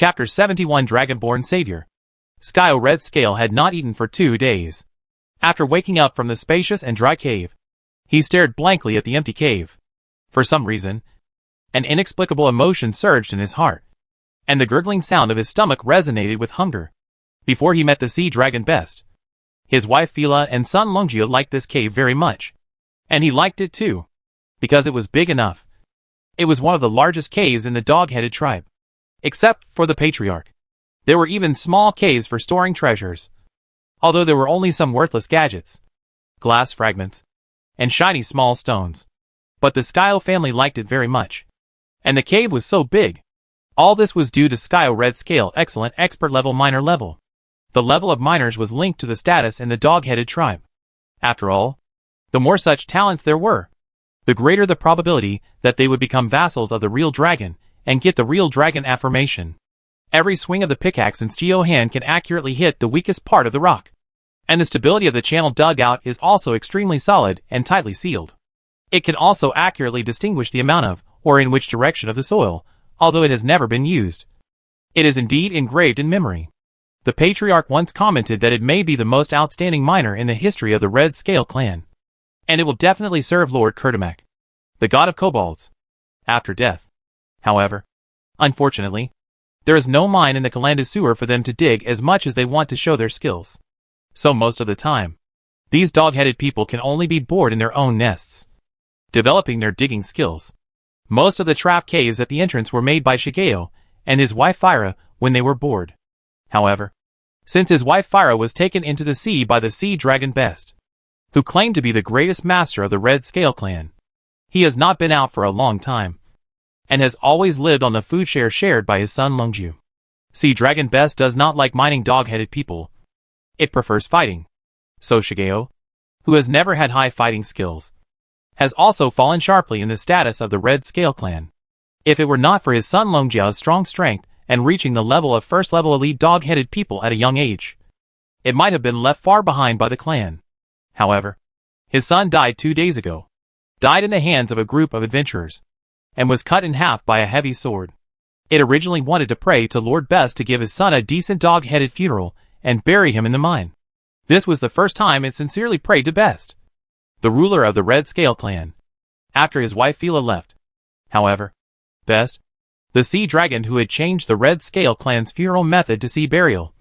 Chapter 71 Dragonborn Savior. Skyo Red Scale had not eaten for 2 days. After waking up from the spacious and dry cave, he stared blankly at the empty cave. For some reason, an inexplicable emotion surged in his heart, and the gurgling sound of his stomach resonated with hunger. Before he met the sea dragon Best, his wife Fila and son Longjia liked this cave very much. And he liked it too, because it was big enough. It was one of the largest caves in the dog-headed tribe. Except for the patriarch. There were even small caves for storing treasures. Although there were only some worthless gadgets, glass fragments, and shiny small stones. But the Skyo family liked it very much. And the cave was so big. All this was due to Skyo Red Scale Excellent Expert Level Miner Level. The level of miners was linked to the status in the dog-headed tribe. After all, the more such talents there were, the greater the probability that they would become vassals of the real dragon and get the real dragon affirmation. Every swing of the pickaxe in Skyo hand can accurately hit the weakest part of the rock. And the stability of the channel dug out is also extremely solid and tightly sealed. It can also accurately distinguish the amount of, or in which direction of the soil, although it has never been used. It is indeed engraved in memory. The patriarch once commented that it may be the most outstanding miner in the history of the Red Scale clan. And it will definitely serve Lord Kurtamak, the god of kobolds, after death. However, unfortunately, there is no mine in the Kalanda sewer for them to dig as much as they want to show their skills. So most of the time, these dog-headed people can only be bored in their own nests, developing their digging skills. Most of the trap caves at the entrance were made by Shigeo and his wife Fyra when they were bored. However, since his wife Fyra was taken into the sea by the sea dragon Best, who claimed to be the greatest master of the Red Scale clan, he has not been out for a long time, and has always lived on the food share shared by his son Longju. Sea Dragon Best does not like mining dog-headed people. It prefers fighting. So Shigeo, who has never had high fighting skills, has also fallen sharply in the status of the Red Scale clan. If it were not for his son Longjia's strong strength and reaching the level of first-level elite dog-headed people at a young age, it might have been left far behind by the clan. However, his son died 2 days ago. Died in the hands of a group of adventurers, and was cut in half by a heavy sword. It originally wanted to pray to Lord Best to give his son a decent dog-headed funeral and bury him in the mine. This was the first time it sincerely prayed to Best, the ruler of the Red Scale clan, after his wife Fila left. However, Best, the sea dragon who had changed the Red Scale clan's funeral method to sea burial,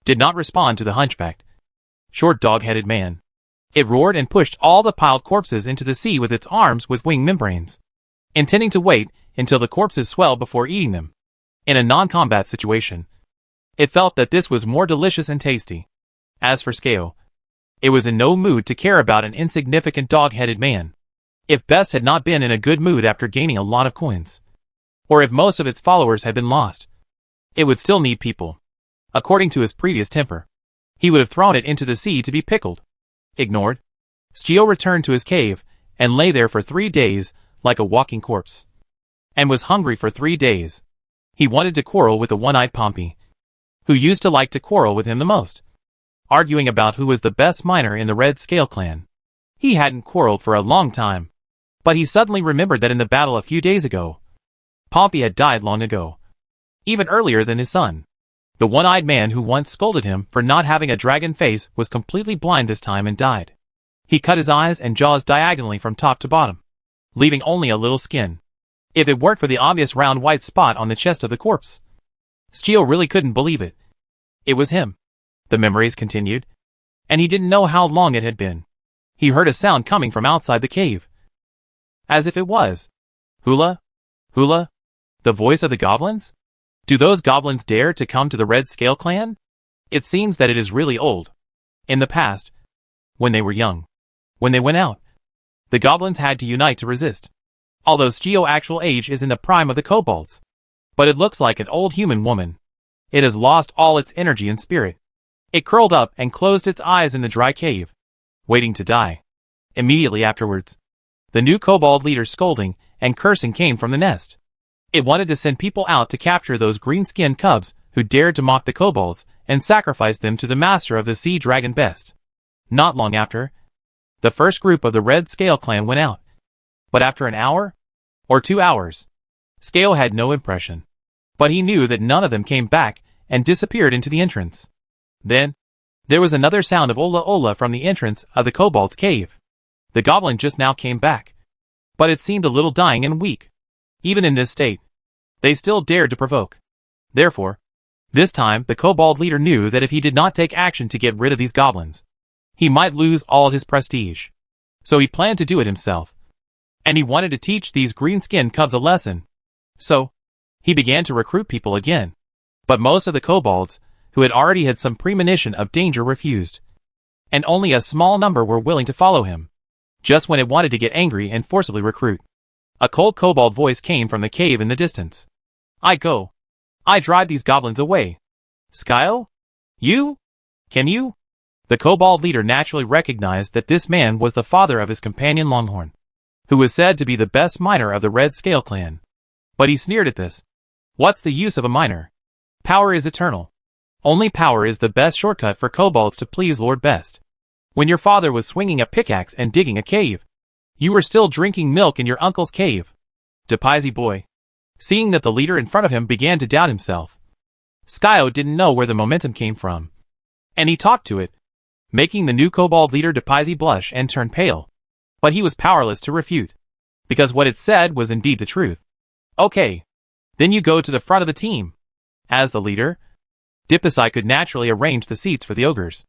did not respond to the hunchbacked, short dog-headed man. It roared and pushed all the piled corpses into the sea with its arms with wing membranes, intending to wait until the corpses swelled before eating them. In a non-combat situation, it felt that this was more delicious and tasty. As for Skyo, it was in no mood to care about an insignificant dog-headed man. If Best had not been in a good mood after gaining a lot of coins, or if most of its followers had been lost, it would still need people. According to his previous temper, he would have thrown it into the sea to be pickled. Ignored, Skyo returned to his cave and lay there for 3 days like a walking corpse, and was hungry for 3 days. He wanted to quarrel with the one-eyed Pompey, who used to like to quarrel with him the most, arguing about who was the best miner in the Red Scale clan. He hadn't quarreled for a long time, but he suddenly remembered that in the battle a few days ago, Pompey had died long ago, even earlier than his son. The one-eyed man who once scolded him for not having a dragon face was completely blind this time and died. He cut his eyes and jaws diagonally from top to bottom, leaving only a little skin. If it weren't for the obvious round white spot on the chest of the corpse, Skyo really couldn't believe it. It was him. The memories continued, and he didn't know how long it had been. He heard a sound coming from outside the cave. As if it was Hula? Hula? The voice of the goblins? Do those goblins dare to come to the Red Scale clan? It seems that it is really old. In the past, when they were young, when they went out, the goblins had to unite to resist. Although Skyo's actual age is in the prime of the kobolds. But it looks like an old human woman. It has lost all its energy and spirit. It curled up and closed its eyes in the dry cave, waiting to die. Immediately afterwards, the new kobold leader's scolding and cursing came from the nest. It wanted to send people out to capture those green-skinned cubs who dared to mock the kobolds and sacrifice them to the master of the sea dragon Best. Not long after, the first group of the Red Scale clan went out. But after an hour, or 2 hours, Skyo had no impression. But he knew that none of them came back and disappeared into the entrance. Then, there was another sound of Ola Ola from the entrance of the kobold's cave. The goblin just now came back. But it seemed a little dying and weak. Even in this state, they still dared to provoke. Therefore, this time the kobold leader knew that if he did not take action to get rid of these goblins, he might lose all his prestige. So he planned to do it himself. And he wanted to teach these green-skinned cubs a lesson. So, he began to recruit people again. But most of the kobolds, who had already had some premonition of danger, refused. And only a small number were willing to follow him. Just when it wanted to get angry and forcibly recruit, a cold kobold voice came from the cave in the distance. I drive these goblins away. Skyle? You? Can you? The kobold leader naturally recognized that this man was the father of his companion Longhorn, who was said to be the best miner of the Red Scale clan. But he sneered at this. What's the use of a miner? Power is eternal. Only power is the best shortcut for kobolds to please Lord Best. When your father was swinging a pickaxe and digging a cave, you were still drinking milk in your uncle's cave. Depisy boy. Seeing that the leader in front of him began to doubt himself, Skyo didn't know where the momentum came from. And he talked to it, making the new kobold leader Depisy blush and turn pale. But he was powerless to refute, because what it said was indeed the truth. Okay. Then you go to the front of the team. As the leader, Depisy could naturally arrange the seats for the ogres.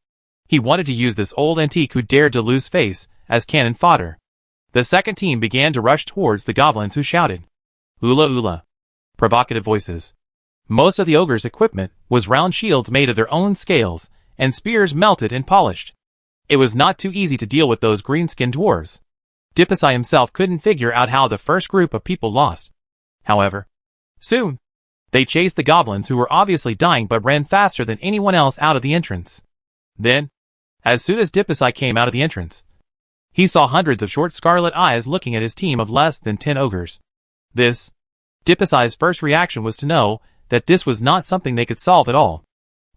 He wanted to use this old antique who dared to lose face as cannon fodder. The second team began to rush towards the goblins who shouted, Ula Ula. Provocative voices. Most of the ogres' equipment was round shields made of their own scales, and spears melted and polished. It was not too easy to deal with those green-skinned dwarves. Depisy himself couldn't figure out how the first group of people lost. However, soon, they chased the goblins who were obviously dying but ran faster than anyone else out of the entrance. Then, as soon as Depisy came out of the entrance, he saw hundreds of short scarlet eyes looking at his team of less than 10 ogres. Depisy's first reaction was to know that this was not something they could solve at all.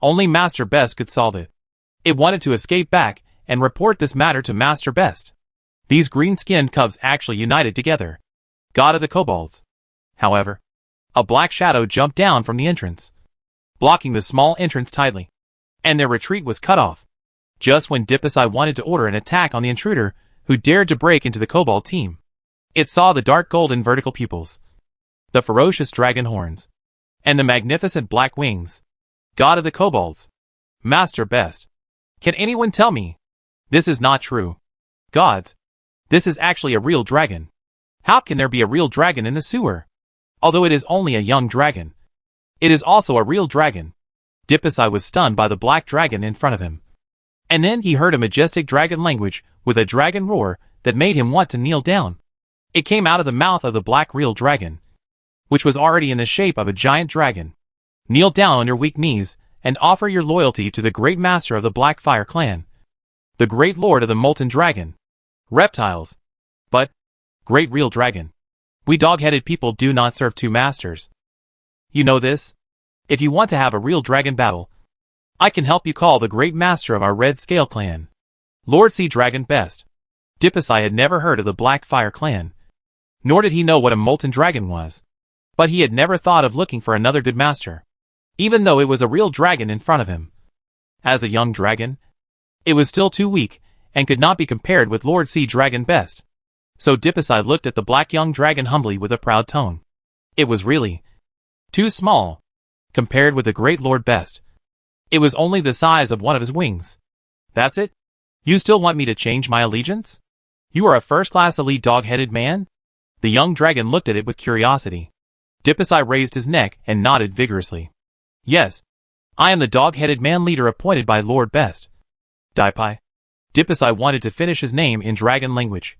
Only Master Best could solve it. It wanted to escape back and report this matter to Master Best. These green-skinned cubs actually united together. God of the kobolds. However, a black shadow jumped down from the entrance, blocking the small entrance tightly, and their retreat was cut off. Just when Depisy wanted to order an attack on the intruder who dared to break into the kobold team, it saw the dark golden vertical pupils, the ferocious dragon horns, and the magnificent black wings. God of the kobolds. Master Best. Can anyone tell me? This is not true. Gods. This is actually a real dragon. How can there be a real dragon in the sewer? Although it is only a young dragon, it is also a real dragon. Depisy was stunned by the black dragon in front of him. And then he heard a majestic dragon language with a dragon roar that made him want to kneel down. It came out of the mouth of the black real dragon, which was already in the shape of a giant dragon. Kneel down on your weak knees and offer your loyalty to the great master of the Black Fire clan, the great lord of the molten dragon. Reptiles. But, great real dragon, we dog-headed people do not serve two masters. You know this? If you want to have a real dragon battle, I can help you call the great master of our Red Scale clan, Lord Sea Dragon Best. Depisy had never heard of the Black Fire clan, nor did he know what a molten dragon was. But he had never thought of looking for another good master, even though it was a real dragon in front of him. As a young dragon, it was still too weak, and could not be compared with Lord Sea Dragon Best. So Depisy looked at the black young dragon humbly with a proud tone. It was really too small, compared with the great Lord Best. It was only the size of one of his wings. That's it? You still want me to change my allegiance? You are a first-class elite dog-headed man? The young dragon looked at it with curiosity. Depisy raised his neck and nodded vigorously. Yes, I am the dog-headed man leader appointed by Lord Best. Depisy wanted to finish his name in dragon language,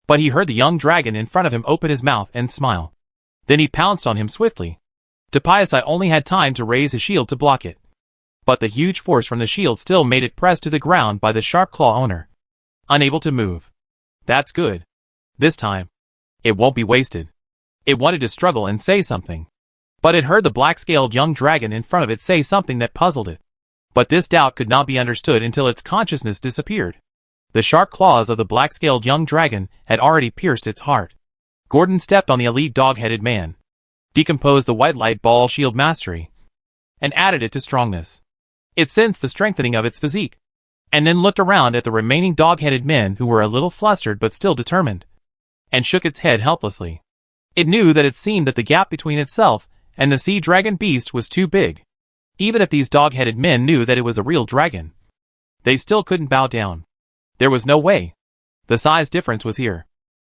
but he heard the young dragon in front of him open his mouth and smile. Then he pounced on him swiftly. Depisy only had time to raise his shield to block it, but the huge force from the shield still made it press to the ground by the sharp claw owner, unable to move. That's good. This time, it won't be wasted. It wanted to struggle and say something, but it heard the black-scaled young dragon in front of it say something that puzzled it. But this doubt could not be understood until its consciousness disappeared. The sharp claws of the black-scaled young dragon had already pierced its heart. Gordon stepped on the elite dog-headed man. decomposed the white light ball shield mastery, and added it to strongness. It sensed the strengthening of its physique, and then looked around at the remaining dog-headed men who were a little flustered but still determined, and shook its head helplessly. It knew that it seemed that the gap between itself and the sea dragon beast was too big. Even if these dog-headed men knew that it was a real dragon, they still couldn't bow down. There was no way. The size difference was here.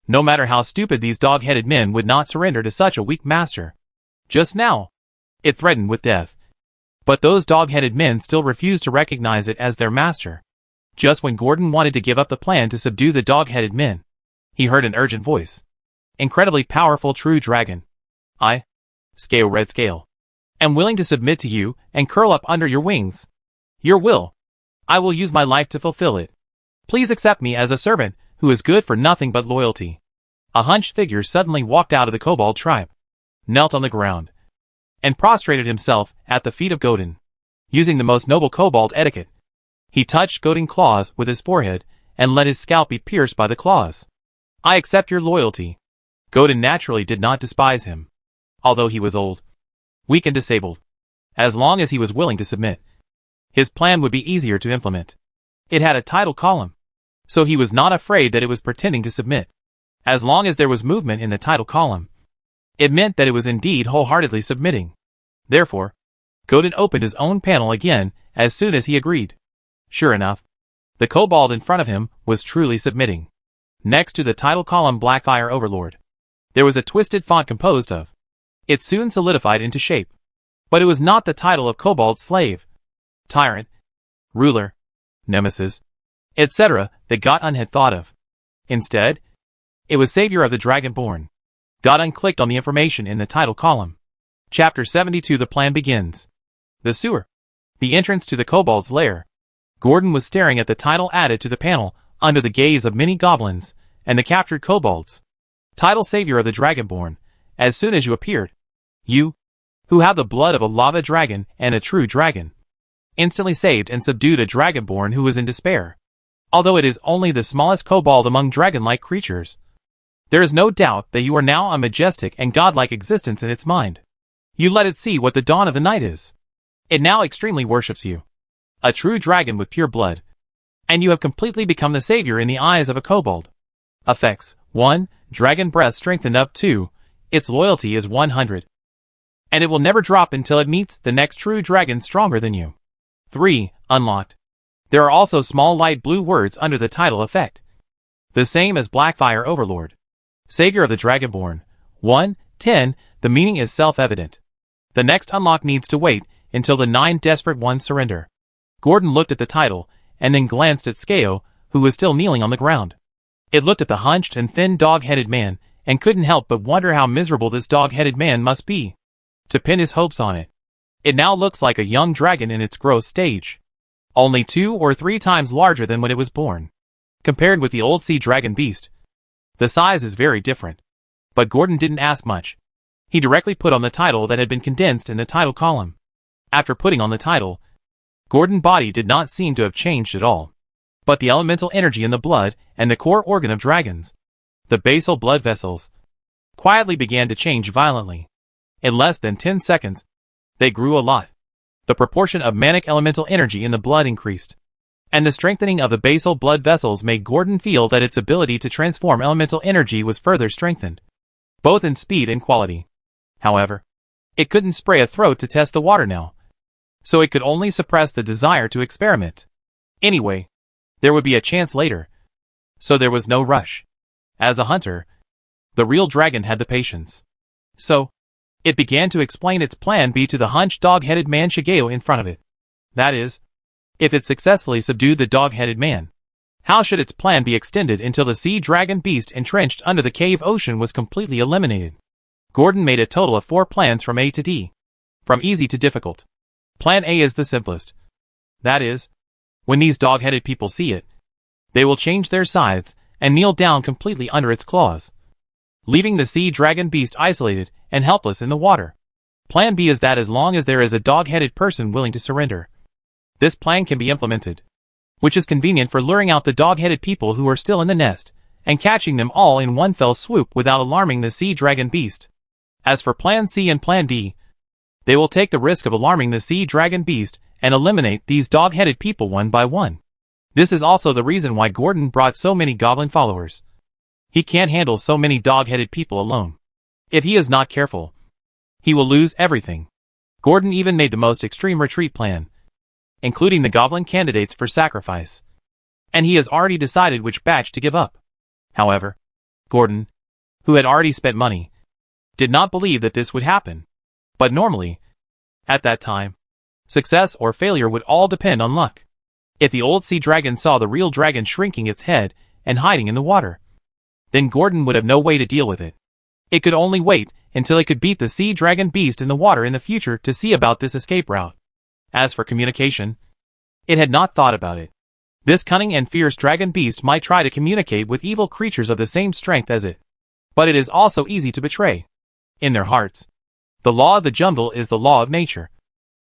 No matter how stupid these dog-headed men would not surrender to such a weak master. Just now, it threatened with death. But those dog-headed men still refused to recognize it as their master. Just when Gordon wanted to give up the plan to subdue the dog-headed men, he heard an urgent voice. Incredibly powerful true dragon. I, Scale Red Scale, am willing to submit to you and curl up under your wings. Your will. I will use my life to fulfill it. Please accept me as a servant who is good for nothing but loyalty. A hunched figure suddenly walked out of the kobold tribe, knelt on the ground, and prostrated himself at the feet of Godin. Using the most noble kobold etiquette, he touched Godin's claws with his forehead and let his scalp be pierced by the claws. I accept your loyalty. Godin naturally did not despise him, although he was old, weak and disabled. As long as he was willing to submit, his plan would be easier to implement. It had a title column, so he was not afraid that it was pretending to submit. As long as there was movement in the title column, it meant that it was indeed wholeheartedly submitting. Therefore, Godin opened his own panel again as soon as he agreed. Sure enough, the kobold in front of him was truly submitting. Next to the title column Blackfire Overlord, there was a twisted font composed of. It soon solidified into shape. But it was not the title of kobold slave, tyrant, ruler, nemesis, etc. that Godun had thought of. Instead, it was Savior of the Dragonborn. Godun clicked on the information in the title column. Chapter 72. The plan begins. The sewer. The entrance to the kobold's lair. Gordon was staring at the title added to the panel under the gaze of many goblins and the captured kobolds. Title Savior of the Dragonborn. As soon as you appeared, you, who have the blood of a lava dragon and a true dragon, instantly saved and subdued a dragonborn who was in despair. Although it is only the smallest kobold among dragon-like creatures, there is no doubt that you are now a majestic and godlike existence in its mind. You let it see what the dawn of the night is. It now extremely worships you, a true dragon with pure blood, and you have completely become the savior in the eyes of a kobold. Effects: 1. Dragon breath strengthened up. 2. Its loyalty is 100. And it will never drop until it meets the next true dragon stronger than you. 3. Unlocked. There are also small light blue words under the title effect. The same as Blackfire Overlord. Savior of the Dragonborn. 1. 10. The meaning is self-evident. The next unlock needs to wait until the 9 desperate ones surrender. Gordon looked at the title, and then glanced at Scale, who was still kneeling on the ground. It looked at the hunched and thin dog-headed man, and couldn't help but wonder how miserable this dog-headed man must be to pin his hopes on it. It now looks like a young dragon in its growth stage, only 2 or 3 times larger than when it was born. Compared with the old sea dragon beast, the size is very different. But Gordon didn't ask much. He directly put on the title that had been condensed in the title column. After putting on the title, Gordon's body did not seem to have changed at all. But the elemental energy in the blood and the core organ of dragons, the basal blood vessels, quietly began to change violently. In less than 10 seconds, they grew a lot. The proportion of manic elemental energy in the blood increased, and the strengthening of the basal blood vessels made Gordon feel that its ability to transform elemental energy was further strengthened, both in speed and quality. However, it couldn't spray a throat to test the water now, so it could only suppress the desire to experiment. Anyway, there would be a chance later, so there was no rush. As a hunter, the real dragon had the patience. So, it began to explain its plan B to the hunched dog-headed man Shigeo in front of it. That is, if it successfully subdued the dog-headed man, how should its plan be extended until the sea dragon beast entrenched under the cave ocean was completely eliminated? Gordon made a total of 4 plans from A to D, from easy to difficult. Plan A is the simplest. That is, when these dog-headed people see it, they will change their sides and kneel down completely under its claws, leaving the sea dragon beast isolated and helpless in the water. Plan B is that as long as there is a dog-headed person willing to surrender, this plan can be implemented, which is convenient for luring out the dog-headed people who are still in the nest, and catching them all in one fell swoop without alarming the sea dragon beast. As for Plan C and Plan D, they will take the risk of alarming the sea dragon beast and eliminate these dog-headed people one by one. This is also the reason why Gordon brought so many goblin followers. He can't handle so many dog-headed people alone. If he is not careful, he will lose everything. Gordon even made the most extreme retreat plan, including the goblin candidates for sacrifice. And he has already decided which batch to give up. However, Gordon, who had already spent money, did not believe that this would happen. But normally, at that time, success or failure would all depend on luck. If the old sea dragon saw the real dragon shrinking its head and hiding in the water, then Gordon would have no way to deal with it. It could only wait until it could beat the sea dragon beast in the water in the future to see about this escape route. As for communication, it had not thought about it. This cunning and fierce dragon beast might try to communicate with evil creatures of the same strength as it. But it is also easy to betray. In their hearts, the law of the jungle is the law of nature.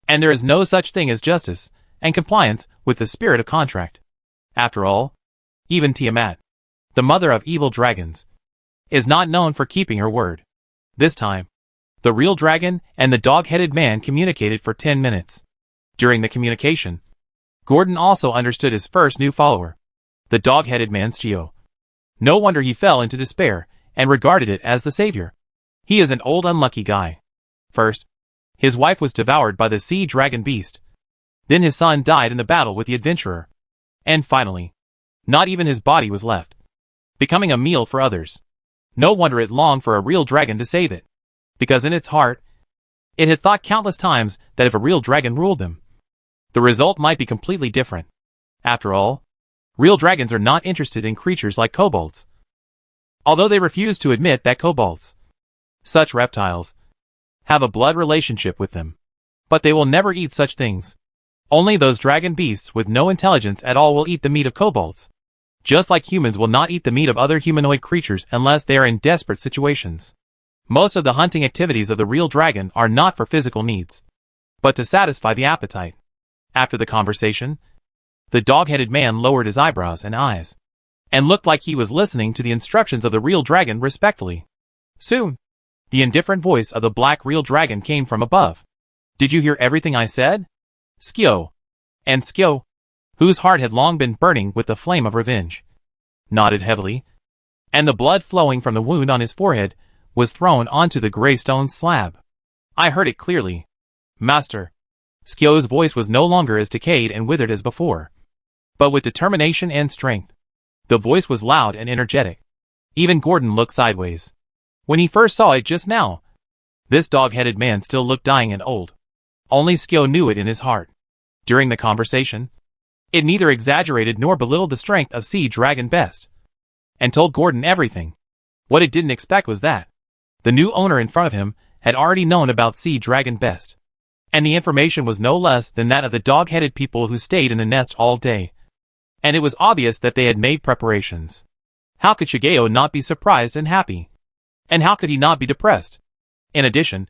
And there is no such thing as justice and compliance with the spirit of contract. After all, even Tiamat, the mother of evil dragons, is not known for keeping her word. This time, the real dragon and the dog-headed man communicated for 10 minutes. During the communication, Gordon also understood his first new follower, the dog-headed man Schio. No wonder he fell into despair and regarded it as the savior. He is an old unlucky guy. First, his wife was devoured by the sea dragon beast. Then his son died in the battle with the adventurer. And finally, not even his body was left, becoming a meal for others. No wonder it longed for a real dragon to save it, because in its heart, it had thought countless times that if a real dragon ruled them, the result might be completely different. After all, real dragons are not interested in creatures like kobolds. Although they refuse to admit that kobolds, such reptiles, have a blood relationship with them. But they will never eat such things. Only those dragon beasts with no intelligence at all will eat the meat of kobolds. Just like humans will not eat the meat of other humanoid creatures unless they are in desperate situations. Most of the hunting activities of the real dragon are not for physical needs, but to satisfy the appetite. After the conversation, the dog-headed man lowered his eyebrows and eyes, and looked like he was listening to the instructions of the real dragon respectfully. Soon, the indifferent voice of the black real dragon came from above. Did you hear everything I said? Schio. And Schio, whose heart had long been burning with the flame of revenge, nodded heavily, and the blood flowing from the wound on his forehead was thrown onto the gray stone slab. I heard it clearly, Master. Schio's voice was no longer as decayed and withered as before, but with determination and strength. The voice was loud and energetic. Even Gordon looked sideways. When he first saw it just now, this dog-headed man still looked dying and old. Only Schio knew it in his heart. During the conversation, it neither exaggerated nor belittled the strength of Sea Dragon Best, and told Gordon everything. What it didn't expect was that the new owner in front of him had already known about Sea Dragon Best, and the information was no less than that of the dog-headed people who stayed in the nest all day. And it was obvious that they had made preparations. How could Shigeo not be surprised and happy? And how could he not be depressed? In addition,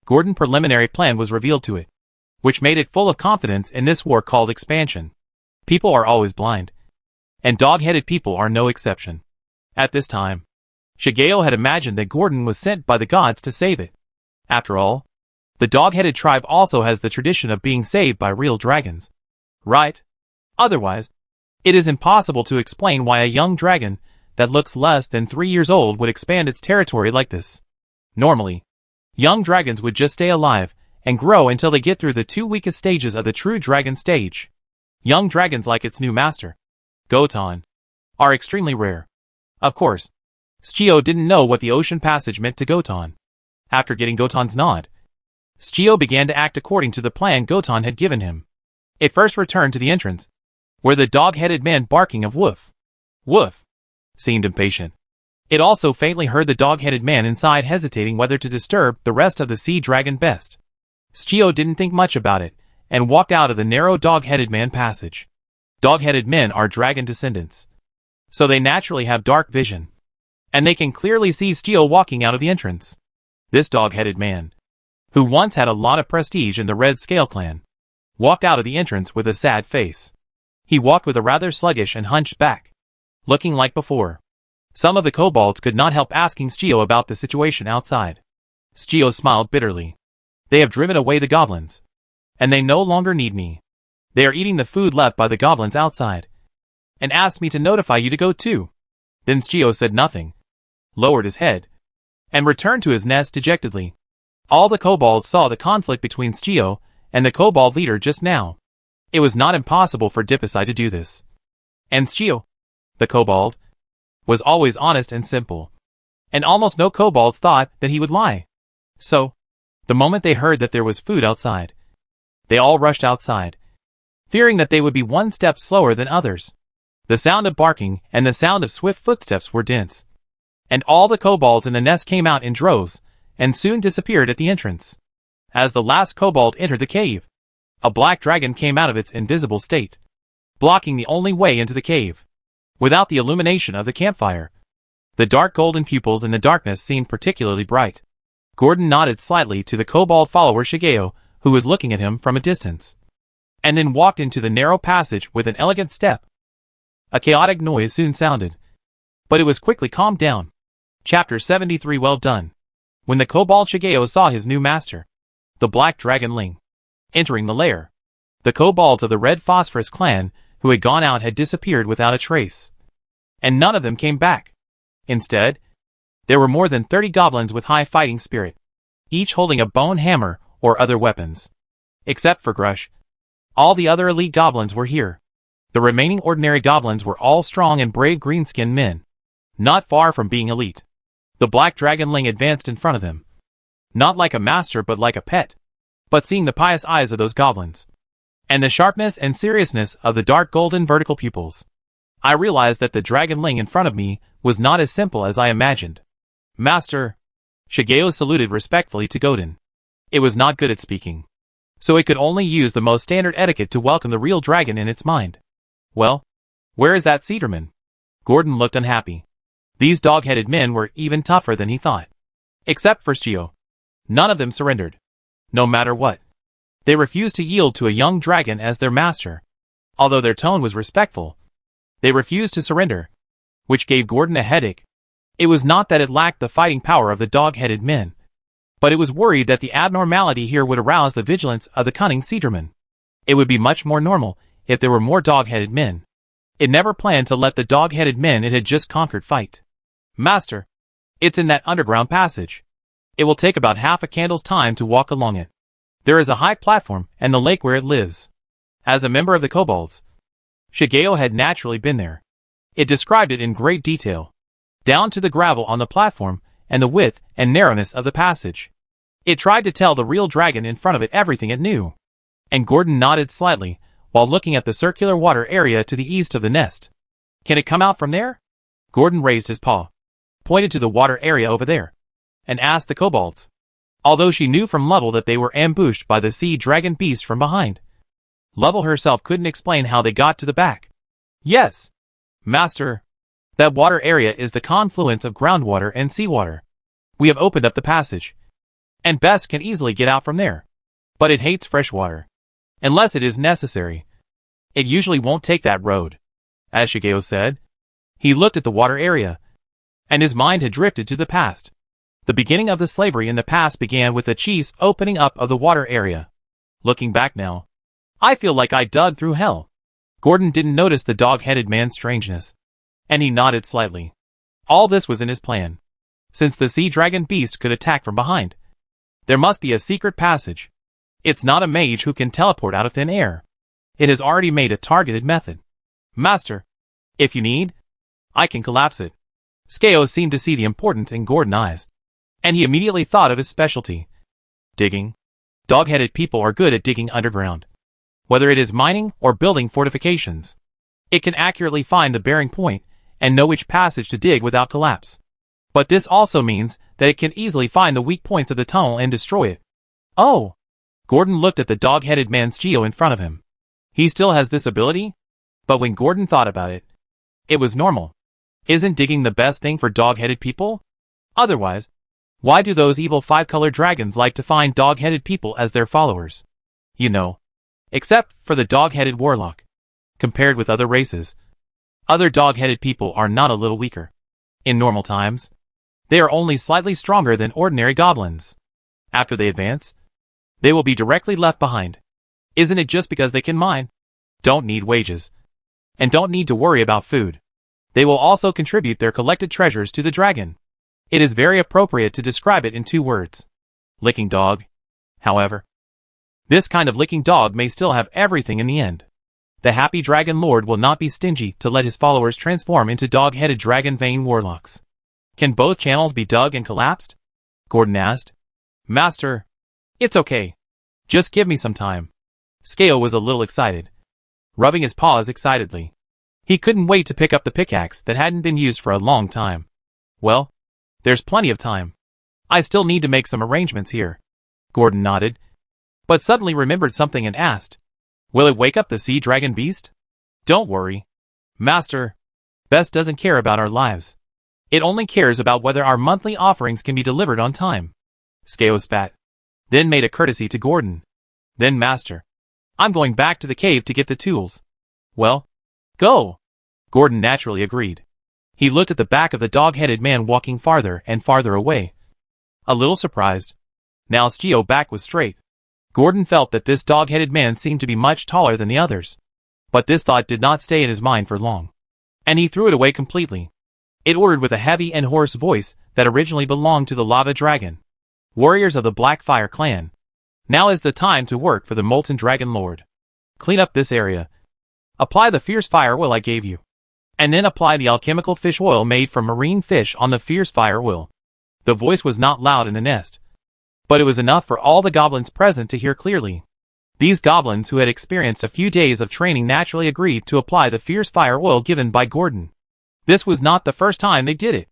Gordon's preliminary plan was revealed to it, which made it full of confidence in this war called expansion. People are always blind, and dog-headed people are no exception. At this time, Shigeo had imagined that Gordon was sent by the gods to save it. After all, the dog-headed tribe also has the tradition of being saved by real dragons. Right? Otherwise, it is impossible to explain why a young dragon that looks less than 3 years old would expand its territory like this. Normally, young dragons would just stay alive and grow until they get through the 2 weakest stages of the true dragon stage. Young dragons like its new master, Goton, are extremely rare. Of course, Schio didn't know what the ocean passage meant to Goton. After getting Goton's nod, Schio began to act according to the plan Goton had given him. It first returned to the entrance, where the dog-headed man barking of woof, woof, seemed impatient. It also faintly heard the dog-headed man inside hesitating whether to disturb the rest of the Sea Dragon Best. Schio didn't think much about it, and walked out of the narrow dog-headed man passage. Dog-headed men are dragon descendants, so they naturally have dark vision, and they can clearly see Schio walking out of the entrance. This dog-headed man, who once had a lot of prestige in the Red Scale clan, walked out of the entrance with a sad face. He walked with a rather sluggish and hunched back, looking like before. Some of the kobolds could not help asking Schio about the situation outside. Sceo smiled bitterly. They have driven away the goblins. And they no longer need me. They are eating the food left by the goblins outside. And asked me to notify you to go too. Then Sceo said nothing, lowered his head, and returned to his nest dejectedly. All the kobolds saw the conflict between Sceo and the kobold leader just now. It was not impossible for Dipasai to do this. And Sceo, the kobold, was always honest and simple. And almost no kobolds thought that he would lie. So, the moment they heard that there was food outside, they all rushed outside, fearing that they would be one step slower than others. The sound of barking and the sound of swift footsteps were dense. And all the kobolds in the nest came out in droves, and soon disappeared at the entrance. As the last kobold entered the cave, a black dragon came out of its invisible state, blocking the only way into the cave. Without the illumination of the campfire, the dark golden pupils in the darkness seemed particularly bright. Gordon nodded slightly to the kobold follower Shigeo, who was looking at him from a distance, and then walked into the narrow passage with an elegant step. A chaotic noise soon sounded, but it was quickly calmed down. Chapter 73. Well done. When the kobold Shigeo saw his new master, the black dragon Ling, entering the lair, the kobolds of the Red Phosphorus clan who had gone out had disappeared without a trace. And none of them came back. Instead, there were more than 30 goblins with high fighting spirit, each holding a bone hammer or other weapons. Except for Grush, all the other elite goblins were here. The remaining ordinary goblins were all strong and brave green-skinned men, not far from being elite. The black dragon Ling advanced in front of them, not like a master but like a pet. But seeing the pious eyes of those goblins, and the sharpness and seriousness of the dark golden vertical pupils, I realized that the dragon Ling in front of me was not as simple as I imagined. Master, Shigeo saluted respectfully to Godin. It was not good at speaking, so it could only use the most standard etiquette to welcome the real dragon in its mind. Well, where is that Cedarman? Gordon looked unhappy. These dog-headed men were even tougher than he thought. Except for Sceo. None of them surrendered. No matter what. They refused to yield to a young dragon as their master. Although their tone was respectful, they refused to surrender, which gave Gordon a headache. It was not that it lacked the fighting power of the dog-headed men, but it was worried that the abnormality here would arouse the vigilance of the cunning Cedarman. It would be much more normal if there were more dog-headed men. It never planned to let the dog-headed men it had just conquered fight. Master, it's in that underground passage. It will take about half a candle's time to walk along it. There is a high platform and the lake where it lives. As a member of the kobolds, Shigeo had naturally been there. It described it in great detail, down to the gravel on the platform and the width and narrowness of the passage. It tried to tell the real dragon in front of it everything it knew. And Gordon nodded slightly, while looking at the circular water area to the east of the nest. Can it come out from there? Gordon raised his paw, pointed to the water area over there, and asked the kobolds, although she knew from Lovell that they were ambushed by the sea dragon beast from behind. Lovell herself couldn't explain how they got to the back. Yes, Master. That water area is the confluence of groundwater and seawater. We have opened up the passage, and Best can easily get out from there. But it hates fresh water. Unless it is necessary. It usually won't take that road. As Shigeo said, he looked at the water area, and his mind had drifted to the past. The beginning of the slavery in the past began with the chief's opening up of the water area. Looking back now, I feel like I dug through hell. Gordon didn't notice the dog-headed man's strangeness, and he nodded slightly. All this was in his plan. Since the sea dragon beast could attack from behind, there must be a secret passage. It's not a mage who can teleport out of thin air. It has already made a targeted method. Master, if you need, I can collapse it. Sceo seemed to see the importance in Gordon's eyes, and he immediately thought of his specialty. Digging. Dog-headed people are good at digging underground. Whether it is mining or building fortifications, it can accurately find the bearing point and know which passage to dig without collapse. But this also means that it can easily find the weak points of the tunnel and destroy it. Oh! Gordon looked at the dog-headed man's Geo in front of him. He still has this ability? But when Gordon thought about it, it was normal. Isn't digging the best thing for dog-headed people? Otherwise, why do those evil five-colored dragons like to find dog-headed people as their followers? You know, except for the dog-headed warlock. Compared with other races, other dog-headed people are not a little weaker. In normal times, they are only slightly stronger than ordinary goblins. After they advance, they will be directly left behind. Isn't it just because they can mine, don't need wages, and don't need to worry about food? They will also contribute their collected treasures to the dragon. It is very appropriate to describe it in 2 words. Licking dog. However, this kind of licking dog may still have everything in the end. The happy dragon lord will not be stingy to let his followers transform into dog-headed dragon vein warlocks. Can both channels be dug and collapsed? Gordon asked. Master, it's okay. Just give me some time. Scale was a little excited, rubbing his paws excitedly. He couldn't wait to pick up the pickaxe that hadn't been used for a long time. Well, there's plenty of time. I still need to make some arrangements here. Gordon nodded, but suddenly remembered something and asked, will it wake up the sea dragon beast? Don't worry, Master. Best doesn't care about our lives. It only cares about whether our monthly offerings can be delivered on time. Scale spat, then made a courtesy to Gordon. Then Master, I'm going back to the cave to get the tools. Well, go. Gordon naturally agreed. He looked at the back of the dog-headed man walking farther and farther away. A little surprised. Now Skeo's back was straight. Gordon felt that this dog-headed man seemed to be much taller than the others. But this thought did not stay in his mind for long, and he threw it away completely. It ordered with a heavy and hoarse voice that originally belonged to the lava dragon. Warriors of the Black Fire clan. Now is the time to work for the Molten Dragon Lord. Clean up this area. Apply the fierce fire oil I gave you. And then apply the alchemical fish oil made from marine fish on the fierce fire oil. The voice was not loud in the nest, but it was enough for all the goblins present to hear clearly. These goblins who had experienced a few days of training naturally agreed to apply the fierce fire oil given by Gordon. This was not the first time they did it.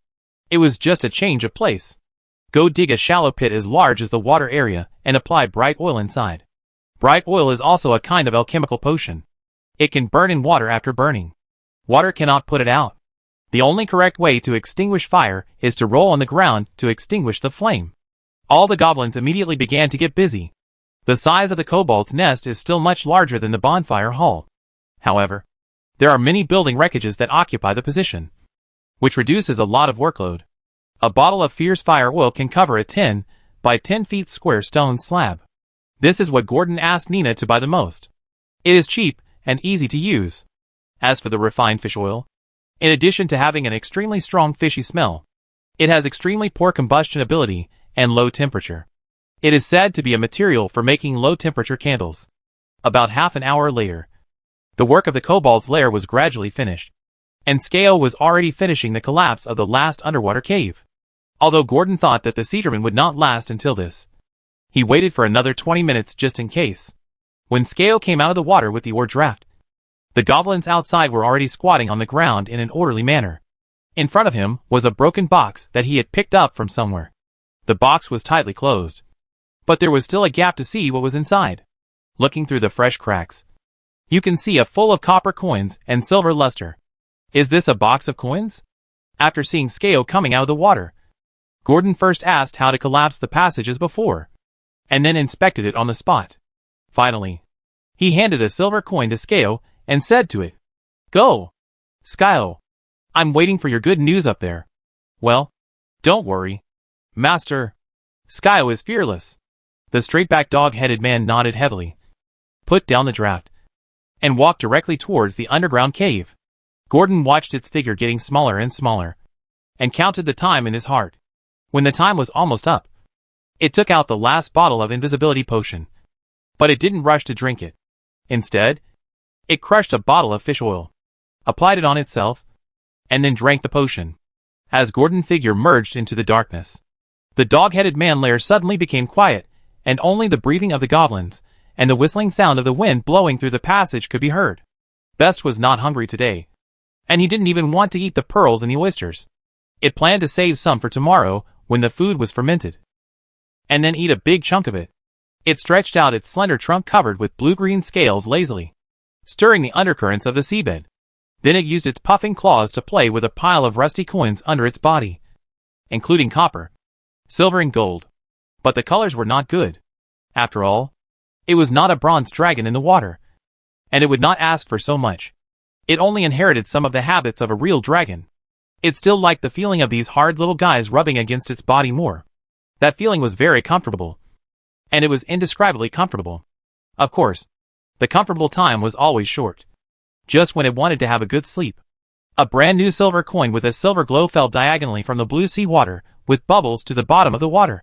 It was just a change of place. Go dig a shallow pit as large as the water area and apply bright oil inside. Bright oil is also a kind of alchemical potion. It can burn in water after burning. Water cannot put it out. The only correct way to extinguish fire is to roll on the ground to extinguish the flame. All the goblins immediately began to get busy. The size of the kobold's nest is still much larger than the bonfire hall. However, there are many building wreckages that occupy the position, which reduces a lot of workload. A bottle of fierce fire oil can cover a 10 by 10 feet square stone slab. This is what Gordon asked Nina to buy the most. It is cheap and easy to use. As for the refined fish oil, in addition to having an extremely strong fishy smell, it has extremely poor combustion ability and low temperature. It is said to be a material for making low-temperature candles. About half an hour later, the work of the kobold's lair was gradually finished, and Scale was already finishing the collapse of the last underwater cave. Although Gordon thought that the Cedarman would not last until this, he waited for another 20 minutes just in case. When Scale came out of the water with the ore draft, the goblins outside were already squatting on the ground in an orderly manner. In front of him was a broken box that he had picked up from somewhere. The box was tightly closed, but there was still a gap to see what was inside. Looking through the fresh cracks, you can see a full of copper coins and silver luster. Is this a box of coins? After seeing Scale coming out of the water, Gordon first asked how to collapse the passage as before, and then inspected it on the spot. Finally, he handed a silver coin to Scale and said to it, "Go, Scale. I'm waiting for your good news up there." "Well, don't worry, Master. Scale is fearless." The straight-backed dog-headed man nodded heavily, put down the draft, and walked directly towards the underground cave. Gordon watched its figure getting smaller and smaller, and counted the time in his heart. When the time was almost up, it took out the last bottle of invisibility potion, but it didn't rush to drink it. Instead, it crushed a bottle of fish oil, applied it on itself, and then drank the potion. As Gordon's figure merged into the darkness, the dog-headed man lair suddenly became quiet, and only the breathing of the goblins and the whistling sound of the wind blowing through the passage could be heard. Best was not hungry today, and he didn't even want to eat the pearls and the oysters. It planned to save some for tomorrow when the food was fermented, and then eat a big chunk of it. It stretched out its slender trunk covered with blue-green scales lazily, stirring the undercurrents of the seabed. Then it used its puffing claws to play with a pile of rusty coins under its body, including copper, silver and gold. But the colors were not good. After all, it was not a bronze dragon in the water, and it would not ask for so much. It only inherited some of the habits of a real dragon. It still liked the feeling of these hard little guys rubbing against its body more. That feeling was very comfortable, and it was indescribably comfortable. Of course, the comfortable time was always short. Just when it wanted to have a good sleep. A brand new silver coin with a silver glow fell diagonally from the blue sea water, with bubbles to the bottom of the water,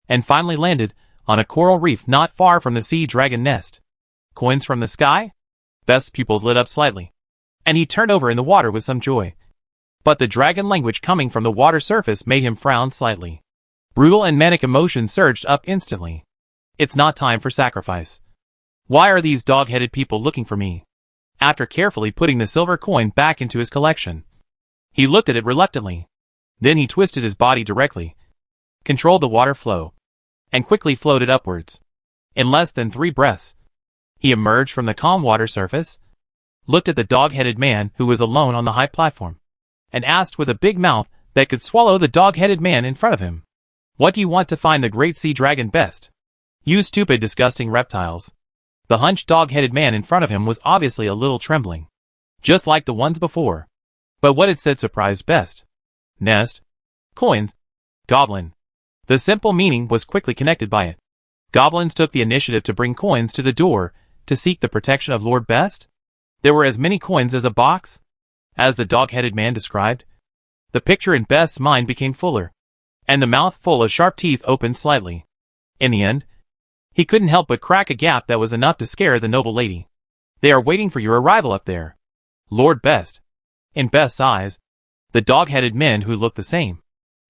and finally landed on a coral reef not far from the sea dragon nest. Coins from the sky? Best's pupils lit up slightly, and he turned over in the water with some joy. But the dragon language coming from the water surface made him frown slightly. Brutal and manic emotion surged up instantly. It's not time for sacrifice. Why are these dog-headed people looking for me? After carefully putting the silver coin back into his collection, he looked at it reluctantly. Then he twisted his body directly, controlled the water flow, and quickly floated upwards. In less than 3 breaths, he emerged from the calm water surface, looked at the dog-headed man who was alone on the high platform, and asked with a big mouth that could swallow the dog-headed man in front of him, "What do you want to find the great sea dragon best? You stupid, disgusting reptiles." The hunched dog-headed man in front of him was obviously a little trembling, just like the ones before. But what it said surprised Best. Nest. Coins. Goblin. The simple meaning was quickly connected by it. Goblins took the initiative to bring coins to the door to seek the protection of Lord Best. There were as many coins as a box, as the dog-headed man described. The picture in Best's mind became fuller, and the mouth full of sharp teeth opened slightly. In the end, he couldn't help but crack a gap that was enough to scare the noble lady. "They are waiting for your arrival up there, Lord Best." In Best's eyes, the dog-headed men who looked the same,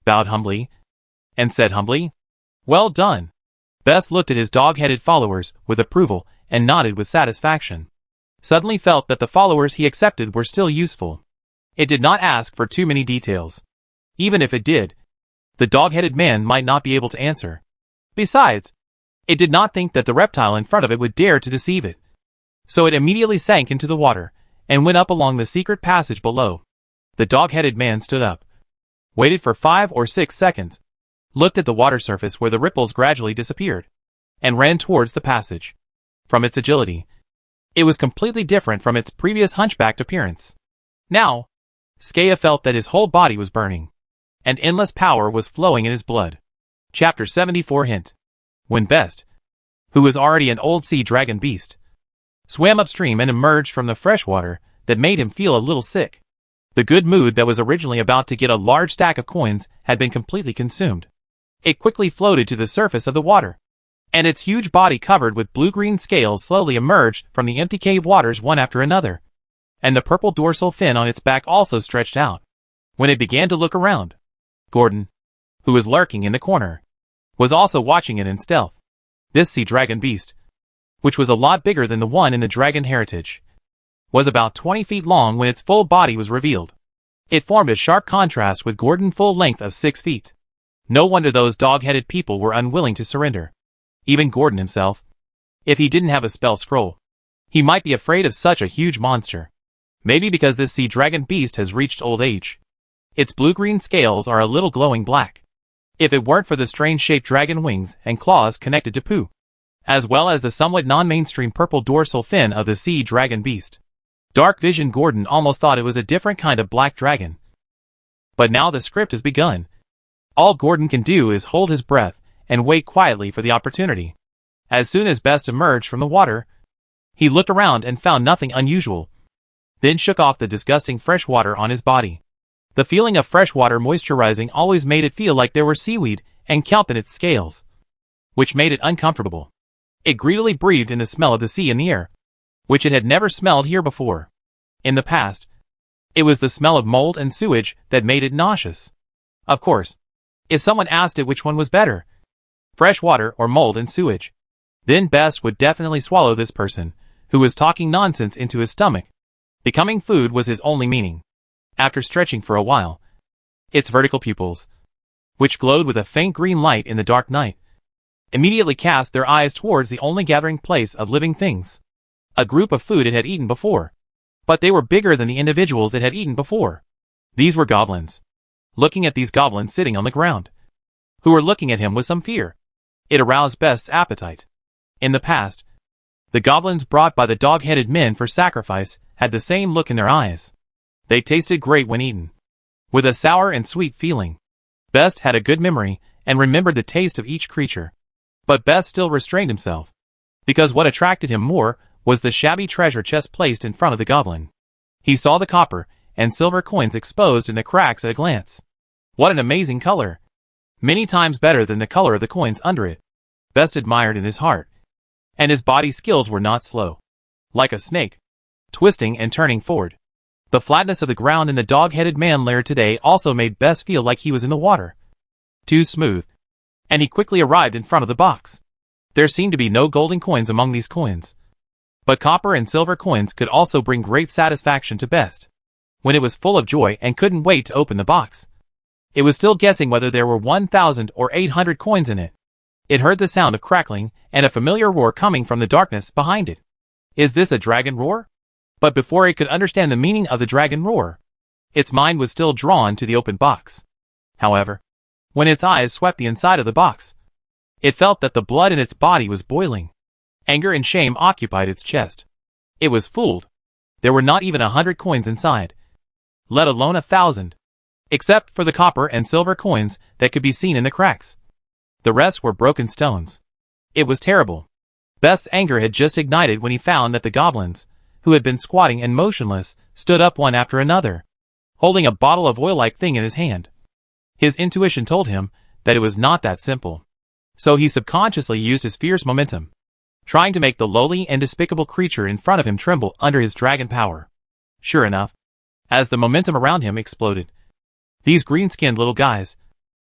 bowed humbly, and said humbly, "Well done." Best looked at his dog-headed followers with approval and nodded with satisfaction. Suddenly felt that the followers he accepted were still useful. It did not ask for too many details. Even if it did, the dog-headed man might not be able to answer. Besides, it did not think that the reptile in front of it would dare to deceive it. So it immediately sank into the water, and went up along the secret passage below. The dog-headed man stood up, waited for 5 or 6 seconds, looked at the water surface where the ripples gradually disappeared, and ran towards the passage. From its agility, it was completely different from its previous hunchbacked appearance. Now, Skaya felt that his whole body was burning, and endless power was flowing in his blood. Chapter 74 Hint. When Best, who was already an old sea dragon beast, swam upstream and emerged from the fresh water that made him feel a little sick. The good mood that was originally about to get a large stack of coins had been completely consumed. It quickly floated to the surface of the water, and its huge body covered with blue-green scales slowly emerged from the empty cave waters one after another, and the purple dorsal fin on its back also stretched out. When it began to look around, Gordon, who was lurking in the corner, was also watching it in stealth. This sea dragon beast, which was a lot bigger than the one in the dragon heritage, was about 20 feet long when its full body was revealed. It formed a sharp contrast with Gordon's full length of 6 feet. No wonder those dog-headed people were unwilling to surrender. Even Gordon himself, if he didn't have a spell scroll, he might be afraid of such a huge monster. Maybe because this sea dragon beast has reached old age. Its blue-green scales are a little glowing black. If it weren't for the strange-shaped dragon wings and claws connected to poo, as well as the somewhat non-mainstream purple dorsal fin of the sea dragon beast, Dark Vision Gordon almost thought it was a different kind of black dragon. But now the script has begun. All Gordon can do is hold his breath and wait quietly for the opportunity. As soon as Best emerged from the water, he looked around and found nothing unusual, then shook off the disgusting fresh water on his body. The feeling of fresh water moisturizing always made it feel like there were seaweed and kelp in its scales, which made it uncomfortable. It greedily breathed in the smell of the sea in the air, which it had never smelled here before. In the past, it was the smell of mold and sewage that made it nauseous. Of course, if someone asked it which one was better, fresh water or mold and sewage, then Best would definitely swallow this person, who was talking nonsense, into his stomach. Becoming food was his only meaning. After stretching for a while, its vertical pupils, which glowed with a faint green light in the dark night, immediately cast their eyes towards the only gathering place of living things, a group of food it had eaten before. But they were bigger than the individuals it had eaten before. These were goblins. Looking at these goblins sitting on the ground, who were looking at him with some fear, it aroused Best's appetite. In the past, the goblins brought by the dog-headed men for sacrifice had the same look in their eyes. They tasted great when eaten, with a sour and sweet feeling. Best had a good memory and remembered the taste of each creature. But Best still restrained himself, because what attracted him more was the shabby treasure chest placed in front of the goblin. He saw the copper and silver coins exposed in the cracks at a glance. What an amazing color! Many times better than the color of the coins under it. Best admired in his heart. And his body skills were not slow. Like a snake, twisting and turning forward. The flatness of the ground in the dog-headed man lair today also made Best feel like he was in the water. Too smooth. And he quickly arrived in front of the box. There seemed to be no golden coins among these coins. But copper and silver coins could also bring great satisfaction to Best. When it was full of joy and couldn't wait to open the box. It was still guessing whether there were 1,000 or 800 coins in it. It heard the sound of crackling and a familiar roar coming from the darkness behind it. Is this a dragon roar? But before it could understand the meaning of the dragon roar, its mind was still drawn to the open box. However, when its eyes swept the inside of the box, it felt that the blood in its body was boiling. Anger and shame occupied its chest. It was fooled. There were not even 100 coins inside, let alone 1,000. Except for the copper and silver coins that could be seen in the cracks. The rest were broken stones. It was terrible. Best's anger had just ignited when he found that the goblins, who had been squatting and motionless, stood up one after another, holding a bottle of oil-like thing in his hand. His intuition told him that it was not that simple. So he subconsciously used his fierce momentum, trying to make the lowly and despicable creature in front of him tremble under his dragon power. Sure enough, as the momentum around him exploded, these green-skinned little guys,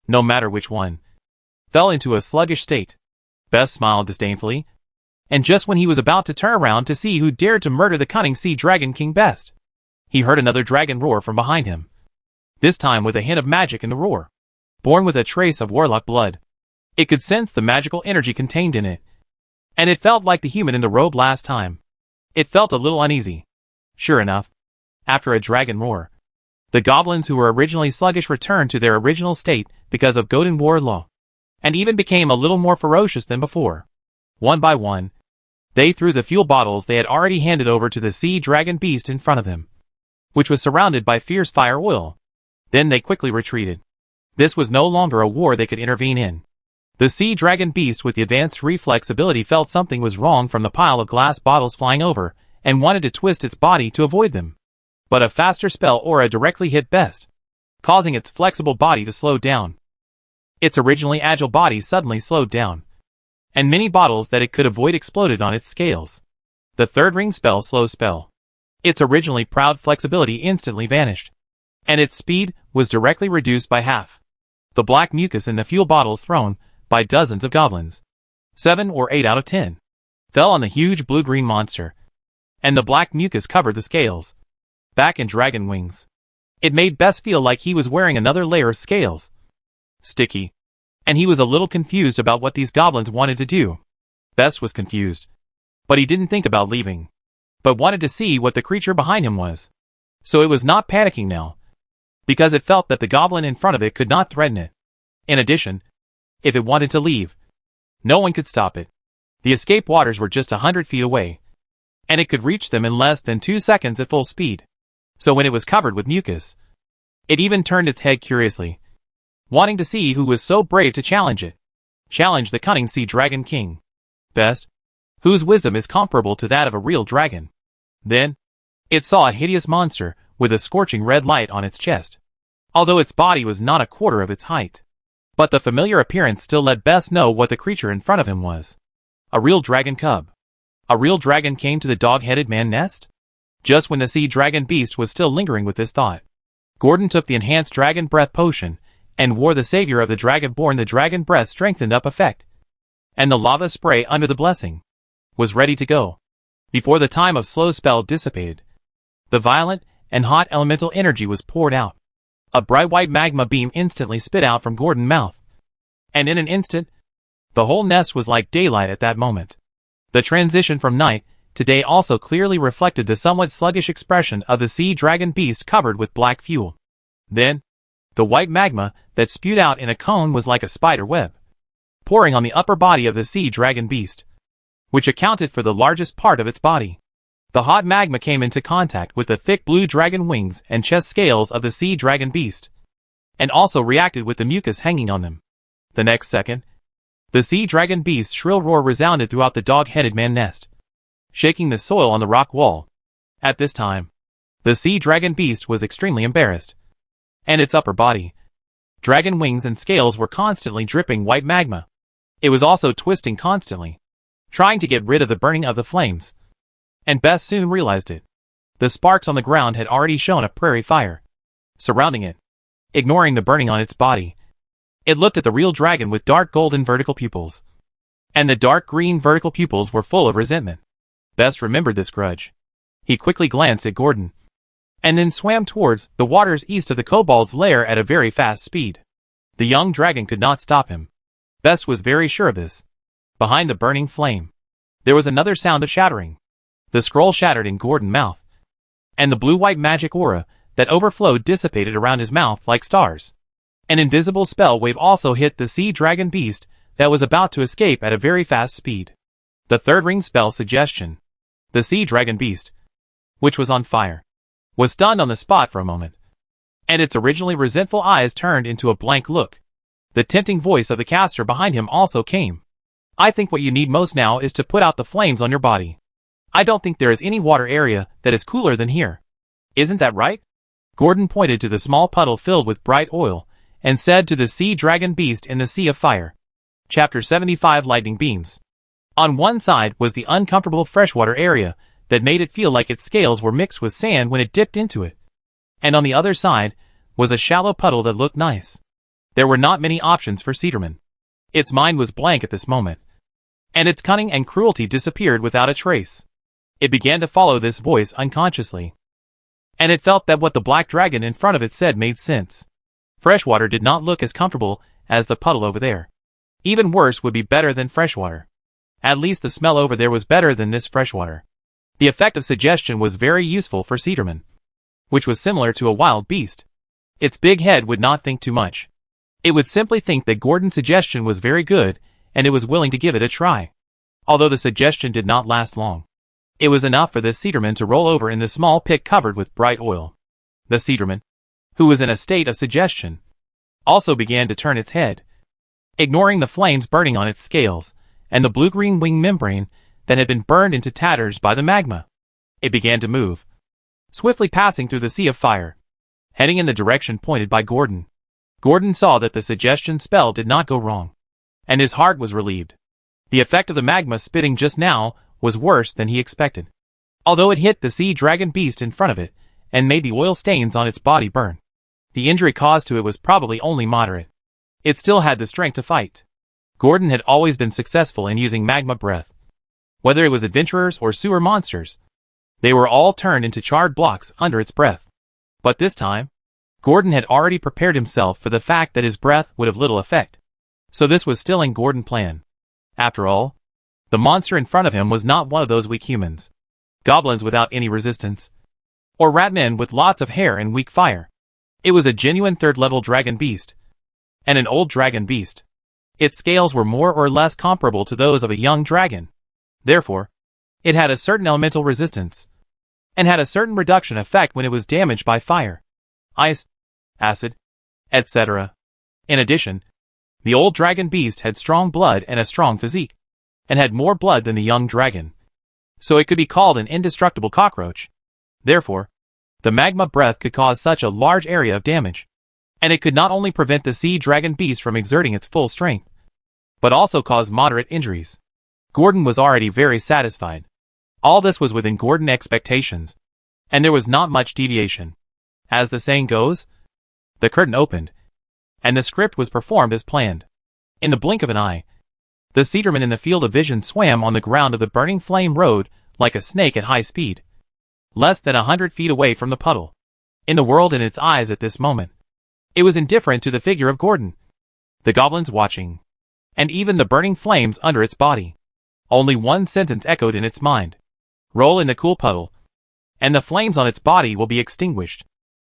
no matter which one, fell into a sluggish state. Best smiled disdainfully, and just when he was about to turn around to see who dared to murder the cunning Sea Dragon King Best, he heard another dragon roar from behind him. This time with a hint of magic in the roar, born with a trace of warlock blood. It could sense the magical energy contained in it, and it felt like the human in the robe last time. It felt a little uneasy. Sure enough, after a dragon roar, the goblins who were originally sluggish returned to their original state because of Golden War law, and even became a little more ferocious than before. One by one, they threw the fuel bottles they had already handed over to the sea dragon beast in front of them, which was surrounded by fierce fire oil. Then they quickly retreated. This was no longer a war they could intervene in. The sea dragon beast with the advanced reflex ability felt something was wrong from the pile of glass bottles flying over, and wanted to twist its body to avoid them. But a faster spell aura directly hit Best, causing its flexible body to slow down. Its originally agile body suddenly slowed down, and many bottles that it could avoid exploded on its scales. The third ring spell, slow spell. Its originally proud flexibility instantly vanished, and its speed was directly reduced by half. The black mucus in the fuel bottles thrown by dozens of goblins, 7 or 8 out of 10, fell on the huge blue-green monster, and the black mucus covered the scales, back and dragon wings. It made Best feel like he was wearing another layer of scales. Sticky. And he was a little confused about what these goblins wanted to do. Best was confused. But he didn't think about leaving, but wanted to see what the creature behind him was. So it was not panicking now, because it felt that the goblin in front of it could not threaten it. In addition, if it wanted to leave, no one could stop it. The escape waters were just 100 feet away, and it could reach them in less than 2 seconds at full speed. So when it was covered with mucus, it even turned its head curiously, wanting to see who was so brave to challenge it. Challenge the cunning Sea Dragon King Best, whose wisdom is comparable to that of a real dragon. Then, it saw a hideous monster with a scorching red light on its chest, although its body was not a quarter of its height. But the familiar appearance still let Best know what the creature in front of him was. A real dragon cub. A real dragon came to the dog-headed man nest? Just when the sea dragon beast was still lingering with this thought, Gordon took the enhanced dragon breath potion and wore the savior of the dragonborn. The dragon breath strengthened up effect, and the lava spray under the blessing was ready to go. Before the time of slow spell dissipated, the violent and hot elemental energy was poured out. A bright white magma beam instantly spit out from Gordon's mouth, and in an instant, the whole nest was like daylight at that moment. The transition from night to day also clearly reflected the somewhat sluggish expression of the sea dragon beast covered with black fuel. Then, the white magma that spewed out in a cone was like a spider web, pouring on the upper body of the sea dragon beast, which accounted for the largest part of its body. The hot magma came into contact with the thick blue dragon wings and chest scales of the sea dragon beast, and also reacted with the mucus hanging on them. The next second, The sea dragon beast's shrill roar resounded throughout the dog-headed man nest, shaking the soil on the rock wall. At this time, the sea dragon beast was extremely embarrassed, and its upper body, dragon wings and scales were constantly dripping white magma. It was also twisting constantly, trying to get rid of the burning of the flames. And Bess soon realized it. The sparks on the ground had already shown a prairie fire surrounding it, ignoring the burning on its body. It looked at the real dragon with dark golden vertical pupils, and the dark green vertical pupils were full of resentment. Bess remembered this grudge. He quickly glanced at Gordon, and then swam towards the waters east of the kobold's lair at a very fast speed. The young dragon could not stop him. Bess was very sure of this. Behind the burning flame, there was another sound of shattering. The scroll shattered in Gordon's mouth, and the blue-white magic aura that overflowed dissipated around his mouth like stars. An invisible spell wave also hit the sea dragon beast that was about to escape at a very fast speed. The third ring spell suggestion. The sea dragon beast, which was on fire, was stunned on the spot for a moment, and its originally resentful eyes turned into a blank look. The tempting voice of the caster behind him also came. I think what you need most now is to put out the flames on your body. I don't think there is any water area that is cooler than here. Isn't that right? Gordon pointed to the small puddle filled with bright oil, and said to the sea dragon beast in the sea of fire. Chapter 75 Lightning Beams. On one side was the uncomfortable freshwater area that made it feel like its scales were mixed with sand when it dipped into it. And on the other side was a shallow puddle that looked nice. There were not many options for Cedarman. Its mind was blank at this moment, and its cunning and cruelty disappeared without a trace. It began to follow this voice unconsciously, and it felt that what the black dragon in front of it said made sense. Freshwater did not look as comfortable as the puddle over there. Even worse would be better than freshwater. At least the smell over there was better than this freshwater. The effect of suggestion was very useful for Cedarman, which was similar to a wild beast. Its big head would not think too much. It would simply think that Gordon's suggestion was very good, and it was willing to give it a try. Although the suggestion did not last long, it was enough for this Cedarman to roll over in the small pit covered with bright oil. The Cedarman, who was in a state of suggestion, also began to turn its head, ignoring the flames burning on its scales, and the blue-green wing membrane that had been burned into tatters by the magma. It began to move, swiftly passing through the sea of fire, heading in the direction pointed by Gordon. Gordon saw that the suggestion spell did not go wrong, and his heart was relieved. The effect of the magma spitting just now was worse than he expected. Although it hit the sea dragon beast in front of it, and made the oil stains on its body burn, the injury caused to it was probably only moderate. It still had the strength to fight. Gordon had always been successful in using magma breath. Whether it was adventurers or sewer monsters, they were all turned into charred blocks under its breath. But this time, Gordon had already prepared himself for the fact that his breath would have little effect. So this was still in Gordon's plan. After all, the monster in front of him was not one of those weak humans, goblins without any resistance, or ratmen with lots of hair and weak fire. It was a genuine third-level dragon beast, and an old dragon beast. Its scales were more or less comparable to those of a young dragon. Therefore, it had a certain elemental resistance, and had a certain reduction effect when it was damaged by fire, ice, acid, etc. In addition, the old dragon beast had strong blood and a strong physique, and had more blood than the young dragon, so it could be called an indestructible cockroach. Therefore, the magma breath could cause such a large area of damage, and it could not only prevent the sea dragon beast from exerting its full strength, but also cause moderate injuries. Gordon was already very satisfied. All this was within Gordon's expectations, and there was not much deviation. As the saying goes, the curtain opened, and the script was performed as planned. In the blink of an eye, the Cedarman in the field of vision swam on the ground of the burning flame road like a snake at high speed, less than 100 feet away from the puddle. In the world in its eyes at this moment, it was indifferent to the figure of Gordon, the goblins watching, and even the burning flames under its body. Only one sentence echoed in its mind: roll in the cool puddle, and the flames on its body will be extinguished.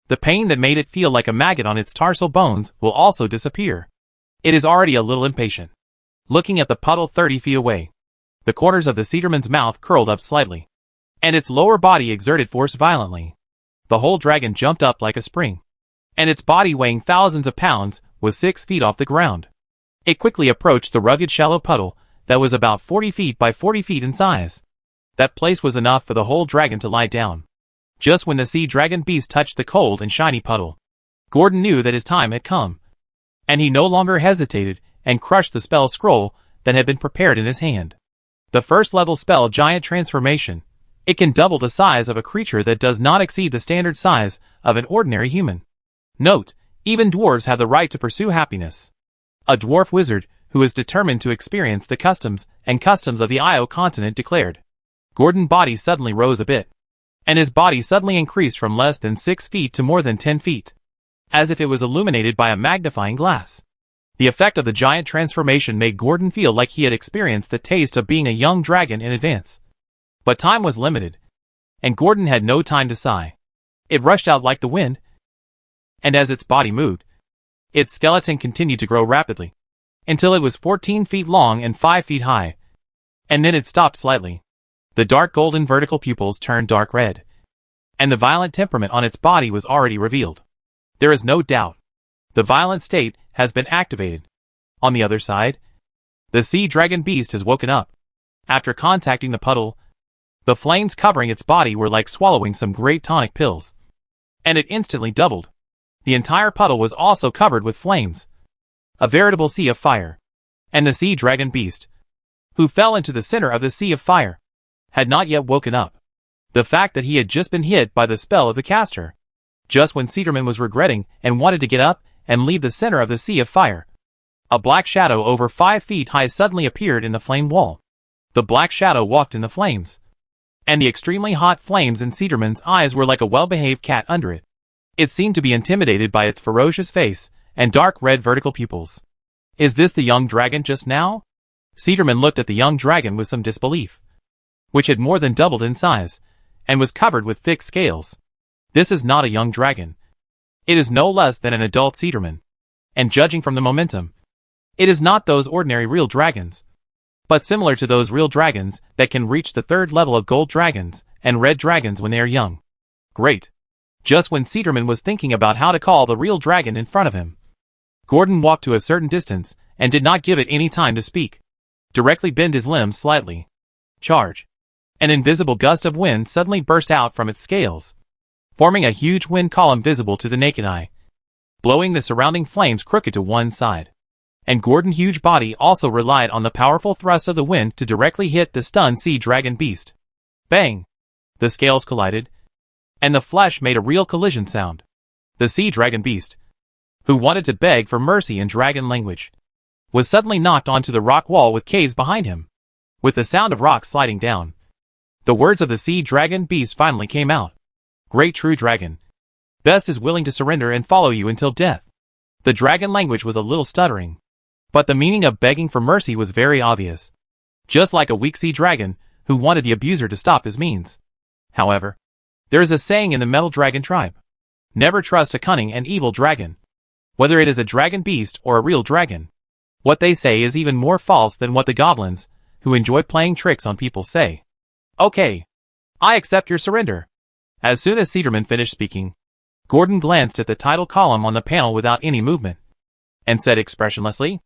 The pain that made it feel like a maggot on its tarsal bones will also disappear. It is already a little impatient. Looking at the puddle 30 feet away, the corners of the Cedarman's mouth curled up slightly, and its lower body exerted force violently. The whole dragon jumped up like a spring, and its body weighing thousands of pounds was 6 feet off the ground. It quickly approached the rugged shallow puddle that was about 40 feet by 40 feet in size. That place was enough for the whole dragon to lie down. Just when the sea dragon beast touched the cold and shiny puddle, Gordon knew that his time had come. And he no longer hesitated and crushed the spell scroll that had been prepared in his hand. The first level spell, Giant Transformation. It can double the size of a creature that does not exceed the standard size of an ordinary human. Note, even dwarves have the right to pursue happiness. A dwarf wizard, who is determined to experience the customs of the Io continent, declared. Gordon's body suddenly rose a bit. And his body suddenly increased from less than 6 feet to more than 10 feet. As if it was illuminated by a magnifying glass. The effect of the giant transformation made Gordon feel like he had experienced the taste of being a young dragon in advance. But time was limited. And Gordon had no time to sigh. It rushed out like the wind. And as its body moved, its skeleton continued to grow rapidly. Until it was 14 feet long and 5 feet high. And then it stopped slightly. The dark golden vertical pupils turned dark red. And the violent temperament on its body was already revealed. There is no doubt. The violent state has been activated. On the other side, the sea dragon beast has woken up. After contacting the puddle, the flames covering its body were like swallowing some great tonic pills. And it instantly doubled. The entire puddle was also covered with flames. A veritable sea of fire. And the sea dragon beast, who fell into the center of the sea of fire, had not yet woken up. The fact that he had just been hit by the spell of the caster. Just when Cedarman was regretting and wanted to get up and leave the center of the sea of fire, a black shadow over 5 feet high suddenly appeared in the flame wall. The black shadow walked in the flames. And the extremely hot flames in Cedarman's eyes were like a well-behaved cat under it. It seemed to be intimidated by its ferocious face and dark red vertical pupils. Is this the young dragon just now? Cedarman looked at the young dragon with some disbelief, which had more than doubled in size, and was covered with thick scales. This is not a young dragon. It is no less than an adult Cedarman. And judging from the momentum, it is not those ordinary real dragons, but similar to those real dragons that can reach the 3rd level of gold dragons and red dragons when they are young. Great. Just when Cedarman was thinking about how to call the real dragon in front of him, Gordon walked to a certain distance and did not give it any time to speak. Directly bend his limbs slightly. Charge. An invisible gust of wind suddenly burst out from its scales, forming a huge wind column visible to the naked eye, blowing the surrounding flames crooked to one side. And Gordon's huge body also relied on the powerful thrust of the wind to directly hit the stunned sea dragon beast. Bang! The scales collided, and the flesh made a real collision sound. The sea dragon beast, who wanted to beg for mercy in dragon language, was suddenly knocked onto the rock wall with caves behind him. With the sound of rocks sliding down, the words of the sea dragon beast finally came out. Great true dragon. Best is willing to surrender and follow you until death. The dragon language was a little stuttering, but the meaning of begging for mercy was very obvious. Just like a weak sea dragon who wanted the abuser to stop his means. However, there is a saying in the Metal Dragon tribe. Never trust a cunning and evil dragon, whether it is a dragon beast or a real dragon. What they say is even more false than what the goblins, who enjoy playing tricks on people, say. Okay. I accept your surrender. As soon as Cedarman finished speaking, Gordon glanced at the title column on the panel without any movement, and said expressionlessly,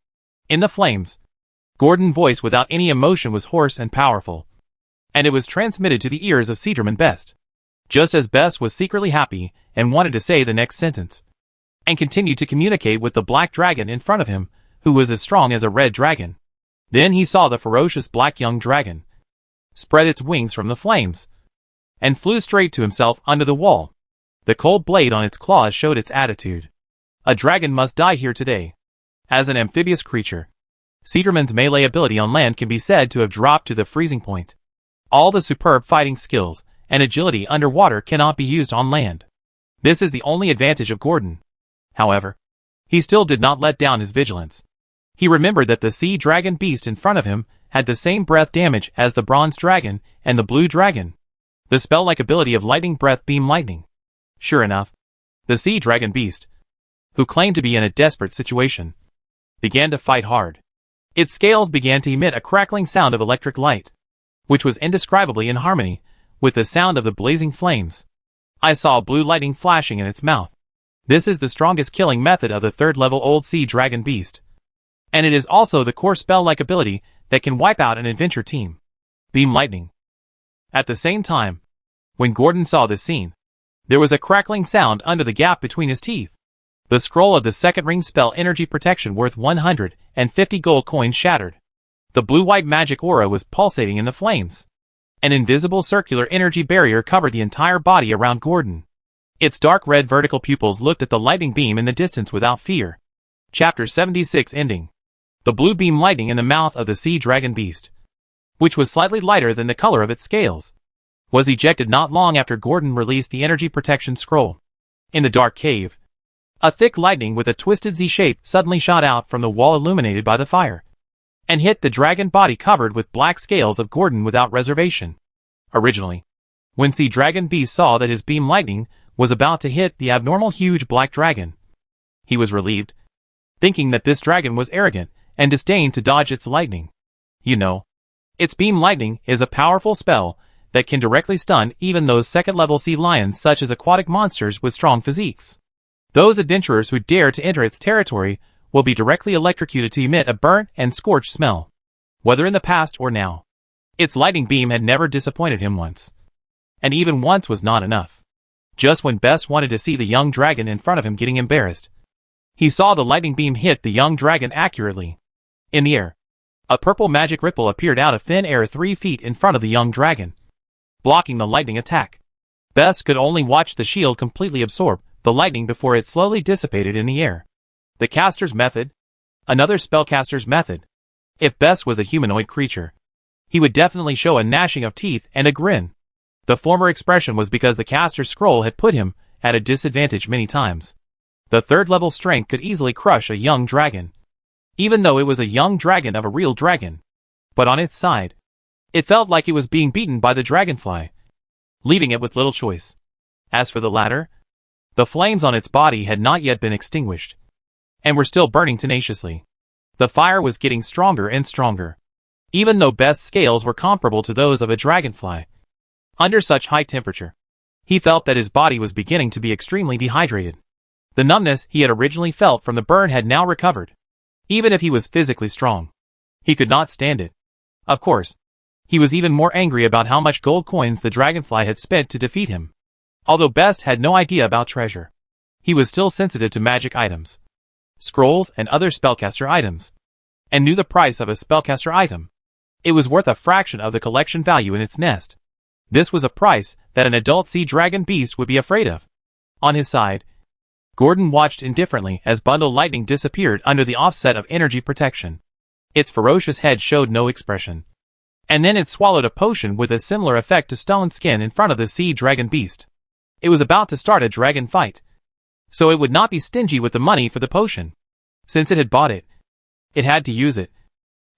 "In the flames." Gordon's voice without any emotion was hoarse and powerful, and it was transmitted to the ears of Cedarman Best, just as Best was secretly happy and wanted to say the next sentence, and continued to communicate with the black dragon in front of him, who was as strong as a red dragon. Then he saw the ferocious black young dragon spread its wings from the flames, and flew straight to himself under the wall. The cold blade on its claws showed its attitude. A dragon must die here today. As an amphibious creature, Cedarman's melee ability on land can be said to have dropped to the freezing point. All the superb fighting skills and agility underwater cannot be used on land. This is the only advantage of Gordon. However, he still did not let down his vigilance. He remembered that the sea dragon beast in front of him had the same breath damage as the bronze dragon and the blue dragon. The spell-like ability of lightning breath beam lightning. Sure enough, the sea dragon beast, who claimed to be in a desperate situation, began to fight hard. Its scales began to emit a crackling sound of electric light, which was indescribably in harmony with the sound of the blazing flames. I saw blue lightning flashing in its mouth. This is the strongest killing method of the 3rd level old sea dragon beast. And it is also the core spell-like ability that can wipe out an adventure team. Beam Lightning. At the same time, when Gordon saw this scene, there was a crackling sound under the gap between his teeth. The scroll of the second ring spell Energy Protection worth 150 gold coins shattered. The blue-white magic aura was pulsating in the flames. An invisible circular energy barrier covered the entire body around Gordon. Its dark red vertical pupils looked at the lightning beam in the distance without fear. Chapter 76 Ending. The blue beam lightning in the mouth of the sea dragon beast, which was slightly lighter than the color of its scales, was ejected not long after Gordon released the energy protection scroll. In the dark cave, a thick lightning with a twisted Z shape suddenly shot out from the wall illuminated by the fire, and hit the dragon body covered with black scales of Gordon without reservation. Originally, when Sea Dragon Beast saw that his beam lightning was about to hit the abnormal huge black dragon, he was relieved, thinking that this dragon was arrogant and disdained to dodge its lightning. You know, its beam lightning is a powerful spell that can directly stun even those second-level sea lions such as aquatic monsters with strong physiques. Those adventurers who dare to enter its territory will be directly electrocuted to emit a burnt and scorched smell, whether in the past or now. Its lightning beam had never disappointed him once. And even once was not enough. Just when Best wanted to see the young dragon in front of him getting embarrassed, he saw the lightning beam hit the young dragon accurately. In the air, a purple magic ripple appeared out of thin air 3 feet in front of the young dragon, blocking the lightning attack. Best could only watch the shield completely absorb the lightning before it slowly dissipated in the air. The caster's method? Another spellcaster's method. If Best was a humanoid creature, he would definitely show a gnashing of teeth and a grin. The former expression was because the caster's scroll had put him at a disadvantage many times. The third-level strength could easily crush a young dragon, even though it was a young dragon of a real dragon. But on its side, it felt like it was being beaten by the dragonfly, leaving it with little choice. As for the latter, the flames on its body had not yet been extinguished, and were still burning tenaciously. The fire was getting stronger and stronger, even though Best's scales were comparable to those of a dragonfly. Under such high temperature, he felt that his body was beginning to be extremely dehydrated. The numbness he had originally felt from the burn had now recovered. Even if he was physically strong, he could not stand it. Of course, he was even more angry about how much gold coins the dragonfly had spent to defeat him. Although Best had no idea about treasure, he was still sensitive to magic items, scrolls and other spellcaster items, and knew the price of a spellcaster item. It was worth a fraction of the collection value in its nest. This was a price that an adult sea dragon beast would be afraid of. On his side, Gordon watched indifferently as Bundle Lightning disappeared under the offset of energy protection. Its ferocious head showed no expression, and then it swallowed a potion with a similar effect to stone skin in front of the sea dragon beast. It was about to start a dragon fight, so it would not be stingy with the money for the potion. Since it had bought it, it had to use it.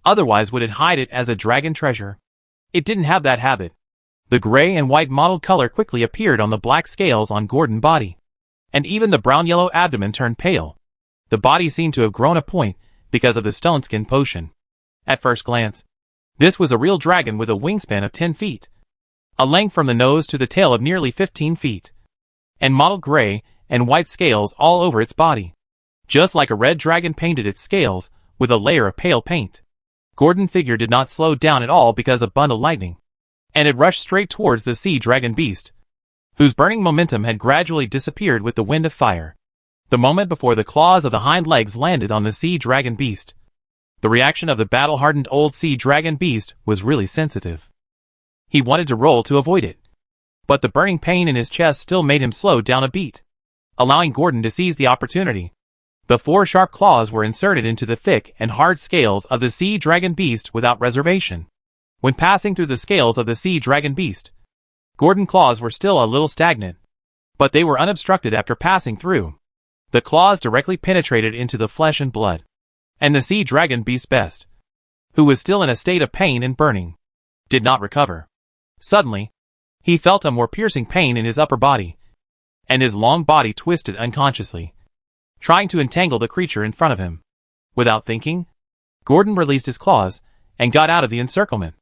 Otherwise would it hide it as a dragon treasure? It didn't have that habit. The gray and white mottled color quickly appeared on the black scales on Gordon's body, and even the brown-yellow abdomen turned pale. The body seemed to have grown a point because of the stone skin potion. At first glance, this was a real dragon with a wingspan of 10 feet, a length from the nose to the tail of nearly 15 feet, and mottled gray and white scales all over its body, just like a red dragon painted its scales with a layer of pale paint. Gordon's figure did not slow down at all because of Bundle Lightning, and it rushed straight towards the sea dragon beast, whose burning momentum had gradually disappeared with the wind of fire. The moment before the claws of the hind legs landed on the sea dragon beast, the reaction of the battle-hardened old sea dragon beast was really sensitive. He wanted to roll to avoid it, but the burning pain in his chest still made him slow down a beat, allowing Gordon to seize the opportunity. The 4 sharp claws were inserted into the thick and hard scales of the sea dragon beast without reservation. When passing through the scales of the sea dragon beast, Gordon's claws were still a little stagnant, but they were unobstructed after passing through. The claws directly penetrated into the flesh and blood, and the sea dragon beast's Best, who was still in a state of pain and burning, did not recover. Suddenly, he felt a more piercing pain in his upper body, and his long body twisted unconsciously, trying to entangle the creature in front of him. Without thinking, Gordon released his claws and got out of the encirclement.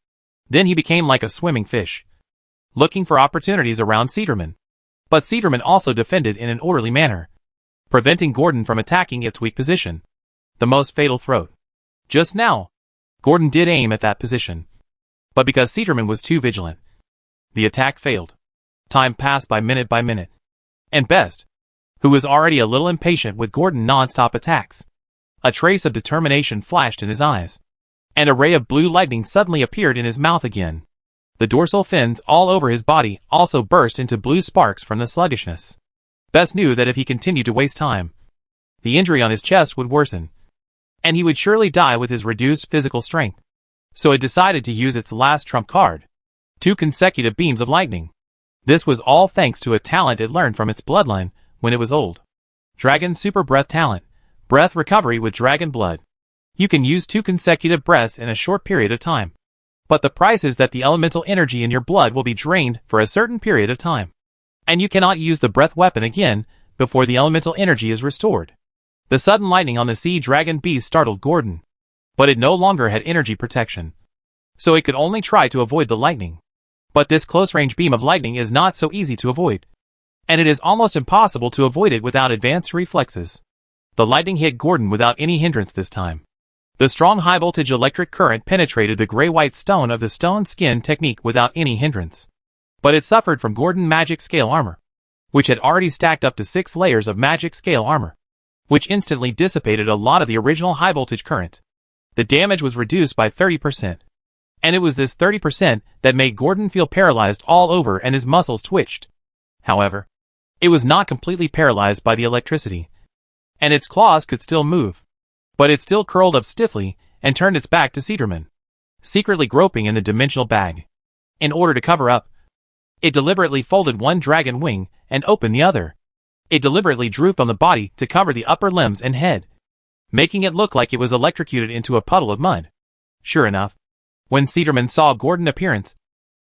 Then he became like a swimming fish, looking for opportunities around Cedarman. But Cedarman also defended in an orderly manner, preventing Gordon from attacking its weak position, the most fatal throat. Just now, Gordon did aim at that position. But because Cedarman was too vigilant, the attack failed. Time passed by minute, and Best, who was already a little impatient with Gordon's non-stop attacks, a trace of determination flashed in his eyes, and a ray of blue lightning suddenly appeared in his mouth again. The dorsal fins all over his body also burst into blue sparks from the sluggishness. Best knew that if he continued to waste time, the injury on his chest would worsen, and he would surely die with his reduced physical strength. So it decided to use its last trump card. 2 consecutive beams of lightning. This was all thanks to a talent it learned from its bloodline when it was old. Dragon Super Breath Talent. Breath recovery with dragon blood. You can use 2 consecutive breaths in a short period of time. But the price is that the elemental energy in your blood will be drained for a certain period of time. And you cannot use the breath weapon again before the elemental energy is restored. The sudden lightning on the sea dragon beast startled Gordon. But it no longer had energy protection, so it could only try to avoid the lightning. But this close-range beam of lightning is not so easy to avoid, and it is almost impossible to avoid it without advanced reflexes. The lightning hit Gordon without any hindrance this time. The strong high-voltage electric current penetrated the gray-white stone of the stone skin technique without any hindrance. But it suffered from Gordon's magic scale armor, which had already stacked up to 6 layers of magic scale armor, which instantly dissipated a lot of the original high-voltage current. The damage was reduced by 30%. And it was this 30% that made Gordon feel paralyzed all over and his muscles twitched. However, it was not completely paralyzed by the electricity, and its claws could still move. But it still curled up stiffly and turned its back to Cedarman, secretly groping in the dimensional bag. In order to cover up, it deliberately folded one dragon wing and opened the other. It deliberately drooped on the body to cover the upper limbs and head, making it look like it was electrocuted into a puddle of mud. Sure enough, when Cedarman saw Gordon's appearance,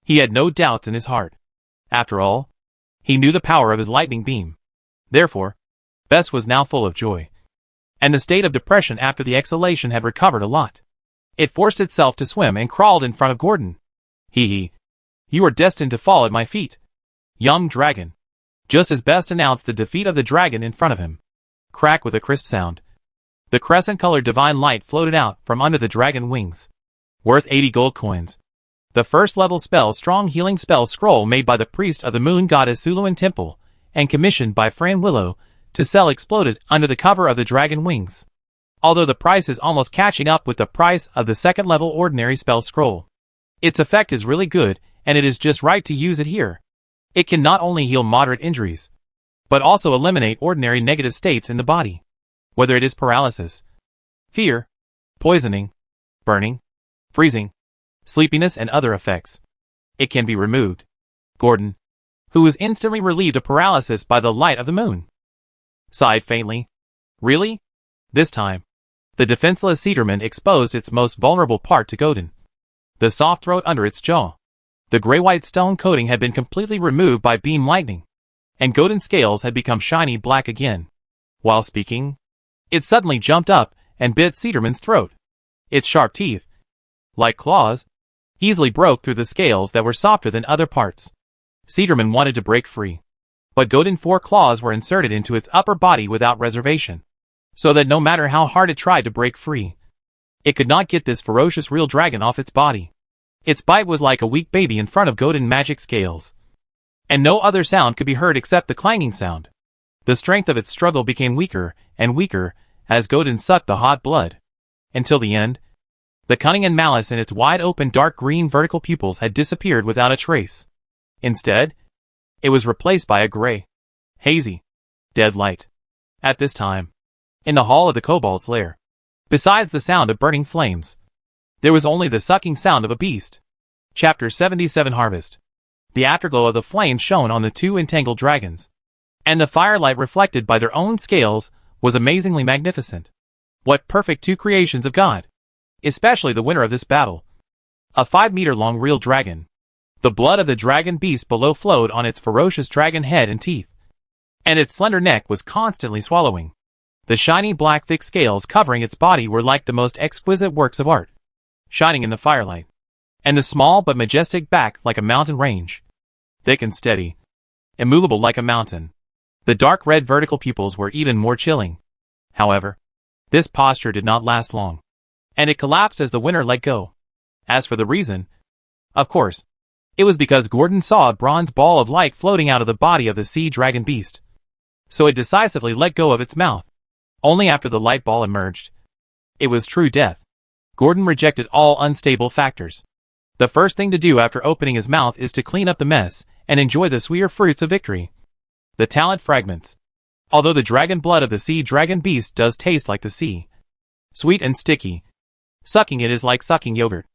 he had no doubts in his heart. After all, he knew the power of his lightning beam. Therefore, Bess was now full of joy, and the state of depression after the exhalation had recovered a lot. It forced itself to swim and crawled in front of Gordon. Hee. You are destined to fall at my feet, young dragon. Just as Best announced the defeat of the dragon in front of him. Crack with a crisp sound. The crescent-colored divine light floated out from under the dragon wings. Worth 80 gold coins. The first-level spell strong healing spell scroll made by the priest of the moon goddess Suluan Temple, and commissioned by Fran Willow to sell exploded under the cover of the dragon wings. Although the price is almost catching up with the price of the second-level ordinary spell scroll. Its effect is really good, and it is just right to use it here. It can not only heal moderate injuries, but also eliminate ordinary negative states in the body. Whether it is paralysis, fear, poisoning, burning, freezing, sleepiness and other effects, it can be removed. Gordon, who was instantly relieved of paralysis by the light of the moon, sighed faintly. Really? This time, the defenseless Cedarman exposed its most vulnerable part to Gordon. The soft throat under its jaw. The gray-white stone coating had been completely removed by beam lightning, and Gordon's scales had become shiny black again. While speaking, it suddenly jumped up and bit Cedarman's throat. Its sharp teeth, like claws, easily broke through the scales that were softer than other parts. Cedarman wanted to break free, but Gordon's 4 claws were inserted into its upper body without reservation, so that no matter how hard it tried to break free, it could not get this ferocious real dragon off its body. Its bite was like a weak baby in front of Gordon's magic scales, and no other sound could be heard except the clanging sound. The strength of its struggle became weaker and weaker as Gordon sucked the hot blood, until the end, the cunning and malice in its wide-open dark green vertical pupils had disappeared without a trace. Instead, it was replaced by a gray, hazy, dead light. At this time, in the hall of the kobold's lair, besides the sound of burning flames, there was only the sucking sound of a beast. Chapter 77 Harvest. The afterglow of the flames shone on the 2 entangled dragons, and the firelight reflected by their own scales was amazingly magnificent. What perfect 2 creations of God! Especially the winner of this battle. A 5-meter-long real dragon. The blood of the dragon beast below flowed on its ferocious dragon head and teeth, and its slender neck was constantly swallowing. The shiny black thick scales covering its body were like the most exquisite works of art, shining in the firelight, and the small but majestic back like a mountain range, thick and steady, immovable like a mountain. The dark red vertical pupils were even more chilling. However, this posture did not last long. and it collapsed as the winner let go. As for the reason, of course, it was because Gordon saw a bronze ball of light floating out of the body of the sea dragon beast. So it decisively let go of its mouth. Only after the light ball emerged. It was true death. Gordon rejected all unstable factors. The first thing to do after opening his mouth is to clean up the mess and enjoy the sweeter fruits of victory. The talent fragments. Although the dragon blood of the sea dragon beast does taste like the sea, sweet and sticky, sucking it is like sucking yogurt.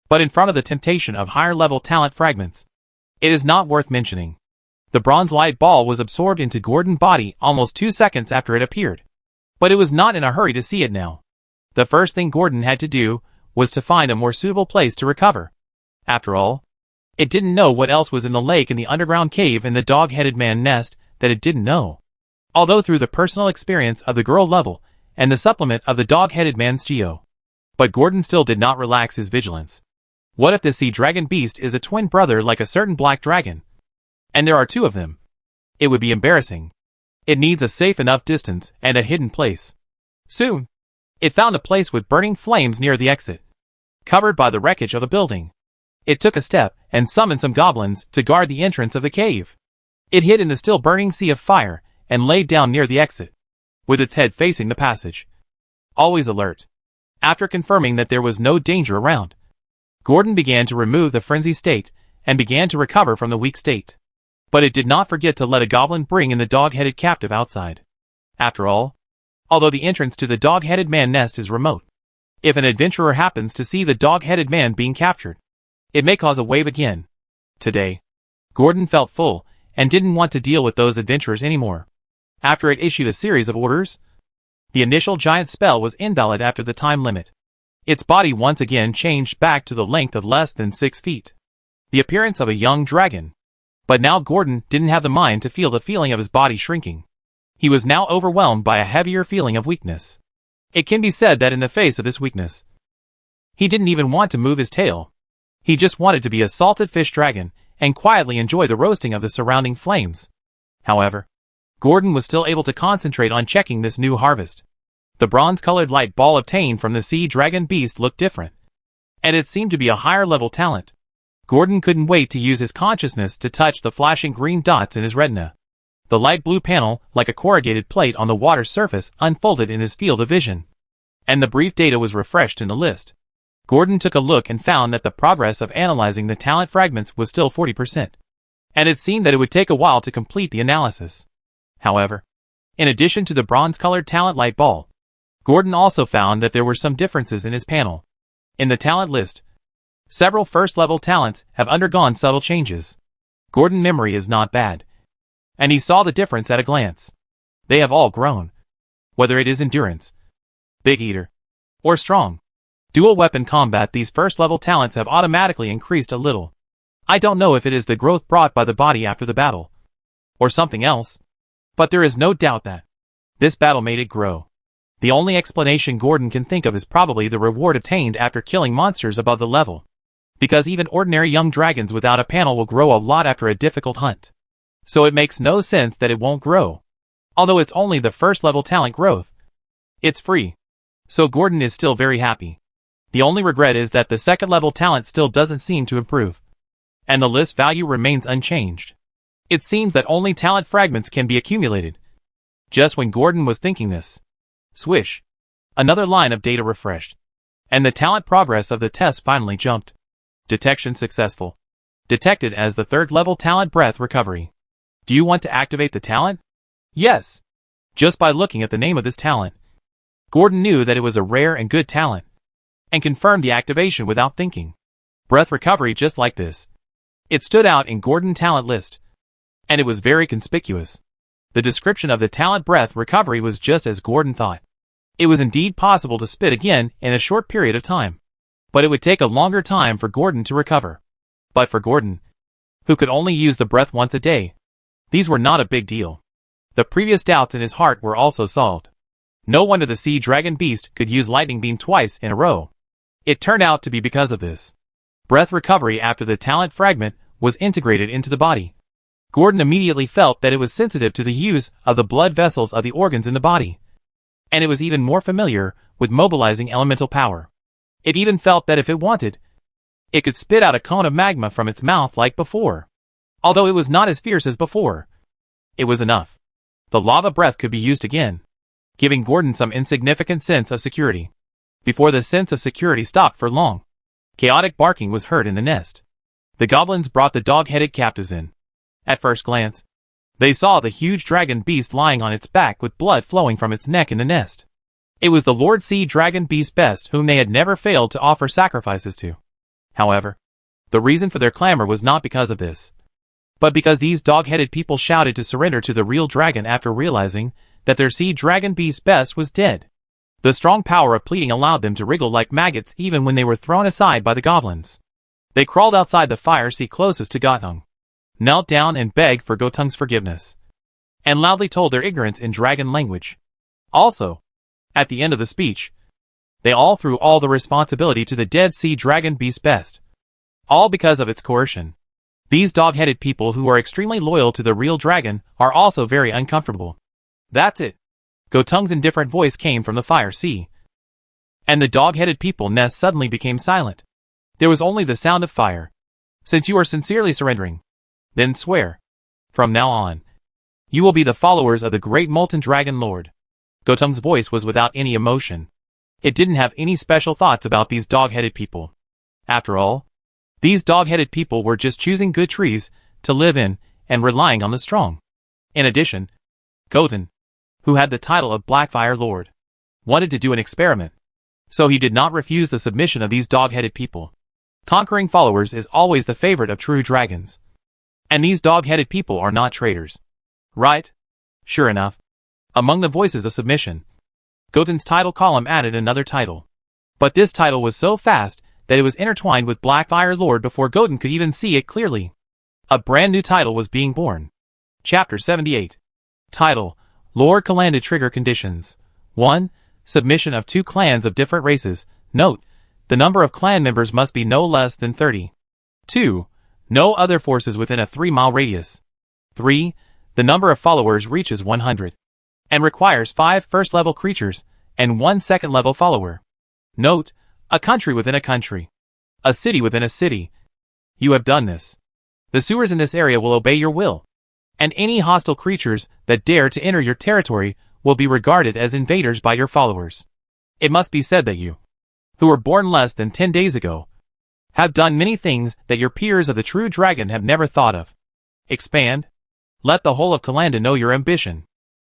But in front of the temptation of higher level talent fragments, it is not worth mentioning. The bronze light ball was absorbed into Gordon's body almost 2 seconds after it appeared. But it was not in a hurry to see it now. The first thing Gordon had to do was to find a more suitable place to recover. After all, it didn't know what else was in the lake and the underground cave in the dog-headed man nest that it didn't know. Although through the personal experience of the girl level and the supplement of the dog-headed man's geo. But Gordon still did not relax his vigilance. What if the sea dragon beast is a twin brother like a certain black dragon? And there are 2 of them. It would be embarrassing. It needs a safe enough distance and a hidden place. Soon, it found a place with burning flames near the exit, covered by the wreckage of a building. It took a step and summoned some goblins to guard the entrance of the cave. It hid in the still burning sea of fire and laid down near the exit, with its head facing the passage. Always alert. After confirming that there was no danger around, Gordon began to remove the frenzy state and began to recover from the weak state. But it did not forget to let a goblin bring in the dog-headed captive outside. After all, although the entrance to the dog-headed man nest is remote, if an adventurer happens to see the dog-headed man being captured, it may cause a wave again. Today, Gordon felt full and didn't want to deal with those adventurers anymore. After it issued a series of orders, the initial giant spell was invalid after the time limit. Its body once again changed back to the length of less than 6 feet. The appearance of a young dragon. But now Gordon didn't have the mind to feel the feeling of his body shrinking. He was now overwhelmed by a heavier feeling of weakness. It can be said that in the face of this weakness, he didn't even want to move his tail. He just wanted to be a salted fish dragon and quietly enjoy the roasting of the surrounding flames. However, Gordon was still able to concentrate on checking this new harvest. The bronze-colored light ball obtained from the sea dragon beast looked different, and it seemed to be a higher level talent. Gordon couldn't wait to use his consciousness to touch the flashing green dots in his retina. The light blue panel, like a corrugated plate on the water's surface, unfolded in his field of vision, and the brief data was refreshed in the list. Gordon took a look and found that the progress of analyzing the talent fragments was still 40%, and it seemed that it would take a while to complete the analysis. However, in addition to the bronze-colored talent light ball, Gordon also found that there were some differences in his panel. In the talent list, several first-level talents have undergone subtle changes. Gordon's memory is not bad, and he saw the difference at a glance. They have all grown. Whether it is endurance, big eater, or strong, dual weapon combat, these first-level talents have automatically increased a little. I don't know if it is the growth brought by the body after the battle, or something else, but there is no doubt that this battle made it grow. The only explanation Gordon can think of is probably the reward obtained after killing monsters above the level. Because even ordinary young dragons without a panel will grow a lot after a difficult hunt. So it makes no sense that it won't grow. Although it's only the first level talent growth. It's free. So Gordon is still very happy. The only regret is that the second level talent still doesn't seem to improve. And the list value remains unchanged. It seems that only talent fragments can be accumulated. Just when Gordon was thinking this, swish! Another line of data refreshed. And the talent progress of the test finally jumped. Detection successful. Detected as the third level talent breath recovery. Do you want to activate the talent? Yes. Just by looking at the name of this talent, Gordon knew that it was a rare and good talent, and confirmed the activation without thinking. Breath recovery just like this. It stood out in Gordon's talent list, and it was very conspicuous. The description of the talent breath recovery was just as Gordon thought. It was indeed possible to spit again in a short period of time. But it would take a longer time for Gordon to recover. But for Gordon, who could only use the breath once a day, these were not a big deal. The previous doubts in his heart were also solved. No wonder the sea dragon beast could use lightning beam twice in a row. It turned out to be because of this. Breath recovery after the talent fragment was integrated into the body. Gordon immediately felt that it was sensitive to the use of the blood vessels of the organs in the body. And it was even more familiar with mobilizing elemental power. It even felt that if it wanted, it could spit out a cone of magma from its mouth like before. Although it was not as fierce as before, it was enough. The lava breath could be used again, giving Gordon some insignificant sense of security. Before the sense of security stopped for long, chaotic barking was heard in the nest. The goblins brought the dog-headed captives in. At first glance, they saw the huge dragon beast lying on its back with blood flowing from its neck in the nest. It was the Lord Sea Dragon Beast Best whom they had never failed to offer sacrifices to. However, the reason for their clamor was not because of this, but because these dog-headed people shouted to surrender to the real dragon after realizing that their Sea Dragon Beast Best was dead. The strong power of pleading allowed them to wriggle like maggots even when they were thrown aside by the goblins. They crawled outside the fire sea closest to Gotung, knelt down and begged for Gotung's forgiveness, and loudly told their ignorance in dragon language. Also, at the end of the speech, they all threw all the responsibility to the dead Sea Dragon Beast Best. All because of its coercion. These dog-headed people who are extremely loyal to the real dragon are also very uncomfortable. That's it. Gotung's indifferent voice came from the fire sea. And the dog-headed people nest suddenly became silent. There was only the sound of fire. Since you are sincerely surrendering, then swear. From now on, you will be the followers of the great molten dragon lord. Gotung's voice was without any emotion. It didn't have any special thoughts about these dog-headed people. After all, these dog-headed people were just choosing good trees to live in and relying on the strong. In addition, Gotung, who had the title of Blackfire Lord, wanted to do an experiment, so he did not refuse the submission of these dog-headed people. Conquering followers is always the favorite of true dragons. And these dog-headed people are not traitors. Right? Sure enough, among the voices of submission, Gotung's title column added another title. But this title was so fast that it was intertwined with Blackfire Lord before Gotung could even see it clearly. A brand new title was being born. Chapter 78. Title: Lord Calanda Trigger Conditions. 1. Submission of 2 clans of different races. Note: the number of clan members must be no less than 30. 2. No other forces within a 3-mile radius. 3. The number of followers reaches 100. And requires 5 first-level creatures and 1 second-level follower. Note: a country within a country. A city within a city. You have done this. The sewers in this area will obey your will. And any hostile creatures that dare to enter your territory will be regarded as invaders by your followers. It must be said that you, who were born less than 10 days ago, have done many things that your peers of the true dragon have never thought of. Expand. Let the whole of Calanda know your ambition.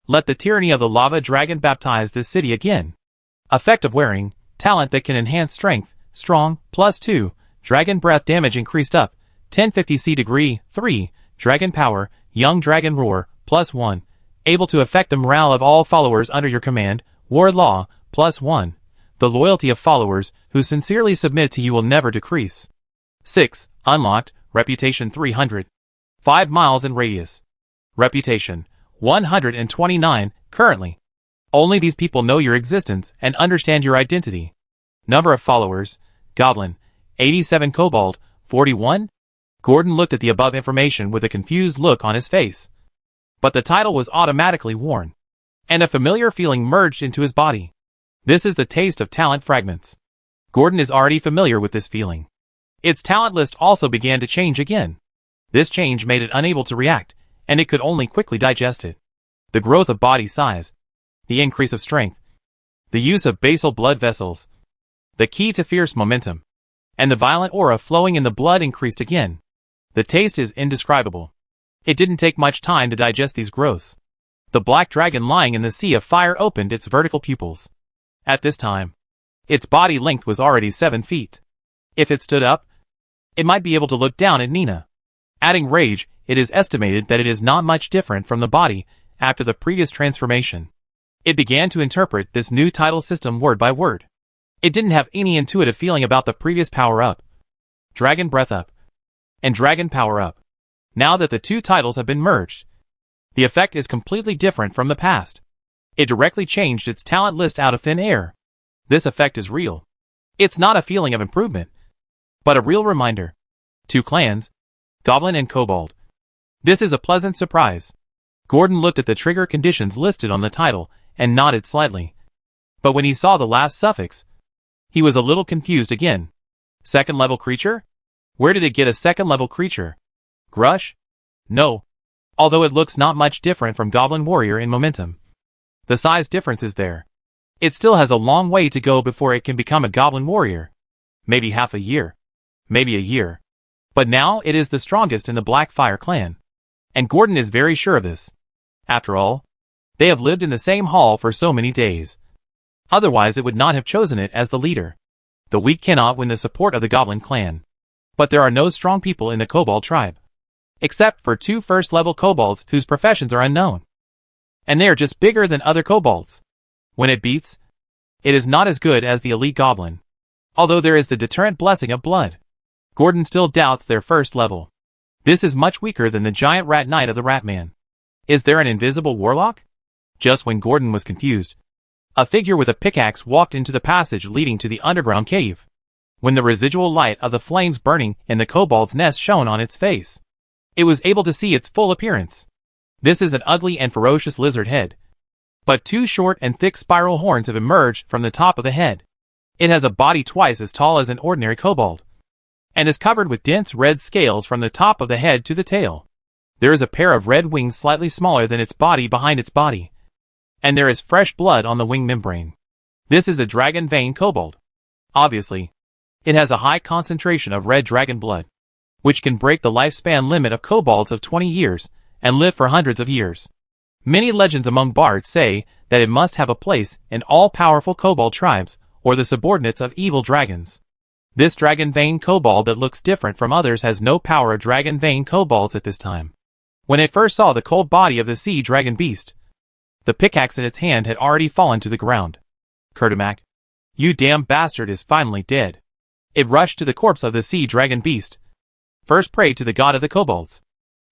Let the tyranny of the lava dragon baptize this city again. Effect of wearing, talent that can enhance strength, strong, +2, dragon breath damage increased up, 1050 C degree, 3, dragon power, young dragon roar, +1, able to affect the morale of all followers under your command, war law, +1, the loyalty of followers who sincerely submit to you will never decrease. 6, unlocked, reputation 300, 5 miles in radius. Reputation, 129, currently. Only these people know your existence and understand your identity. Number of followers, Goblin, 87 Kobold, 41? Gordon looked at the above information with a confused look on his face. But the title was automatically worn, and a familiar feeling merged into his body. This is the taste of talent fragments. Gordon is already familiar with this feeling. Its talent list also began to change again. This change made it unable to react, and it could only quickly digest it. The growth of body size, the increase of strength, the use of basal blood vessels, the key to fierce momentum, and the violent aura flowing in the blood increased again. The taste is indescribable. It didn't take much time to digest these growths. The black dragon lying in the sea of fire opened its vertical pupils. At this time, its body length was already 7 feet. If it stood up, it might be able to look down at Nina. Adding rage, it is estimated that it is not much different from the body after the previous transformation. It began to interpret this new title system word by word. It didn't have any intuitive feeling about the previous power-up, Dragon Breath Up, and Dragon Power Up. Now that the 2 titles have been merged, the effect is completely different from the past. It directly changed its talent list out of thin air. This effect is real. It's not a feeling of improvement, but a real reminder. 2 clans, Goblin and Kobold. This is a pleasant surprise. Gordon looked at the trigger conditions listed on the title and nodded slightly. But when he saw the last suffix, He was a little confused again. Second-level creature? Where did it get a second-level creature? Grush? No. Although it looks not much different from Goblin Warrior in momentum. The size difference is there. It still has a long way to go before it can become a Goblin Warrior. Maybe half a year. Maybe a year. But now it is the strongest in the Blackfire clan. And Gordon is very sure of this. After all, they have lived in the same hall for so many days. Otherwise it would not have chosen it as the leader. The weak cannot win the support of the Goblin clan. But there are no strong people in the Kobold tribe. Except for 2 first-level kobolds whose professions are unknown. And they are just bigger than other kobolds. When it beats, it is not as good as the elite goblin. Although there is the deterrent blessing of blood. Gordon still doubts their first level. This is much weaker than the giant rat knight of the Ratman. Is there an invisible warlock? Just when Gordon was confused, a figure with a pickaxe walked into the passage leading to the underground cave. When the residual light of the flames burning in the kobold's nest shone on its face, it was able to see its full appearance. This is an ugly and ferocious lizard head. But 2 short and thick spiral horns have emerged from the top of the head. It has a body twice as tall as an ordinary kobold, and is covered with dense red scales from the top of the head to the tail. There is a pair of red wings slightly smaller than its body behind its body, and there is fresh blood on the wing membrane. This is a dragon vein kobold. Obviously, it has a high concentration of red dragon blood, which can break the lifespan limit of kobolds of 20 years and live for hundreds of years. Many legends among bards say that it must have a place in all-powerful kobold tribes or the subordinates of evil dragons. This dragon vein kobold that looks different from others has no power of dragon vein kobolds at this time. When it first saw the cold body of the sea dragon beast, the pickaxe in its hand had already fallen to the ground. Kurtamak, you damn bastard, is finally dead. It rushed to the corpse of the sea dragon beast, first prayed to the god of the kobolds,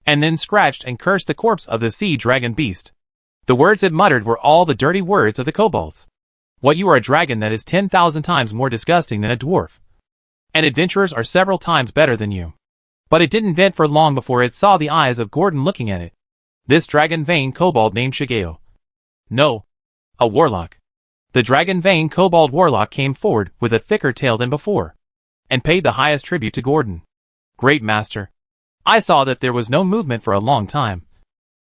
and then scratched and cursed the corpse of the sea dragon beast. The words it muttered were all the dirty words of the kobolds. What, you are a dragon that is 10,000 times more disgusting than a dwarf. And adventurers are several times better than you. But it didn't vent for long before it saw the eyes of Gordon looking at it. This dragon vein kobold named Shigeo. No. A warlock. The dragon vein kobold warlock came forward with a thicker tail than before, and paid the highest tribute to Gordon. Great master. I saw that there was no movement for a long time,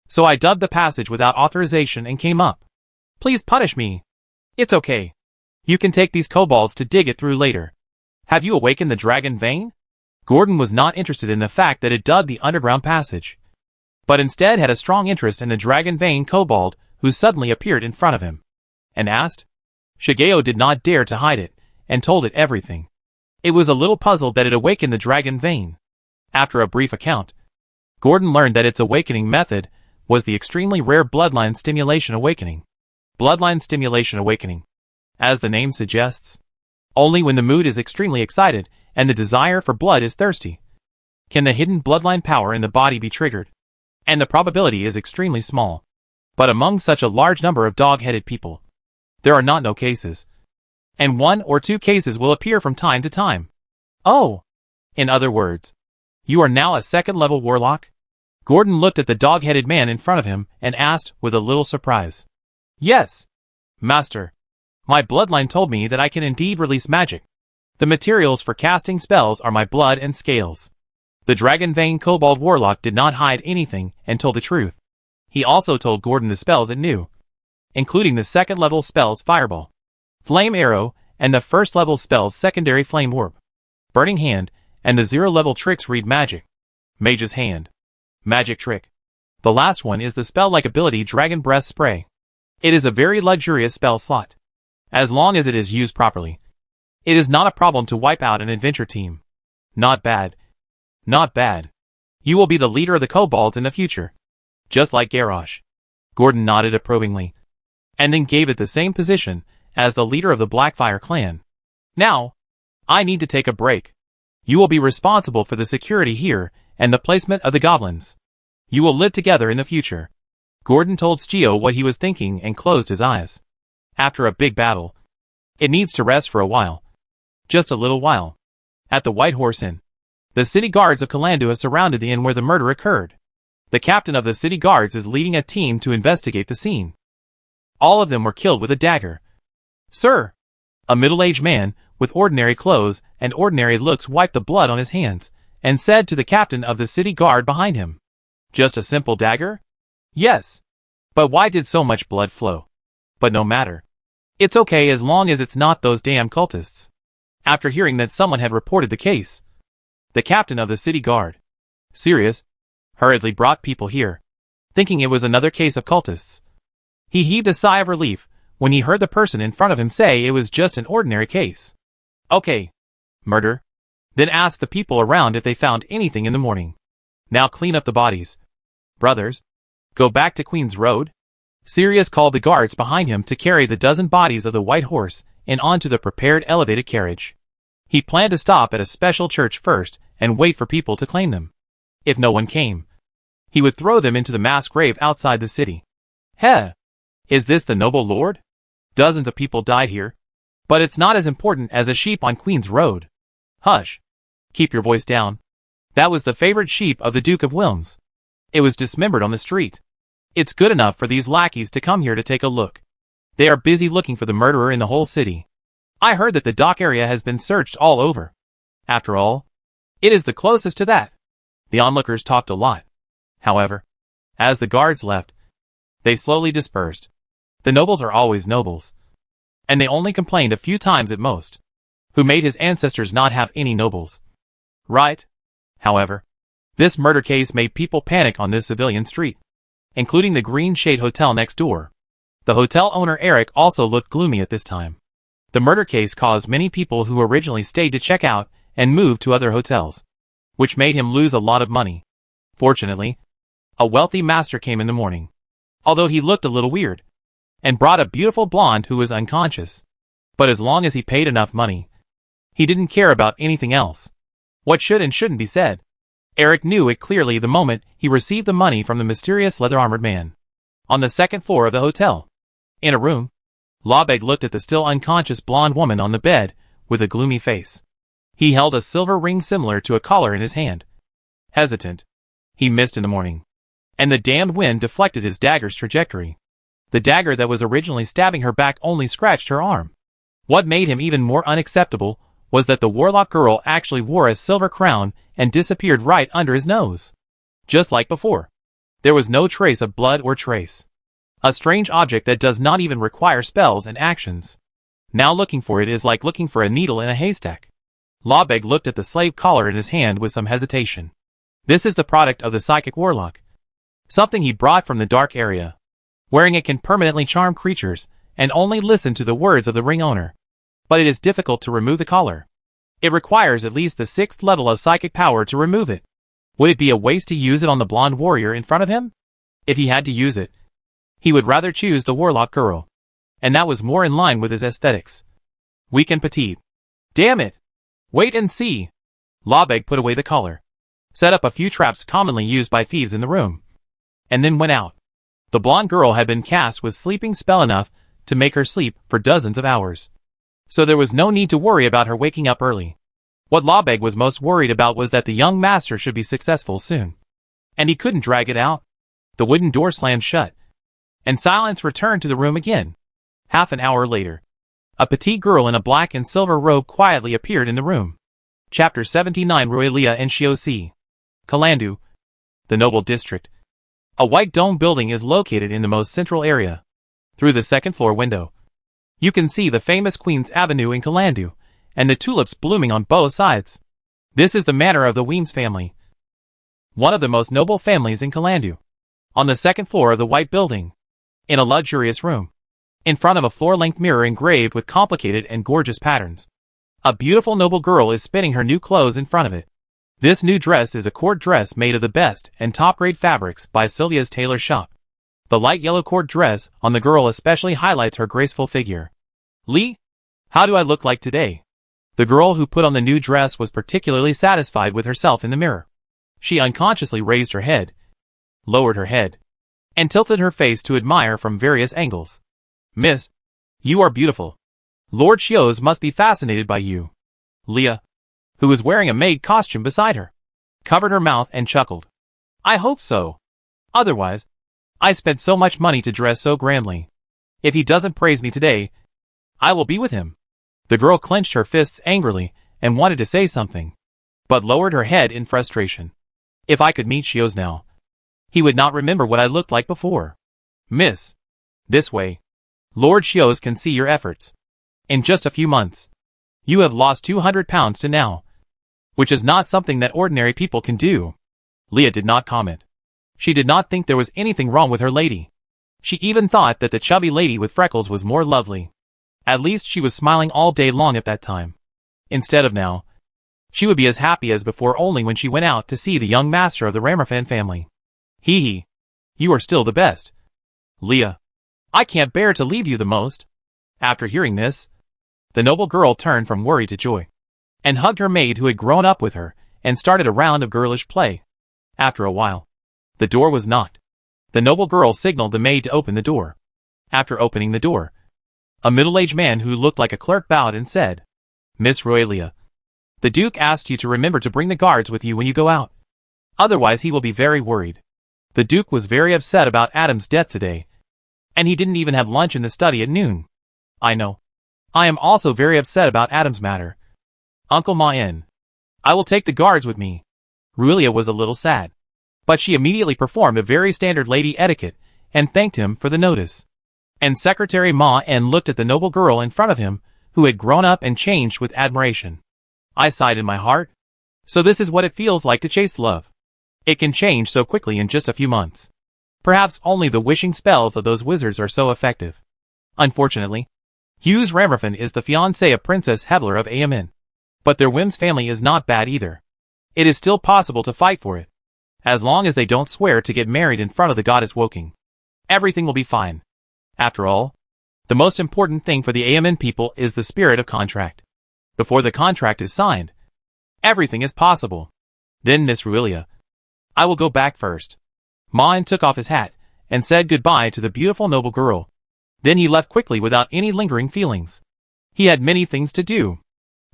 so I dug the passage without authorization and came up. Please punish me. It's okay. You can take these kobolds to dig it through later. Have you awakened the dragon vein? Gordon was not interested in the fact that it dug the underground passage, but instead had a strong interest in the dragon vein kobold who suddenly appeared in front of him, and asked. Shigeo did not dare to hide it, and told it everything. It was a little puzzled that it awakened the dragon vein. After a brief account, Gordon learned that its awakening method was the extremely rare bloodline stimulation awakening. Bloodline stimulation awakening. As the name suggests, only when the mood is extremely excited and the desire for blood is thirsty can the hidden bloodline power in the body be triggered, and the probability is extremely small. But among such a large number of dog-headed people, there are no cases, and 1 or 2 cases will appear from time to time. Oh! In other words, you are now a second-level warlock? Gordon looked at the dog-headed man in front of him and asked with a little surprise. Yes, master. My bloodline told me that I can indeed release magic. The materials for casting spells are my blood and scales. The dragon vein kobold warlock did not hide anything and told the truth. He also told Gordon the spells it knew, including the second-level spells Fireball, Flame Arrow, and the first-level spells Secondary Flame Orb, Burning Hand, and the 0-level tricks Read Magic, Mage's Hand, Magic Trick. The last one is the spell-like ability Dragon Breath Spray. It is a very luxurious spell slot. As long as it is used properly, it is not a problem to wipe out an adventure team. Not bad. Not bad. You will be the leader of the kobolds in the future. Just like Garrosh. Gordon nodded approvingly, and then gave it the same position as the leader of the Blackfire clan. Now, I need to take a break. You will be responsible for the security here and the placement of the goblins. You will live together in the future. Gordon told Shigeo what he was thinking and closed his eyes. After a big battle, it needs to rest for a while. Just a little while. At the White Horse Inn, the city guards of Kalandua surrounded the inn where the murder occurred. The captain of the city guards is leading a team to investigate the scene. All of them were killed with a dagger. Sir! A middle-aged man with ordinary clothes and ordinary looks, wiped the blood on his hands, and said to the captain of the city guard behind him, "Just a simple dagger?" "Yes. But why did so much blood flow?" "But no matter. It's okay as long as it's not those damn cultists." After hearing that someone had reported the case, the captain of the city guard, serious, hurriedly brought people here, thinking it was another case of cultists. He heaved a sigh of relief when he heard the person in front of him say it was just an ordinary case. "Okay. Murder. Then ask the people around if they found anything in the morning. Now clean up the bodies. Brothers, go back to Queen's Road." Sirius called the guards behind him to carry the dozen bodies of the white horse and onto the prepared elevated carriage. He planned to stop at a special church first and wait for people to claim them. If no one came, he would throw them into the mass grave outside the city. Heh! Is this the noble lord? Dozens of people died here. But it's not as important as a sheep on Queen's Road. Hush. Keep your voice down. That was the favorite sheep of the Duke of Wilms. It was dismembered on the street. It's good enough for these lackeys to come here to take a look. They are busy looking for the murderer in the whole city. I heard that the dock area has been searched all over. After all, it is the closest to that. The onlookers talked a lot. However, as the guards left, they slowly dispersed. The nobles are always nobles. And they only complained a few times at most. Who made his ancestors not have any nobles? Right? However, this murder case made people panic on this civilian street, including the Green Shade Hotel next door. The hotel owner Eric also looked gloomy at this time. The murder case caused many people who originally stayed to check out and move to other hotels, which made him lose a lot of money. Fortunately, a wealthy master came in the morning, although he looked a little weird, and brought a beautiful blonde who was unconscious. But as long as he paid enough money, he didn't care about anything else. What should and shouldn't be said. Eric knew it clearly the moment he received the money from the mysterious leather-armored man. On the second floor of the hotel, in a room, Lawbeg looked at the still unconscious blonde woman on the bed with a gloomy face. He held a silver ring similar to a collar in his hand. Hesitant, he missed in the morning, and the damned wind deflected his dagger's trajectory. The dagger that was originally stabbing her back only scratched her arm. What made him even more unacceptable was that the warlock girl actually wore a silver crown and disappeared right under his nose. Just like before, there was no trace of blood or trace. A strange object that does not even require spells and actions. Now looking for it is like looking for a needle in a haystack. Lawbeg looked at the slave collar in his hand with some hesitation. This is the product of the psychic warlock. Something he brought from the dark area. Wearing it can permanently charm creatures and only listen to the words of the ring owner. But it is difficult to remove the collar. It requires at least the 6th level of psychic power to remove it. Would it be a waste to use it on the blonde warrior in front of him? If he had to use it, he would rather choose the warlock girl. And that was more in line with his aesthetics. Weak and petite. Damn it! Wait and see! Lawbeg put away the collar, set up a few traps commonly used by thieves in the room, and then went out. The blonde girl had been cast with sleeping spell enough to make her sleep for dozens of hours. So there was no need to worry about her waking up early. What Lawbeg was most worried about was that the young master should be successful soon. And he couldn't drag it out. The wooden door slammed shut, and silence returned to the room again. Half an hour later, a petite girl in a black and silver robe quietly appeared in the room. Chapter 79 Royalia and Shiosi. Kalandu, the noble district. A white dome building is located in the most central area. Through the second-floor window, you can see the famous Queen's Avenue in Kalandu, and the tulips blooming on both sides. This is the manor of the Weems family, one of the most noble families in Kalandu. On the second floor of the white building, in a luxurious room, in front of a floor-length mirror engraved with complicated and gorgeous patterns, a beautiful noble girl is spinning her new clothes in front of it. This new dress is a cord dress made of the best and top-grade fabrics by Sylvia's tailor shop. The light yellow cord dress on the girl especially highlights her graceful figure. Lee, how do I look like today? The girl who put on the new dress was particularly satisfied with herself in the mirror. She unconsciously raised her head, lowered her head, and tilted her face to admire from various angles. Miss, you are beautiful. Lord Chios must be fascinated by you. Leah, who was wearing a maid costume beside her, covered her mouth and chuckled. I hope so. Otherwise, I spent so much money to dress so grandly. If he doesn't praise me today, I will be with him. The girl clenched her fists angrily and wanted to say something, but lowered her head in frustration. If I could meet Shios now, he would not remember what I looked like before. Miss. This way. Lord Shios can see your efforts. In just a few months, you have lost 200 pounds to now, which is not something that ordinary people can do. Leah did not comment. She did not think there was anything wrong with her lady. She even thought that the chubby lady with freckles was more lovely. At least she was smiling all day long at that time. Instead of now, she would be as happy as before only when she went out to see the young master of the Rammerfan family. Hee hee. You are still the best. Leah. I can't bear to leave you the most. After hearing this, the noble girl turned from worry to joy, and hugged her maid who had grown up with her, and started a round of girlish play. After a while, the door was knocked. The noble girl signaled the maid to open the door. After opening the door, a middle-aged man who looked like a clerk bowed and said, Miss Roelia, the Duke asked you to remember to bring the guards with you when you go out. Otherwise he will be very worried. The Duke was very upset about Adam's death today, and he didn't even have lunch in the study at noon. I know. I am also very upset about Adam's matter. Uncle Ma-in. I will take the guards with me. Roelia was a little sad, but she immediately performed a very standard lady etiquette and thanked him for the notice. And Secretary Ma-in looked at the noble girl in front of him, who had grown up and changed with admiration. I sighed in my heart. So this is what it feels like to chase love. It can change so quickly in just a few months. Perhaps only the wishing spells of those wizards are so effective. Unfortunately, Hughes Rammerfan is the fiancé of Princess Hebler of Amin. But their Wims family is not bad either. It is still possible to fight for it. As long as they don't swear to get married in front of the goddess Woking, everything will be fine. After all, the most important thing for the Amin people is the spirit of contract. Before the contract is signed, everything is possible. Then Miss Roelia. I will go back first. Ma-in took off his hat and said goodbye to the beautiful noble girl. Then he left quickly without any lingering feelings. He had many things to do.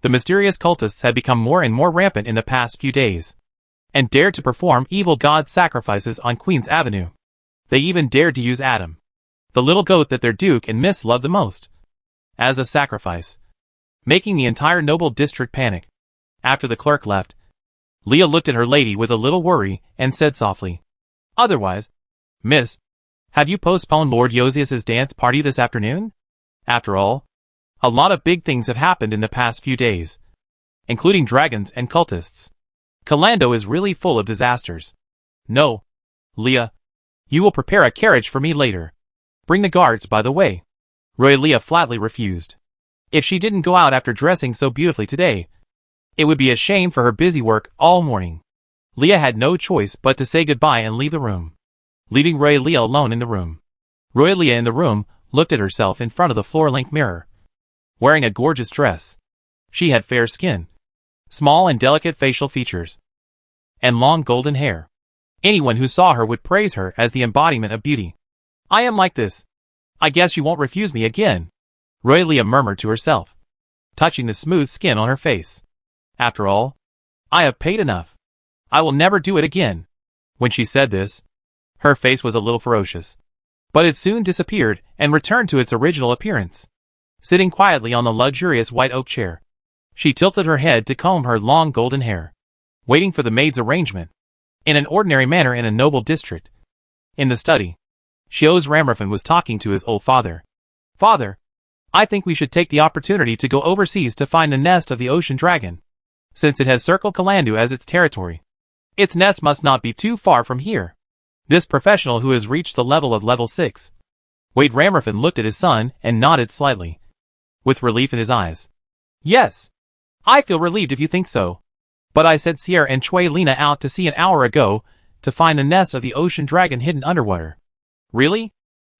The mysterious cultists had become more and more rampant in the past few days, and dared to perform evil god sacrifices on Queen's Avenue. They even dared to use Adam, the little goat that their Duke and Miss loved the most, as a sacrifice, making the entire noble district panic. After the clerk left, Leah looked at her lady with a little worry and said softly, Otherwise, Miss, have you postponed Lord Yosius's dance party this afternoon? After all, a lot of big things have happened in the past few days, including dragons and cultists. Kalando is really full of disasters. No, Leah. You will prepare a carriage for me later. Bring the guards, by the way. Roelia flatly refused. If she didn't go out after dressing so beautifully today, it would be a shame for her busy work all morning. Leah had no choice but to say goodbye and leave the room, leaving Roelia alone in the room. Roelia in the room looked at herself in front of the floor-length mirror. Wearing a gorgeous dress, she had fair skin, small and delicate facial features, and long golden hair. Anyone who saw her would praise her as the embodiment of beauty. I am like this. I guess you won't refuse me again, Roelia murmured to herself, touching the smooth skin on her face. After all, I have paid enough. I will never do it again. When she said this, her face was a little ferocious, but it soon disappeared and returned to its original appearance. Sitting quietly on the luxurious white oak chair, she tilted her head to comb her long golden hair, waiting for the maid's arrangement, in an ordinary manner in a noble district. In the study, Shios Rammerfan was talking to his old father. Father, I think we should take the opportunity to go overseas to find the nest of the ocean dragon, since it has circled Kalandu as its territory. Its nest must not be too far from here. This professional who has reached the level of level 6. Wade Rammerfan looked at his son and nodded slightly, with relief in his eyes. Yes. I feel relieved if you think so. But I sent Sierra and Chui Lina out to sea an hour ago to find the nest of the ocean dragon hidden underwater. Really?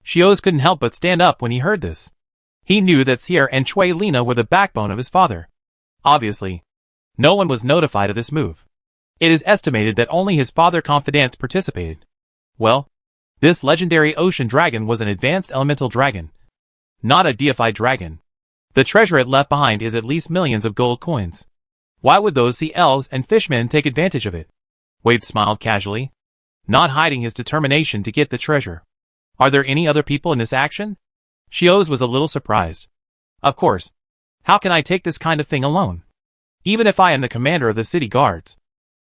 Shios couldn't help but stand up when he heard this. He knew that Sierra and Chui Lina were the backbone of his father. Obviously, no one was notified of this move. It is estimated that only his father confidants participated. Well, this legendary ocean dragon was an advanced elemental dragon, not a deified dragon. The treasure it left behind is at least millions of gold coins. Why would those sea elves and fishmen take advantage of it? Wade smiled casually, not hiding his determination to get the treasure. Are there any other people in this action? Shios was a little surprised. Of course. How can I take this kind of thing alone? Even if I am the commander of the city guards.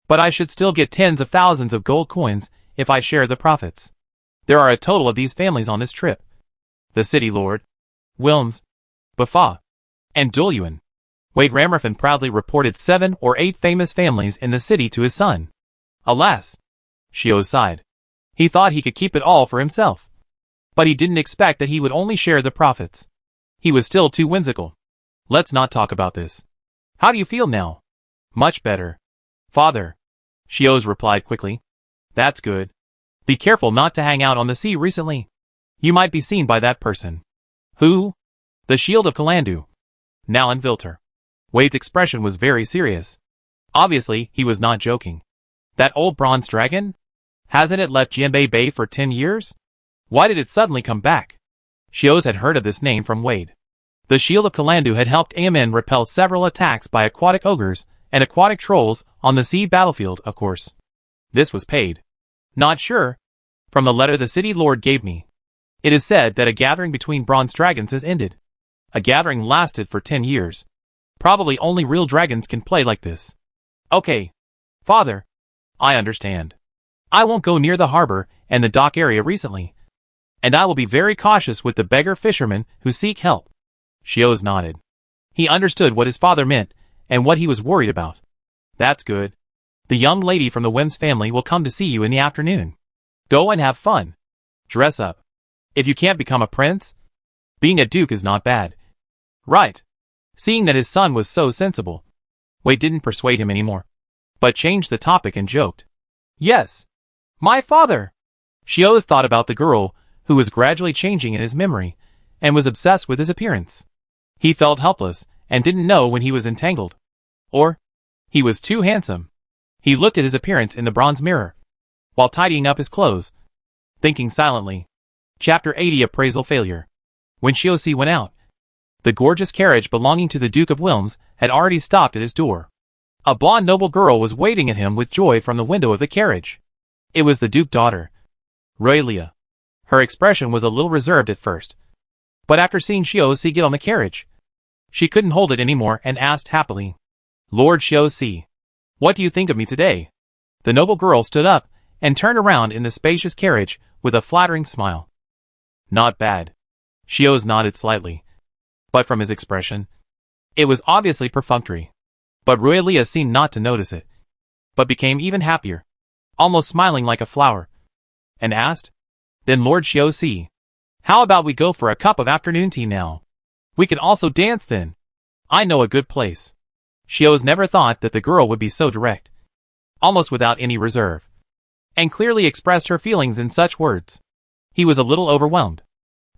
But I should still get tens of thousands of gold coins if I share the profits. There are a total of these families on this trip. The city lord, Wilms, Buffa, and Duluan. Wade Ramorfin proudly reported 7 or 8 famous families in the city to his son. Alas, Shio sighed. He thought he could keep it all for himself. But he didn't expect that he would only share the profits. He was still too whimsical. Let's not talk about this. How do you feel now? Much better. Father. Shio's replied quickly. That's good. Be careful not to hang out on the sea recently. You might be seen by that person. Who? The Shield of Kalandu. Nalan Vilter. Wade's expression was very serious. Obviously, he was not joking. That old bronze dragon? Hasn't it left Jianbei Bay for 10 years? Why did it suddenly come back? Shios had heard of this name from Wade. The Shield of Kalandu had helped AMN repel several attacks by aquatic ogres and aquatic trolls on the sea battlefield, of course. This was paid. Not sure. From the letter the city lord gave me. It is said that a gathering between bronze dragons has ended. A gathering lasted for 10 years. Probably only real dragons can play like this. Okay. Father. I understand. I won't go near the harbor and the dock area recently. And I will be very cautious with the beggar fishermen who seek help. Shios nodded. He understood what his father meant and what he was worried about. That's good. The young lady from the Wims family will come to see you in the afternoon. Go and have fun. Dress up. If you can't become a prince, being a duke is not bad. Right. Seeing that his son was so sensible, Wade didn't persuade him anymore, but changed the topic and joked. Yes. My father. Shios thought about the girl who was gradually changing in his memory and was obsessed with his appearance. He felt helpless and didn't know when he was entangled. Or, he was too handsome. He looked at his appearance in the bronze mirror while tidying up his clothes, thinking silently. Chapter 80 Appraisal Failure. When Shiosi went out, the gorgeous carriage belonging to the Duke of Wilms had already stopped at his door. A blonde noble girl was waving at him with joy from the window of the carriage. It was the Duke's daughter, Roelia. Her expression was a little reserved at first, but after seeing Shiosi get on the carriage, she couldn't hold it anymore and asked happily, Lord Shiosi, what do you think of me today? The noble girl stood up and turned around in the spacious carriage with a flattering smile. Not bad. Shios nodded slightly, but from his expression, it was obviously perfunctory. But Roelia seemed not to notice it, but became even happier, almost smiling like a flower, and asked, Then Lord Shiosi, how about we go for a cup of afternoon tea now? We can also dance then. I know a good place. Shios never thought that the girl would be so direct, almost without any reserve, and clearly expressed her feelings in such words. He was a little overwhelmed.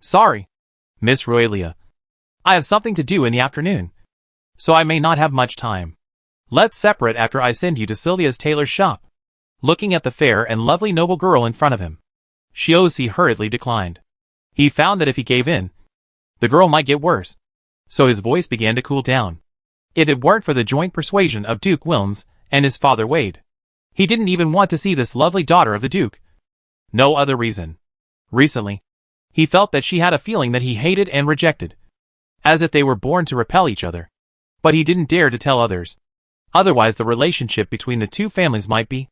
Sorry, Miss Roelia. I have something to do in the afternoon, so I may not have much time. Let's separate after I send you to Sylvia's tailor's shop. Looking at the fair and lovely noble girl in front of him, Shiosi hurriedly declined. He found that if he gave in, the girl might get worse, so his voice began to cool down. If it weren't for the joint persuasion of Duke Wilms and his father Wade, he didn't even want to see this lovely daughter of the Duke. No other reason. Recently, he felt that she had a feeling that he hated and rejected, as if they were born to repel each other. But he didn't dare to tell others. Otherwise the relationship between the two families might be.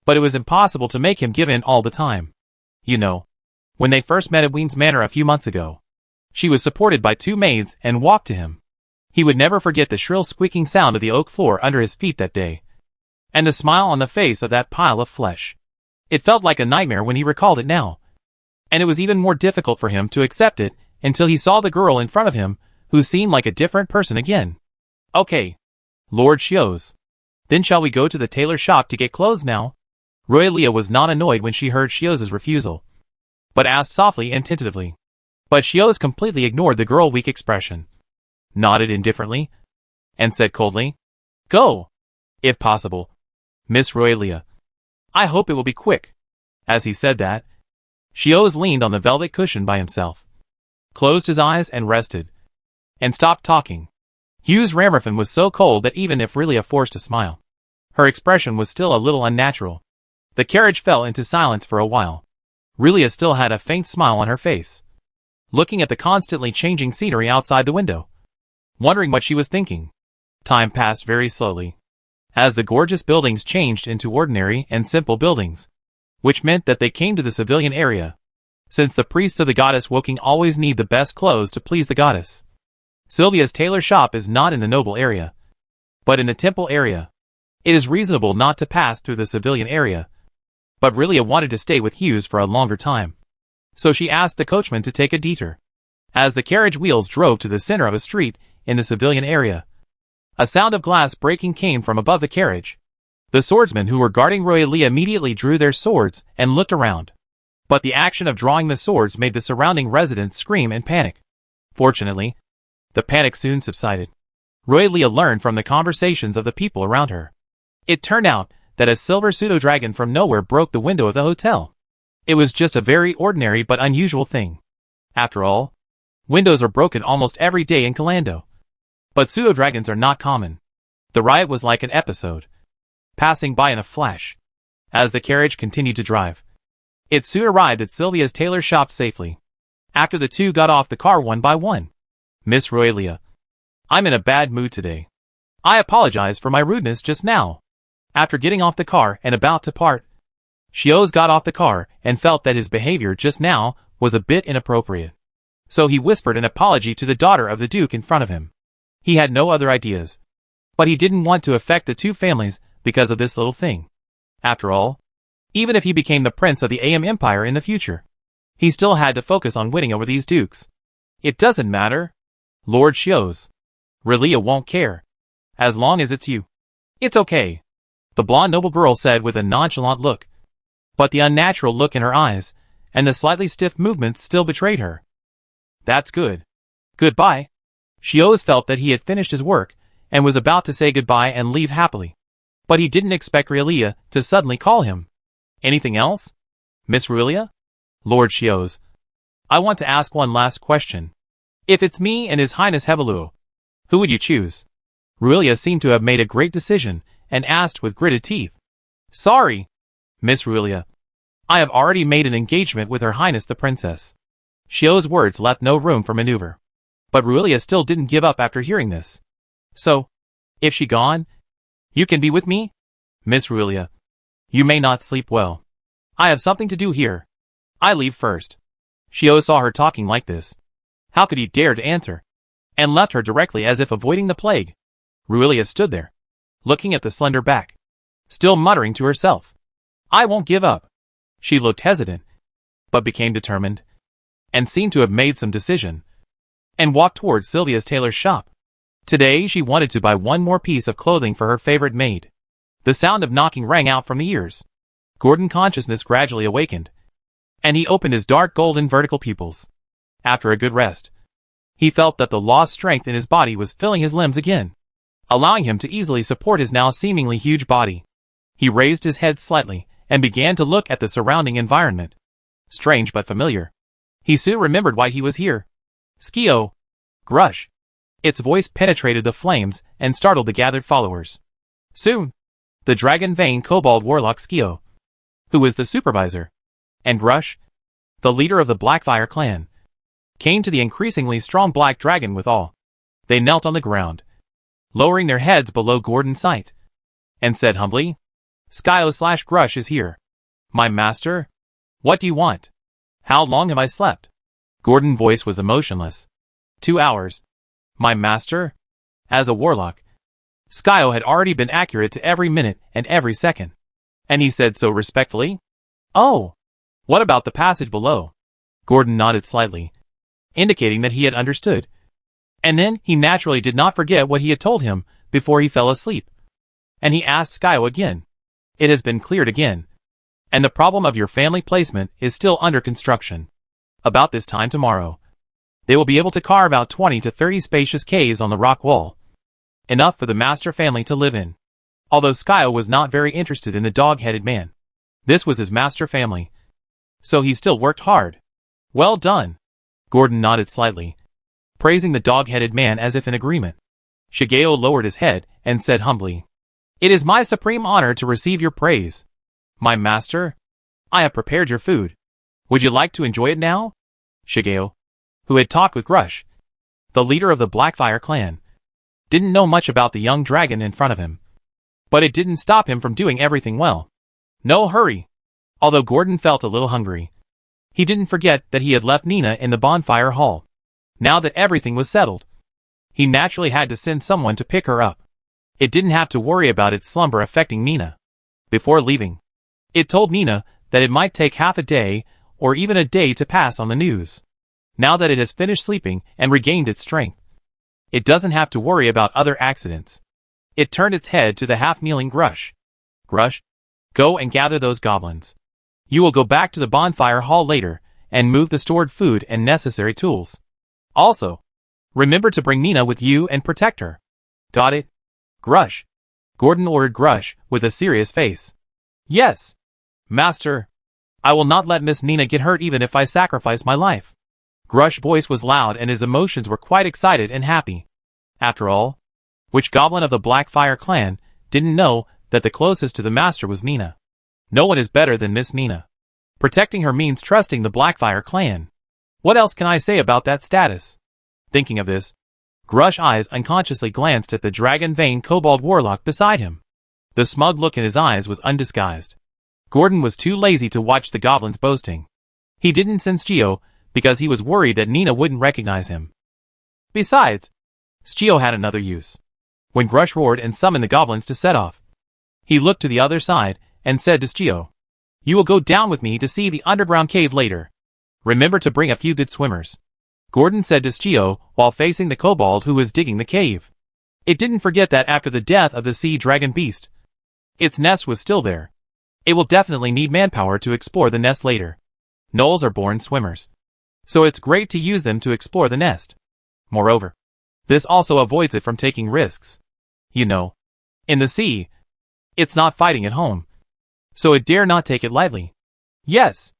But it was impossible to make him give in all the time. You know, when they first met at Weems Manor a few months ago, she was supported by 2 maids and walked to him. He would never forget the shrill squeaking sound of the oak floor under his feet that day, and the smile on the face of that pile of flesh. It felt like a nightmare when he recalled it now, and it was even more difficult for him to accept it until he saw the girl in front of him, who seemed like a different person again. Okay, Lord Shios. Then shall we go to the tailor's shop to get clothes now? Roelia was not annoyed when she heard Shios' refusal, but asked softly and tentatively. But Shios completely ignored the girl's weak expression, nodded indifferently, and said coldly, Go, if possible, Miss Roelia. I hope it will be quick. As he said that, Shios leaned on the velvet cushion by himself, closed his eyes and rested, and stopped talking. Hughes Ramorfin was so cold that even if Roelia forced a smile, her expression was still a little unnatural. The carriage fell into silence for a while. Roelia still had a faint smile on her face, looking at the constantly changing scenery outside the window. wondering what she was thinking. Time passed very slowly, as the gorgeous buildings changed into ordinary and simple buildings, which meant that they came to the civilian area, since the priests of the goddess Woking always need the best clothes to please the goddess. Sylvia's tailor shop is not in the noble area, but in the temple area. It is reasonable not to pass through the civilian area, but Relia wanted to stay with Hughes for a longer time, so she asked the coachman to take a detour. As the carriage wheels drove to the center of a street in the civilian area, a sound of glass breaking came from above the carriage. The swordsmen who were guarding Royalia immediately drew their swords and looked around, but the action of drawing the swords made the surrounding residents scream in panic. Fortunately, the panic soon subsided. Royalia learned from the conversations of the people around her. It turned out that a silver pseudo-dragon from nowhere broke the window of the hotel. It was just a very ordinary but unusual thing. After all, windows are broken almost every day in Kalando. But pseudo-dragons are not common. The riot was like an episode, passing by in a flash. As the carriage continued to drive, it soon arrived at Sylvia's tailor shop safely. After the two got off the car one by one. Miss Royalia, I'm in a bad mood today. I apologize for my rudeness just now. After getting off the car and about to part, Shios got off the car and felt that his behavior just now was a bit inappropriate. So he whispered an apology to the daughter of the Duke in front of him. He had no other ideas, but he didn't want to affect the two families because of this little thing. After all, even if he became the prince of the AM Empire in the future, he still had to focus on winning over these dukes. It doesn't matter, Lord Shios. Relia won't care, as long as it's you. It's okay, the blonde noble girl said with a nonchalant look. But the unnatural look in her eyes and the slightly stiff movements still betrayed her. That's good. Goodbye. Shios felt that he had finished his work and was about to say goodbye and leave happily. But he didn't expect Relia to suddenly call him. Anything else? Miss Relia? Lord Shios, I want to ask one last question. If it's me and His Highness Hevaluo, who would you choose? Relia seemed to have made a great decision and asked with gritted teeth. Sorry, Miss Relia. I have already made an engagement with Her Highness the Princess. Shios' words left no room for maneuver. But Relia still didn't give up after hearing this. So, if she gone, you can be with me? Miss Relia, you may not sleep well. I have something to do here. I leave first. Shios saw her talking like this. How could he dare to answer? And left her directly as if avoiding the plague. Relia stood there, looking at the slender back, still muttering to herself. I won't give up. She looked hesitant, but became determined, and seemed to have made some decision, and walked towards Sylvia's tailor's shop. Today she wanted to buy one more piece of clothing for her favorite maid. The sound of knocking rang out from the ears. Gordon's consciousness gradually awakened, and he opened his dark golden vertical pupils. After a good rest, he felt that the lost strength in his body was filling his limbs again, allowing him to easily support his now seemingly huge body. He raised his head slightly and began to look at the surrounding environment. Strange but familiar. He soon remembered why he was here. Skio! Grush! Its voice penetrated the flames and startled the gathered followers. Soon, the dragon-veined kobold warlock Skio, who was the supervisor, and Grush, the leader of the Blackfire clan, came to the increasingly strong black dragon with awe. They knelt on the ground, lowering their heads below Gordon's sight, and said humbly, Skio/Grush is here. My master? What do you want? How long have I slept? Gordon's voice was emotionless. 2 hours. My master? As a warlock, Skio had already been accurate to every minute and every second. And he said so respectfully, Oh! What about the passage below? Gordon nodded slightly, indicating that he had understood. And then he naturally did not forget what he had told him before he fell asleep. And he asked Skio again. It has been cleared again. And the problem of your family placement is still under construction. About this time tomorrow, they will be able to carve out 20 to 30 spacious caves on the rock wall. Enough for the master family to live in. Although Skio was not very interested in the dog-headed man, this was his master family, so he still worked hard. Well done. Gordon nodded slightly, praising the dog-headed man as if in agreement. Shigeo lowered his head and said humbly, It is my supreme honor to receive your praise. My master, I have prepared your food. Would you like to enjoy it now? Shigeo, who had talked with Grush, the leader of the Blackfire clan, didn't know much about the young dragon in front of him. But it didn't stop him from doing everything well. No hurry. Although Gordon felt a little hungry, he didn't forget that he had left Nina in the bonfire hall. Now that everything was settled, he naturally had to send someone to pick her up. It didn't have to worry about its slumber affecting Nina. Before leaving, it told Nina that it might take half a day or even a day to pass on the news. Now that it has finished sleeping and regained its strength, it doesn't have to worry about other accidents. It turned its head to the half-kneeling Grush. Grush, go and gather those goblins. You will go back to the bonfire hall later and move the stored food and necessary tools. Also, remember to bring Nina with you and protect her. Got it? Grush. Gordon ordered Grush with a serious face. Yes, Master. I will not let Miss Nina get hurt even if I sacrifice my life. Grush's voice was loud and his emotions were quite excited and happy. After all, which goblin of the Blackfire clan didn't know that the closest to the Master was Nina? No one is better than Miss Nina. Protecting her means trusting the Blackfire clan. What else can I say about that status? Thinking of this, Grush's eyes unconsciously glanced at the dragon-veined kobold warlock beside him. The smug look in his eyes was undisguised. Gordon was too lazy to watch the goblins boasting. He didn't send Stio because he was worried that Nina wouldn't recognize him. Besides, Stio had another use. When Grush roared and summoned the goblins to set off, he looked to the other side and said to Stio, "You will go down with me to see the underground cave later. Remember to bring a few good swimmers," Gordon said to Stio while facing the kobold who was digging the cave. It didn't forget that after the death of the sea dragon beast, its nest was still there. It will definitely need manpower to explore the nest later. Gnolls are born swimmers, so it's great to use them to explore the nest. Moreover, this also avoids it from taking risks. You know, in the sea, it's not fighting at home, so it dare not take it lightly. Yes,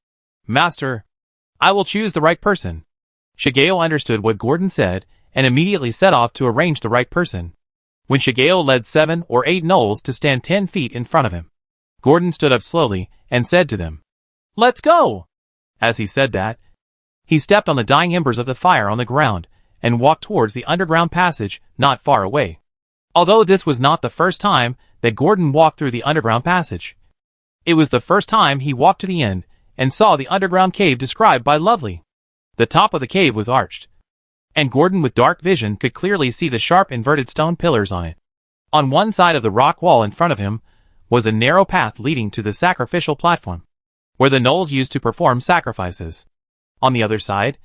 Master, I will choose the right person. Shigeo understood what Gordon said and immediately set off to arrange the right person. When Shigeo led 7 or 8 gnolls to stand 10 feet in front of him, Gordon stood up slowly and said to them, "Let's go!" As he said that, he stepped on the dying embers of the fire on the ground and walked towards the underground passage not far away. Although this was not the first time that Gordon walked through the underground passage, it was the first time he walked to the end and saw the underground cave described by Lovely. The top of the cave was arched, and Gordon with dark vision could clearly see the sharp inverted stone pillars on it. On one side of the rock wall in front of him was a narrow path leading to the sacrificial platform, where the gnolls used to perform sacrifices. On the other side,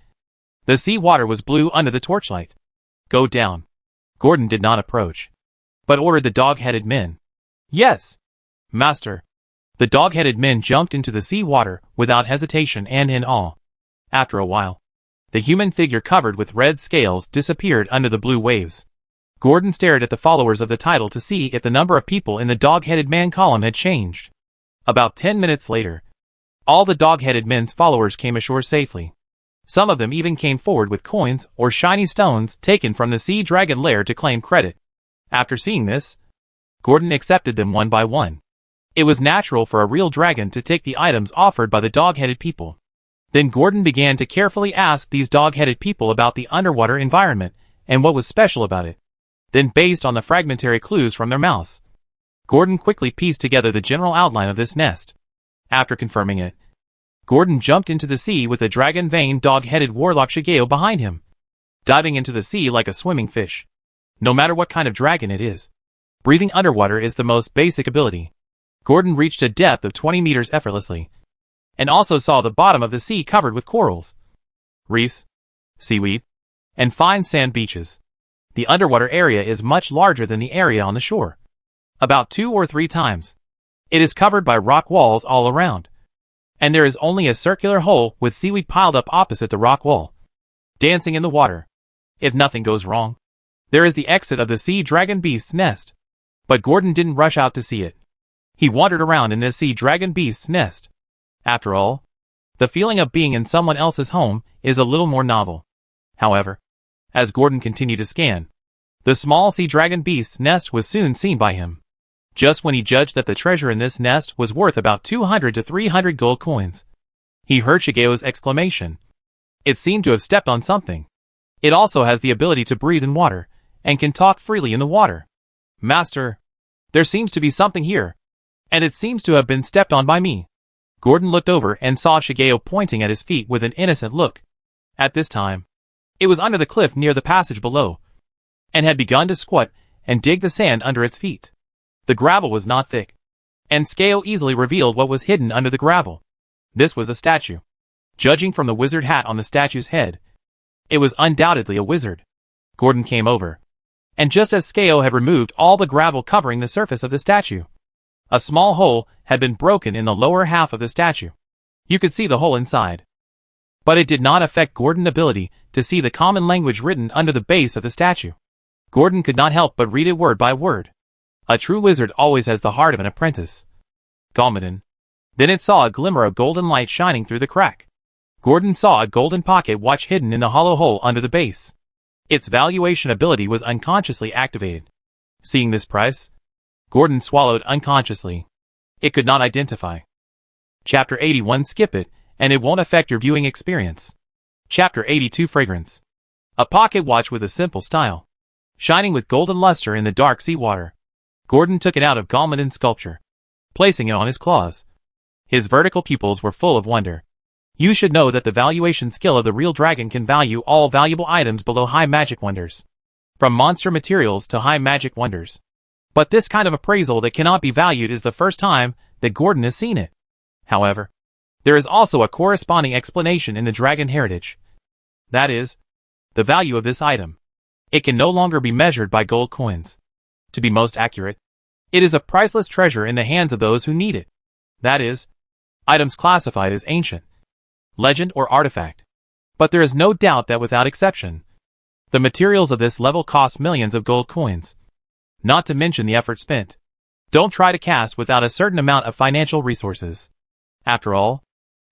the sea water was blue under the torchlight. Go down. Gordon did not approach, but ordered the dog-headed men. Yes, Master. The dog-headed men jumped into the sea water without hesitation and in awe. After a while, the human figure covered with red scales disappeared under the blue waves. Gordon stared at the followers of the title to see if the number of people in the dog-headed man column had changed. About 10 minutes later, all the dog-headed men's followers came ashore safely. Some of them even came forward with coins or shiny stones taken from the sea dragon lair to claim credit. After seeing this, Gordon accepted them one by one. It was natural for a real dragon to take the items offered by the dog-headed people. Then Gordon began to carefully ask these dog-headed people about the underwater environment and what was special about it. Then, based on the fragmentary clues from their mouths, Gordon quickly pieced together the general outline of this nest. After confirming it, Gordon jumped into the sea with the dragon-veined dog-headed warlock Shigeo behind him, diving into the sea like a swimming fish. No matter what kind of dragon it is, breathing underwater is the most basic ability. Gordon reached a depth of 20 meters effortlessly, and also saw the bottom of the sea covered with corals, reefs, seaweed, and fine sand beaches. The underwater area is much larger than the area on the shore, about 2 or 3 times. It is covered by rock walls all around, and there is only a circular hole with seaweed piled up opposite the rock wall, dancing in the water. If nothing goes wrong, there is the exit of the sea dragon beast's nest. But Gordon didn't rush out to see it. He wandered around in the sea dragon beast's nest. After all, the feeling of being in someone else's home is a little more novel. However, as Gordon continued to scan, the small sea dragon beast's nest was soon seen by him. Just when he judged that the treasure in this nest was worth about 200 to 300 gold coins, he heard Shigeo's exclamation. It seemed to have stepped on something. It also has the ability to breathe in water, and can talk freely in the water. Master, there seems to be something here, and it seems to have been stepped on by me. Gordon looked over and saw Shigeo pointing at his feet with an innocent look. At this time, it was under the cliff near the passage below, and had begun to squat and dig the sand under its feet. The gravel was not thick, and Shigeo easily revealed what was hidden under the gravel. This was a statue. Judging from the wizard hat on the statue's head, it was undoubtedly a wizard. Gordon came over, and just as Shigeo had removed all the gravel covering the surface of the statue, a small hole had been broken in the lower half of the statue. You could see the hole inside, but it did not affect Gordon's ability to see the common language written under the base of the statue. Gordon could not help but read it word by word. A true wizard always has the heart of an apprentice. Galmadon. Then it saw a glimmer of golden light shining through the crack. Gordon saw a golden pocket watch hidden in the hollow hole under the base. Its valuation ability was unconsciously activated. Seeing this price, Gordon swallowed unconsciously. It could not identify. Chapter 81. Skip it, and it won't affect your viewing experience. Chapter 82. Fragrance. A pocket watch with a simple style, shining with golden luster in the dark sea water. Gordon took it out of Galmadon's sculpture, placing it on his claws. His vertical pupils were full of wonder. You should know that the valuation skill of the real dragon can value all valuable items below high magic wonders, from monster materials to high magic wonders. But this kind of appraisal that cannot be valued is the first time that Gordon has seen it. However, there is also a corresponding explanation in the dragon heritage. That is, the value of this item. It can no longer be measured by gold coins. To be most accurate, it is a priceless treasure in the hands of those who need it. That is, items classified as ancient, legend, or artifact. But there is no doubt that without exception, the materials of this level cost millions of gold coins. Not to mention the effort spent. Don't try to cast without a certain amount of financial resources. After all,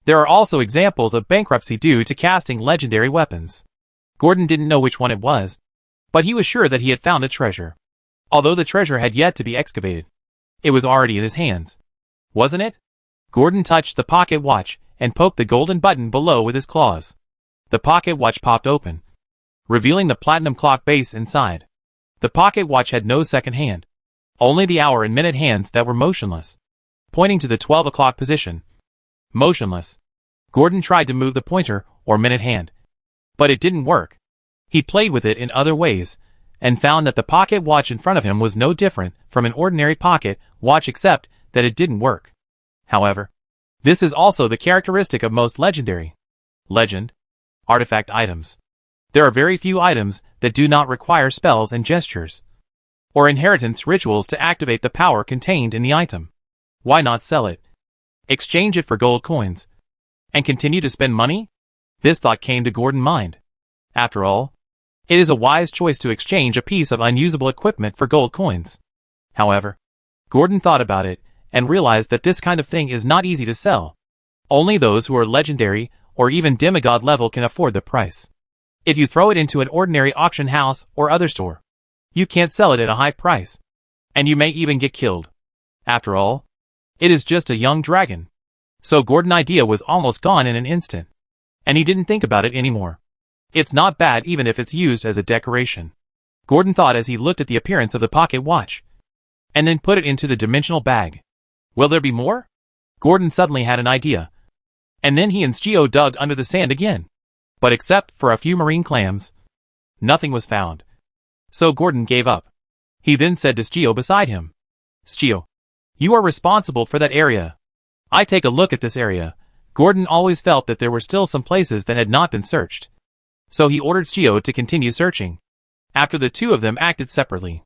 there are also examples of bankruptcy due to casting legendary weapons. Gordon didn't know which one it was, but he was sure that he had found a treasure. Although the treasure had yet to be excavated, it was already in his hands. Wasn't it? Gordon touched the pocket watch and poked the golden button below with his claws. The pocket watch popped open, revealing the platinum clock base inside. The pocket watch had no second hand, only the hour and minute hands that were motionless, pointing to the 12 o'clock position. Motionless. Gordon tried to move the pointer or minute hand, but it didn't work. He played with it in other ways, and found that the pocket watch in front of him was no different from an ordinary pocket watch except that it didn't work. However, this is also the characteristic of most legendary, legend, artifact items. There are very few items that do not require spells and gestures, or inheritance rituals to activate the power contained in the item. Why not sell it? Exchange it for gold coins, and continue to spend money? This thought came to Gordon's mind. After all, it is a wise choice to exchange a piece of unusable equipment for gold coins. However, Gordon thought about it and realized that this kind of thing is not easy to sell. Only those who are legendary or even demigod level can afford the price. If you throw it into an ordinary auction house or other store, you can't sell it at a high price, and you may even get killed. After all, it is just a young dragon. So Gordon's idea was almost gone in an instant, and he didn't think about it anymore. It's not bad even if it's used as a decoration, Gordon thought as he looked at the appearance of the pocket watch, and then put it into the dimensional bag. Will there be more? Gordon suddenly had an idea, and then he and Shigeo dug under the sand again. But except for a few marine clams, nothing was found. So Gordon gave up. He then said to Shigeo beside him, Shigeo, you are responsible for that area. I take a look at this area. Gordon always felt that there were still some places that had not been searched. So he ordered Shigeo to continue searching. After the two of them acted separately,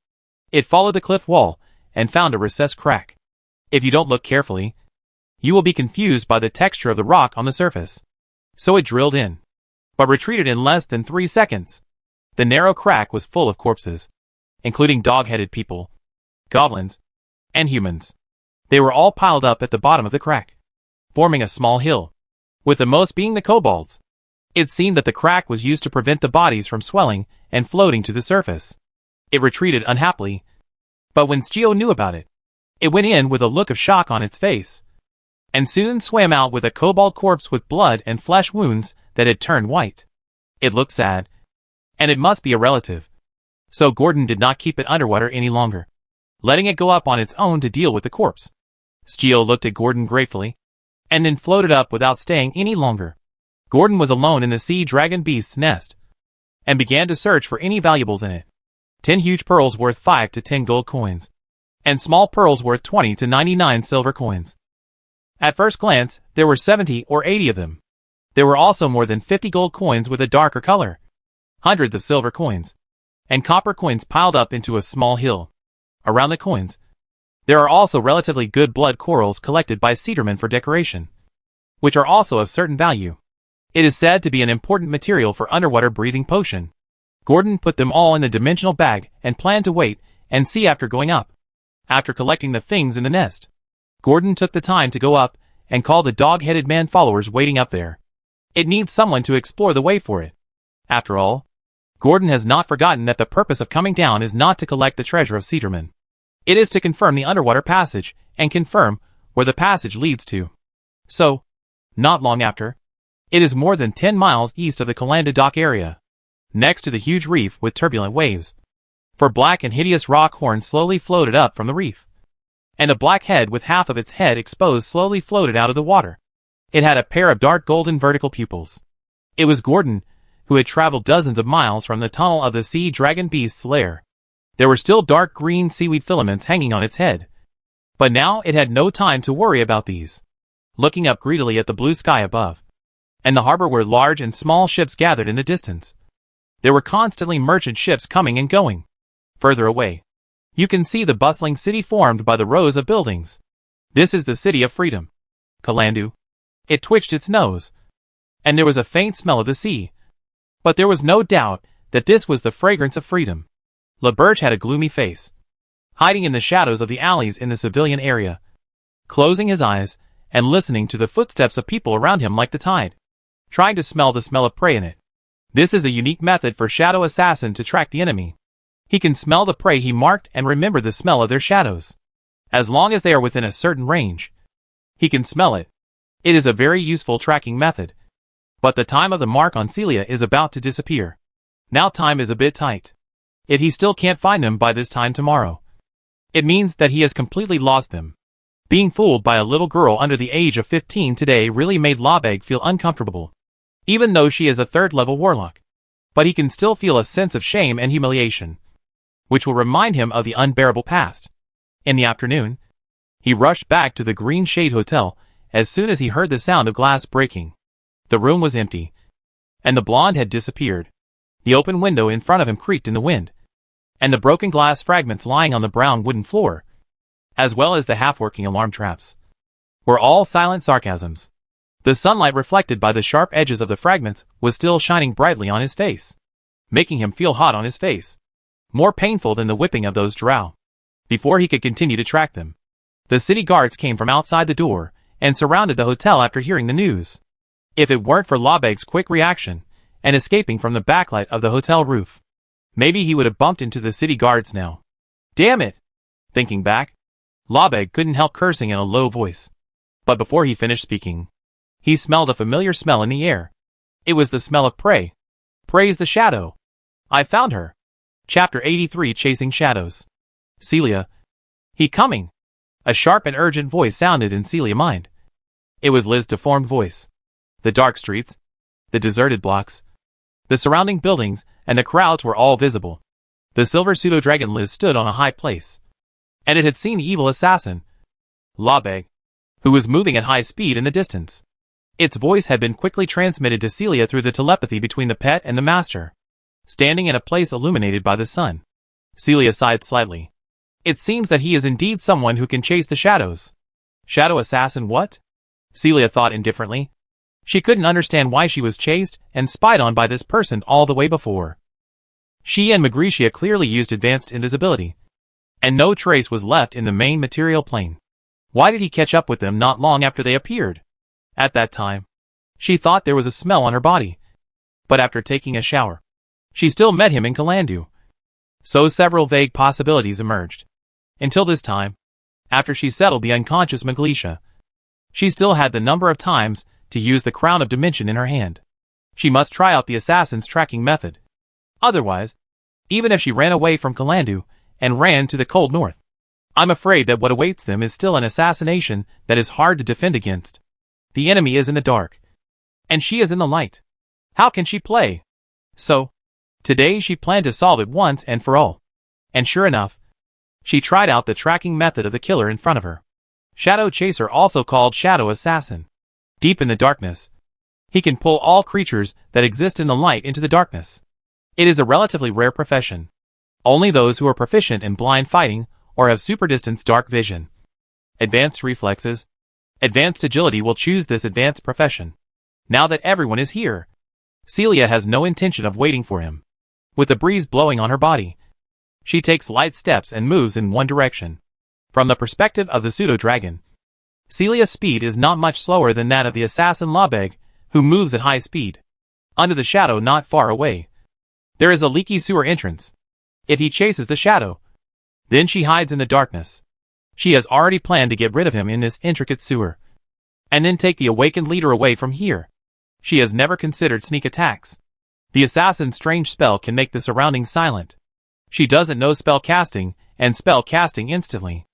it followed the cliff wall and found a recessed crack. If you don't look carefully, you will be confused by the texture of the rock on the surface. So it drilled in, but retreated in less than 3 seconds. The narrow crack was full of corpses, including dog-headed people, goblins, and humans. They were all piled up at the bottom of the crack, forming a small hill, with the most being the kobolds. It seemed that the crack was used to prevent the bodies from swelling and floating to the surface. It retreated unhappily, but when Shigeo knew about it, it went in with a look of shock on its face, and soon swam out with a kobold corpse with blood and flesh wounds that had turned white. It looked sad, and it must be a relative. So Gordon did not keep it underwater any longer, letting it go up on its own to deal with the corpse. Steel looked at Gordon gratefully, and then floated up without staying any longer. Gordon was alone in the sea dragon beast's nest, and began to search for any valuables in it. 10 huge pearls worth 5 to 10 gold coins, and small pearls worth 20 to 99 silver coins. At first glance, there were 70 or 80 of them. There were also more than 50 gold coins with a darker color, hundreds of silver coins, and copper coins piled up into a small hill. Around the coins, there are also relatively good blood corals collected by cedarmen for decoration, which are also of certain value. It is said to be an important material for underwater breathing potion. Gordon put them all in the dimensional bag and planned to wait and see after going up. After collecting the things in the nest, Gordon took the time to go up and call the dog-headed man followers waiting up there. It needs someone to explore the way for it. After all, Gordon has not forgotten that the purpose of coming down is not to collect the treasure of cedarmen. It is to confirm the underwater passage and confirm where the passage leads to. So, not long after, it is more than 10 miles east of the Calanda dock area, next to the huge reef with turbulent waves. For black and hideous rock horns slowly floated up from the reef, and a black head with half of its head exposed slowly floated out of the water. It had a pair of dark golden vertical pupils. It was Gordon, who had traveled dozens of miles from the tunnel of the sea dragon beast's lair. There were still dark green seaweed filaments hanging on its head, but now it had no time to worry about these. Looking up greedily at the blue sky above, and the harbor where large and small ships gathered in the distance, there were constantly merchant ships coming and going. Further away, you can see the bustling city formed by the rows of buildings. This is the city of freedom, Calandu. It twitched its nose, and there was a faint smell of the sea. But there was no doubt that this was the fragrance of freedom. LaBerge had a gloomy face, hiding in the shadows of the alleys in the civilian area, closing his eyes and listening to the footsteps of people around him like the tide, trying to smell the smell of prey in it. This is a unique method for Shadow Assassin to track the enemy. He can smell the prey he marked and remember the smell of their shadows. As long as they are within a certain range, he can smell it. It is a very useful tracking method. But the time of the mark on Celia is about to disappear. Now time is a bit tight. If he still can't find them by this time tomorrow, it means that he has completely lost them. Being fooled by a little girl under the age of 15 today really made Labeg feel uncomfortable, even though she is a third-level warlock. But he can still feel a sense of shame and humiliation, which will remind him of the unbearable past. In the afternoon, he rushed back to the Green Shade Hotel as soon as he heard the sound of glass breaking. The room was empty, and the blonde had disappeared. The open window in front of him creaked in the wind, and the broken glass fragments lying on the brown wooden floor, as well as the half-working alarm traps, were all silent sarcasms. The sunlight reflected by the sharp edges of the fragments was still shining brightly on his face, making him feel hot on his face, more painful than the whipping of those drow. Before he could continue to track them, the city guards came from outside the door and surrounded the hotel after hearing the news. If it weren't for Labeg's quick reaction and escaping from the backlight of the hotel roof, maybe he would have bumped into the city guards now. Damn it! Thinking back, Labeg couldn't help cursing in a low voice. But before he finished speaking, he smelled a familiar smell in the air. It was the smell of prey. Praise the shadow. I found her. Chapter 83, Chasing Shadows. Celia. He coming. A sharp and urgent voice sounded in Celia's mind. It was Liz's deformed voice. The dark streets, the deserted blocks, the surrounding buildings, and the crowds were all visible. The silver pseudo-dragon Liz stood on a high place, and it had seen the evil assassin, Labeg, who was moving at high speed in the distance. Its voice had been quickly transmitted to Celia through the telepathy between the pet and the master, standing in a place illuminated by the sun. Celia sighed slightly. It seems that he is indeed someone who can chase the shadows. Shadow assassin what? Celia thought indifferently. She couldn't understand why she was chased and spied on by this person all the way before. She and Magricia clearly used advanced invisibility, and no trace was left in the main material plane. Why did he catch up with them not long after they appeared? At that time, she thought there was a smell on her body, but after taking a shower, she still met him in Calandu. So several vague possibilities emerged. Until this time, after she settled the unconscious Magricia, she still had the number of times to use the Crown of Dimension in her hand. She must try out the assassin's tracking method. Otherwise, even if she ran away from Kalandu and ran to the cold north. I'm afraid that what awaits them is still an assassination that is hard to defend against. The enemy is in the dark, and she is in the light. How can she play? So, today she planned to solve it once and for all. And sure enough, she tried out the tracking method of the killer in front of her. Shadow Chaser, also called Shadow Assassin. Deep in the darkness, he can pull all creatures that exist in the light into the darkness. It is a relatively rare profession. Only those who are proficient in blind fighting or have super distance dark vision, advanced reflexes, advanced agility will choose this advanced profession. Now that everyone is here, Celia has no intention of waiting for him. With the breeze blowing on her body, she takes light steps and moves in one direction. From the perspective of the pseudo-dragon, Celia's speed is not much slower than that of the assassin Labeg, who moves at high speed. Under the shadow not far away, there is a leaky sewer entrance. If he chases the shadow, then she hides in the darkness. She has already planned to get rid of him in this intricate sewer, and then take the awakened leader away from here. She has never considered sneak attacks. The assassin's strange spell can make the surroundings silent. She doesn't know spell casting and spell casting instantly.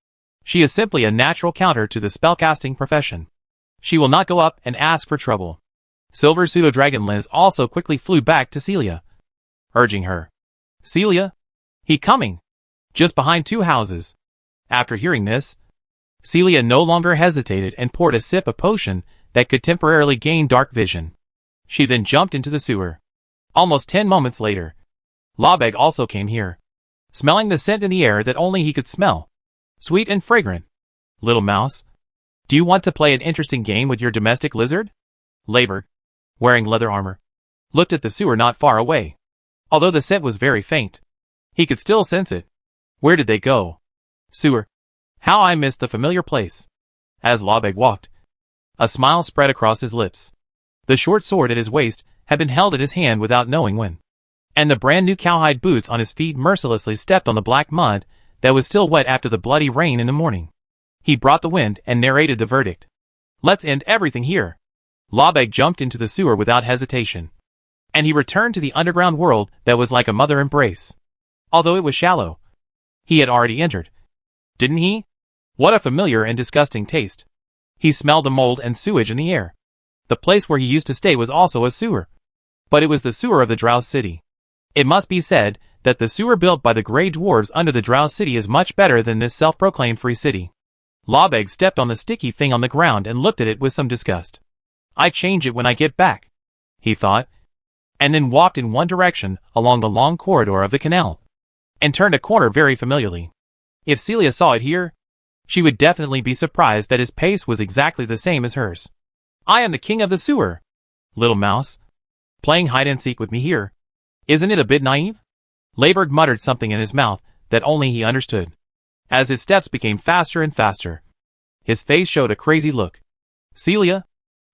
She is simply a natural counter to the spellcasting profession. She will not go up and ask for trouble. Silver Pseudo-Dragon Liz also quickly flew back to Celia, urging her. Celia? He coming. Just behind 2 houses. After hearing this, Celia no longer hesitated and poured a sip of potion that could temporarily gain dark vision. She then jumped into the sewer. Almost 10 moments later, Labeg also came here, smelling the scent in the air that only he could smell. Sweet and fragrant. Little mouse, do you want to play an interesting game with your domestic lizard? Labeg, wearing leather armor, looked at the sewer not far away. Although the scent was very faint, he could still sense it. Where did they go? Sewer. How I missed the familiar place. As Labeg walked, a smile spread across his lips. The short sword at his waist had been held in his hand without knowing when, and the brand new cowhide boots on his feet mercilessly stepped on the black mud that was still wet after the bloody rain in the morning. He brought the wind and narrated the verdict. Let's end everything here. Labeg jumped into the sewer without hesitation, and he returned to the underground world that was like a mother embrace. Although it was shallow, he had already entered. Didn't he? What a familiar and disgusting taste. He smelled the mold and sewage in the air. The place where he used to stay was also a sewer, but it was the sewer of the Drow City. It must be said that the sewer built by the Grey Dwarves under the Drow City is much better than this self-proclaimed free city. Labeg stepped on the sticky thing on the ground and looked at it with some disgust. I change it when I get back, he thought, and then walked in one direction along the long corridor of the canal, and turned a corner very familiarly. If Celia saw it here, she would definitely be surprised that his pace was exactly the same as hers. I am the king of the sewer. Little mouse, playing hide-and-seek with me here. Isn't it a bit naive? Labeg muttered something in his mouth that only he understood. As his steps became faster and faster, his face showed a crazy look. Celia?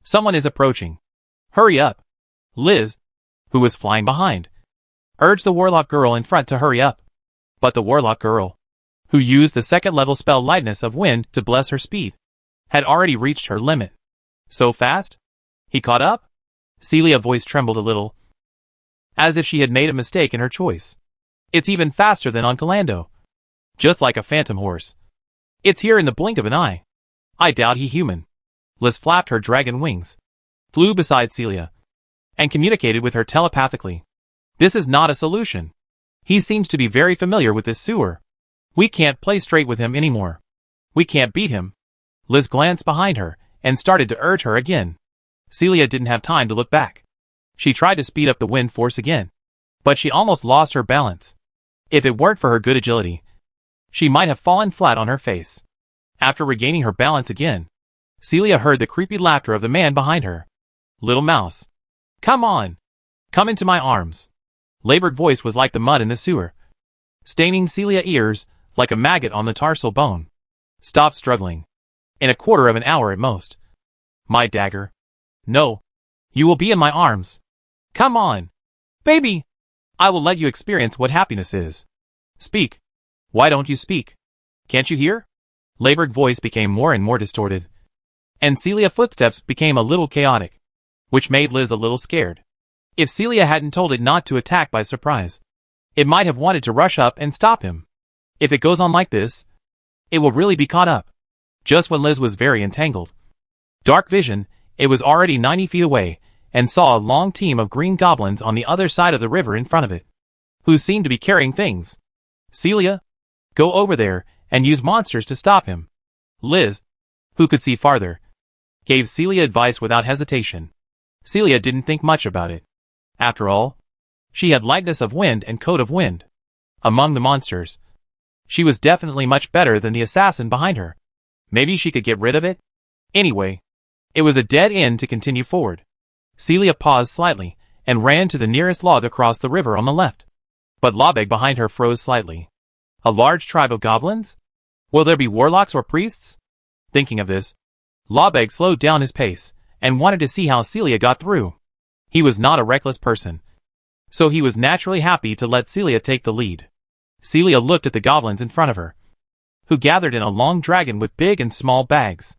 Someone is approaching. Hurry up. Liz, who was flying behind, urged the warlock girl in front to hurry up. But the warlock girl, who used the second-level spell Lightness of Wind to bless her speed, had already reached her limit. So fast? He caught up? Celia's voice trembled a little, as if she had made a mistake in her choice. It's even faster than on Kalando. Just like a phantom horse. It's here in the blink of an eye. I doubt he human. Liz flapped her dragon wings, flew beside Celia, and communicated with her telepathically. This is not a solution. He seems to be very familiar with this sewer. We can't play straight with him anymore. We can't beat him. Liz glanced behind her and started to urge her again. Celia didn't have time to look back. She tried to speed up the wind force again, but she almost lost her balance. If it weren't for her good agility, she might have fallen flat on her face. After regaining her balance again, Celia heard the creepy laughter of the man behind her. Little mouse. Come on. Come into my arms. Labeg's voice was like the mud in the sewer, staining Celia's ears like a maggot on the tarsal bone. Stop struggling. In a quarter of an hour at most. My dagger. No. You will be in my arms. Come on. Baby. I will let you experience what happiness is. Speak. Why don't you speak? Can't you hear? Labeg's voice became more and more distorted, and Celia's footsteps became a little chaotic, which made Liz a little scared. If Celia hadn't told it not to attack by surprise, It might have wanted to rush up and stop him. If it goes on like this, it will really be caught up. Just when Liz was very entangled. Dark vision, it was already 90 feet away, and saw a long team of green goblins on the other side of the river in front of it, who seemed to be carrying things. Celia, go over there and use monsters to stop him. Liz, who could see farther, gave Celia advice without hesitation. Celia didn't think much about it. After all, she had lightness of wind and coat of wind. Among the monsters, she was definitely much better than the assassin behind her. Maybe she could get rid of it? Anyway, it was a dead end to continue forward. Celia paused slightly and ran to the nearest log across the river on the left. But Labeg behind her froze slightly. A large tribe of goblins? Will there be warlocks or priests? Thinking of this, Labeg slowed down his pace and wanted to see how Celia got through. He was not a reckless person, so he was naturally happy to let Celia take the lead. Celia looked at the goblins in front of her, who gathered in a long dragon with big and small bags.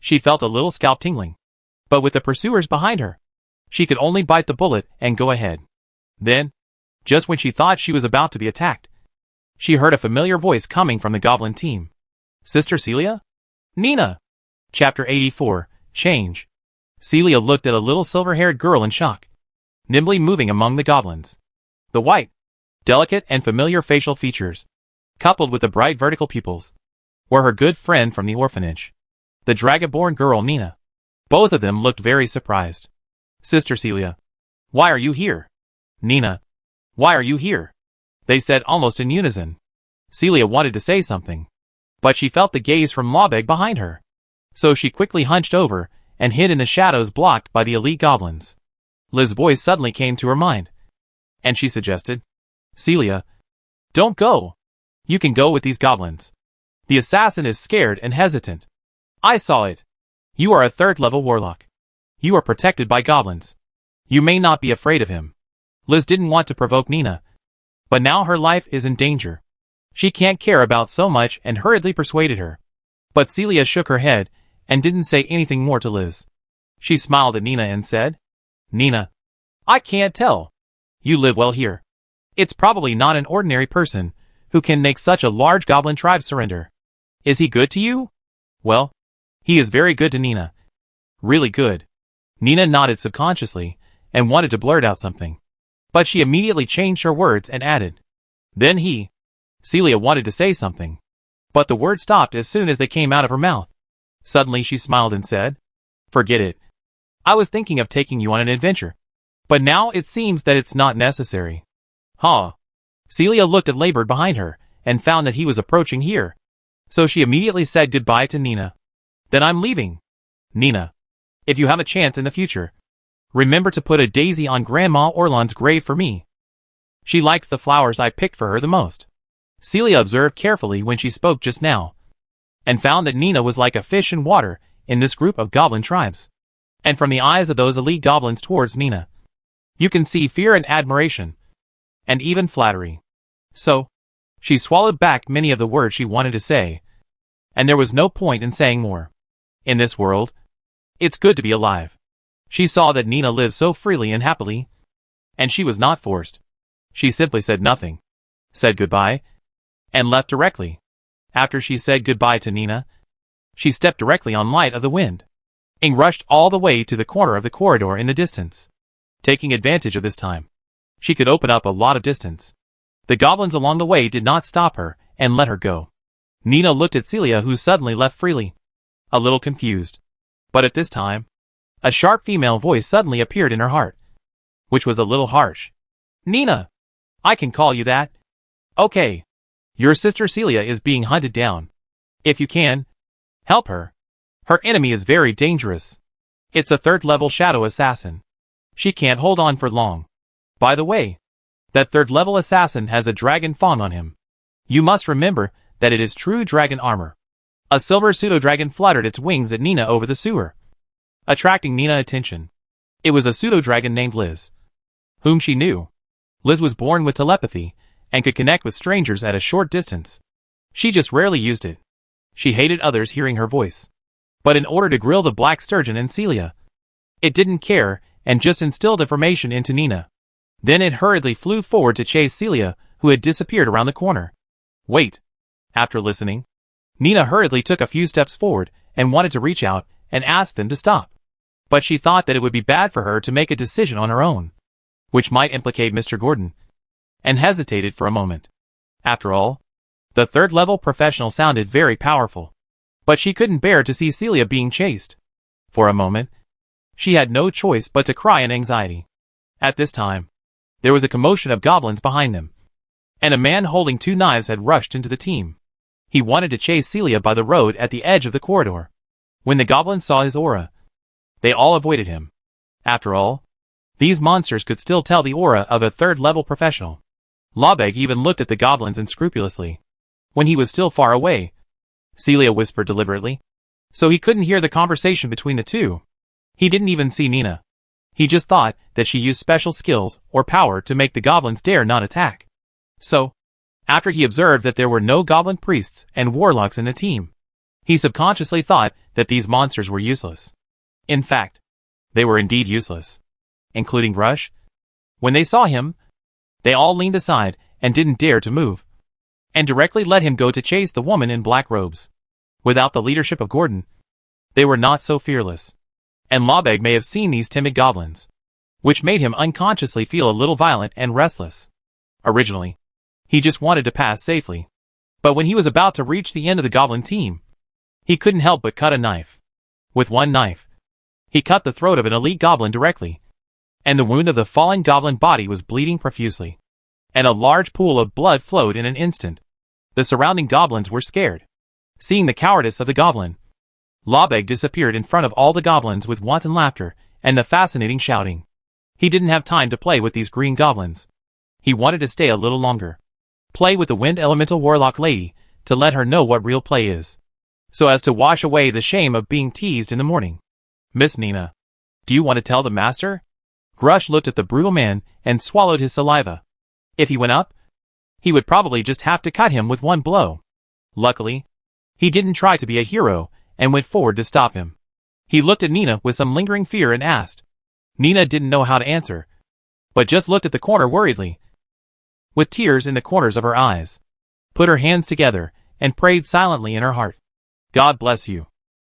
She felt a little scalp tingling. But with the pursuers behind her, she could only bite the bullet and go ahead. Then, just when she thought she was about to be attacked, she heard a familiar voice coming from the goblin team. Sister Celia? Nina! Chapter 84, Change. Celia looked at a little silver-haired girl in shock, nimbly moving among the goblins. The white, delicate and familiar facial features, coupled with the bright vertical pupils, were her good friend from the orphanage, the dragonborn girl Nina. Both of them looked very surprised. Sister Celia, why are you here? Nina, why are you here? They said almost in unison. Celia wanted to say something, but she felt the gaze from Labeg behind her, so she quickly hunched over and hid in the shadows blocked by the elite goblins. Liz's voice suddenly came to her mind, and she suggested, Celia, don't go. You can go with these goblins. The assassin is scared and hesitant. I saw it. You are a third-level warlock. You are protected by goblins. You may not be afraid of him. Liz didn't want to provoke Nina, but now her life is in danger. She can't care about so much and hurriedly persuaded her. But Celia shook her head and didn't say anything more to Liz. She smiled at Nina and said, Nina, I can't tell. You live well here. It's probably not an ordinary person who can make such a large goblin tribe surrender. Is he good to you? Well, he is very good to Nina. Really good. Nina nodded subconsciously and wanted to blurt out something, but she immediately changed her words and added, then he. Celia wanted to say something, but the words stopped as soon as they came out of her mouth. Suddenly she smiled and said, forget it. I was thinking of taking you on an adventure, but now it seems that it's not necessary. Huh. Celia looked at Labord behind her and found that he was approaching here, so she immediately said goodbye to Nina. Then I'm leaving. Nina, if you have a chance in the future, remember to put a daisy on Grandma Orland's grave for me. She likes the flowers I picked for her the most. Celia observed carefully when she spoke just now, and found that Nina was like a fish in water in this group of goblin tribes. And from the eyes of those elite goblins towards Nina, you can see fear and admiration, and even flattery. So, she swallowed back many of the words she wanted to say, and there was no point in saying more. In this world, it's good to be alive. She saw that Nina lived so freely and happily, and she was not forced. She simply said nothing, said goodbye, and left directly. After she said goodbye to Nina, she stepped directly on Light of the Wind, and rushed all the way to the corner of the corridor in the distance. Taking advantage of this time, she could open up a lot of distance. The goblins along the way did not stop her and let her go. Nina looked at Celia, who suddenly left freely, a little confused. But at this time, a sharp female voice suddenly appeared in her heart, which was a little harsh. Nina! I can call you that. Okay. Your sister Celia is being hunted down. If you can, help her. Her enemy is very dangerous. It's a third-level shadow assassin. She can't hold on for long. By the way, that third-level assassin has a dragon fawn on him. You must remember that it is true dragon armor. A silver pseudo-dragon fluttered its wings at Nina over the sewer, attracting Nina's attention. It was a pseudo-dragon named Liz, whom she knew. Liz was born with telepathy and could connect with strangers at a short distance. She just rarely used it. She hated others hearing her voice. But in order to grill the black sturgeon and Celia, it didn't care and just instilled information into Nina. Then it hurriedly flew forward to chase Celia, who had disappeared around the corner. Wait. After listening, Nina hurriedly took a few steps forward and wanted to reach out and ask them to stop. But she thought that it would be bad for her to make a decision on her own, which might implicate Mr. Gordon, and hesitated for a moment. After all, the third-level professional sounded very powerful, but she couldn't bear to see Celia being chased. For a moment, she had no choice but to cry in anxiety. At this time, there was a commotion of goblins behind them, and a man holding 2 knives had rushed into the team. He wanted to chase Celia by the road at the edge of the corridor. When the goblins saw his aura, they all avoided him. After all, these monsters could still tell the aura of a third-level professional. Lobeg even looked at the goblins unscrupulously. When he was still far away, Celia whispered deliberately, so he couldn't hear the conversation between the two. He didn't even see Nina. He just thought that she used special skills or power to make the goblins dare not attack. So, after he observed that there were no goblin priests and warlocks in the team, he subconsciously thought that these monsters were useless. In fact, they were indeed useless, including Rush. When they saw him, they all leaned aside and didn't dare to move, and directly let him go to chase the woman in black robes. Without the leadership of Gordon, they were not so fearless, and Lobeg may have seen these timid goblins, which made him unconsciously feel a little violent and restless. Originally, he just wanted to pass safely, but when he was about to reach the end of the goblin team, he couldn't help but cut a knife. With one knife, he cut the throat of an elite goblin directly, and the wound of the fallen goblin body was bleeding profusely, and a large pool of blood flowed in an instant. The surrounding goblins were scared. Seeing the cowardice of the goblin, Lobeg disappeared in front of all the goblins with wanton laughter and the fascinating shouting. He didn't have time to play with these green goblins. He wanted to stay a little longer, play with the wind elemental warlock lady to let her know what real play is, so as to wash away the shame of being teased in the morning. Miss Nina, do you want to tell the master? Grush looked at the brutal man and swallowed his saliva. If he went up, he would probably just have to cut him with one blow. Luckily, he didn't try to be a hero and went forward to stop him. He looked at Nina with some lingering fear and asked. Nina didn't know how to answer, but just looked at the corner worriedly, with tears in the corners of her eyes, put her hands together, and prayed silently in her heart. God bless you.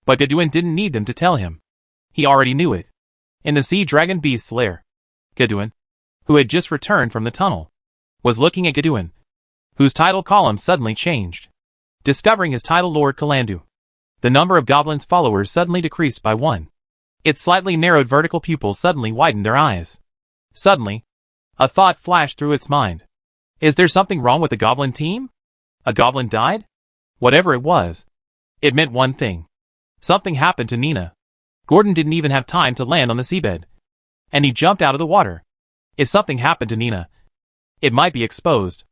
But Gaduin didn't need them to tell him. He already knew it. In the sea dragon beast's lair, Gaduin, who had just returned from the tunnel, was looking at Gaduin, whose title column suddenly changed. Discovering his title Lord Kalandu, the number of goblins' followers suddenly decreased by 1. Its slightly narrowed vertical pupils suddenly widened their eyes. Suddenly, a thought flashed through its mind. Is there something wrong with the goblin team? A goblin died? Whatever it was, it meant one thing. Something happened to Nina. Gordon didn't even have time to land on the seabed, and he jumped out of the water. If something happened to Nina, it might be exposed.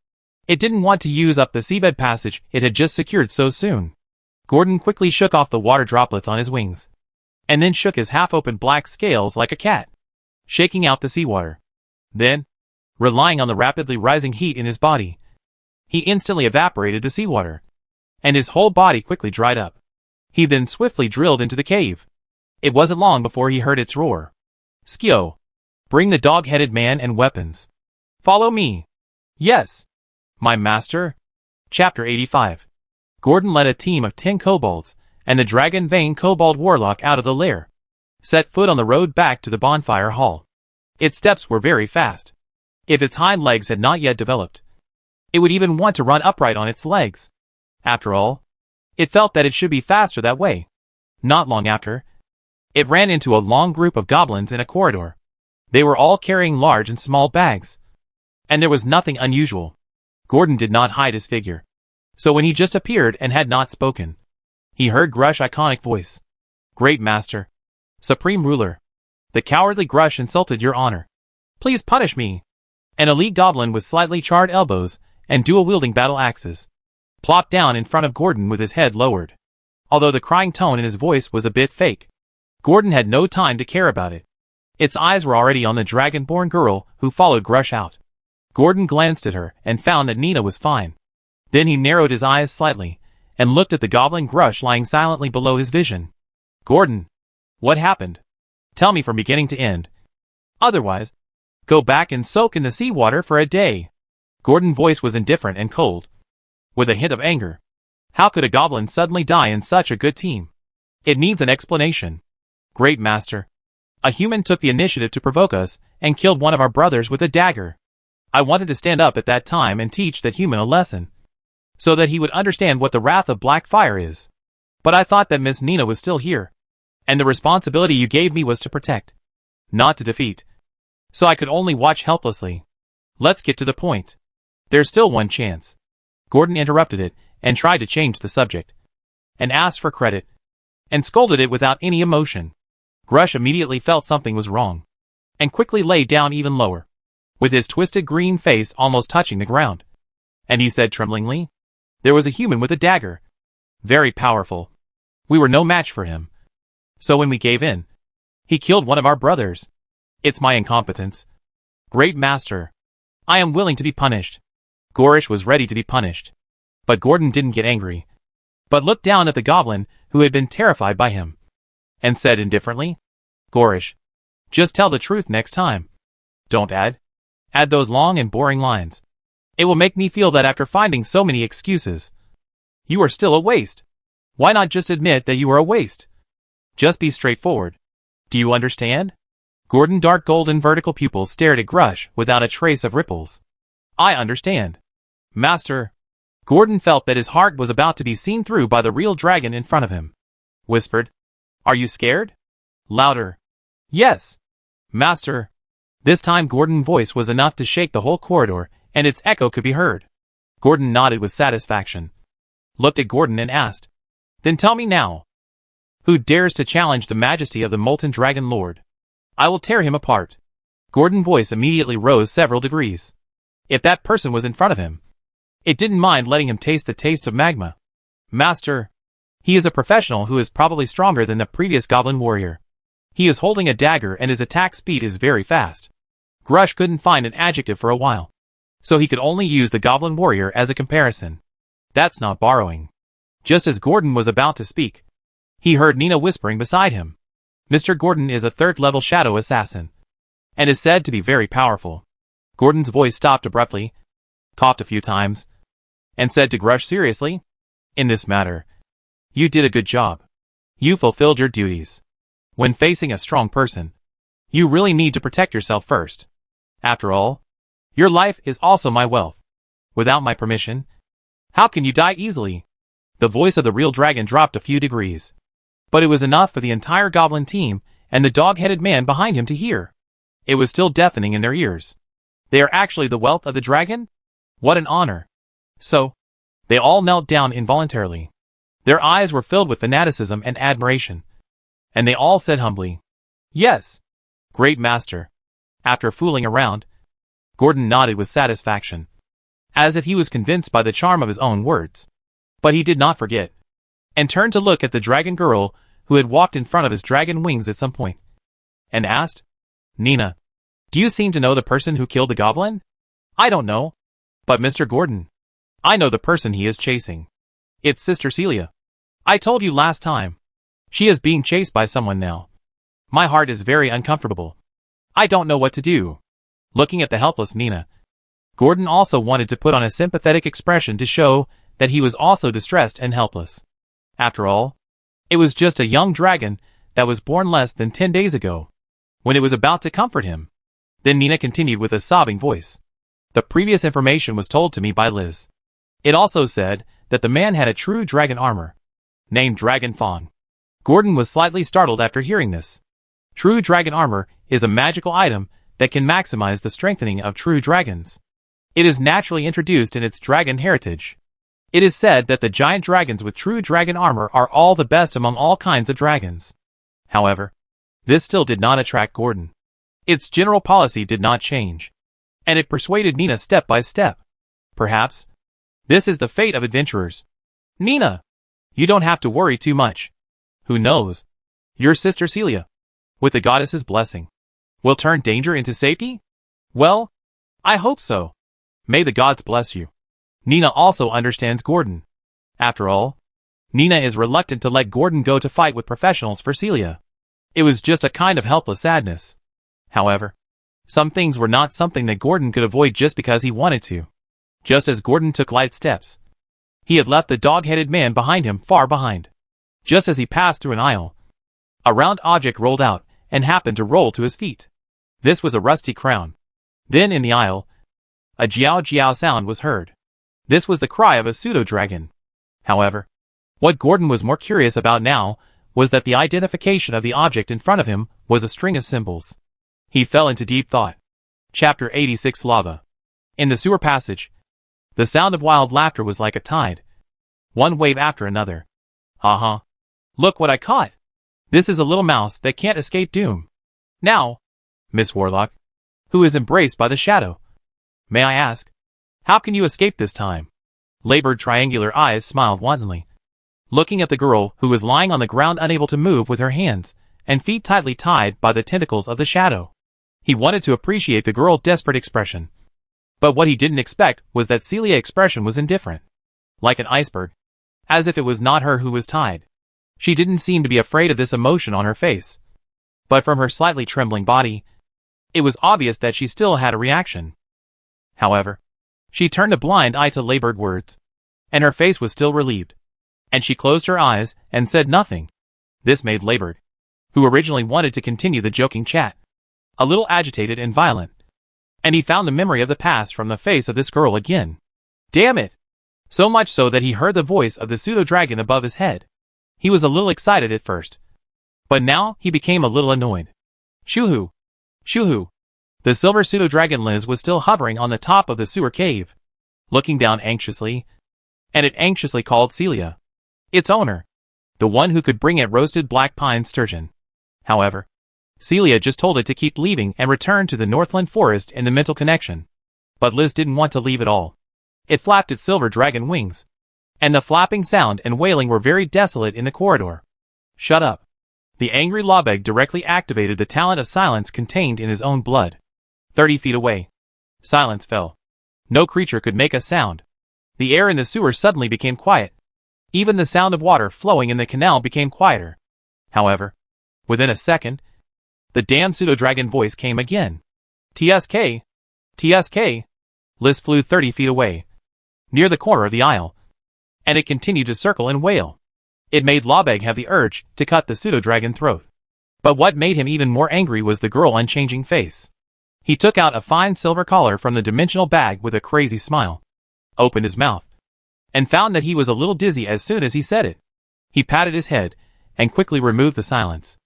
It didn't want to use up the seabed passage it had just secured so soon. Gordon quickly shook off the water droplets on his wings, and then shook his half-open black scales like a cat, shaking out the seawater. Then, relying on the rapidly rising heat in his body, he instantly evaporated the seawater, and his whole body quickly dried up. He then swiftly drilled into the cave. It wasn't long before he heard its roar. Skio, bring the dog-headed man and weapons. Follow me. Yes, my master. Chapter 85. Gordon led a team of 10 kobolds and the dragon vein kobold warlock out of the lair, set foot on the road back to the bonfire hall. Its steps were very fast. If its hind legs had not yet developed, it would even want to run upright on its legs. After all, it felt that it should be faster that way. Not long after, it ran into a long group of goblins in a corridor. They were all carrying large and small bags, and there was nothing unusual. Gordon did not hide his figure, so when he just appeared and had not spoken, he heard Grush's iconic voice. Great Master, Supreme Ruler, the cowardly Grush insulted your honor. Please punish me. An elite goblin with slightly charred elbows and dual-wielding battle axes plopped down in front of Gordon with his head lowered. Although the crying tone in his voice was a bit fake, Gordon had no time to care about it. Its eyes were already on the dragonborn girl who followed Grush out. Gordon glanced at her and found that Nina was fine. Then he narrowed his eyes slightly and looked at the goblin Grush lying silently below his vision. Gordon, what happened? Tell me from beginning to end. Otherwise, go back and soak in the seawater for a day. Gordon's voice was indifferent and cold, with a hint of anger. How could a goblin suddenly die in such a good team? It needs an explanation. Great master. A human took the initiative to provoke us and killed one of our brothers with a dagger. I wanted to stand up at that time and teach that human a lesson, so that he would understand what the wrath of black fire is. But I thought that Miss Nina was still here, and the responsibility you gave me was to protect, not to defeat. So I could only watch helplessly. Let's get to the point. There's still one chance. Gordon interrupted it and tried to change the subject, and asked for credit, and scolded it without any emotion. Grush immediately felt something was wrong, and quickly lay down even lower, with his twisted green face almost touching the ground. And he said tremblingly, "There was a human with a dagger. Very powerful. We were no match for him. So when we gave in, he killed one of our brothers. It's my incompetence. Great master. I am willing to be punished." Gorish was ready to be punished. But Gordon didn't get angry, but looked down at the goblin who had been terrified by him, and said indifferently, "Gorish, just tell the truth next time. Don't add those long and boring lines. It will make me feel that after finding so many excuses, you are still a waste. Why not just admit that you are a waste? Just be straightforward. Do you understand?" Gordon's dark golden vertical pupils stared at Grush without a trace of ripples. "I understand, master." Gordon felt that his heart was about to be seen through by the real dragon in front of him. Whispered, "Are you scared?" Louder, "Yes, master." This time Gordon's voice was enough to shake the whole corridor, and its echo could be heard. Gordon nodded with satisfaction, looked at Gordon and asked, "Then tell me now. Who dares to challenge the majesty of the Molten Dragon Lord? I will tear him apart." Gordon's voice immediately rose several degrees. If that person was in front of him, it didn't mind letting him taste the taste of magma. "Master, he is a professional who is probably stronger than the previous goblin warrior. He is holding a dagger and his attack speed is very fast." Grush couldn't find an adjective for a while, so he could only use the goblin warrior as a comparison. That's not borrowing. Just as Gordon was about to speak, he heard Nina whispering beside him. "Mr. Gordon is a third-level shadow assassin, and is said to be very powerful." Gordon's voice stopped abruptly, coughed a few times, and said to Grush seriously, "In this matter, you did a good job. You fulfilled your duties. When facing a strong person, you really need to protect yourself first. After all, your life is also my wealth. Without my permission, how can you die easily?" The voice of the real dragon dropped a few degrees, but it was enough for the entire goblin team and the dog-headed man behind him to hear. It was still deafening in their ears. They are actually the wealth of the dragon? What an honor. So, they all knelt down involuntarily. Their eyes were filled with fanaticism and admiration, and they all said humbly, "Yes, great master." After fooling around, Gordon nodded with satisfaction, as if he was convinced by the charm of his own words. But he did not forget, and turned to look at the dragon girl who had walked in front of his dragon wings at some point, and asked, "Nina, do you seem to know the person who killed the goblin?" "I don't know. But Mr. Gordon, I know the person he is chasing. It's Sister Celia. I told you last time. She is being chased by someone now. My heart is very uncomfortable. I don't know what to do." Looking at the helpless Nina, Gordon also wanted to put on a sympathetic expression to show that he was also distressed and helpless. After all, it was just a young dragon that was born less than 10 days ago, when it was about to comfort him. Then Nina continued with a sobbing voice. "The previous information was told to me by Liz. It also said that the man had a true dragon armor, named Dragon Fawn." Gordon was slightly startled after hearing this. True dragon armor is a magical item that can maximize the strengthening of true dragons. It is naturally introduced in its dragon heritage. It is said that the giant dragons with true dragon armor are all the best among all kinds of dragons. However, this still did not attract Gordon. Its general policy did not change, and it persuaded Nina step by step. Perhaps this is the fate of adventurers. "Nina, you don't have to worry too much. Who knows? Your sister Celia, with the goddess's blessing, will turn danger into safety? Well, I hope so. May the gods bless you." Nina also understands Gordon. After all, Nina is reluctant to let Gordon go to fight with professionals for Celia. It was just a kind of helpless sadness. However, some things were not something that Gordon could avoid just because he wanted to. just as Gordon took light steps. He had left the dog-headed man behind him, far behind. Just as he passed through an aisle, a round object rolled out and happened to roll to his feet. This was a rusty crown. Then in the aisle, a jiao-jiao sound was heard. This was the cry of a pseudo-dragon. However, what Gordon was more curious about now was that the identification of the object in front of him was a string of symbols. He fell into deep thought. Chapter 86 Lava. In the sewer passage, the sound of wild laughter was like a tide. One wave after another. Ha! Look what I caught! This is a little mouse that can't escape doom. Now, Miss Warlock, who is embraced by the shadow, may I ask, how can you escape this time? Labored triangular eyes smiled wantonly, looking at the girl who was lying on the ground unable to move with her hands and feet tightly tied by the tentacles of the shadow. He wanted to appreciate the girl's desperate expression. But what he didn't expect was that Celia's expression was indifferent. Like an iceberg. As if it was not her who was tied. She didn't seem to be afraid of this emotion on her face. But from her slightly trembling body, it was obvious that she still had a reaction. However, she turned a blind eye to labored words. And her face was still relieved. And she closed her eyes and said nothing. This made Labored, who originally wanted to continue the joking chat, a little agitated and violent. And he found the memory of the past from the face of this girl again. Damn it! So much so that he heard the voice of the pseudo-dragon above his head. He was a little excited at first. But now he became a little annoyed. Shoo-hoo! Shoo-hoo! The silver pseudo-dragon Liz was still hovering on the top of the sewer cave, looking down anxiously, and it anxiously called Celia, its owner, the one who could bring it roasted black pine sturgeon. However, Celia just told it to keep leaving and return to the Northland Forest in the mental connection. But Liz didn't want to leave at all. It flapped its silver dragon wings, and the flapping sound and wailing were very desolate in the corridor. Shut up. The angry Lawbeg directly activated the talent of silence contained in his own blood. 30 feet away, silence fell. No creature could make a sound. The air in the sewer suddenly became quiet. Even the sound of water flowing in the canal became quieter. However, within a second, the damn pseudo-dragon voice came again. TSK! TSK! Liz flew 30 feet away, near the corner of the aisle, and it continued to circle and wail. It made Lawbeg have the urge to cut the pseudo-dragon throat. But what made him even more angry was the girl's unchanging face. He took out a fine silver collar from the dimensional bag with a crazy smile, opened his mouth, and found that he was a little dizzy as soon as he said it. He patted his head and quickly removed the silence.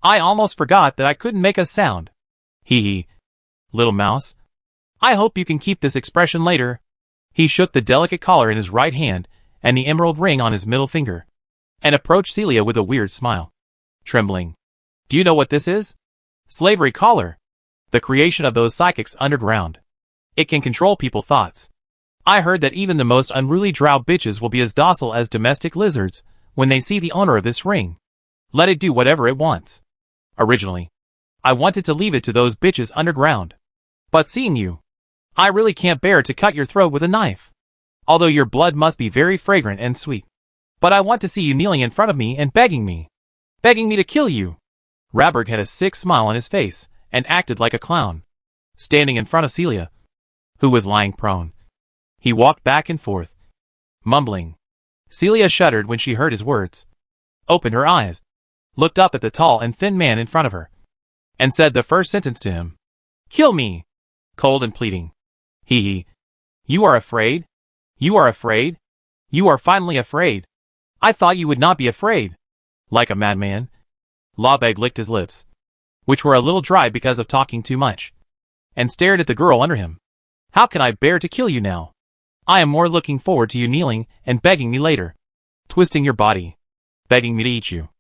I almost forgot that I couldn't make a sound. Hee. Little mouse. I hope you can keep this expression later. He shook the delicate collar in his right hand and the emerald ring on his middle finger, and approached Celia with a weird smile. Trembling. Do you know what this is? Slavery collar. The creation of those psychics underground. It can control people's thoughts. I heard that even the most unruly drow bitches will be as docile as domestic lizards when they see the owner of this ring. Let it do whatever it wants. Originally, I wanted to leave it to those bitches underground. But seeing you, I really can't bear to cut your throat with a knife. Although your blood must be very fragrant and sweet. But I want to see you kneeling in front of me and begging me to kill you. Raberg had a sick smile on his face and acted like a clown, standing in front of Celia, who was lying prone. He walked back and forth, mumbling. Celia shuddered when she heard his words, opened her eyes, looked up at the tall and thin man in front of her, and said the first sentence to him. Kill me! Cold and pleading. Hee. You are afraid? You are afraid? You are finally afraid? I thought you would not be afraid. Like a madman. Lawbeg licked his lips, which were a little dry because of talking too much, and stared at the girl under him. How can I bear to kill you now? I am more looking forward to you kneeling and begging me later, twisting your body, begging me to eat you.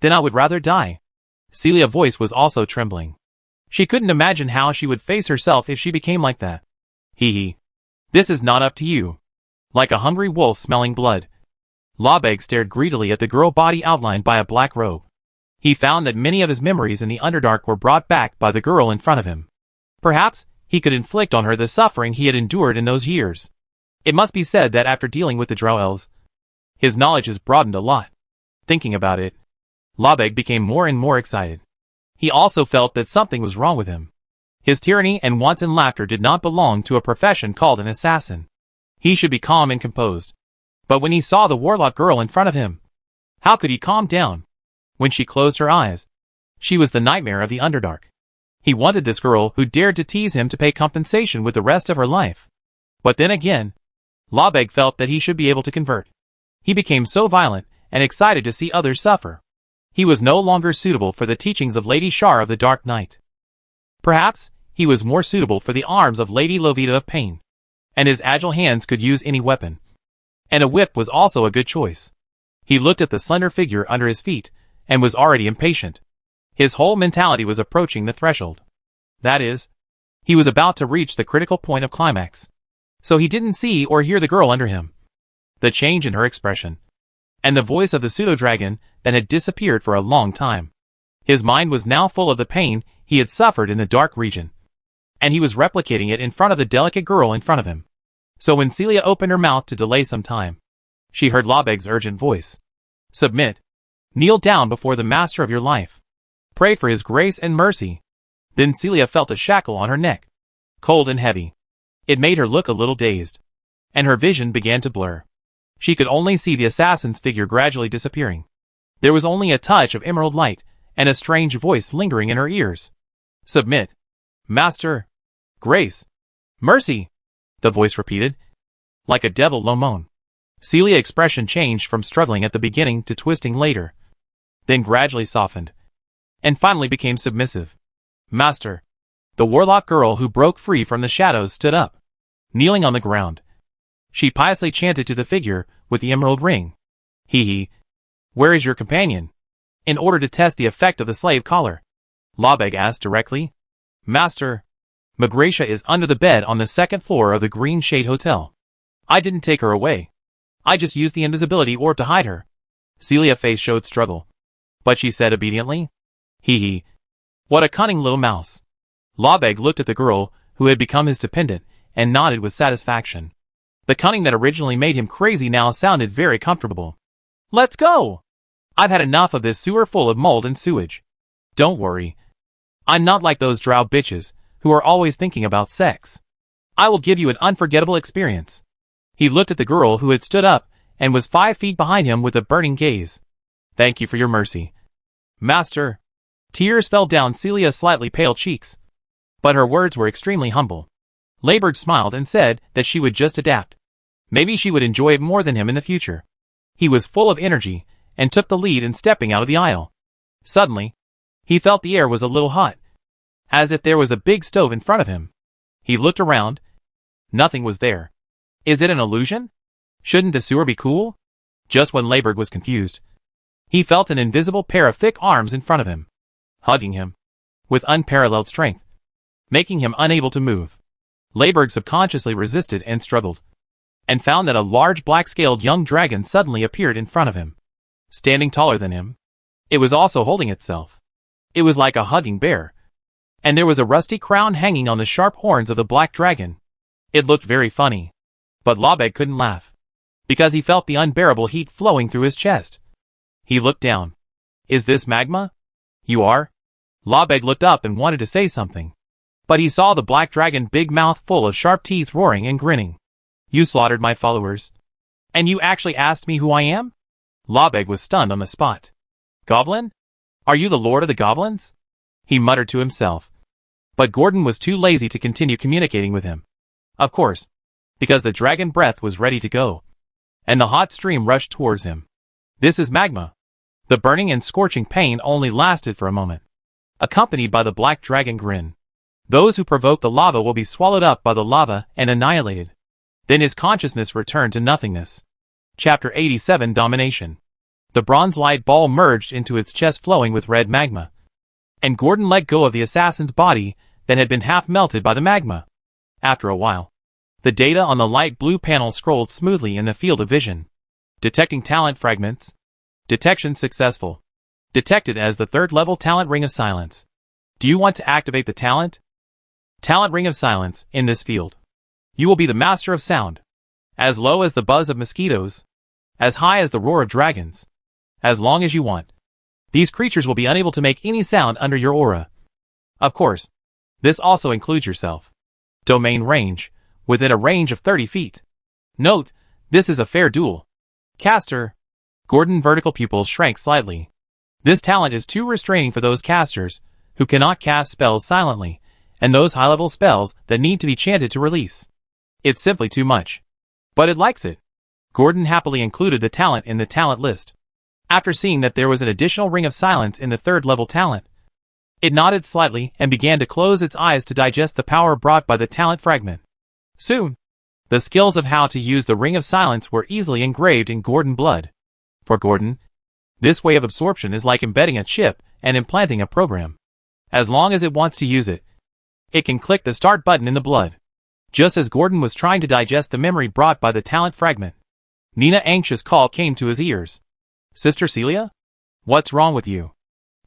Then I would rather die. Celia's voice was also trembling. She couldn't imagine how she would face herself if she became like that. Hee. This is not up to you. Like a hungry wolf smelling blood. Lawbeg stared greedily at the girl body outlined by a black robe. He found that many of his memories in the Underdark were brought back by the girl in front of him. Perhaps he could inflict on her the suffering he had endured in those years. It must be said that after dealing with the Drow Elves, his knowledge has broadened a lot. Thinking about it, Lawbeg became more and more excited. He also felt that something was wrong with him. His tyranny and wanton laughter did not belong to a profession called an assassin. He should be calm and composed. But when he saw the warlock girl in front of him, how could he calm down? When she closed her eyes, she was the nightmare of the Underdark. He wanted this girl who dared to tease him to pay compensation with the rest of her life. But then again, Labeg felt that he should be able to convert. He became so violent and excited to see others suffer. He was no longer suitable for the teachings of Lady Shar of the Dark Knight. Perhaps he was more suitable for the arms of Lady Lovita of Pain, and his agile hands could use any weapon. And a whip was also a good choice. He looked at the slender figure under his feet and was already impatient. His whole mentality was approaching the threshold. That is, he was about to reach the critical point of climax. So he didn't see or hear the girl under him. The change in her expression, and the voice of the pseudo-dragon that had disappeared for a long time. His mind was now full of the pain he had suffered in the dark region, and he was replicating it in front of the delicate girl in front of him. So when Celia opened her mouth to delay some time, she heard Labeg's urgent voice. Submit. Kneel down before the master of your life. Pray for his grace and mercy. Then Celia felt a shackle on her neck, cold and heavy. It made her look a little dazed, and her vision began to blur. She could only see the assassin's figure gradually disappearing. There was only a touch of emerald light, and a strange voice lingering in her ears. Submit. Master. Grace. Mercy. The voice repeated, like a devil low moan. Celia's expression changed from struggling at the beginning to twisting later, then gradually softened, and finally became submissive. Master. The warlock girl who broke free from the shadows stood up, kneeling on the ground. She piously chanted to the figure with the emerald ring. Hee. Where is your companion? In order to test the effect of the slave collar, Labeg asked directly. Master. Magratia is under the bed on the second floor of the Green Shade Hotel. I didn't take her away. I just used the invisibility orb to hide her. Celia's face showed struggle, but she said obediently. Hee. What a cunning little mouse. Labeg looked at the girl who had become his dependent and nodded with satisfaction. The cunning that originally made him crazy now sounded very comfortable. Let's go! I've had enough of this sewer full of mold and sewage. Don't worry. I'm not like those drow bitches who are always thinking about sex. I will give you an unforgettable experience. He looked at the girl who had stood up and was 5 feet behind him with a burning gaze. Thank you for your mercy. Master. Tears fell down Celia's slightly pale cheeks, but her words were extremely humble. Labeg smiled and said that she would just adapt. Maybe she would enjoy it more than him in the future. He was full of energy and took the lead in stepping out of the aisle. Suddenly, he felt the air was a little hot, as if there was a big stove in front of him. He looked around. Nothing was there. Is it an illusion? Shouldn't the sewer be cool? Just when Labeg was confused, he felt an invisible pair of thick arms in front of him, hugging him with unparalleled strength, making him unable to move. Labeg subconsciously resisted and struggled, and found that a large black-scaled young dragon suddenly appeared in front of him, standing taller than him. It was also holding itself. It was like a hugging bear, and there was a rusty crown hanging on the sharp horns of the black dragon. It looked very funny, but Labeg couldn't laugh, because he felt the unbearable heat flowing through his chest. He looked down. Is this magma? You are? Labeg looked up and wanted to say something, but he saw the black dragon big mouth full of sharp teeth roaring and grinning. You slaughtered my followers, and you actually asked me who I am? Labeg was stunned on the spot. Goblin? Are you the lord of the goblins? He muttered to himself. But Gordon was too lazy to continue communicating with him. Of course, because the dragon breath was ready to go, and the hot stream rushed towards him. This is magma. The burning and scorching pain only lasted for a moment, accompanied by the black dragon grin. Those who provoke the lava will be swallowed up by the lava and annihilated. Then his consciousness returned to nothingness. Chapter 87 Domination. The bronze light ball merged into its chest flowing with red magma, and Gordon let go of the assassin's body that had been half melted by the magma. After a while, the data on the light blue panel scrolled smoothly in the field of vision. Detecting talent fragments. Detection successful. Detected as the 3rd level talent Ring of Silence. Do you want to activate the talent? Talent Ring of Silence in this field. You will be the master of sound. As low as the buzz of mosquitoes. As high as the roar of dragons. As long as you want. These creatures will be unable to make any sound under your aura. Of course, this also includes yourself. Domain range, within a range of 30 feet. Note, this is a fair duel. Caster. Gordon's vertical pupils shrank slightly. This talent is too restraining for those casters who cannot cast spells silently, and those high-level spells that need to be chanted to release. It's simply too much. But it likes it. Gordon happily included the talent in the talent list. After seeing that there was an additional ring of silence in the third-level talent, it nodded slightly and began to close its eyes to digest the power brought by the talent fragment. Soon, the skills of how to use the ring of silence were easily engraved in Gordon's blood. For Gordon, this way of absorption is like embedding a chip and implanting a program. As long as it wants to use it, it can click the start button in the blood. Just as Gordon was trying to digest the memory brought by the talent fragment, Nina's anxious call came to his ears. Sister Celia? What's wrong with you?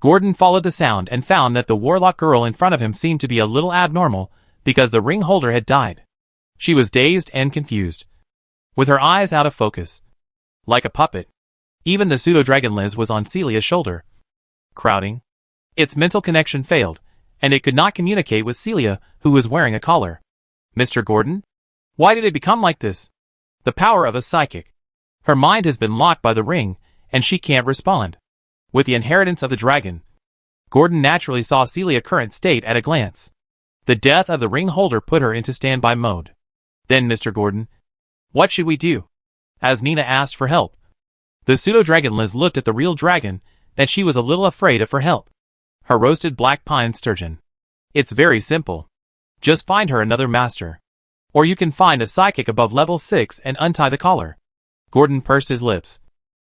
Gordon followed the sound and found that the warlock girl in front of him seemed to be a little abnormal because the ring holder had died. She was dazed and confused, with her eyes out of focus. Like a puppet. Even the pseudo-dragon Liz was on Celia's shoulder. Crowding. Its mental connection failed, and it could not communicate with Celia, who was wearing a collar. Mr. Gordon? Why did it become like this? The power of a psychic. Her mind has been locked by the ring, and she can't respond. With the inheritance of the dragon, Gordon naturally saw Celia's current state at a glance. The death of the ring holder put her into standby mode. Then, Mr. Gordon, what should we do? As Nina asked for help. The pseudo-dragon Liz looked at the real dragon, that she was a little afraid of for help. Her roasted black pine sturgeon. It's very simple. Just find her another master. Or you can find a psychic above level 6 and untie the collar. Gordon pursed his lips,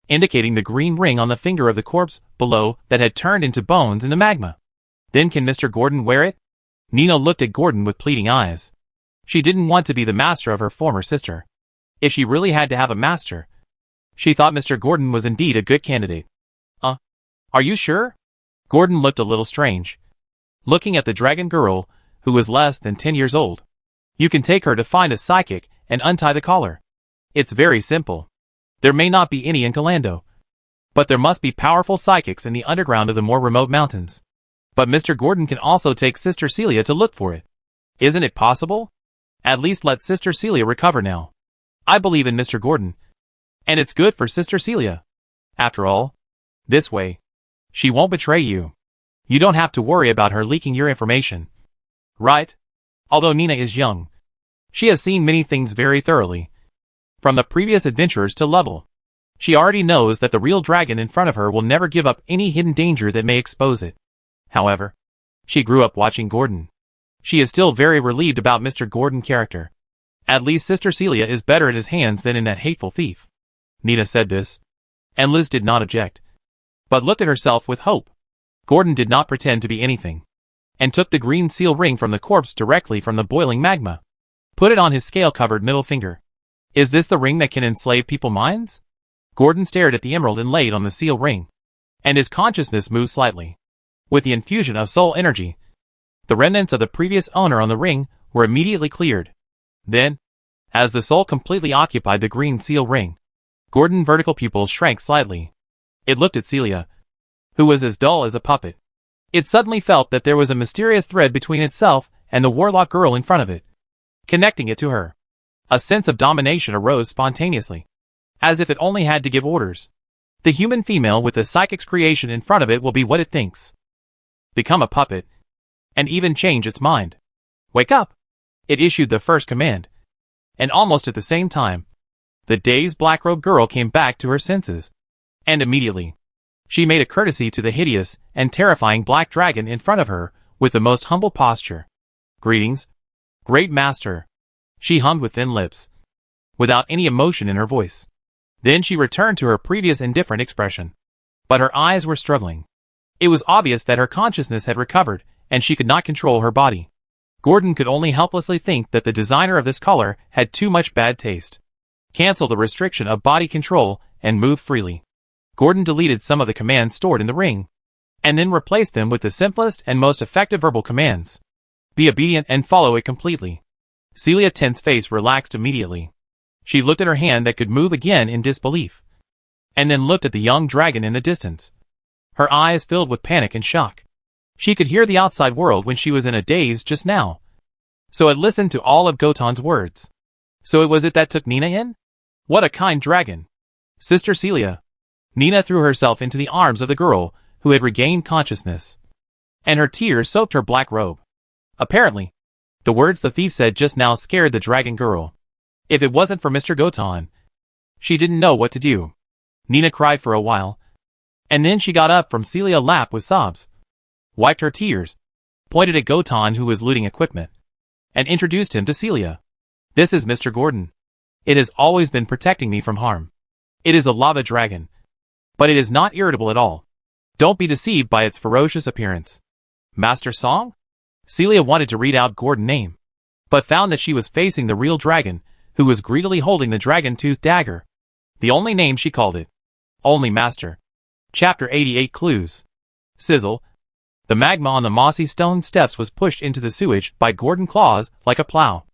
indicating the green ring on the finger of the corpse below that had turned into bones in the magma. Then can Mr. Gordon wear it? Nina looked at Gordon with pleading eyes. She didn't want to be the master of her former sister. If she really had to have a master, she thought Mr. Gordon was indeed a good candidate. Are you sure? Gordon looked a little strange, looking at the dragon girl, who was less than 10 years old. You can take her to find a psychic and untie the collar. It's very simple. There may not be any in Kalando, but there must be powerful psychics in the underground of the more remote mountains. But Mr. Gordon can also take Sister Celia to look for it. Isn't it possible? At least let Sister Celia recover now. I believe in Mr. Gordon, and it's good for Sister Celia. After all, this way, she won't betray you. You don't have to worry about her leaking your information. Right? Although Nina is young, she has seen many things very thoroughly. From the previous adventurers to level, she already knows that the real dragon in front of her will never give up any hidden danger that may expose it. However, she grew up watching Gordon. She is still very relieved about Mr. Gordon's character. At least Sister Celia is better in his hands than in that hateful thief. Nina said this, and Liz did not object, but looked at herself with hope. Gordon did not pretend to be anything, and took the green seal ring from the corpse directly from the boiling magma. Put it on his scale-covered middle finger. Is this the ring that can enslave people's minds? Gordon stared at the emerald inlaid on the seal ring, and his consciousness moved slightly. With the infusion of soul energy, the remnants of the previous owner on the ring were immediately cleared. Then, as the soul completely occupied the green seal ring, Gordon's vertical pupils shrank slightly. It looked at Celia, who was as dull as a puppet. It suddenly felt that there was a mysterious thread between itself and the warlock girl in front of it, connecting it to her. A sense of domination arose spontaneously, as if it only had to give orders. The human female with the psychic's creation in front of it will be what it thinks. Become a puppet, and even change its mind. Wake up! It issued the first command. And almost at the same time, the dazed black-robed girl came back to her senses. And immediately, she made a courtesy to the hideous and terrifying black dragon in front of her with the most humble posture. Greetings, great master, she hummed with thin lips, without any emotion in her voice. Then she returned to her previous indifferent expression. But her eyes were struggling. It was obvious that her consciousness had recovered, and she could not control her body. Gordon could only helplessly think that the designer of this collar had too much bad taste. Cancel the restriction of body control and move freely. Gordon deleted some of the commands stored in the ring, and then replaced them with the simplest and most effective verbal commands. Be obedient and follow it completely. Celia's tense face relaxed immediately. She looked at her hand that could move again in disbelief, and then looked at the young dragon in the distance. Her eyes filled with panic and shock. She could hear the outside world when she was in a daze just now, so had listened to all of Gotan's words. So it was it that took Nina in? What a kind dragon. Sister Celia. Nina threw herself into the arms of the girl, who had regained consciousness, and her tears soaked her black robe. Apparently, the words the thief said just now scared the dragon girl. If it wasn't for Mr. Goton, she didn't know what to do. Nina cried for a while, and then she got up from Celia's lap with sobs, wiped her tears, pointed at Goton who was looting equipment, and introduced him to Celia. This is Mr. Gordon. It has always been protecting me from harm. It is a lava dragon, but it is not irritable at all. Don't be deceived by its ferocious appearance. Master Song? Celia wanted to read out Gordon's name, but found that she was facing the real dragon, who was greedily holding the dragon-toothed dagger. The only name she called it. Only Master. Chapter 88 Clues. Sizzle. The magma on the mossy stone steps was pushed into the sewage by Gordon's claws like a plow,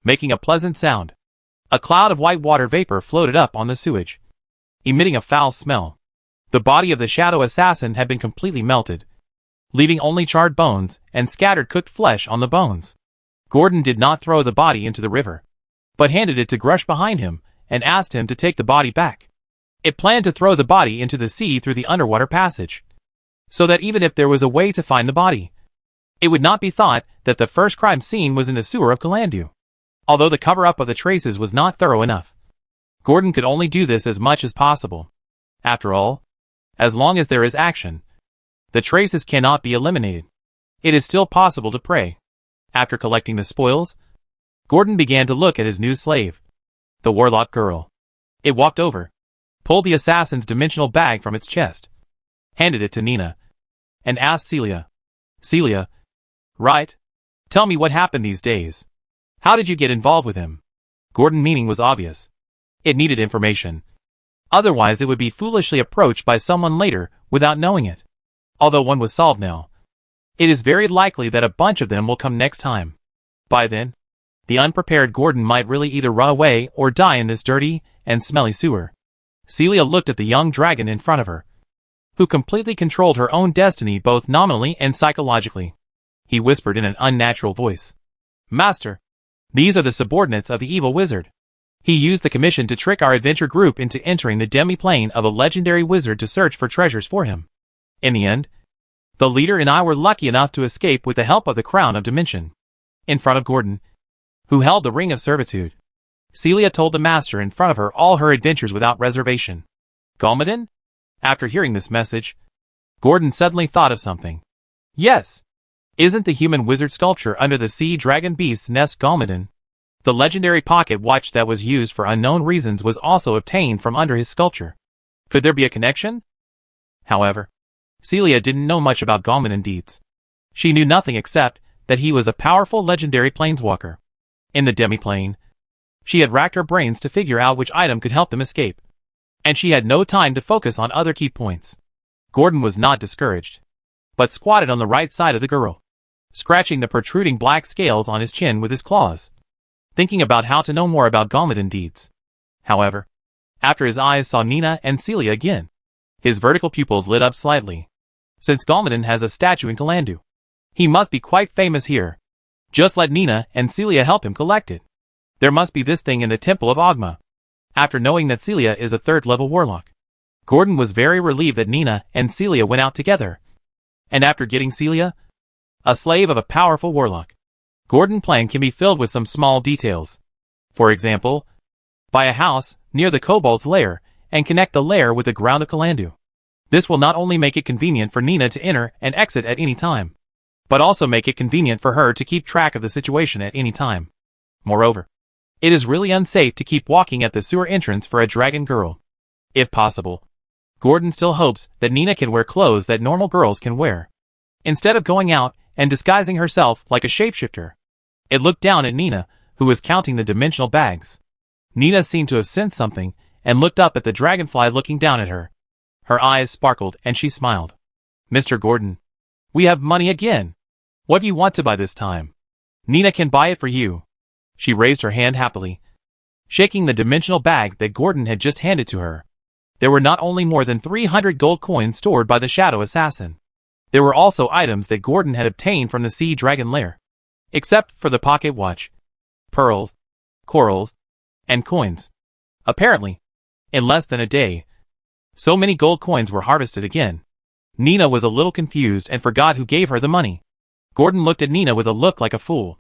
making a pleasant sound. A cloud of white water vapor floated up on the sewage, emitting a foul smell. The body of the shadow assassin had been completely melted, leaving only charred bones and scattered cooked flesh on the bones. Gordon did not throw the body into the river, but handed it to Grush behind him and asked him to take the body back. It planned to throw the body into the sea through the underwater passage, so that even if there was a way to find the body, it would not be thought that the first crime scene was in the sewer of Kalandu. Although the cover-up of the traces was not thorough enough, Gordon could only do this as much as possible. After all, as long as there is action, the traces cannot be eliminated. It is still possible to prey. After collecting the spoils, Gordon began to look at his new slave, the warlock girl. It walked over, pulled the assassin's dimensional bag from its chest, handed it to Nina, and asked Celia. Celia, right? Tell me what happened these days. How did you get involved with him? Gordon's meaning was obvious. It needed information. Otherwise it would be foolishly approached by someone later without knowing it. Although one was solved now, it is very likely that a bunch of them will come next time. By then, the unprepared Gordon might really either run away or die in this dirty and smelly sewer. Celia looked at the young dragon in front of her, who completely controlled her own destiny both nominally and psychologically. He whispered in an unnatural voice. Master, these are the subordinates of the evil wizard. He used the commission to trick our adventure group into entering the demi-plane of a legendary wizard to search for treasures for him. In the end, the leader and I were lucky enough to escape with the help of the Crown of Dimension. In front of Gordon, who held the Ring of Servitude, Celia told the master in front of her all her adventures without reservation. Galmadin? After hearing this message, Gordon suddenly thought of something. Yes! Isn't the human wizard sculpture under the sea dragon beast's nest Galmadin? The legendary pocket watch that was used for unknown reasons was also obtained from under his sculpture. Could there be a connection? However, Celia didn't know much about Galmadin deeds. She knew nothing except that he was a powerful legendary planeswalker. In the demi-plane, she had racked her brains to figure out which item could help them escape, and she had no time to focus on other key points. Gordon was not discouraged, but squatted on the right side of the girl, scratching the protruding black scales on his chin with his claws, thinking about how to know more about Galmadin deeds. However, after his eyes saw Nina and Celia again, his vertical pupils lit up slightly. Since Galmadin has a statue in Kalandu, he must be quite famous here. Just let Nina and Celia help him collect it. There must be this thing in the Temple of Ogma. After knowing that Celia is a third-level warlock, Gordon was very relieved that Nina and Celia went out together. And after getting Celia, a slave of a powerful warlock, Gordon's plan can be filled with some small details. For example, buy a house near the kobold's lair and connect the lair with the ground of Kalandu. This will not only make it convenient for Nina to enter and exit at any time, but also make it convenient for her to keep track of the situation at any time. Moreover, it is really unsafe to keep walking at the sewer entrance for a dragon girl. If possible, Gordon still hopes that Nina can wear clothes that normal girls can wear, instead of going out and disguising herself like a shapeshifter. It looked down at Nina, who was counting the dimensional bags. Nina seemed to have sensed something and looked up at the dragonfly looking down at her. Her eyes sparkled and she smiled. Mr. Gordon, we have money again. What do you want to buy this time? Nina can buy it for you. She raised her hand happily, shaking the dimensional bag that Gordon had just handed to her. There were not only more than 300 gold coins stored by the shadow assassin. There were also items that Gordon had obtained from the sea dragon lair. Except for the pocket watch, pearls, corals, and coins. Apparently, in less than a day, so many gold coins were harvested again. Nina was a little confused and forgot who gave her the money. Gordon looked at Nina with a look like a fool.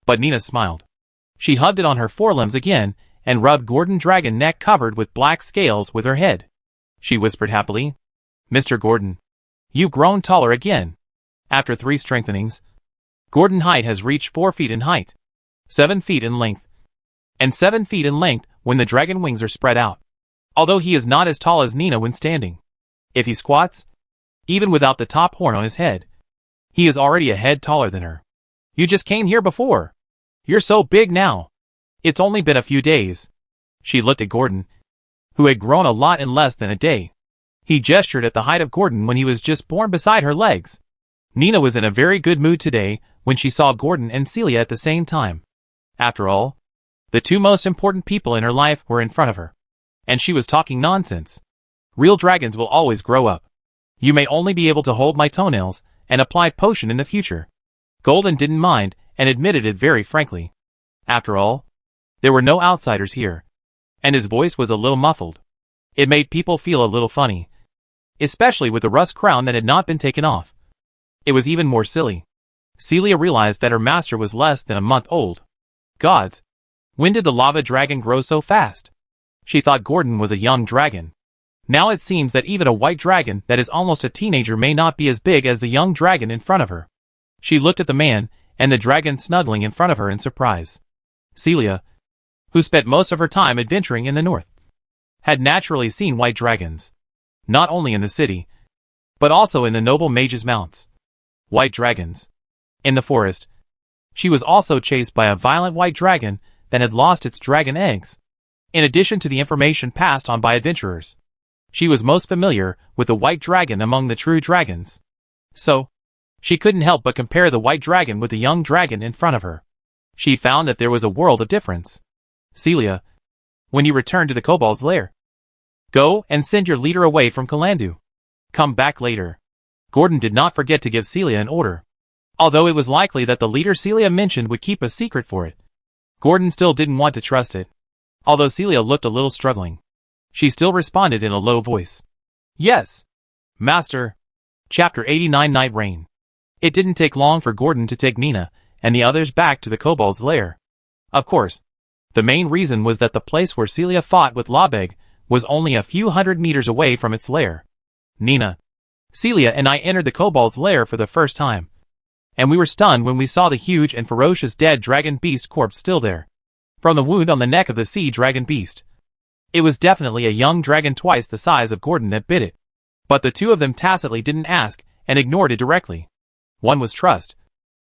But Nina smiled. She hugged it on her forelimbs again and rubbed Gordon's dragon neck covered with black scales with her head. She whispered happily, "Mr. Gordon, you've grown taller again. After 3 strengthenings, Gordon's height has reached 4 feet in height, 7 feet in length, and 7 feet in length when the dragon wings are spread out. Although he is not as tall as Nina when standing. If he squats, even without the top horn on his head, he is already a head taller than her. You just came here before. You're so big now. It's only been a few days." She looked at Gordon, who had grown a lot in less than a day. He gestured at the height of Gordon when he was just born beside her legs. Nina was in a very good mood today when she saw Gordon and Celia at the same time. After all, the 2 most important people in her life were in front of her. And she was talking nonsense. Real dragons will always grow up. You may only be able to hold my toenails and apply potion in the future. Golden didn't mind and admitted it very frankly. After all, there were no outsiders here. And his voice was a little muffled. It made people feel a little funny. Especially with the rust crown that had not been taken off. It was even more silly. Celia realized that her master was less than a month old. Gods! When did the lava dragon grow so fast? She thought Gordon was a young dragon. Now it seems that even a white dragon that is almost a teenager may not be as big as the young dragon in front of her. She looked at the man and the dragon snuggling in front of her in surprise. Celia, who spent most of her time adventuring in the north, had naturally seen white dragons. Not only in the city, but also in the noble mages' mounts. White dragons. In the forest, she was also chased by a violent white dragon that had lost its dragon eggs. In addition to the information passed on by adventurers, she was most familiar with the white dragon among the true dragons. So, she couldn't help but compare the white dragon with the young dragon in front of her. She found that there was a world of difference. Celia, when you return to the kobold's lair, go and send your leader away from Kalandu. Come back later. Gordon did not forget to give Celia an order. Although it was likely that the leader Celia mentioned would keep a secret for it, Gordon still didn't want to trust it. Although Celia looked a little struggling, she still responded in a low voice. Yes, Master. Chapter 89 Night Rain. It didn't take long for Gordon to take Nina and the others back to the kobold's lair. Of course, the main reason was that the place where Celia fought with Labeg was only a few hundred meters away from its lair. Nina, Celia and I entered the kobold's lair for the first time, and we were stunned when we saw the huge and ferocious dead dragon beast corpse still there. From the wound on the neck of the sea dragon beast, it was definitely a young dragon twice the size of Gordon that bit it. But the 2 of them tacitly didn't ask and ignored it directly. One was trust,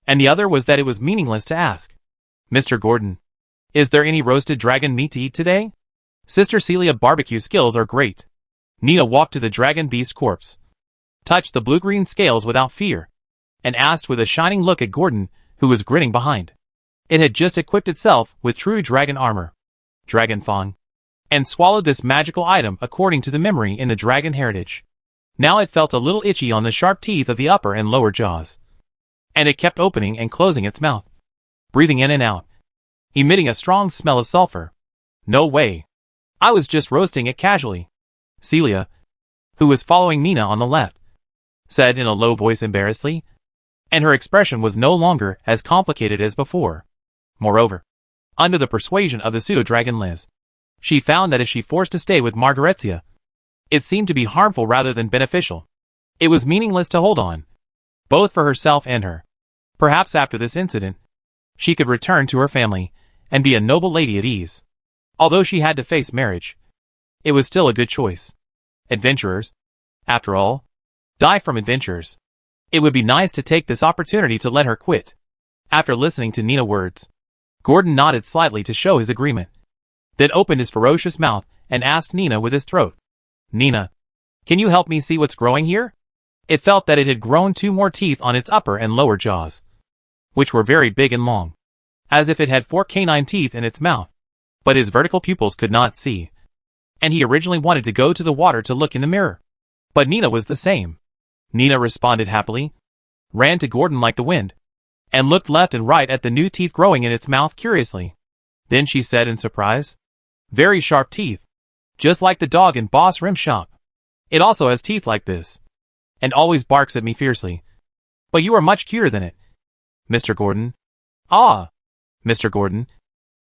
and the other was that it was meaningless to ask. Mr. Gordon, is there any roasted dragon meat to eat today? Sister Celia barbecue skills are great. Nina walked to the dragon beast corpse, touched the blue-green scales without fear, and asked with a shining look at Gordon, who was grinning behind. It had just equipped itself with true dragon armor, dragon fang, and swallowed this magical item according to the memory in the dragon heritage. Now it felt a little itchy on the sharp teeth of the upper and lower jaws, and it kept opening and closing its mouth, breathing in and out, emitting a strong smell of sulfur. No way. I was just roasting it casually. Celia, who was following Nina on the left, said in a low voice embarrassedly, and her expression was no longer as complicated as before. Moreover, under the persuasion of the pseudo-dragon Liz, she found that if she forced to stay with Margaretia, it seemed to be harmful rather than beneficial. It was meaningless to hold on, both for herself and her. Perhaps after this incident, she could return to her family and be a noble lady at ease. Although she had to face marriage, it was still a good choice. Adventurers, after all, die from adventures. It would be nice to take this opportunity to let her quit. After listening to Nina's words, Gordon nodded slightly to show his agreement, then opened his ferocious mouth and asked Nina with his throat. Nina, can you help me see what's growing here? It felt that it had grown 2 more teeth on its upper and lower jaws, which were very big and long, as if it had 4 canine teeth in its mouth. But his vertical pupils could not see, and he originally wanted to go to the water to look in the mirror. But Nina was the same. Nina responded happily, ran to Gordon like the wind, and looked left and right at the new teeth growing in its mouth curiously. Then she said in surprise, Very sharp teeth. Just like the dog in Boss Rim Shop. It also has teeth like this. And always barks at me fiercely. But you are much cuter than it, Mr. Gordon. Ah, Mr. Gordon.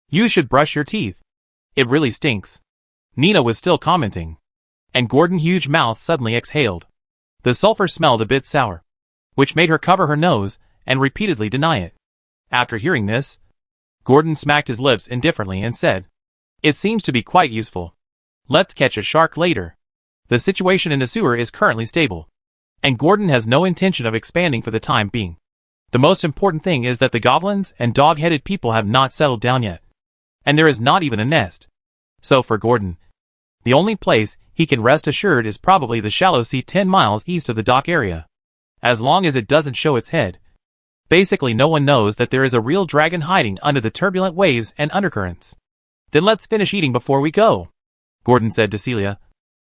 You should brush your teeth. It really stinks. Nina was still commenting. And Gordon's huge mouth suddenly exhaled. The sulfur smelled a bit sour, which made her cover her nose and repeatedly deny it. After hearing this, Gordon smacked his lips indifferently and said, "It seems to be quite useful. Let's catch a shark later. The situation in the sewer is currently stable, and Gordon has no intention of expanding for the time being. The most important thing is that the goblins and dog-headed people have not settled down yet, and there is not even a nest. So for Gordon, the only place he can rest assured is probably the shallow sea 10 miles east of the dock area. As long as it doesn't show its head. Basically no one knows that there is a real dragon hiding under the turbulent waves and undercurrents. Then let's finish eating before we go," Gordon said to Celia.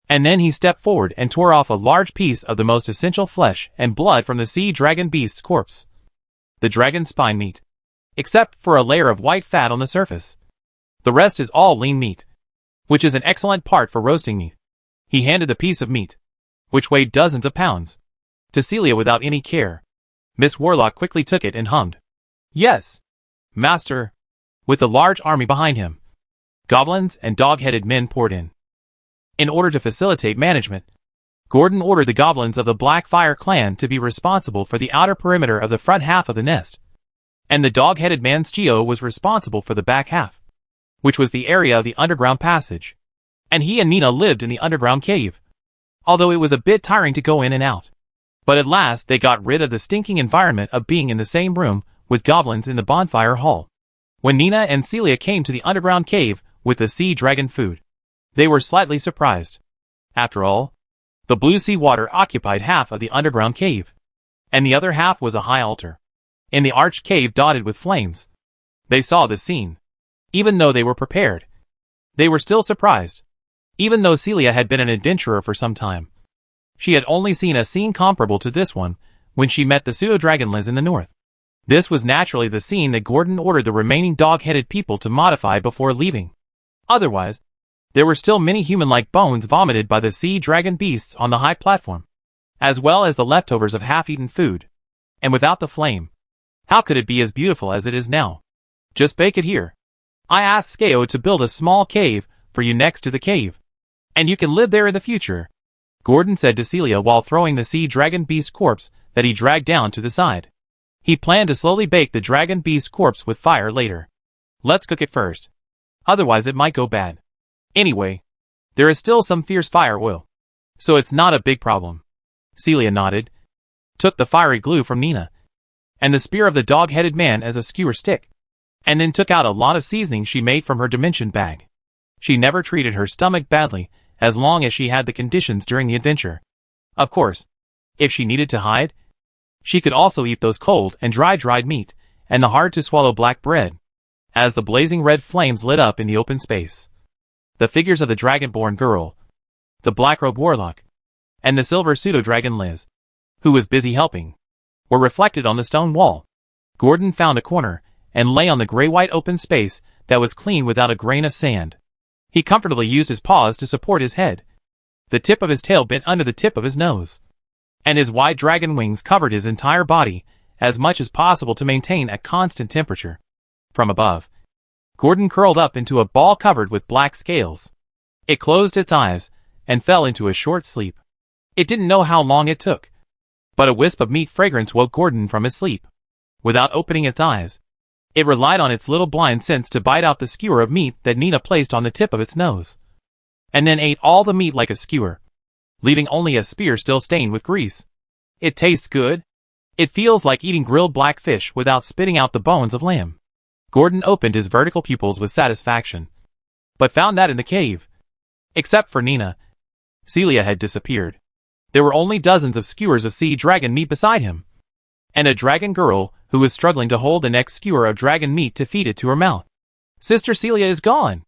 And then he stepped forward and tore off a large piece of the most essential flesh and blood from the sea dragon beast's corpse. The dragon's spine meat. Except for a layer of white fat on the surface. The rest is all lean meat, which is an excellent part for roasting meat. He handed the piece of meat, which weighed dozens of pounds, to Celia without any care. Miss Warlock quickly took it and hummed, "Yes, master," with a large army behind him. Goblins and dog-headed men poured in. In order to facilitate management, Gordon ordered the goblins of the Blackfire clan to be responsible for the outer perimeter of the front half of the nest, and the dog-headed man's Geo was responsible for the back half, which was the area of the underground passage, and he and Nina lived in the underground cave, although it was a bit tiring to go in and out. But at last they got rid of the stinking environment of being in the same room with goblins in the bonfire hall. When Nina and Celia came to the underground cave with the sea dragon food, they were slightly surprised. After all, the blue sea water occupied half of the underground cave, and the other half was a high altar in the arched cave dotted with flames. They saw the scene. Even though they were prepared, they were still surprised. Even though Celia had been an adventurer for some time, she had only seen a scene comparable to this one when she met the pseudo-dragonless in the north. This was naturally the scene that Gordon ordered the remaining dog-headed people to modify before leaving. Otherwise, there were still many human-like bones vomited by the sea dragon beasts on the high platform, as well as the leftovers of half-eaten food. And without the flame, how could it be as beautiful as it is now? Just bake it here. I asked Skao to build a small cave for you next to the cave, and you can live there in the future," Gordon said to Celia while throwing the sea dragon beast corpse that he dragged down to the side. He planned to slowly bake the dragon beast corpse with fire later. "Let's cook it first. Otherwise it might go bad. Anyway, there is still some fierce fire oil, so it's not a big problem." Celia nodded, took the fiery glue from Nina, and the spear of the dog-headed man as a skewer stick, and then took out a lot of seasoning she made from her dimension bag. She never treated her stomach badly as long as she had the conditions during the adventure. Of course, if she needed to hide, she could also eat those cold and dried meat and the hard-to-swallow black bread. As the blazing red flames lit up in the open space, the figures of the dragonborn girl, the black-robed warlock, and the silver pseudo-dragon Liz, who was busy helping, were reflected on the stone wall. Gordon found a corner and lay on the gray-white open space that was clean without a grain of sand. He comfortably used his paws to support his head. The tip of his tail bent under the tip of his nose, and his wide dragon wings covered his entire body as much as possible to maintain a constant temperature. From above, Gordon curled up into a ball covered with black scales. It closed its eyes and fell into a short sleep. It didn't know how long it took, but a wisp of meat fragrance woke Gordon from his sleep. Without opening its eyes, it relied on its little blind sense to bite out the skewer of meat that Nina placed on the tip of its nose, and then ate all the meat like a skewer, leaving only a spear still stained with grease. It tastes good. It feels like eating grilled black fish without spitting out the bones of lamb. Gordon opened his vertical pupils with satisfaction, but found that in the cave, except for Nina, Celia had disappeared. There were only dozens of skewers of sea dragon meat beside him, and a dragon girl who was struggling to hold the next skewer of dragon meat to feed it to her mouth. "Sister Celia is gone,"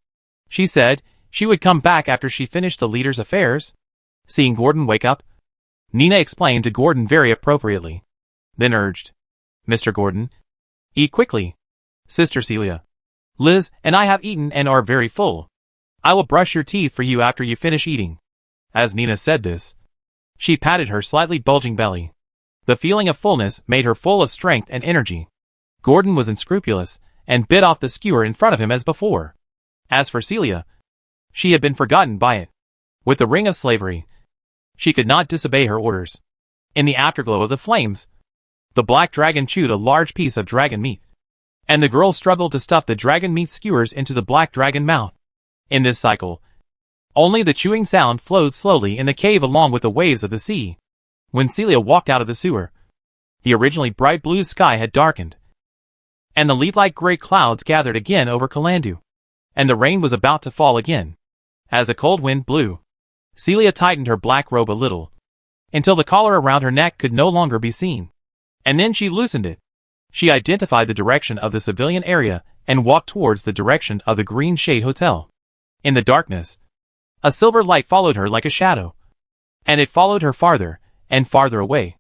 she said. She would come back after she finished the leader's affairs. Seeing Gordon wake up, Nina explained to Gordon very appropriately, then urged, "Mr. Gordon, eat quickly. Sister Celia, Liz, and I have eaten and are very full. I will brush your teeth for you after you finish eating. As Nina said this, she patted her slightly bulging belly. The feeling of fullness made her full of strength and energy. Gordon was unscrupulous, and bit off the skewer in front of him as before. As for Celia, she had been forgotten by it. With the ring of slavery, she could not disobey her orders. In the afterglow of the flames, the black dragon chewed a large piece of dragon meat, and the girl struggled to stuff the dragon meat skewers into the black dragon mouth. In this cycle, only the chewing sound flowed slowly in the cave along with the waves of the sea. When Celia walked out of the sewer, the originally bright blue sky had darkened, and the lead-like gray clouds gathered again over Kalandu, and the rain was about to fall again. As a cold wind blew, Celia tightened her black robe a little, until the collar around her neck could no longer be seen. And then she loosened it. She identified the direction of the civilian area and walked towards the direction of the Green Shade Hotel. In the darkness, a silver light followed her like a shadow, and it followed her farther and farther away.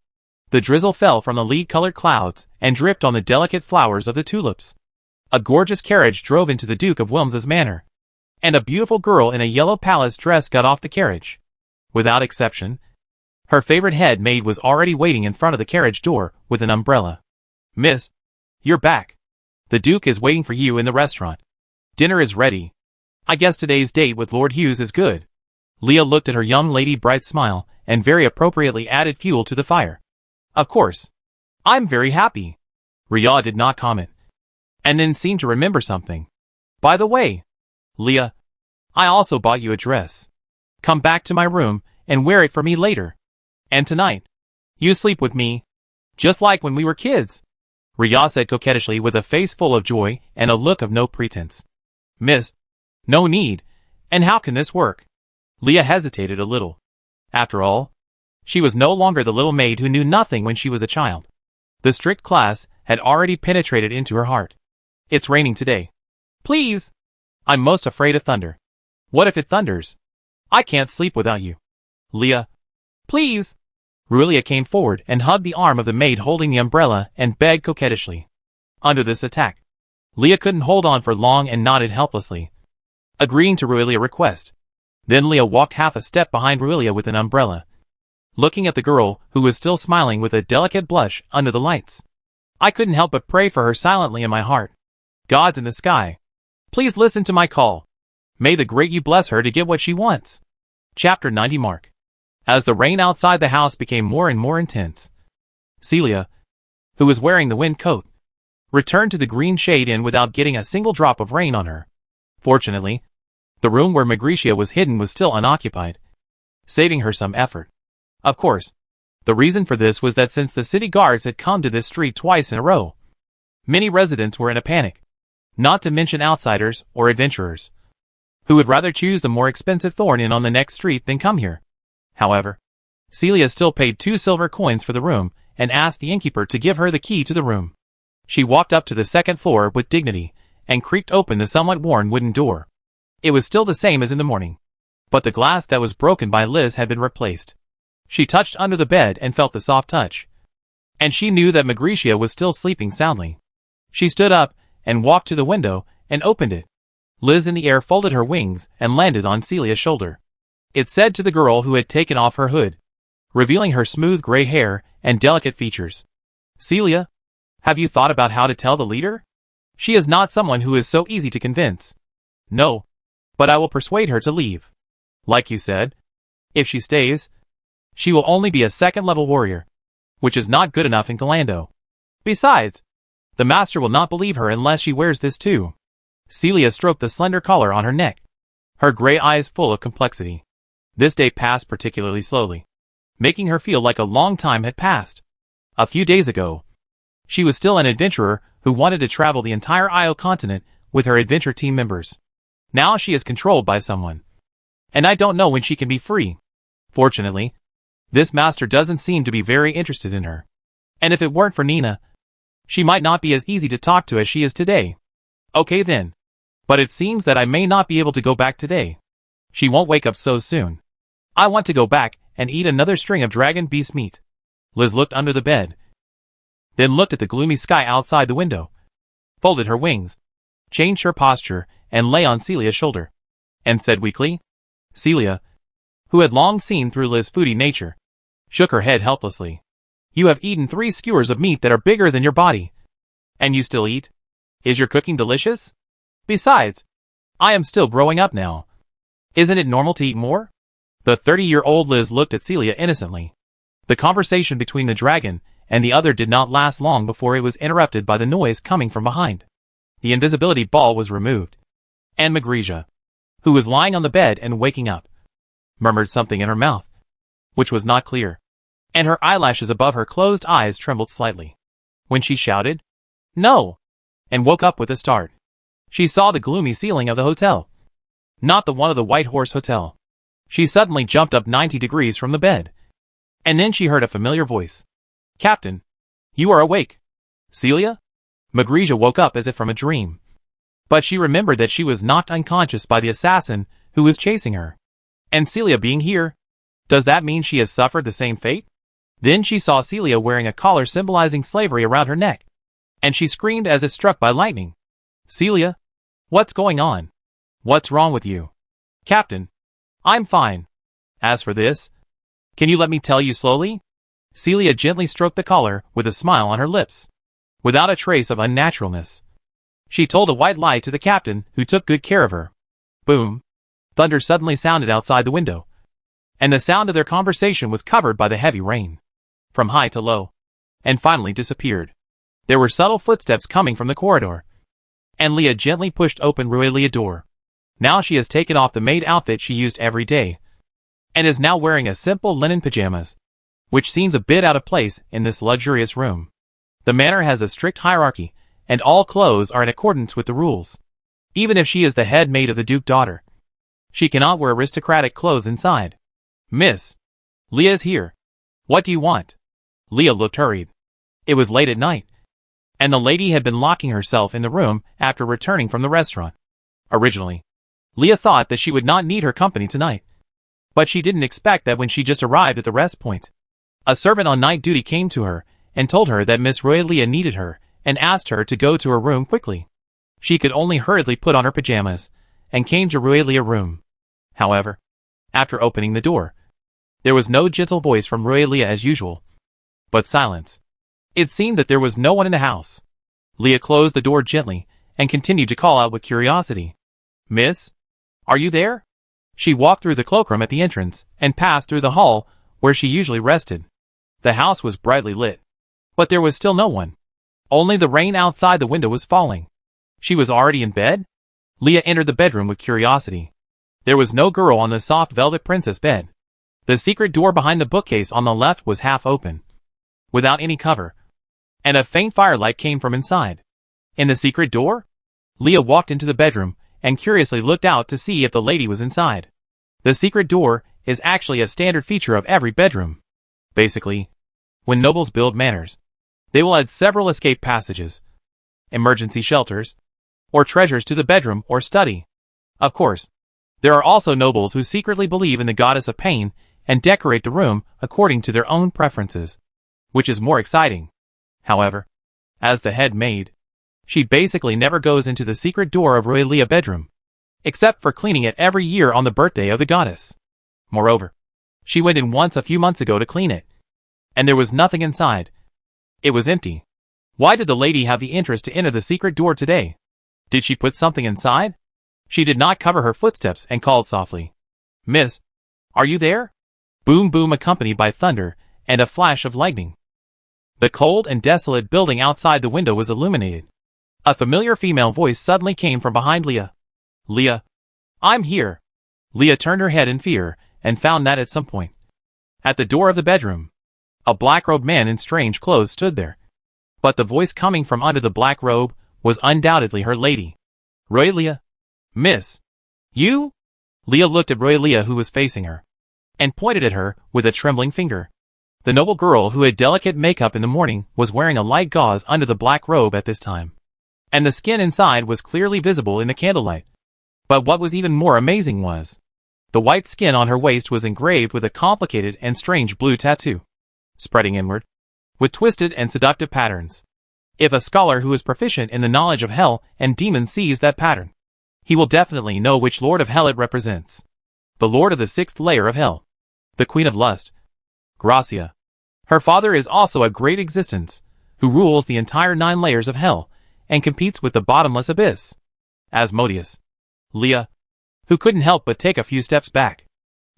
The drizzle fell from the lead-colored clouds and dripped on the delicate flowers of the tulips. A gorgeous carriage drove into the Duke of Wilms's manor, and a beautiful girl in a yellow palace dress got off the carriage. Without exception, her favorite head maid was already waiting in front of the carriage door with an umbrella. "Miss, you're back. The Duke is waiting for you in the restaurant. Dinner is ready. I guess today's date with Lord Hughes is good." Leah looked at her young lady bright smile and very appropriately added fuel to the fire. "Of course. I'm very happy." Riyadh did not comment, and then seemed to remember something. "By the way, Leah, I also bought you a dress. Come back to my room and wear it for me later. And tonight, you sleep with me, just like when we were kids," Riyadh said coquettishly with a face full of joy and a look of no pretense. "Miss, no need, and how can this work?" Leah hesitated a little. After all, she was no longer the little maid who knew nothing when she was a child. The strict class had already penetrated into her heart. "It's raining today. Please. I'm most afraid of thunder. What if it thunders? I can't sleep without you. Leah, please." Rulia came forward and hugged the arm of the maid holding the umbrella and begged coquettishly. Under this attack, Leah couldn't hold on for long and nodded helplessly, agreeing to Rulia's request. Then Leah walked half a step behind Rulia with an umbrella, looking at the girl who was still smiling with a delicate blush under the lights. I couldn't help but pray for her silently in my heart. "Gods in the sky, please listen to my call. May the great you bless her to get what she wants." Chapter 90 Mark. As the rain outside the house became more and more intense, Celia, who was wearing the wind coat, returned to the Green Shade Inn without getting a single drop of rain on her. Fortunately, the room where Magricia was hidden was still unoccupied, saving her some effort. Of course, the reason for this was that since the city guards had come to this street twice in a row, many residents were in a panic, not to mention outsiders or adventurers, who would rather choose the more expensive Thorn Inn on the next street than come here. However, Celia still paid 2 silver coins for the room and asked the innkeeper to give her the key to the room. She walked up to the second floor with dignity and creaked open the somewhat worn wooden door. It was still the same as in the morning, but the glass that was broken by Liz had been replaced. She touched under the bed and felt the soft touch, and she knew that Magricia was still sleeping soundly. She stood up and walked to the window and opened it. Liz in the air folded her wings and landed on Celia's shoulder. It said to the girl who had taken off her hood, revealing her smooth gray hair and delicate features, "Celia, have you thought about how to tell the leader? She is not someone who is so easy to convince." "No, but I will persuade her to leave. Like you said, if she stays, she will only be a second-level warrior, which is not good enough in Kalando. Besides, the master will not believe her unless she wears this too." Celia stroked the slender collar on her neck, her gray eyes full of complexity. This day passed particularly slowly, making her feel like a long time had passed. A few days ago, she was still an adventurer who wanted to travel the entire Io continent with her adventure team members. Now she is controlled by someone, and I don't know when she can be free. Fortunately, this master doesn't seem to be very interested in her, and if it weren't for Nina, she might not be as easy to talk to as she is today. Okay then, but it seems that I may not be able to go back today. She won't wake up so soon. I want to go back and eat another string of dragon beast meat. Liz looked under the bed, then looked at the gloomy sky outside the window, folded her wings, changed her posture, and lay on Celia's shoulder. and said weakly. Celia, who had long seen through Liz's foodie nature, shook her head helplessly. You have eaten 3 skewers of meat that are bigger than your body. And you still eat? Is your cooking delicious? Besides, I am still growing up now. Isn't it normal to eat more? The 30-year-old Liz looked at Celia innocently. The conversation between the dragon and the other did not last long before it was interrupted by the noise coming from behind. The invisibility ball was removed, and Magresia, who was lying on the bed and waking up, murmured something in her mouth, which was not clear, and her eyelashes above her closed eyes trembled slightly. When she shouted, "No!" and woke up with a start, she saw the gloomy ceiling of the hotel. Not the one of the White Horse Hotel. She suddenly jumped up 90 degrees from the bed. And then she heard a familiar voice. Captain, you are awake. Celia? Magresia woke up as if from a dream. But she remembered that she was knocked unconscious by the assassin who was chasing her. And Celia being here, does that mean she has suffered the same fate? Then she saw Celia wearing a collar symbolizing slavery around her neck. And she screamed as if struck by lightning. Celia? What's going on? What's wrong with you? Captain, I'm fine. As for this, can you let me tell you slowly? Celia gently stroked the collar with a smile on her lips, without a trace of unnaturalness. She told a white lie to the captain, who took good care of her. Boom! Thunder suddenly sounded outside the window, and the sound of their conversation was covered by the heavy rain, from high to low, and finally disappeared. There were subtle footsteps coming from the corridor, and Leah gently pushed open Ruelia's door. Now she has taken off the maid outfit she used every day, and is now wearing a simple linen pajamas, which seems a bit out of place in this luxurious room. The manor has a strict hierarchy, and all clothes are in accordance with the rules. Even if she is the head maid of the Duke's daughter, she cannot wear aristocratic clothes inside. Miss, Leah is here. What do you want? Leah looked hurried. It was late at night, and the lady had been locking herself in the room after returning from the restaurant. Originally, Leah thought that she would not need her company tonight, but she didn't expect that when she just arrived at the rest point. A servant on night duty came to her and told her that Miss Roelia needed her and asked her to go to her room quickly. She could only hurriedly put on her pajamas and came to Roelia's room. However, after opening the door, there was no gentle voice from Roelia as usual, but silence. It seemed that there was no one in the house. Leah closed the door gently and continued to call out with curiosity. Miss? Are you there? She walked through the cloakroom at the entrance and passed through the hall where she usually rested. The house was brightly lit, but there was still no one. Only the rain outside the window was falling. She was already in bed? Leah entered the bedroom with curiosity. There was no girl on the soft velvet princess bed. The secret door behind the bookcase on the left was half open, without any cover, and a faint firelight came from inside. In the secret door? Leah walked into the bedroom and curiously looked out to see if the lady was inside. The secret door is actually a standard feature of every bedroom. Basically, when nobles build manors, they will add several escape passages, emergency shelters, or treasures to the bedroom or study. Of course, there are also nobles who secretly believe in the goddess of pain and decorate the room according to their own preferences, which is more exciting. However, as the head maid, she basically never goes into the secret door of Roelia's bedroom, except for cleaning it every year on the birthday of the goddess. Moreover, she went in once a few months ago to clean it, and there was nothing inside. It was empty. Why did the lady have the interest to enter the secret door today? Did she put something inside? She did not cover her footsteps and called softly. Miss, are you there? Boom boom accompanied by thunder and a flash of lightning. The cold and desolate building outside the window was illuminated. A familiar female voice suddenly came from behind Leah. Leah, I'm here. Leah turned her head in fear and found that at some point, at the door of the bedroom, a black-robed man in strange clothes stood there. But the voice coming from under the black robe was undoubtedly her lady. Roelia? Miss? You? Leah looked at Roelia, who was facing her, and pointed at her with a trembling finger. The noble girl who had delicate makeup in the morning was wearing a light gauze under the black robe at this time, and the skin inside was clearly visible in the candlelight. But what was even more amazing was, the white skin on her waist was engraved with a complicated and strange blue tattoo, spreading inward, with twisted and seductive patterns. If a scholar who is proficient in the knowledge of hell and demons sees that pattern, he will definitely know which Lord of Hell it represents. The Lord of the 6th layer of Hell. The Queen of Lust. Gracia. Her father is also a great existence, who rules the entire 9 layers of Hell, and competes with the bottomless abyss. Asmodeus. Leah, who couldn't help but take a few steps back,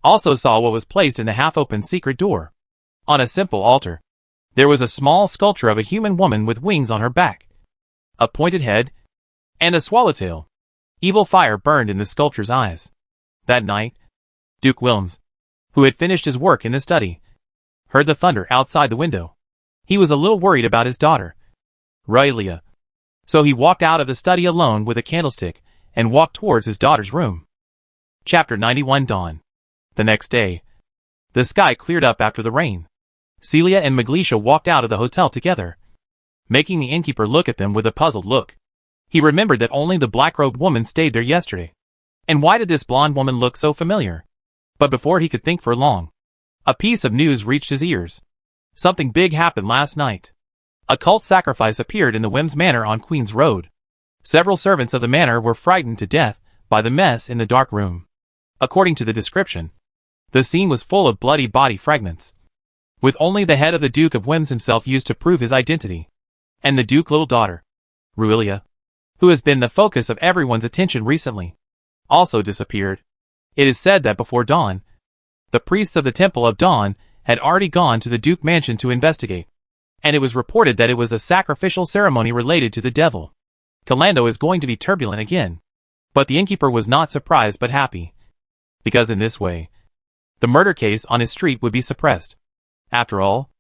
also saw what was placed in the half-open secret door. On a simple altar, there was a small sculpture of a human woman with wings on her back, a pointed head, and a swallowtail. Evil fire burned in the sculpture's eyes. That night, Duke Wilms, who had finished his work in the study, heard the thunder outside the window. He was a little worried about his daughter, Railia. So he walked out of the study alone with a candlestick and walked towards his daughter's room. Chapter 91 Dawn. The next day, the sky cleared up after the rain. Celia and Maglesia walked out of the hotel together, making the innkeeper look at them with a puzzled look. He remembered that only the black-robed woman stayed there yesterday. And why did this blonde woman look so familiar? But before he could think for long, a piece of news reached his ears. Something big happened last night. A cult sacrifice appeared in the Wims Manor on Queen's Road. Several servants of the manor were frightened to death by the mess in the dark room. According to the description, the scene was full of bloody body fragments, with only the head of the Duke of Wims himself used to prove his identity, and the Duke's little daughter, Ruilia, who has been the focus of everyone's attention recently, also disappeared. It is said that before dawn, the priests of the Temple of Dawn had already gone to the Duke mansion to investigate, and it was reported that it was a sacrificial ceremony related to the devil. Calando is going to be turbulent again. But the innkeeper was not surprised but happy, because in this way, the murder case on his street would be suppressed. After all,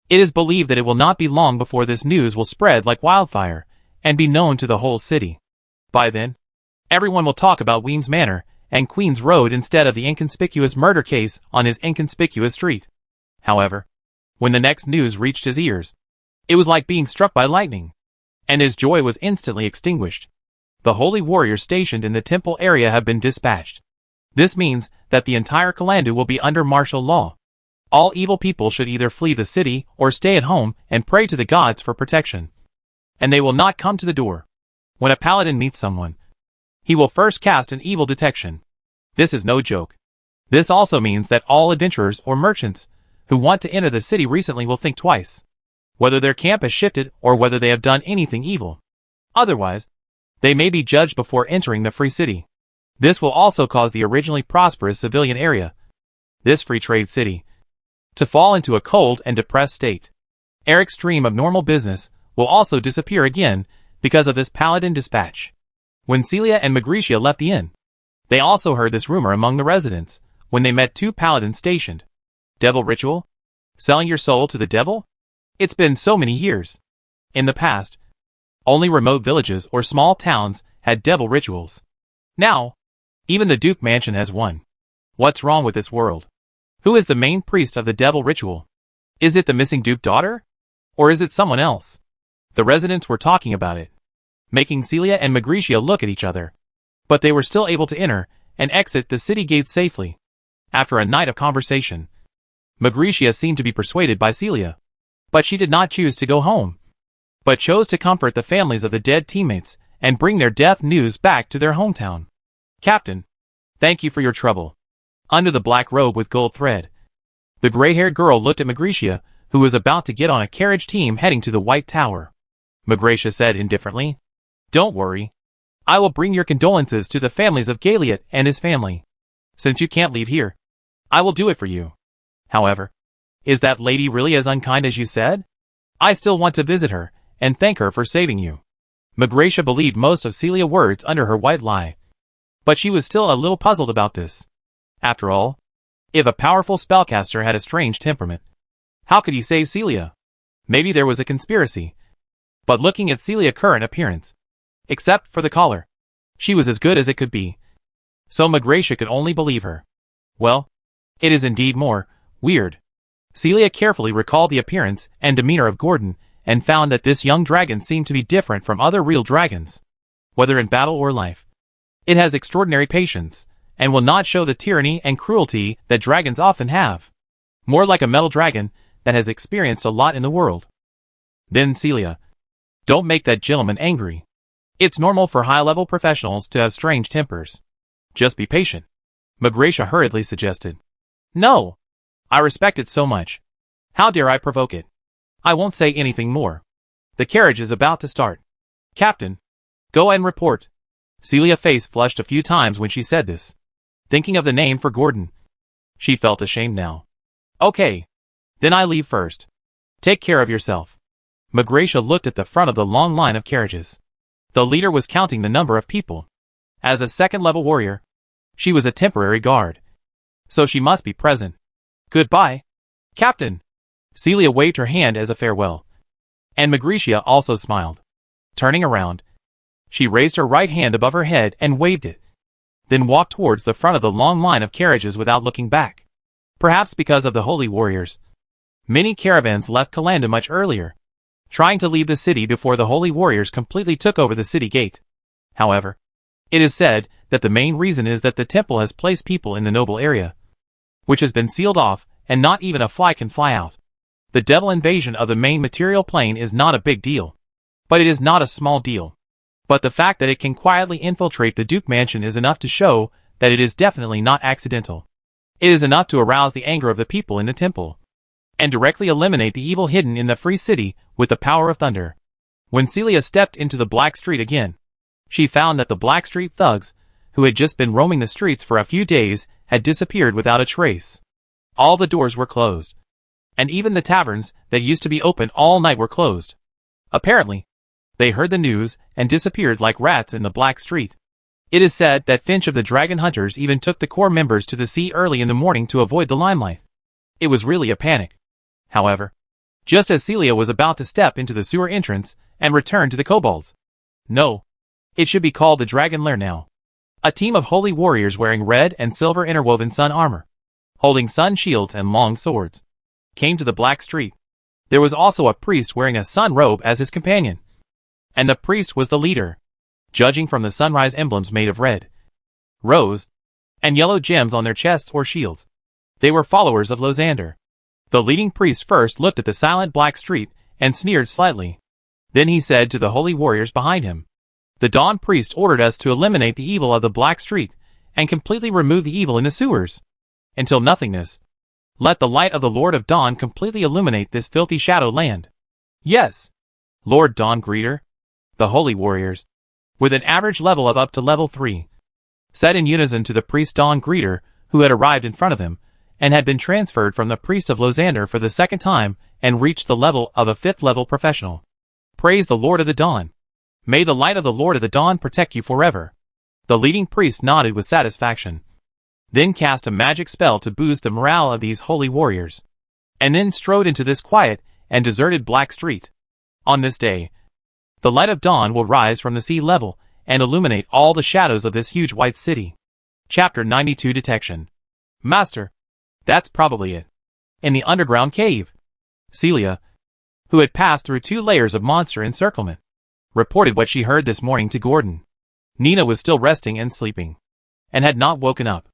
it is believed that it will not be long before this news will spread like wildfire and be known to the whole city. By then, everyone will talk about Weems Manor and Queen's Road instead of the inconspicuous murder case on his inconspicuous street. However, when the next news reached his ears, it was like being struck by lightning, and his joy was instantly extinguished. The holy warriors stationed in the temple area have been dispatched. This means that the entire Kalandu will be under martial law. All evil people should either flee the city or stay at home and pray to the gods for protection. And they will not come to the door. When a paladin meets someone, he will first cast an evil detection. This is no joke. This also means that all adventurers or merchants who want to enter the city recently will think twice, whether their camp has shifted or whether they have done anything evil. Otherwise, they may be judged before entering the free city. This will also cause the originally prosperous civilian area, this free trade city, to fall into a cold and depressed state. Eric's dream of normal business will also disappear again because of this paladin dispatch. When Celia and Magrecia left the inn, they also heard this rumor among the residents when they met 2 paladins stationed. Devil ritual? Selling your soul to the devil? It's been so many years. In the past, only remote villages or small towns had devil rituals. Now, even the Duke Mansion has one. What's wrong with this world? Who is the main priest of the devil ritual? Is it the missing Duke daughter? Or is it someone else? The residents were talking about it, making Celia and Magrecia look at each other. But they were still able to enter and exit the city gates safely. After a night of conversation, Magrecia seemed to be persuaded by Celia. But she did not choose to go home, but chose to comfort the families of the dead teammates and bring their death news back to their hometown. Captain, thank you for your trouble. Under the black robe with gold thread, the gray-haired girl looked at Magrecia, who was about to get on a carriage team heading to the White Tower. Magrecia said indifferently, "Don't worry. I will bring your condolences to the families of Galiot and his family. Since you can't leave here, I will do it for you. However, is that lady really as unkind as you said? I still want to visit her and thank her for saving you." Magrecia believed most of Celia's words under her white lie, but she was still a little puzzled about this. After all, if a powerful spellcaster had a strange temperament, how could he save Celia? Maybe there was a conspiracy. But looking at Celia's current appearance, except for the collar, she was as good as it could be. So Magrecia could only believe her. Well, it is indeed more weird. Celia carefully recalled the appearance and demeanor of Gordon and found that this young dragon seemed to be different from other real dragons. Whether in battle or life, it has extraordinary patience and will not show the tyranny and cruelty that dragons often have. More like a metal dragon that has experienced a lot in the world. Then Celia, don't make that gentleman angry. It's normal for high-level professionals to have strange tempers. Just be patient, Magratia hurriedly suggested. No. I respect it so much. How dare I provoke it? I won't say anything more. The carriage is about to start. Captain, go and report. Celia's face flushed a few times when she said this. Thinking of the name for Gordon, she felt ashamed now. Okay. Then I leave first. Take care of yourself. Magratia looked at the front of the long line of carriages. The leader was counting the number of people. As a second-level warrior, she was a temporary guard. So she must be present. Goodbye, Captain. Celia waved her hand as a farewell. And Magratia also smiled. Turning around, she raised her right hand above her head and waved it. Then walked towards the front of the long line of carriages without looking back. Perhaps because of the holy warriors, many caravans left Calanda much earlier, trying to leave the city before the holy warriors completely took over the city gate. However, it is said that the main reason is that the temple has placed people in the noble area, which has been sealed off, and not even a fly can fly out. The devil invasion of the main material plane is not a big deal, but it is not a small deal. But the fact that it can quietly infiltrate the Duke Mansion is enough to show that it is definitely not accidental. It is enough to arouse the anger of the people in the temple, and directly eliminate the evil hidden in the free city with the power of thunder. When Celia stepped into the Black Street again, she found that the Black Street thugs, who had just been roaming the streets for a few days, had disappeared without a trace. All the doors were closed, and even the taverns that used to be open all night were closed. Apparently, they heard the news and disappeared like rats in the Black Street. It is said that Finch of the Dragon Hunters even took the core members to the sea early in the morning to avoid the limelight. It was really a panic. However, just as Celia was about to step into the sewer entrance and return to the kobolds. No, it should be called the Dragon Lair now. A team of holy warriors wearing red and silver interwoven sun armor, holding sun shields and long swords, came to the Black Street. There was also a priest wearing a sun robe as his companion. And the priest was the leader, judging from the sunrise emblems made of red, rose, and yellow gems on their chests or shields. They were followers of Losander. The leading priest first looked at the silent Black Street and sneered slightly. Then he said to the holy warriors behind him, "The Dawn Priest ordered us to eliminate the evil of the Black Street and completely remove the evil in the sewers, until nothingness. Let the light of the Lord of Dawn completely illuminate this filthy shadow land." Yes, Lord Dawn Greeter. The holy warriors, with an average level of up to level 3, said in unison to the priest Dawn Greeter, who had arrived in front of him, and had been transferred from the priest of Losander for the second time and reached the level of a 5th level professional. Praise the Lord of the Dawn. May the light of the Lord of the Dawn protect you forever. The leading priest nodded with satisfaction, then cast a magic spell to boost the morale of these holy warriors, and then strode into this quiet and deserted Black Street. On this day, the light of dawn will rise from the sea level and illuminate all the shadows of this huge white city. Chapter 92 Detection. Master, that's probably it. In the underground cave. Celia, who had passed through 2 layers of monster encirclement, reported what she heard this morning to Gordon. Nina was still resting and sleeping, and had not woken up.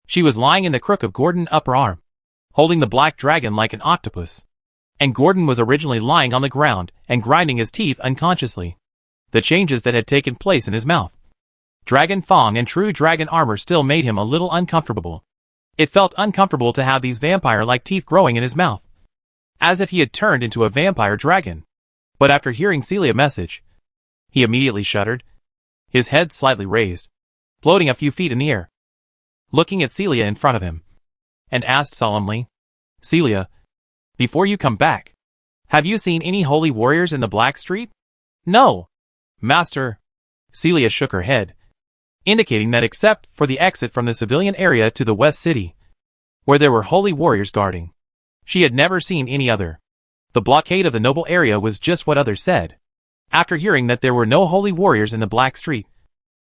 She was lying in the crook of Gordon's upper arm, holding the black dragon like an octopus. And Gordon was originally lying on the ground and grinding his teeth unconsciously. The changes that had taken place in his mouth, dragon fang and true dragon armor still made him a little uncomfortable. It felt uncomfortable to have these vampire-like teeth growing in his mouth, as if he had turned into a vampire dragon. But after hearing Celia's message, he immediately shuddered, his head slightly raised, floating a few feet in the air, looking at Celia in front of him, and asked solemnly, "Celia, before you come back, have you seen any holy warriors in the Black Street?" "No, Master." Celia shook her head, indicating that except for the exit from the civilian area to the West City, where there were holy warriors guarding, she had never seen any other. The blockade of the noble area was just what others said. After hearing that there were no holy warriors in the Black Street,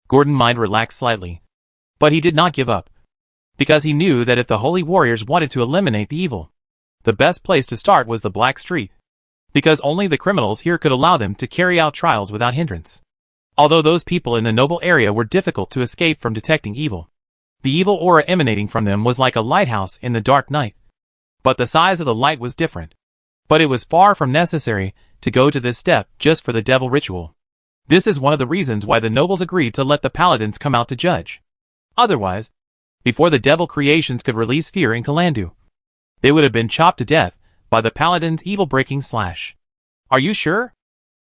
Gordon's mind relaxed slightly. But he did not give up, because he knew that if the holy warriors wanted to eliminate the evil, the best place to start was the Black Street, because only the criminals here could allow them to carry out trials without hindrance. Although those people in the noble area were difficult to escape from detecting evil, the evil aura emanating from them was like a lighthouse in the dark night. But the size of the light was different. But it was far from necessary to go to this step just for the devil ritual. This is one of the reasons why the nobles agreed to let the paladins come out to judge. Otherwise, before the devil creations could release fear in Kalandu, they would have been chopped to death by the paladin's evil-breaking slash. Are you sure?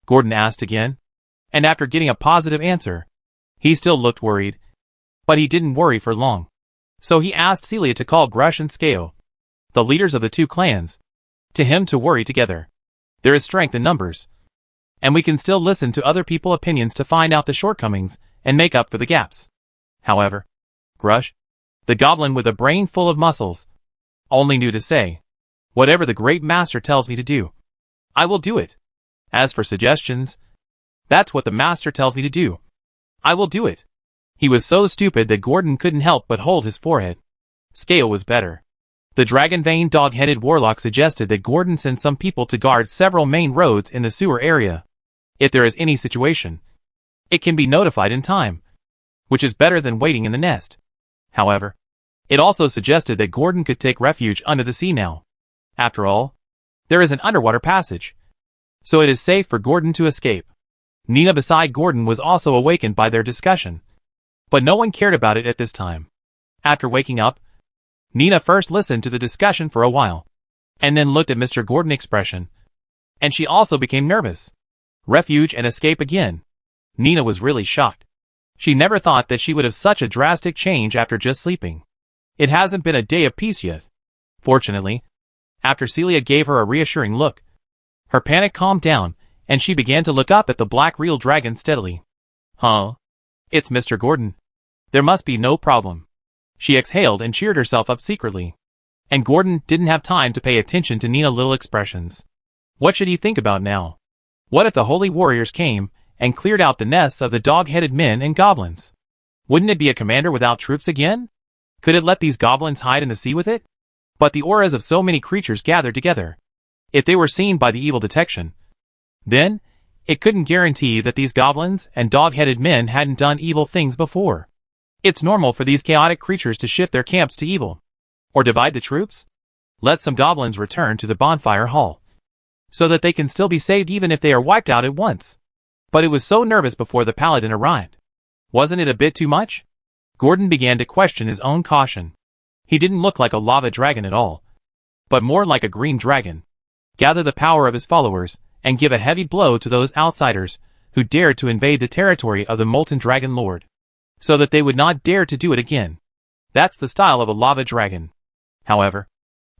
Gordon asked again. And after getting a positive answer, he still looked worried. But he didn't worry for long. So he asked Celia to call Grush and Scale, the leaders of the two clans, to him to worry together. There is strength in numbers. And we can still listen to other people's opinions to find out the shortcomings and make up for the gaps. However, Grush, the goblin with a brain full of muscles, only knew to say, whatever the great master tells me to do, I will do it. As for suggestions, that's what the master tells me to do. I will do it. He was so stupid that Gordon couldn't help but hold his forehead. Scale was better. The dragon-veined dog-headed warlock suggested that Gordon send some people to guard several main roads in the sewer area. If there is any situation, it can be notified in time, which is better than waiting in the nest. However, it also suggested that Gordon could take refuge under the sea now. After all, there is an underwater passage, so it is safe for Gordon to escape. Nina beside Gordon was also awakened by their discussion, but no one cared about it at this time. After waking up, Nina first listened to the discussion for a while, and then looked at Mr. Gordon's expression, and she also became nervous. Refuge and escape again. Nina was really shocked. She never thought that she would have such a drastic change after just sleeping. It hasn't been a day of peace yet. Fortunately, after Celia gave her a reassuring look, her panic calmed down, and she began to look up at the black real dragon steadily. Huh? It's Mr. Gordon. There must be no problem. She exhaled and cheered herself up secretly. And Gordon didn't have time to pay attention to Nina's little expressions. What should he think about now? What if the holy warriors came and cleared out the nests of the dog-headed men and goblins? Wouldn't it be a commander without troops again? Could it let these goblins hide in the sea with it? But the auras of so many creatures gathered together. If they were seen by the evil detection, then it couldn't guarantee that these goblins and dog-headed men hadn't done evil things before. It's normal for these chaotic creatures to shift their camps to evil. Or divide the troops. Let some goblins return to the bonfire hall, so that they can still be saved even if they are wiped out at once. But it was so nervous before the paladin arrived. Wasn't it a bit too much? Gordon began to question his own caution. He didn't look like a lava dragon at all, but more like a green dragon. Gather the power of his followers, and give a heavy blow to those outsiders who dared to invade the territory of the Molten Dragon Lord, so that they would not dare to do it again. That's the style of a lava dragon. However,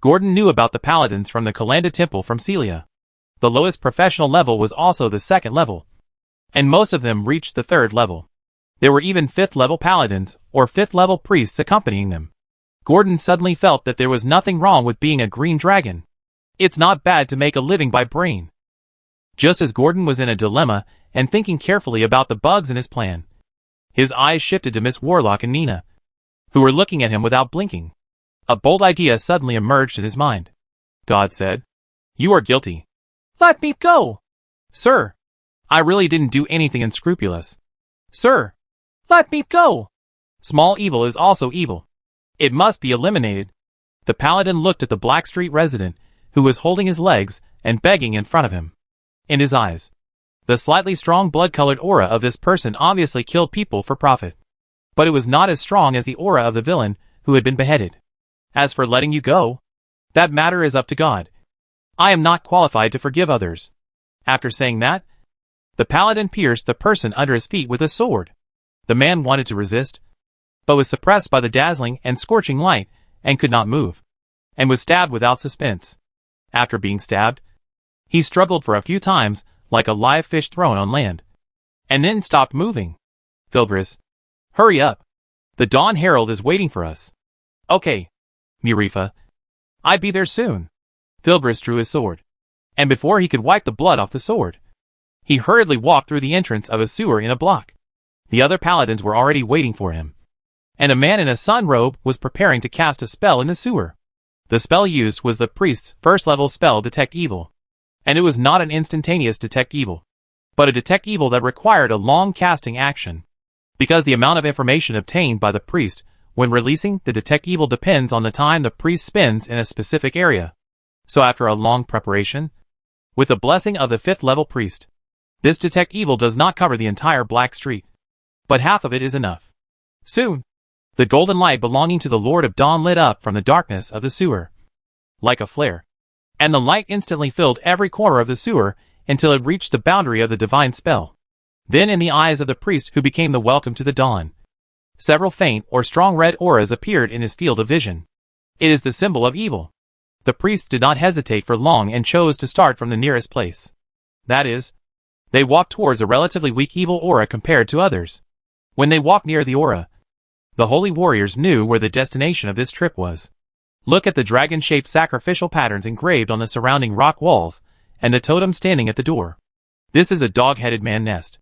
Gordon knew about the paladins from the Kalanda Temple from Celia. The lowest professional level was also the second level, and most of them reached the third level. There were even fifth-level paladins or fifth-level priests accompanying them. Gordon suddenly felt that there was nothing wrong with being a green dragon. It's not bad to make a living by brain. Just as Gordon was in a dilemma and thinking carefully about the bugs in his plan, his eyes shifted to Miss Warlock and Nina, who were looking at him without blinking. A bold idea suddenly emerged in his mind. God said, "You are guilty. Let me go." "Sir, I really didn't do anything unscrupulous." "Sir, let me go." Small evil is also evil. It must be eliminated. The paladin looked at the Blackstreet resident, who was holding his legs and begging in front of him. In his eyes, the slightly strong blood-colored aura of this person obviously killed people for profit. But it was not as strong as the aura of the villain who had been beheaded. As for letting you go, that matter is up to God. I am not qualified to forgive others. After saying that, the paladin pierced the person under his feet with a sword. The man wanted to resist, but was suppressed by the dazzling and scorching light and could not move, and was stabbed without suspense. After being stabbed, he struggled for a few times like a live fish thrown on land, and then stopped moving. "Filbris, hurry up. The Dawn Herald is waiting for us." "Okay, Murifa. I'd be there soon." Filbris drew his sword, and before he could wipe the blood off the sword, he hurriedly walked through the entrance of a sewer in a block. The other paladins were already waiting for him, and a man in a sun robe was preparing to cast a spell in the sewer. The spell used was the priest's first-level spell Detect Evil, and it was not an instantaneous Detect Evil, but a Detect Evil that required a long casting action, because the amount of information obtained by the priest when releasing the Detect Evil depends on the time the priest spends in a specific area. So after a long preparation, with the blessing of the fifth-level priest, This detect evil does not cover the entire black street, but half of it is enough. Soon, the golden light belonging to the Lord of Dawn lit up from the darkness of the sewer, like a flare, and the light instantly filled every corner of the sewer until it reached the boundary of the divine spell. Then in the eyes of the priest who became the welcome to the dawn, several faint or strong red auras appeared in his field of vision. It is the symbol of evil. The priests did not hesitate for long and chose to start from the nearest place. That is, they walked towards a relatively weak evil aura compared to others. When they walked near the aura, the holy warriors knew where the destination of this trip was. Look at the dragon-shaped sacrificial patterns engraved on the surrounding rock walls, and the totem standing at the door. This is a dog-headed man nest.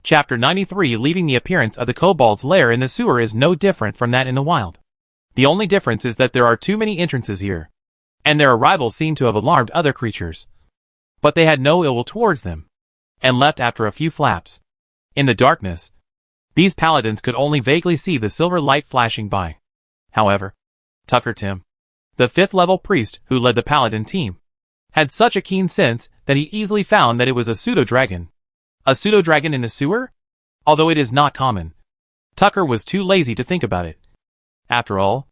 Chapter 93. Leaving the appearance of the kobold's lair in the sewer is no different from that in the wild. The only difference is that there are too many entrances here, and their arrival seemed to have alarmed other creatures. But they had no ill will towards them, and left after a few flaps. In the darkness, these paladins could only vaguely see the silver light flashing by. However, Tucker Tim, the 5th level priest who led the paladin team, had such a keen sense that he easily found that it was a pseudo-dragon. A pseudo-dragon in the sewer? Although it is not common, Tucker was too lazy to think about it. After all,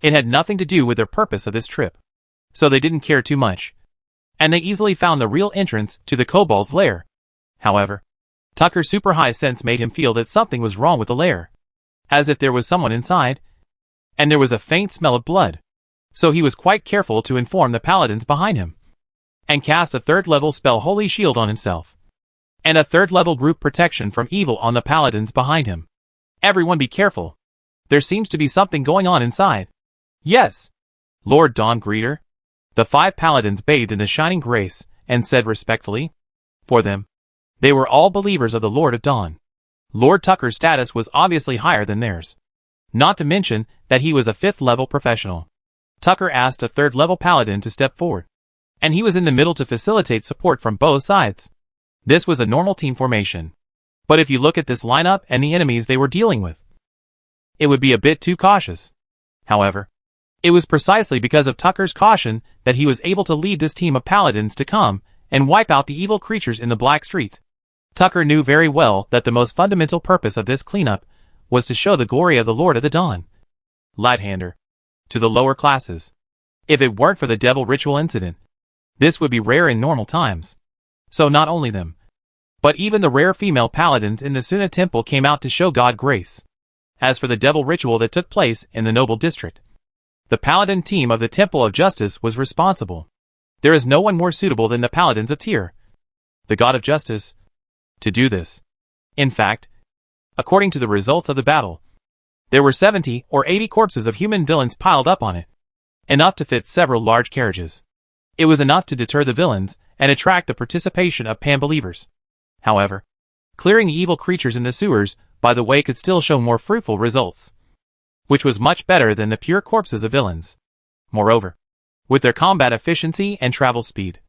it had nothing to do with their purpose of this trip, so they didn't care too much, and they easily found the real entrance to the kobold's lair. However, Tucker's super high sense made him feel that something was wrong with the lair, as if there was someone inside, and there was a faint smell of blood. So he was quite careful to inform the paladins behind him, and cast a 3rd level spell Holy Shield on himself, and a 3rd level group protection from evil on the paladins behind him. Everyone be careful. There seems to be something going on inside. Yes, Lord Dawn Greeter. The 5 paladins bathed in the shining grace, and said respectfully, for them, they were all believers of the Lord of Dawn. Lord Tucker's status was obviously higher than theirs, not to mention that he was a 5th level professional. Tucker asked a 3rd level paladin to step forward, and he was in the middle to facilitate support from both sides. This was a normal team formation, but if you look at this lineup and the enemies they were dealing with, it would be a bit too cautious. However, it was precisely because of Tucker's caution that he was able to lead this team of paladins to come and wipe out the evil creatures in the black streets. Tucker knew very well that the most fundamental purpose of this cleanup was to show the glory of the Lord of the Dawn, Lighthander, to the lower classes. If it weren't for the devil ritual incident, this would be rare in normal times. So not only them, but even the rare female paladins in the Suna temple came out to show God grace. As for the devil ritual that took place in the noble district, the paladin team of the Temple of Justice was responsible. There is no one more suitable than the paladins of Tyr, the god of justice, to do this. In fact, according to the results of the battle, there were 70 or 80 corpses of human villains piled up on it, enough to fit several large carriages. It was enough to deter the villains and attract the participation of pan-believers. However, clearing the evil creatures in the sewers, by the way, could still show more fruitful results, which was much better than the pure corpses of villains. Moreover, with their combat efficiency and travel speed,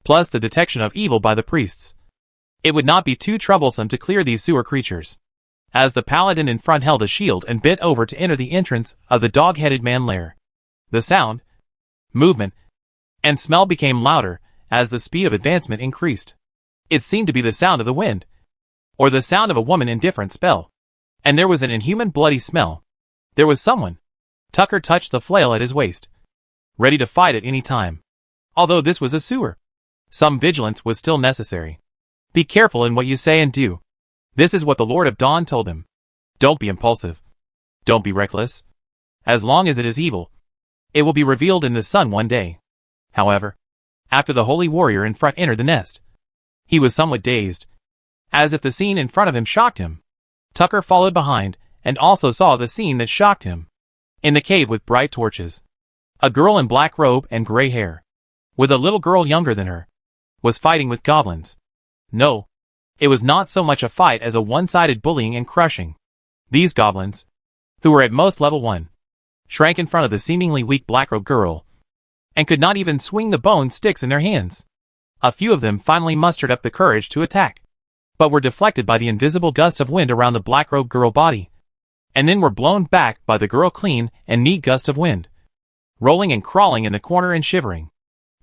plus the detection of evil by the priests, it would not be too troublesome to clear these sewer creatures. As the paladin in front held a shield and bent over to enter the entrance of the dog-headed man lair, the sound, movement, and smell became louder as the speed of advancement increased. It seemed to be the sound of the wind, or the sound of a woman in different spell, and there was an inhuman bloody smell. There was someone. Tucker touched the flail at his waist, ready to fight at any time. Although this was a sewer, some vigilance was still necessary. Be careful in what you say and do. This is what the Lord of Dawn told him. Don't be impulsive. Don't be reckless. As long as it is evil, it will be revealed in the sun one day. However, after the holy warrior in front entered the nest, he was somewhat dazed, as if the scene in front of him shocked him. Tucker followed behind, and also saw the scene that shocked him. In the cave with bright torches, a girl in black robe and gray hair, with a little girl younger than her, was fighting with goblins. No, it was not so much a fight as a one-sided bullying and crushing. These goblins, who were at most level 1, shrank in front of the seemingly weak black-robed girl, and could not even swing the bone sticks in their hands. A few of them finally mustered up the courage to attack, but were deflected by the invisible gust of wind around the black-robed girl body, and then were blown back by the girl clean and neat gust of wind, rolling and crawling in the corner and shivering.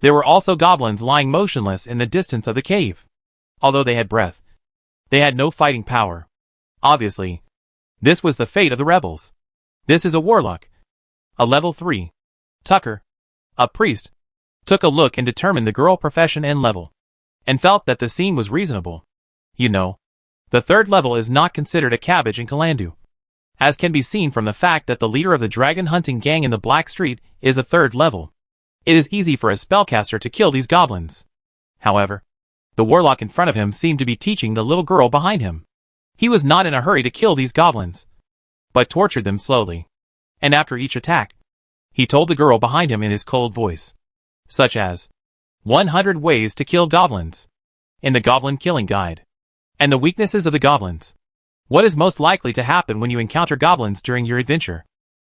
There were also goblins lying motionless in the distance of the cave. Although they had breath, they had no fighting power. Obviously, this was the fate of the rebels. This is a warlock. A level 3. Tucker, a priest, took a look and determined the girl profession and level, and felt that the scene was reasonable. You know, the 3rd level is not considered a cabbage in Kalandu, as can be seen from the fact that the leader of the dragon hunting gang in the Black Street is a 3rd level. It is easy for a spellcaster to kill these goblins. However, the warlock in front of him seemed to be teaching the little girl behind him. He was not in a hurry to kill these goblins, but tortured them slowly. And after each attack, he told the girl behind him in his cold voice, such as, 100 ways to kill goblins, in the Goblin Killing Guide, and the weaknesses of the goblins. What is most likely to happen when you encounter goblins during your adventure?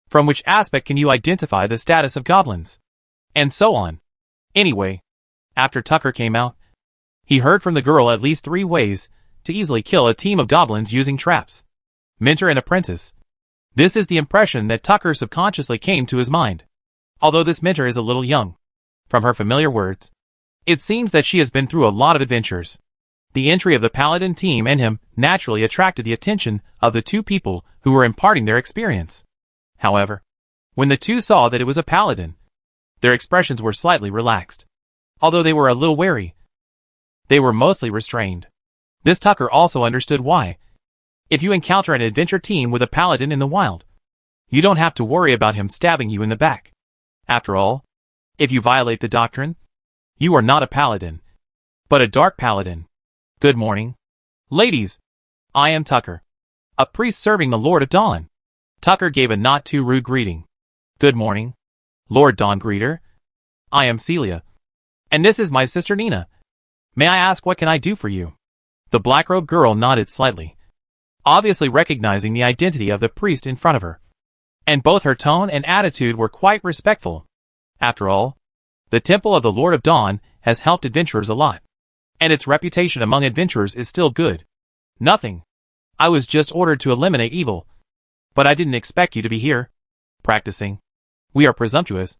From which aspect can you identify the status of goblins? And so on. Anyway, after Tucker came out, he heard from the girl at least 3 ways to easily kill a team of goblins using traps. Mentor and apprentice. This is the impression that Tucker subconsciously came to his mind. Although this mentor is a little young, from her familiar words, it seems that she has been through a lot of adventures. The entry of the paladin team and him naturally attracted the attention of the 2 people who were imparting their experience. However, when the 2 saw that it was a paladin, their expressions were slightly relaxed. Although they were a little wary, they were mostly restrained. This Tucker also understood why. If you encounter an adventure team with a paladin in the wild, you don't have to worry about him stabbing you in the back. After all, if you violate the doctrine, you are not a paladin, but a dark paladin. Good morning, ladies. I am Tucker, a priest serving the Lord of Dawn. Tucker gave a not too rude greeting. Good morning, Lord Dawn Greeter. I am Celia, and this is my sister Nina. May I ask what can I do for you? The black-robed girl nodded slightly, obviously recognizing the identity of the priest in front of her, and both her tone and attitude were quite respectful. After all, the Temple of the Lord of Dawn has helped adventurers a lot, and its reputation among adventurers is still good. Nothing. I was just ordered to eliminate evil, but I didn't expect you to be here, practicing. We are presumptuous.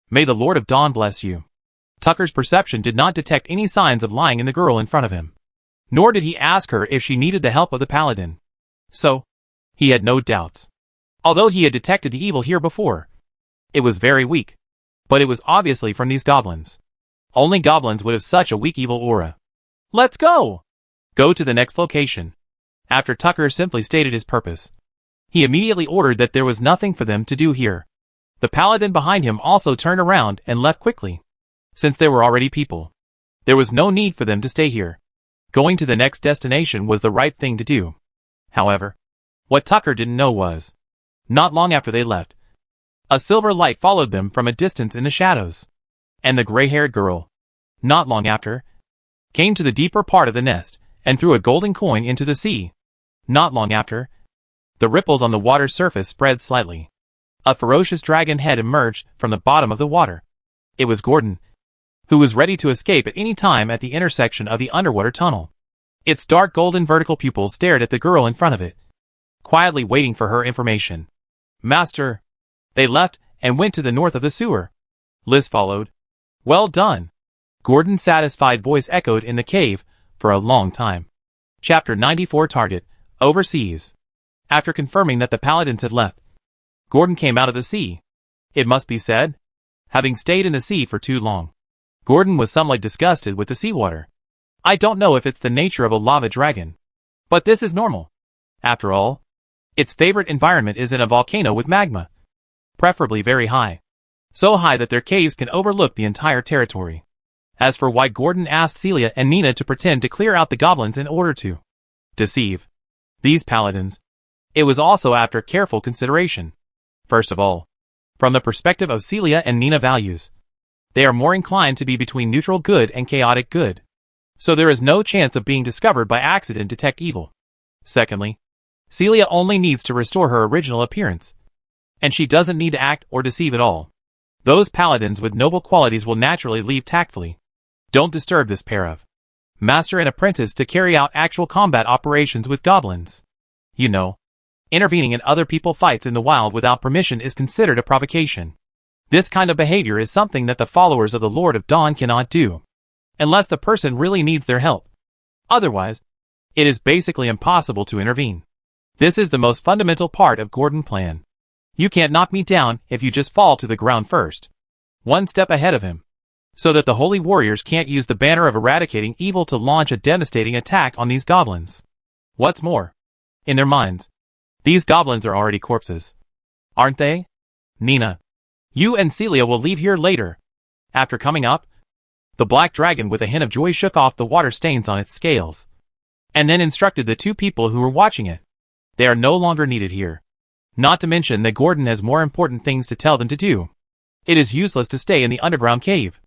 May the Lord of Dawn bless you. Tucker's perception did not detect any signs of lying in the girl in front of him, nor did he ask her if she needed the help of the paladin. So, he had no doubts. Although he had detected the evil here before, it was very weak, but it was obviously from these goblins. Only goblins would have such a weak evil aura. Let's go! Go to the next location. After Tucker simply stated his purpose, he immediately ordered that there was nothing for them to do here. The paladin behind him also turned around and left quickly. Since there were already people, there was no need for them to stay here. Going to the next destination was the right thing to do. However, what Tucker didn't know was, not long after they left, a silver light followed them from a distance in the shadows, and the gray-haired girl, not long after, came to the deeper part of the nest and threw a golden coin into the sea. Not long after, the ripples on the water's surface spread slightly. A ferocious dragon head emerged from the bottom of the water. It was Gordon, who was ready to escape at any time at the intersection of the underwater tunnel. Its dark golden vertical pupils stared at the girl in front of it, quietly waiting for her information. Master. They left and went to the north of the sewer. Liz followed. Well done. Gordon's satisfied voice echoed in the cave for a long time. Chapter 94 Target, Overseas. After confirming that the paladins had left, Gordon came out of the sea. It must be said, having stayed in the sea for too long, Gordon was somewhat disgusted with the seawater. I don't know if it's the nature of a lava dragon, but this is normal. After all, its favorite environment is in a volcano with magma, preferably very high, so high that their caves can overlook the entire territory. As for why Gordon asked Celia and Nina to pretend to clear out the goblins in order to deceive these paladins, it was also after careful consideration. First of all, from the perspective of Celia and Nina values, they are more inclined to be between neutral good and chaotic good, so there is no chance of being discovered by accident to detect evil. Secondly, Celia only needs to restore her original appearance, and she doesn't need to act or deceive at all. Those paladins with noble qualities will naturally leave tactfully. Don't disturb this pair of master and apprentice to carry out actual combat operations with goblins. You know, intervening in other people's fights in the wild without permission is considered a provocation. This kind of behavior is something that the followers of the Lord of Dawn cannot do, unless the person really needs their help. Otherwise, it is basically impossible to intervene. This is the most fundamental part of Gordon's plan. You can't knock me down if you just fall to the ground first. One step ahead of him. So that the holy warriors can't use the banner of eradicating evil to launch a devastating attack on these goblins. What's more, in their minds, these goblins are already corpses. Aren't they? Nina, you and Celia will leave here later. After coming up, the black dragon with a hint of joy shook off the water stains on its scales, and then instructed the two people who were watching it. They are no longer needed here. Not to mention that Gordon has more important things to tell them to do. It is useless to stay in the underground cave.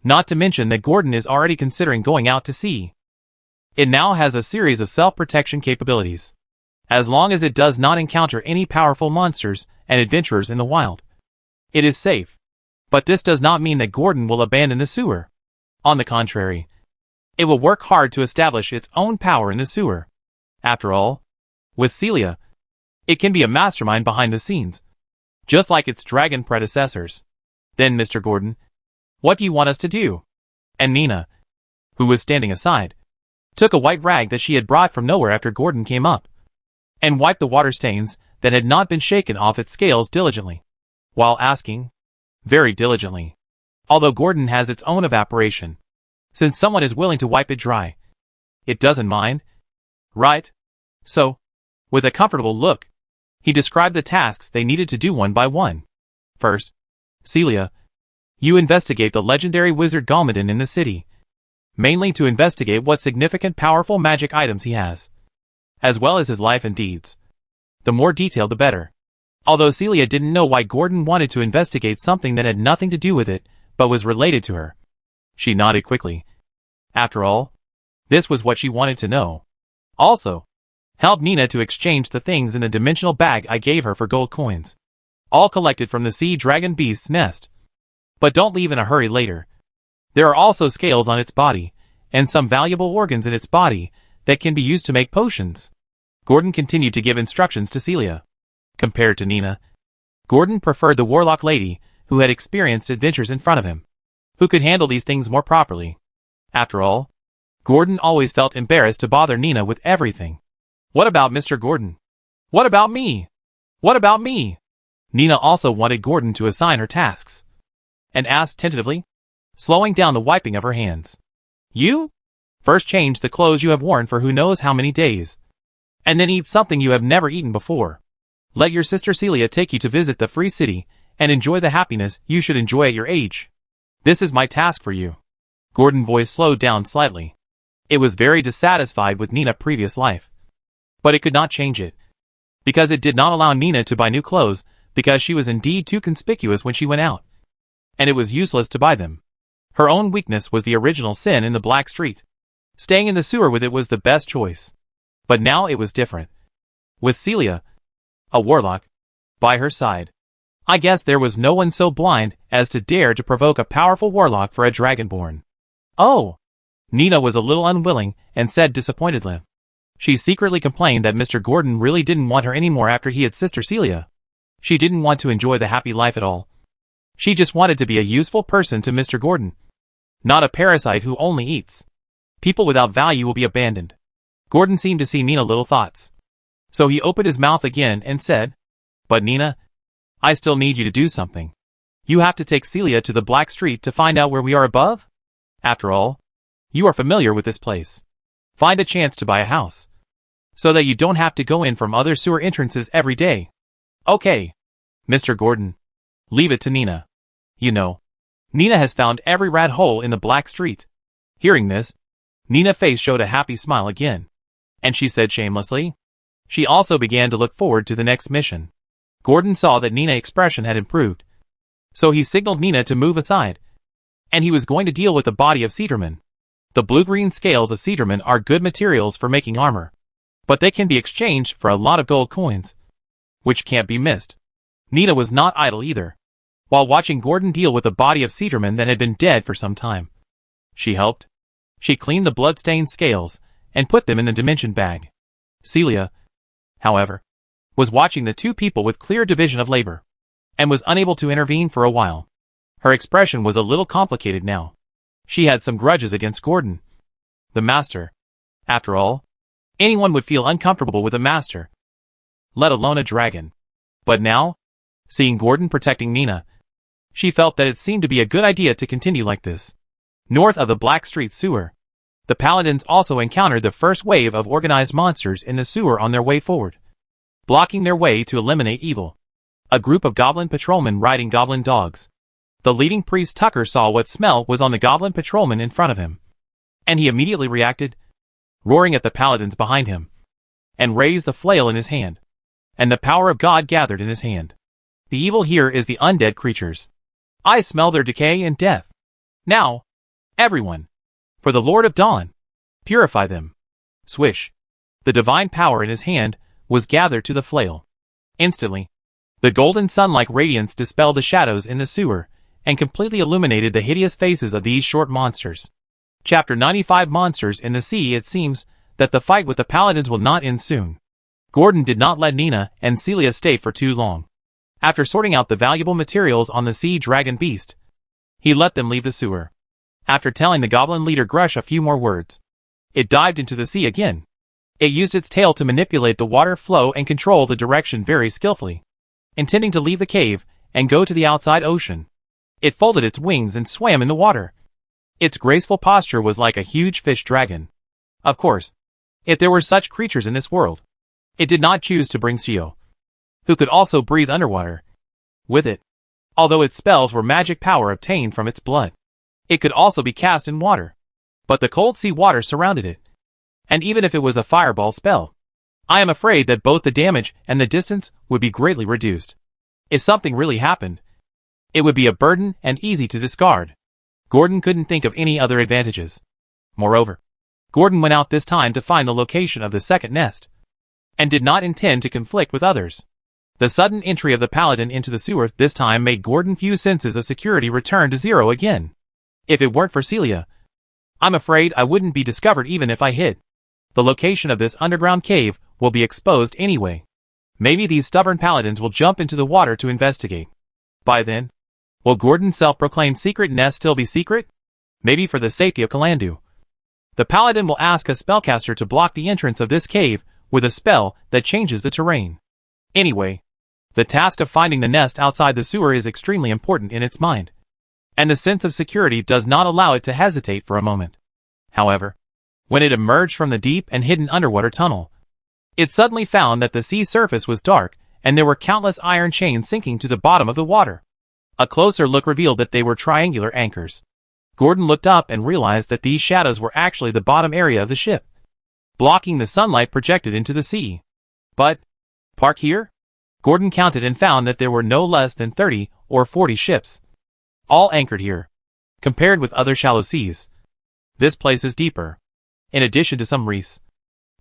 Not to mention that Gordon is already considering going out to sea. It now has a series of self-protection capabilities. As long as it does not encounter any powerful monsters and adventurers in the wild, it is safe. But this does not mean that Gordon will abandon the sewer. On the contrary, it will work hard to establish its own power in the sewer. After all, with Celia, it can be a mastermind behind the scenes, just like its dragon predecessors. Then, Mr. Gordon, what do you want us to do? And Nina, who was standing aside, took a white rag that she had brought from nowhere after Gordon came up, and wiped the water stains that had not been shaken off its scales diligently, while asking, very diligently, although Gordon has its own evaporation, since someone is willing to wipe it dry, it doesn't mind, right? So, with a comfortable look, he described the tasks they needed to do one by one. First, Celia, you investigate the legendary wizard Galmadon in the city, mainly to investigate what significant powerful magic items he has, as well as his life and deeds. The more detailed the better. Although Celia didn't know why Gordon wanted to investigate something that had nothing to do with it, but was related to her. She nodded quickly. After all, this was what she wanted to know. Also, help Nina to exchange the things in the dimensional bag I gave her for gold coins, all collected from the sea dragon beast's nest. But don't leave in a hurry later. There are also scales on its body, and some valuable organs in its body that can be used to make potions. Gordon continued to give instructions to Celia. Compared to Nina, Gordon preferred the warlock lady who had experienced adventures in front of him, who could handle these things more properly. After all, Gordon always felt embarrassed to bother Nina with everything. What about Mr. Gordon? What about me? What about me? Nina also wanted Gordon to assign her tasks, and asked tentatively, slowing down the wiping of her hands. You? First change the clothes you have worn for who knows how many days, and then eat something you have never eaten before. Let your sister Celia take you to visit the free city, and enjoy the happiness you should enjoy at your age. This is my task for you. Gordon's voice slowed down slightly. It was very dissatisfied with Nina's previous life, but it could not change it, because it did not allow Nina to buy new clothes, because she was indeed too conspicuous when she went out, and it was useless to buy them. Her own weakness was the original sin in the Black Street. Staying in the sewer with it was the best choice. But now it was different. With Celia, a warlock, by her side, I guess there was no one so blind as to dare to provoke a powerful warlock for a dragonborn. Oh! Nina was a little unwilling and said disappointedly. She secretly complained that Mr. Gordon really didn't want her anymore after he had sister Celia. She didn't want to enjoy the happy life at all. She just wanted to be a useful person to Mr. Gordon, not a parasite who only eats. People without value will be abandoned. Gordon seemed to see Nina's little thoughts. So he opened his mouth again and said, But Nina, I still need you to do something. You have to take Celia to the Black Street to find out where we are above. After all, you are familiar with this place. Find a chance to buy a house, so that you don't have to go in from other sewer entrances every day. Okay, Mr. Gordon. Leave it to Nina. You know, Nina has found every rat hole in the Black Street. Hearing this, Nina's face showed a happy smile again, and she said shamelessly. She also began to look forward to the next mission. Gordon saw that Nina's expression had improved, so he signaled Nina to move aside, and he was going to deal with the body of Cedarman. The blue-green scales of Cedarman are good materials for making armor, but they can be exchanged for a lot of gold coins, which can't be missed. Nina was not idle either. While watching Gordon deal with the body of Cedarman that had been dead for some time, she helped. She cleaned the blood-stained scales and put them in the dimension bag. Celia, however, was watching the two people with clear division of labor, and was unable to intervene for a while. Her expression was a little complicated now. She had some grudges against Gordon, the master, After all, anyone would feel uncomfortable with a master, let alone a dragon. But now, seeing Gordon protecting Nina, she felt that it seemed to be a good idea to continue like this. North of the Black Street sewer, the paladins also encountered the first wave of organized monsters in the sewer on their way forward, blocking their way to eliminate evil. A group of goblin patrolmen riding goblin dogs. The leading priest Tucker saw what smell was on the goblin patrolman in front of him, and he immediately reacted, roaring at the paladins behind him, and raised the flail in his hand, and the power of God gathered in his hand. The evil here is the undead creatures. I smell their decay and death. Now, everyone, for the Lord of Dawn, purify them. Swish. The divine power in his hand was gathered to the flail. Instantly, the golden sun-like radiance dispelled the shadows in the sewer and completely illuminated the hideous faces of these short monsters. Chapter 95 Monsters in the Sea. It seems that the fight with the paladins will not end soon. Gordon did not let Nina and Celia stay for too long. After sorting out the valuable materials on the sea dragon beast, he let them leave the sewer. After telling the goblin leader Grush a few more words, it dived into the sea again. It used its tail to manipulate the water flow and control the direction very skillfully, intending to leave the cave and go to the outside ocean. It folded its wings and swam in the water. Its graceful posture was like a huge fish dragon. Of course, if there were such creatures in this world, it did not choose to bring Shio, who could also breathe underwater, with it. Although its spells were magic power obtained from its blood, it could also be cast in water. But the cold sea water surrounded it, and even if it was a fireball spell, I am afraid that both the damage and the distance would be greatly reduced. If something really happened, it would be a burden and easy to discard. Gordon couldn't think of any other advantages. Moreover, Gordon went out this time to find the location of the second nest, and did not intend to conflict with others. The sudden entry of the paladin into the sewer this time made Gordon's few senses of security return to zero again. If it weren't for Celia, I'm afraid I wouldn't be discovered even if I hid. The location of this underground cave will be exposed anyway. Maybe these stubborn paladins will jump into the water to investigate. By then, will Gordon's self-proclaimed secret nest still be secret? Maybe for the safety of Kalandu. The paladin will ask a spellcaster to block the entrance of this cave with a spell that changes the terrain. Anyway, the task of finding the nest outside the sewer is extremely important in its mind, and the sense of security does not allow it to hesitate for a moment. However, when it emerged from the deep and hidden underwater tunnel, it suddenly found that the sea surface was dark and there were countless iron chains sinking to the bottom of the water. A closer look revealed that they were triangular anchors. Gordon looked up and realized that these shadows were actually the bottom area of the ship, blocking the sunlight projected into the sea. But, park here? Gordon counted and found that there were no less than 30 or 40 ships, all anchored here. Compared with other shallow seas, this place is deeper. In addition to some reefs,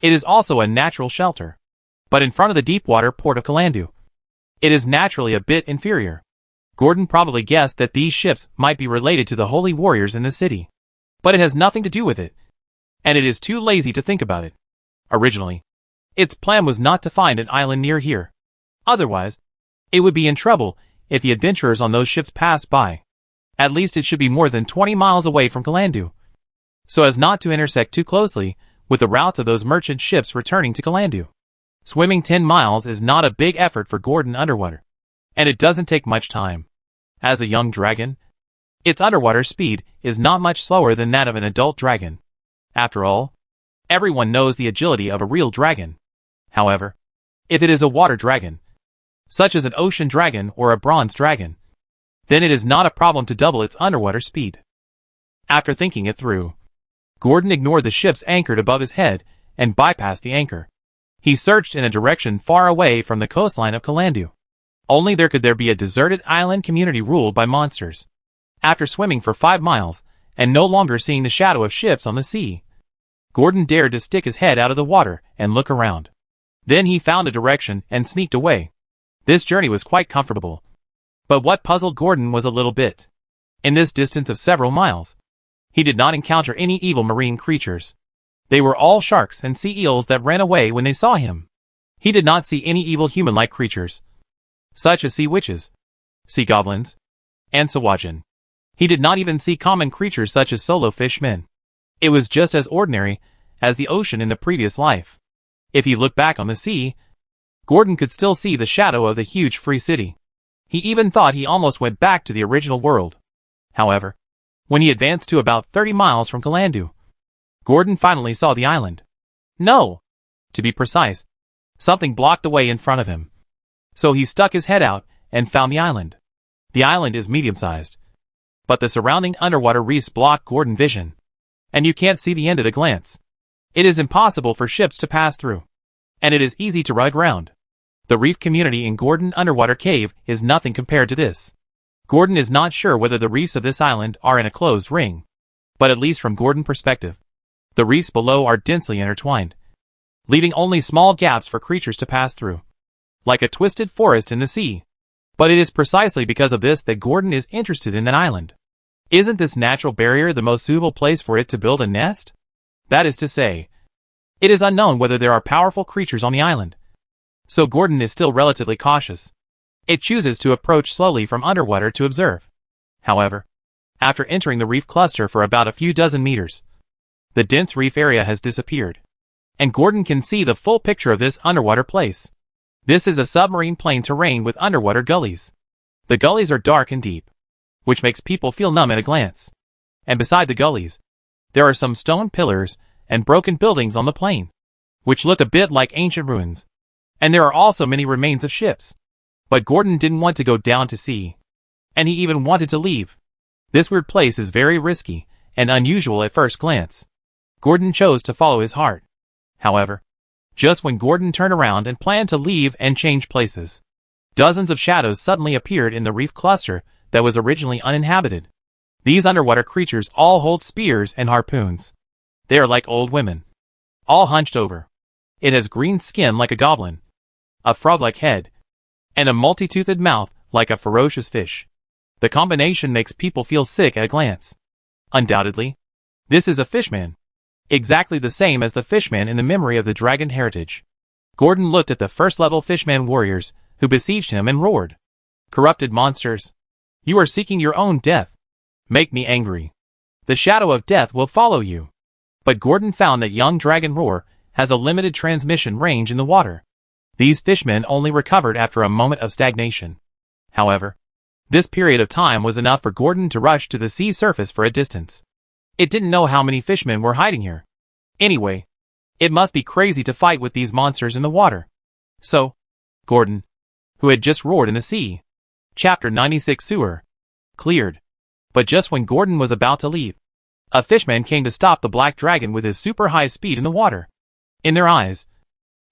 it is also a natural shelter. But in front of the deep-water port of Kalandu, it is naturally a bit inferior. Gordon probably guessed that these ships might be related to the holy warriors in the city. But it has nothing to do with it, and it is too lazy to think about it. Originally, its plan was not to find an island near here. Otherwise, it would be in trouble if the adventurers on those ships passed by. At least it should be more than 20 miles away from Kalandu, so as not to intersect too closely with the routes of those merchant ships returning to Kalandu. Swimming 10 miles is not a big effort for Gordon underwater, and it doesn't take much time. As a young dragon, its underwater speed is not much slower than that of an adult dragon. After all, everyone knows the agility of a real dragon. However, if it is a water dragon, such as an ocean dragon or a bronze dragon, then it is not a problem to double its underwater speed. After thinking it through, Gordon ignored the ships anchored above his head and bypassed the anchor. He searched in a direction far away from the coastline of Kalandu. Only there could there be a deserted island community ruled by monsters. After swimming for 5 miles, and no longer seeing the shadow of ships on the sea, Gordon dared to stick his head out of the water and look around. Then he found a direction and sneaked away. This journey was quite comfortable. But what puzzled Gordon was a little bit. In this distance of several miles, he did not encounter any evil marine creatures. They were all sharks and sea eels that ran away when they saw him. He did not see any evil human-like creatures, such as sea witches, sea goblins, and sawajin. He did not even see common creatures such as solo fishmen. It was just as ordinary as the ocean in the previous life. If he looked back on the sea, Gordon could still see the shadow of the huge free city. He even thought he almost went back to the original world. However, when he advanced to about 30 miles from Kalandu, Gordon finally saw the island. No! To be precise, something blocked the way in front of him. So he stuck his head out and found the island. The island is medium-sized, but the surrounding underwater reefs block Gordon's vision, and you can't see the end at a glance. It is impossible for ships to pass through, and it is easy to run aground. The reef community in Gordon Underwater Cave is nothing compared to this. Gordon is not sure whether the reefs of this island are in a closed ring, but at least from Gordon's perspective, the reefs below are densely intertwined, leaving only small gaps for creatures to pass through, like a twisted forest in the sea. But it is precisely because of this that Gordon is interested in that island. Isn't this natural barrier the most suitable place for it to build a nest? That is to say, it is unknown whether there are powerful creatures on the island, so Gordon is still relatively cautious. It chooses to approach slowly from underwater to observe. However, after entering the reef cluster for about a few dozen meters, the dense reef area has disappeared, and Gordon can see the full picture of this underwater place. This is a submarine plain terrain with underwater gullies. The gullies are dark and deep, which makes people feel numb at a glance. And beside the gullies, there are some stone pillars and broken buildings on the plain, which look a bit like ancient ruins. And there are also many remains of ships. But Gordon didn't want to go down to sea, and he even wanted to leave. This weird place is very risky and unusual at first glance. Gordon chose to follow his heart. However, just when Gordon turned around and planned to leave and change places, dozens of shadows suddenly appeared in the reef cluster that was originally uninhabited. These underwater creatures all hold spears and harpoons. They are like old women, all hunched over. It has green skin like a goblin, a frog-like head, and a multi-toothed mouth like a ferocious fish. The combination makes people feel sick at a glance. Undoubtedly, this is a fishman, exactly the same as the fishman in the memory of the dragon heritage. Gordon looked at the first-level fishman warriors who besieged him and roared, "Corrupted monsters! You are seeking your own death. Make me angry. The shadow of death will follow you." But Gordon found that young dragon roar has a limited transmission range in the water. These fishmen only recovered after a moment of stagnation. However, this period of time was enough for Gordon to rush to the sea surface for a distance. It didn't know how many fishmen were hiding here. Anyway, it must be crazy to fight with these monsters in the water. So, Gordon, who had just roared in the sea, Chapter 96 Sewer, cleared. But just when Gordon was about to leave, a fishman came to stop the black dragon with his super high speed in the water. In their eyes,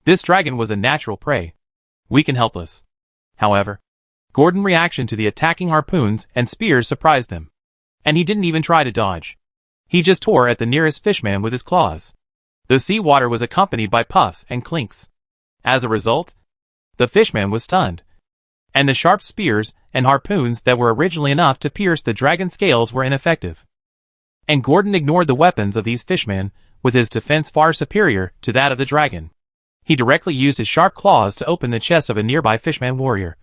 this dragon was a natural prey, weak and helpless. However, Gordon's reaction to the attacking harpoons and spears surprised them, and he didn't even try to dodge. He just tore at the nearest fishman with his claws. The sea water was accompanied by puffs and clinks. As a result, the fishman was stunned, and the sharp spears and harpoons that were originally enough to pierce the dragon's scales were ineffective. And Gordon ignored the weapons of these fishmen with his defense far superior to that of the dragon. He directly used his sharp claws to open the chest of a nearby fishman warrior,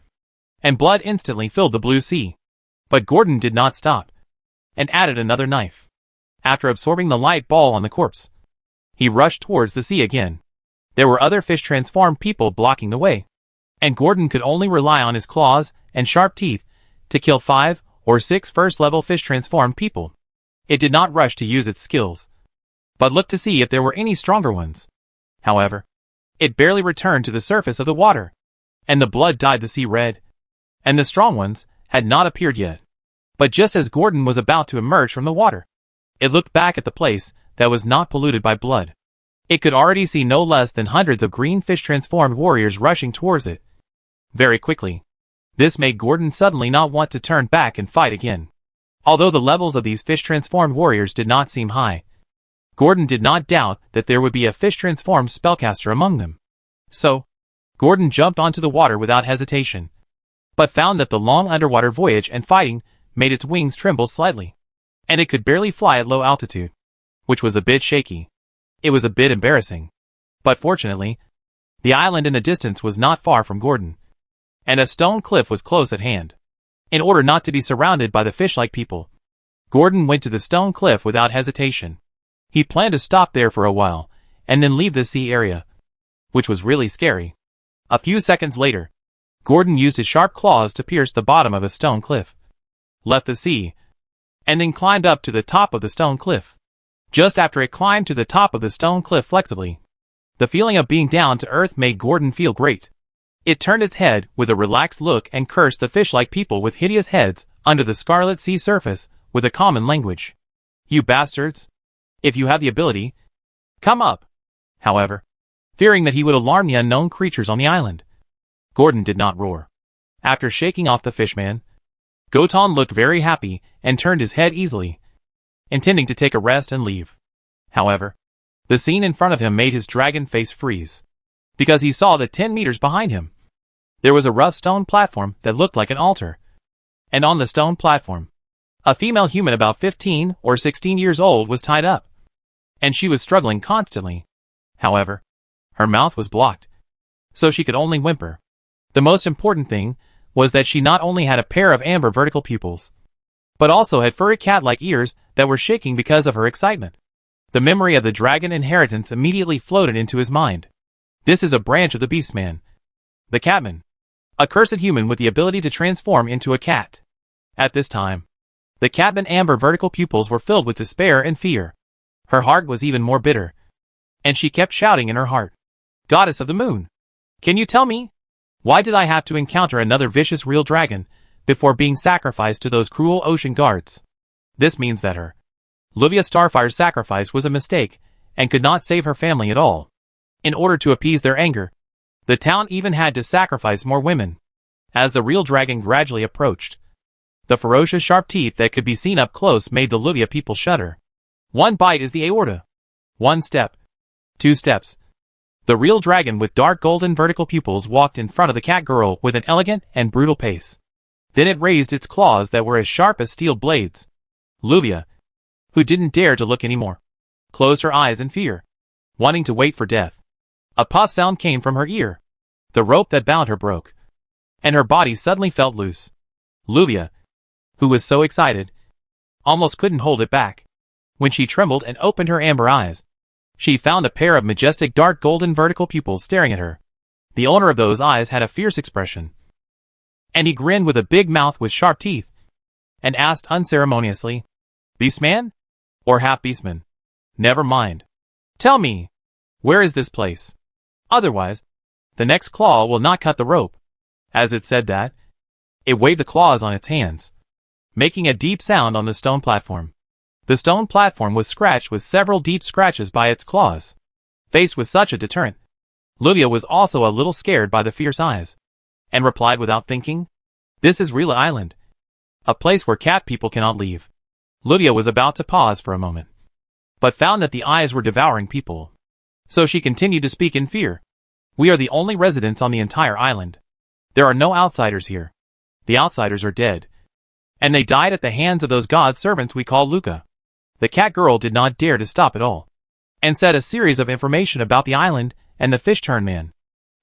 and blood instantly filled the blue sea. But Gordon did not stop, and added another knife. After absorbing the light ball on the corpse, he rushed towards the sea again. There were other fish-transformed people blocking the way, and Gordon could only rely on his claws and sharp teeth to kill 5 or 6 first-level fish-transformed people. It did not rush to use its skills, but looked to see if there were any stronger ones. However, it barely returned to the surface of the water, and the blood dyed the sea red, and the strong ones had not appeared yet. But just as Gordon was about to emerge from the water, it looked back at the place that was not polluted by blood. It could already see no less than hundreds of green fish-transformed warriors rushing towards it. Very quickly, this made Gordon suddenly not want to turn back and fight again. Although the levels of these fish-transformed warriors did not seem high, Gordon did not doubt that there would be a fish-transformed spellcaster among them. So, Gordon jumped onto the water without hesitation, but found that the long underwater voyage and fighting made its wings tremble slightly, and it could barely fly at low altitude, which was a bit shaky. It was a bit embarrassing. But fortunately, the island in the distance was not far from Gordon, and a stone cliff was close at hand. In order not to be surrounded by the fish-like people, Gordon went to the stone cliff without hesitation. He planned to stop there for a while, and then leave the sea area, which was really scary. A few seconds later, Gordon used his sharp claws to pierce the bottom of a stone cliff, left the sea, and then climbed up to the top of the stone cliff. Just after it climbed to the top of the stone cliff flexibly, the feeling of being down to earth made Gordon feel great. It turned its head with a relaxed look and cursed the fish-like people with hideous heads under the scarlet sea surface with a common language. You bastards! If you have the ability, come up! However, fearing that he would alarm the unknown creatures on the island, Gordon did not roar. After shaking off the fishman, Goton looked very happy and turned his head easily, intending to take a rest and leave. However, the scene in front of him made his dragon face freeze, because he saw that 10 meters behind him, there was a rough stone platform that looked like an altar. And on the stone platform, a female human about 15 or 16 years old was tied up, and she was struggling constantly. However, her mouth was blocked, so she could only whimper. The most important thing was that she not only had a pair of amber vertical pupils, but also had furry cat-like ears that were shaking because of her excitement. The memory of the dragon inheritance immediately floated into his mind. This is a branch of the Beastman, the Catman, a cursed human with the ability to transform into a cat. At this time, the Catman amber vertical pupils were filled with despair and fear. Her heart was even more bitter, and she kept shouting in her heart, "Goddess of the moon, can you tell me? Why did I have to encounter another vicious real dragon before being sacrificed to those cruel ocean guards?" This means that her Luvia Starfire's sacrifice was a mistake and could not save her family at all. In order to appease their anger, the town even had to sacrifice more women. As the real dragon gradually approached, the ferocious sharp teeth that could be seen up close made the Luvia people shudder. One bite is the aorta. One step. 2 steps. The real dragon with dark golden vertical pupils walked in front of the cat girl with an elegant and brutal pace. Then it raised its claws that were as sharp as steel blades. Luvia, who didn't dare to look anymore, closed her eyes in fear, wanting to wait for death. A puff sound came from her ear. The rope that bound her broke, and her body suddenly felt loose. Luvia, who was so excited, almost couldn't hold it back. When she trembled and opened her amber eyes, she found a pair of majestic dark golden vertical pupils staring at her. The owner of those eyes had a fierce expression, and he grinned with a big mouth with sharp teeth, and asked unceremoniously, "Beastman? Or half-beastman? Never mind. Tell me, where is this place? Otherwise, the next claw will not cut the rope." As it said that, it waved the claws on its hands, making a deep sound on the stone platform. The stone platform was scratched with several deep scratches by its claws. Faced with such a deterrent, Luvia was also a little scared by the fierce eyes, and replied without thinking, "This is Rila Island, a place where cat people cannot leave." Luvia was about to pause for a moment, but found that the eyes were devouring people. So she continued to speak in fear. "We are the only residents on the entire island. There are no outsiders here. The outsiders are dead, and they died at the hands of those god servants we call Luca." The cat girl did not dare to stop at all, and said a series of information about the island and the fish-turn man.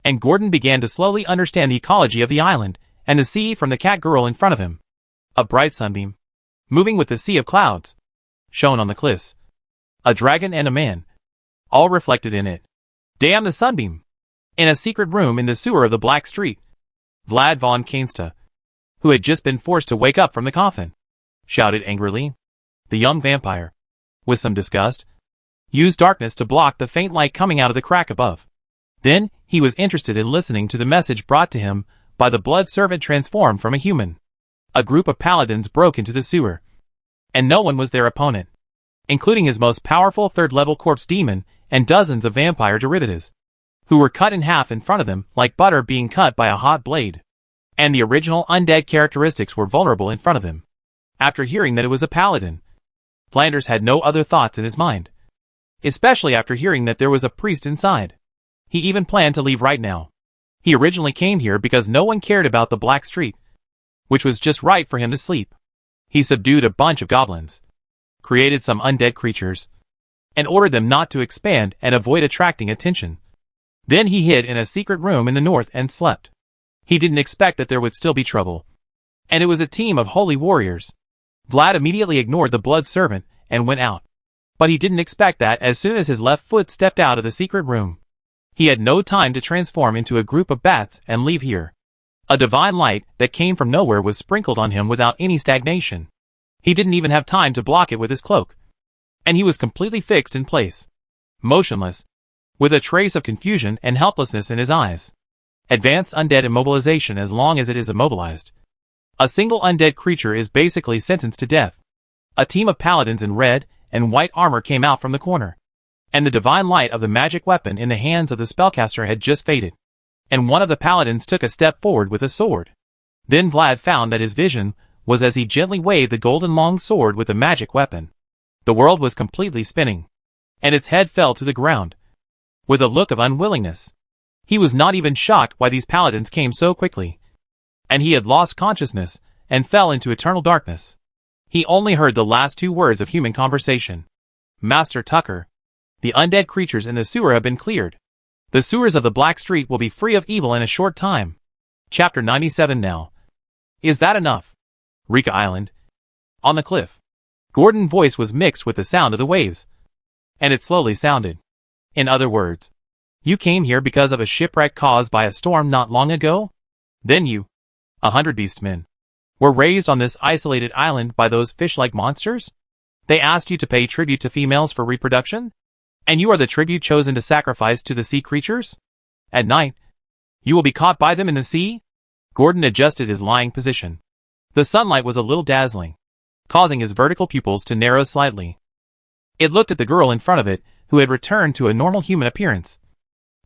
And Gordon began to slowly understand the ecology of the island and the sea from the cat girl in front of him. A bright sunbeam, moving with the sea of clouds, shone on the cliffs. A dragon and a man, all reflected in it. Damn the sunbeam! In a secret room in the sewer of the Black Street, Vlad von Kainsta, who had just been forced to wake up from the coffin, shouted angrily. The young vampire, with some disgust, used darkness to block the faint light coming out of the crack above. Then, he was interested in listening to the message brought to him by the blood servant transformed from a human. A group of paladins broke into the sewer, and no one was their opponent, including his most powerful third-level corpse demon and dozens of vampire derivatives, who were cut in half in front of them like butter being cut by a hot blade. And the original undead characteristics were vulnerable in front of him. After hearing that it was a paladin, Flanders had no other thoughts in his mind, especially after hearing that there was a priest inside. He even planned to leave right now. He originally came here because no one cared about the Black Street, which was just right for him to sleep. He subdued a bunch of goblins, created some undead creatures, and ordered them not to expand and avoid attracting attention. Then he hid in a secret room in the north and slept. He didn't expect that there would still be trouble, and it was a team of holy warriors. Vlad immediately ignored the blood servant and went out. But he didn't expect that as soon as his left foot stepped out of the secret room. He had no time to transform into a group of bats and leave here. A divine light that came from nowhere was sprinkled on him without any stagnation. He didn't even have time to block it with his cloak. And he was completely fixed in place. Motionless. With a trace of confusion and helplessness in his eyes. Advanced undead immobilization as long as it is immobilized. A single undead creature is basically sentenced to death. A team of paladins in red and white armor came out from the corner. And the divine light of the magic weapon in the hands of the spellcaster had just faded. And one of the paladins took a step forward with a sword. Then Vlad found that his vision was as he gently waved the golden long sword with the magic weapon. The world was completely spinning. And its head fell to the ground. With a look of unwillingness. He was not even shocked why these paladins came so quickly. And he had lost consciousness and fell into eternal darkness. He only heard the last two words of human conversation. Master Tucker. The undead creatures in the sewer have been cleared. The sewers of the Black Street will be free of evil in a short time. Chapter 97 now. Is that enough? Rika Island. On the cliff. Gordon's voice was mixed with the sound of the waves. And it slowly sounded. In other words, you came here because of a shipwreck caused by a storm not long ago? Then you, 100 beastmen, were raised on this isolated island by those fish-like monsters? They asked you to pay tribute to females for reproduction? And you are the tribute chosen to sacrifice to the sea creatures? At night, you will be caught by them in the sea? Gordon adjusted his lying position. The sunlight was a little dazzling, causing his vertical pupils to narrow slightly. It looked at the girl in front of it, who had returned to a normal human appearance,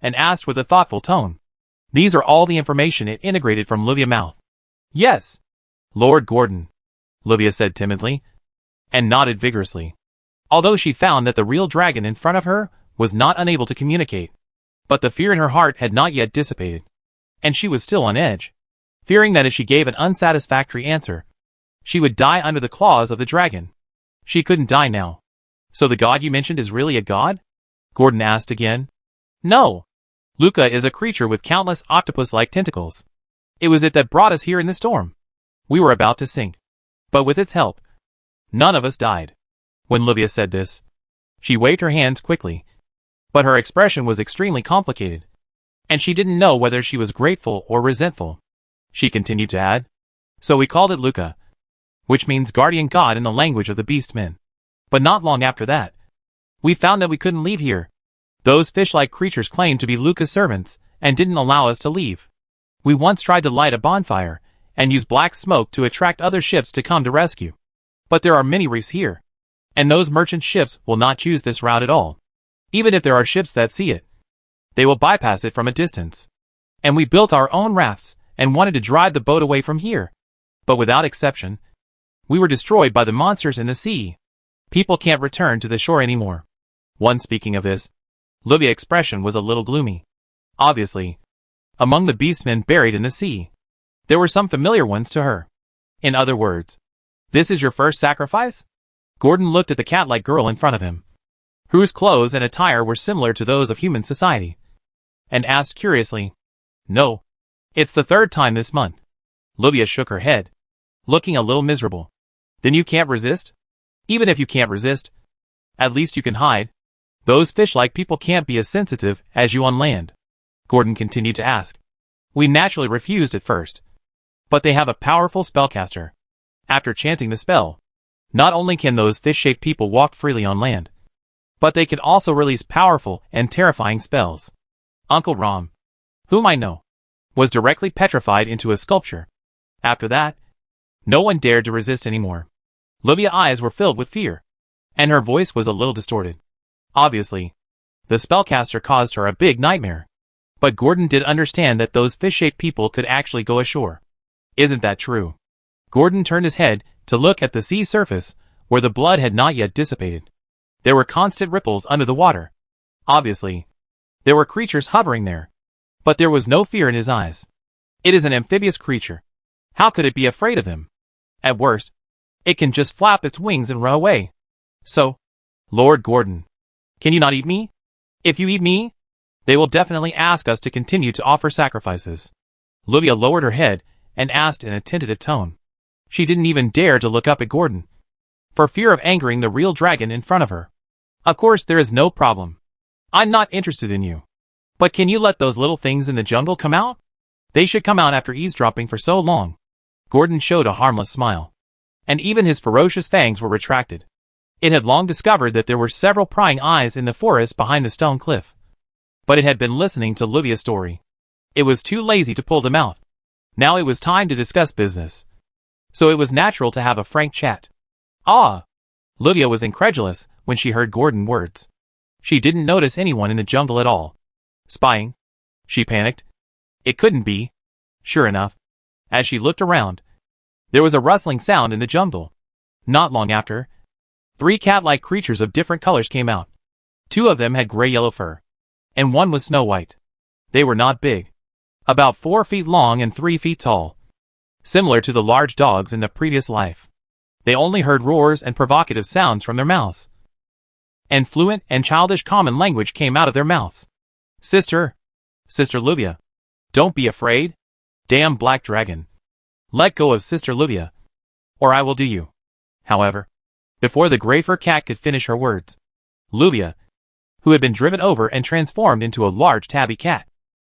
and asked with a thoughtful tone. These are all the information it integrated from Livia's mouth. Yes, Lord Gordon, Livia said timidly, and nodded vigorously. Although she found that the real dragon in front of her was not unable to communicate. But the fear in her heart had not yet dissipated. And she was still on edge, fearing that if she gave an unsatisfactory answer, she would die under the claws of the dragon. She couldn't die now. So the god you mentioned is really a god? Gordon asked again. No. Luca is a creature with countless octopus-like tentacles. It was it that brought us here in the storm. We were about to sink. But with its help, none of us died. When Livia said this, she waved her hands quickly. But her expression was extremely complicated. And she didn't know whether she was grateful or resentful. She continued to add, so we called it Luca, which means guardian god in the language of the beastmen. But not long after that, we found that we couldn't leave here. Those fish-like creatures claimed to be Luca's servants and didn't allow us to leave. We once tried to light a bonfire and use black smoke to attract other ships to come to rescue. But there are many reefs here. And those merchant ships will not choose this route at all. Even if there are ships that see it, they will bypass it from a distance. And we built our own rafts and wanted to drive the boat away from here. But without exception, we were destroyed by the monsters in the sea. People can't return to the shore anymore. One speaking of this, Livia's expression was a little gloomy. Obviously, among the beastmen buried in the sea, there were some familiar ones to her. In other words, this is your first sacrifice? Gordon looked at the cat-like girl in front of him, whose clothes and attire were similar to those of human society, and asked curiously, No, it's the third time this month. Livia shook her head, looking a little miserable. Then you can't resist? Even if you can't resist, at least you can hide. Those fish-like people can't be as sensitive as you on land. Gordon continued to ask. We naturally refused at first. But they have a powerful spellcaster. After chanting the spell, not only can those fish-shaped people walk freely on land, but they can also release powerful and terrifying spells. Uncle Rom, whom I know, was directly petrified into a sculpture. After that, no one dared to resist anymore. Livia's eyes were filled with fear, and her voice was a little distorted. Obviously, the spellcaster caused her a big nightmare. But Gordon did understand that those fish-shaped people could actually go ashore. Isn't that true? Gordon turned his head to look at the sea surface, where the blood had not yet dissipated. There were constant ripples under the water. Obviously, there were creatures hovering there. But there was no fear in his eyes. It is an amphibious creature. How could it be afraid of him? At worst, it can just flap its wings and run away. So, Lord Gordon, can you not eat me? If you eat me, they will definitely ask us to continue to offer sacrifices. Livia lowered her head and asked in a tentative tone. She didn't even dare to look up at Gordon, for fear of angering the real dragon in front of her. Of course there is no problem. I'm not interested in you. But can you let those little things in the jungle come out? They should come out after eavesdropping for so long. Gordon showed a harmless smile. And even his ferocious fangs were retracted. It had long discovered that there were several prying eyes in the forest behind the stone cliff. But it had been listening to Luvia's story. It was too lazy to pull them out. Now it was time to discuss business. So it was natural to have a frank chat. Ah! Luvia was incredulous when she heard Gordon's words. She didn't notice anyone in the jungle at all. Spying? She panicked. It couldn't be. Sure enough, as she looked around, there was a rustling sound in the jungle. Not long after, 3 cat-like creatures of different colors came out. 2 of them had gray-yellow fur, and 1 was snow-white. They were not big. About 4 feet long and 3 feet tall. Similar to the large dogs in the previous life. They only heard roars and provocative sounds from their mouths. And fluent and childish common language came out of their mouths. Sister Luvia, don't be afraid. Damn black dragon. Let go of Sister Luvia, or I will do you. However, before the gray fur cat could finish her words, Luvia, who had been driven over and transformed into a large tabby cat,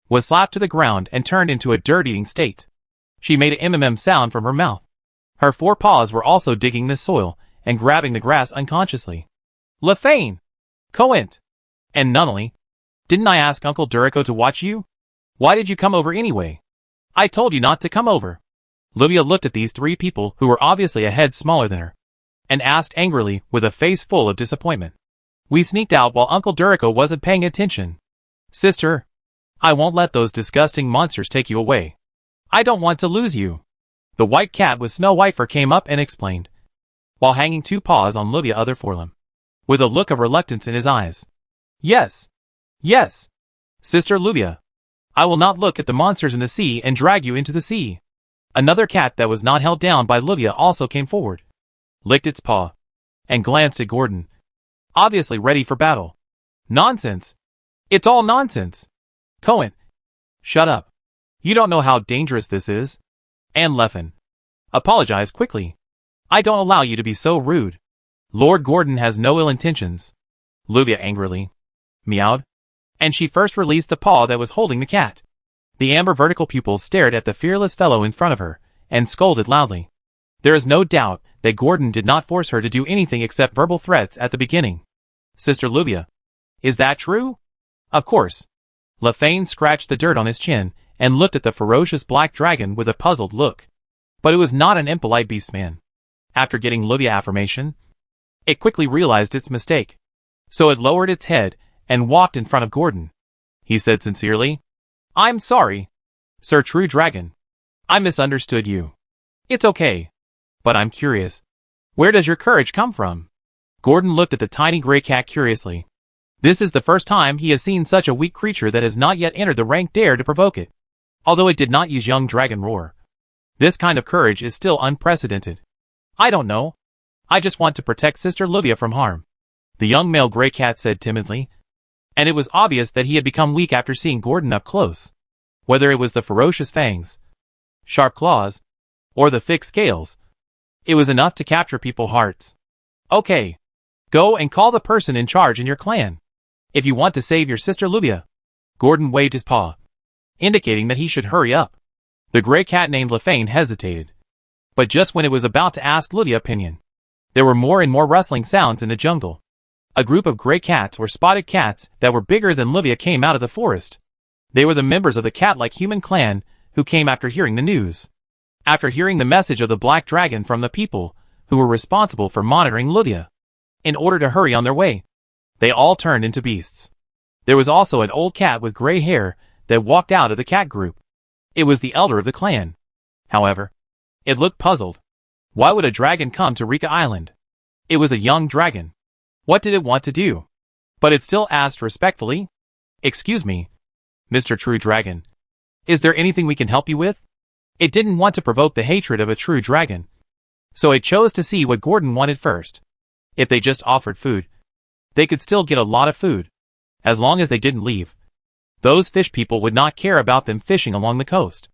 was slapped to the ground and turned into a dirt-eating state. She made an mm sound from her mouth. Her 4 paws were also digging the soil and grabbing the grass unconsciously. Lefane! Coent! And Nunnally, didn't I ask Uncle Durico to watch you? Why did you come over anyway? I told you not to come over. Luvia looked at these 3 people who were obviously a head smaller than her, and asked angrily with a face full of disappointment. We sneaked out while Uncle Durico wasn't paying attention. Sister, I won't let those disgusting monsters take you away. I don't want to lose you. The white cat with snow-white fur came up and explained, while hanging 2 paws on Luvia's other forelimb, with a look of reluctance in his eyes. Yes. Yes. Sister Luvia, I will not look at the monsters in the sea and drag you into the sea. Another cat that was not held down by Luvia also came forward, licked its paw, and glanced at Gordon, obviously ready for battle. Nonsense. It's all nonsense. Cohen, shut up. You don't know how dangerous this is. And Leffen, apologize quickly. I don't allow you to be so rude. Lord Gordon has no ill intentions. Luvia angrily meowed, and she first released the paw that was holding the cat. The amber vertical pupils stared at the fearless fellow in front of her, and scolded loudly. There is no doubt that Gordon did not force her to do anything except verbal threats at the beginning. Sister Luvia, is that true? Of course. Lefane scratched the dirt on his chin, and looked at the ferocious black dragon with a puzzled look. But it was not an impolite beastman. After getting Luvia affirmation, it quickly realized its mistake. So it lowered its head, and walked in front of Gordon. He said sincerely, I'm sorry, Sir True Dragon. I misunderstood you. It's okay. But I'm curious. Where does your courage come from? Gordon looked at the tiny gray cat curiously. This is the first time he has seen such a weak creature that has not yet entered the rank dare to provoke it. Although it did not use young dragon roar. This kind of courage is still unprecedented. I don't know. I just want to protect Sister Luvia from harm. The young male gray cat said timidly. And it was obvious that he had become weak after seeing Gordon up close. Whether it was the ferocious fangs, sharp claws, or the thick scales, it was enough to capture people's hearts. Okay. Go and call the person in charge in your clan. If you want to save your Sister Luvia. Gordon waved his paw, indicating that he should hurry up. The gray cat named Lefane hesitated. But just when it was about to ask Luvia's opinion, there were more and more rustling sounds in the jungle. A group of gray cats or spotted cats that were bigger than Luvia came out of the forest. They were the members of the cat-like human clan who came after hearing the news. After hearing the message of the black dragon from the people who were responsible for monitoring Luvia, in order to hurry on their way, they all turned into beasts. There was also an old cat with gray hair that walked out of the cat group. It was the elder of the clan. However, it looked puzzled. Why would a dragon come to Rika Island? It was a young dragon. What did it want to do? But it still asked respectfully, Excuse me, Mr. True Dragon. Is there anything we can help you with? It didn't want to provoke the hatred of a true dragon. So it chose to see what Gordon wanted first. If they just offered food, they could still get a lot of food. As long as they didn't leave. Those fish people would not care about them fishing along the coast.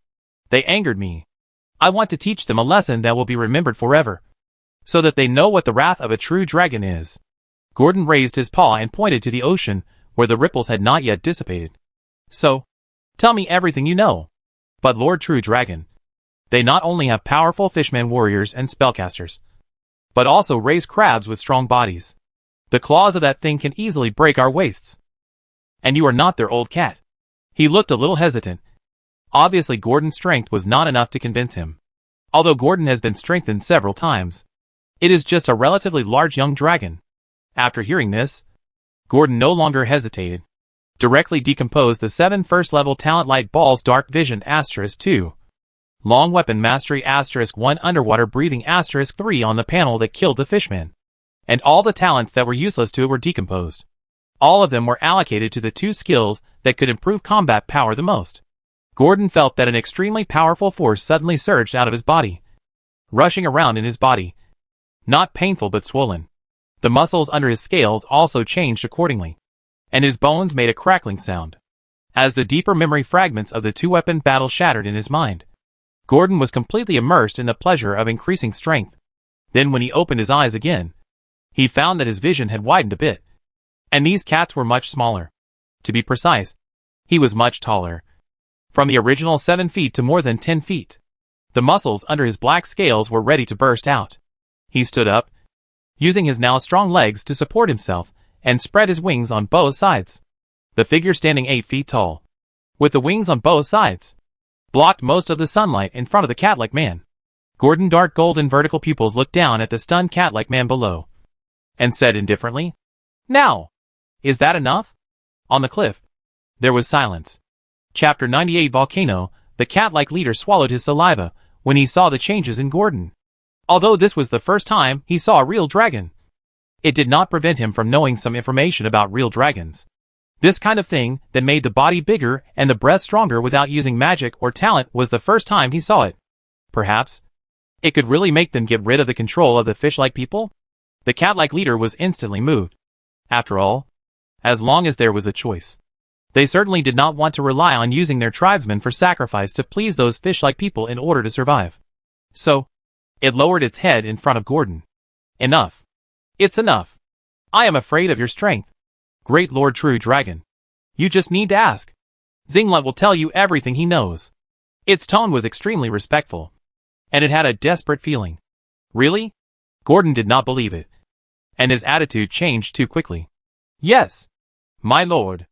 They angered me. I want to teach them a lesson that will be remembered forever. So that they know what the wrath of a true dragon is. Gordon raised his paw and pointed to the ocean, where the ripples had not yet dissipated. So, tell me everything you know. But Lord True Dragon, they not only have powerful fishman warriors and spellcasters, but also raise crabs with strong bodies. The claws of that thing can easily break our waists. And you are not their old cat. He looked a little hesitant. Obviously Gordon's strength was not enough to convince him. Although Gordon has been strengthened several times, it is just a relatively large young dragon. After hearing this, Gordon no longer hesitated. Directly decomposed the 7 first-level talent light balls Dark Vision *2. Long Weapon Mastery *1 Underwater Breathing *3 on the panel that killed the fishman. And all the talents that were useless to it were decomposed. All of them were allocated to the 2 skills that could improve combat power the most. Gordon felt that an extremely powerful force suddenly surged out of his body, rushing around in his body. Not painful but swollen. The muscles under his scales also changed accordingly, and his bones made a crackling sound. As the deeper memory fragments of the 2-weapon battle shattered in his mind, Gordon was completely immersed in the pleasure of increasing strength. Then when he opened his eyes again, he found that his vision had widened a bit. And these cats were much smaller. To be precise, he was much taller. From the original 7 feet to more than 10 feet. The muscles under his black scales were ready to burst out. He stood up, using his now strong legs to support himself, and spread his wings on both sides. The figure standing 8 feet tall, with the wings on both sides, blocked most of the sunlight in front of the cat-like man. Gordon's dark golden vertical pupils looked down at the stunned cat-like man below, and said indifferently, "Now, is that enough?" On the cliff, there was silence. Chapter 98 Volcano. The cat-like leader swallowed his saliva when he saw the changes in Gordon. Although this was the first time he saw a real dragon, it did not prevent him from knowing some information about real dragons. This kind of thing that made the body bigger and the breath stronger without using magic or talent was the first time he saw it. Perhaps it could really make them get rid of the control of the fish-like people? The cat-like leader was instantly moved. After all, as long as there was a choice, they certainly did not want to rely on using their tribesmen for sacrifice to please those fish-like people in order to survive. So, it lowered its head in front of Gordon. "Enough. It's enough. I am afraid of your strength, Great Lord True Dragon. You just need to ask. Zinglet will tell you everything he knows." Its tone was extremely respectful, and it had a desperate feeling. Really? Gordon did not believe it, and his attitude changed too quickly. "Yes, my lord.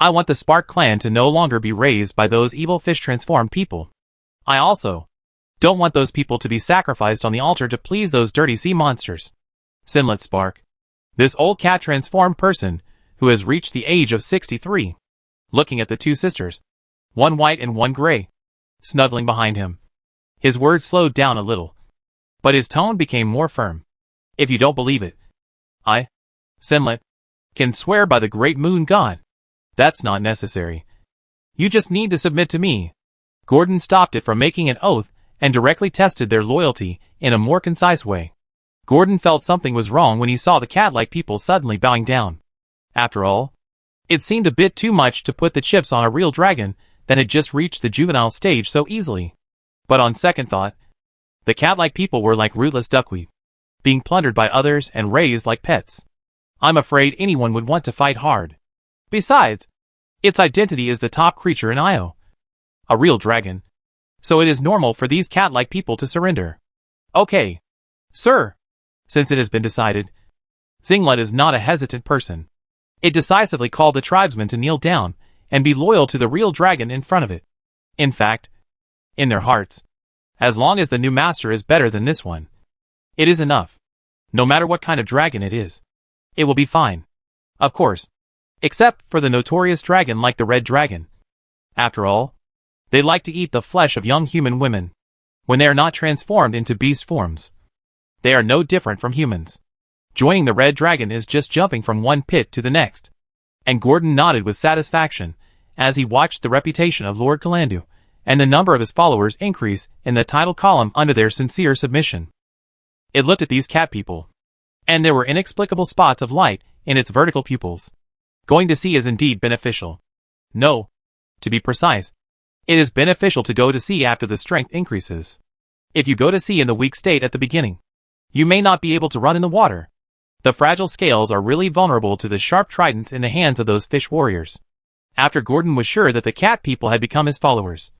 I want the Spark clan to no longer be raised by those evil fish-transformed people. I also don't want those people to be sacrificed on the altar to please those dirty sea monsters." Sinlet Spark, this old cat-transformed person who has reached the age of 63, looking at the 2 sisters, one white and one gray, snuggling behind him. His words slowed down a little, but his tone became more firm. "If you don't believe it, I, Sinlet, can swear by the great moon god. That's not necessary. You just need to submit to me." Gordon stopped it from making an oath and directly tested their loyalty in a more concise way. Gordon felt something was wrong when he saw the cat-like people suddenly bowing down. After all, it seemed a bit too much to put the chips on a real dragon that had just reached the juvenile stage so easily. But on second thought, the cat-like people were like rootless duckweed, being plundered by others and raised like pets. I'm afraid anyone would want to fight hard. Besides, its identity is the top creature in Io, a real dragon, so it is normal for these cat-like people to surrender. "Okay, sir." Since it has been decided, Zinglet is not a hesitant person. It decisively called the tribesmen to kneel down and be loyal to the real dragon in front of it. In fact, in their hearts, as long as the new master is better than this one, it is enough. No matter what kind of dragon it is, it will be fine. Of course, except for the notorious dragon like the red dragon. After all, they like to eat the flesh of young human women when they are not transformed into beast forms. They are no different from humans. Joining the red dragon is just jumping from one pit to the next. And Gordon nodded with satisfaction as he watched the reputation of Lord Kalandu and the number of his followers increase in the title column under their sincere submission. It looked at these cat people, and there were inexplicable spots of light in its vertical pupils. Going to sea is indeed beneficial. No, to be precise, it is beneficial to go to sea after the strength increases. If you go to sea in the weak state at the beginning, you may not be able to run in the water. The fragile scales are really vulnerable to the sharp tridents in the hands of those fish warriors. After Gordon was sure that the cat people had become his followers,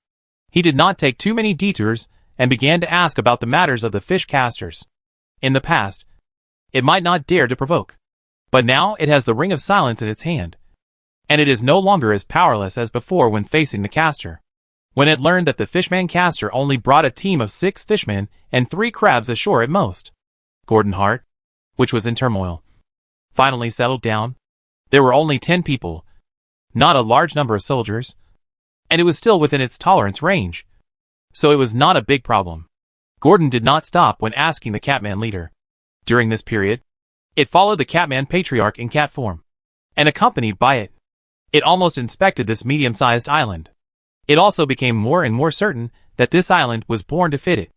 he did not take too many detours and began to ask about the matters of the fish casters. In the past, it might not dare to provoke, but now it has the ring of silence in its hand, and it is no longer as powerless as before when facing the caster. When it learned that the fishman caster only brought a team of 6 fishmen and 3 crabs ashore at most, Gordon's heart, which was in turmoil, finally settled down. There were only 10 people, not a large number of soldiers, and it was still within its tolerance range, so it was not a big problem. Gordon did not stop when asking the Catman leader. During this period, it followed the Catman patriarch in cat form, and accompanied by it, it almost inspected this medium-sized island. It also became more and more certain that this island was born to fit it,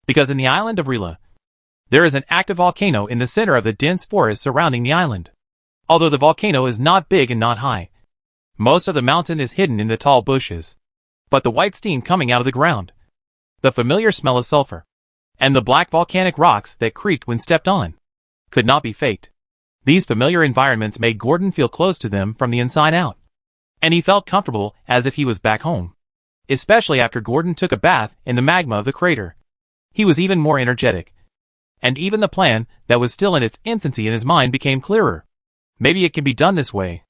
because in the island of Rila, there is an active volcano in the center of the dense forest surrounding the island. Although the volcano is not big and not high, most of the mountain is hidden in the tall bushes. But the white steam coming out of the ground, the familiar smell of sulfur, and the black volcanic rocks that creaked when stepped on, could not be faked. These familiar environments made Gordon feel close to them from the inside out, and he felt comfortable as if he was back home. Especially after Gordon took a bath in the magma of the crater. He was even more energetic, and even the plan that was still in its infancy in his mind became clearer. Maybe it can be done this way.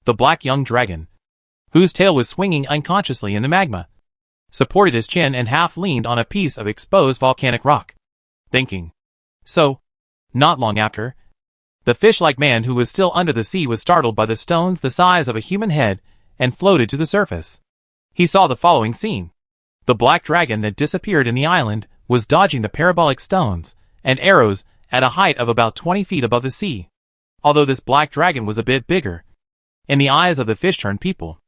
The black young dragon, whose tail was swinging unconsciously in the magma, supported his chin and half leaned on a piece of exposed volcanic rock, thinking. So, not long after, the fish-like man who was still under the sea was startled by the stones the size of a human head and floated to the surface. He saw the following scene. The black dragon that disappeared in the island was dodging the parabolic stones and arrows at a height of about 20 feet above the sea. Although this black dragon was a bit bigger, in the eyes of the fish-turned people,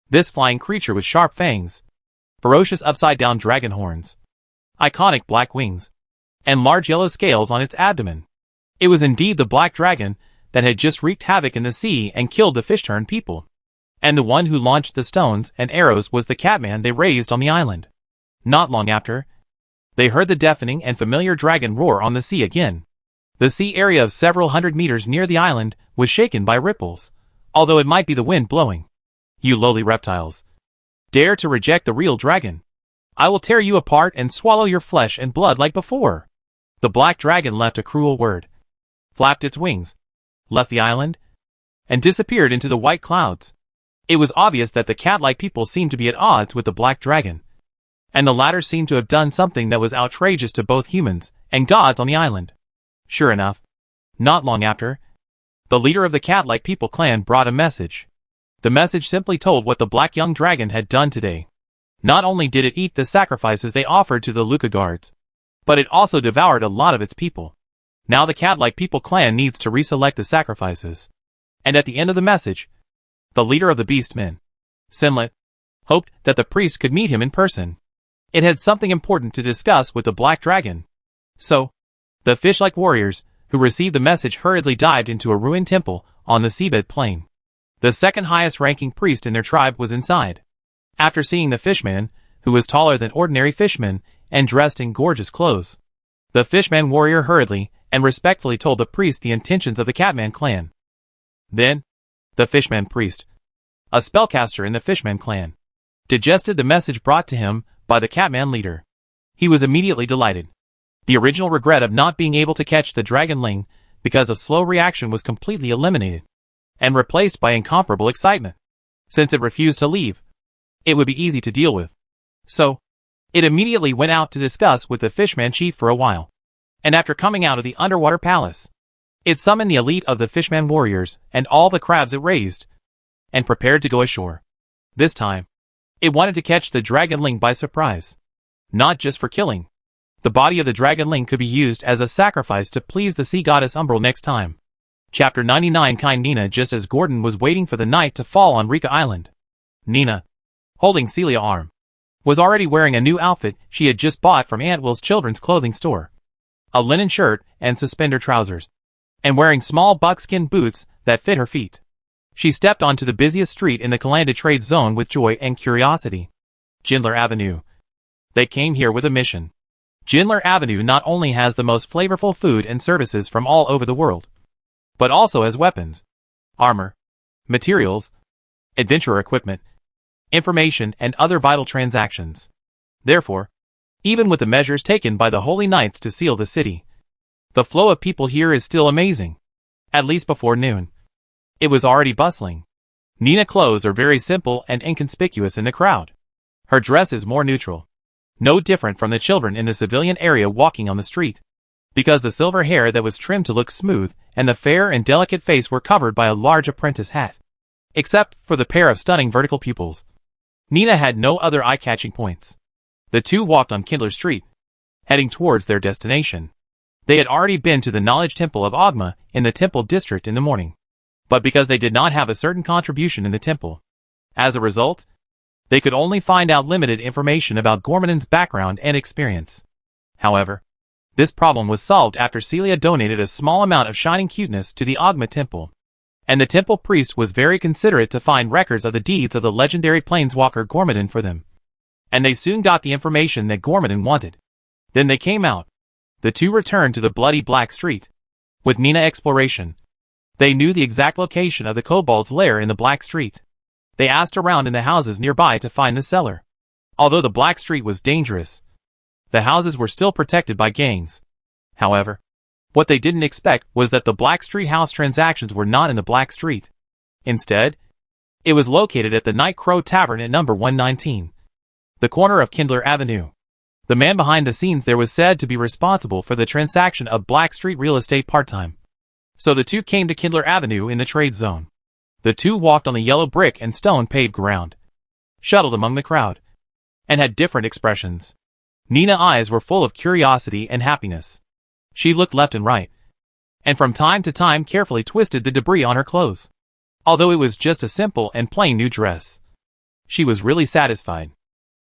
this flying creature with sharp fangs, ferocious upside-down dragon horns, iconic black wings, and large yellow scales on its abdomen. It was indeed the black dragon that had just wreaked havoc in the sea and killed the fish-turned people. And the one who launched the stones and arrows was the catman they raised on the island. Not long after, they heard the deafening and familiar dragon roar on the sea again. The sea area of several hundred meters near the island was shaken by ripples, although it might be the wind blowing. You lowly reptiles, dare to reject the real dragon? I will tear you apart and swallow your flesh and blood like before. The black dragon left a cruel word, flapped its wings, left the island, and disappeared into the white clouds. It was obvious that the cat-like people seemed to be at odds with the black dragon, and the latter seemed to have done something that was outrageous to both humans and gods on the island. Sure enough, not long after, the leader of the cat-like people clan brought a message. The message simply told what the black young dragon had done today. Not only did it eat the sacrifices they offered to the Luca guards, but it also devoured a lot of its people. Now the cat-like people clan needs to reselect the sacrifices. And at the end of the message, the leader of the beastmen, Sinlet, hoped that the priest could meet him in person. It had something important to discuss with the black dragon. So, the fish-like warriors, who received the message hurriedly dived into a ruined temple on the seabed plain. The second highest ranking priest in their tribe was inside. After seeing the fishman, who was taller than ordinary fishmen and dressed in gorgeous clothes, the fishman warrior hurriedly and respectfully told the priest the intentions of the Catman clan. Then, the fishman priest, a spellcaster in the fishman clan, digested the message brought to him by the Catman leader. He was immediately delighted. The original regret of not being able to catch the dragonling because of slow reaction was completely eliminated, and replaced by incomparable excitement. Since it refused to leave, it would be easy to deal with. So, it immediately went out to discuss with the fishman chief for a while. And after coming out of the underwater palace, it summoned the elite of the fishman warriors and all the crabs it raised, and prepared to go ashore. This time, it wanted to catch the dragonling by surprise. Not just for killing. The body of the dragonling could be used as a sacrifice to please the sea goddess Umbral next time. Chapter 99 Kind Nina. Just as Gordon was waiting for the night to fall on Rika Island, Nina, holding Celia's arm, was already wearing a new outfit she had just bought from Aunt Will's children's clothing store. A linen shirt and suspender trousers, and wearing small buckskin boots that fit her feet. She stepped onto the busiest street in the Kalanda trade zone with joy and curiosity. Jindler Avenue. They came here with a mission. Jindler Avenue not only has the most flavorful food and services from all over the world, but also as weapons, armor, materials, adventurer equipment, information, and other vital transactions. Therefore, even with the measures taken by the Holy Knights to seal the city, the flow of people here is still amazing. At least before noon, it was already bustling. Nina's clothes are very simple and inconspicuous in the crowd. Her dress is more neutral, no different from the children in the civilian area walking on the street, because the silver hair that was trimmed to look smooth and the fair and delicate face were covered by a large apprentice hat. Except for the pair of stunning vertical pupils, Nina had no other eye-catching points. The two walked on Kindler Street, heading towards their destination. They had already been to the Knowledge Temple of Ogma in the Temple District in the morning, but because they did not have a certain contribution in the temple, as a result, they could only find out limited information about Gormanon's background and experience. However, this problem was solved after Celia donated a small amount of shining cuteness to the Ogma Temple, and the temple priest was very considerate to find records of the deeds of the legendary planeswalker Gormanon for them. And they soon got the information that Gormanon wanted. Then they came out. The two returned to the bloody Black Street. With Nina exploration, they knew the exact location of the kobold's lair in the Black Street. They asked around in the houses nearby to find the cellar. Although the Black Street was dangerous, the houses were still protected by gangs. However, what they didn't expect was that the Black Street house transactions were not in the Black Street. Instead, it was located at the Night Crow Tavern at number 119, the corner of Kindler Avenue. The man behind the scenes there was said to be responsible for the transaction of Black Street real estate part-time. So the two came to Kindler Avenue in the trade zone. The two walked on the yellow brick and stone paved ground, shuttled among the crowd, and had different expressions. Nina's eyes were full of curiosity and happiness. She looked left and right, and from time to time carefully twisted the debris on her clothes. Although it was just a simple and plain new dress, she was really satisfied.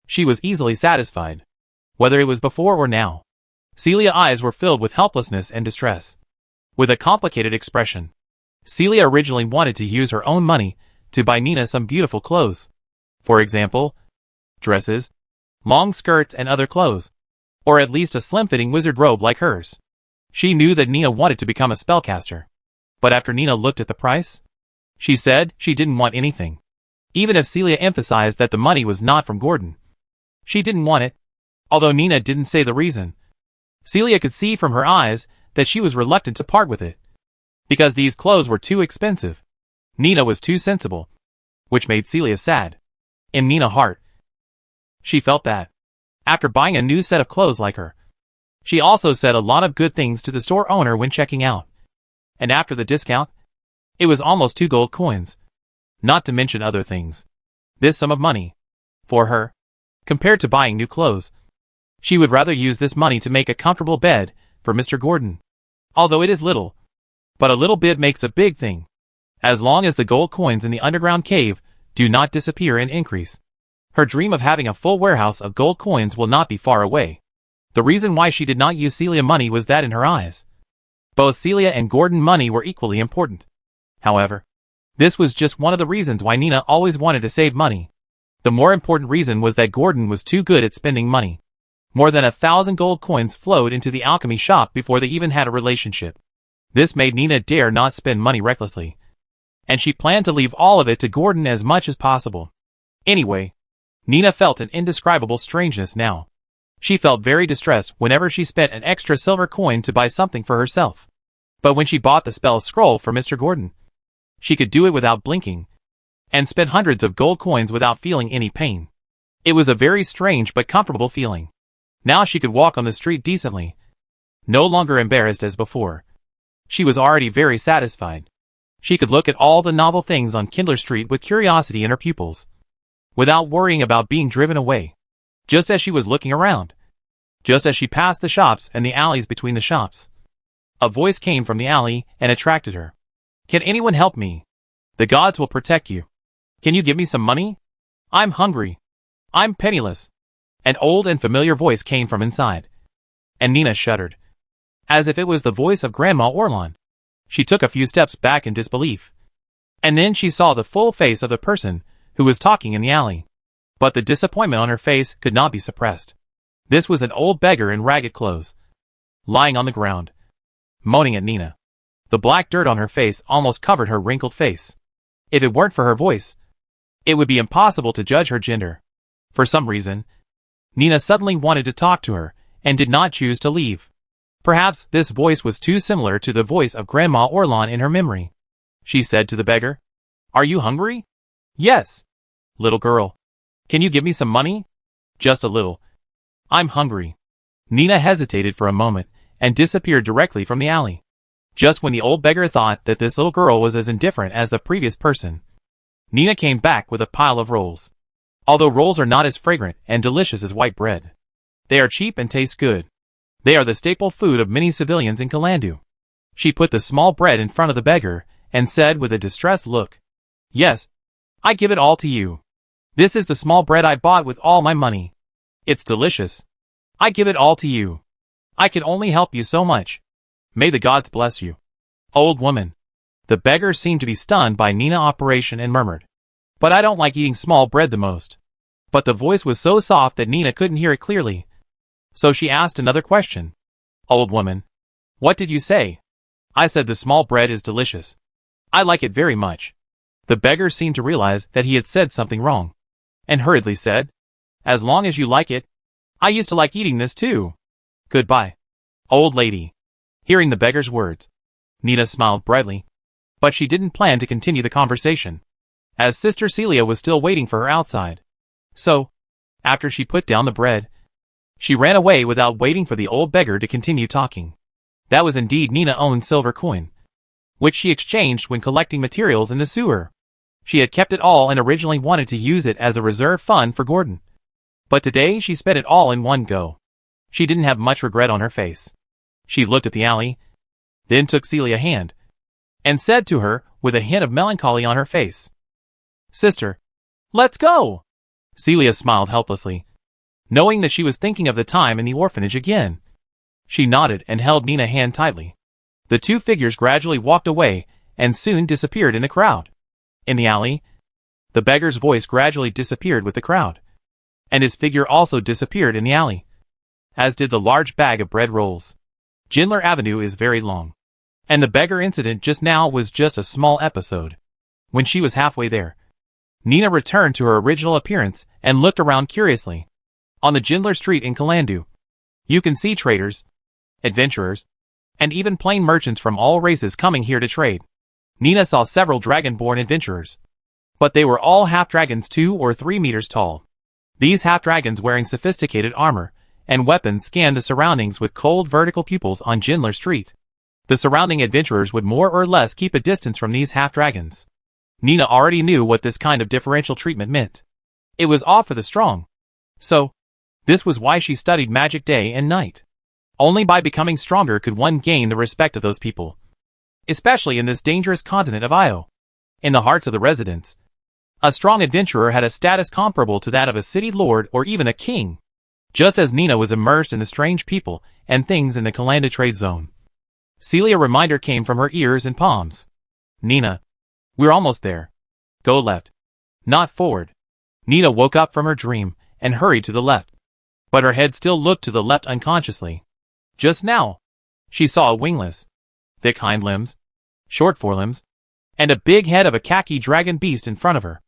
She was easily satisfied, whether it was before or now. Celia's eyes were filled with helplessness and distress. With a complicated expression, Celia originally wanted to use her own money to buy Nina some beautiful clothes. For example, dresses, long skirts and other clothes, or at least a slim-fitting wizard robe like hers. She knew that Nina wanted to become a spellcaster. But after Nina looked at the price, she said she didn't want anything. Even if Celia emphasized that the money was not from Gordon, she didn't want it. Although Nina didn't say the reason, Celia could see from her eyes that she was reluctant to part with it, because these clothes were too expensive. Nina was too sensible, which made Celia sad. In Nina's heart, she felt that, after buying a new set of clothes like her, she also said a lot of good things to the store owner when checking out. And after the discount, it was almost 2 gold coins. Not to mention other things. This sum of money, for her, compared to buying new clothes, she would rather use this money to make a comfortable bed for Mr. Gordon. Although it is little, but a little bit makes a big thing. As long as the gold coins in the underground cave do not disappear and increase, her dream of having a full warehouse of gold coins will not be far away. The reason why she did not use Celia money was that in her eyes, both Celia and Gordon money were equally important. However, this was just one of the reasons why Nina always wanted to save money. The more important reason was that Gordon was too good at spending money. More than 1,000 gold coins flowed into the alchemy shop before they even had a relationship. This made Nina dare not spend money recklessly, and she planned to leave all of it to Gordon as much as possible. Anyway, Nina felt an indescribable strangeness now. She felt very distressed whenever she spent an extra silver coin to buy something for herself. But when she bought the spell scroll for Mr. Gordon, she could do it without blinking, and spend hundreds of gold coins without feeling any pain. It was a very strange but comfortable feeling. Now she could walk on the street decently, no longer embarrassed as before. She was already very satisfied. She could look at all the novel things on Kindler Street with curiosity in her pupils, without worrying about being driven away. Just as she was looking around, just as she passed the shops and the alleys between the shops, a voice came from the alley and attracted her. "Can anyone help me? The gods will protect you. Can you give me some money? I'm hungry. I'm penniless." An old and familiar voice came from inside, and Nina shuddered, as if it was the voice of Grandma Orlon. She took a few steps back in disbelief, and then she saw the full face of the person who was talking in the alley. But the disappointment on her face could not be suppressed. This was an old beggar in ragged clothes, lying on the ground, moaning at Nina. The The black dirt on her face almost covered her wrinkled face. If it weren't for her voice, it would be impossible to judge her gender. For some reason, Nina suddenly wanted to talk to her, and did not choose to leave. Perhaps this voice was too similar to the voice of Grandma Orlon in her memory. She said to the beggar, "Are you hungry?" "Yes." "Little girl, can you give me some money?" "Just a little. I'm hungry." Nina hesitated for a moment, and disappeared directly from the alley. Just when the old beggar thought that this little girl was as indifferent as the previous person, Nina came back with a pile of rolls. Although rolls are not as fragrant and delicious as white bread, they are cheap and taste good. They are the staple food of many civilians in Kalandu. She put the small bread in front of the beggar, and said with a distressed look, "Yes, I give it all to you. This is the small bread I bought with all my money. It's delicious. I give it all to you. I can only help you so much. May the gods bless you." "Old woman." The beggar seemed to be stunned by Nina's operation and murmured, "But I don't like eating small bread the most." But the voice was so soft that Nina couldn't hear it clearly. So she asked another question. "Old woman, what did you say?" "I said the small bread is delicious. I like it very much." The beggar seemed to realize that he had said something wrong, and hurriedly said, "As long as you like it, I used to like eating this too. Goodbye, old lady." Hearing the beggar's words, Nina smiled brightly, but she didn't plan to continue the conversation, as Sister Celia was still waiting for her outside. So, after she put down the bread, she ran away without waiting for the old beggar to continue talking. That was indeed Nina's own silver coin, which she exchanged when collecting materials in the sewer. She had kept it all and originally wanted to use it as a reserve fund for Gordon. But today she spent it all in one go. She didn't have much regret on her face. She looked at the alley, then took Celia's hand, and said to her, with a hint of melancholy on her face, "Sister, let's go." Celia smiled helplessly, knowing that she was thinking of the time in the orphanage again. She nodded and held Nina's hand tightly. The two figures gradually walked away, and soon disappeared in the crowd. In the alley, the beggar's voice gradually disappeared with the crowd, and his figure also disappeared in the alley, as did the large bag of bread rolls. Gindler Avenue is very long, and the beggar incident just now was just a small episode. When she was halfway there, Nina returned to her original appearance and looked around curiously. On the Gindler Street in Kalandu, you can see traders, adventurers, and even plain merchants from all races coming here to trade. Nina saw several dragon-born adventurers, but they were all half-dragons 2 or 3 meters tall. These half-dragons wearing sophisticated armor and weapons scanned the surroundings with cold vertical pupils on Gindler Street. The surrounding adventurers would more or less keep a distance from these half-dragons. Nina already knew what this kind of differential treatment meant. It was off for the strong. So, this was why she studied magic day and night. Only by becoming stronger could one gain the respect of those people, especially in this dangerous continent of Io. In the hearts of the residents, a strong adventurer had a status comparable to that of a city lord or even a king. Just as Nina was immersed in the strange people and things in the Kalandu trade zone, Celia's reminder came from her ears and palms. "Nina, we're almost there. Go left, not forward." Nina woke up from her dream and hurried to the left, but her head still looked to the left unconsciously. Just now, she saw a wingless, thick hind limbs, short forelimbs, and a big head of a khaki dragon beast in front of her.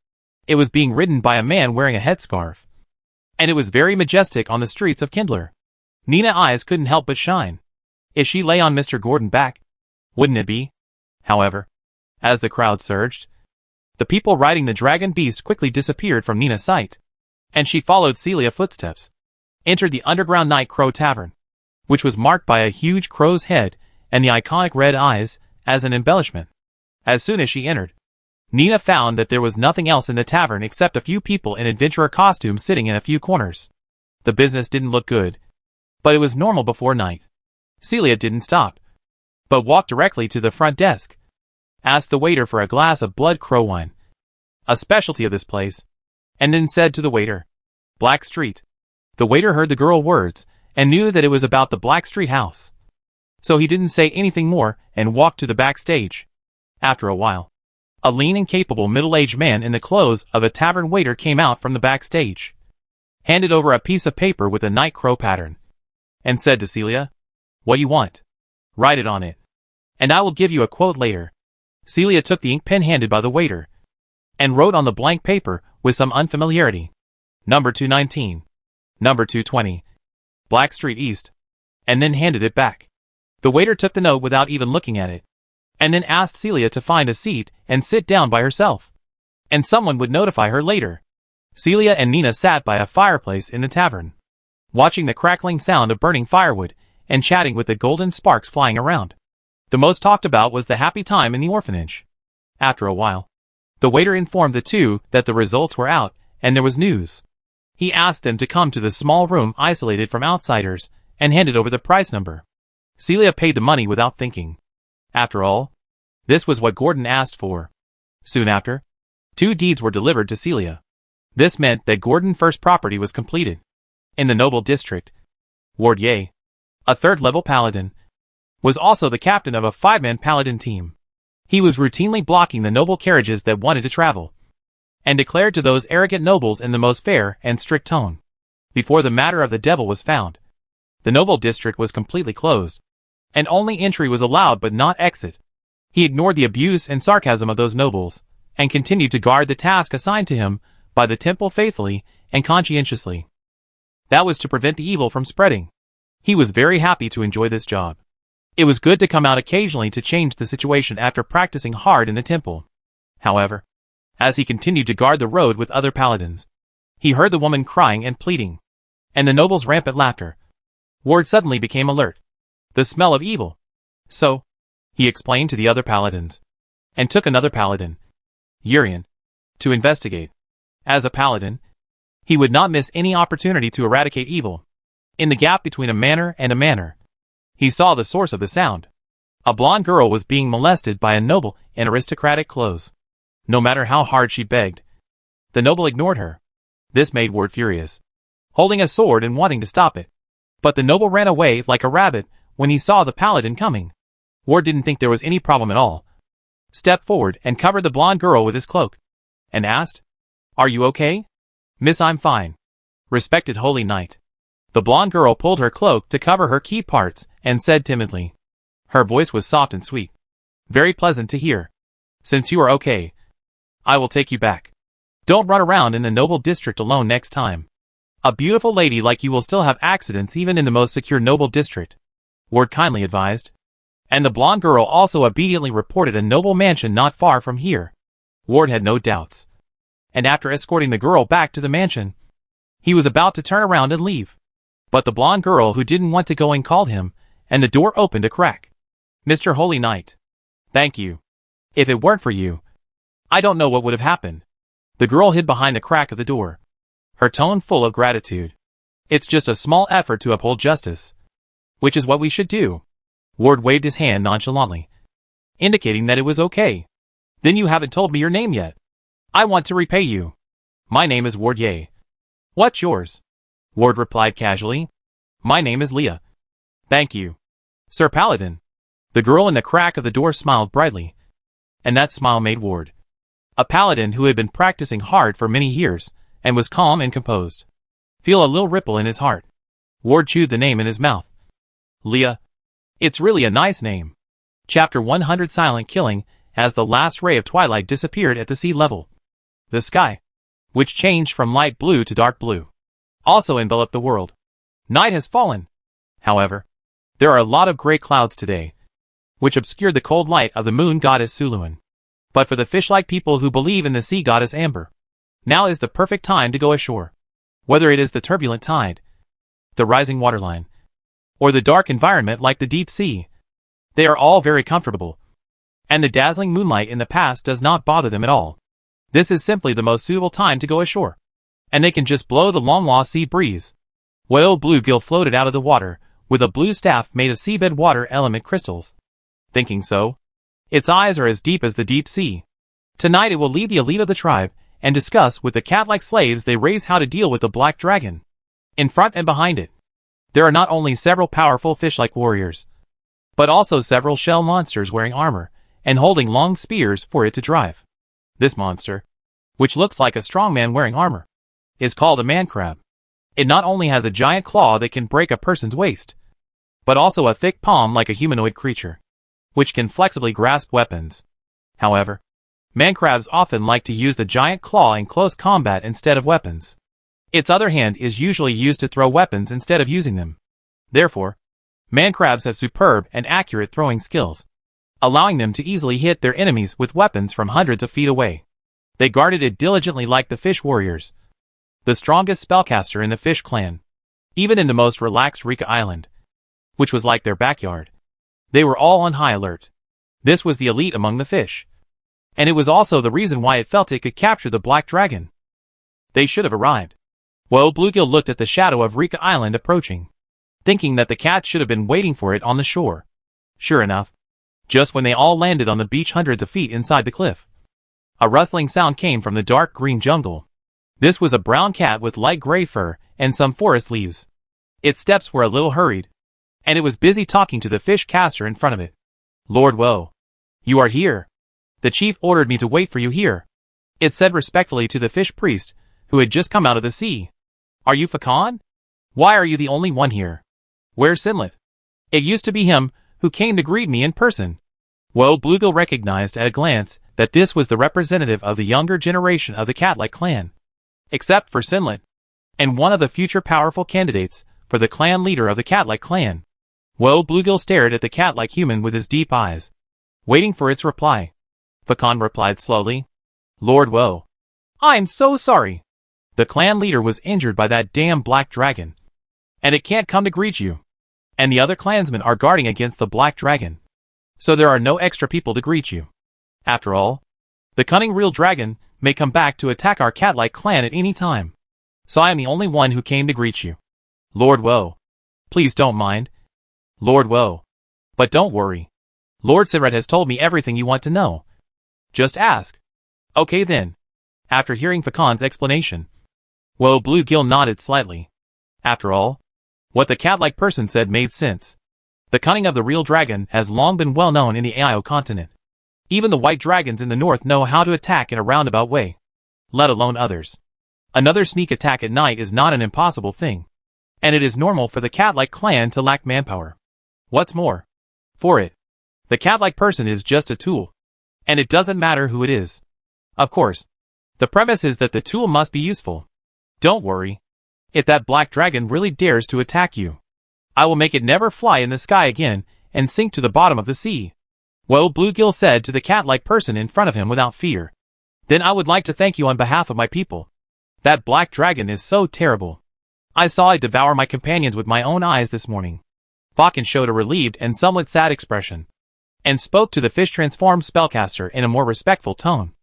It was being ridden by a man wearing a headscarf, and it was very majestic on the streets of Kindler. Nina's eyes couldn't help but shine. If she lay on Mr. Gordon back, wouldn't it be? However, as the crowd surged, the people riding the dragon beast quickly disappeared from Nina's sight, and she followed Celia's footsteps, entered the underground Night Crow Tavern, which was marked by a huge crow's head and the iconic red eyes as an embellishment. As soon as she entered, Nina found that there was nothing else in the tavern except a few people in adventurer costumes sitting in a few corners. The business didn't look good, but it was normal before night. Celia didn't stop, but walked directly to the front desk, asked the waiter for a glass of blood crow wine, a specialty of this place, and then said to the waiter, "Black Street." The waiter heard the girl's words and knew that it was about the Black Street house. So he didn't say anything more and walked to the backstage. After a while, a lean and capable middle-aged man in the clothes of a tavern waiter came out from the backstage, handed over a piece of paper with a night crow pattern, and said to Celia, "What you want? Write it on it." And I will give you a quote later. Celia took the ink pen handed by the waiter and wrote on the blank paper with some unfamiliarity. Number 219. Number 220. Black Street East. And then handed it back. The waiter took the note without even looking at it, and then asked Celia to find a seat and sit down by herself, and someone would notify her later. Celia and Nina sat by a fireplace in the tavern, watching the crackling sound of burning firewood and chatting with the golden sparks flying around. The most talked about was the happy time in the orphanage. After a while, the waiter informed the two that the results were out and there was news. He asked them to come to the small room isolated from outsiders and handed over the price number. Celia paid the money without thinking. After all, this was what Gordon asked for. Soon after, 2 deeds were delivered to Celia. This meant that Gordon's first property was completed. In the noble district, Ward Ye, a 3rd-level paladin, was also the captain of a 5-man paladin team. He was routinely blocking the noble carriages that wanted to travel, and declared to those arrogant nobles in the most fair and strict tone. Before the matter of the devil was found, the noble district was completely closed, and only entry was allowed but not exit. He ignored the abuse and sarcasm of those nobles, and continued to guard the task assigned to him by the temple faithfully and conscientiously. That was to prevent the evil from spreading. He was very happy to enjoy this job. It was good to come out occasionally to change the situation after practicing hard in the temple. However, as he continued to guard the road with other paladins, he heard the woman crying and pleading, and the nobles' rampant laughter. Ward suddenly became alert. The smell of evil. So, he explained to the other paladins, and took another paladin, Urian, to investigate. As a paladin, he would not miss any opportunity to eradicate evil. In the gap between a manor and a manor, he saw the source of the sound. A blonde girl was being molested by a noble in aristocratic clothes. No matter how hard she begged, the noble ignored her. This made Ward furious, holding a sword and wanting to stop it. But the noble ran away like a rabbit when he saw the paladin coming. Ward didn't think there was any problem at all. Stepped forward and covered the blonde girl with his cloak, and asked, "Are you okay?" "Miss, I'm fine. Respected holy knight." The blonde girl pulled her cloak to cover her key parts and said timidly. Her voice was soft and sweet. "Very pleasant to hear. Since you are okay, I will take you back. Don't run around in the noble district alone next time. A beautiful lady like you will still have accidents even in the most secure noble district," Ward kindly advised. And the blonde girl also obediently reported a noble mansion not far from here. Ward had no doubts. And after escorting the girl back to the mansion, he was about to turn around and leave. But the blonde girl who didn't want to go in called him, and the door opened a crack. "Mr. Holy Knight. Thank you. If it weren't for you, I don't know what would have happened." The girl hid behind the crack of the door, her tone full of gratitude. "It's just a small effort to uphold justice, which is what we should do." Ward waved his hand nonchalantly, indicating that it was okay. "Then you haven't told me your name yet. I want to repay you." "My name is Ward Ye. What's yours?" Ward replied casually. "My name is Leah." "Thank you, Sir Paladin." The girl in the crack of the door smiled brightly, and that smile made Ward, a paladin who had been practicing hard for many years and was calm and composed, feel a little ripple in his heart. Ward chewed the name in his mouth. Leah. It's really a nice name. Chapter 100 Silent Killing. As the last ray of twilight disappeared at the sea level, the sky, which changed from light blue to dark blue, also enveloped the world. Night has fallen. However, there are a lot of gray clouds today, which obscured the cold light of the moon goddess Suluan. But for the fish-like people who believe in the sea goddess Amber, now is the perfect time to go ashore. Whether it is the turbulent tide, the rising waterline, or the dark environment like the deep sea, they are all very comfortable, and the dazzling moonlight in the past does not bother them at all. This is simply the most suitable time to go ashore, and they can just blow the long-lost sea breeze. Whale bluegill floated out of the water, with a blue staff made of seabed water element crystals. Thinking so, its eyes are as deep as the deep sea. Tonight it will lead the elite of the tribe, and discuss with the cat-like slaves they raise how to deal with the black dragon. In front and behind it, there are not only several powerful fish-like warriors, but also several shell monsters wearing armor, and holding long spears for it to drive. This monster, which looks like a strong man wearing armor, is called a man crab. It not only has a giant claw that can break a person's waist, but also a thick palm like a humanoid creature. which can flexibly grasp weapons. However, man-crabs often like to use the giant claw in close combat instead of weapons. Its other hand is usually used to throw weapons instead of using them. Therefore, man-crabs have superb and accurate throwing skills, allowing them to easily hit their enemies with weapons from hundreds of feet away. They guarded it diligently like the fish warriors, the strongest spellcaster in the fish clan. Even in the most relaxed Rika Island, which was like their backyard, they were all on high alert. This was the elite among the fish, and it was also the reason why it felt it could capture the black dragon. They should have arrived. Well, Bluegill looked at the shadow of Rika Island approaching, thinking that the cat should have been waiting for it on the shore. Sure enough, just when they all landed on the beach hundreds of feet inside the cliff, a rustling sound came from the dark green jungle. This was a brown cat with light gray fur and some forest leaves. Its steps were a little hurried, and it was busy talking to the fish caster in front of it. "Lord Woe, you are here. The chief ordered me to wait for you here," it said respectfully to the fish priest, who had just come out of the sea. "Are you Fakan? Why are you the only one here? Where's Sinlet? It used to be him who came to greet me in person." Well, Bluegill recognized at a glance that this was the representative of the younger generation of the cat-like clan, except for Sinlet, and one of the future powerful candidates for the clan leader of the cat-like clan. Well, Bluegill stared at the cat-like human with his deep eyes, waiting for its reply. Fakan replied slowly, "Lord Woe, I'm so sorry. The clan leader was injured by that damn black dragon, and it can't come to greet you. And the other clansmen are guarding against the black dragon, so there are no extra people to greet you. After all, the cunning real dragon may come back to attack our cat-like clan at any time, so I am the only one who came to greet you. Lord Woe, please don't mind. Lord Woe. But don't worry. Lord Sinret has told me everything you want to know. Just ask." "Okay then." After hearing Fakan's explanation, Woe Bluegill nodded slightly. After all, what the cat-like person said made sense. The cunning of the real dragon has long been well known in the Ao continent. Even the white dragons in the north know how to attack in a roundabout way, let alone others. Another sneak attack at night is not an impossible thing, and it is normal for the cat-like clan to lack manpower. What's more, for it, the cat-like person is just a tool, and it doesn't matter who it is. Of course, the premise is that the tool must be useful. Don't worry. If that black dragon really dares to attack you, I will make it never fly in the sky again and sink to the bottom of the sea." Well, Bluegill said to the cat-like person in front of him without fear. "Then I would like to thank you on behalf of my people. That black dragon is so terrible. I saw it devour my companions with my own eyes this morning." Fakan showed a relieved and somewhat sad expression, and spoke to the fish-transformed spellcaster in a more respectful tone.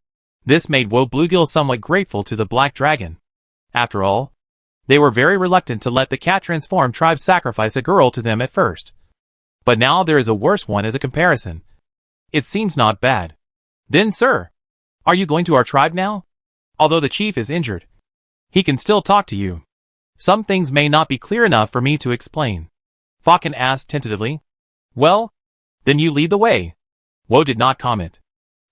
This made Woe Bluegill somewhat grateful to the black dragon. After all, they were very reluctant to let the cat-transformed tribe sacrifice a girl to them at first. But now there is a worse one as a comparison. It seems not bad. "Then, sir, are you going to our tribe now? Although the chief is injured, he can still talk to you. Some things may not be clear enough for me to explain." Fakan asked tentatively. "Well, then you lead the way." Woe did not comment.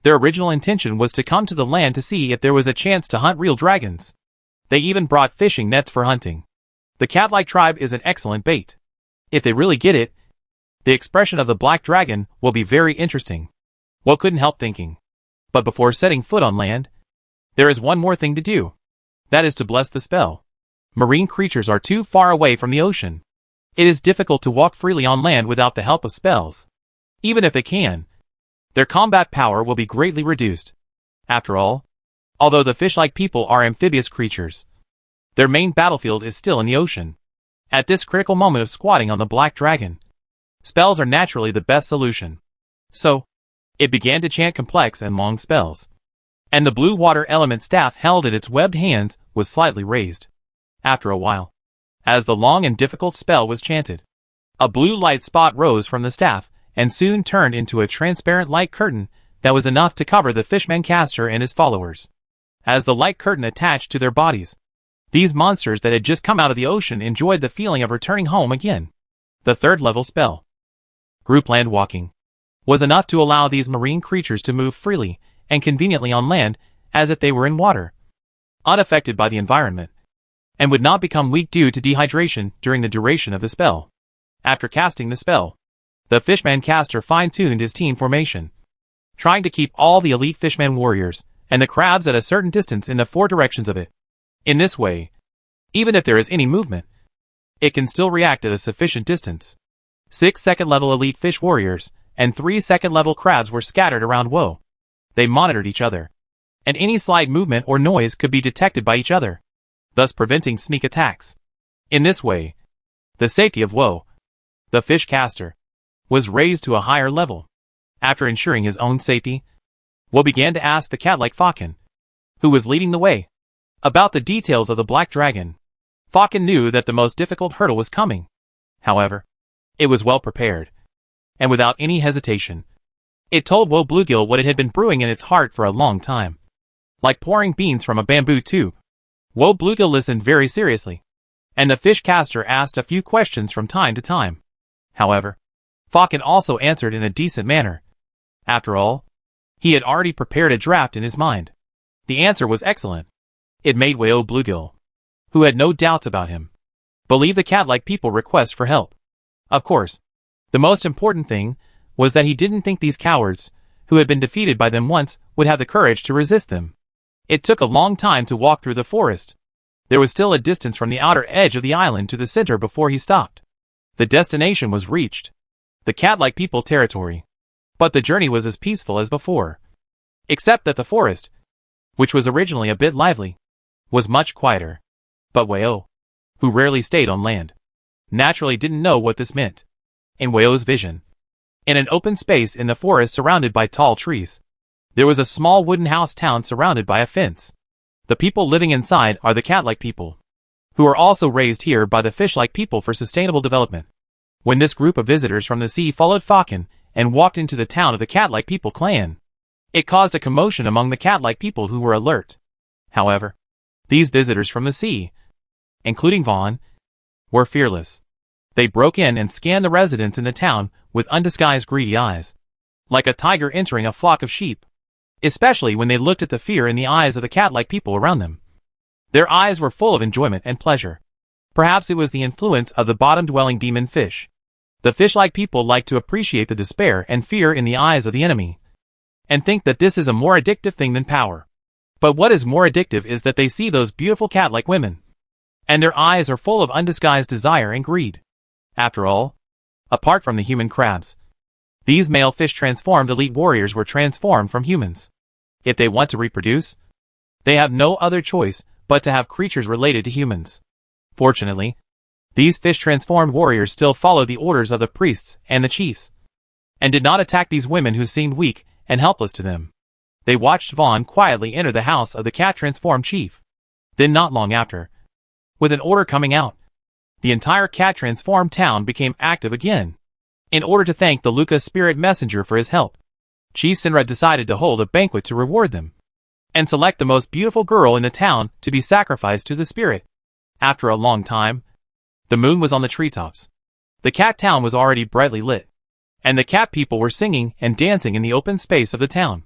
Their original intention was to come to the land to see if there was a chance to hunt real dragons. They even brought fishing nets for hunting. The cat-like tribe is an excellent bait. If they really get it, the expression of the black dragon will be very interesting. Woe couldn't help thinking. But before setting foot on land, there is one more thing to do. That is to bless the spell. Marine creatures are too far away from the ocean. It is difficult to walk freely on land without the help of spells. Even if they can, their combat power will be greatly reduced. After all, although the fish-like people are amphibious creatures, their main battlefield is still in the ocean. At this critical moment of squatting on the black dragon, spells are naturally the best solution. So, it began to chant complex and long spells, and the blue water element staff held in its webbed hands was slightly raised. After a while, as the long and difficult spell was chanted, a blue light spot rose from the staff and soon turned into a transparent light curtain that was enough to cover the fishman caster and his followers. As the light curtain attached to their bodies, these monsters that had just come out of the ocean enjoyed the feeling of returning home again. The third level spell, Group Land Walking, was enough to allow these marine creatures to move freely and conveniently on land as if they were in water, unaffected by the environment, and would not become weak due to dehydration during the duration of the spell. After casting the spell, The Fishman caster fine-tuned his team formation, trying to keep all the elite Fishman warriors and the crabs at a certain distance in the four directions of it. In this way, even if there is any movement, it can still react at a sufficient distance. 6 second-level elite fish warriors and 3 second-level crabs were scattered around Woe. They monitored each other, and any slight movement or noise could be detected by each other, thus preventing sneak attacks. In this way, the safety of Woe, the fish caster, was raised to a higher level. After ensuring his own safety, Woe began to ask the cat-like Falcon, who was leading the way, about the details of the Black Dragon. Falcon knew that the most difficult hurdle was coming. However, it was well prepared, and without any hesitation, it told Woe Bluegill what it had been brewing in its heart for a long time. Like pouring beans from a bamboo tube, Woe Bluegill listened very seriously, and the fish caster asked a few questions from time to time. However, Falcon also answered in a decent manner. After all, he had already prepared a draft in his mind. The answer was excellent. It made Woe Bluegill, who had no doubts about him, believe the cat-like people request for help. Of course, the most important thing was that he didn't think these cowards, who had been defeated by them once, would have the courage to resist them. It took a long time to walk through the forest. There was still a distance from the outer edge of the island to the center before he stopped. The destination was reached, the cat-like people territory. But the journey was as peaceful as before, except that the forest, which was originally a bit lively, was much quieter. But Woe, who rarely stayed on land, naturally didn't know what this meant. In Woe's vision, in an open space in the forest surrounded by tall trees, there was a small wooden house town surrounded by a fence. The people living inside are the cat-like people, who are also raised here by the fish-like people for sustainable development. When this group of visitors from the sea followed Falcon and walked into the town of the cat-like people clan, it caused a commotion among the cat-like people who were alert. However, these visitors from the sea, including Vaughn, were fearless. They broke in and scanned the residents in the town with undisguised greedy eyes, like a tiger entering a flock of sheep, especially when they looked at the fear in the eyes of the cat-like people around them. Their eyes were full of enjoyment and pleasure. Perhaps it was the influence of the bottom-dwelling demon fish. The fish-like people like to appreciate the despair and fear in the eyes of the enemy, and think that this is a more addictive thing than power. But what is more addictive is that they see those beautiful cat-like women, and their eyes are full of undisguised desire and greed. After all, apart from the human crabs, these male fish-transformed elite warriors were transformed from humans. If they want to reproduce, they have no other choice but to have creatures related to humans. Fortunately, these fish-transformed warriors still followed the orders of the priests and the chiefs, and did not attack these women who seemed weak and helpless to them. They watched Vaughn quietly enter the house of the cat-transformed chief. Then not long after, with an order coming out, the entire cat-transformed town became active again. In order to thank the Lucas spirit messenger for his help, Chief Sinrad decided to hold a banquet to reward them, and select the most beautiful girl in the town to be sacrificed to the spirit. After a long time, the moon was on the treetops. The cat town was already brightly lit, and the cat people were singing and dancing in the open space of the town.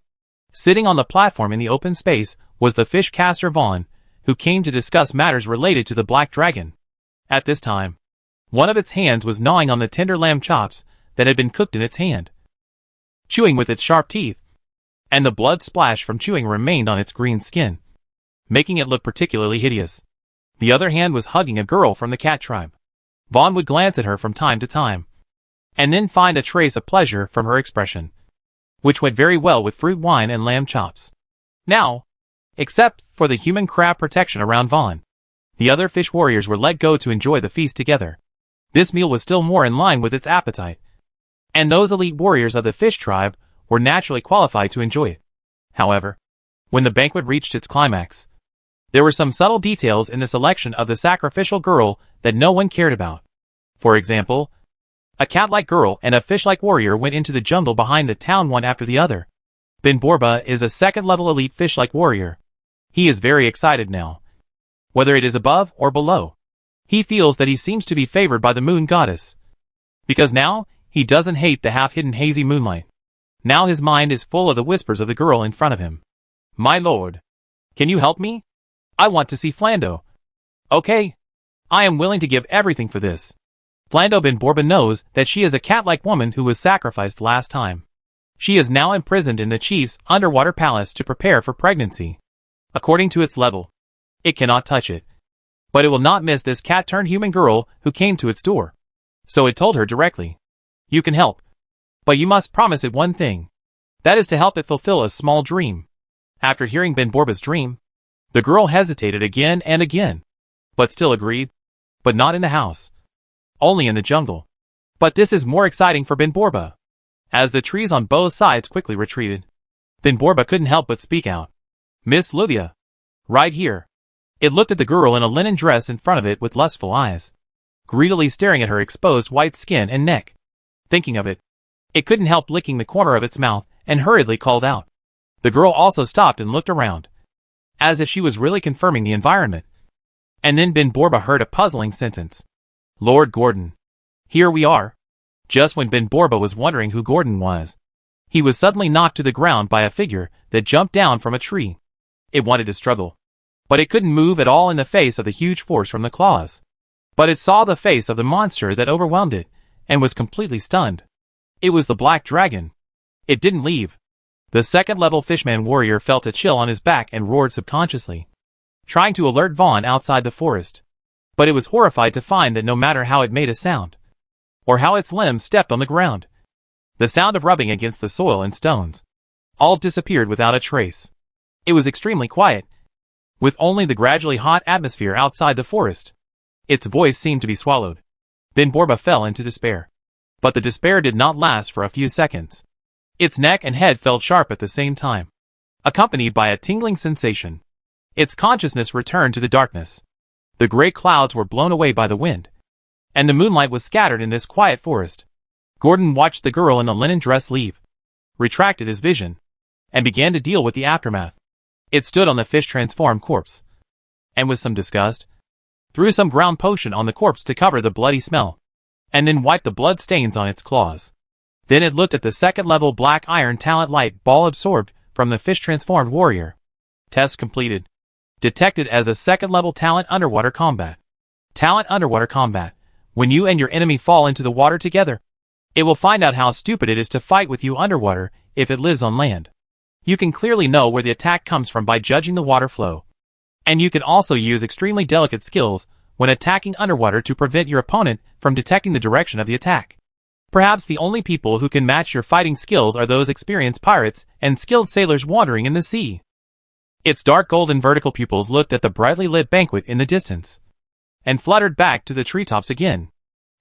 Sitting on the platform in the open space was the fish caster Vaughn, who came to discuss matters related to the Black Dragon. At this time, one of its hands was gnawing on the tender lamb chops that had been cooked in its hand, chewing with its sharp teeth, and the blood splash from chewing remained on its green skin, making it look particularly hideous. The other hand was hugging a girl from the cat tribe. Vaughn would glance at her from time to time, and then find a trace of pleasure from her expression, which went very well with fruit wine and lamb chops. Now, except for the human crab protection around Vaughn, the other fish warriors were let go to enjoy the feast together. This meal was still more in line with its appetite, and those elite warriors of the fish tribe were naturally qualified to enjoy it. However, when the banquet reached its climax, there were some subtle details in the selection of the sacrificial girl that no one cared about. For example, a cat-like girl and a fish-like warrior went into the jungle behind the town one after the other. Ben Borba is a second-level elite fish-like warrior. He is very excited now. Whether it is above or below, he feels that he seems to be favored by the moon goddess, because now he doesn't hate the half-hidden hazy moonlight. Now his mind is full of the whispers of the girl in front of him. "My lord, can you help me? I want to see Flando." "Okay. I am willing to give everything for this." Flando bin Borba knows that she is a cat-like woman who was sacrificed last time. She is now imprisoned in the chief's underwater palace to prepare for pregnancy. According to its level, it cannot touch it. But it will not miss this cat-turned-human girl who came to its door. So it told her directly, "You can help. But you must promise it one thing. That is to help it fulfill a small dream." After hearing bin Borba's dream, the girl hesitated again and again, but still agreed. But not in the house. Only in the jungle. But this is more exciting for bin Borba. As the trees on both sides quickly retreated, bin Borba couldn't help but speak out. "Miss Livia. Right here." It looked at the girl in a linen dress in front of it with lustful eyes, greedily staring at her exposed white skin and neck. Thinking of it, it couldn't help licking the corner of its mouth and hurriedly called out. The girl also stopped and looked around, as if she was really confirming the environment. And then bin Borba heard a puzzling sentence. "Lord Gordon. Here we are." Just when bin Borba was wondering who Gordon was, he was suddenly knocked to the ground by a figure that jumped down from a tree. It wanted to struggle, but it couldn't move at all in the face of the huge force from the claws. But it saw the face of the monster that overwhelmed it, and was completely stunned. It was the Black Dragon. It didn't leave. The second-level fishman warrior felt a chill on his back and roared subconsciously, trying to alert Vaughn outside the forest. But it was horrified to find that no matter how it made a sound, or how its limbs stepped on the ground, the sound of rubbing against the soil and stones, all disappeared without a trace. It was extremely quiet, with only the gradually hot atmosphere outside the forest. Its voice seemed to be swallowed. Bin Borba fell into despair. But the despair did not last for a few seconds. Its neck and head felt sharp at the same time, accompanied by a tingling sensation. Its consciousness returned to the darkness. The gray clouds were blown away by the wind, and the moonlight was scattered in this quiet forest. Gordon watched the girl in the linen dress leave, retracted his vision, and began to deal with the aftermath. It stood on the fish-transformed corpse, and with some disgust, threw some ground potion on the corpse to cover the bloody smell, and then wiped the blood stains on its claws. Then it looked at the second-level black iron talent light ball absorbed from the fish-transformed warrior. Test completed. Detected as a second-level talent underwater combat. Talent underwater combat. When you and your enemy fall into the water together, it will find out how stupid it is to fight with you underwater if it lives on land. You can clearly know where the attack comes from by judging the water flow. And you can also use extremely delicate skills when attacking underwater to prevent your opponent from detecting the direction of the attack. Perhaps the only people who can match your fighting skills are those experienced pirates and skilled sailors wandering in the sea. Its dark golden vertical pupils looked at the brightly lit banquet in the distance, and fluttered back to the treetops again.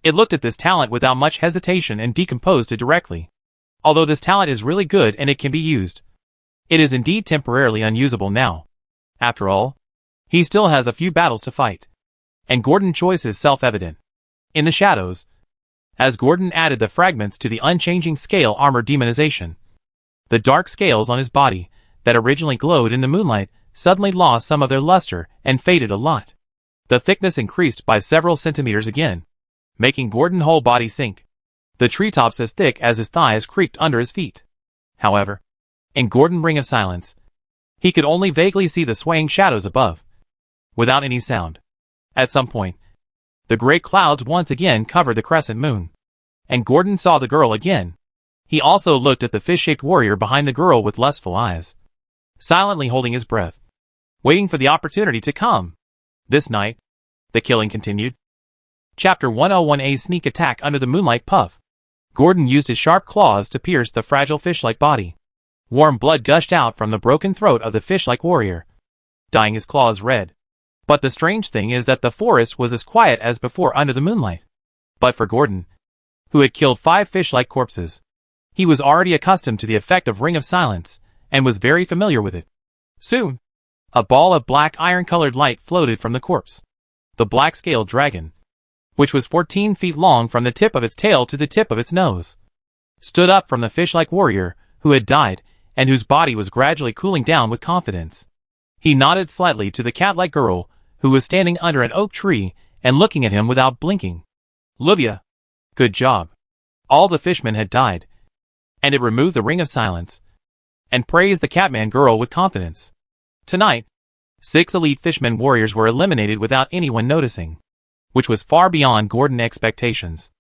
It looked at this talent without much hesitation and decomposed it directly. Although this talent is really good and it can be used, it is indeed temporarily unusable now. After all, he still has a few battles to fight. And Gordon's choice is self-evident. In the shadows, as Gordon added the fragments to the unchanging scale armor demonization, the dark scales on his body, that originally glowed in the moonlight, suddenly lost some of their luster and faded a lot. The thickness increased by several centimeters again, making Gordon's whole body sink. The treetops as thick as his thighs creaked under his feet. However, in Gordon's ring of silence, he could only vaguely see the swaying shadows above, without any sound. At some point, the gray clouds once again covered the crescent moon, and Gordon saw the girl again. He also looked at the fish-shaped warrior behind the girl with lustful eyes, silently holding his breath, waiting for the opportunity to come. This night, the killing continued. Chapter 101A Sneak Attack Under the Moonlight Puff. Gordon used his sharp claws to pierce the fragile fish-like body. Warm blood gushed out from the broken throat of the fish-like warrior, dyeing his claws red. But the strange thing is that the forest was as quiet as before under the moonlight. But for Gordon, who had killed 5 fish-like corpses, he was already accustomed to the effect of Ring of Silence, and was very familiar with it. Soon, a ball of black iron-colored light floated from the corpse. The black-scaled dragon, which was 14 feet long from the tip of its tail to the tip of its nose, stood up from the fish-like warrior, who had died, and whose body was gradually cooling down with confidence. He nodded slightly to the cat-like girl, who was standing under an oak tree and looking at him without blinking. Livia, good job. All the fishmen had died, and it removed the Ring of Silence, and praised the Catman girl with confidence. Tonight, 6 elite fishmen warriors were eliminated without anyone noticing. which was far beyond Gordon's expectations.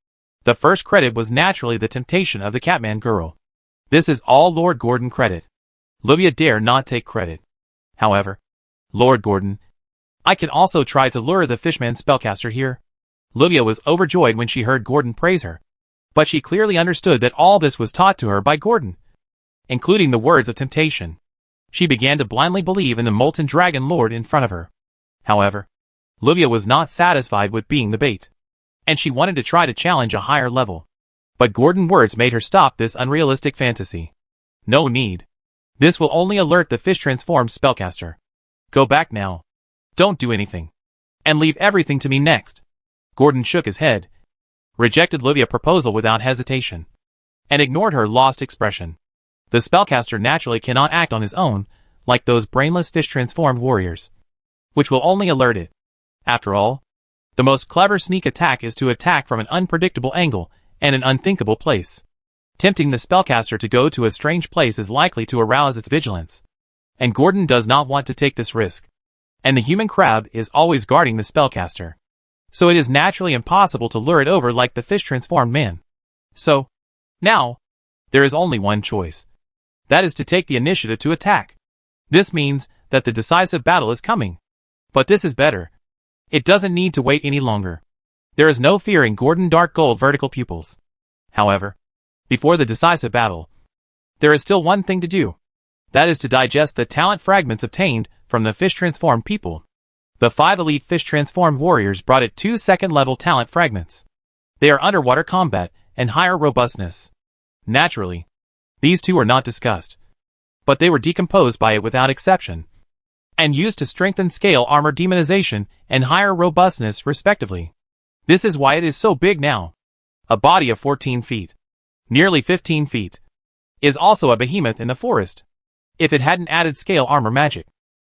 The first credit was naturally the temptation of the Catman girl. This is all Lord Gordon credit. Livia dare not take credit. However, Lord Gordon, I can also try to lure the fishman spellcaster here. Livia was overjoyed when she heard Gordon praise her, but she clearly understood that all this was taught to her by Gordon, including the words of temptation. She began to blindly believe in the molten dragon lord in front of her. However, Livia was not satisfied with being the bait, and she wanted to try to challenge a higher level. But Gordon's words made her stop this unrealistic fantasy. No need. This will only alert the fish-transformed spellcaster. Go back now. Don't do anything. And leave everything to me next. Gordon shook his head, rejected Livia's proposal without hesitation, and ignored her lost expression. The spellcaster naturally cannot act on his own, like those brainless fish-transformed warriors, which will only alert it. After all, the most clever sneak attack is to attack from an unpredictable angle and an unthinkable place. Tempting the spellcaster to go to a strange place is likely to arouse its vigilance, and Gordon does not want to take this risk. And the human crab is always guarding the spellcaster, so it is naturally impossible to lure it over like the fish-transformed man. So, now, there is only one choice. That is to take the initiative to attack. This means that the decisive battle is coming. But this is better. It doesn't need to wait any longer. There is no fear in Gordon dark gold vertical pupils. However, before the decisive battle, there is still one thing to do. That is to digest the talent fragments obtained from the fish-transformed people. The 5 elite fish-transformed warriors brought it 2 second-level talent fragments. They are underwater combat and higher robustness. Naturally, these two were not discussed, but they were decomposed by it without exception, and used to strengthen scale armor demonization and higher robustness respectively. This is why it is so big now. A body of 14 feet, nearly 15 feet, is also a behemoth in the forest. If it hadn't added scale armor magic,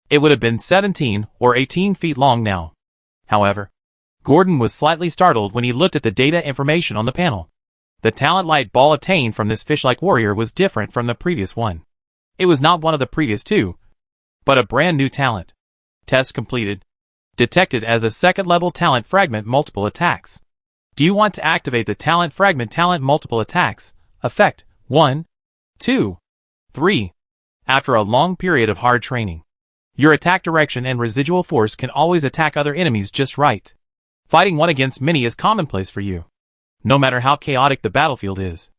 it would have been 17 or 18 feet long now. However, Gordon was slightly startled when he looked at the data information on the panel. The talent light ball obtained from this fish-like warrior was different from the previous one. It was not one of the previous two, but a brand new talent. Test completed. Detected as a second-level talent fragment multiple attacks. Do you want to activate the talent fragment talent multiple attacks? Effect 1, 2, 3. After a long period of hard training, your attack direction and residual force can always attack other enemies just right. Fighting one against many is commonplace for you. No matter how chaotic the battlefield is,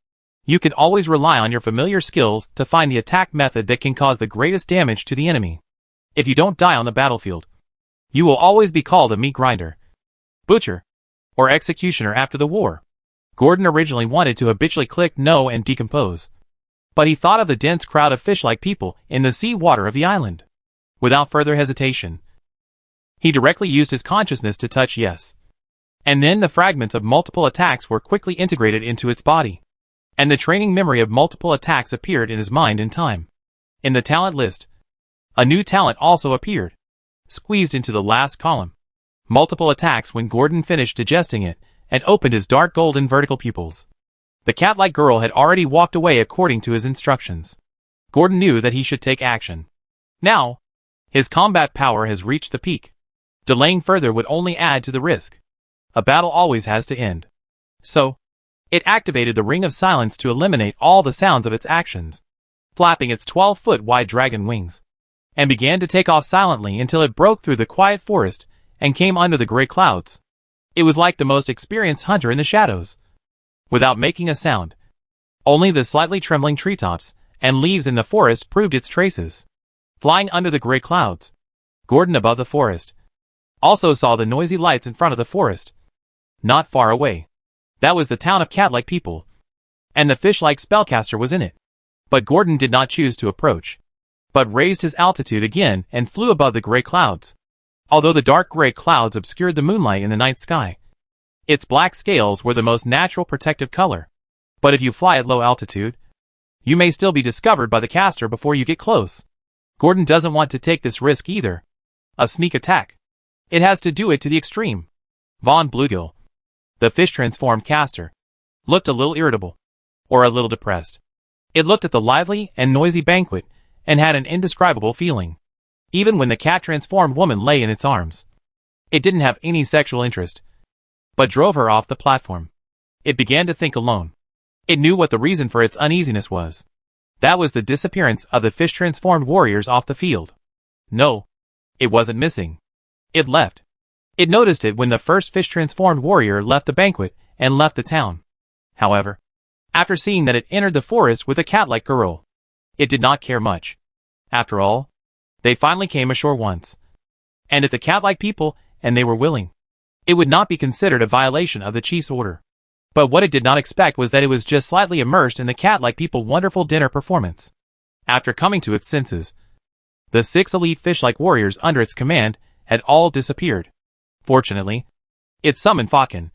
you can always rely on your familiar skills to find the attack method that can cause the greatest damage to the enemy. If you don't die on the battlefield, you will always be called a meat grinder, butcher, or executioner after the war. Gordon originally wanted to habitually click no and decompose, but he thought of the dense crowd of fish-like people in the sea water of the island. Without further hesitation, he directly used his consciousness to touch yes. And then the fragments of multiple attacks were quickly integrated into its body, and the training memory of multiple attacks appeared in his mind in time. In the talent list, a new talent also appeared, squeezed into the last column. Multiple attacks when Gordon finished digesting it and opened his dark golden vertical pupils. The cat-like girl had already walked away according to his instructions. Gordon knew that he should take action. Now, his combat power has reached the peak. Delaying further would only add to the risk. A battle always has to end. So, it activated the Ring of Silence to eliminate all the sounds of its actions, flapping its 12-foot-wide dragon wings, and began to take off silently until it broke through the quiet forest and came under the gray clouds. It was like the most experienced hunter in the shadows. Without making a sound, only the slightly trembling treetops and leaves in the forest proved its traces. Flying under the gray clouds, Gordon above the forest also saw the noisy lights in front of the forest. Not far away, that was the town of cat-like people, and the fish-like spellcaster was in it. But Gordon did not choose to approach, but raised his altitude again and flew above the gray clouds. Although the dark gray clouds obscured the moonlight in the night sky, its black scales were the most natural protective color. But if you fly at low altitude, you may still be discovered by the caster before you get close. Gordon doesn't want to take this risk either. A sneak attack. It has to do it to the extreme. Von Bluegill, the fish-transformed caster, looked a little irritable, or a little depressed. It looked at the lively and noisy banquet, and had an indescribable feeling. Even when the cat-transformed woman lay in its arms, it didn't have any sexual interest. but drove her off the platform. It began to think alone. It knew what the reason for its uneasiness was. That was the disappearance of the fish-transformed warriors off the field. No, it wasn't missing. It left. It noticed it when the first fish-transformed warrior left the banquet and left the town. However, after seeing that it entered the forest with a cat-like girl, it did not care much. After all, they finally came ashore once. And if the cat-like people, and they were willing, it would not be considered a violation of the chief's order. But what it did not expect was that it was just slightly immersed in the cat-like people wonderful dinner performance. After coming to its senses, the 6 elite fish-like warriors under its command had all disappeared. Fortunately, it summoned Falcon,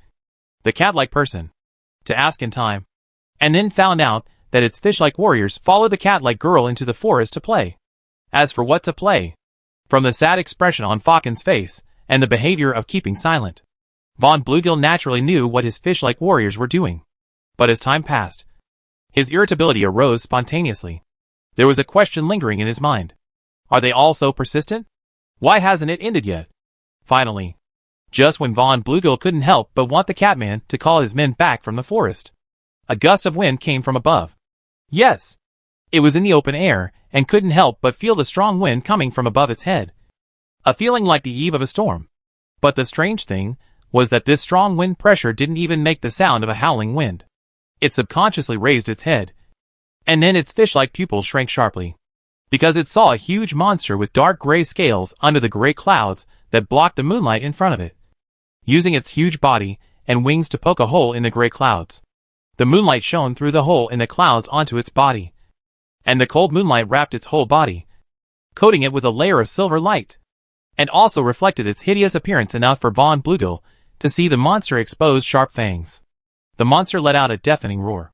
the cat-like person, to ask in time, and then found out that its fish-like warriors followed the cat-like girl into the forest to play. As for what to play, from the sad expression on Falcon's face, and the behavior of keeping silent, Von Bluegill naturally knew what his fish-like warriors were doing. But as time passed, his irritability arose spontaneously. There was a question lingering in his mind. Are they all so persistent? Why hasn't it ended yet? Finally, just when Von Bluegill couldn't help but want the Catman to call his men back from the forest, a gust of wind came from above. Yes, it was in the open air, and couldn't help but feel the strong wind coming from above its head. A feeling like the eve of a storm. But the strange thing was that this strong wind pressure didn't even make the sound of a howling wind. It subconsciously raised its head, and then its fish-like pupils shrank sharply, because it saw a huge monster with dark gray scales under the gray clouds that blocked the moonlight in front of it. Using its huge body and wings to poke a hole in the gray clouds, the moonlight shone through the hole in the clouds onto its body, and the cold moonlight wrapped its whole body, coating it with a layer of silver light, and also reflected its hideous appearance enough for Von Bluegill to see the monster expose sharp fangs. The monster let out a deafening roar,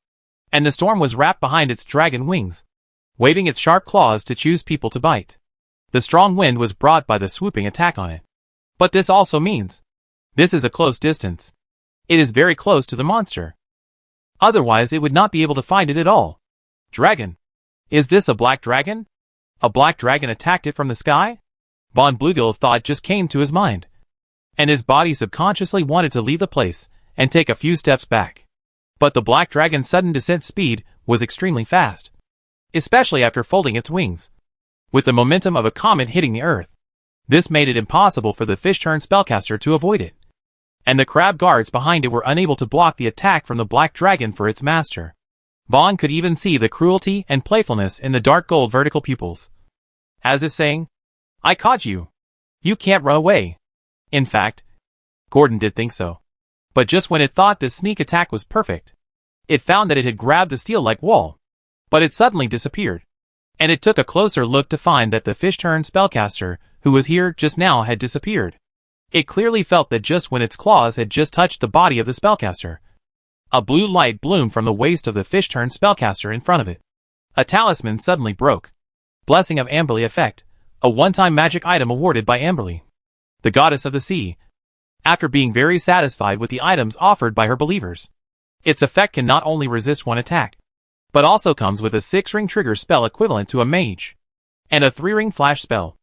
and the storm was wrapped behind its dragon wings, waving its sharp claws to choose people to bite. The strong wind was brought by the swooping attack on it. But this also means, this is a close distance. It is very close to the monster. Otherwise it would not be able to find it at all. Dragon. Is this a black dragon? A black dragon attacked it from the sky? Von Bluegill's thought just came to his mind, and his body subconsciously wanted to leave the place and take a few steps back. But the black dragon's sudden descent speed was extremely fast, especially after folding its wings, with the momentum of a comet hitting the earth. This made it impossible for the fish-turned spellcaster to avoid it, and the crab guards behind it were unable to block the attack from the black dragon for its master. Von could even see the cruelty and playfulness in the dark gold vertical pupils, as if saying, I caught you. You can't run away. In fact, Gordon did think so. But just when it thought this sneak attack was perfect, it found that it had grabbed the steel-like wall. But it suddenly disappeared, and it took a closer look to find that the fish-turned spellcaster, who was here just now, had disappeared. It clearly felt that just when its claws had just touched the body of the spellcaster, a blue light bloomed from the waist of the fish-turned spellcaster in front of it. A talisman suddenly broke. Blessing of Amberley effect, a one-time magic item awarded by Amberley, the goddess of the sea, after being very satisfied with the items offered by her believers. Its effect can not only resist one attack, but also comes with a 6-ring trigger spell equivalent to a mage, and a 3-ring flash spell,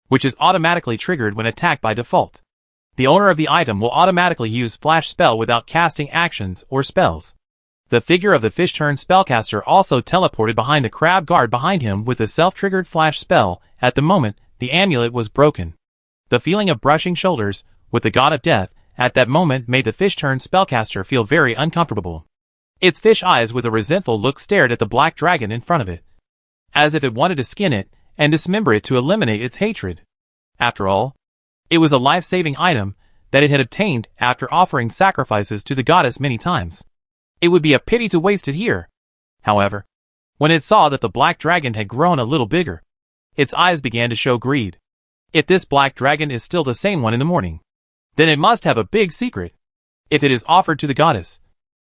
which is automatically triggered when attacked by default. The owner of the item will automatically use flash spell without casting actions or spells. The figure of the fish-turned spellcaster also teleported behind the crab guard behind him with a self-triggered flash spell. At the moment, the amulet was broken. The feeling of brushing shoulders with the god of death at that moment made the fish-turned spellcaster feel very uncomfortable. Its fish eyes with a resentful look stared at the black dragon in front of it, as if it wanted to skin it and dismember it to eliminate its hatred. After all, it was a life-saving item that it had obtained after offering sacrifices to the goddess many times. It would be a pity to waste it here. However, when it saw that the black dragon had grown a little bigger, its eyes began to show greed. If this black dragon is still the same one in the morning, then it must have a big secret. If it is offered to the goddess,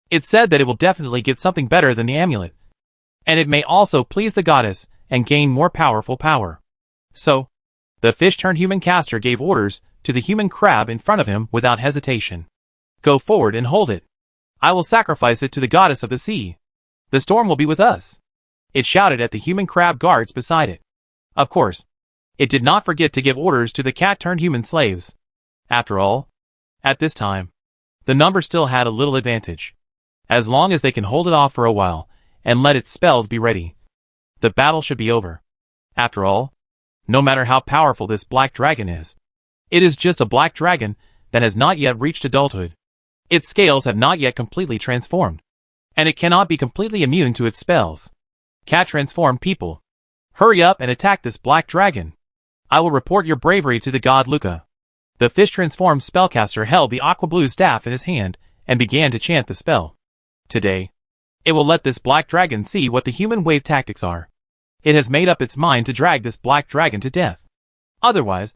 it's said that it will definitely get something better than the amulet, and it may also please the goddess and gain more powerful power. So, the fish-turned-human caster gave orders to the human crab in front of him without hesitation. Go forward and hold it. I will sacrifice it to the goddess of the sea. The storm will be with us. It shouted at the human crab guards beside it. Of course, it did not forget to give orders to the cat-turned-human slaves. After all, at this time, The number still had a little advantage. As long as they can hold it off for a while, and let its spells be ready, the battle should be over. After all, no matter how powerful this black dragon is, it is just a black dragon that has not yet reached adulthood. Its scales have not yet completely transformed, and it cannot be completely immune to its spells. Cat transformed people, hurry up and attack this black dragon. I will report your bravery to the god Luca. The fish transformed spellcaster held the aqua blue staff in his hand and began to chant the spell. Today, it will let this black dragon see what the human wave tactics are. It has made up its mind to drag this black dragon to death. Otherwise,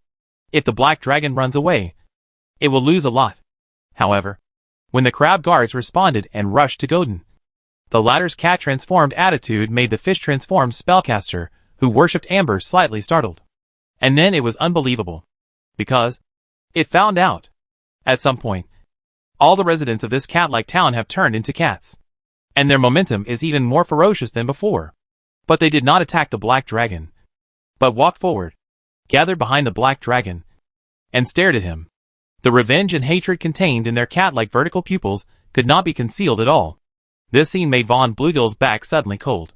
if the black dragon runs away, it will lose a lot. However, when the crab guards responded and rushed to Godin, the latter's cat-transformed attitude made the fish-transformed spellcaster, who worshipped Amber, slightly startled. And then it was unbelievable. Because it found out, at some point, all the residents of this cat-like town have turned into cats. And their momentum is even more ferocious than before. But they did not attack the black dragon, but walked forward, gathered behind the black dragon, and stared at him. The revenge and hatred contained in their cat-like vertical pupils could not be concealed at all. This scene made Von Bluegill's back suddenly cold.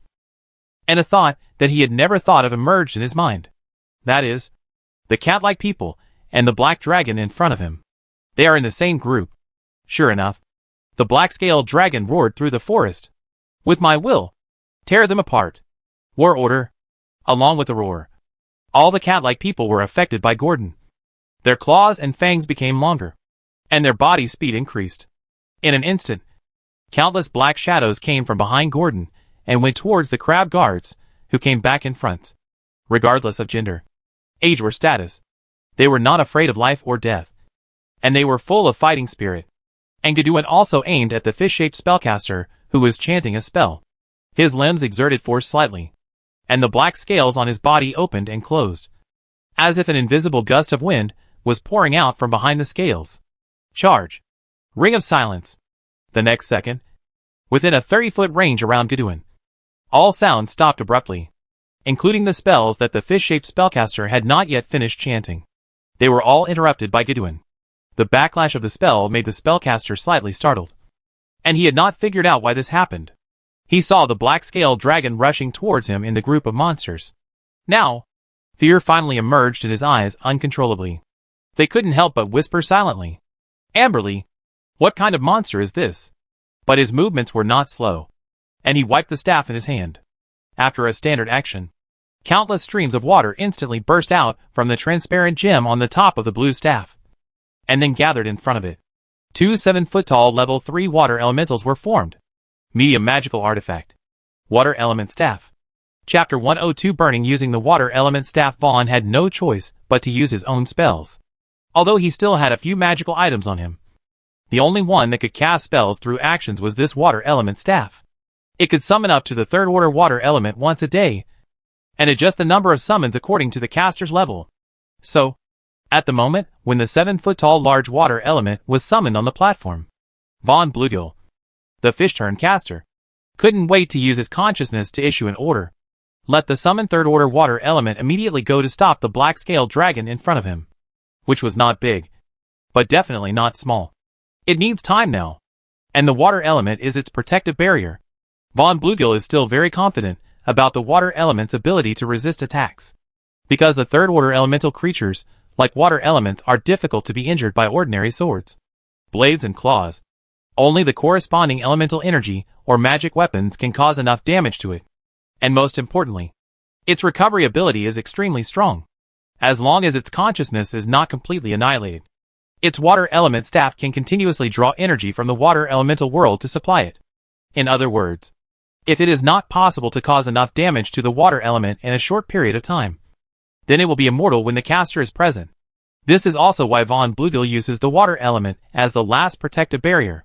And a thought that he had never thought of emerged in his mind. That is, the cat-like people and the black dragon in front of him. They are in the same group. Sure enough, the black-scaled dragon roared through the forest. With my will, tear them apart. War order. Along with the roar, all the cat-like people were affected by Gordon. Their claws and fangs became longer, and their body speed increased. In an instant, countless black shadows came from behind Gordon and went towards the crab guards, who came back in front. Regardless of gender, age or status, they were not afraid of life or death, and they were full of fighting spirit. And Godwin also aimed at the fish-shaped spellcaster, who was chanting a spell. His limbs exerted force slightly, and the black scales on his body opened and closed, as if an invisible gust of wind was pouring out from behind the scales. Charge! Ring of silence! The next second, within a 30-foot range around Godwin, all sound stopped abruptly, including the spells that the fish-shaped spellcaster had not yet finished chanting. They were all interrupted by Godwin. The backlash of the spell made the spellcaster slightly startled, and he had not figured out why this happened. He saw the black-scaled dragon rushing towards him in the group of monsters. Now, fear finally emerged in his eyes uncontrollably. They couldn't help but whisper silently, "Amberly, what kind of monster is this?" But his movements were not slow, and he wiped the staff in his hand. After a standard action, countless streams of water instantly burst out from the transparent gem on the top of the blue staff, and then gathered in front of it. 2 7-foot-tall level 3 water elementals were formed. Medium magical artifact. Water element staff. Chapter 102. Burning. Using the water element staff, Vaughn had no choice but to use his own spells. Although he still had a few magical items on him, the only one that could cast spells through actions was this water element staff. It could summon up to the 3rd order water element once a day, and adjust the number of summons according to the caster's level. So, at the moment when the 7-foot-tall large water element was summoned on the platform, Von Bluegill, the fish-turn caster, couldn't wait to use his consciousness to issue an order. Let the summoned 3rd order water element immediately go to stop the black-scaled dragon in front of him, which was not big, but definitely not small. It needs time now, and the water element is its protective barrier. Von Bluegill is still very confident about the water element's ability to resist attacks, because the 3rd order elemental creatures, like water elements, are difficult to be injured by ordinary swords, blades and claws. Only the corresponding elemental energy or magic weapons can cause enough damage to it. And most importantly, its recovery ability is extremely strong, as long as its consciousness is not completely annihilated. Its water element staff can continuously draw energy from the water elemental world to supply it. In other words, if it is not possible to cause enough damage to the water element in a short period of time, then it will be immortal when the caster is present. This is also why Von Bluegill uses the water element as the last protective barrier.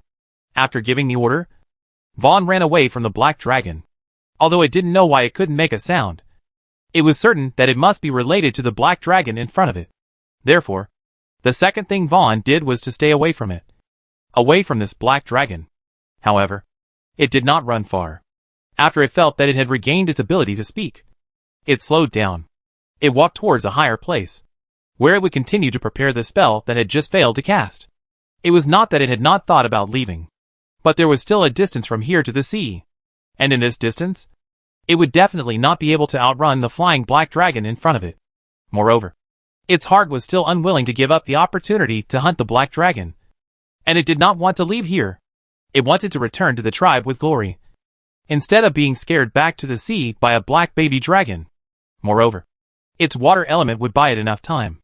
After giving the order, Vaughn ran away from the black dragon. Although it didn't know why it couldn't make a sound, it was certain that it must be related to the black dragon in front of it. Therefore, the second thing Vaughn did was to stay away from it. Away from this black dragon. However, it did not run far. After it felt that it had regained its ability to speak, it slowed down. It walked towards a higher place, where it would continue to prepare the spell that had just failed to cast. It was not that it had not thought about leaving, but there was still a distance from here to the sea. And in this distance, it would definitely not be able to outrun the flying black dragon in front of it. Moreover, its heart was still unwilling to give up the opportunity to hunt the black dragon. And it did not want to leave here. It wanted to return to the tribe with glory, instead of being scared back to the sea by a black baby dragon. Moreover, its water element would buy it enough time.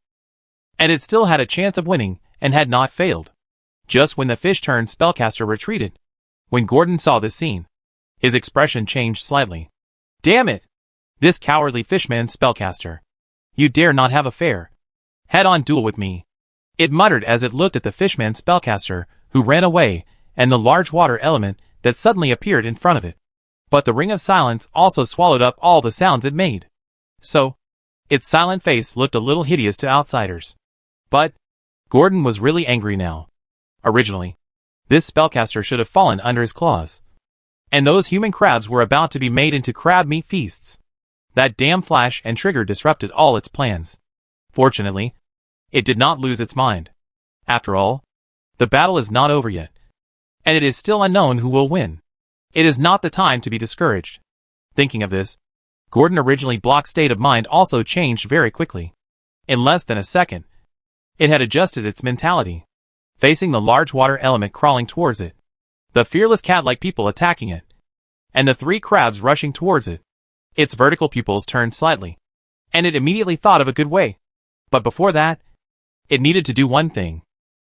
And it still had a chance of winning, and had not failed. Just when the fish-turned spellcaster retreated. When Gordon saw this scene, his expression changed slightly. Damn it! This cowardly fishman spellcaster. You dare not have a fair, head-on duel with me. It muttered as it looked at the fishman spellcaster, who ran away, and the large water element that suddenly appeared in front of it. But the ring of silence also swallowed up all the sounds it made. So, its silent face looked a little hideous to outsiders. But Gordon was really angry now. Originally, this spellcaster should have fallen under his claws. And those human crabs were about to be made into crab meat feasts. That damn flash and trigger disrupted all its plans. Fortunately, it did not lose its mind. After all, the battle is not over yet. And it is still unknown who will win. It is not the time to be discouraged. Thinking of this, Gordon's originally blocked state of mind also changed very quickly. In less than a second, it had adjusted its mentality, facing the large water element crawling towards it, the fearless cat-like people attacking it, and the three crabs rushing towards it. Its vertical pupils turned slightly, and it immediately thought of a good way. But before that, it needed to do one thing.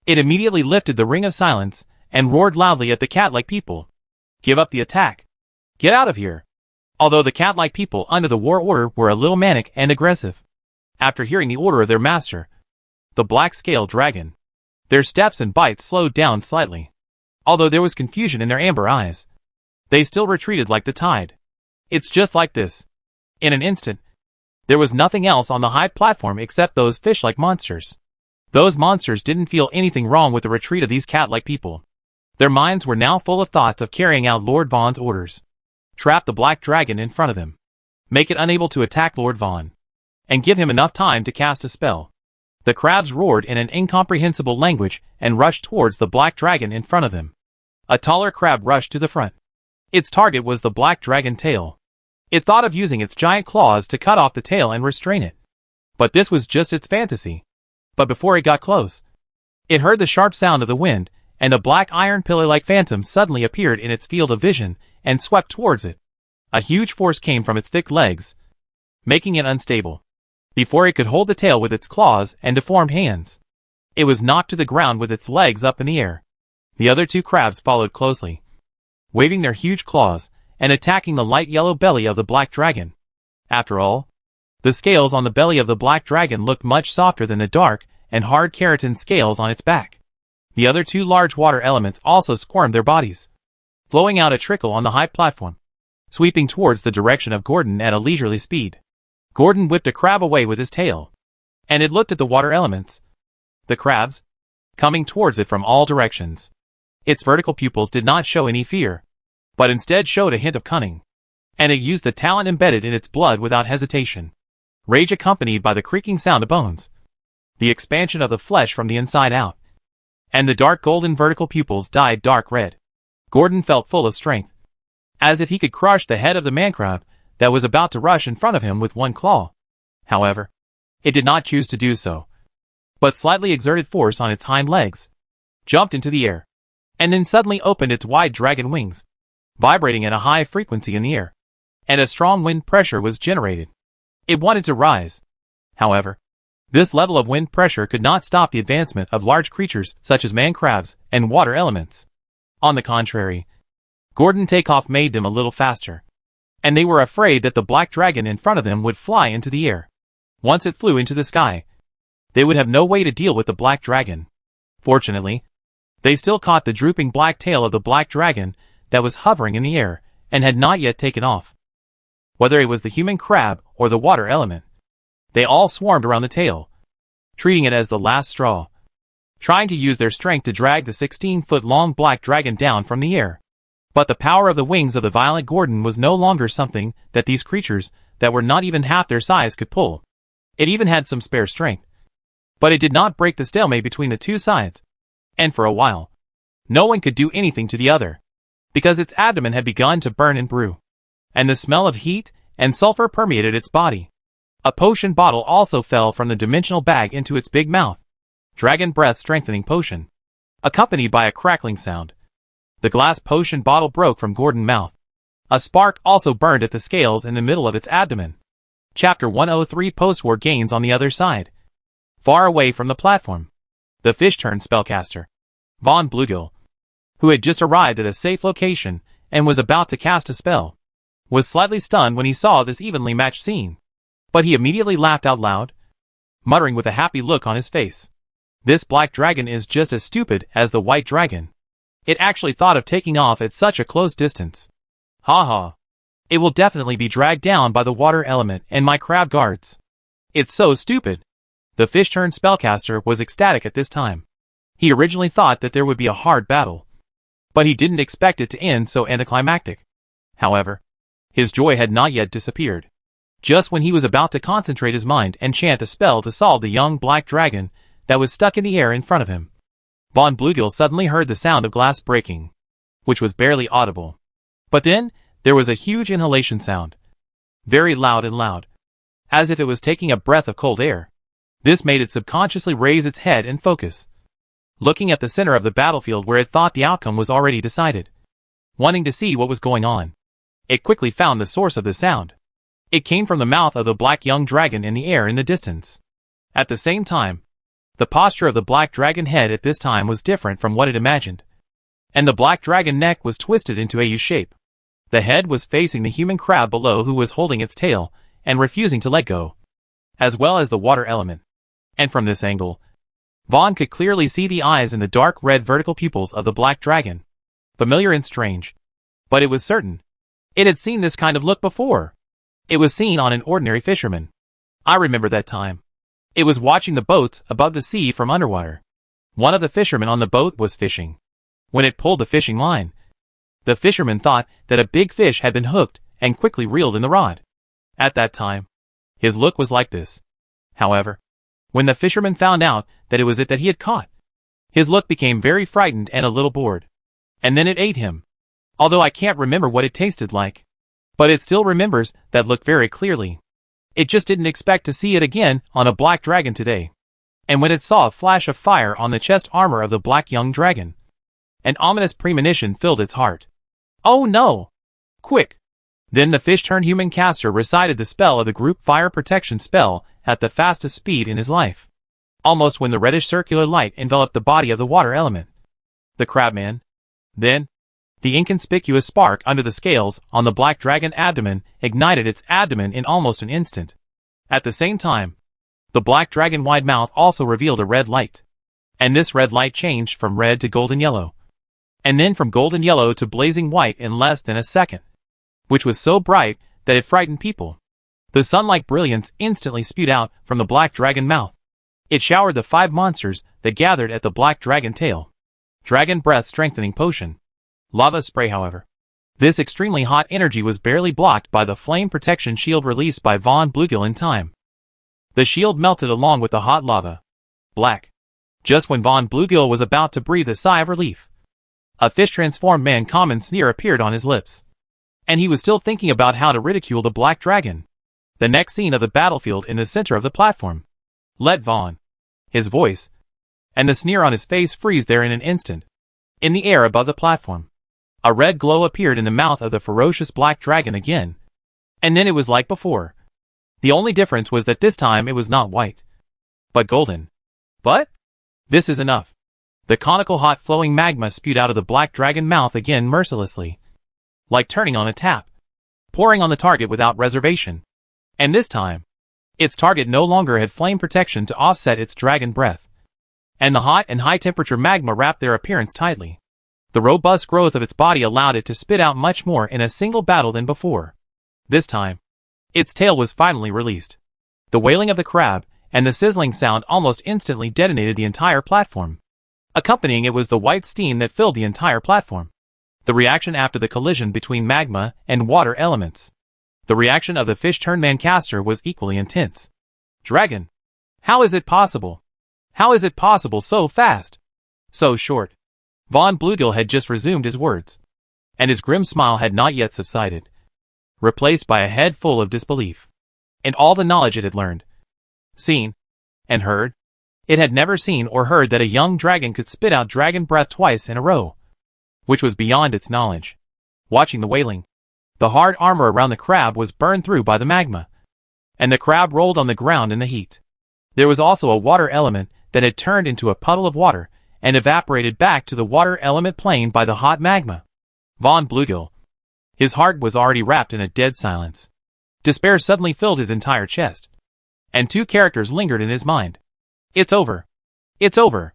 It immediately lifted the ring of silence and roared loudly at the cat-like people. Give up the attack. Get out of here. Although the cat-like people under the war order were a little manic and aggressive. After hearing the order of their master, the black scale dragon, their steps and bites slowed down slightly. Although there was confusion in their amber eyes, they still retreated like the tide. It's just like this. In an instant, there was nothing else on the high platform except those fish-like monsters. Those monsters didn't feel anything wrong with the retreat of these cat-like people. Their minds were now full of thoughts of carrying out Lord Vaughn's orders. Trap the black dragon in front of them. Make it unable to attack Lord Vaughn. And give him enough time to cast a spell. The crabs roared in an incomprehensible language and rushed towards the black dragon in front of them. A taller crab rushed to the front. Its target was the black dragon tail. It thought of using its giant claws to cut off the tail and restrain it. But this was just its fantasy. But before it got close, it heard the sharp sound of the wind, and a black iron pillar-like phantom suddenly appeared in its field of vision and swept towards it. A huge force came from its thick legs, making it unstable. Before it could hold the tail with its claws and deformed hands, it was knocked to the ground with its legs up in the air. The other two crabs followed closely, waving their huge claws and attacking the light yellow belly of the black dragon. After all, the scales on the belly of the black dragon looked much softer than the dark and hard keratin scales on its back. The other two large water elements also squirmed their bodies, flowing out a trickle on the high platform, sweeping towards the direction of Gordon at a leisurely speed. Gordon whipped a crab away with his tail, and it looked at the water elements, the crabs, coming towards it from all directions. Its vertical pupils did not show any fear, but instead showed a hint of cunning, and it used the talent embedded in its blood without hesitation. Rage accompanied by the creaking sound of bones, the expansion of the flesh from the inside out, and the dark golden vertical pupils dyed dark red. Gordon felt full of strength, as if he could crush the head of the mancrab that was about to rush in front of him with one claw. However, it did not choose to do so, but slightly exerted force on its hind legs, jumped into the air, and then suddenly opened its wide dragon wings, vibrating at a high frequency in the air, and a strong wind pressure was generated. It wanted to rise. However, this level of wind pressure could not stop the advancement of large creatures such as man crabs and water elements. On the contrary, Gordon's takeoff made them a little faster, and they were afraid that the black dragon in front of them would fly into the air. Once it flew into the sky, they would have no way to deal with the black dragon. Fortunately, they still caught the drooping black tail of the black dragon that was hovering in the air and had not yet taken off. Whether it was the human crab or the water element, they all swarmed around the tail, treating it as the last straw, trying to use their strength to drag the 16-foot-long black dragon down from the air. But the power of the wings of the violent Gordon was no longer something that these creatures that were not even half their size could pull. It even had some spare strength. But it did not break the stalemate between the two sides. And for a while, no one could do anything to the other, because its abdomen had begun to burn and brew, and the smell of heat and sulfur permeated its body. A potion bottle also fell from the dimensional bag into its big mouth. Dragon breath strengthening potion, accompanied by a crackling sound. The glass potion bottle broke from Gordon's mouth. A spark also burned at the scales in the middle of its abdomen. Chapter 103 Post-war gains on the other side. Far away from the platform, the fish-turned spellcaster, von Bluegill, who had just arrived at a safe location and was about to cast a spell, was slightly stunned when he saw this evenly matched scene. But he immediately laughed out loud, muttering with a happy look on his face. This black dragon is just as stupid as the white dragon. It actually thought of taking off at such a close distance. Ha ha. It will definitely be dragged down by the water element and my crab guards. It's so stupid. The fish-turned spellcaster was ecstatic at this time. He originally thought that there would be a hard battle, but he didn't expect it to end so anticlimactic. However, his joy had not yet disappeared. Just when he was about to concentrate his mind and chant a spell to solve the young black dragon that was stuck in the air in front of him, von Bluegill suddenly heard the sound of glass breaking, which was barely audible. But then, there was a huge inhalation sound, very loud and loud, as if it was taking a breath of cold air. This made it subconsciously raise its head and focus, looking at the center of the battlefield where it thought the outcome was already decided. Wanting to see what was going on, it quickly found the source of the sound. It came from the mouth of the black young dragon in the air in the distance. At the same time, the posture of the black dragon head at this time was different from what it imagined, and the black dragon neck was twisted into a U shape. The head was facing the human crab below, who was holding its tail and refusing to let go, as well as the water element. And from this angle, Vaughn could clearly see the eyes in the dark red vertical pupils of the black dragon. Familiar and strange, but it was certain it had seen this kind of look before. It was seen on an ordinary fisherman. I remember that time. It was watching the boats above the sea from underwater. One of the fishermen on the boat was fishing. When it pulled the fishing line, the fisherman thought that a big fish had been hooked and quickly reeled in the rod. At that time, his look was like this. However, when the fisherman found out that it was it that he had caught, his look became very frightened and a little bored. And then it ate him. Although I can't remember what it tasted like, but it still remembers that look very clearly. It just didn't expect to see it again on a black dragon today. And when it saw a flash of fire on the chest armor of the black young dragon, an ominous premonition filled its heart. Oh no! Quick! Then the fish-turned human caster recited the spell of the group fire protection spell at the fastest speed in his life, almost when the reddish circular light enveloped the body of the water element, the crabman. Then, the inconspicuous spark under the scales on the black dragon abdomen ignited its abdomen in almost an instant. At the same time, the black dragon wide mouth also revealed a red light. And this red light changed from red to golden yellow, and then from golden yellow to blazing white in less than a second, which was so bright that it frightened people. The sun-like brilliance instantly spewed out from the black dragon mouth. It showered the 5 monsters that gathered at the black dragon tail. Dragon breath strengthening potion. Lava spray, however. This extremely hot energy was barely blocked by the flame protection shield released by von Bluegill in time. The shield melted along with the hot lava. Black. Just when von Bluegill was about to breathe a sigh of relief, a fish-transformed man common sneer appeared on his lips. And he was still thinking about how to ridicule the black dragon. The next scene of the battlefield in the center of the platform. Let Vaughn, his voice, and the sneer on his face freeze there in an instant. In the air above the platform, a red glow appeared in the mouth of the ferocious black dragon again. And then it was like before. The only difference was that this time it was not white, but golden. But this is enough. The conical hot flowing magma spewed out of the black dragon mouth again mercilessly, like turning on a tap, pouring on the target without reservation. And this time, its target no longer had flame protection to offset its dragon breath, and the hot and high temperature magma wrapped their appearance tightly. The robust growth of its body allowed it to spit out much more in a single battle than before. This time, its tail was finally released. The wailing of the crab and the sizzling sound almost instantly detonated the entire platform. Accompanying it was the white steam that filled the entire platform. The reaction after the collision between magma and water elements. The reaction of the fish-turned man caster was equally intense. Dragon! How is it possible? How is it possible so fast? So short. Von Bluegill had just resumed his words, and his grim smile had not yet subsided, replaced by a head full of disbelief in all the knowledge it had learned, seen, and heard. It had never seen or heard that a young dragon could spit out dragon breath twice in a row, which was beyond its knowledge. Watching the wailing, the hard armor around the crab was burned through by the magma, and the crab rolled on the ground in the heat. There was also a water element that had turned into a puddle of water and evaporated back to the water element plane by the hot magma. Von Bluegill. His heart was already wrapped in a dead silence. Despair suddenly filled his entire chest, and two characters lingered in his mind. It's over. It's over.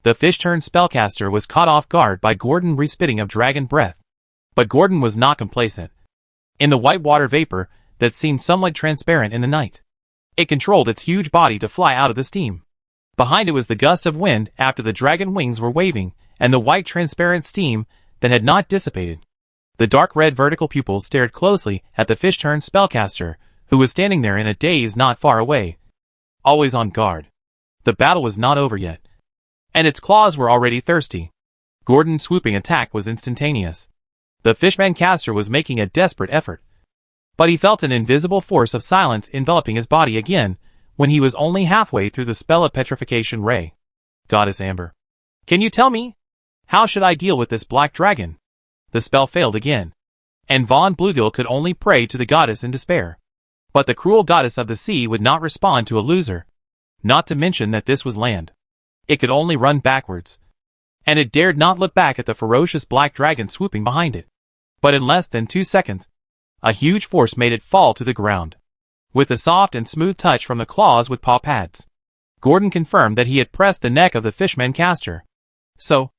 The fish-turned spellcaster was caught off guard by Gordon respitting of dragon breath. But Gordon was not complacent. In the white water vapor that seemed somewhat transparent in the night, it controlled its huge body to fly out of the steam. Behind it was the gust of wind after the dragon wings were waving, and the white transparent steam that had not dissipated. The dark red vertical pupils stared closely at the fish-turned spellcaster, who was standing there in a daze not far away, always on guard. The battle was not over yet, and its claws were already thirsty. Gordon's swooping attack was instantaneous. The fishman caster was making a desperate effort, but he felt an invisible force of silence enveloping his body again when he was only halfway through the spell of petrification ray. Goddess Amber, can you tell me? How should I deal with this black dragon? The spell failed again, and Von Bluegill could only pray to the goddess in despair. But the cruel goddess of the sea would not respond to a loser, not to mention that this was land. It could only run backwards, and it dared not look back at the ferocious black dragon swooping behind it. But in less than 2 seconds, a huge force made it fall to the ground. With a soft and smooth touch from the claws with paw pads, Gordon confirmed that he had pressed the neck of the fishman caster. So,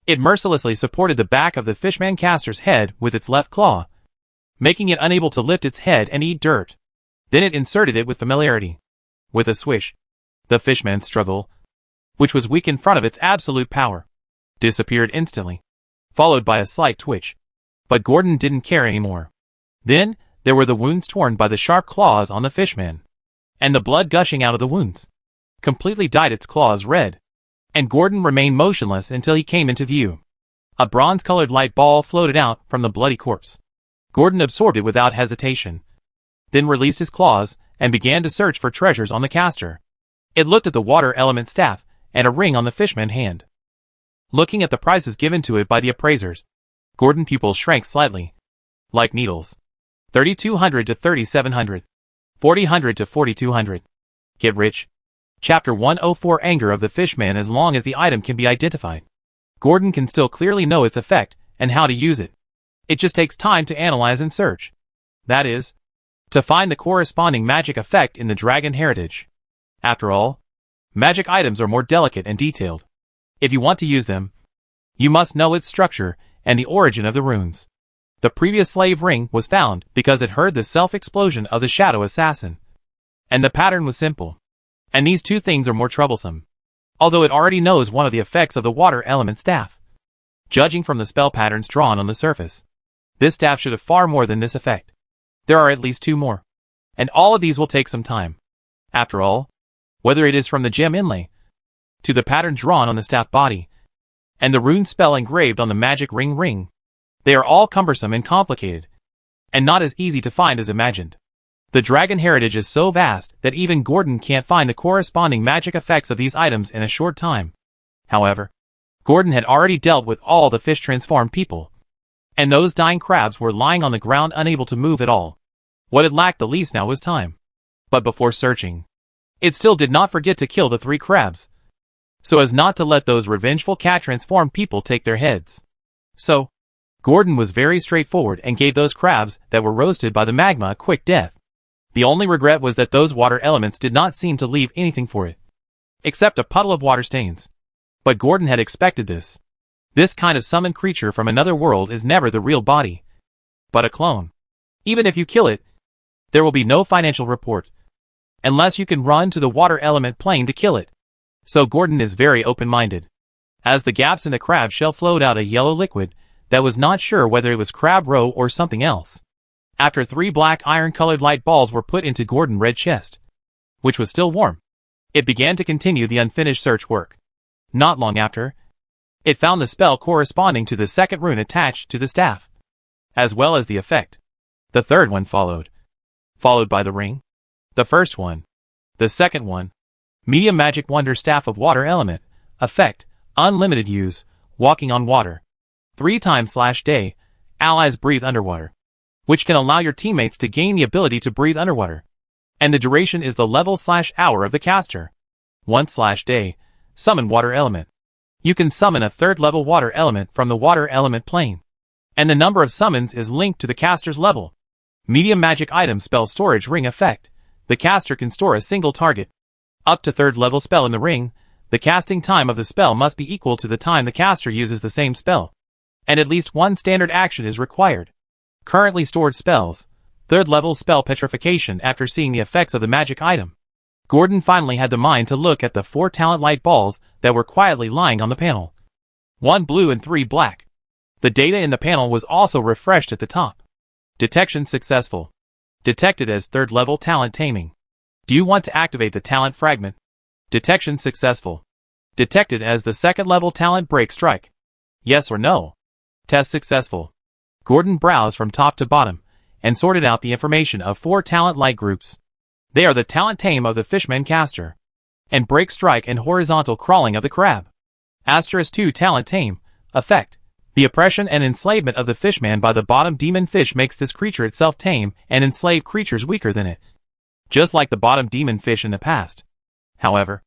it mercilessly supported the back of the fishman caster's head with its left claw, making it unable to lift its head and eat dirt. Then it inserted it with familiarity. With a swish, the fishman's struggle, which was weak in front of its absolute power, disappeared instantly, followed by a slight twitch. But Gordon didn't care anymore. Then, there were the wounds torn by the sharp claws on the fishman, and the blood gushing out of the wounds completely dyed its claws red, and Gordon remained motionless until he came into view. A bronze-colored light ball floated out from the bloody corpse. Gordon absorbed it without hesitation, then released his claws and began to search for treasures on the caster. It looked at the water element staff and a ring on the fishman's hand. Looking at the prices given to it by the appraisers, Gordon's pupils shrank slightly, like needles. 3,200 to 3,700. 4,000 to 4,200. Get rich. Chapter 104 Anger of the Fishman. As long as the item can be identified, Gordon can still clearly know its effect and how to use it. It just takes time to analyze and search. That is, to find the corresponding magic effect in the dragon heritage. After all, magic items are more delicate and detailed. If you want to use them, you must know its structure and the origin of the runes. The previous slave ring was found because it heard the self-explosion of the shadow assassin, and the pattern was simple. And these two things are more troublesome, although it already knows one of the effects of the water element staff. Judging from the spell patterns drawn on the surface, this staff should have far more than this effect. There are at least 2 more, and all of these will take some time. After all, whether it is from the gem inlay, to the pattern drawn on the staff body, and the rune spell engraved on the magic ring, they are all cumbersome and complicated, and not as easy to find as imagined. The dragon heritage is so vast that even Gordon can't find the corresponding magic effects of these items in a short time. However, Gordon had already dealt with all the fish-transformed people, and those dying crabs were lying on the ground unable to move at all. What it lacked the least now was time. But before searching, it still did not forget to kill the 3 crabs, so as not to let those revengeful cat-transformed people take their heads. So, Gordon was very straightforward and gave those crabs that were roasted by the magma a quick death. The only regret was that those water elements did not seem to leave anything for it, except a puddle of water stains. But Gordon had expected this. This kind of summoned creature from another world is never the real body, but a clone. Even if you kill it, there will be no financial report, unless you can run to the water element plane to kill it. So Gordon is very open-minded. As the gaps in the crab shell flowed out a yellow liquid that was not sure whether it was crab roe or something else. After 3 black iron-colored light balls were put into Gordon's red chest, which was still warm, it began to continue the unfinished search work. Not long after, It found the spell corresponding to the second rune attached to the staff, as well as the effect. The third one followed by the ring. The first one. The second one. Medium Magic Wonder Staff of Water Element. Effect. Unlimited use. Walking on water. 3 times/day. Allies breathe underwater, which can allow your teammates to gain the ability to breathe underwater. And the duration is the level/hour of the caster. 1/day. Summon Water Element. You can summon a 3rd level water element from the water element plane, and the number of summons is linked to the caster's level. Medium Magic Item Spell Storage Ring Effect. The caster can store a single target. Up to 3rd level spell in the ring. The casting time of the spell must be equal to the time the caster uses the same spell, and at least one standard action is required. Currently stored spells. 3rd level spell Petrification. After seeing the effects of the magic item, Gordon finally had the mind to look at the 4 talent light balls that were quietly lying on the panel. 1 blue and 3 black. The data in the panel was also refreshed at the top. Detection successful. Detected as 3rd level talent Taming. Do you want to activate the talent fragment? Detection successful. Detected as the 2nd level talent Break Strike. Yes or no? Test successful. Gordon browsed from top to bottom and sorted out the information of 4 talent light groups. They are the talent Tame of the Fishman caster, and Break Strike and Horizontal Crawling of the crab. *2 talent Tame. Effect. The oppression and enslavement of the fishman by the bottom demon fish makes this creature itself tame and enslave creatures weaker than it, just like the bottom demon fish in the past. However,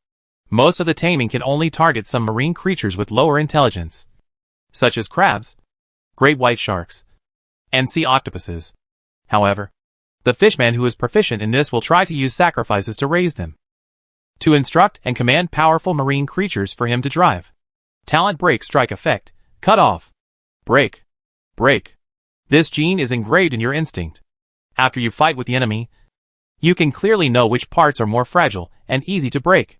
most of the taming can only target some marine creatures with lower intelligence, such as crabs, great white sharks, and sea octopuses. However, the fishman who is proficient in this will try to use sacrifices to raise them, to instruct and command powerful marine creatures for him to drive. Talent Break Strike Effect. Cut off. Break. Break. This gene is engraved in your instinct. After you fight with the enemy, you can clearly know which parts are more fragile and easy to break.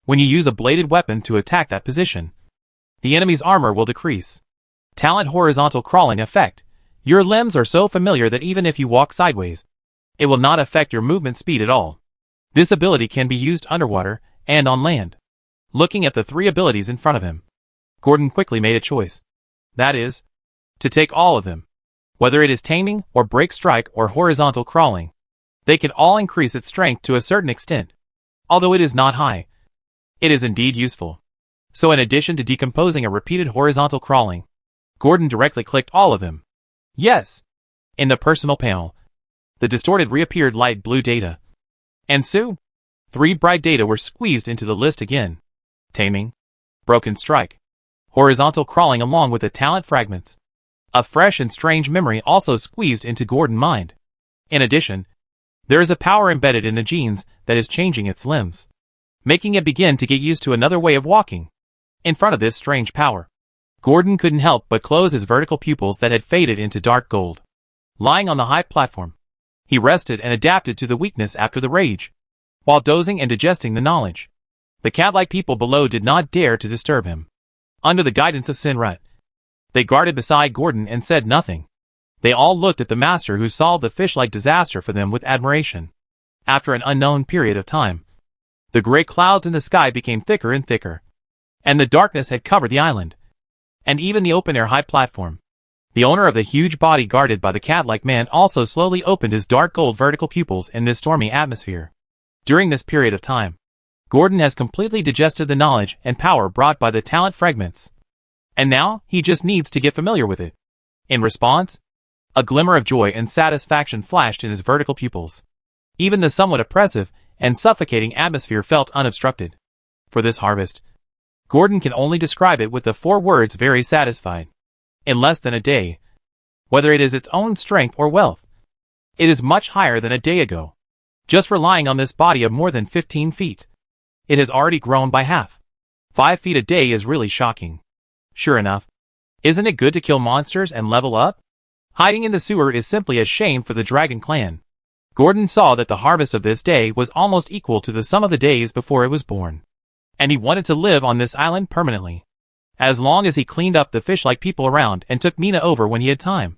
When you use a bladed weapon to attack that position, the enemy's armor will decrease. Talent Horizontal Crawling Effect. Your limbs are so familiar that even if you walk sideways, it will not affect your movement speed at all. This ability can be used underwater and on land. Looking at the 3 abilities in front of him, Gordon quickly made a choice. That is, to take all of them. Whether it is Taming, or Break Strike, or Horizontal Crawling, they can all increase its strength to a certain extent. Although it is not high, it is indeed useful. So in addition to decomposing a repeated horizontal crawling, Gordon directly clicked all of them. Yes! In the personal panel, the distorted reappeared light blue data. And so, 3 bright data were squeezed into the list again. Taming, Broken Strike, Horizontal Crawling along with the talent fragments. A fresh and strange memory also squeezed into Gordon's mind. In addition, there is a power embedded in the genes that is changing its limbs, making it begin to get used to another way of walking. In front of this strange power, Gordon couldn't help but close his vertical pupils that had faded into dark gold. Lying on the high platform, he rested and adapted to the weakness after the rage, while dozing and digesting the knowledge. The cat-like people below did not dare to disturb him. Under the guidance of Sinrut, they guarded beside Gordon and said nothing. They all looked at the master who solved the fish-like disaster for them with admiration. After an unknown period of time, the gray clouds in the sky became thicker and thicker, and the darkness had covered the island, and even the open-air high platform. The owner of the huge body guarded by the cat-like man also slowly opened his dark gold vertical pupils in this stormy atmosphere. During this period of time, Gordon has completely digested the knowledge and power brought by the talent fragments, and now he just needs to get familiar with it. In response, a glimmer of joy and satisfaction flashed in his vertical pupils. Even the somewhat oppressive and suffocating atmosphere felt unobstructed. For this harvest, Gordon can only describe it with the 4 words very satisfied. In less than a day, whether it is its own strength or wealth, it is much higher than a day ago. Just relying on this body of more than 15 feet, it has already grown by half. 5 feet a day is really shocking. Sure enough, isn't it good to kill monsters and level up? Hiding in the sewer is simply a shame for the Dragon Clan. Gordon saw that the harvest of this day was almost equal to the sum of the days before it was born, and he wanted to live on this island permanently. As long as he cleaned up the fish-like people around and took Nina over when he had time,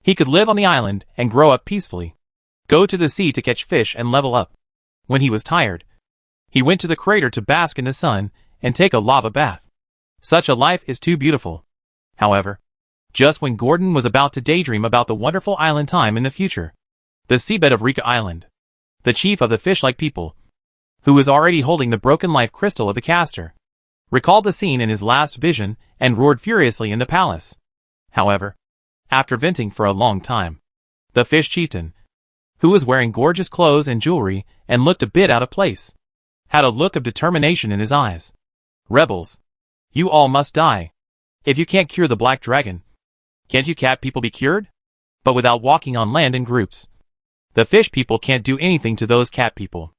he could live on the island and grow up peacefully. Go to the sea to catch fish and level up. When he was tired, he went to the crater to bask in the sun and take a lava bath. Such a life is too beautiful. However, just when Gordon was about to daydream about the wonderful island time in the future, the seabed of Rika Island, the chief of the fish-like people, who was already holding the broken life crystal of the caster, recalled the scene in his last vision and roared furiously in the palace. However, after venting for a long time, the fish chieftain, who was wearing gorgeous clothes and jewelry and looked a bit out of place, had a look of determination in his eyes. Rebels, you all must die. If you can't cure the black dragon, can't you cat people be cured? But without walking on land in groups, the fish people can't do anything to those cat people.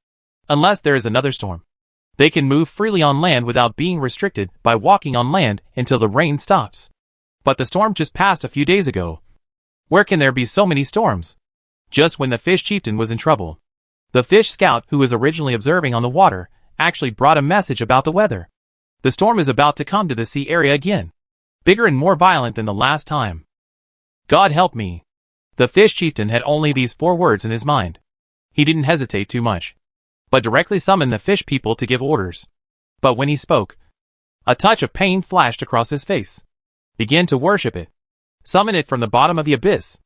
Unless there is another storm, they can move freely on land without being restricted by walking on land until the rain stops. But the storm just passed a few days ago. Where can there be so many storms? Just when the fish chieftain was in trouble, the fish scout who was originally observing on the water actually brought a message about the weather. The storm is about to come to the sea area again, bigger and more violent than the last time. God help me. The fish chieftain had only these 4 words in his mind. He didn't hesitate too much, but directly summoned the fish people to give orders. But when he spoke, a touch of pain flashed across his face. Begin to worship it. Summon it from the bottom of the abyss.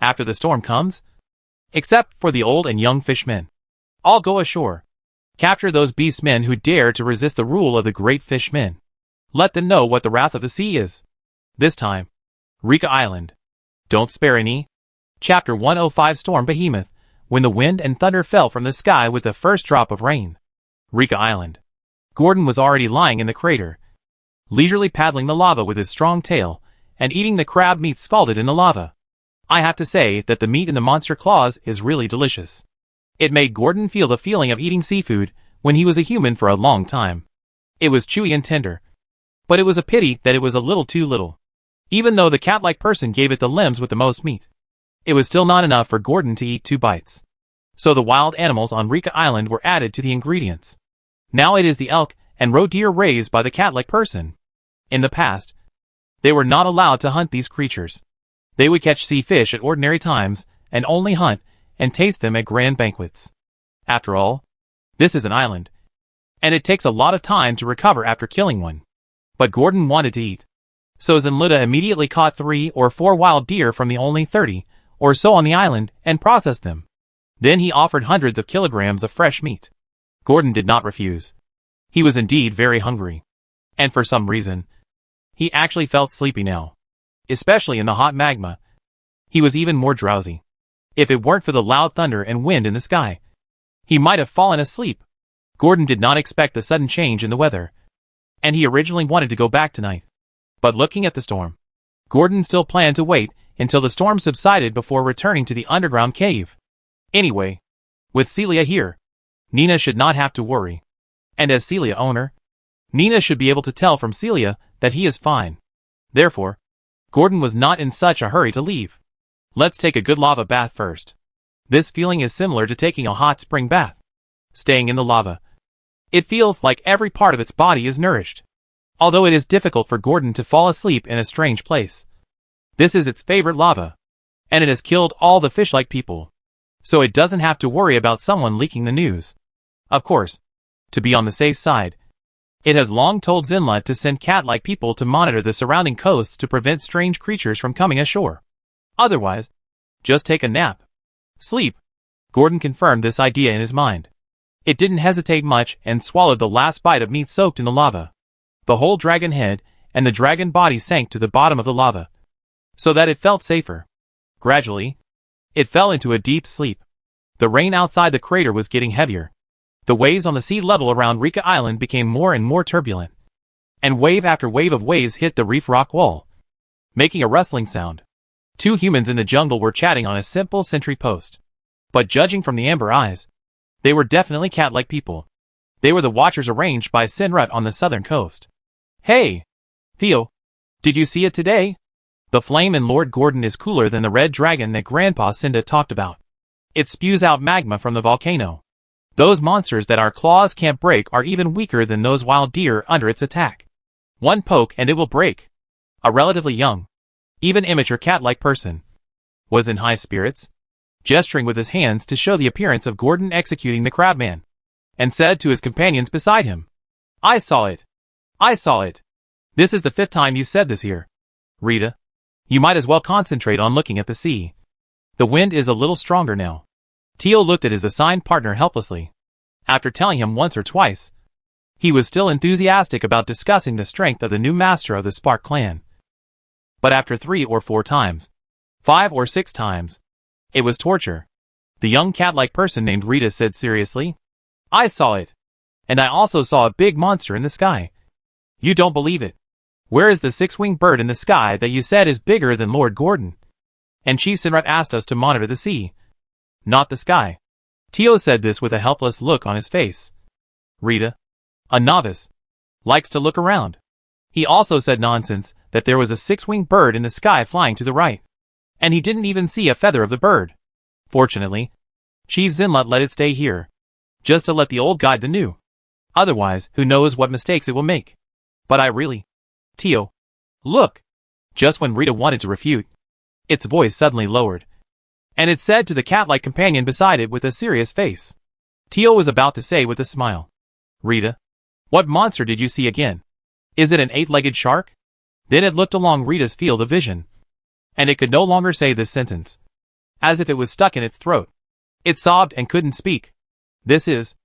After the storm comes, except for the old and young fishmen, all go ashore. Capture those beast men who dare to resist the rule of the great fishmen. Let them know what the wrath of the sea is. This time, Rika Island. Don't spare any. Chapter 105 Storm Behemoth. When the wind and thunder fell from the sky with the first drop of rain. Rika Island. Gordon was already lying in the crater, leisurely paddling the lava with his strong tail, and eating the crab meat scalded in the lava. I have to say that the meat in the monster claws is really delicious. It made Gordon feel the feeling of eating seafood when he was a human for a long time. It was chewy and tender, but it was a pity that it was a little too little. Even though the cat-like person gave it the limbs with the most meat, it was still not enough for Gordon to eat 2 bites. So the wild animals on Rika Island were added to the ingredients. Now it is the elk and roe deer raised by the cat-like person. In the past, they were not allowed to hunt these creatures. They would catch sea fish at ordinary times and only hunt and taste them at grand banquets. After all, this is an island, and it takes a lot of time to recover after killing one. But Gordon wanted to eat. So Zenluda immediately caught 3 or 4 wild deer from the only 30 or so on the island and processed them. Then he offered hundreds of kilograms of fresh meat. Gordon did not refuse. He was indeed very hungry. And for some reason, he actually felt sleepy now. Especially in the hot magma. He was even more drowsy. If it weren't for the loud thunder and wind in the sky, he might have fallen asleep. Gordon did not expect the sudden change in the weather, and he originally wanted to go back tonight. But looking at the storm, Gordon still planned to wait until the storm subsided before returning to the underground cave. Anyway, with Celia here, Nina should not have to worry. And as Celia owner, Nina should be able to tell from Celia that he is fine. Therefore, Gordon was not in such a hurry to leave. Let's take a good lava bath first. This feeling is similar to taking a hot spring bath. Staying in the lava, it feels like every part of its body is nourished. Although it is difficult for Gordon to fall asleep in a strange place. This is its favorite lava, and it has killed all the fish-like people. So it doesn't have to worry about someone leaking the news. Of course, to be on the safe side, it has long told Zenla to send cat-like people to monitor the surrounding coasts to prevent strange creatures from coming ashore. Otherwise, just take a nap. Sleep. Gordon confirmed this idea in his mind. It didn't hesitate much and swallowed the last bite of meat soaked in the lava. The whole dragon head and the dragon body sank to the bottom of the lava, so that it felt safer. Gradually, it fell into a deep sleep. The rain outside the crater was getting heavier. The waves on the sea level around Rika Island became more and more turbulent, and wave after wave of waves hit the reef rock wall, making a rustling sound. 2 humans in the jungle were chatting on a simple sentry post. But judging from the amber eyes, they were definitely cat-like people. They were the watchers arranged by Sinrut on the southern coast. Hey! Theo, did you see it today? The flame in Lord Gordon is cooler than the red dragon that Grandpa Cinda talked about. It spews out magma from the volcano. Those monsters that our claws can't break are even weaker than those wild deer under its attack. One poke and it will break. A relatively young, even immature cat-like person, was in high spirits, gesturing with his hands to show the appearance of Gordon executing the crabman, and said to his companions beside him, I saw it. I saw it. This is the 5th time you said this here. Rita, you might as well concentrate on looking at the sea. The wind is a little stronger now. Tio looked at his assigned partner helplessly. After telling him once or twice, he was still enthusiastic about discussing the strength of the new master of the Spark clan. But after 3 or 4 times, 5 or 6 times, it was torture. The young cat-like person named Rita said seriously, I saw it. And I also saw a big monster in the sky. You don't believe it. Where is the 6-winged bird in the sky that you said is bigger than Lord Gordon? And Chief Sinrat asked us to monitor the sea, not the sky. Tio said this with a helpless look on his face. Rita, a novice, likes to look around. He also said nonsense that there was a 6-winged bird in the sky flying to the right. And he didn't even see a feather of the bird. Fortunately, Chief Zinlat let it stay here, just to let the old guide the new. Otherwise, who knows what mistakes it will make. But I really... Tio, look! Just when Rita wanted to refute, its voice suddenly lowered, and it said to the cat-like companion beside it with a serious face. Tio was about to say with a smile, Rita, what monster did you see again? Is it an 8-legged shark? Then it looked along Rita's field of vision, and it could no longer say this sentence, as if it was stuck in its throat. It sobbed and couldn't speak. This is,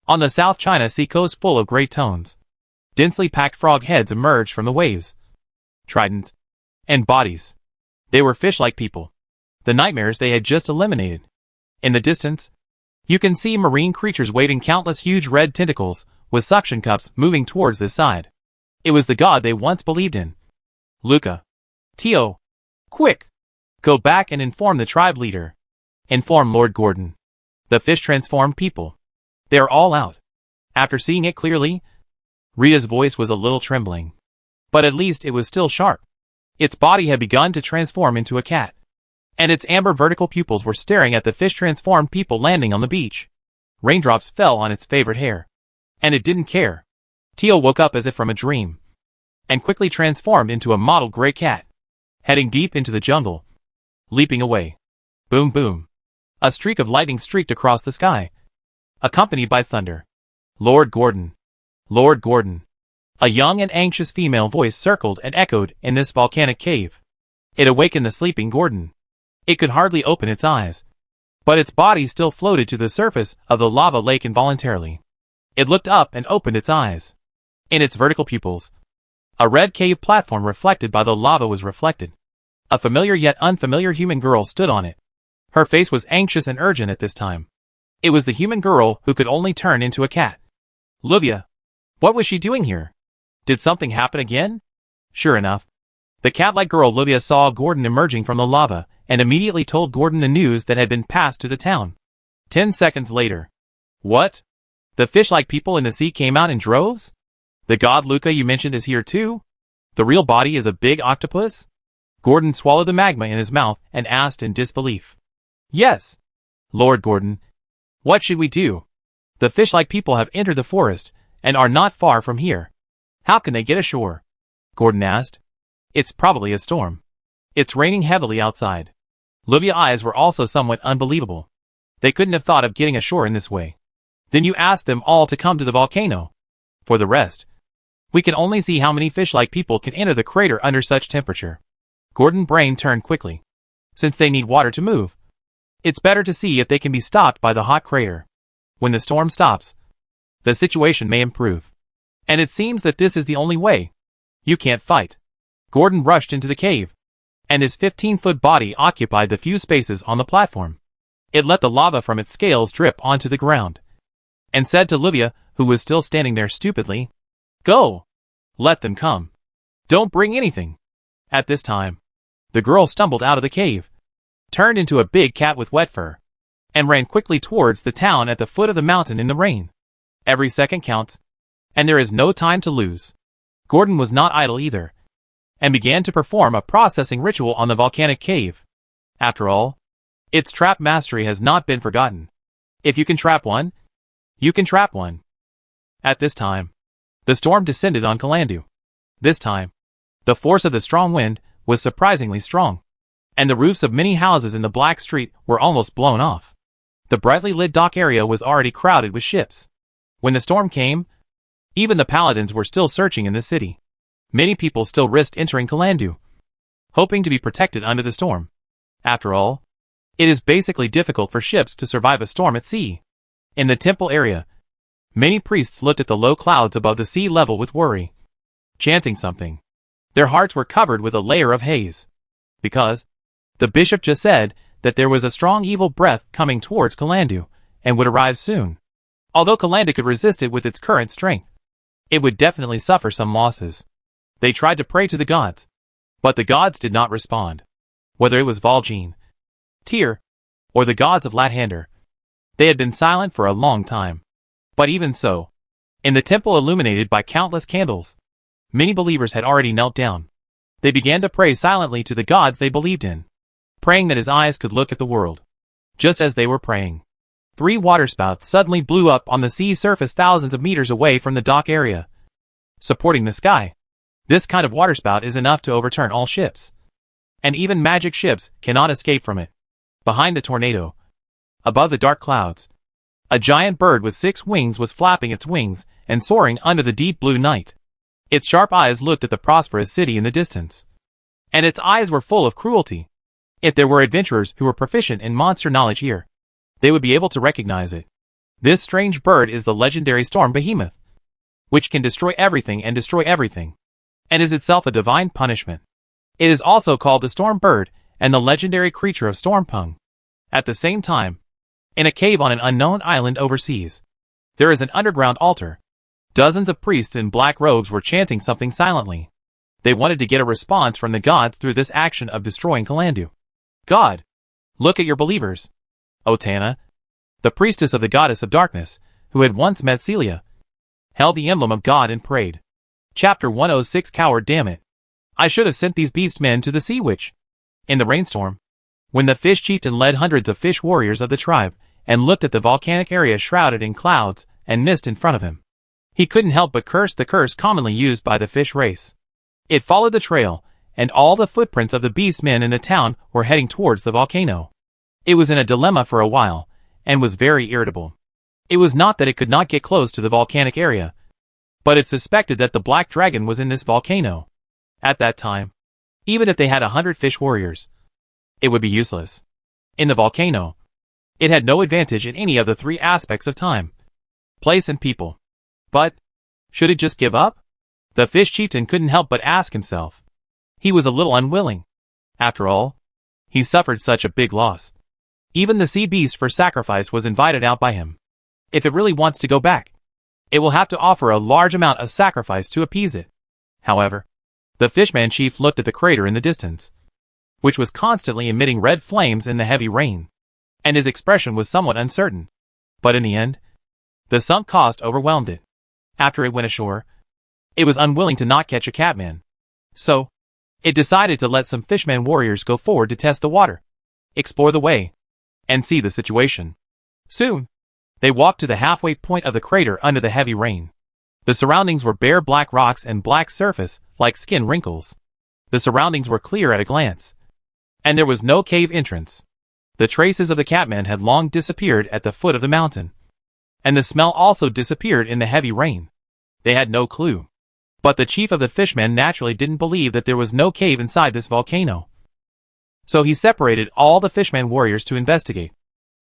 on the South China Sea coast full of great tones. Densely packed frog heads emerged from the waves. Tridents. And bodies. They were fish-like people. The nightmares they had just eliminated. In the distance, you can see marine creatures waving countless huge red tentacles, with suction cups moving towards this side. It was the god they once believed in. Luca. Tio. Quick! Go back and inform the tribe leader. Inform Lord Gordon. The fish-transformed people. They are all out. After seeing it clearly, Rita's voice was a little trembling. But at least it was still sharp. Its body had begun to transform into a cat. And its amber vertical pupils were staring at the fish-transformed people landing on the beach. Raindrops fell on its favorite hair. And it didn't care. Tio woke up as if from a dream. And quickly transformed into a mottled gray cat. Heading deep into the jungle. Leaping away. Boom boom. A streak of lightning streaked across the sky, accompanied by thunder. Lord Gordon. Lord Gordon. A young and anxious female voice circled and echoed in this volcanic cave. It awakened the sleeping Gordon. It could hardly open its eyes, but its body still floated to the surface of the lava lake involuntarily. It looked up and opened its eyes. In its vertical pupils, a red cave platform reflected by the lava was reflected. A familiar yet unfamiliar human girl stood on it. Her face was anxious and urgent at this time. It was the human girl who could only turn into a cat. Luvia. What was she doing here? Did something happen again? Sure enough, the cat-like girl Luvia saw Gordon emerging from the lava and immediately told Gordon the news that had been passed to the town. 10 seconds later. What? The fish-like people in the sea came out in droves? The god Luca you mentioned is here too? The real body is a big octopus? Gordon swallowed the magma in his mouth and asked in disbelief. Yes. Lord Gordon. What should we do? The fish-like people have entered the forest and are not far from here. How can they get ashore? Gordon asked. It's probably a storm. It's raining heavily outside. Luvia's eyes were also somewhat unbelievable. They couldn't have thought of getting ashore in this way. Then you asked them all to come to the volcano. For the rest, we can only see how many fish-like people can enter the crater under such temperature. Gordon's brain turned quickly. Since they need water to move, it's better to see if they can be stopped by the hot crater. When the storm stops, the situation may improve. And it seems that this is the only way. You can't fight. Gordon rushed into the cave, and his 15-foot body occupied the few spaces on the platform. It let the lava from its scales drip onto the ground, and said to Luvia, who was still standing there stupidly, Go! Let them come. Don't bring anything. At this time, the girl stumbled out of the cave, turned into a big cat with wet fur, and ran quickly towards the town at the foot of the mountain in the rain. Every second counts, and there is no time to lose. Gordon was not idle either, and began to perform a processing ritual on the volcanic cave. After all, its trap mastery has not been forgotten. If you can trap one, you can trap one. At this time, the storm descended on Kalandu. This time, the force of the strong wind was surprisingly strong, and the roofs of many houses in the Black Street were almost blown off. The brightly lit dock area was already crowded with ships. When the storm came, even the paladins were still searching in the city. Many people still risked entering Kalandu, hoping to be protected under the storm. After all, it is basically difficult for ships to survive a storm at sea. In the temple area, many priests looked at the low clouds above the sea level with worry, chanting something. Their hearts were covered with a layer of haze, because the bishop just said that there was a strong evil breath coming towards Kalandu, and would arrive soon. Although Kalandu could resist it with its current strength, it would definitely suffer some losses. They tried to pray to the gods, but the gods did not respond. Whether it was Vol'jin, Tyr, or the gods of Lathander, they had been silent for a long time. But even so, in the temple illuminated by countless candles, many believers had already knelt down. They began to pray silently to the gods they believed in, praying that his eyes could look at the world. Just as they were praying, 3 waterspouts suddenly blew up on the sea surface thousands of meters away from the dock area, supporting the sky. This kind of waterspout is enough to overturn all ships, and even magic ships cannot escape from it. Behind the tornado, above the dark clouds, a giant bird with 6 wings was flapping its wings and soaring under the deep blue night. Its sharp eyes looked at the prosperous city in the distance, and its eyes were full of cruelty. If there were adventurers who were proficient in monster knowledge here, they would be able to recognize it. This strange bird is the legendary storm behemoth, which can destroy everything and destroy everything, and is itself a divine punishment. It is also called the storm bird and the legendary creature of Stormpung. At the same time, in a cave on an unknown island overseas, there is an underground altar. Dozens of priests in black robes were chanting something silently. They wanted to get a response from the gods through this action of destroying Kalandu. God, look at your believers. Otana, the priestess of the goddess of darkness, who had once met Celia, held the emblem of God and prayed. Chapter 106. Coward, damn it. I should have sent these beast men to the sea witch. In the rainstorm, when the fish chieftain led hundreds of fish warriors of the tribe and looked at the volcanic area shrouded in clouds and mist in front of him, he couldn't help but curse the curse commonly used by the fish race. It followed the trail, and all the footprints of the beast men in the town were heading towards the volcano. It was in a dilemma for a while, and was very irritable. It was not that it could not get close to the volcanic area, but it suspected that the black dragon was in this volcano. At that time, even if they had 100 fish warriors, it would be useless. In the volcano, it had no advantage in any of the 3 aspects of time, place and people. But, should it just give up? The fish chieftain couldn't help but ask himself. He was a little unwilling. After all, he suffered such a big loss. Even the sea beast for sacrifice was invited out by him. If it really wants to go back, it will have to offer a large amount of sacrifice to appease it. However, the fishman chief looked at the crater in the distance, which was constantly emitting red flames in the heavy rain, and his expression was somewhat uncertain. But in the end, the sunk cost overwhelmed it. After it went ashore, it was unwilling to not catch a catman. So, it decided to let some fishman warriors go forward to test the water, explore the way, and see the situation. Soon, they walked to the halfway point of the crater under the heavy rain. The surroundings were bare black rocks and black surface, like skin wrinkles. The surroundings were clear at a glance, and there was no cave entrance. The traces of the catman had long disappeared at the foot of the mountain, and the smell also disappeared in the heavy rain. They had no clue. But the chief of the fishmen naturally didn't believe that there was no cave inside this volcano. So he separated all the fishman warriors to investigate.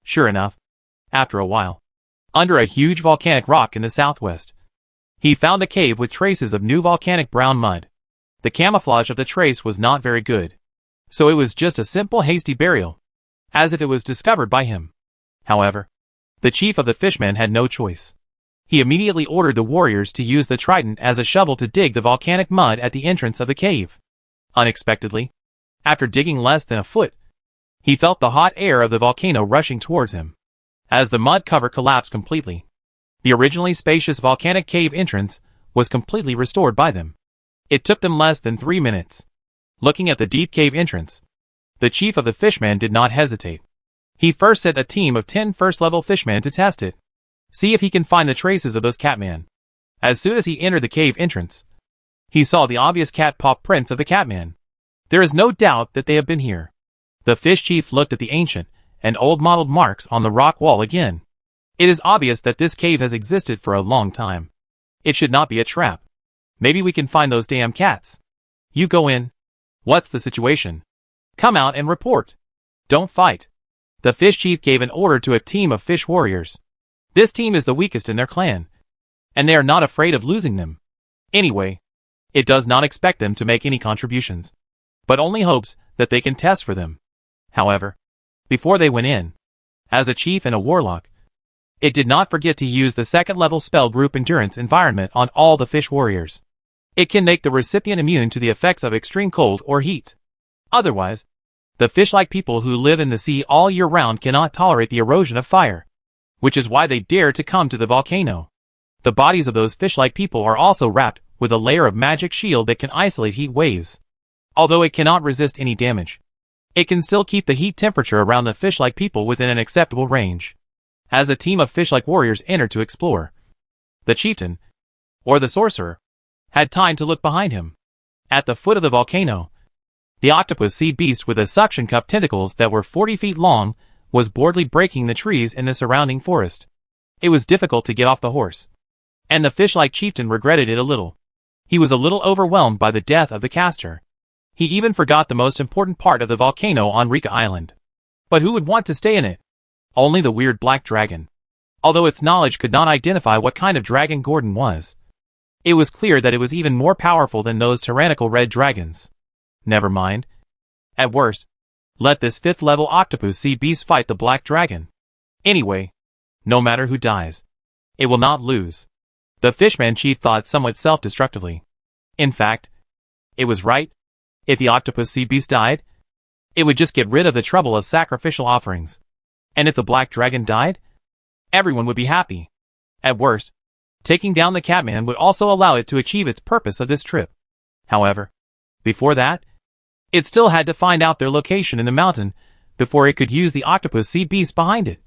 Sure enough, after a while, under a huge volcanic rock in the southwest, he found a cave with traces of new volcanic brown mud. The camouflage of the trace was not very good, so it was just a simple hasty burial, as if it was discovered by him. However, the chief of the fishmen had no choice. He immediately ordered the warriors to use the trident as a shovel to dig the volcanic mud at the entrance of the cave. Unexpectedly, after digging less than a foot, he felt the hot air of the volcano rushing towards him. As the mud cover collapsed completely, the originally spacious volcanic cave entrance was completely restored by them. It took them less than 3 minutes. Looking at the deep cave entrance, the chief of the fishmen did not hesitate. He first sent a team of 10 first-level fishmen to test it, see if he can find the traces of those catmen. As soon as he entered the cave entrance, he saw the obvious cat paw prints of the catman. There is no doubt that they have been here. The fish chief looked at the ancient and old modeled marks on the rock wall again. It is obvious that this cave has existed for a long time. It should not be a trap. Maybe we can find those damn cats. You go in. What's the situation? Come out and report. Don't fight. The fish chief gave an order to a team of fish warriors. This team is the weakest in their clan, and they are not afraid of losing them. Anyway, it does not expect them to make any contributions, but only hopes that they can test for them. However, before they went in, as a chief and a warlock, it did not forget to use the second-level spell group Endurance Environment on all the fish warriors. It can make the recipient immune to the effects of extreme cold or heat. Otherwise, the fish-like people who live in the sea all year round cannot tolerate the erosion of fire, which is why they dare to come to the volcano. The bodies of those fish-like people are also wrapped with a layer of magic shield that can isolate heat waves. Although it cannot resist any damage, it can still keep the heat temperature around the fish-like people within an acceptable range. As a team of fish-like warriors entered to explore, the chieftain, or the sorcerer, had time to look behind him. At the foot of the volcano, the octopus sea beast with a suction cup tentacles that were 40 feet long was boldly breaking the trees in the surrounding forest. It was difficult to get off the horse, and the fish-like chieftain regretted it a little. He was a little overwhelmed by the death of the caster. He even forgot the most important part of the volcano on Rika Island. But who would want to stay in it? Only the weird black dragon. Although its knowledge could not identify what kind of dragon Gordon was, it was clear that it was even more powerful than those tyrannical red dragons. Never mind. At worst, let this 5th-level octopus sea beast fight the black dragon. Anyway, no matter who dies, it will not lose. The fishman chief thought somewhat self-destructively. In fact, it was right. If the octopus sea beast died, it would just get rid of the trouble of sacrificial offerings. And if the black dragon died, everyone would be happy. At worst, taking down the catman would also allow it to achieve its purpose of this trip. However, before that, it still had to find out their location in the mountain before it could use the octopus sea beast behind it.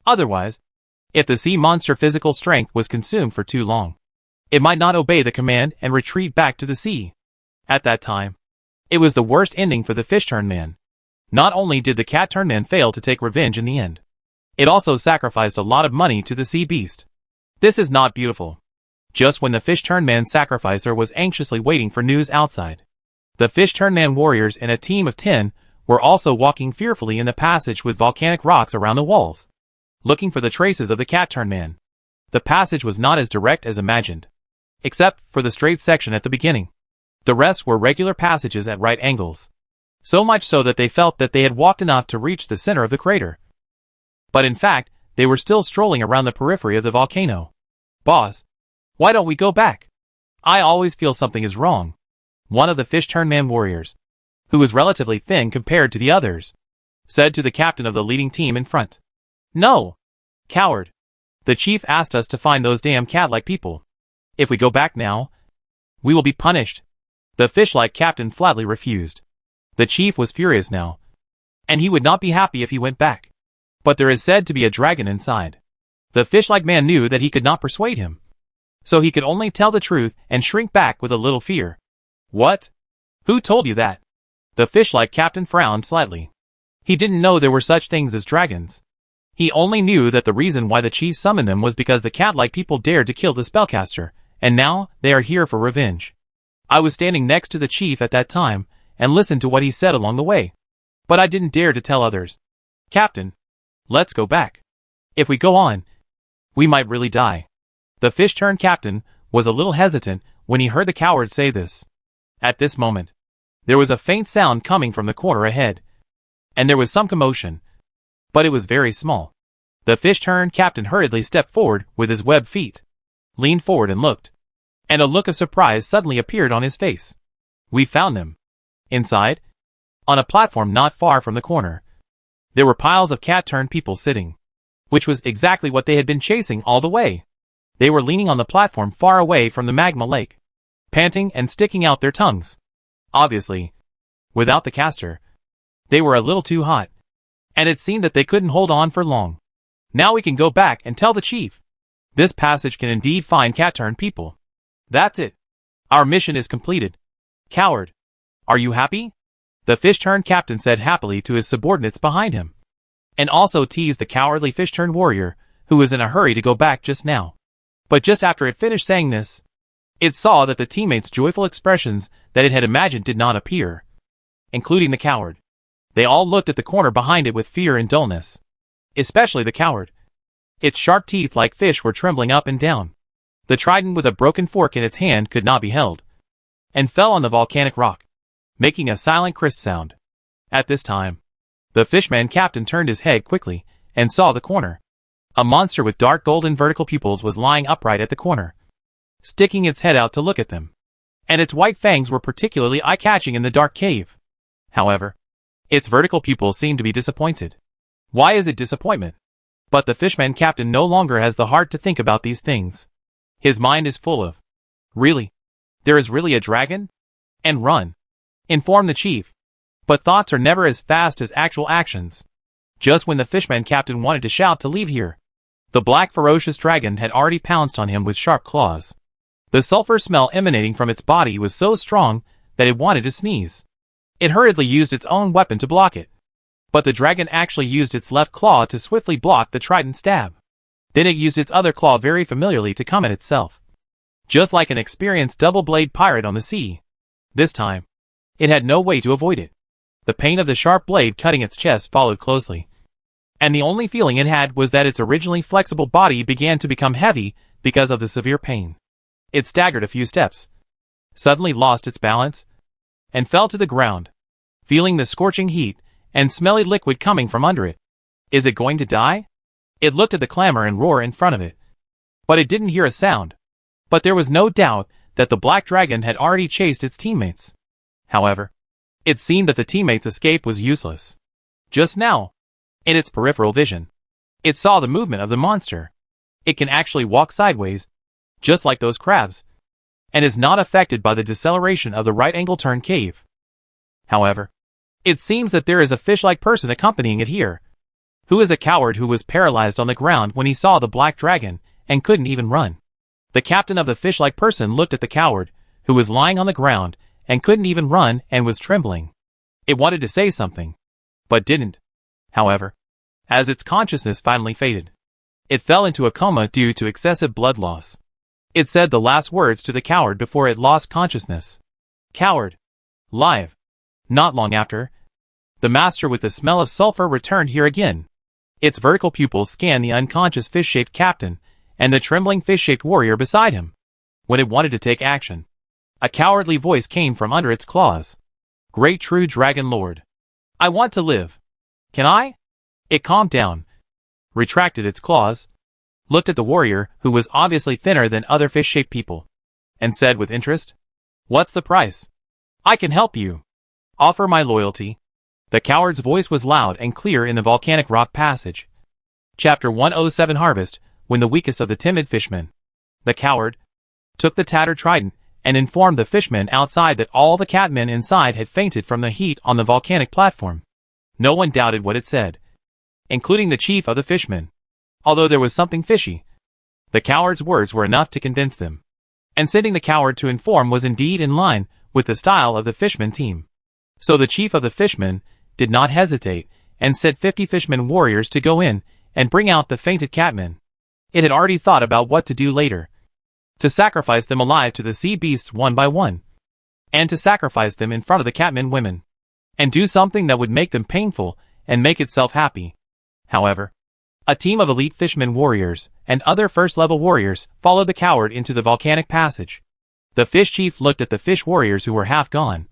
Otherwise, if the sea monster physical strength was consumed for too long, it might not obey the command and retreat back to the sea. At that time, it was the worst ending for the fish turn man. Not only did the cat turn man fail to take revenge in the end, it also sacrificed a lot of money to the sea beast. This is not beautiful. Just when the fish turn man sacrificer was anxiously waiting for news outside, the fish turn man warriors in a team of 10 were also walking fearfully in the passage with volcanic rocks around the walls, looking for the traces of the cat turn man. The passage was not as direct as imagined, except for the straight section at the beginning. The rest were regular passages at right angles, so much so that they felt that they had walked enough to reach the center of the crater. But in fact, they were still strolling around the periphery of the volcano. Boss, why don't we go back? I always feel something is wrong. One of the fish turn man warriors, who was relatively thin compared to the others, said to the captain of the leading team in front. No, coward. The chief asked us to find those damn cat-like people. If we go back now, we will be punished. The fish-like captain flatly refused. The chief was furious now, and he would not be happy if he went back. But there is said to be a dragon inside. The fish-like man knew that he could not persuade him, so he could only tell the truth and shrink back with a little fear. What? Who told you that? The fish-like captain frowned slightly. He didn't know there were such things as dragons. He only knew that the reason why the chief summoned them was because the cat-like people dared to kill the spellcaster, and now they are here for revenge. I was standing next to the chief at that time and listened to what he said along the way, but I didn't dare to tell others. Captain, let's go back. If we go on, we might really die. The fish-turned captain was a little hesitant when he heard the coward say this. At this moment, there was a faint sound coming from the corner ahead, and there was some commotion, but it was very small. The fish-turned captain hurriedly stepped forward with his webbed feet, leaned forward and looked, and a look of surprise suddenly appeared on his face. We found them. Inside, on a platform not far from the corner, there were piles of cat-turned people sitting, which was exactly what they had been chasing all the way. They were leaning on the platform far away from the magma lake, panting and sticking out their tongues. Obviously, without the caster, they were a little too hot, and it seemed that they couldn't hold on for long. Now we can go back and tell the chief. This passage can indeed find cat-turned people. That's it. Our mission is completed. Coward, are you happy? The fish-turned captain said happily to his subordinates behind him, and also teased the cowardly fish-turned warrior, who was in a hurry to go back just now. But just after it finished saying this, It saw that the teammates' joyful expressions that it had imagined did not appear, including the coward. They all looked at the corner behind it with fear and dullness. Especially the coward. Its sharp teeth like fish were trembling up and down. The trident with a broken fork in its hand could not be held, and fell on the volcanic rock, making a silent crisp sound. At this time, the fishman captain turned his head quickly, and saw the corner. A monster with dark golden vertical pupils was lying upright at the corner, sticking its head out to look at them. And its white fangs were particularly eye-catching in the dark cave. However, its vertical pupils seemed to be disappointed. Why is it disappointment? But the fishman captain no longer has the heart to think about these things. His mind is full of, really? There is really a dragon? And run. Inform the chief. But thoughts are never as fast as actual actions. Just when the fishman captain wanted to shout to leave here, the black ferocious dragon had already pounced on him with sharp claws. The sulfur smell emanating from its body was so strong that it wanted to sneeze. It hurriedly used its own weapon to block it. But the dragon actually used its left claw to swiftly block the trident stab. Then it used its other claw very familiarly to come at itself, just like an experienced double-blade pirate on the sea. This time, it had no way to avoid it. The pain of the sharp blade cutting its chest followed closely. And the only feeling it had was that its originally flexible body began to become heavy because of the severe pain. It staggered a few steps, suddenly lost its balance, and fell to the ground, feeling the scorching heat and smelly liquid coming from under it. Is it going to die? It looked at the clamor and roar in front of it, but it didn't hear a sound. But there was no doubt that the black dragon had already chased its teammates. However, it seemed that the teammates' escape was useless. Just now, in its peripheral vision, it saw the movement of the monster. It can actually walk sideways, just like those crabs, and is not affected by the deceleration of the right-angle turn cave. However, it seems that there is a fish-like person accompanying it here, who is a coward who was paralyzed on the ground when he saw the black dragon and couldn't even run. The captain of the fish-like person looked at the coward, who was lying on the ground and couldn't even run and was trembling. It wanted to say something, but didn't. However, as its consciousness finally faded, it fell into a coma due to excessive blood loss. It said the last words to the coward before it lost consciousness. Coward. Live. Not long after, the master with the smell of sulfur returned here again. Its vertical pupils scanned the unconscious fish-shaped captain and the trembling fish-shaped warrior beside him. When it wanted to take action, a cowardly voice came from under its claws. Great true dragon lord. I want to live. Can I? It calmed down, retracted its claws, looked at the warrior who was obviously thinner than other fish-shaped people, and said with interest, What's the price? I can help you. Offer my loyalty. The coward's voice was loud and clear in the volcanic rock passage. Chapter 107 Harvest, when the weakest of the timid fishmen. The coward took the tattered trident and informed the fishmen outside that all the catmen inside had fainted from the heat on the volcanic platform. No one doubted what it said, including the chief of the fishmen. Although there was something fishy, the coward's words were enough to convince them. And sending the coward to inform was indeed in line with the style of the fishman team. So the chief of the fishmen did not hesitate and sent 50 fishmen warriors to go in and bring out the fainted catmen. It had already thought about what to do later. To sacrifice them alive to the sea beasts one by one. And to sacrifice them in front of the catmen women. And do something that would make them painful and make itself happy. However, a team of elite fishmen warriors and other first-level warriors followed the coward into the volcanic passage. The fish chief looked at the fish warriors who were half gone,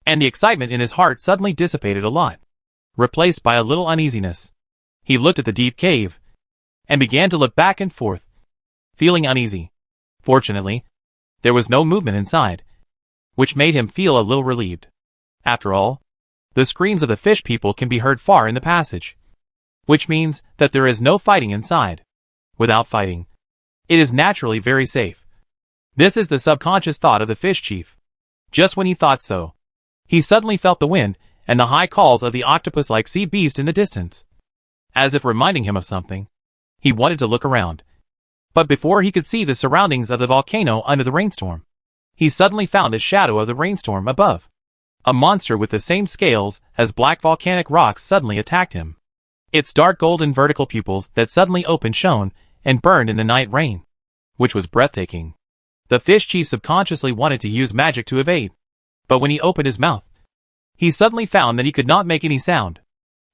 and the excitement in his heart suddenly dissipated a lot, replaced by a little uneasiness. He looked at the deep cave, and began to look back and forth, feeling uneasy. Fortunately, there was no movement inside, which made him feel a little relieved. After all, the screams of the fish people can be heard far in the passage, which means that there is no fighting inside. Without fighting, it is naturally very safe. This is the subconscious thought of the fish chief. Just when he thought so, he suddenly felt the wind and the high calls of the octopus-like sea beast in the distance. As if reminding him of something, he wanted to look around. But before he could see the surroundings of the volcano under the rainstorm, he suddenly found a shadow of the rainstorm above. A monster with the same scales as black volcanic rocks suddenly attacked him. Its dark golden vertical pupils that suddenly opened shone and burned in the night rain, which was breathtaking. The fish chief subconsciously wanted to use magic to evade. But when he opened his mouth, he suddenly found that he could not make any sound.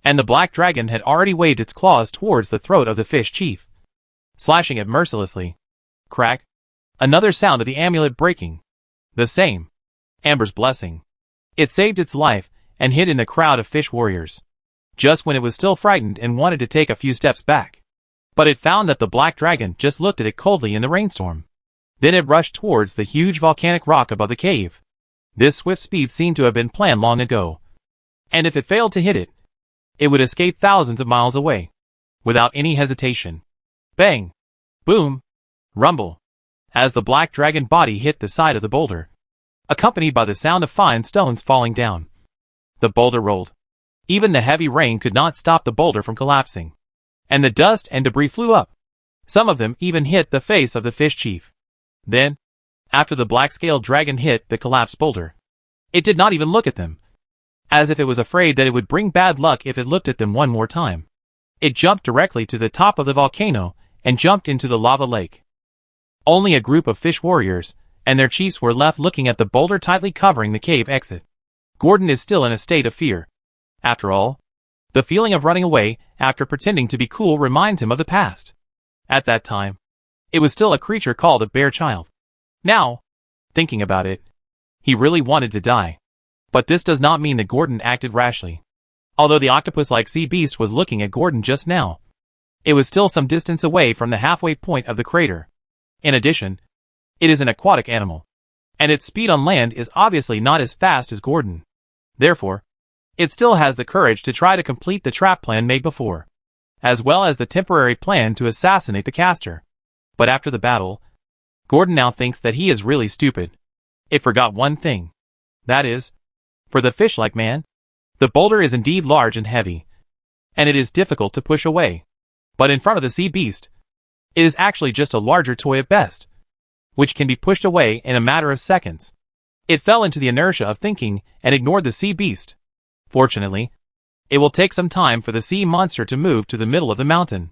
And the black dragon had already waved its claws towards the throat of the fish chief, slashing it mercilessly. Crack. Another sound of the amulet breaking. The same. Amber's blessing. It saved its life and hid in the crowd of fish warriors, just when it was still frightened and wanted to take a few steps back. But it found that the black dragon just looked at it coldly in the rainstorm. Then it rushed towards the huge volcanic rock above the cave. This swift speed seemed to have been planned long ago. And if it failed to hit it, it would escape thousands of miles away, without any hesitation. Bang! Boom! Rumble! As the black dragon body hit the side of the boulder, accompanied by the sound of fine stones falling down. The boulder rolled. Even the heavy rain could not stop the boulder from collapsing. And the dust and debris flew up. Some of them even hit the face of the fish chief. Then, after the black-scaled dragon hit the collapsed boulder, it did not even look at them, as if it was afraid that it would bring bad luck if it looked at them one more time. It jumped directly to the top of the volcano and jumped into the lava lake. Only a group of fish warriors and their chiefs were left looking at the boulder tightly covering the cave exit. Gordon is still in a state of fear. After all, the feeling of running away after pretending to be cool reminds him of the past. At that time, it was still a creature called a bear child. Now, thinking about it, he really wanted to die. But this does not mean that Gordon acted rashly. Although the octopus-like sea beast was looking at Gordon just now, it was still some distance away from the halfway point of the crater. In addition, it is an aquatic animal, and its speed on land is obviously not as fast as Gordon. Therefore, it still has the courage to try to complete the trap plan made before, as well as the temporary plan to assassinate the caster. But after the battle, Gordon now thinks that he is really stupid. It forgot one thing. That is, for the fish-like man, the boulder is indeed large and heavy, and it is difficult to push away. But in front of the sea beast, it is actually just a larger toy at best, which can be pushed away in a matter of seconds. It fell into the inertia of thinking and ignored the sea beast. Fortunately, it will take some time for the sea monster to move to the middle of the mountain,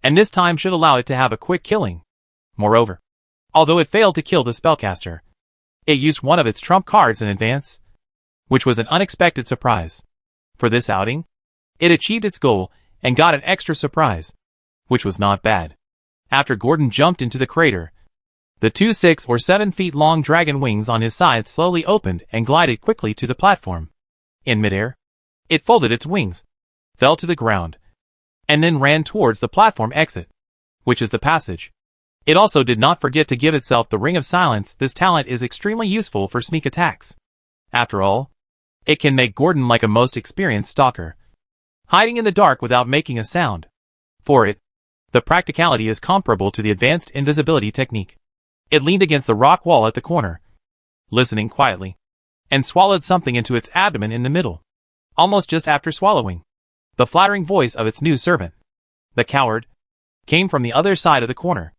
and this time should allow it to have a quick killing. Moreover, although it failed to kill the spellcaster, it used one of its trump cards in advance, which was an unexpected surprise. For this outing, it achieved its goal and got an extra surprise, which was not bad. After Gordon jumped into the crater, the 6 or 7 feet long dragon wings on his sides slowly opened and glided quickly to the platform. In midair, it folded its wings, fell to the ground, and then ran towards the platform exit, which is the passage. It also did not forget to give itself the Ring of Silence. This talent is extremely useful for sneak attacks. After all, it can make Gordon like a most experienced stalker, hiding in the dark without making a sound. For it, the practicality is comparable to the advanced invisibility technique. It leaned against the rock wall at the corner, listening quietly, and swallowed something into its abdomen in the middle. Almost just after swallowing, the flattering voice of its new servant, the coward, came from the other side of the corner,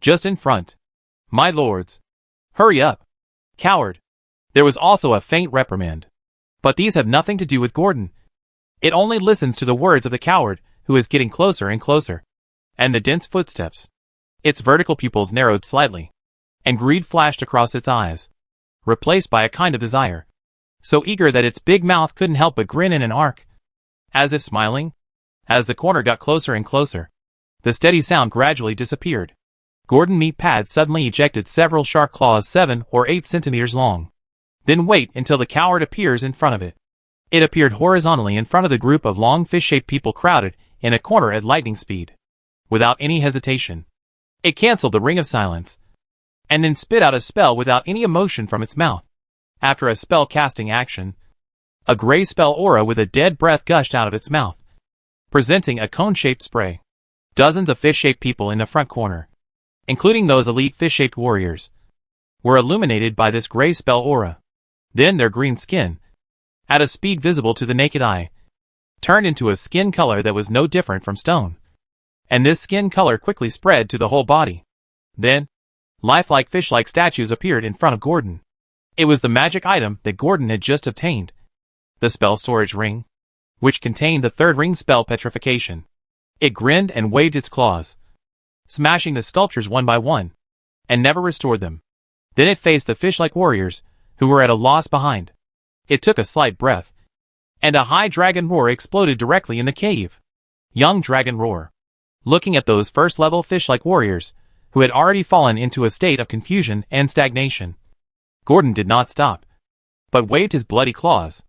just in front. "My lords, hurry up, coward." There was also a faint reprimand. But these have nothing to do with Gordon. It only listens to the words of the coward, who is getting closer and closer. And the dense footsteps. Its vertical pupils narrowed slightly, and greed flashed across its eyes, replaced by a kind of desire, so eager that its big mouth couldn't help but grin in an arc, as if smiling. As the corner got closer and closer, the steady sound gradually disappeared. Gordon Meat Pad suddenly ejected several shark claws 7 or 8 centimeters long. Then wait until the coward appears in front of it. It appeared horizontally in front of the group of long fish-shaped people crowded in a corner at lightning speed. Without any hesitation, it canceled the Ring of Silence, and then spit out a spell without any emotion from its mouth. After a spell-casting action, a gray spell aura with a dead breath gushed out of its mouth, presenting a cone-shaped spray. Dozens of fish-shaped people in the front corner, including those elite fish-shaped warriors, were illuminated by this gray spell aura. Then their green skin, at a speed visible to the naked eye, turned into a skin color that was no different from stone. And this skin color quickly spread to the whole body. Then, lifelike fish-like statues appeared in front of Gordon. It was the magic item that Gordon had just obtained, the spell storage ring, which contained the 3rd ring spell petrification. It grinned and waved its claws, smashing the sculptures one by one, and never restored them. Then it faced the fish-like warriors, who were at a loss behind. It took a slight breath, and a high dragon roar exploded directly in the cave. Young dragon roar. Looking at those first-level fish-like warriors, who had already fallen into a state of confusion and stagnation, Gordon did not stop, but waved his bloody claws.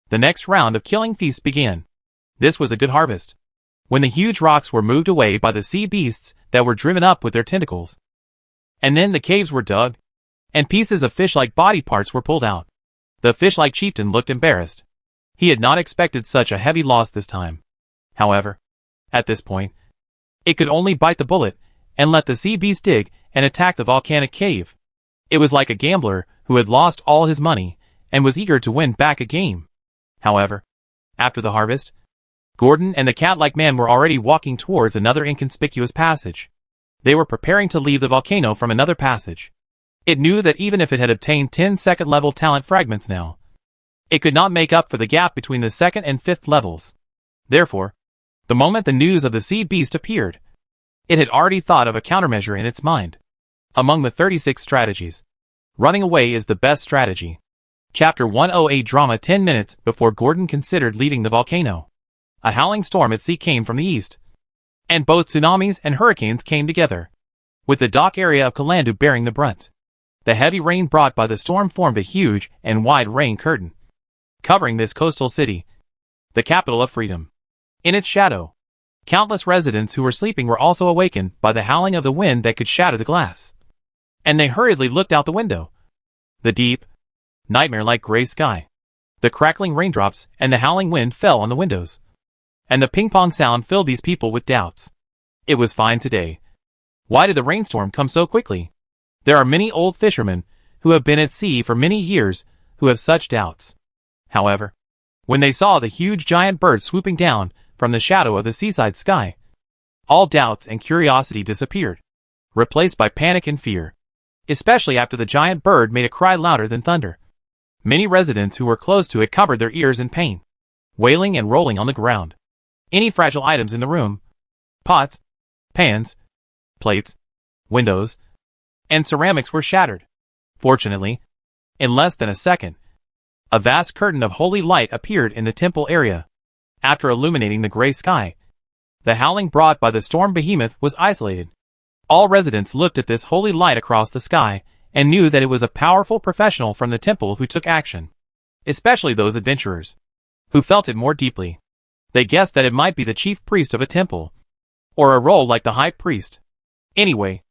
The next round of killing feasts began. This was a good harvest. When the huge rocks were moved away by the sea beasts that were driven up with their tentacles, and then the caves were dug, and pieces of fish-like body parts were pulled out. The fish-like chieftain looked embarrassed. He had not expected such a heavy loss this time. However, at this point, it could only bite the bullet and let the sea beast dig and attack the volcanic cave. It was like a gambler who had lost all his money and was eager to win back a game. However, after the harvest, Gordon and the cat-like man were already walking towards another inconspicuous passage. They were preparing to leave the volcano from another passage. It knew that even if it had obtained 10 second-level talent fragments now, it could not make up for the gap between the second and fifth levels. Therefore, the moment the news of the sea beast appeared, it had already thought of a countermeasure in its mind. Among the 36 strategies, running away is the best strategy. Chapter 108 Drama 10 minutes before Gordon considered leaving the volcano, a howling storm at sea came from the east, and both tsunamis and hurricanes came together, with the dock area of Kalandu bearing the brunt. The heavy rain brought by the storm formed a huge and wide rain curtain, covering this coastal city, the capital of freedom. In its shadow, countless residents who were sleeping were also awakened by the howling of the wind that could shatter the glass. And they hurriedly looked out the window. The deep, nightmare-like gray sky, the crackling raindrops and the howling wind fell on the windows, and the ping-pong sound filled these people with doubts. It was fine today. Why did the rainstorm come so quickly? There are many old fishermen who have been at sea for many years who have such doubts. However, when they saw the huge giant bird swooping down from the shadow of the seaside sky, all doubts and curiosity disappeared, replaced by panic and fear, especially after the giant bird made a cry louder than thunder. Many residents who were close to it covered their ears in pain, wailing and rolling on the ground. Any fragile items in the room, pots, pans, plates, windows, and ceramics were shattered. Fortunately, in less than a second, a vast curtain of holy light appeared in the temple area. After illuminating the gray sky, the howling brought by the storm behemoth was isolated. All residents looked at this holy light across the sky and knew that it was a powerful professional from the temple who took action, especially those adventurers who felt it more deeply. They guessed that it might be the chief priest of a temple, or a role like the high priest. Anyway,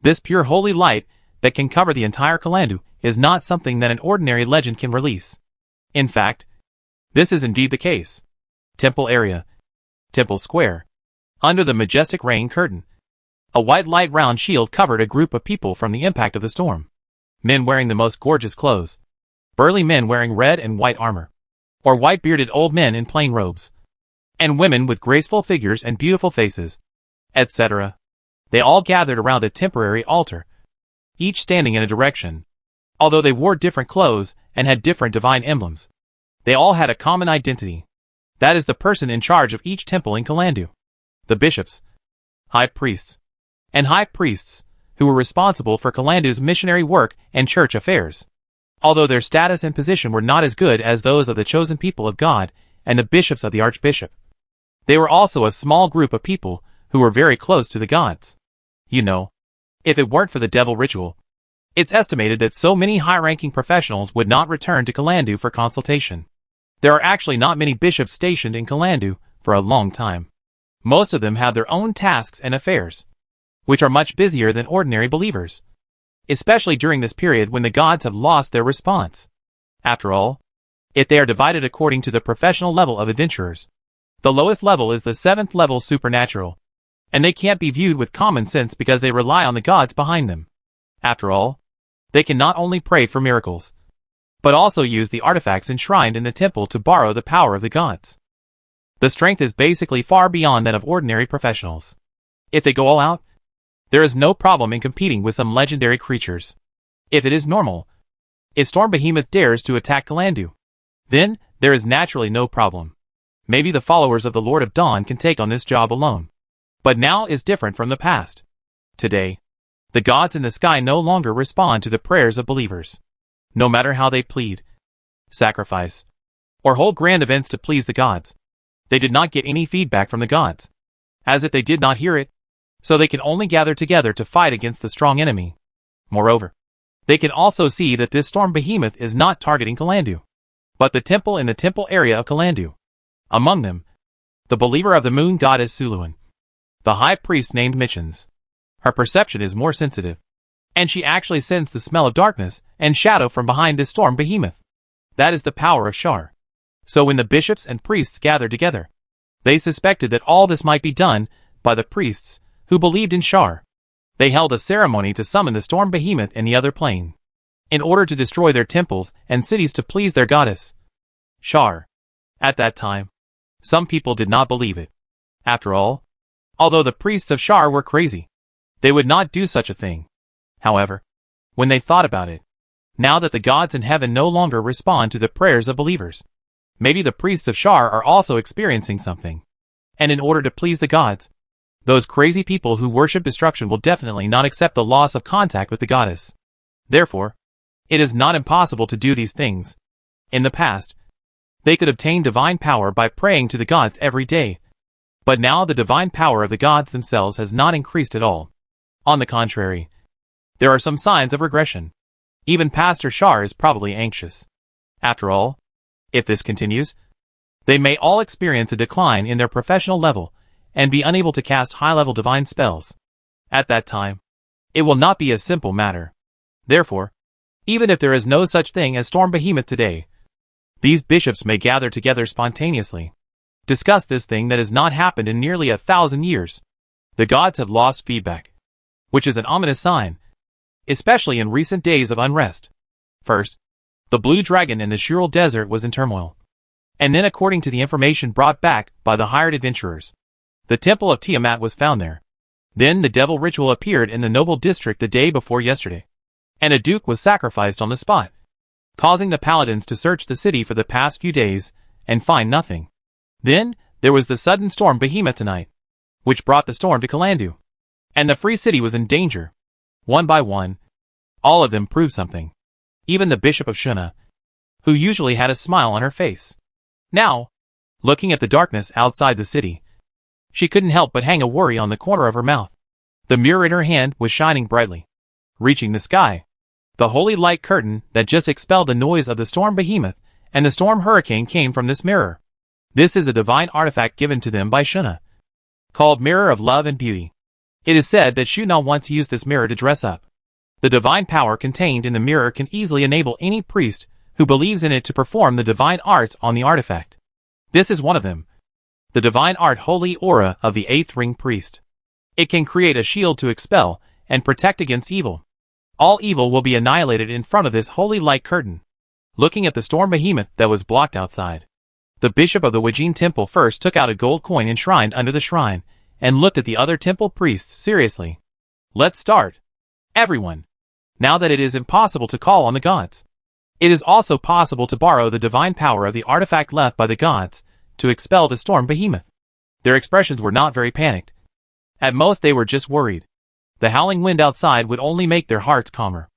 this pure holy light that can cover the entire Kalandu is not something that an ordinary legend can release. In fact, this is indeed the case. Temple area. Temple square. Under the majestic rain curtain, a white light round shield covered a group of people from the impact of the storm. Men wearing the most gorgeous clothes. Burly men wearing red and white armor. Or white-bearded old men in plain robes. And women with graceful figures and beautiful faces, etc. They all gathered around a temporary altar, each standing in a direction. Although they wore different clothes and had different divine emblems, they all had a common identity. That is the person in charge of each temple in Kalandu. The bishops, high priests, and high priests, who were responsible for Kalandu's missionary work and church affairs. Although their status and position were not as good as those of the chosen people of God and the bishops of the archbishop, they were also a small group of people who were very close to the gods. You know, if it weren't for the devil ritual, it's estimated that so many high-ranking professionals would not return to Kalandu for consultation. There are actually not many bishops stationed in Kalandu for a long time. Most of them have their own tasks and affairs, which are much busier than ordinary believers, especially during this period when the gods have lost their response. After all, if they are divided according to the professional level of adventurers, the lowest level is the 7th level supernatural, and they can't be viewed with common sense because they rely on the gods behind them. After all, they can not only pray for miracles, but also use the artifacts enshrined in the temple to borrow the power of the gods. The strength is basically far beyond that of ordinary professionals. If they go all out, there is no problem in competing with some legendary creatures. If it is normal, if Storm Behemoth dares to attack Kalandu, then there is naturally no problem. Maybe the followers of the Lord of Dawn can take on this job alone. But now is different from the past. Today, The gods in the sky no longer respond to the prayers of believers. No matter how they plead, sacrifice, or hold grand events to please the gods, they did not get any feedback from the gods, as if they did not hear it, so they can only gather together to fight against the strong enemy. Moreover, they can also see that this storm behemoth is not targeting Kalandu, but the temple in the temple area of Kalandu. Among them, the believer of the moon goddess Suluan, the high priest named Michens. Her perception is more sensitive, and she actually sensed the smell of darkness and shadow from behind this storm behemoth. That is the power of Shar. So when the bishops and priests gathered together, they suspected that all this might be done by the priests who believed in Shar. They held a ceremony to summon the storm behemoth in the other plane, in order to destroy their temples and cities to please their goddess, Shar. At that time, some people did not believe it. After all, although the priests of Shar were crazy, they would not do such a thing. However, when they thought about it, now that the gods in heaven no longer respond to the prayers of believers, maybe the priests of Shar are also experiencing something. And in order to please the gods, those crazy people who worship destruction will definitely not accept the loss of contact with the goddess. Therefore, it is not impossible to do these things. In the past, they could obtain divine power by praying to the gods every day. But now the divine power of the gods themselves has not increased at all. On the contrary, there are some signs of regression. Even Pastor Shar is probably anxious. After all, if this continues, they may all experience a decline in their professional level and be unable to cast high-level divine spells. At that time, it will not be a simple matter. Therefore, even if there is no such thing as Storm Behemoth today, these bishops may gather together spontaneously, discuss this thing that has not happened in nearly 1,000 years. The gods have lost feedback, which is an ominous sign, especially in recent days of unrest. First, the blue dragon in the Shural desert was in turmoil. And then, according to the information brought back by the hired adventurers, the temple of Tiamat was found there. Then the devil ritual appeared in the noble district the day before yesterday, and a duke was sacrificed on the spot, causing the paladins to search the city for the past few days and find nothing. Then, there was the sudden storm behemoth tonight, which brought the storm to Kalandu, and the free city was in danger. One by one, all of them proved something. Even the bishop of Shuna, who usually had a smile on her face. Now, looking at the darkness outside the city, she couldn't help but hang a worry on the corner of her mouth. The mirror in her hand was shining brightly, reaching the sky. The holy light curtain that just expelled the noise of the storm behemoth and the storm hurricane came from this mirror. This is a divine artifact given to them by Shuna, called Mirror of Love and Beauty. It is said that Shuna wants to use this mirror to dress up. The divine power contained in the mirror can easily enable any priest who believes in it to perform the divine arts on the artifact. This is one of them. The divine art holy aura of the 8th ring priest. It can create a shield to expel and protect against evil. All evil will be annihilated in front of this holy light curtain. Looking at the storm behemoth that was blocked outside, the bishop of the Wajin temple first took out a gold coin enshrined under the shrine and looked at the other temple priests seriously. Let's start. Everyone. Now that it is impossible to call on the gods, it is also possible to borrow the divine power of the artifact left by the gods to expel the storm behemoth. Their expressions were not very panicked. At most they were just worried. The howling wind outside would only make their hearts calmer.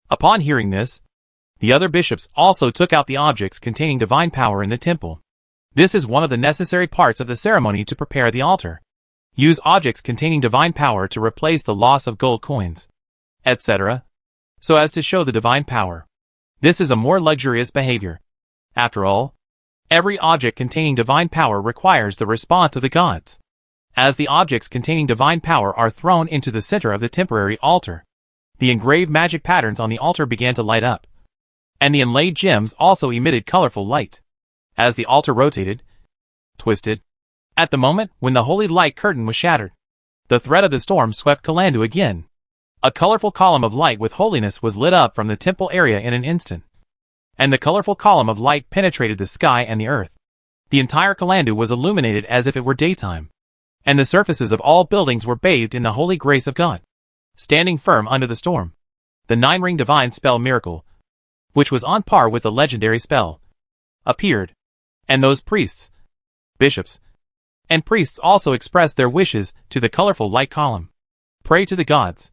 Upon hearing this, the other bishops also took out the objects containing divine power in the temple. This is one of the necessary parts of the ceremony to prepare the altar. Use objects containing divine power to replace the loss of gold coins, etc., so as to show the divine power. This is a more luxurious behavior. After all, every object containing divine power requires the response of the gods. As the objects containing divine power are thrown into the center of the temporary altar, the engraved magic patterns on the altar began to light up, and the inlaid gems also emitted colorful light. As the altar rotated, twisted, at the moment when the holy light curtain was shattered, the threat of the storm swept Kalandu again. A colorful column of light with holiness was lit up from the temple area in an instant, and the colorful column of light penetrated the sky and the earth. The entire Kalandu was illuminated as if it were daytime, and the surfaces of all buildings were bathed in the holy grace of God. Standing firm under the storm, the 9-ring divine spell miracle, which was on par with the legendary spell, appeared, and those priests, bishops, and priests also expressed their wishes to the colorful light column. Pray to the gods.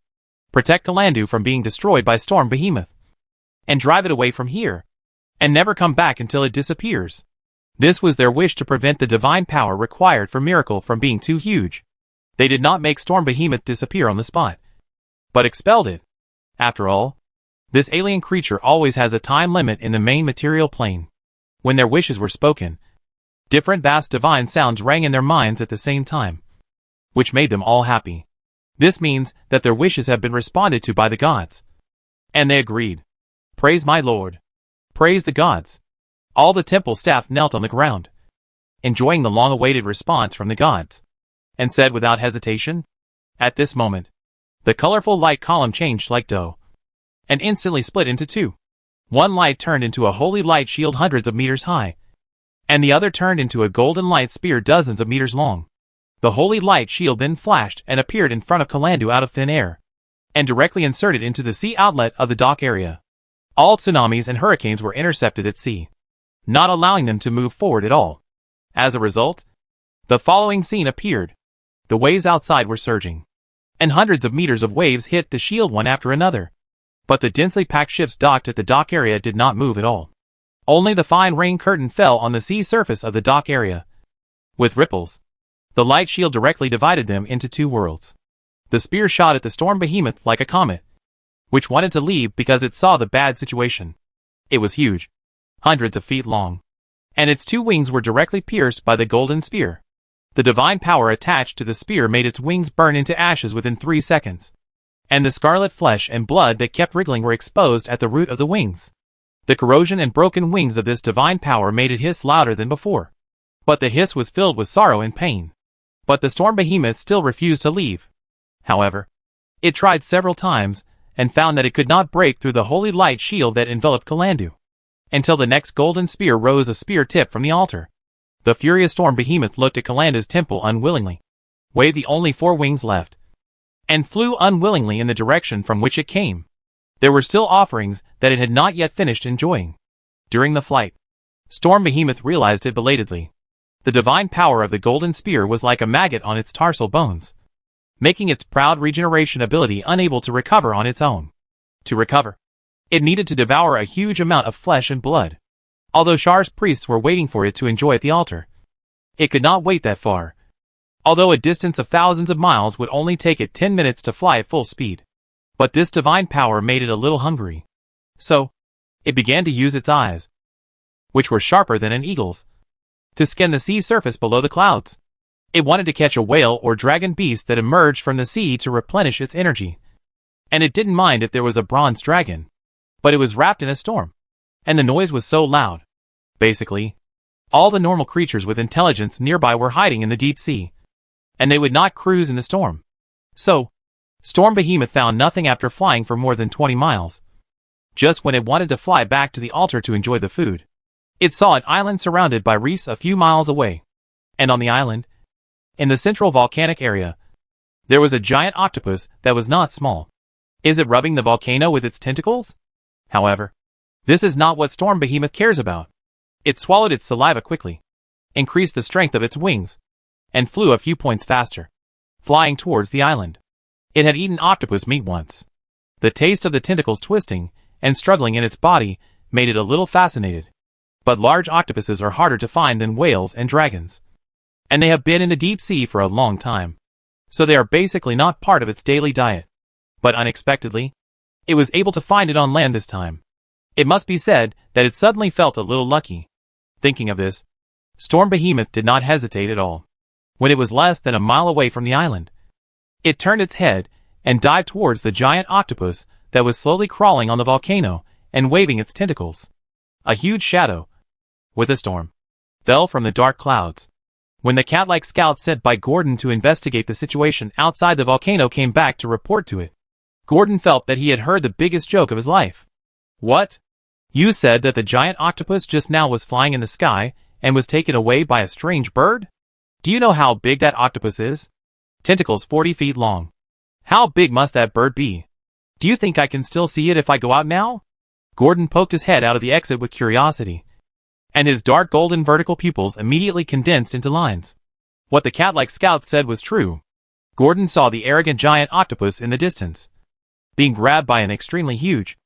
Protect Kalandu from being destroyed by Storm Behemoth. And drive it away from here. And never come back until it disappears. This was their wish to prevent the divine power required for Miracle from being too huge. They did not make Storm Behemoth disappear on the spot, but expelled it. After all, this alien creature always has a time limit in the main material plane. When their wishes were spoken, different vast divine sounds rang in their minds at the same time, which made them all happy. This means that their wishes have been responded to by the gods. And they agreed. Praise my Lord. Praise the gods. All the temple staff knelt on the ground, enjoying the long-awaited response from the gods, and said without hesitation, at this moment, the colorful light column changed like dough, and instantly split into two. One light turned into a holy light shield hundreds of meters high, and the other turned into a golden light spear dozens of meters long. The holy light shield then flashed and appeared in front of Kalandu out of thin air, and directly inserted into the sea outlet of the dock area. All tsunamis and hurricanes were intercepted at sea, not allowing them to move forward at all. As a result, the following scene appeared. The waves outside were surging, and hundreds of meters of waves hit the shield one after another. But the densely packed ships docked at the dock area did not move at all. Only the fine rain curtain fell on the sea surface of the dock area. With ripples, the light shield directly divided them into two worlds. The spear shot at the Storm Behemoth like a comet, which wanted to leave because it saw the bad situation. It was huge, hundreds of feet long, and its two wings were directly pierced by the golden spear. The divine power attached to the spear made its wings burn into ashes within 3 seconds, and the scarlet flesh and blood that kept wriggling were exposed at the root of the wings. The corrosion and broken wings of this divine power made it hiss louder than before, but the hiss was filled with sorrow and pain. But the Storm Behemoth still refused to leave. However, it tried several times, and found that it could not break through the holy light shield that enveloped Kalandu, until the next golden spear rose a spear tip from the altar. The furious Storm Behemoth looked at Kalandu's temple unwillingly, waved the only 4 wings left, and flew unwillingly in the direction from which it came. There were still offerings that it had not yet finished enjoying. During the flight, Storm Behemoth realized it belatedly. The divine power of the golden spear was like a maggot on its tarsal bones, making its proud regeneration ability unable to recover on its own. To recover, it needed to devour a huge amount of flesh and blood. Although Shar's priests were waiting for it to enjoy at the altar, it could not wait that far. Although a distance of thousands of miles would only take it 10 minutes to fly at full speed. But this divine power made it a little hungry. So, it began to use its eyes, which were sharper than an eagle's, to scan the sea surface below the clouds. It wanted to catch a whale or dragon beast that emerged from the sea to replenish its energy. And it didn't mind if there was a bronze dragon, but it was wrapped in a storm, and the noise was so loud. Basically, all the normal creatures with intelligence nearby were hiding in the deep sea, and they would not cruise in the storm. So, Storm Behemoth found nothing after flying for more than 20 miles. Just when it wanted to fly back to the altar to enjoy the food, it saw an island surrounded by reefs a few miles away. And on the island, in the central volcanic area, there was a giant octopus that was not small. Is it rubbing the volcano with its tentacles? However, this is not what Storm Behemoth cares about. It swallowed its saliva quickly, increased the strength of its wings, and flew a few points faster, flying towards the island. It had eaten octopus meat once. The taste of the tentacles twisting and struggling in its body made it a little fascinated. But large octopuses are harder to find than whales and dragons, and they have been in the deep sea for a long time, so they are basically not part of its daily diet. But unexpectedly, it was able to find it on land this time. It must be said that it suddenly felt a little lucky. Thinking of this, Storm Behemoth did not hesitate at all. When it was less than a mile away from the island, it turned its head and dived towards the giant octopus that was slowly crawling on the volcano and waving its tentacles. A huge shadow, with a storm, fell from the dark clouds. When the cat-like scout sent by Gordon to investigate the situation outside the volcano came back to report to it, Gordon felt that he had heard the biggest joke of his life. What? You said that the giant octopus just now was flying in the sky and was taken away by a strange bird? Do you know how big that octopus is? Tentacles 40 feet long. How big must that bird be? Do you think I can still see it if I go out now? Gordon poked his head out of the exit with curiosity, and his dark golden vertical pupils immediately condensed into lines. What the cat-like scout said was true. Gordon saw the arrogant giant octopus in the distance, being grabbed by an extremely huge,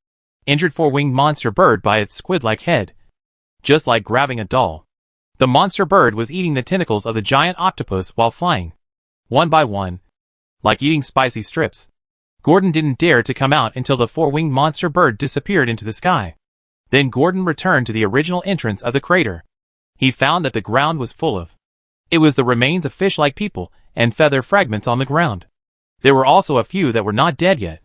injured four-winged monster bird by its squid-like head. Just like grabbing a doll, the monster bird was eating the tentacles of the giant octopus while flying, one by one, like eating spicy strips. Gordon didn't dare to come out until the four-winged monster bird disappeared into the sky. Then Gordon returned to the original entrance of the crater. He found that the ground was full of. It was the remains of fish-like people and feather fragments on the ground. There were also a few that were not dead yet.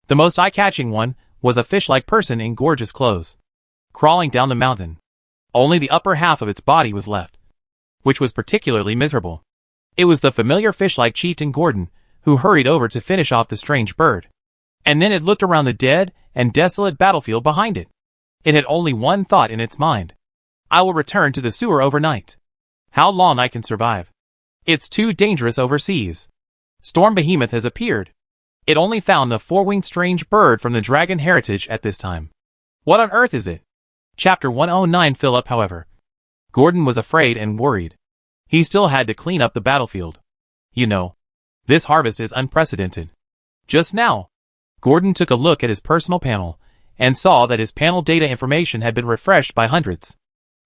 The most eye-catching one was a fish-like person in gorgeous clothes, crawling down the mountain. Only the upper half of its body was left, which was particularly miserable. It was the familiar fish-like chieftain Gordon, who hurried over to finish off the strange bird. And then it looked around the dead and desolate battlefield behind it. It had only one thought in its mind. I will return to the sewer overnight. How long I can survive? It's too dangerous overseas. Storm Behemoth has appeared. It only found the four-winged strange bird from the dragon heritage at this time. What on earth is it? Chapter 109 Philip, however. Gordon was afraid and worried. He still had to clean up the battlefield. You know, this harvest is unprecedented. Just now, Gordon took a look at his personal panel and saw that his panel data information had been refreshed by hundreds.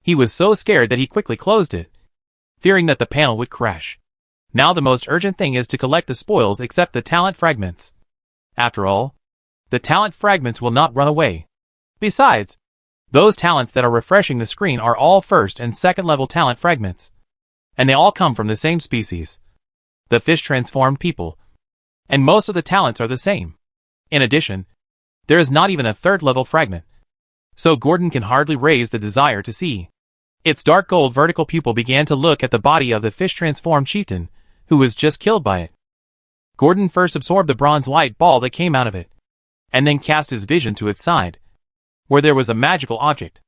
He was so scared that he quickly closed it, fearing that the panel would crash. Now the most urgent thing is to collect the spoils except the talent fragments. After all, the talent fragments will not run away. Besides, those talents that are refreshing the screen are all first and second level talent fragments. And they all come from the same species, the fish-transformed people. And most of the talents are the same. In addition, there is not even a third level fragment. So Gordon can hardly raise the desire to see. Its dark gold vertical pupil began to look at the body of the fish-transformed chieftain, who was just killed by it. Gordon first absorbed the bronze light ball that came out of it, and then cast his vision to its side, where there was a magical object.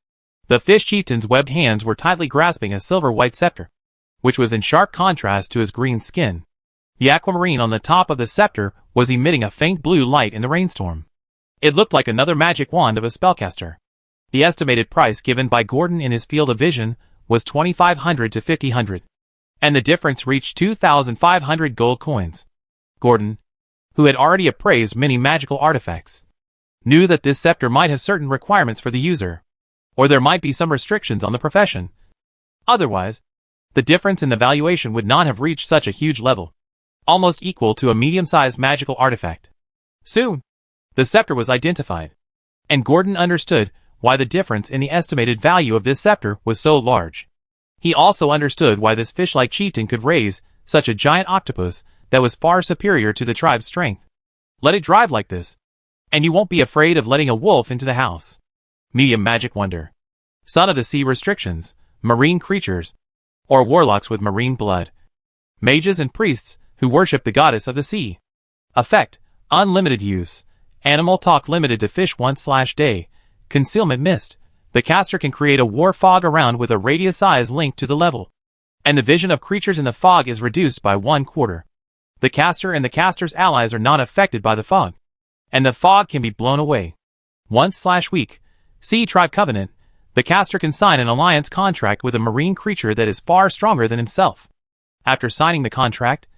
The fish chieftain's webbed hands were tightly grasping a silver-white scepter, which was in sharp contrast to his green skin. The aquamarine on the top of the scepter was emitting a faint blue light in the rainstorm. It looked like another magic wand of a spellcaster. The estimated price given by Gordon in his field of vision was 2,500 to 5,000, and the difference reached 2,500 gold coins. Gordon, who had already appraised many magical artifacts, knew that this scepter might have certain requirements for the user, or there might be some restrictions on the profession. Otherwise, the difference in the valuation would not have reached such a huge level, almost equal to a medium-sized magical artifact. Soon, the scepter was identified, and Gordon understood why the difference in the estimated value of this scepter was so large. He also understood why this fish-like chieftain could raise such a giant octopus that was far superior to the tribe's strength. Let it drive like this, and you won't be afraid of letting a wolf into the house. Medium magic wonder. Son of the sea restrictions, marine creatures, or warlocks with marine blood. Mages and priests who worship the goddess of the sea. Effect, unlimited use. Animal talk limited to fish once/day. Concealment mist. The caster can create a war fog around with a radius size linked to the level, and the vision of creatures in the fog is reduced by 1/4. The caster and the caster's allies are not affected by the fog, and the fog can be blown away. Once/week. Sea Tribe Covenant. The caster can sign an alliance contract with a marine creature that is far stronger than himself. After signing the contract,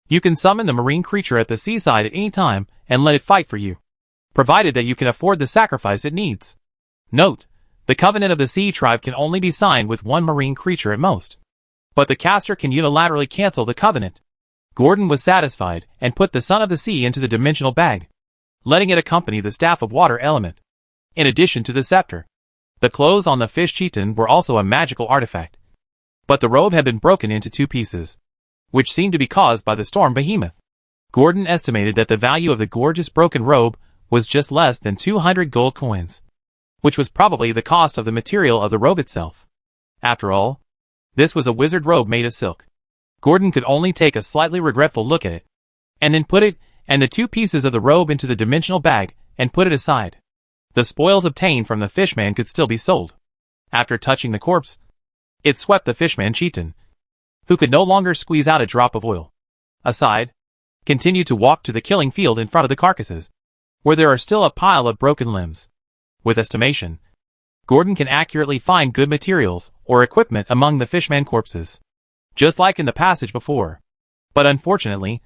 you can summon the marine creature at the seaside at any time and let it fight for you, provided that you can afford the sacrifice it needs. Note, the Covenant of the Sea Tribe can only be signed with one marine creature at most, but the caster can unilaterally cancel the covenant. Gordon was satisfied and put the Son of the Sea into the dimensional bag, letting it accompany the Staff of Water element. In addition to the scepter, the clothes on the fish chieftain were also a magical artifact, but the robe had been broken into 2 pieces, which seemed to be caused by the storm behemoth. Gordon estimated that the value of the gorgeous broken robe was just less than 200 gold coins, which was probably the cost of the material of the robe itself. After all, this was a wizard robe made of silk. Gordon could only take a slightly regretful look at it, and then put it and the 2 pieces of the robe into the dimensional bag and put it aside. The spoils obtained from the fishman could still be sold. After touching the corpse, it swept the fishman chieftain, who could no longer squeeze out a drop of oil, aside, continued to walk to the killing field in front of the carcasses, where there are still a pile of broken limbs. With estimation, Gordon can accurately find good materials or equipment among the fishman corpses, just like in the passage before. But unfortunately,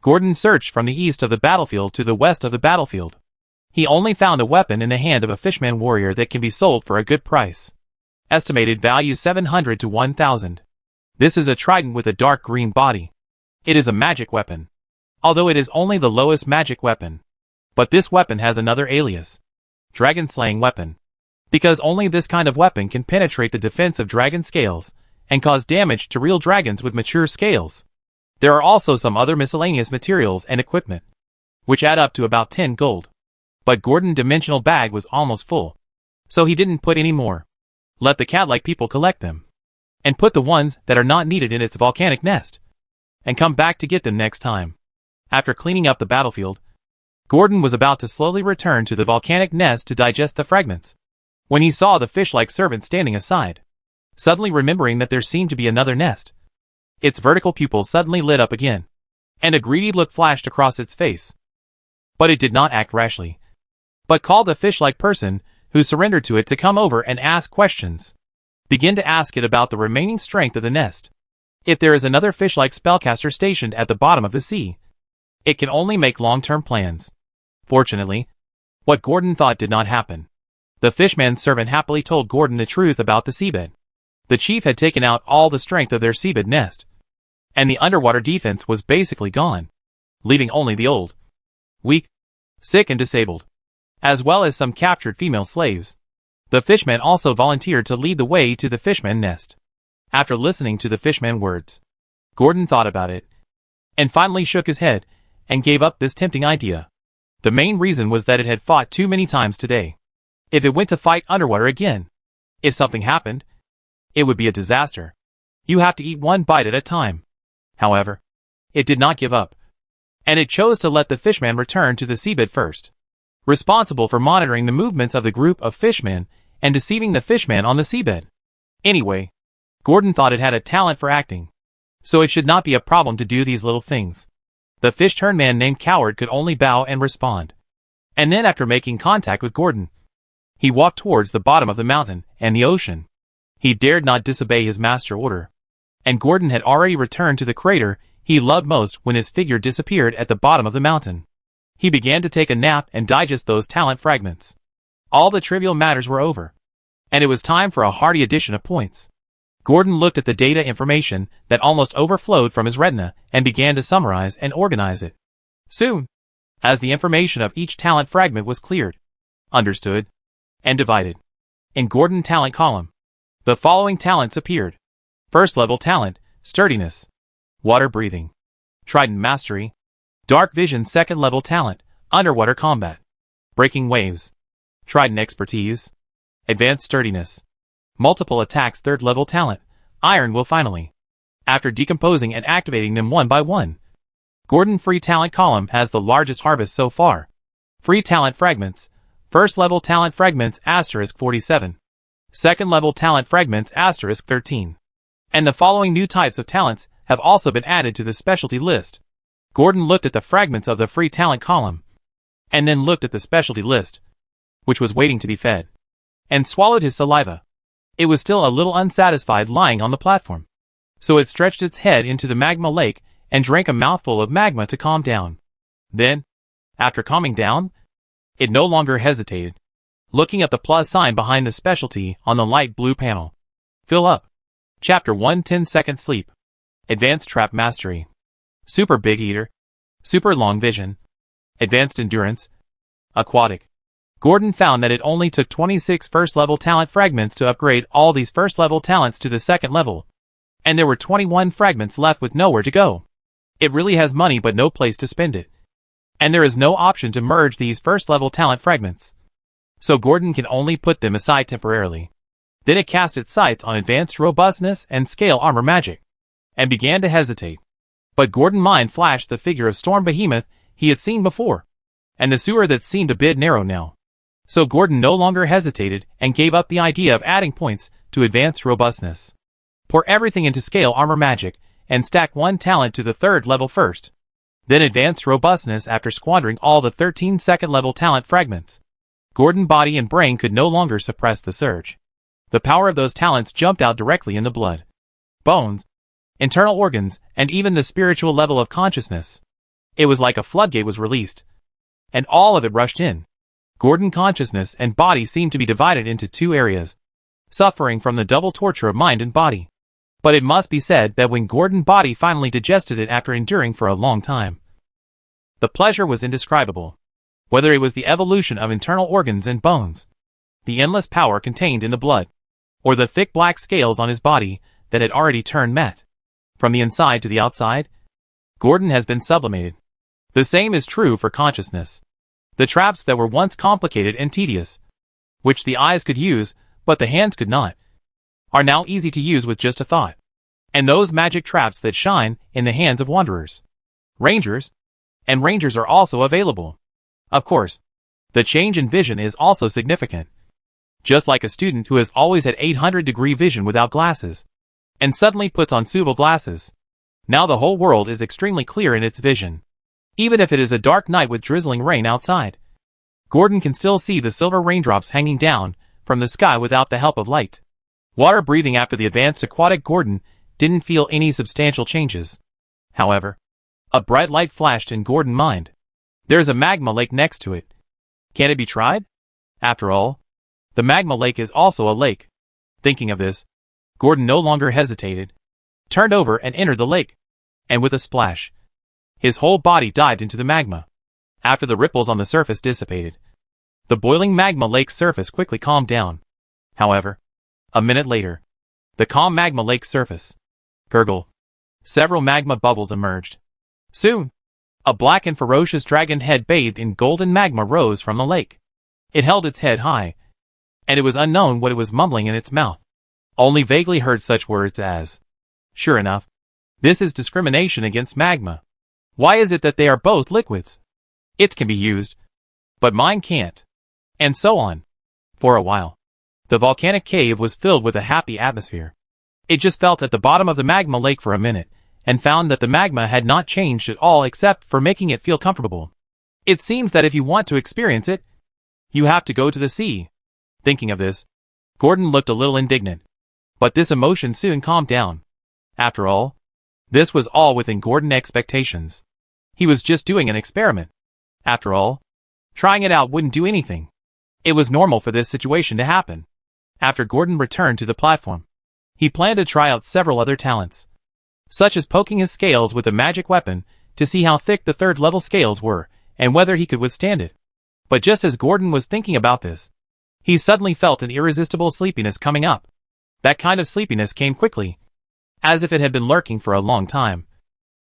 Gordon searched from the east of the battlefield to the west of the battlefield. He only found a weapon in the hand of a fishman warrior that can be sold for a good price. Estimated value 700 to 1000. This is a trident with a dark green body. It is a magic weapon. Although it is only the lowest magic weapon. But this weapon has another alias. Dragon slaying weapon. Because only this kind of weapon can penetrate the defense of dragon scales, and cause damage to real dragons with mature scales. There are also some other miscellaneous materials and equipment, which add up to about 10 gold. But Gordon's dimensional bag was almost full. So he didn't put any more. Let the cat-like people collect them. And put the ones that are not needed in its volcanic nest. And come back to get them next time. After cleaning up the battlefield, Gordon was about to slowly return to the volcanic nest to digest the fragments, when he saw the fish-like servant standing aside. Suddenly remembering that there seemed to be another nest. Its vertical pupils suddenly lit up again, and a greedy look flashed across its face. But it did not act rashly, but called the fish-like person, who surrendered to it, to come over and ask questions. Begin to ask it about the remaining strength of the nest. If there is another fish-like spellcaster stationed at the bottom of the sea, it can only make long-term plans. Fortunately, what Gordon thought did not happen. The fishman's servant happily told Gordon the truth about the seabed. The chief had taken out all the strength of their seabed nest, and the underwater defense was basically gone, leaving only the old, weak, sick and disabled, as well as some captured female slaves. The fishman also volunteered to lead the way to the fishman nest. After listening to the fishman's words, Gordon thought about it, and finally shook his head, and gave up this tempting idea. The main reason was that it had fought too many times today. If it went to fight underwater again, if something happened, it would be a disaster. You have to eat one bite at a time. However, it did not give up, and it chose to let the fishman return to the seabed first, responsible for monitoring the movements of the group of fishmen and deceiving the fishman on the seabed. Anyway, Gordon thought it had a talent for acting, so it should not be a problem to do these little things. The fish-turned man named Coward could only bow and respond. And then after making contact with Gordon, he walked towards the bottom of the mountain and the ocean. He dared not disobey his master order. And Gordon had already returned to the crater he loved most when his figure disappeared at the bottom of the mountain. He began to take a nap and digest those talent fragments. All the trivial matters were over, and it was time for a hearty addition of points. Gordon looked at the data information that almost overflowed from his retina and began to summarize and organize it. Soon, as the information of each talent fragment was cleared, understood, and divided, in Gordon's talent column, the following talents appeared. First level talent, sturdiness, water breathing, trident mastery, dark vision. Second level talent, underwater combat, breaking waves, trident expertise, advanced sturdiness, multiple attacks. Third level talent, iron will. Finally, after decomposing and activating them one by one, Gordon free talent column has the largest harvest so far. Free talent fragments, first level talent fragments *47, second level talent fragments *13. And the following new types of talents have also been added to the specialty list. Gordon looked at the fragments of the free talent column, and then looked at the specialty list, which was waiting to be fed, and swallowed his saliva. It was still a little unsatisfied lying on the platform, so it stretched its head into the magma lake and drank a mouthful of magma to calm down. Then, after calming down, it no longer hesitated, looking at the plus sign behind the specialty on the light blue panel. Fill up. Chapter 1 10-second sleep. Advanced trap mastery. Super big eater. Super long vision. Advanced endurance. Aquatic. Gordon found that it only took 26 first-level talent fragments to upgrade all these first-level talents to the second level, and there were 21 fragments left with nowhere to go. It really has money but no place to spend it, and there is no option to merge these first-level talent fragments, so Gordon can only put them aside temporarily. Then it cast its sights on advanced robustness and scale armor magic, and began to hesitate. But Gordon's mind flashed the figure of Storm Behemoth he had seen before, and the sewer that seemed a bit narrow now. So Gordon no longer hesitated and gave up the idea of adding points to advanced robustness. Pour everything into scale armor magic and stack one talent to the third level first. Then advanced robustness after squandering all the 13 second level talent fragments. Gordon's body and brain could no longer suppress the surge. The power of those talents jumped out directly in the blood, bones, internal organs, and even the spiritual level of consciousness. It was like a floodgate was released, and all of it rushed in. Gordon's consciousness and body seemed to be divided into two areas, suffering from the double torture of mind and body. But it must be said that when Gordon's body finally digested it after enduring for a long time, the pleasure was indescribable. Whether it was the evolution of internal organs and bones, the endless power contained in the blood, or the thick black scales on his body that had already turned matte, from the inside to the outside, Gordon has been sublimated. The same is true for consciousness. The traps that were once complicated and tedious, which the eyes could use, but the hands could not, are now easy to use with just a thought. And those magic traps that shine in the hands of wanderers, rangers, and rangers are also available. Of course, the change in vision is also significant. Just like a student who has always had 800-degree vision without glasses, and suddenly puts on suitable glasses. Now the whole world is extremely clear in its vision. Even if it is a dark night with drizzling rain outside, Gordon can still see the silver raindrops hanging down from the sky without the help of light. Water breathing. After the advanced aquatic, Gordon didn't feel any substantial changes. However, a bright light flashed in Gordon's mind. There's a magma lake next to it. Can it be tried? After all, the magma lake is also a lake. Thinking of this, Gordon no longer hesitated, turned over and entered the lake, and with a splash, his whole body dived into the magma. After the ripples on the surface dissipated, the boiling magma lake surface quickly calmed down. However, a minute later, the calm magma lake surface gurgled. Several magma bubbles emerged. Soon, a black and ferocious dragon head bathed in golden magma rose from the lake. It held its head high, and it was unknown what it was mumbling in its mouth. Only vaguely heard such words as, "Sure enough, this is discrimination against magma. Why is it that they are both liquids? It can be used, but mine can't." And so on. For a while, the volcanic cave was filled with a happy atmosphere. It just felt at the bottom of the magma lake for a minute, and found that the magma had not changed at all except for making it feel comfortable. It seems that if you want to experience it, you have to go to the sea. Thinking of this, Gordon looked a little indignant. But this emotion soon calmed down. After all, this was all within Gordon's expectations. He was just doing an experiment. After all, trying it out wouldn't do anything. It was normal for this situation to happen. After Gordon returned to the platform, he planned to try out several other talents, such as poking his scales with a magic weapon to see how thick the third-level scales were and whether he could withstand it. But just as Gordon was thinking about this, he suddenly felt an irresistible sleepiness coming up. That kind of sleepiness came quickly, as if it had been lurking for a long time,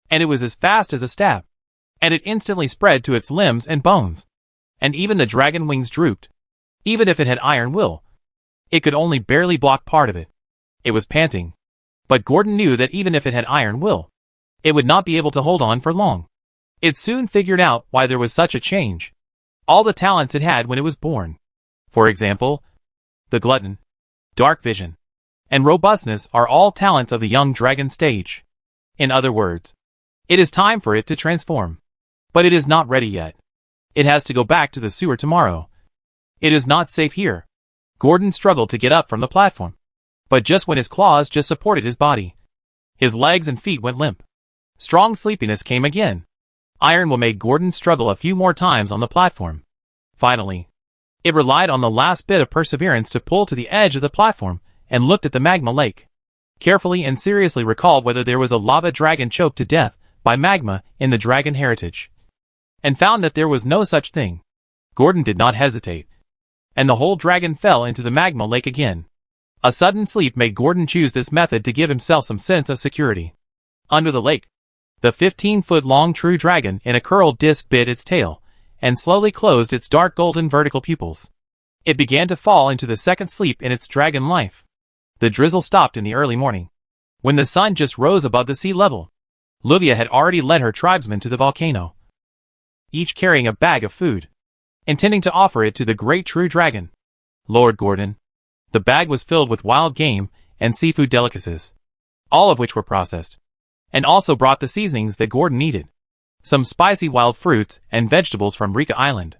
and it was as fast as a stab, and it instantly spread to its limbs and bones, and even the dragon wings drooped. Even if it had iron will, it could only barely block part of it. It was panting, but Gordon knew that even if it had iron will, it would not be able to hold on for long. It soon figured out why there was such a change. All the talents it had when it was born, for example, the glutton, dark vision, and robustness, are all talents of the young dragon stage. In other words, it is time for it to transform. But it is not ready yet. It has to go back to the sewer tomorrow. It is not safe here. Gordon struggled to get up from the platform, but just when his claws just supported his body, his legs and feet went limp. Strong sleepiness came again. Iron will make Gordon struggle a few more times on the platform. Finally, it relied on the last bit of perseverance to pull to the edge of the platform and looked at the magma lake. Carefully and seriously recalled whether there was a lava dragon choked to death by magma in the dragon heritage, and found that there was no such thing. Gordon did not hesitate, and the whole dragon fell into the magma lake again. A sudden sleep made Gordon choose this method to give himself some sense of security. Under the lake, the 15-foot-long true dragon in a curled disc bit its tail, and slowly closed its dark golden vertical pupils. It began to fall into the second sleep in its dragon life. The drizzle stopped in the early morning, when the sun just rose above the sea level. Livia had already led her tribesmen to the volcano, each carrying a bag of food, intending to offer it to the great true dragon, Lord Gordon. The bag was filled with wild game and seafood delicacies, all of which were processed, and also brought the seasonings that Gordon needed, some spicy wild fruits and vegetables from Rika Island.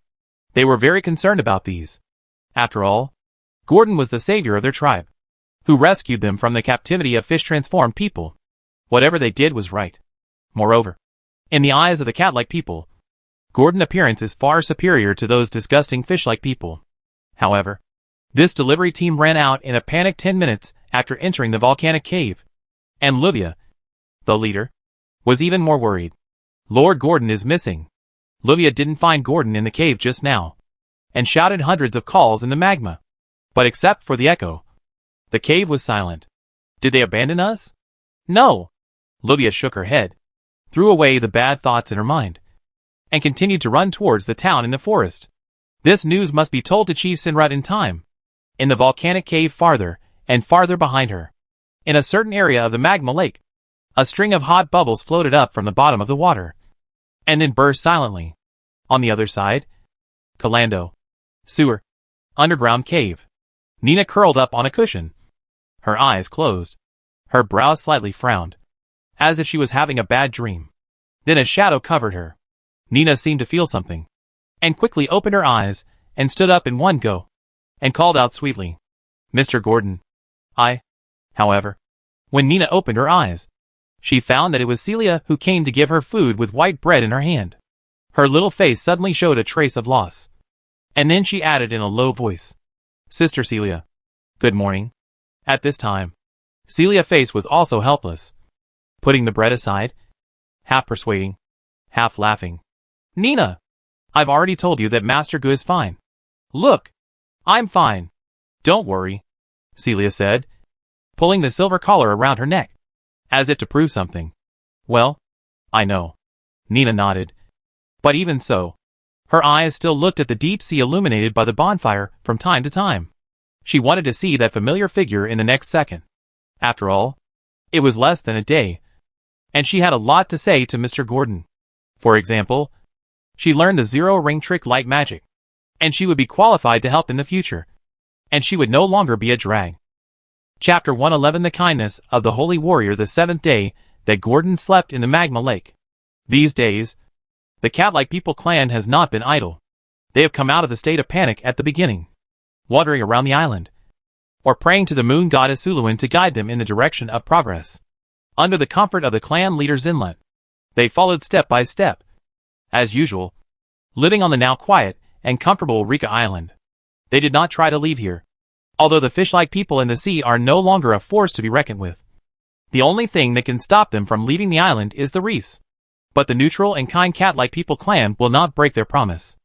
They were very concerned about these. After all, Gordon was the savior of their tribe, who rescued them from the captivity of fish-transformed people. Whatever they did was right. Moreover, In the eyes of the cat-like people, Gordon's appearance is far superior to those disgusting fish-like people. However, this delivery team ran out in a panic 10 minutes after entering the volcanic cave, and Livia, the leader, was even more worried. Lord Gordon is missing. Livia didn't find Gordon in the cave just now, and shouted hundreds of calls in the magma. But except for the echo, the cave was silent. Did they abandon us? No. Livia shook her head, threw away the bad thoughts in her mind, and continued to run towards the town in the forest. This news must be told to Chief Sinrut in time. In the volcanic cave farther and farther behind her, in a certain area of the magma lake, a string of hot bubbles floated up from the bottom of the water, and then burst silently. On the other side, Calando, sewer, underground cave. Nina curled up on a cushion, her eyes closed, her brow slightly frowned, as if she was having a bad dream. Then a shadow covered her. Nina seemed to feel something, and quickly opened her eyes, and stood up in one go, and called out sweetly, "Mr. Gordon." However, when Nina opened her eyes, she found that it was Celia who came to give her food with white bread in her hand. Her little face suddenly showed a trace of loss, and then she added in a low voice, "Sister Celia, good morning." At this time, Celia's face was also helpless, putting the bread aside, half persuading, half laughing. "Nina, I've already told you that Master Gu is fine. Look, I'm fine. Don't worry," Celia said, pulling the silver collar around her neck, as if to prove something. "Well, I know." Nina nodded. But even so, her eyes still looked at the deep sea illuminated by the bonfire from time to time. She wanted to see that familiar figure in the next second. After all, it was less than a day, and she had a lot to say to Mr. Gordon. For example, she learned the zero-ring trick light magic, and she would be qualified to help in the future, and she would no longer be a drag. Chapter 111 The Kindness of the Holy Warrior. The 7th day that Gordon slept in the magma lake. These days, the cat-like people clan has not been idle. They have come out of the state of panic at the beginning, wandering around the island, or praying to the moon goddess Uluin to guide them in the direction of progress. Under the comfort of the clan leader Zinlet, they followed step by step, as usual, living on the now quiet and comfortable Rika Island. They did not try to leave here, although the fish-like people in the sea are no longer a force to be reckoned with. The only thing that can stop them from leaving the island is the reefs. But the neutral and kind cat-like people clan will not break their promise.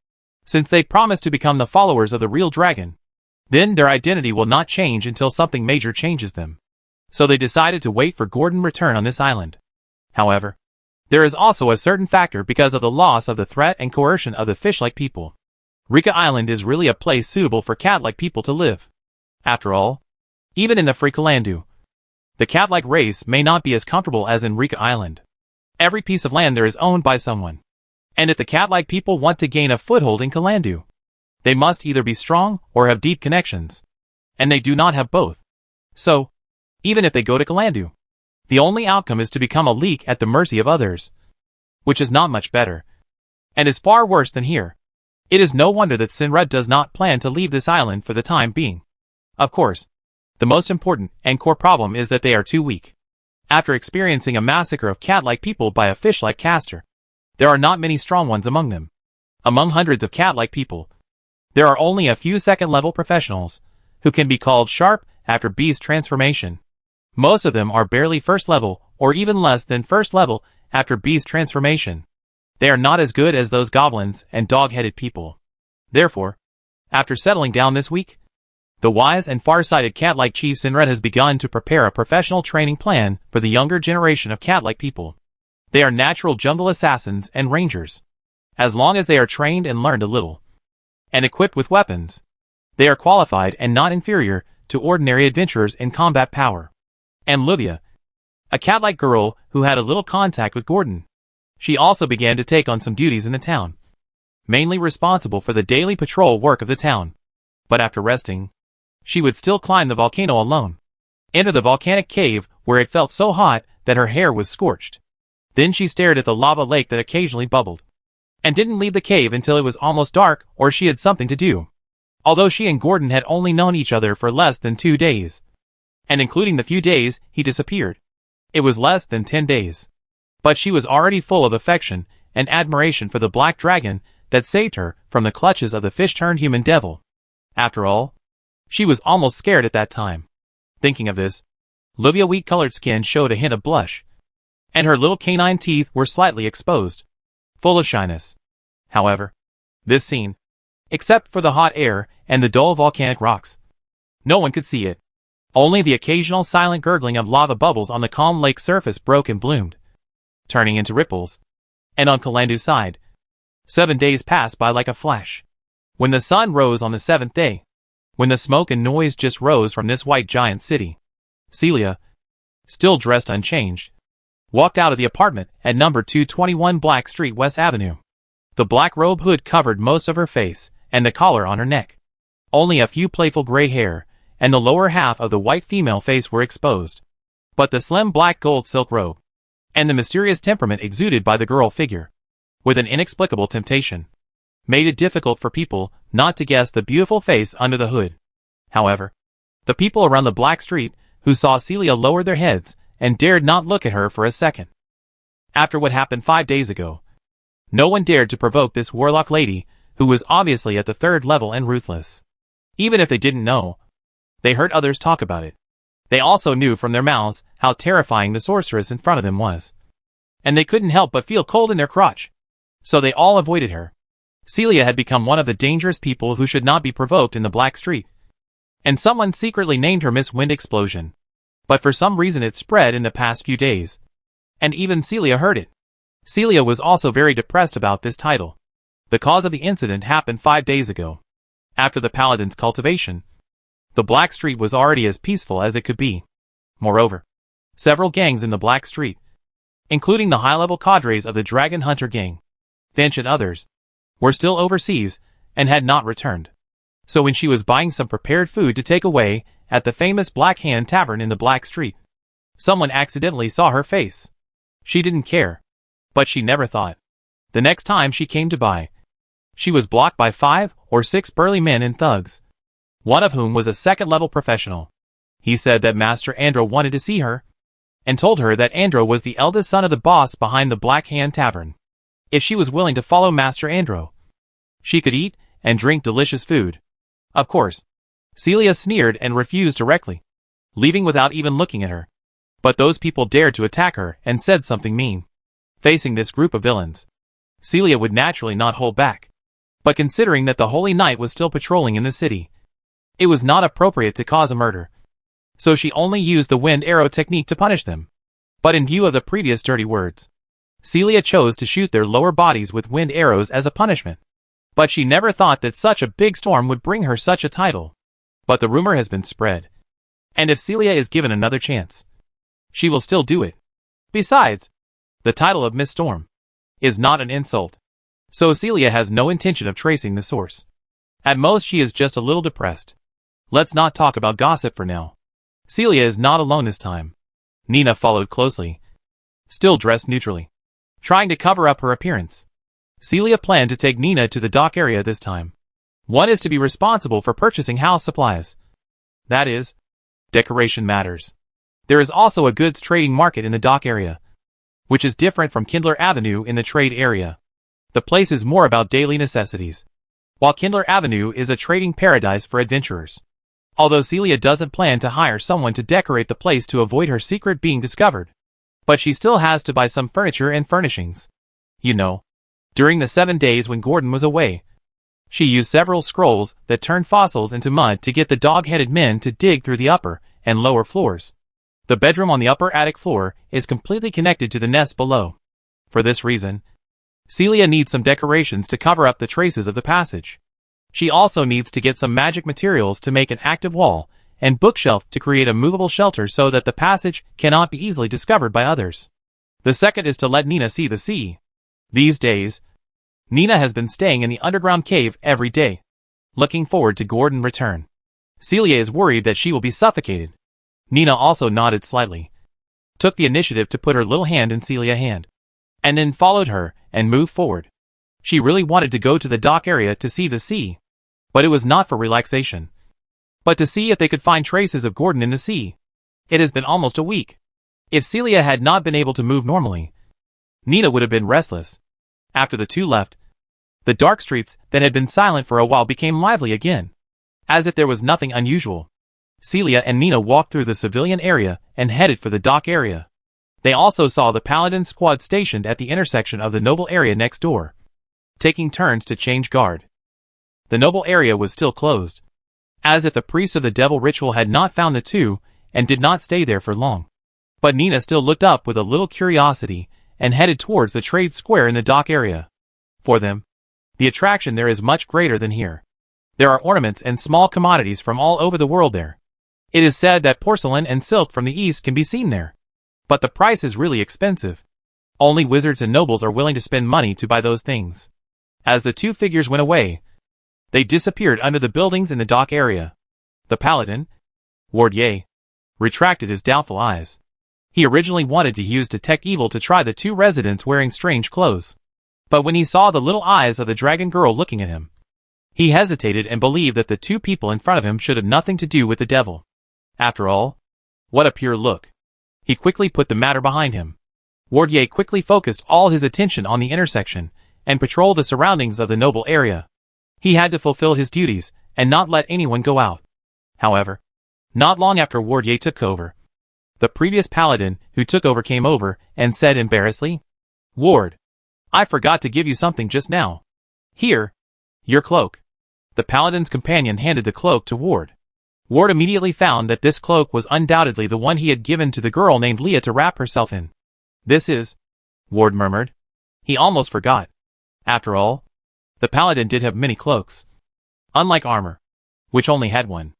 Since they promised to become the followers of the real dragon, then their identity will not change until something major changes them. So they decided to wait for Gordon's return on this island. However, there is also a certain factor because of the loss of the threat and coercion of the fish-like people. Rika Island is really a place suitable for cat-like people to live. After all, even in the free Kalandu, the cat-like race may not be as comfortable as in Rika Island. Every piece of land there is owned by someone. And if the cat-like people want to gain a foothold in Kalandu, they must either be strong or have deep connections. And they do not have both. So, even if they go to Kalandu, the only outcome is to become a leak at the mercy of others, which is not much better, and is far worse than here. It is no wonder that Sinrut does not plan to leave this island for the time being. Of course, the most important and core problem is that they are too weak. After experiencing a massacre of cat-like people by a fish-like caster, there are not many strong ones among them. Among hundreds of cat-like people, there are only a few second-level professionals, who can be called sharp after beast transformation. Most of them are barely first level, or even less than first level after beast transformation. They are not as good as those goblins and dog-headed people. Therefore, after settling down this week, the wise and far-sighted cat-like Chief Sinrut has begun to prepare a professional training plan for the younger generation of cat-like people. They are natural jungle assassins and rangers. As long as they are trained and learned a little, and equipped with weapons, they are qualified and not inferior to ordinary adventurers in combat power. And Livia, a cat-like girl who had a little contact with Gordon, she also began to take on some duties in the town, mainly responsible for the daily patrol work of the town. But after resting, she would still climb the volcano alone, enter the volcanic cave where it felt so hot that her hair was scorched. Then she stared at the lava lake that occasionally bubbled, and didn't leave the cave until it was almost dark or she had something to do. Although she and Gordon had only known each other for less than 2 days, and including the few days he disappeared, it was less than 10 days. But she was already full of affection and admiration for the black dragon that saved her from the clutches of the fish-turned-human devil. After all, she was almost scared at that time. Thinking of this, Livia's wheat-colored skin showed a hint of blush, and her little canine teeth were slightly exposed, full of shyness. However, this scene, except for the hot air and the dull volcanic rocks, no one could see it. Only the occasional silent gurgling of lava bubbles on the calm lake surface broke and bloomed, turning into ripples. And on Kalandu's side, 7 days passed by like a flash. When the sun rose on the 7th day, when the smoke and noise just rose from this white giant city, Celia, still dressed unchanged, walked out of the apartment at number 221 Black Street West Avenue. The black robe hood covered most of her face and the collar on her neck. Only a few playful gray hair and the lower half of the white female face were exposed. But the slim black gold silk robe and the mysterious temperament exuded by the girl figure, with an inexplicable temptation, made it difficult for people not to guess the beautiful face under the hood. However, the people around the Black Street who saw Celia lowered their heads and dared not look at her for a second. After what happened 5 days ago, no one dared to provoke this warlock lady who was obviously at the 3rd level and ruthless. Even if they didn't know, they heard others talk about it. They also knew from their mouths how terrifying the sorceress in front of them was. And they couldn't help but feel cold in their crotch. So they all avoided her. Celia had become one of the dangerous people who should not be provoked in the Black Street. And someone secretly named her Miss Wind Explosion. But for some reason it spread in the past few days. And even Celia heard it. Celia was also very depressed about this title. The cause of the incident happened 5 days ago. After the Paladin's cultivation, the Black Street was already as peaceful as it could be. Moreover, several gangs in the Black Street, including the high-level cadres of the Dragon Hunter Gang, Finch and others, were still overseas and had not returned. So when she was buying some prepared food to take away at the famous Black Hand Tavern in the Black Street, someone accidentally saw her face. She didn't care, but she never thought. The next time she came to buy, she was blocked by 5 or 6 burly men and thugs, one of whom was a 2nd-level professional. He said that Master Andro wanted to see her, and told her that Andro was the eldest son of the boss behind the Black Hand Tavern. If she was willing to follow Master Andro, she could eat and drink delicious food. Of course, Celia sneered and refused directly, leaving without even looking at her. But those people dared to attack her and said something mean. Facing this group of villains, Celia would naturally not hold back. But considering that the Holy Knight was still patrolling in the city, it was not appropriate to cause a murder. So she only used the wind arrow technique to punish them. But in view of the previous dirty words, Celia chose to shoot their lower bodies with wind arrows as a punishment. But she never thought that such a big storm would bring her such a title. But the rumor has been spread. And if Celia is given another chance, she will still do it. Besides, the title of Miss Storm is not an insult. So Celia has no intention of tracing the source. At most she is just a little depressed. Let's not talk about gossip for now. Celia is not alone this time. Nina followed closely, still dressed neutrally, trying to cover up her appearance. Celia planned to take Nina to the dock area this time. One is to be responsible for purchasing house supplies. That is, decoration matters. There is also a goods trading market in the dock area, which is different from Kindler Avenue in the trade area. The place is more about daily necessities, while Kindler Avenue is a trading paradise for adventurers. Although Celia doesn't plan to hire someone to decorate the place to avoid her secret being discovered, but she still has to buy some furniture and furnishings. You know, during the 7 days when Gordon was away, she used several scrolls that turned fossils into mud to get the dog-headed men to dig through the upper and lower floors. The bedroom on the upper attic floor is completely connected to the nest below. For this reason, Celia needs some decorations to cover up the traces of the passage. She also needs to get some magic materials to make an active wall and bookshelf to create a movable shelter so that the passage cannot be easily discovered by others. The second is to let Nina see the sea. These days, Nina has been staying in the underground cave every day, looking forward to Gordon's return. Celia is worried that she will be suffocated. Nina also nodded slightly, took the initiative to put her little hand in Celia's hand, and then followed her and moved forward. She really wanted to go to the dock area to see the sea, but it was not for relaxation, but to see if they could find traces of Gordon in the sea. It has been almost a week. If Celia had not been able to move normally, Nina would have been restless. After the two left, the dark streets that had been silent for a while became lively again, as if there was nothing unusual. Celia and Nina walked through the civilian area and headed for the dock area. They also saw the Paladin squad stationed at the intersection of the noble area next door, taking turns to change guard. The noble area was still closed, as if the priest of the devil ritual had not found the two and did not stay there for long. But Nina still looked up with a little curiosity and headed towards the trade square in the dock area. For them, the attraction there is much greater than here. There are ornaments and small commodities from all over the world there. It is said that porcelain and silk from the east can be seen there. But the price is really expensive. Only wizards and nobles are willing to spend money to buy those things. As the two figures went away, they disappeared under the buildings in the dock area. The Paladin, Wardier, retracted his doubtful eyes. He originally wanted to use Detect Evil to try the two residents wearing strange clothes. But when he saw the little eyes of the dragon girl looking at him, he hesitated and believed that the two people in front of him should have nothing to do with the devil. After all, what a pure look. He quickly put the matter behind him. Wardier quickly focused all his attention on the intersection and patrolled the surroundings of the noble area. He had to fulfill his duties and not let anyone go out. However, not long after Wardier took over, the previous paladin who took over came over and said embarrassedly, "Ward, I forgot to give you something just now. Here, your cloak." The paladin's companion handed the cloak to Ward. Ward immediately found that this cloak was undoubtedly the one he had given to the girl named Leah to wrap herself in. "This is," Ward murmured. He almost forgot. After all, the paladin did have many cloaks. Unlike armor, which only had one.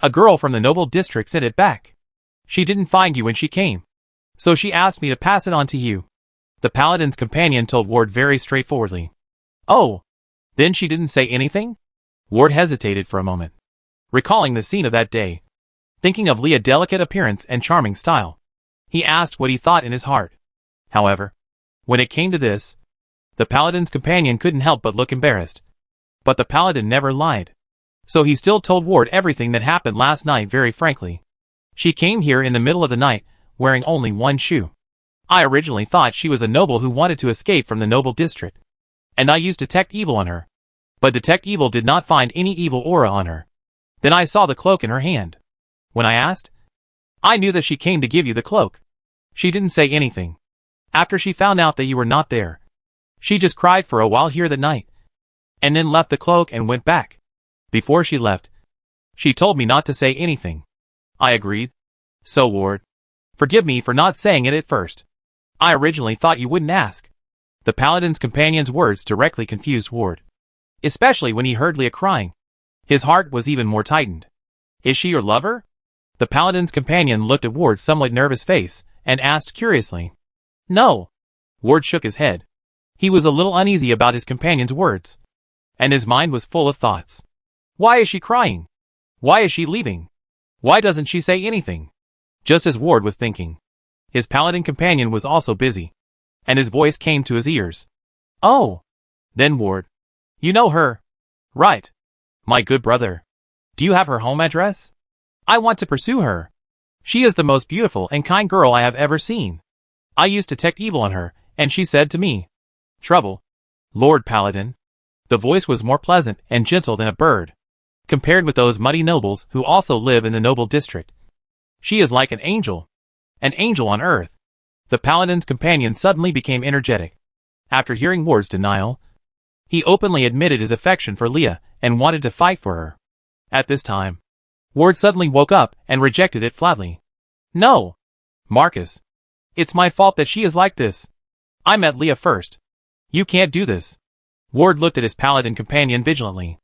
A girl from the noble district sent it back. She didn't find you when she came, so she asked me to pass it on to you. The paladin's companion told Ward very straightforwardly. "Oh, then she didn't say anything?" Ward hesitated for a moment, recalling the scene of that day. Thinking of Leah's delicate appearance and charming style, he asked what he thought in his heart. However, when it came to this, the paladin's companion couldn't help but look embarrassed. But the paladin never lied, so he still told Ward everything that happened last night very frankly. "She came here in the middle of the night, wearing only one shoe. I originally thought she was a noble who wanted to escape from the noble district, and I used Detect Evil on her. But Detect Evil did not find any evil aura on her. Then I saw the cloak in her hand. When I asked, I knew that she came to give you the cloak. She didn't say anything. After she found out that you were not there, she just cried for a while here that night, and then left the cloak and went back. Before she left, she told me not to say anything. I agreed. So Ward, forgive me for not saying it at first. I originally thought you wouldn't ask." The paladin's companion's words directly confused Ward, especially when he heard Leah crying. His heart was even more tightened. "Is she your lover?" The paladin's companion looked at Ward's somewhat nervous face and asked curiously. "No." Ward shook his head. He was a little uneasy about his companion's words, and his mind was full of thoughts. Why is she crying? Why is she leaving? Why doesn't she say anything? Just as Ward was thinking, his paladin companion was also busy, and his voice came to his ears. "Oh, then Ward, you know her, right? My good brother. Do you have her home address? I want to pursue her. She is the most beautiful and kind girl I have ever seen. I used Detect Evil on her, and she said to me, 'Trouble, Lord Paladin.'" The voice was more pleasant and gentle than a bird, compared with those muddy nobles who also live in the noble district. "She is like an angel on earth." The paladin's companion suddenly became energetic. After hearing Ward's denial, he openly admitted his affection for Leah and wanted to fight for her. At this time, Ward suddenly woke up and rejected it flatly. "No, Marcus. It's my fault that she is like this. I met Leah first. You can't do this." Ward looked at his paladin companion vigilantly.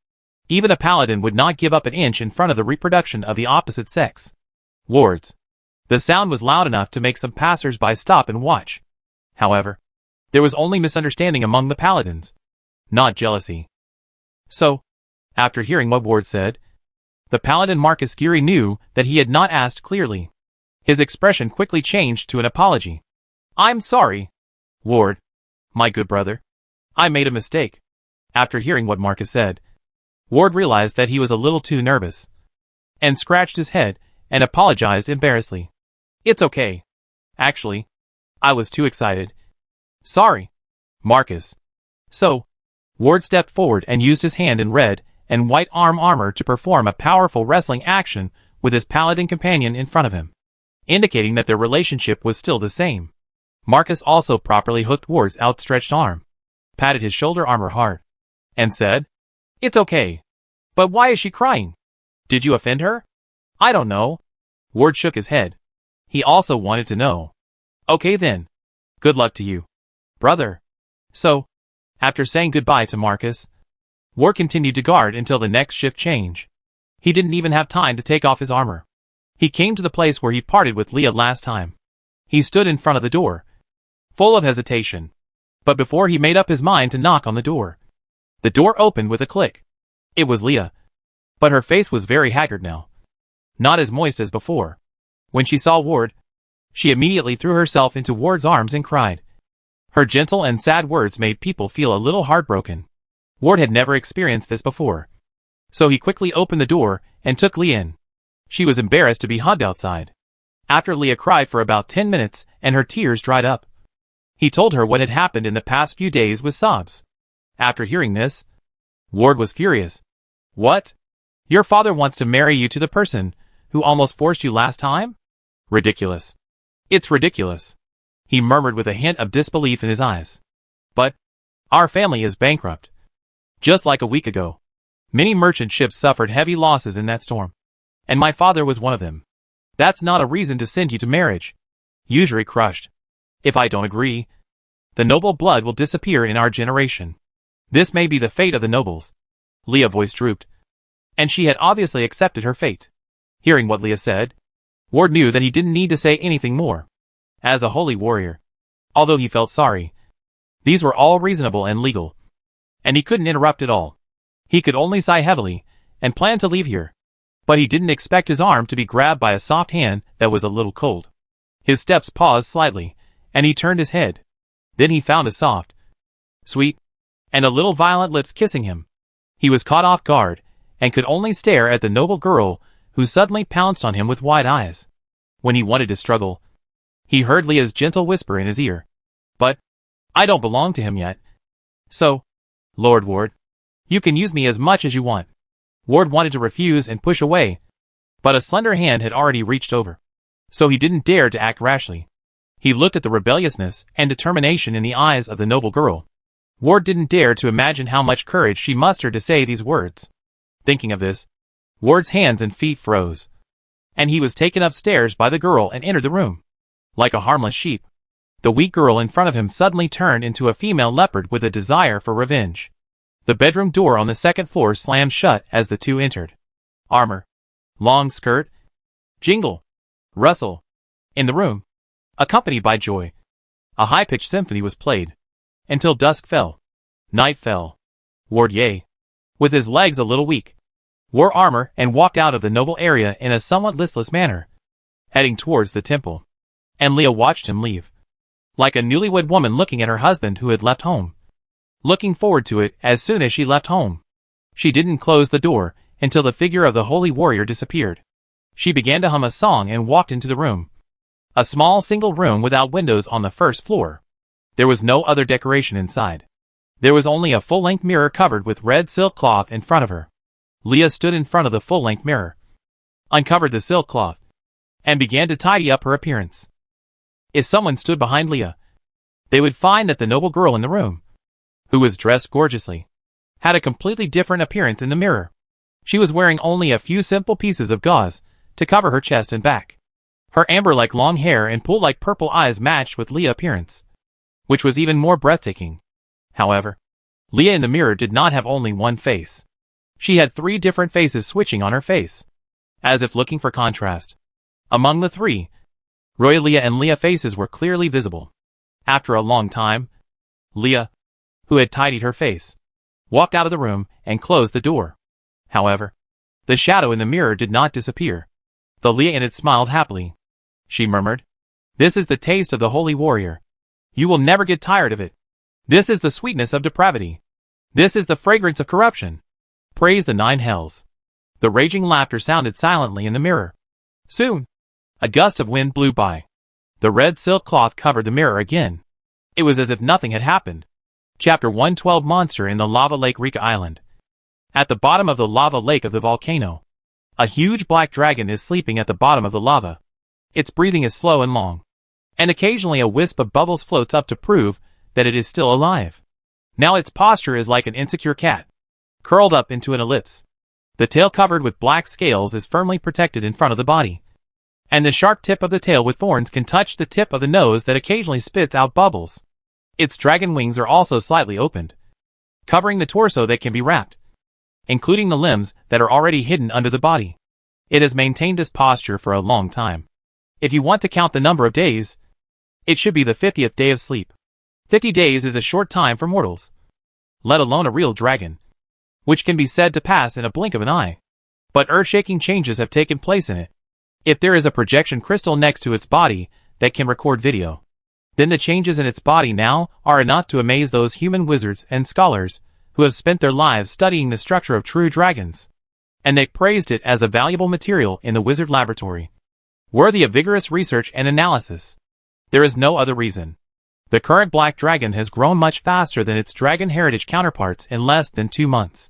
Even a paladin would not give up an inch in front of the reproduction of the opposite sex. Ward's. The sound was loud enough to make some passers-by stop and watch. However, there was only misunderstanding among the paladins, not jealousy. So, after hearing what Ward said, the paladin Marcus Geary knew that he had not asked clearly. His expression quickly changed to an apology. "I'm sorry, Ward, my good brother. I made a mistake." After hearing what Marcus said, Ward realized that he was a little too nervous, and scratched his head and apologized embarrassedly. "It's okay. Actually, I was too excited. Sorry, Marcus. So, Ward stepped forward and used his hand in red and white armor to perform a powerful wrestling action with his paladin companion in front of him, indicating that their relationship was still the same. Marcus also properly hooked Ward's outstretched arm, patted his shoulder armor hard, and said, "It's okay. But why is she crying? Did you offend her?" "I don't know." Ward shook his head. He also wanted to know. "Okay then. Good luck to you, brother." So, after saying goodbye to Marcus, Ward continued to guard until the next shift change. He didn't even have time to take off his armor. He came to the place where he parted with Leah last time. He stood in front of the door, full of hesitation. But before he made up his mind to knock on the door opened with a click. It was Leah. But her face was very haggard now, not as moist as before. When she saw Ward, she immediately threw herself into Ward's arms and cried. Her gentle and sad words made people feel a little heartbroken. Ward had never experienced this before. So he quickly opened the door and took Leah in. She was embarrassed to be hugged outside. After Leah cried for about 10 minutes and her tears dried up, he told her what had happened in the past few days with sobs. After hearing this, Ward was furious. "What? Your father wants to marry you to the person who almost forced you last time? Ridiculous. It's ridiculous," he murmured with a hint of disbelief in his eyes. "But our family is bankrupt. Just like a week ago, many merchant ships suffered heavy losses in that storm, and my father was one of them. That's not a reason to send you to marriage. Usually crushed. If I don't agree, the noble blood will disappear in our generation. This may be the fate of the nobles." Leah's voice drooped, and she had obviously accepted her fate. Hearing what Leah said, Ward knew that he didn't need to say anything more. As a holy warrior, although he felt sorry, these were all reasonable and legal, and he couldn't interrupt at all. He could only sigh heavily and plan to leave here. But he didn't expect his arm to be grabbed by a soft hand that was a little cold. His steps paused slightly, and he turned his head. Then he found a soft, sweet, and a little violent lips kissing him. He was caught off guard, and could only stare at the noble girl who suddenly pounced on him with wide eyes. When he wanted to struggle, he heard Leah's gentle whisper in his ear. "But I don't belong to him yet. So, Lord Ward, you can use me as much as you want." Ward wanted to refuse and push away, but a slender hand had already reached over. So he didn't dare to act rashly. He looked at the rebelliousness and determination in the eyes of the noble girl. Ward didn't dare to imagine how much courage she mustered to say these words. Thinking of this, Ward's hands and feet froze, and he was taken upstairs by the girl and entered the room. Like a harmless sheep, the weak girl in front of him suddenly turned into a female leopard with a desire for revenge. The bedroom door on the second floor slammed shut as the two entered. Armor, long skirt, jingle, rustle. In the room, accompanied by joy, a high-pitched symphony was played, until dusk fell. Night fell. Ward Ye, with his legs a little weak, wore armor and walked out of the noble area in a somewhat listless manner, heading towards the temple. And Leah watched him leave, like a newlywed woman looking at her husband who had left home, looking forward to it as soon as she left home. She didn't close the door until the figure of the holy warrior disappeared. She began to hum a song and walked into the room. A small single room without windows on the first floor. There was no other decoration inside. There was only a full-length mirror covered with red silk cloth in front of her. Leah stood in front of the full-length mirror, uncovered the silk cloth, and began to tidy up her appearance. If someone stood behind Leah, they would find that the noble girl in the room, who was dressed gorgeously, had a completely different appearance in the mirror. She was wearing only a few simple pieces of gauze to cover her chest and back. Her amber-like long hair and pool-like purple eyes matched with Leah's appearance, which was even more breathtaking. However, Leah in the mirror did not have only one face. She had 3 different faces switching on her face, as if looking for contrast. Among the 3, Leah and Leah's faces were clearly visible. After a long time, Leah, who had tidied her face, walked out of the room and closed the door. However, the shadow in the mirror did not disappear. The Leah in it smiled happily. She murmured, "This is the taste of the holy warrior. You will never get tired of it. This is the sweetness of depravity. This is the fragrance of corruption. Praise the 9 hells." The raging laughter sounded silently in the mirror. Soon, a gust of wind blew by. The red silk cloth covered the mirror again, It was as if nothing had happened. Chapter 112 Monster in the Lava Lake Rika Island. At the bottom of the lava lake of the volcano, a huge black dragon is sleeping at the bottom of the lava. Its breathing is slow and long, and occasionally a wisp of bubbles floats up to prove that it is still alive. Now its posture is like an insecure cat, curled up into an ellipse. The tail covered with black scales is firmly protected in front of the body, and the sharp tip of the tail with thorns can touch the tip of the nose that occasionally spits out bubbles. Its dragon wings are also slightly opened, covering the torso that can be wrapped, including the limbs that are already hidden under the body. It has maintained this posture for a long time. If you want to count the number of days, it should be the 50th day of sleep. 50 days is a short time for mortals, let alone a real dragon, which can be said to pass in a blink of an eye. But earth-shaking changes have taken place in it. If there is a projection crystal next to its body that can record video, then the changes in its body now are enough to amaze those human wizards and scholars who have spent their lives studying the structure of true dragons, and they praised it as a valuable material in the wizard laboratory, worthy of vigorous research and analysis. There is no other reason. The current black dragon has grown much faster than its dragon heritage counterparts in less than 2 months.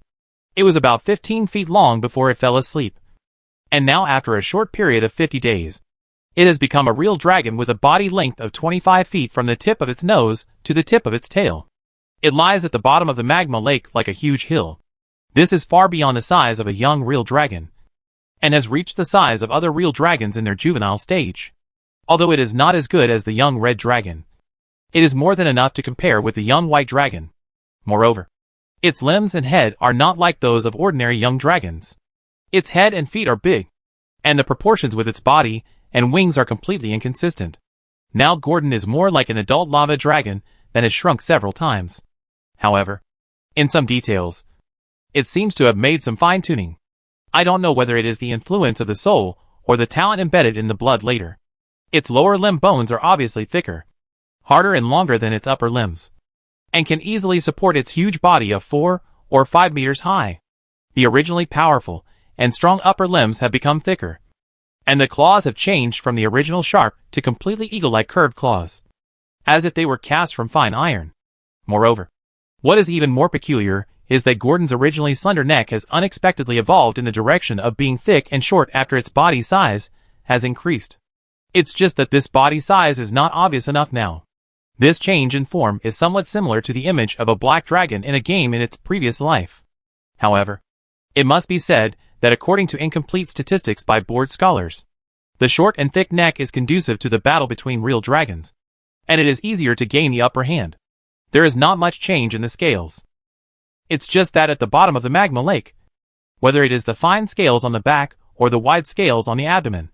It was about 15 feet long before it fell asleep, and now after a short period of 50 days, it has become a real dragon with a body length of 25 feet from the tip of its nose to the tip of its tail. It lies at the bottom of the magma lake like a huge hill. This is far beyond the size of a young real dragon, and has reached the size of other real dragons in their juvenile stage. Although it is not as good as the young red dragon, it is more than enough to compare with the young white dragon. Moreover, its limbs and head are not like those of ordinary young dragons. Its head and feet are big, and the proportions with its body and wings are completely inconsistent. Now Gordon is more like an adult lava dragon that has shrunk several times. However, in some details, it seems to have made some fine-tuning. I don't know whether it is the influence of the soul or the talent embedded in the blood later. Its lower limb bones are obviously thicker, harder and longer than its upper limbs, and can easily support its huge body of 4 or 5 meters high. The originally powerful and strong upper limbs have become thicker, and the claws have changed from the original sharp to completely eagle-like curved claws, as if they were cast from fine iron. Moreover, what is even more peculiar is that Gordon's originally slender neck has unexpectedly evolved in the direction of being thick and short after its body size has increased. It's just that this body size is not obvious enough now. This change in form is somewhat similar to the image of a black dragon in a game in its previous life. However, it must be said that according to incomplete statistics by board scholars, the short and thick neck is conducive to the battle between real dragons, and it is easier to gain the upper hand. There is not much change in the scales. It's just that at the bottom of the magma lake, whether it is the fine scales on the back or the wide scales on the abdomen,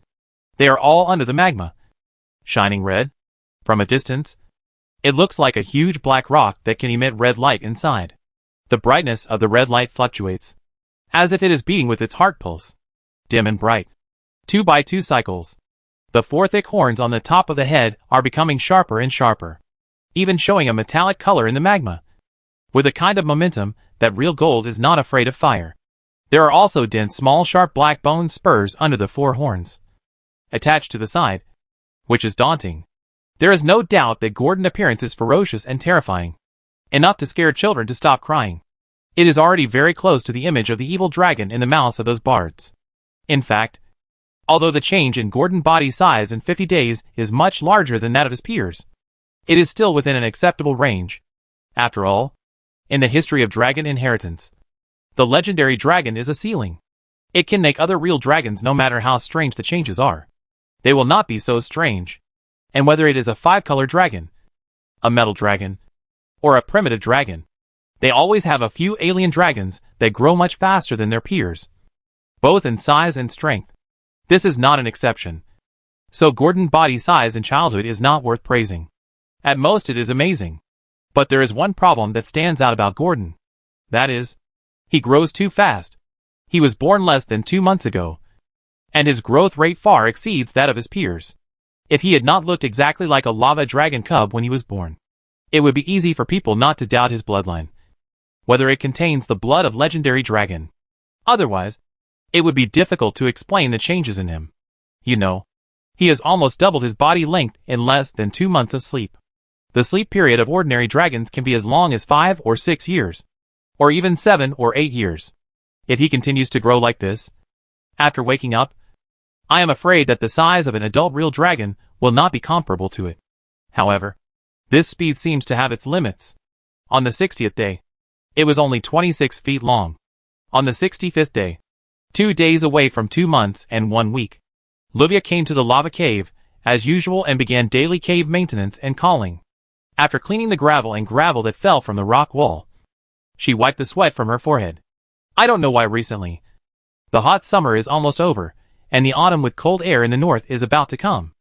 they are all under the magma, shining red. From a distance, it looks like a huge black rock that can emit red light inside. The brightness of the red light fluctuates, as if it is beating with its heart pulse, dim and bright. 2 by 2 cycles. The 4 thick horns on the top of the head are becoming sharper and sharper, even showing a metallic color in the magma, with a kind of momentum that real gold is not afraid of fire. There are also dense small sharp black bone spurs under the 4 horns, attached to the side, which is daunting. There is no doubt that Gordon's appearance is ferocious and terrifying, enough to scare children to stop crying. It is already very close to the image of the evil dragon in the mouths of those bards. In fact, although the change in Gordon's body size in 50 days is much larger than that of his peers, it is still within an acceptable range. After all, in the history of dragon inheritance, the legendary dragon is a ceiling. It can make other real dragons no matter how strange the changes are. They will not be so strange. And whether it is a 5-color dragon, a metal dragon, or a primitive dragon, they always have a few alien dragons that grow much faster than their peers, both in size and strength. This is not an exception. So Gordon's body size in childhood is not worth praising. At most it is amazing. But there is one problem that stands out about Gordon. That is, he grows too fast. He was born less than 2 months ago, and his growth rate far exceeds that of his peers. If he had not looked exactly like a lava dragon cub when he was born, it would be easy for people not to doubt his bloodline, whether it contains the blood of legendary dragon. Otherwise, it would be difficult to explain the changes in him. You know, he has almost doubled his body length in less than 2 months of sleep. The sleep period of ordinary dragons can be as long as 5 or 6 years, or even 7 or 8 years. If he continues to grow like this, after waking up, I am afraid that the size of an adult real dragon will not be comparable to it. However, this speed seems to have its limits. On the 60th day, it was only 26 feet long. On the 65th day, 2 days away from 2 months and 1 week, Livia came to the lava cave, as usual, and began daily cave maintenance and calling. After cleaning the gravel that fell from the rock wall, she wiped the sweat from her forehead. I don't know why recently. The hot summer is almost over, and the autumn with cold air in the north is about to come.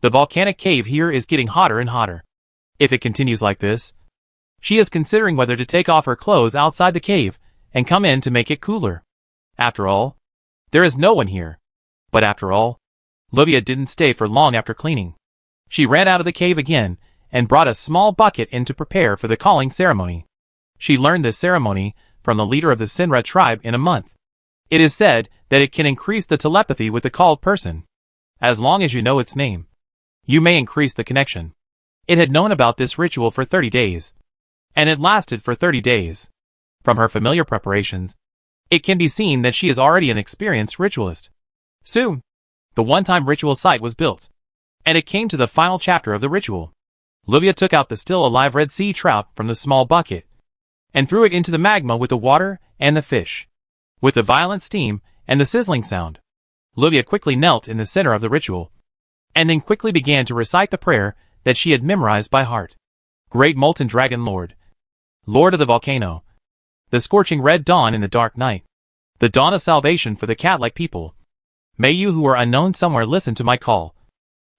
The volcanic cave here is getting hotter and hotter. If it continues like this, she is considering whether to take off her clothes outside the cave and come in to make it cooler. After all, there is no one here. But after all, Livia didn't stay for long after cleaning. She ran out of the cave again and brought a small bucket in to prepare for the calling ceremony. She learned this ceremony from the leader of the Sinra tribe in a month. It is said that it can increase the telepathy with the called person. As long as you know its name, you may increase the connection. It had known about this ritual for 30 days. And it lasted for 30 days. From her familiar preparations, it can be seen that she is already an experienced ritualist. Soon, the one-time ritual site was built, and it came to the final chapter of the ritual. Livia took out the still-alive red sea trout from the small bucket, and threw it into the magma with the water and the fish. With the violent steam and the sizzling sound, Livia quickly knelt in the center of the ritual, and then quickly began to recite the prayer that she had memorized by heart. Great molten dragon lord, Lord of the volcano, the scorching red dawn in the dark night, the dawn of salvation for the cat-like people, may you who are unknown somewhere listen to my call.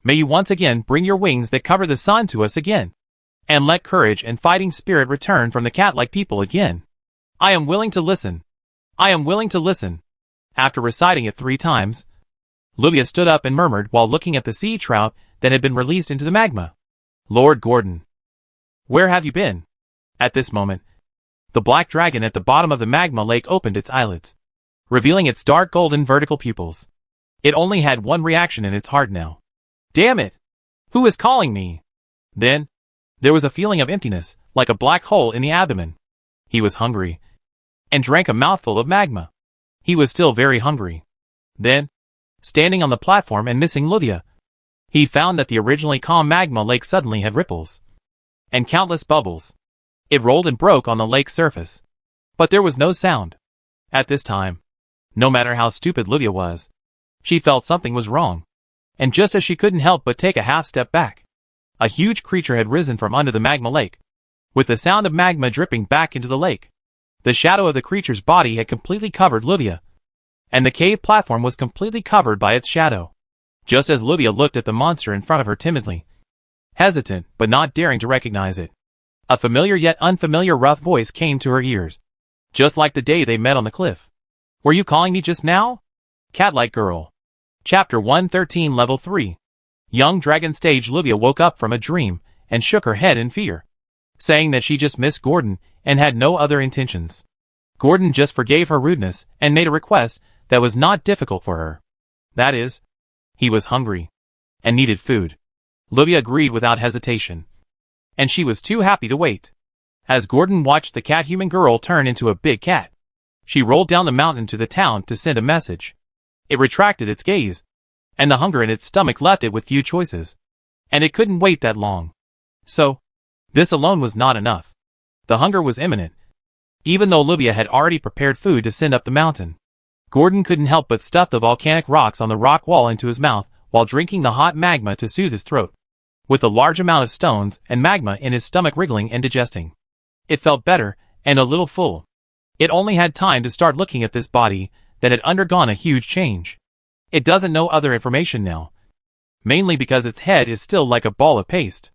May you once again bring your wings that cover the sun to us again, and let courage and fighting spirit return from the cat-like people again. I am willing to listen. I am willing to listen. After reciting it 3 times, Livia stood up and murmured while looking at the sea trout that had been released into the magma. Lord Gordon, where have you been? At this moment, the black dragon at the bottom of the magma lake opened its eyelids, revealing its dark golden vertical pupils. It only had one reaction in its heart now. Damn it! Who is calling me? Then, there was a feeling of emptiness, like a black hole in the abdomen. He was hungry, and drank a mouthful of magma. He was still very hungry. Then, standing on the platform and missing Livia, he found that the originally calm magma lake suddenly had ripples and countless bubbles. It rolled and broke on the lake's surface, but there was no sound. At this time, no matter how stupid Livia was, she felt something was wrong. And just as she couldn't help but take a half step back, a huge creature had risen from under the magma lake, with the sound of magma dripping back into the lake. The shadow of the creature's body had completely covered Livia, and the cave platform was completely covered by its shadow. Just as Livia looked at the monster in front of her timidly, hesitant but not daring to recognize it, a familiar yet unfamiliar rough voice came to her ears, just like the day they met on the cliff. Were you calling me just now? Cat-like girl. Chapter 113 Level 3. Young Dragon Stage Livia woke up from a dream and shook her head in fear, saying that she just missed Gordon and had no other intentions. Gordon just forgave her rudeness and made a request that was not difficult for her. That is, he was hungry and needed food. Livia agreed without hesitation, and she was too happy to wait. As Gordon watched the cat-human girl turn into a big cat, she rolled down the mountain to the town to send a message. It retracted its gaze, and the hunger in its stomach left it with few choices, and it couldn't wait that long. So, this alone was not enough. The hunger was imminent. Even though Livia had already prepared food to send up the mountain, Gordon couldn't help but stuff the volcanic rocks on the rock wall into his mouth while drinking the hot magma to soothe his throat, with a large amount of stones and magma in his stomach wriggling and digesting. It felt better and a little full. It only had time to start looking at this body that had undergone a huge change. It doesn't know other information now, mainly because its head is still like a ball of paste.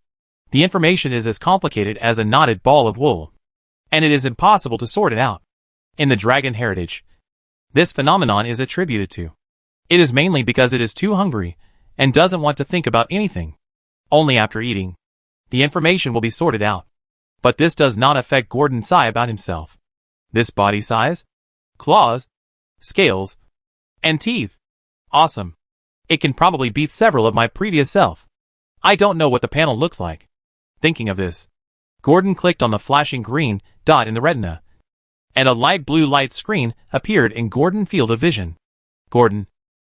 The information is as complicated as a knotted ball of wool, and it is impossible to sort it out. In the dragon heritage, this phenomenon is attributed to. It is mainly because it is too hungry and doesn't want to think about anything. Only after eating, the information will be sorted out. But this does not affect Gordon's sigh about himself. This body size, claws, scales, and teeth. Awesome. It can probably beat several of my previous self. I don't know what the panel looks like, Thinking of this, Gordon clicked on the flashing green dot in the retina, and a light blue light screen appeared in Gordon's field of vision. Gordon,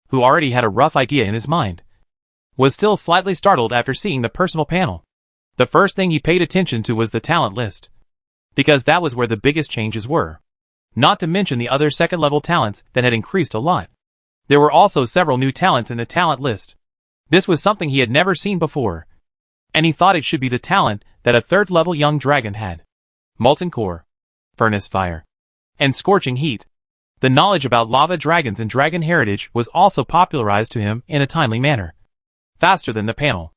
who already had a rough idea in his mind, was still slightly startled after seeing the personal panel. The first thing he paid attention to was the talent list, because that was where the biggest changes were. Not to mention the other second-level talents that had increased a lot. There were also several new talents in the talent list. This was something he had never seen before, and he thought it should be the talent that a third-level young dragon had. Molten core, furnace fire, and scorching heat. The knowledge about lava dragons and dragon heritage was also popularized to him in a timely manner. Faster than the panel.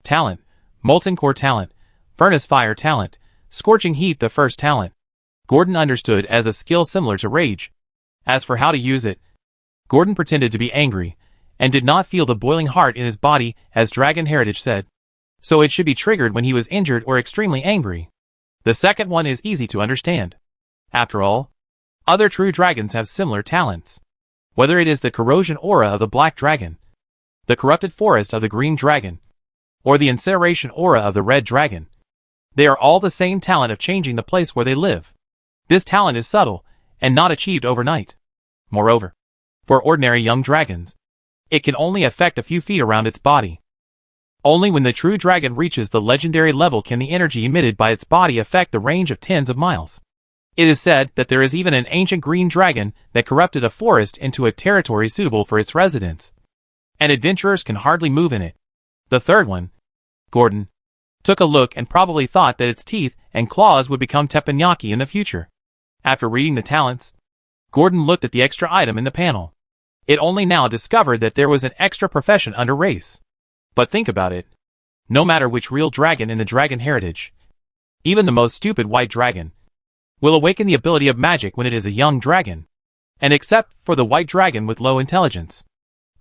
Talent, molten core talent, furnace fire talent, scorching heat the first talent. Gordon understood as a skill similar to rage. As for how to use it, Gordon pretended to be angry, and did not feel the boiling heart in his body as Dragon Heritage said. So it should be triggered when he was injured or extremely angry. The second one is easy to understand. After all, other true dragons have similar talents. Whether it is the corrosion aura of the black dragon, the corrupted forest of the green dragon, or the incineration aura of the red dragon, they are all the same talent of changing the place where they live. This talent is subtle, and not achieved overnight. Moreover, for ordinary young dragons, it can only affect a few feet around its body. Only when the true dragon reaches the legendary level can the energy emitted by its body affect the range of tens of miles. It is said that there is even an ancient green dragon that corrupted a forest into a territory suitable for its residence, and adventurers can hardly move in it. The third one, Gordon, took a look and probably thought that its teeth and claws would become teppanyaki in the future. After reading the talents, Gordon looked at the extra item in the panel. It only now discovered that there was an extra profession under race. But think about it. No matter which real dragon in the dragon heritage, even the most stupid white dragon, will awaken the ability of magic when it is a young dragon. And except for the white dragon with low intelligence,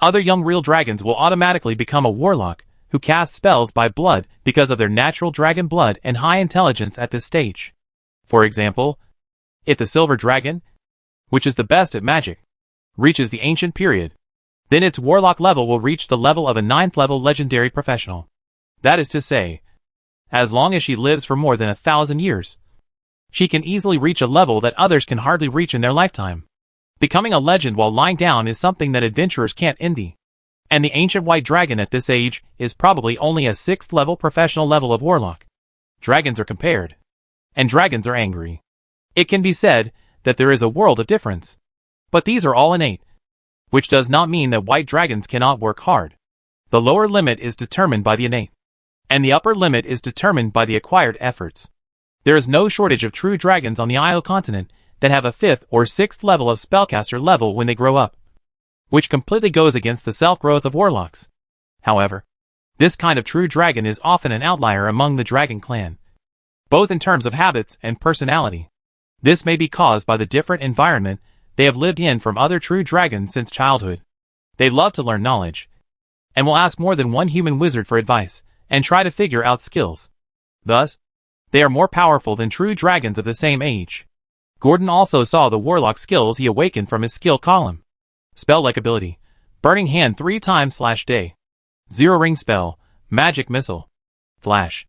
other young real dragons will automatically become a warlock who casts spells by blood because of their natural dragon blood and high intelligence at this stage. For example, if the silver dragon, which is the best at magic, reaches the ancient period, then its warlock level will reach the level of a 9th level legendary professional. That is to say, as long as she lives for more than 1,000 years, she can easily reach a level that others can hardly reach in their lifetime. Becoming a legend while lying down is something that adventurers can't envy. And the ancient white dragon at this age is probably only a 6th level professional level of warlock. Dragons are compared, and dragons are angry. It can be said that there is a world of difference. But these are all innate, which does not mean that white dragons cannot work hard. The lower limit is determined by the innate, and the upper limit is determined by the acquired efforts. There is no shortage of true dragons on the Io continent that have a 5th or 6th level of spellcaster level when they grow up, which completely goes against the self-growth of warlocks. However, this kind of true dragon is often an outlier among the dragon clan, both in terms of habits and personality. This may be caused by the different environment they have lived in from other true dragons since childhood. They love to learn knowledge, and will ask more than one human wizard for advice, and try to figure out skills. Thus, they are more powerful than true dragons of the same age. Gordon also saw the warlock skills he awakened from his skill column. Spell-like ability, Burning Hand 3 times/day. Zero Ring Spell, Magic Missile. Flash.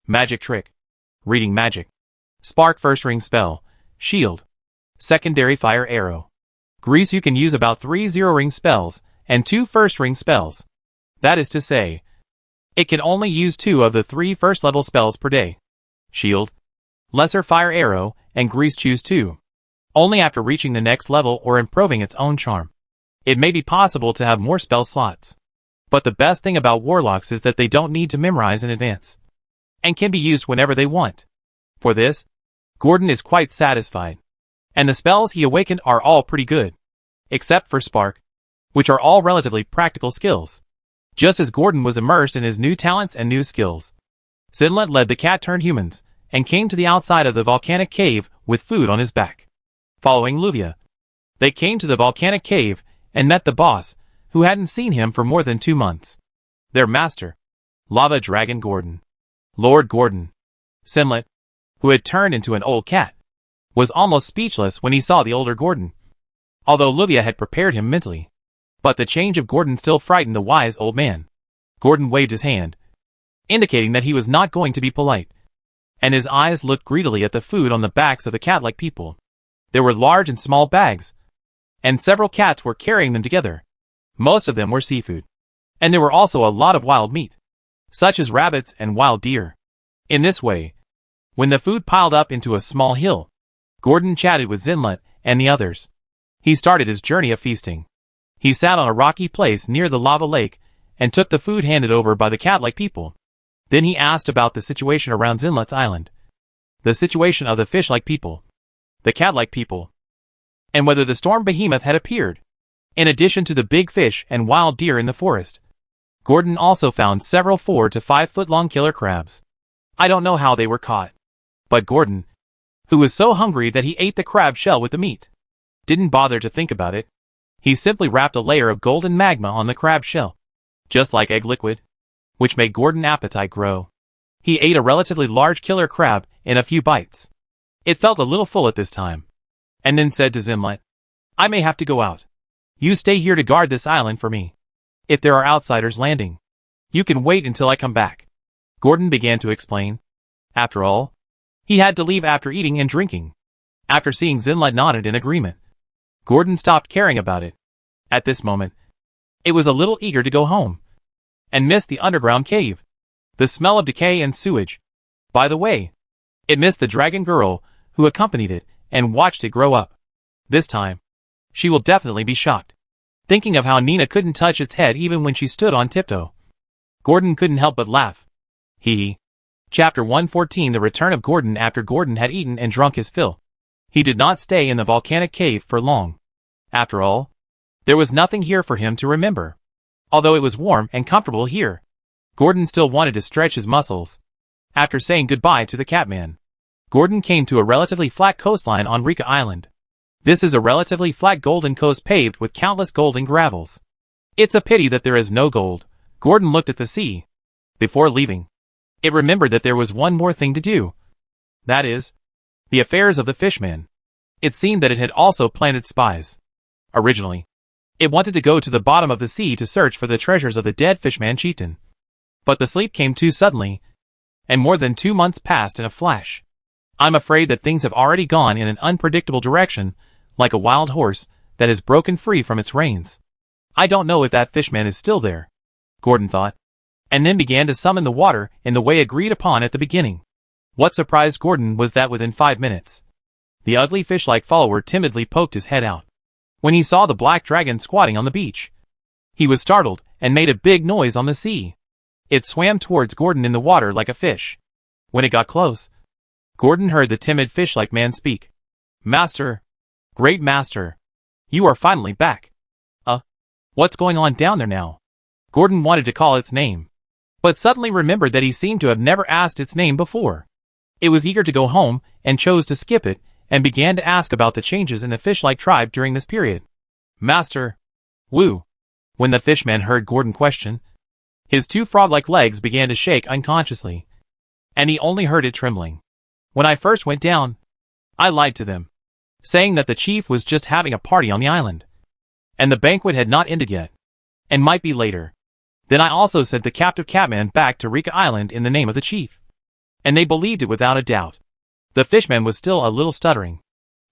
Magic Trick. Reading Magic. Spark First Ring Spell, Shield. Secondary Fire Arrow. Grease. You can use about 3 zero-ring spells, and 2 first-ring spells. That is to say, it can only use 2 of the 3 first-level spells per day. Shield, Lesser Fire Arrow, and Grease. Choose 2. Only after reaching the next level or improving its own charm. It may be possible to have more spell slots. But the best thing about warlocks is that they don't need to memorize in advance, and can be used whenever they want. For this, Gordon is quite satisfied. And the spells he awakened are all pretty good, except for Spark, which are all relatively practical skills. Just as Gordon was immersed in his new talents and new skills, Sidlet led the cat-turned-humans, and came to the outside of the volcanic cave with food on his back. Following Luvia, they came to the volcanic cave and met the boss, who hadn't seen him for more than 2 months. Their master, Lava Dragon Gordon. Lord Gordon. Sidlet, who had turned into an old cat, was almost speechless when he saw the older Gordon, although Luvia had prepared him mentally. But the change of Gordon still frightened the wise old man. Gordon waved his hand. indicating that he was not going to be polite. And his eyes looked greedily at the food on the backs of the cat-like people. There were large and small bags, and several cats were carrying them together. Most of them were seafood. And there were also a lot of wild meat, such as rabbits and wild deer. In this way, when the food piled up into a small hill, Gordon chatted with Zinlet and the others. He started his journey of feasting. He sat on a rocky place near the lava lake and took the food handed over by the cat-like people. Then he asked about the situation around Zinlet's island, the situation of the fish-like people, the cat-like people, and whether the storm behemoth had appeared. In addition to the big fish and wild deer in the forest, Gordon also found several 4 to 5 foot long killer crabs. I don't know how they were caught, but Gordon, who was so hungry that he ate the crab shell with the meat, didn't bother to think about it. He simply wrapped a layer of golden magma on the crab shell, just like egg liquid, which made Gordon's appetite grow. He ate a relatively large killer crab in a few bites. It felt a little full at this time, and then said to Zinlet, "I may have to go out. You stay here to guard this island for me. If there are outsiders landing, you can wait until I come back." Gordon began to explain. After all, he had to leave after eating and drinking. After seeing Zinlet nodded in agreement, Gordon stopped caring about it. At this moment, it was a little eager to go home and missed the underground cave, the smell of decay and sewage. By the way, it missed the dragon girl who accompanied it and watched it grow up. This time, she will definitely be shocked, thinking of how Nina couldn't touch its head even when she stood on tiptoe. Gordon couldn't help but laugh. Hee. Chapter 114. The return of Gordon. After Gordon had eaten and drunk his fill, he did not stay in the volcanic cave for long. After all, there was nothing here for him to remember. Although it was warm and comfortable here, Gordon still wanted to stretch his muscles. After saying goodbye to the Catman, Gordon came to a relatively flat coastline on Rika Island. This is a relatively flat golden coast paved with countless golden gravels. It's a pity that there is no gold. Gordon looked at the sea. Before leaving, it remembered that there was one more thing to do. That is, the affairs of the fishman. It seemed that it had also planted spies. Originally, it wanted to go to the bottom of the sea to search for the treasures of the dead fishman chieftain. But the sleep came too suddenly, and more than 2 months passed in a flash. I'm afraid that things have already gone in an unpredictable direction, like a wild horse that has broken free from its reins. I don't know if that fishman is still there, Gordon thought, and then began to summon the water in the way agreed upon at the beginning. What surprised Gordon was that within 5 minutes, the ugly fish-like follower timidly poked his head out. When he saw the black dragon squatting on the beach, he was startled and made a big noise on the sea. It swam towards Gordon in the water like a fish. When it got close, Gordon heard the timid fish-like man speak. "Master, great master, you are finally back. What's going on down there now?" Gordon wanted to call its name, but suddenly remembered that he seemed to have never asked its name before. It was eager to go home and chose to skip it and began to ask about the changes in the fish-like tribe during this period. "Master, woo." When the fishman heard Gordon question, his 2 frog-like legs began to shake unconsciously, and he only heard it trembling. "When I first went down, I lied to them, saying that the chief was just having a party on the island, and the banquet had not ended yet, and might be later. Then I also sent the captive Catman back to Rika Island in the name of the chief, and they believed it without a doubt." The fishman was still a little stuttering,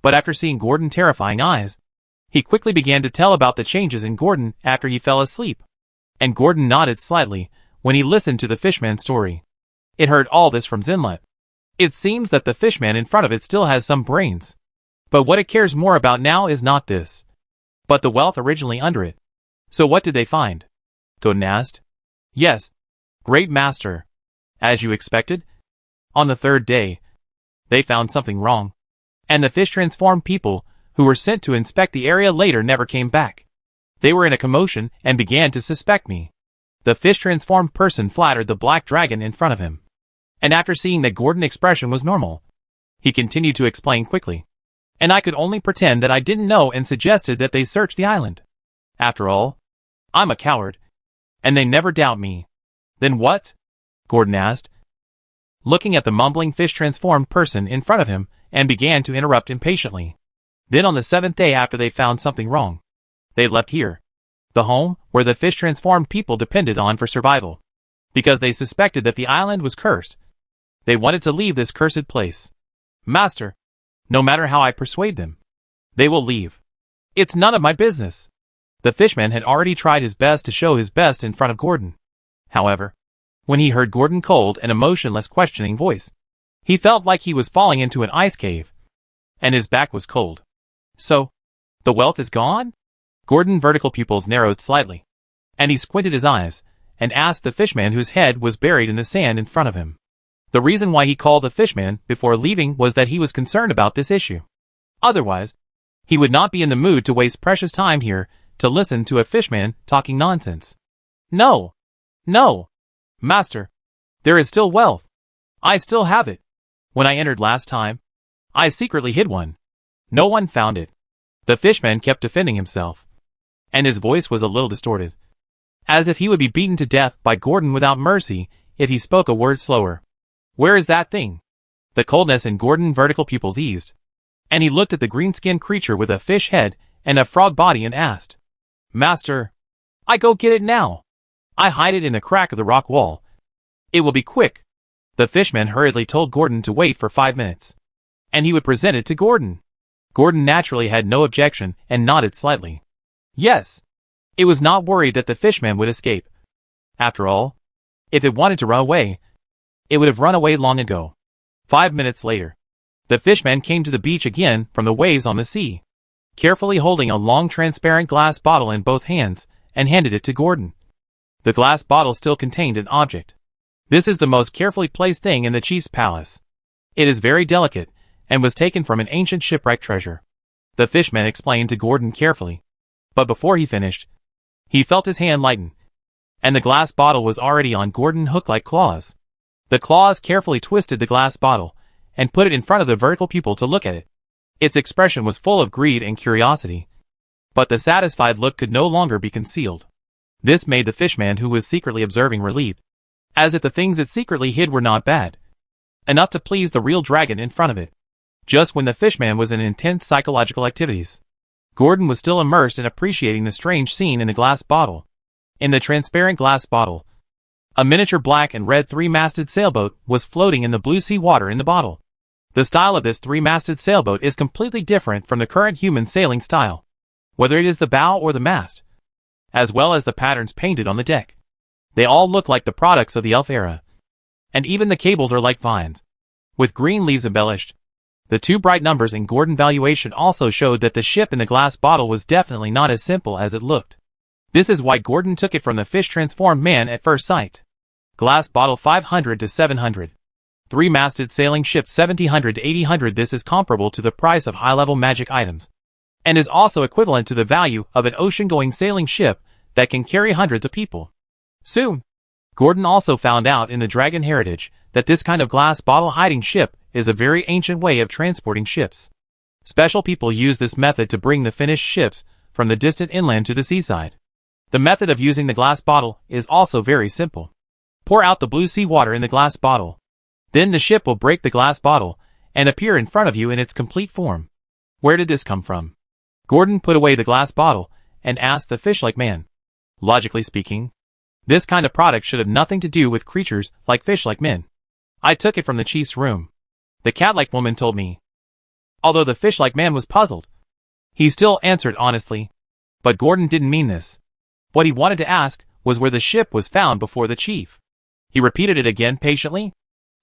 but after seeing Gordon's terrifying eyes, he quickly began to tell about the changes in Gordon after he fell asleep, and Gordon nodded slightly when he listened to the fishman's story. It heard all this from Zinlet. It seems that the fishman in front of it still has some brains, but what it cares more about now is not this, but the wealth originally under it. "So what did they find?" Gordon asked. "Yes, great master. As you expected, on the 3rd day, they found something wrong, and the fish-transformed people who were sent to inspect the area later never came back. They were in a commotion and began to suspect me." The fish-transformed person flattered the black dragon in front of him, and after seeing that Gordon's expression was normal, he continued to explain quickly. "And I could only pretend that I didn't know and suggested that they search the island. After all, I'm a coward, and they never doubt me." "Then what?" Gordon asked, looking at the mumbling fish-transformed person in front of him, and began to interrupt impatiently. "Then on the 7th day after they found something wrong, they left here, the home where the fish-transformed people depended on for survival. because they suspected that the island was cursed. They wanted to leave this cursed place. Master, no matter how I persuade them, they will leave. It's none of my business. The fishman had already tried his best to show his best in front of Gordon. However, when he heard Gordon's cold and emotionless questioning voice, he felt like he was falling into an ice cave, and his back was cold. So, the wealth is gone? Gordon's vertical pupils narrowed slightly, and he squinted his eyes, and asked the fishman whose head was buried in the sand in front of him. The reason why he called the fishman before leaving was that he was concerned about this issue. Otherwise, he would not be in the mood to waste precious time here to listen to a fishman talking nonsense. No! No! Master, there is still wealth. I still have it. When I entered last time, I secretly hid one. No one found it. The fishman kept defending himself, and his voice was a little distorted, as if he would be beaten to death by Gordon without mercy if he spoke a word slower. Where is that thing? The coldness in Gordon's vertical pupils eased, and he looked at the green-skinned creature with a fish head and a frog body and asked, Master, I go get it now. I hide it in a crack of the rock wall. It will be quick. The fishman hurriedly told Gordon to wait for 5 minutes, and he would present it to Gordon. Gordon naturally had no objection and nodded slightly. Yes. It was not worried that the fishman would escape. After all, if it wanted to run away, it would have run away long ago. 5 minutes later, the fishman came to the beach again from the waves on the sea, carefully holding a long transparent glass bottle in both hands, and handed it to Gordon. The glass bottle still contained an object. This is the most carefully placed thing in the chief's palace. It is very delicate, and was taken from an ancient shipwreck treasure. The fishman explained to Gordon carefully, but before he finished, he felt his hand lighten, and the glass bottle was already on Gordon's hook-like claws. The claws carefully twisted the glass bottle, and put it in front of the vertical pupil to look at it. Its expression was full of greed and curiosity, but the satisfied look could no longer be concealed. This made the fishman who was secretly observing relieved, as if the things it secretly hid were not bad enough to please the real dragon in front of it. Just when the fishman was in intense psychological activities, Gordon was still immersed in appreciating the strange scene in the glass bottle. In the transparent glass bottle, a miniature black and red three-masted sailboat was floating in the blue sea water in the bottle. The style of this three-masted sailboat is completely different from the current human sailing style, whether it is the bow or the mast, as well as the patterns painted on the deck. They all look like the products of the elf era, and even the cables are like vines, with green leaves embellished. The two bright numbers in Gordon valuation also showed that the ship in the glass bottle was definitely not as simple as it looked. This is why Gordon took it from the fish-transformed man at first sight. Glass bottle 500 to 700. Three-masted sailing ship 1700 to 1800. This is comparable to the price of high-level magic items, and is also equivalent to the value of an ocean-going sailing ship that can carry hundreds of people. Soon, Gordon also found out in the Dragon Heritage that this kind of glass bottle hiding ship is a very ancient way of transporting ships. Special people use this method to bring the finished ships from the distant inland to the seaside. The method of using the glass bottle is also very simple. Pour out the blue sea water in the glass bottle. Then the ship will break the glass bottle and appear in front of you in its complete form. Where did this come from? Gordon put away the glass bottle and asked the fish-like man. Logically speaking, this kind of product should have nothing to do with creatures like fish-like men. I took it from the chief's room. The cat-like woman told me. Although the fish-like man was puzzled, he still answered honestly. But Gordon didn't mean this. What he wanted to ask was where the ship was found before the chief. He repeated it again patiently,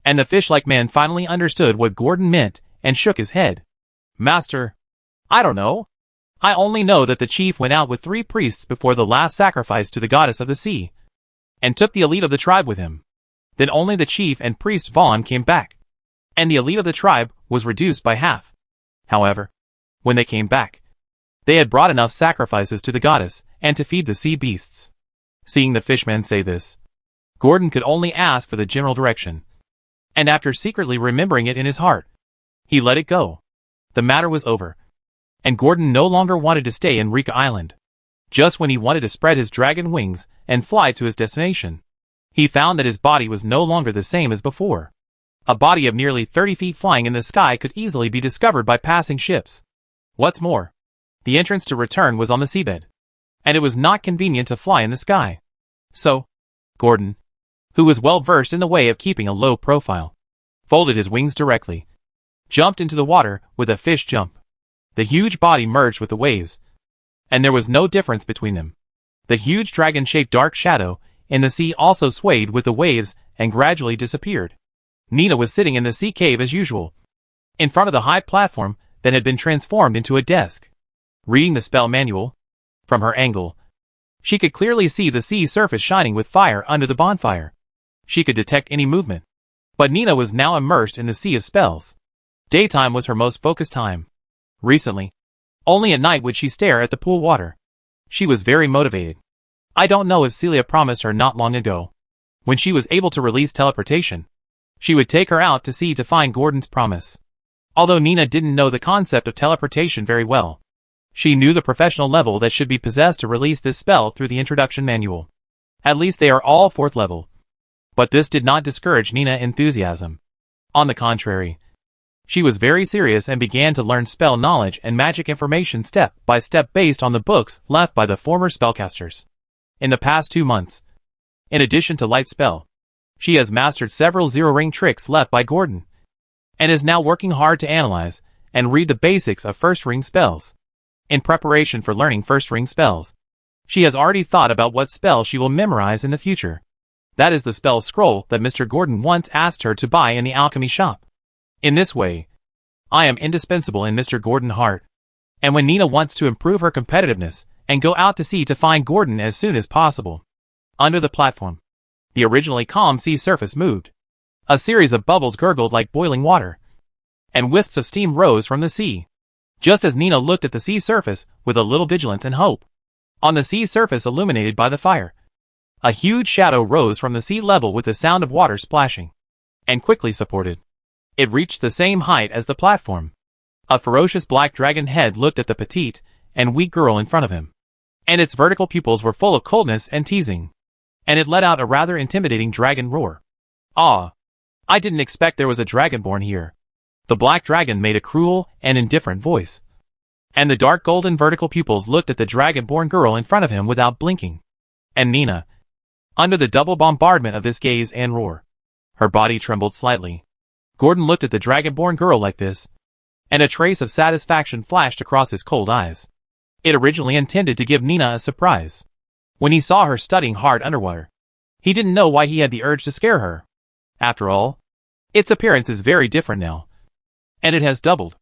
and the fish-like man finally understood what Gordon meant and shook his head. Master, I don't know. I only know that the chief went out with 3 priests before the last sacrifice to the goddess of the sea, and took the elite of the tribe with him. Then only the chief and priest Vaughn came back, and the elite of the tribe was reduced by half. However, when they came back, they had brought enough sacrifices to the goddess and to feed the sea beasts. Seeing the fishman say this, Gordon could only ask for the general direction, and after secretly remembering it in his heart, he let it go. The matter was over, and Gordon no longer wanted to stay in Rika Island. Just when he wanted to spread his dragon wings and fly to his destination, he found that his body was no longer the same as before. A body of nearly 30 feet flying in the sky could easily be discovered by passing ships. What's more, the entrance to return was on the seabed, and it was not convenient to fly in the sky. So, Gordon who was well versed in the way of keeping a low profile, folded his wings directly, jumped into the water with a fish jump. The huge body merged with the waves, and there was no difference between them. The huge dragon-shaped dark shadow in the sea also swayed with the waves and gradually disappeared. Nina was sitting in the sea cave as usual, in front of the high platform that had been transformed into a desk, reading the spell manual. From her angle, she could clearly see the sea surface shining with fire under the bonfire. She could detect any movement. But Nina was now immersed in the sea of spells. Daytime was her most focused time. Recently, only at night would she stare at the pool water. She was very motivated. I don't know if Celia promised her not long ago, when she was able to release teleportation, she would take her out to sea to find Gordon's promise. Although Nina didn't know the concept of teleportation very well, she knew the professional level that should be possessed to release this spell through the introduction manual. At least they are all 4th level. But this did not discourage Nina's enthusiasm. On the contrary, she was very serious and began to learn spell knowledge and magic information step by step based on the books left by the former spellcasters. In the past 2 months, in addition to light spell, she has mastered several zero-ring tricks left by Gordon, and is now working hard to analyze and read the basics of first-ring spells. In preparation for learning first-ring spells, she has already thought about what spell she will memorize in the future. That is the spell scroll that Mr. Gordon once asked her to buy in the alchemy shop. In this way, I am indispensable in Mr. Gordon's heart. And when Nina wants to improve her competitiveness and go out to sea to find Gordon as soon as possible, under the platform, the originally calm sea surface moved. A series of bubbles gurgled like boiling water, and wisps of steam rose from the sea. Just as Nina looked at the sea surface with a little vigilance and hope, on the sea surface illuminated by the fire, a huge shadow rose from the sea level with the sound of water splashing, and quickly supported. It reached the same height as the platform. A ferocious black dragon head looked at the petite and weak girl in front of him, and its vertical pupils were full of coldness and teasing, and it let out a rather intimidating dragon roar. Ah! I didn't expect there was a dragonborn here. The black dragon made a cruel and indifferent voice, and the dark golden vertical pupils looked at the dragonborn girl in front of him without blinking. And Nina, under the double bombardment of this gaze and roar, her body trembled slightly. Gordon looked at the dragonborn girl like this, and a trace of satisfaction flashed across his cold eyes. It originally intended to give Nina a surprise. When he saw her studying hard underwater, he didn't know why he had the urge to scare her. After all, its appearance is very different now, and it has doubled.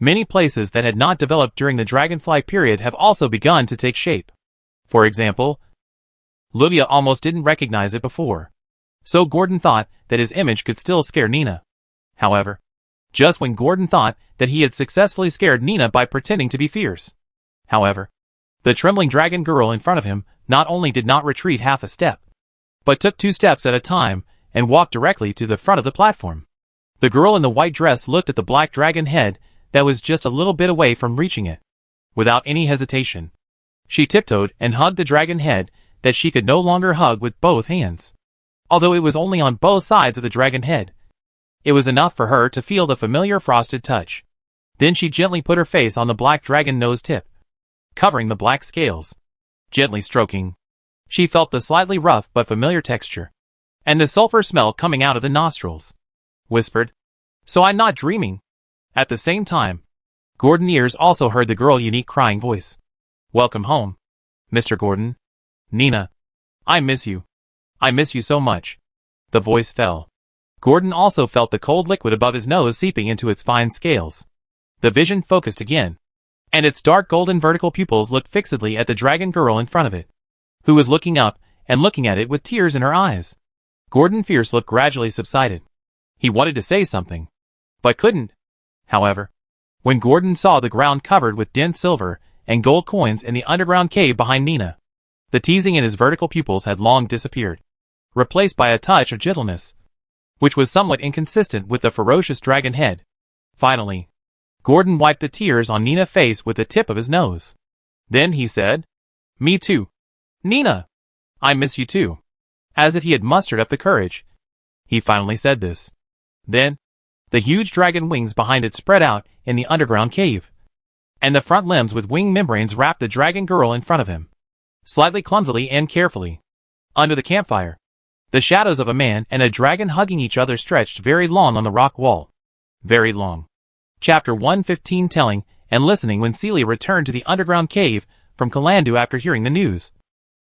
Many places that had not developed during the dragonfly period have also begun to take shape. For example, Lydia almost didn't recognize it before, so Gordon thought that his image could still scare Nina. However, just when Gordon thought that he had successfully scared Nina by pretending to be fierce, however, the trembling dragon girl in front of him not only did not retreat half a step, but took 2 steps at a time and walked directly to the front of the platform. The girl in the white dress looked at the black dragon head that was just a little bit away from reaching it. Without any hesitation, she tiptoed and hugged the dragon head that she could no longer hug with both hands. Although it was only on both sides of the dragon head, it was enough for her to feel the familiar frosted touch. Then she gently put her face on the black dragon nose tip, covering the black scales. Gently stroking, she felt the slightly rough but familiar texture, and the sulfur smell coming out of the nostrils. Whispered, "So I'm not dreaming." At the same time, Gordon's ears also heard the girl's unique crying voice. "Welcome home, Mr. Gordon. Nina, I miss you. I miss you so much." The voice fell. Gordon also felt the cold liquid above his nose seeping into its fine scales. The vision focused again, and its dark golden vertical pupils looked fixedly at the dragon girl in front of it, who was looking up and looking at it with tears in her eyes. Gordon's fierce look gradually subsided. He wanted to say something, but couldn't. However, when Gordon saw the ground covered with dense silver and gold coins in the underground cave behind Nina, the teasing in his vertical pupils had long disappeared, replaced by a touch of gentleness, which was somewhat inconsistent with the ferocious dragon head. Finally, Gordon wiped the tears on Nina's face with the tip of his nose. Then he said, "Me too. Nina, I miss you too." As if he had mustered up the courage, he finally said this. Then, the huge dragon wings behind it spread out in the underground cave, and the front limbs with wing membranes wrapped the dragon girl in front of him, slightly clumsily and carefully. Under the campfire, The shadows of a man and a dragon hugging each other stretched very long on the rock wall. Very long. Chapter 115. Telling and listening. When Celia returned to the underground cave from Kalandu after hearing the news,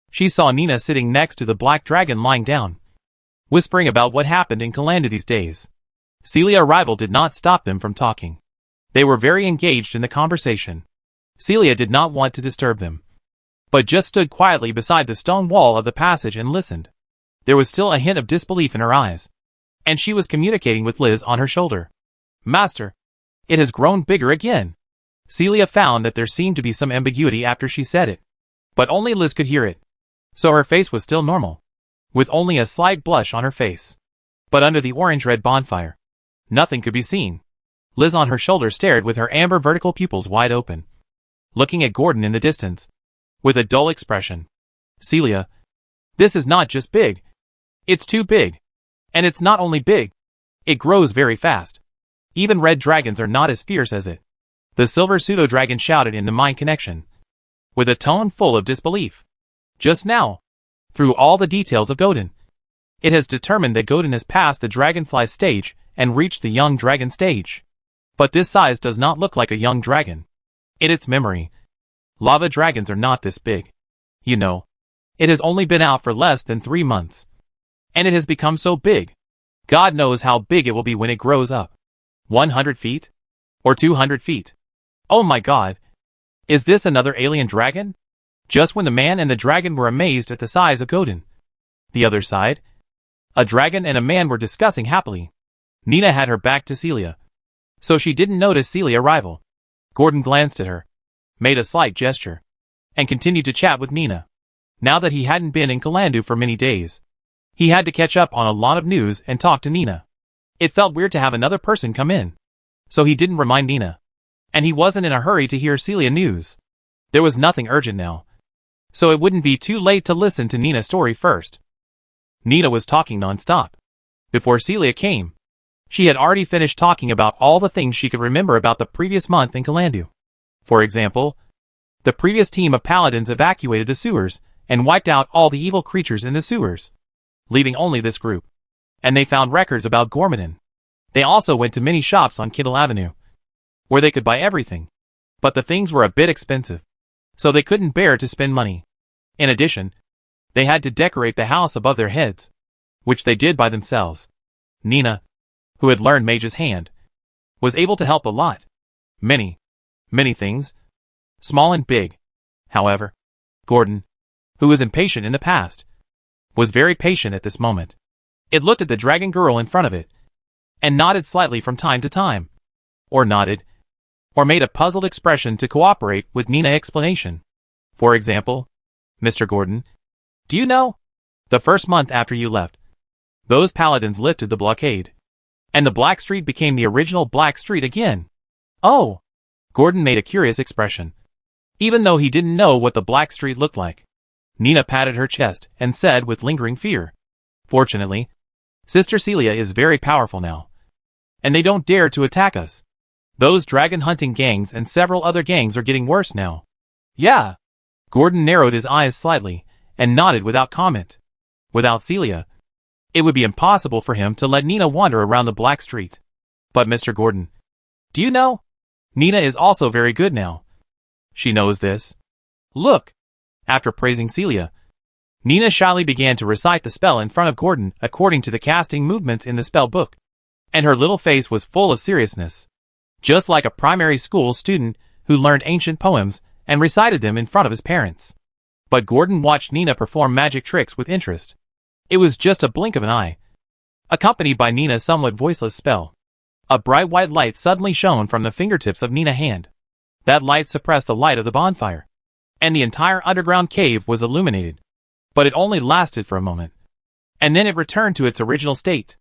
she saw Nina sitting next to the black dragon lying down, whispering about what happened in Kalandu these days. Celia's arrival did not stop them from talking. They were very engaged in the conversation. Celia did not want to disturb them, but just stood quietly beside the stone wall of the passage and listened. There was still a hint of disbelief in her eyes, and she was communicating with Liz on her shoulder. "Master, it has grown bigger again." Celia found that there seemed to be some ambiguity after she said it, but only Liz could hear it, so her face was still normal, with only a slight blush on her face. But under the orange-red bonfire, nothing could be seen. Liz on her shoulder stared with her amber vertical pupils wide open, looking at Gordon in the distance, with a dull expression. "Celia, this is not just big. It's too big. And it's not only big. It grows very fast. Even red dragons are not as fierce as it." The silver pseudo-dragon shouted in the mind connection, with a tone full of disbelief. Just now, through all the details of Godin, it has determined that Godin has passed the dragonfly stage and reached the young dragon stage. But this size does not look like a young dragon. In its memory, lava dragons are not this big. You know, it has only been out for less than 3 months. And it has become so big. God knows how big it will be when it grows up. 100 feet? Or 200 feet? Oh my God! Is this another alien dragon? Just when the man and the dragon were amazed at the size of Godin, the other side, a dragon and a man were discussing happily. Nina had her back to Celia, so she didn't notice Celia's arrival. Gordon glanced at her, made a slight gesture, and continued to chat with Nina. Now that he hadn't been in Kalandu for many days, he had to catch up on a lot of news and talk to Nina. It felt weird to have another person come in, so he didn't remind Nina. And he wasn't in a hurry to hear Celia news. There was nothing urgent now, so it wouldn't be too late to listen to Nina's story first. Nina was talking non-stop. Before Celia came, she had already finished talking about all the things she could remember about the previous month in Kalandu. For example, the previous team of paladins evacuated the sewers and wiped out all the evil creatures in the sewers, leaving only this group. And they found records about Gormadon. They also went to many shops on Kittle Avenue, where they could buy everything. But the things were a bit expensive, so they couldn't bear to spend money. In addition, they had to decorate the house above their heads, which they did by themselves. Nina, who had learned Mage's Hand, was able to help a lot. Many things, small and big. However, Gordon, who was impatient in the past, was very patient at this moment. It looked at the dragon girl in front of it, and nodded slightly from time to time. Or nodded, or made a puzzled expression to cooperate with Nina's explanation. For example, "Mr. Gordon, do you know? The first month after you left, those paladins lifted the blockade, and the Black Street became the original Black Street again." "Oh!" Gordon made a curious expression, even though he didn't know what the Black Street looked like. Nina patted her chest and said with lingering fear, "Fortunately, Sister Celia is very powerful now, and they don't dare to attack us. Those dragon hunting gangs and several other gangs are getting worse now." "Yeah." Gordon narrowed his eyes slightly and nodded without comment. Without Celia, it would be impossible for him to let Nina wander around the Black Street. "But Mr. Gordon, do you know? Nina is also very good now. She knows this. Look." After praising Celia, Nina shyly began to recite the spell in front of Gordon according to the casting movements in the spell book, and her little face was full of seriousness, just like a primary school student who learned ancient poems and recited them in front of his parents. But Gordon watched Nina perform magic tricks with interest. It was just a blink of an eye, accompanied by Nina's somewhat voiceless spell. A bright white light suddenly shone from the fingertips of Nina's hand. That light suppressed the light of the bonfire, and the entire underground cave was illuminated. But it only lasted for a moment, and then it returned to its original state.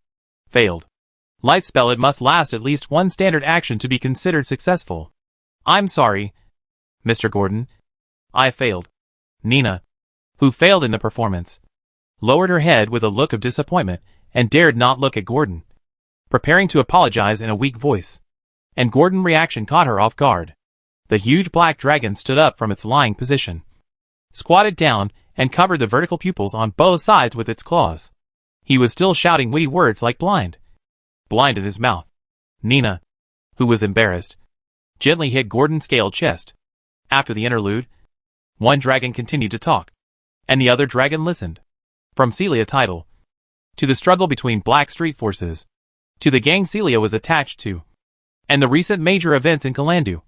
Failed. Light spell. It must last at least one standard action to be considered successful. "I'm sorry, Mr. Gordon. I failed." Nina, who failed in the performance, lowered her head with a look of disappointment and dared not look at Gordon, preparing to apologize in a weak voice. And Gordon's reaction caught her off guard. The huge black dragon stood up from its lying position, squatted down, and covered the vertical pupils on both sides with its claws. He was still shouting witty words like blind. Blind in his mouth. Nina, who was embarrassed, gently hit Gordon's scaled chest. After the interlude, one dragon continued to talk, and the other dragon listened. From Celia title, to the struggle between Black Street forces, to the gang Celia was attached to, and the recent major events in Kalandu.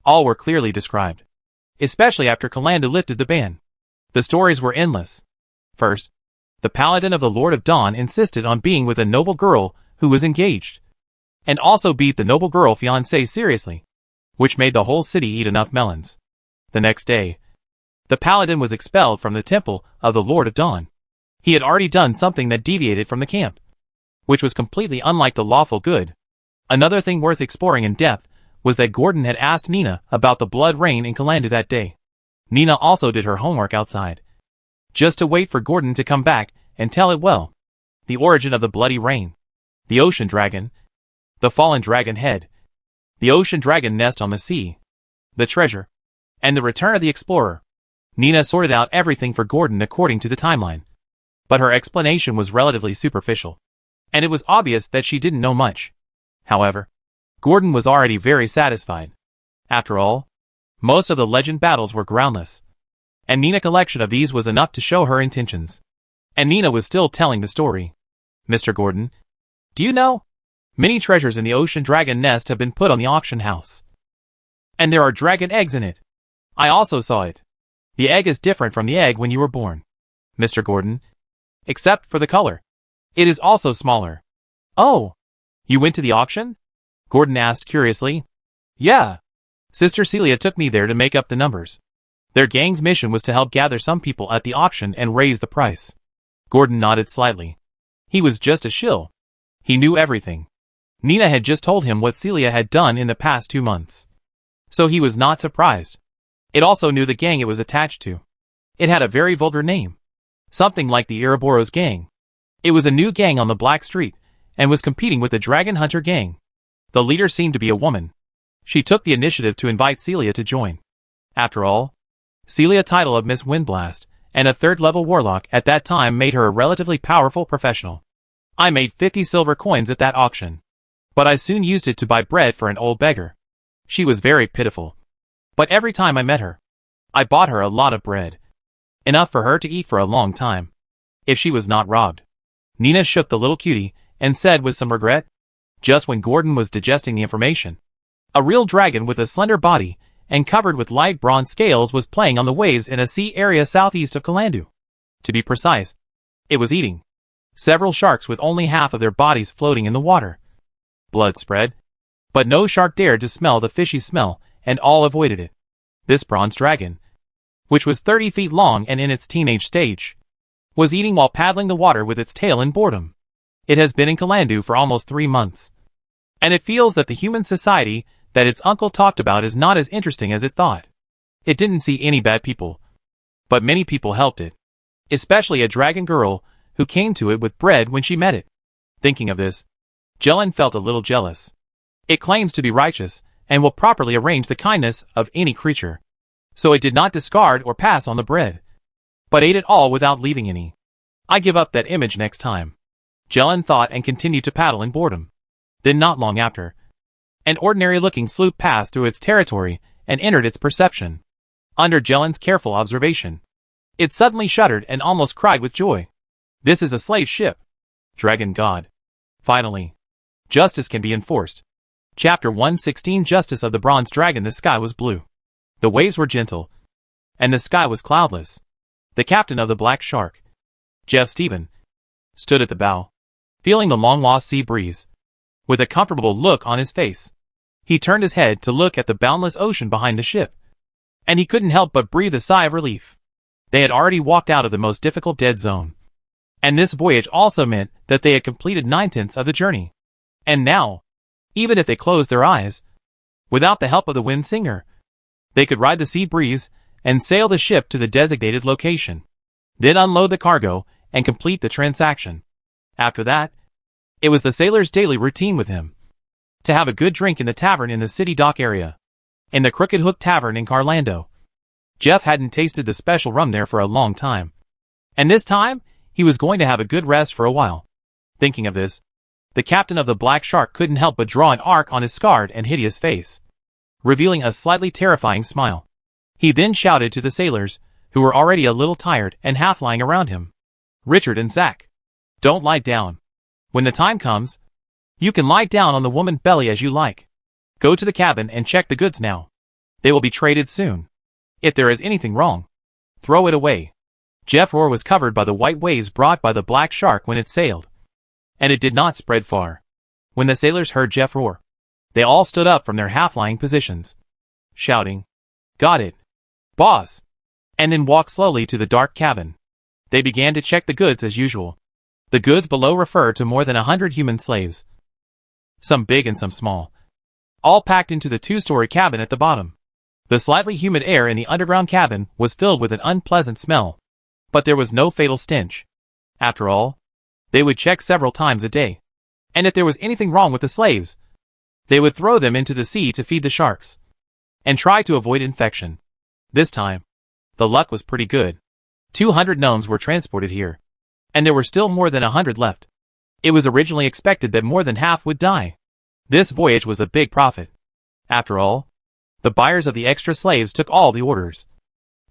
All were clearly described, especially after Kalandu lifted the ban. The stories were endless. First, the paladin of the Lord of Dawn insisted on being with a noble girl who was engaged, and also beat the noble girl fiancée seriously, which made the whole city eat enough melons. The next day, the paladin was expelled from the temple of the Lord of Dawn. He had already done something that deviated from the camp, which was completely unlike the lawful good. Another thing worth exploring in depth was that Gordon had asked Nina about the blood rain in Kalandu that day. Nina also did her homework outside, just to wait for Gordon to come back and tell it well. The origin of the bloody rain, the ocean dragon, the fallen dragon head, the ocean dragon nest on the sea, the treasure, and the return of the explorer. Nina sorted out everything for Gordon according to the timeline, but her explanation was relatively superficial, and it was obvious that she didn't know much. However, Gordon was already very satisfied. After all, most of the legend battles were groundless, and Nina's collection of these was enough to show her intentions. And Nina was still telling the story. Mr. Gordon, do you know? Many treasures in the ocean dragon nest have been put on the auction house. And there are dragon eggs in it. I also saw it. The egg is different from the egg when you were born, Mr. Gordon, except for the color. It is also smaller. Oh, you went to the auction? Gordon asked curiously. Yeah. Sister Celia took me there to make up the numbers. Their gang's mission was to help gather some people at the auction and raise the price. Gordon nodded slightly. He was just a shill. He knew everything. Nina had just told him what Celia had done in the past 2 months. So he was not surprised. It also knew the gang it was attached to. It had a very vulgar name. Something like the Ouroboros gang. It was a new gang on the Black Street, and was competing with the Dragon Hunter gang. The leader seemed to be a woman. She took the initiative to invite Celia to join. After all, Celia title of Miss Windblast, and a 3rd-level warlock at that time made her a relatively powerful professional. I made 50 silver coins at that auction, but I soon used it to buy bread for an old beggar. She was very pitiful. But every time I met her, I bought her a lot of bread. Enough for her to eat for a long time, if she was not robbed. Nina shook the little cutie, and said with some regret, just when Gordon was digesting the information, a real dragon with a slender body, and covered with light bronze scales was playing on the waves in a sea area southeast of Kalandu. To be precise, it was eating several sharks with only half of their bodies floating in the water. Blood spread, but no shark dared to smell the fishy smell, and all avoided it. This bronze dragon, which was 30 feet long and in its teenage stage, was eating while paddling the water with its tail in boredom. It has been in Kalandu for almost 3 months, and it feels that the human society that its uncle talked about is not as interesting as it thought. It didn't see any bad people, but many people helped it, especially a dragon girl who came to it with bread when she met it. Thinking of this, Jelen felt a little jealous. It claims to be righteous, and will properly arrange the kindness of any creature. So it did not discard or pass on the bread, but ate it all without leaving any. I give up that image next time, Jelen thought, and continued to paddle in boredom. Then not long after, an ordinary-looking sloop passed through its territory and entered its perception. Under Jelen's careful observation, it suddenly shuddered and almost cried with joy. This is a slave ship. Dragon God. Finally, justice can be enforced. Chapter 116 Justice of the Bronze Dragon. The sky was blue. The waves were gentle, and the sky was cloudless. The captain of the Black Shark, Jeff Stephen, stood at the bow, feeling the long-lost sea breeze, with a comfortable look on his face. He turned his head to look at the boundless ocean behind the ship, and he couldn't help but breathe a sigh of relief. They had already walked out of the most difficult dead zone, and this voyage also meant that they had completed 9/10 of the journey. And now, even if they closed their eyes, without the help of the wind singer, they could ride the sea breeze and sail the ship to the designated location, then unload the cargo and complete the transaction. After that, it was the sailor's daily routine with him to have a good drink in the tavern in the city dock area, in the Crooked Hook Tavern in Carlando. Jeff hadn't tasted the special rum there for a long time, and this time he was going to have a good rest for a while. Thinking of this, the captain of the Black Shark couldn't help but draw an arc on his scarred and hideous face, revealing a slightly terrifying smile. He then shouted to the sailors, who were already a little tired and half lying around him. Richard and Zach, don't lie down. When the time comes, you can lie down on the woman's belly as you like. Go to the cabin and check the goods now. They will be traded soon. If there is anything wrong, throw it away. Jeff's roar was covered by the white waves brought by the Black Shark when it sailed, and it did not spread far. When the sailors heard Jeff roar, they all stood up from their half-lying positions, shouting, "Got it, boss!" and then walked slowly to the dark cabin. They began to check the goods as usual. The goods below refer to more than 100 human slaves, some big and some small, all packed into the two-story cabin at the bottom. The slightly humid air in the underground cabin was filled with an unpleasant smell, but there was no fatal stench. After all, they would check several times a day, and if there was anything wrong with the slaves, they would throw them into the sea to feed the sharks, and try to avoid infection. This time, the luck was pretty good. 200 gnomes were transported here, and there were still more than 100 left. It was originally expected that more than half would die. This voyage was a big profit. After all, the buyers of the extra slaves took all the orders.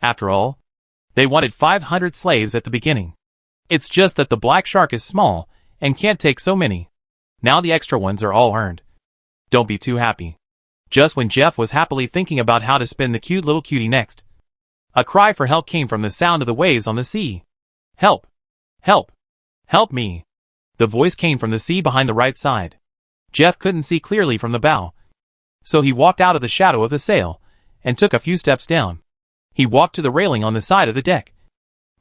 After all, they wanted 500 slaves at the beginning. It's just that the Black Shark is small and can't take so many. Now the extra ones are all earned. Don't be too happy. Just when Jeff was happily thinking about how to spin the cute little cutie next, a cry for help came from the sound of the waves on the sea. Help! Help! Help me! The voice came from the sea behind the right side. Jeff couldn't see clearly from the bow, so he walked out of the shadow of the sail and took a few steps down. He walked to the railing on the side of the deck,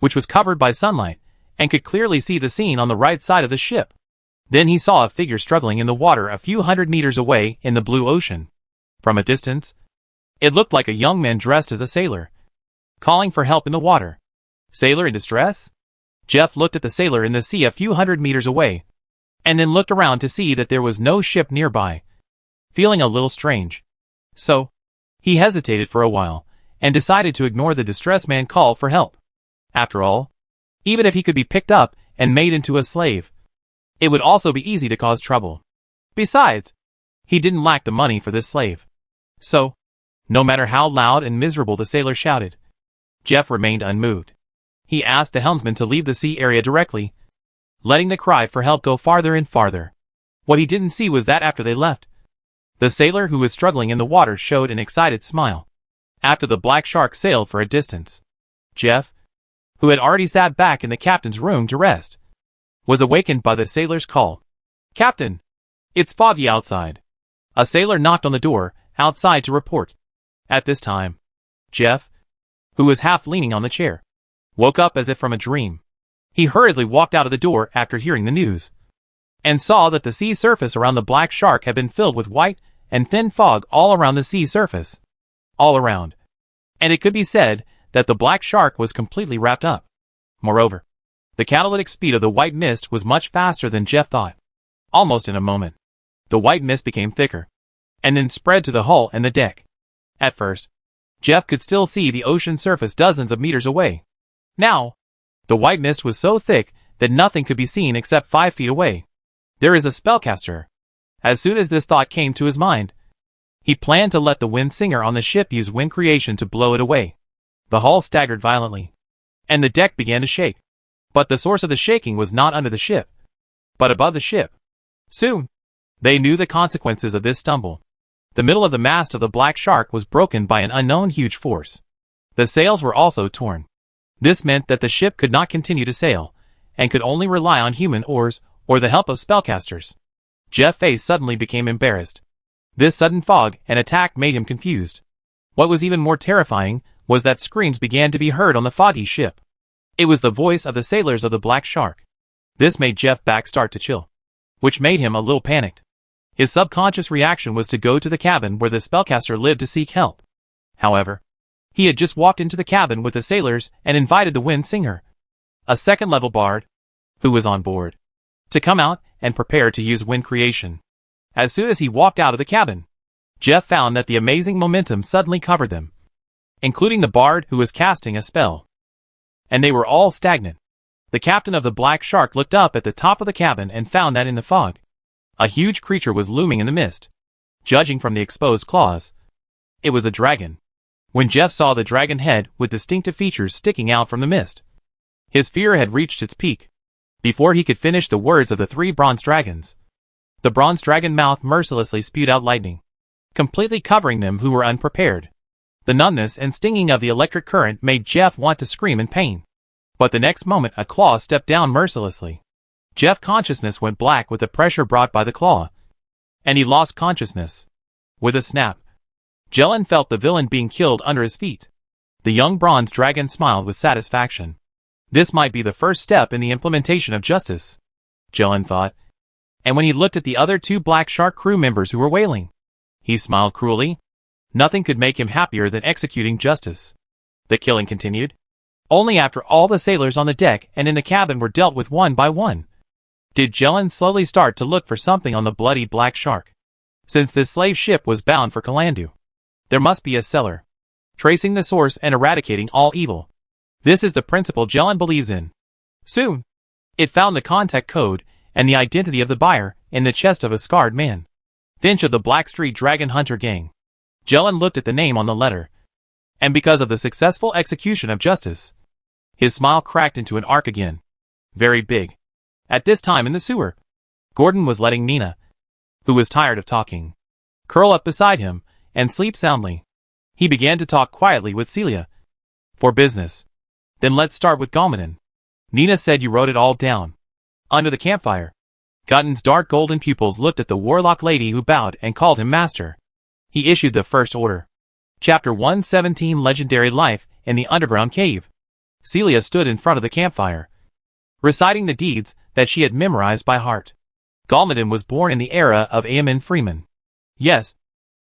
which was covered by sunlight, and could clearly see the scene on the right side of the ship. Then he saw a figure struggling in the water a few hundred meters away in the blue ocean. From a distance, it looked like a young man dressed as a sailor, calling for help in the water. Sailor in distress? Jeff looked at the sailor in the sea a few hundred meters away, and then looked around to see that there was no ship nearby, feeling a little strange. So, he hesitated for a while, and decided to ignore the distressed man's call for help. After all, even if he could be picked up and made into a slave, it would also be easy to cause trouble. Besides, he didn't lack the money for this slave. So, no matter how loud and miserable the sailor shouted, Jeff remained unmoved. He asked the helmsman to leave the sea area directly, letting the cry for help go farther and farther. What he didn't see was that after they left, the sailor who was struggling in the water showed an excited smile. After the Black Shark sailed for a distance, Jeff, who had already sat back in the captain's room to rest, was awakened by the sailor's call. "Captain, it's foggy outside." A sailor knocked on the door outside to report. At this time, Jeff, who was half leaning on the chair, woke up as if from a dream. He hurriedly walked out of the door after hearing the news, and saw that the sea surface around the Black Shark had been filled with white and thin fog all around the sea surface. All around. And it could be said that the Black Shark was completely wrapped up. Moreover, the catalytic speed of the white mist was much faster than Jeff thought. Almost in a moment, the white mist became thicker, and then spread to the hull and the deck. At first, Jeff could still see the ocean surface dozens of meters away. Now, the white mist was so thick that nothing could be seen except 5 feet away. There is a spellcaster. As soon as this thought came to his mind, he planned to let the wind singer on the ship use wind creation to blow it away. The hull staggered violently, and the deck began to shake. But the source of the shaking was not under the ship, but above the ship. Soon, they knew the consequences of this stumble. The middle of the mast of the Black Shark was broken by an unknown huge force. The sails were also torn. This meant that the ship could not continue to sail, and could only rely on human oars or the help of spellcasters. Jeff's face suddenly became embarrassed. This sudden fog and attack made him confused. What was even more terrifying was that screams began to be heard on the foggy ship. It was the voice of the sailors of the Black Shark. This made Jeff's back start to chill, which made him a little panicked. His subconscious reaction was to go to the cabin where the spellcaster lived to seek help. However, he had just walked into the cabin with the sailors and invited the wind singer, a second-level bard, who was on board, to come out and prepare to use wind creation. As soon as he walked out of the cabin, Jeff found that the amazing momentum suddenly covered them, including the bard who was casting a spell. And they were all stagnant. The captain of the Black Shark looked up at the top of the cabin and found that in the fog, a huge creature was looming in the mist. Judging from the exposed claws, it was a dragon. When Jeff saw the dragon head with distinctive features sticking out from the mist, his fear had reached its peak. Before he could finish the words of the three bronze dragons, the bronze dragon mouth mercilessly spewed out lightning, completely covering them who were unprepared. The numbness and stinging of the electric current made Jeff want to scream in pain. But the next moment a claw stepped down mercilessly. Jeff's consciousness went black with the pressure brought by the claw, and he lost consciousness. With a snap, Jellin felt the villain being killed under his feet. The young bronze dragon smiled with satisfaction. This might be the first step in the implementation of justice, Jellin thought. And when he looked at the other two Black Shark crew members who were wailing, he smiled cruelly. Nothing could make him happier than executing justice. The killing continued. Only after all the sailors on the deck and in the cabin were dealt with one by one, did Jellin slowly start to look for something on the bloody Black Shark. Since this slave ship was bound for Kalandu, there must be a cellar, tracing the source and eradicating all evil. This is the principle Jellin believes in. Soon, it found the contact code and the identity of the buyer in the chest of a scarred man, Finch of the Blackstreet Dragon Hunter Gang. Jellin looked at the name on the letter, and because of the successful execution of justice, his smile cracked into an arc again. Very big. At this time in the sewer, Gordon was letting Nina, who was tired of talking, curl up beside him and sleep soundly. He began to talk quietly with Celia. For business. Then let's start with Galmadon. Nina said you wrote it all down. Under the campfire, Gordon's dark golden pupils looked at the warlock lady who bowed and called him master. He issued the first order. Chapter 117 Legendary Life in the Underground Cave. Celia stood in front of the campfire, reciting the deeds that she had memorized by heart. Galmadon was born in the era of Aemon Freeman. Yes,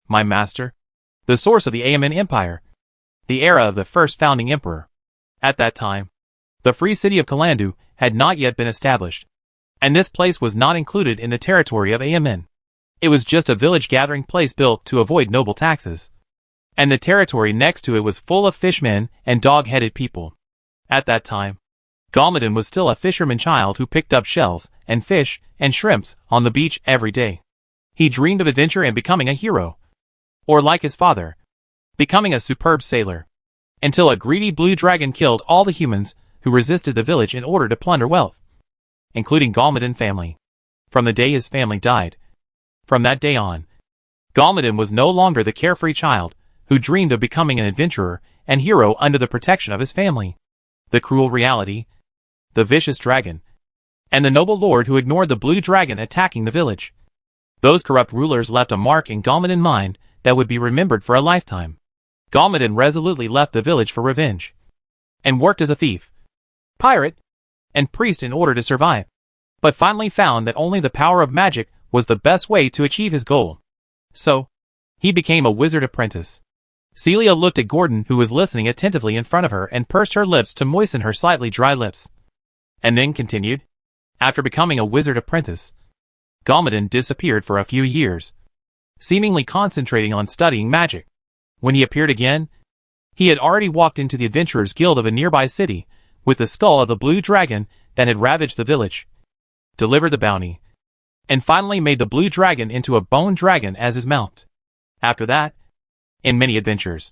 my master. The source of the Aemon Empire. The era of the first founding emperor. At that time, the free city of Kalandu had not yet been established, and this place was not included in the territory of Aemon. It was just a village gathering place built to avoid noble taxes, and the territory next to it was full of fishmen and dog-headed people. At that time, Galmadon was still a fisherman child who picked up shells and fish and shrimps on the beach every day. He dreamed of adventure and becoming a hero, or like his father, becoming a superb sailor, until a greedy blue dragon killed all the humans who resisted the village in order to plunder wealth, including Galmadon's family. From the day his family died, from that day on, Galmadon was no longer the carefree child who dreamed of becoming an adventurer and hero under the protection of his family. The cruel reality, the vicious dragon, and the noble lord who ignored the blue dragon attacking the village. Those corrupt rulers left a mark in Galmadon's mind that would be remembered for a lifetime. Galmadon resolutely left the village for revenge, and worked as a thief, pirate, and priest in order to survive, but finally found that only the power of magic was the best way to achieve his goal. So, he became a wizard apprentice. Celia looked at Gordon, who was listening attentively in front of her, and pursed her lips to moisten her slightly dry lips, and then continued. After becoming a wizard apprentice, Galmadon disappeared for a few years, seemingly concentrating on studying magic. When he appeared again, he had already walked into the Adventurers Guild of a nearby city with the skull of the blue dragon that had ravaged the village, delivered the bounty, and finally made the blue dragon into a bone dragon as his mount. After that, in many adventures,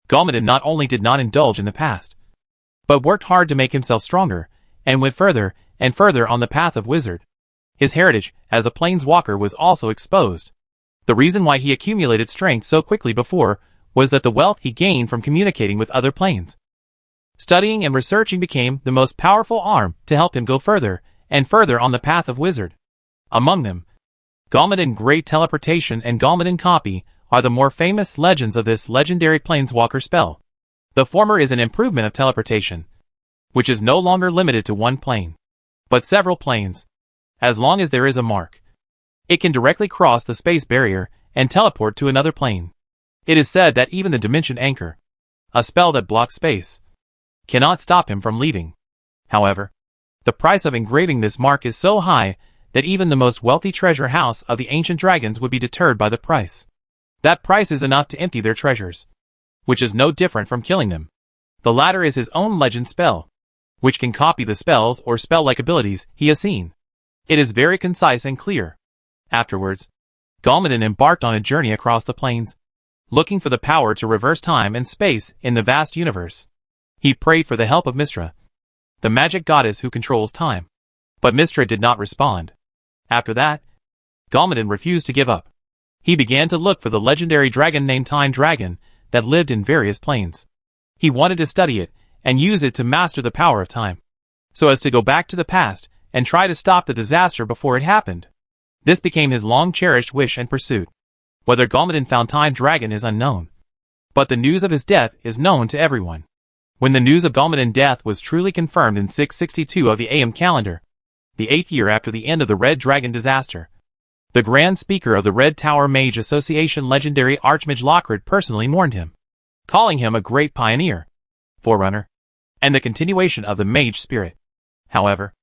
Galmadon not only did not indulge in the past, but worked hard to make himself stronger, and went further and further on the path of wizard. His heritage as a planeswalker was also exposed. The reason why he accumulated strength so quickly before was that the wealth he gained from communicating with other planes. Studying and researching became the most powerful arm to help him go further and further on the path of wizard. Among them, Galmadon Great Teleportation and Galmadon Copy are the more famous legends of this legendary planeswalker spell. The former is an improvement of teleportation, which is no longer limited to one plane, but several planes. As long as there is a mark, it can directly cross the space barrier and teleport to another plane. It is said that even the Dimension Anchor, a spell that blocks space, cannot stop him from leaving. However, the price of engraving this mark is so high that even the most wealthy treasure house of the ancient dragons would be deterred by the price. That price is enough to empty their treasures, which is no different from killing them. The latter is his own legend spell. which can copy the spells or spell-like abilities he has seen. It is very concise and clear. Afterwards, Galmadon embarked on a journey across the plains, looking for the power to reverse time and space in the vast universe. He prayed for the help of Mystra, the magic goddess who controls time. But Mystra did not respond. After that, Galmadon refused to give up. He began to look for the legendary dragon named Time Dragon that lived in various planes. He wanted to study it and use it to master the power of time, so as to go back to the past and try to stop the disaster before it happened. This became his long-cherished wish and pursuit. Whether Galmadon found Time Dragon is unknown, but the news of his death is known to everyone. When the news of Galmadon's death was truly confirmed in 662 of the AM calendar, the 8th year after the end of the Red Dragon disaster, the Grand Speaker of the Red Tower Mage Association, legendary Archmage Lockrid, personally mourned him, calling him a great pioneer, forerunner, and the continuation of the mage spirit. However,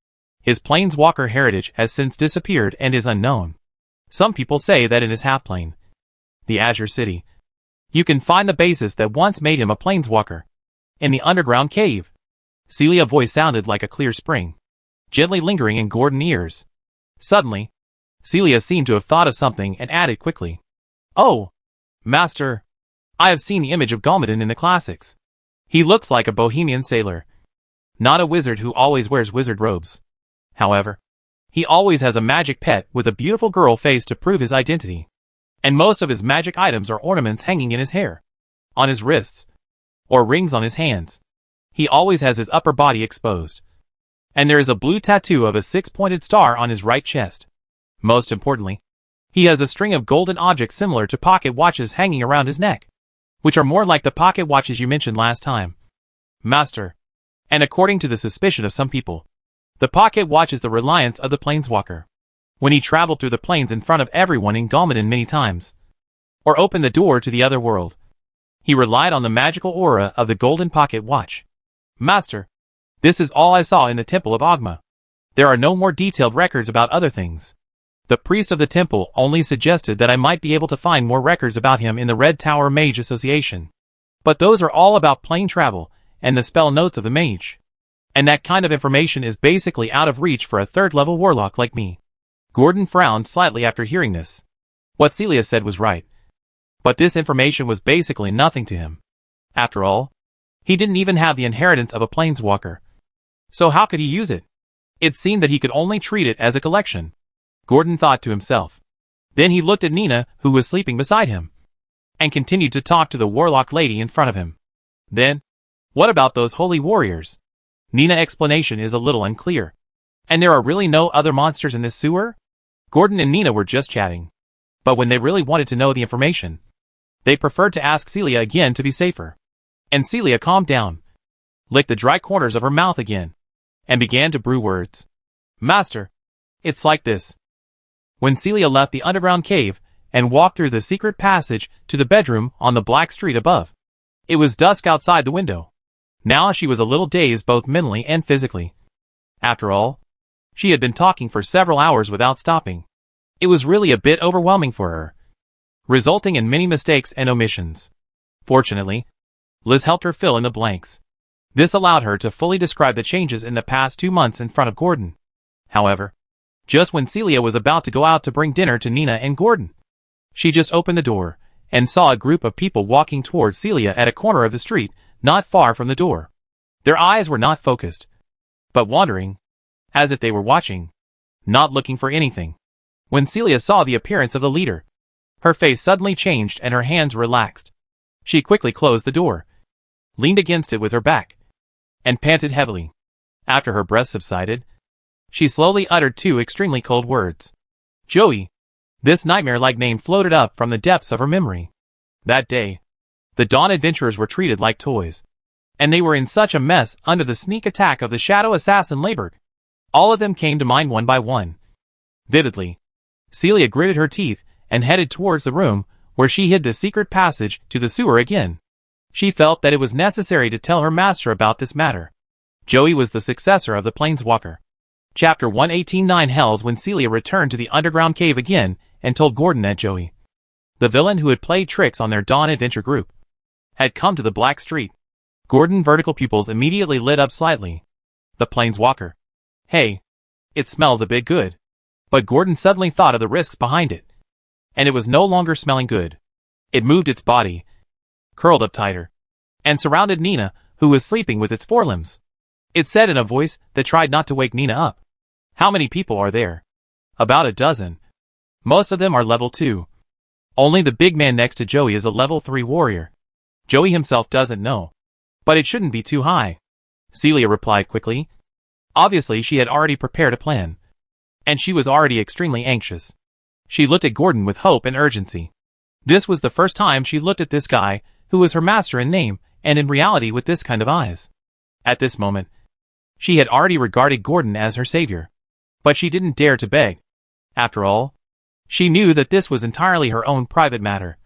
his planeswalker heritage has since disappeared and is unknown. Some people say that in his half-plane, the Azure City, you can find the basis that once made him a planeswalker. In the underground cave, Celia's voice sounded like a clear spring, gently lingering in Gordon's ears. Suddenly, Celia seemed to have thought of something and added quickly, "Oh, Master, I have seen the image of Galmadon in the classics. He looks like a bohemian sailor, not a wizard who always wears wizard robes. However, he always has a magic pet with a beautiful girl face to prove his identity. And most of his magic items are ornaments hanging in his hair, on his wrists, or rings on his hands. He always has his upper body exposed. And there is a blue tattoo of a 6-pointed star on his right chest. Most importantly, he has a string of golden objects similar to pocket watches hanging around his neck, which are more like the pocket watches you mentioned last time, Master. And according to the suspicion of some people, the pocket watch is the reliance of the planeswalker. When he traveled through the plains in front of everyone in Galmadon many times, or opened the door to the other world, he relied on the magical aura of the golden pocket watch. Master, this is all I saw in the Temple of Ogma. There are no more detailed records about other things. The priest of the temple only suggested that I might be able to find more records about him in the Red Tower Mage Association. But those are all about plane travel and the spell notes of the mage. And that kind of information is basically out of reach for a third-level warlock like me." Gordon frowned slightly after hearing this. What Celia said was right. But this information was basically nothing to him. After all, he didn't even have the inheritance of a planeswalker. So how could he use it? It seemed that he could only treat it as a collection, Gordon thought to himself. Then he looked at Nina, who was sleeping beside him, and continued to talk to the warlock lady in front of him. Then, what about those holy warriors? Nina's explanation is a little unclear. And there are really no other monsters in this sewer? Gordon and Nina were just chatting. But when they really wanted to know the information, they preferred to ask Celia again to be safer. And Celia calmed down, licked the dry corners of her mouth again, and began to brew words. Master, it's like this. When Celia left the underground cave and walked through the secret passage to the bedroom on the black street above, it was dusk outside the window. Now she was a little dazed both mentally and physically. After all, she had been talking for several hours without stopping. It was really a bit overwhelming for her, resulting in many mistakes and omissions. Fortunately, Liz helped her fill in the blanks. This allowed her to fully describe the changes in the past 2 months in front of Gordon. However, just when Celia was about to go out to bring dinner to Nina and Gordon, she just opened the door and saw a group of people walking towards Celia at a corner of the street not far from the door. Their eyes were not focused, but wandering, as if they were watching, not looking for anything. When Celia saw the appearance of the leader, her face suddenly changed and her hands relaxed. She quickly closed the door, leaned against it with her back, and panted heavily. After her breath subsided, she slowly uttered 2 extremely cold words. Joey. This nightmare-like name floated up from the depths of her memory. That day, the Dawn adventurers were treated like toys, and they were in such a mess under the sneak attack of the shadow assassin Layberg. All of them came to mind one by one. Vividly, Celia gritted her teeth and headed towards the room where she hid the secret passage to the sewer again. She felt that it was necessary to tell her master about this matter. Joey was the successor of the Planeswalker. Chapter 118-9 Hells. When Celia returned to the underground cave again and told Gordon that Joey, the villain who had played tricks on their Dawn adventure group, had come to the Black Street, Gordon's vertical pupils immediately lit up slightly. The planeswalker. Hey, it smells a bit good. But Gordon suddenly thought of the risks behind it. And it was no longer smelling good. It moved its body, curled up tighter, and surrounded Nina, who was sleeping with its forelimbs. It said in a voice that tried not to wake Nina up. How many people are there? About a dozen. Most of them are level 2. Only the big man next to Joey is a level 3 warrior. Joey himself doesn't know. But it shouldn't be too high. Celia replied quickly. Obviously she had already prepared a plan. And she was already extremely anxious. She looked at Gordon with hope and urgency. This was the first time she looked at this guy, who was her master in name, and in reality with this kind of eyes. At this moment, she had already regarded Gordon as her savior. But she didn't dare to beg. After all, she knew that this was entirely her own private matter.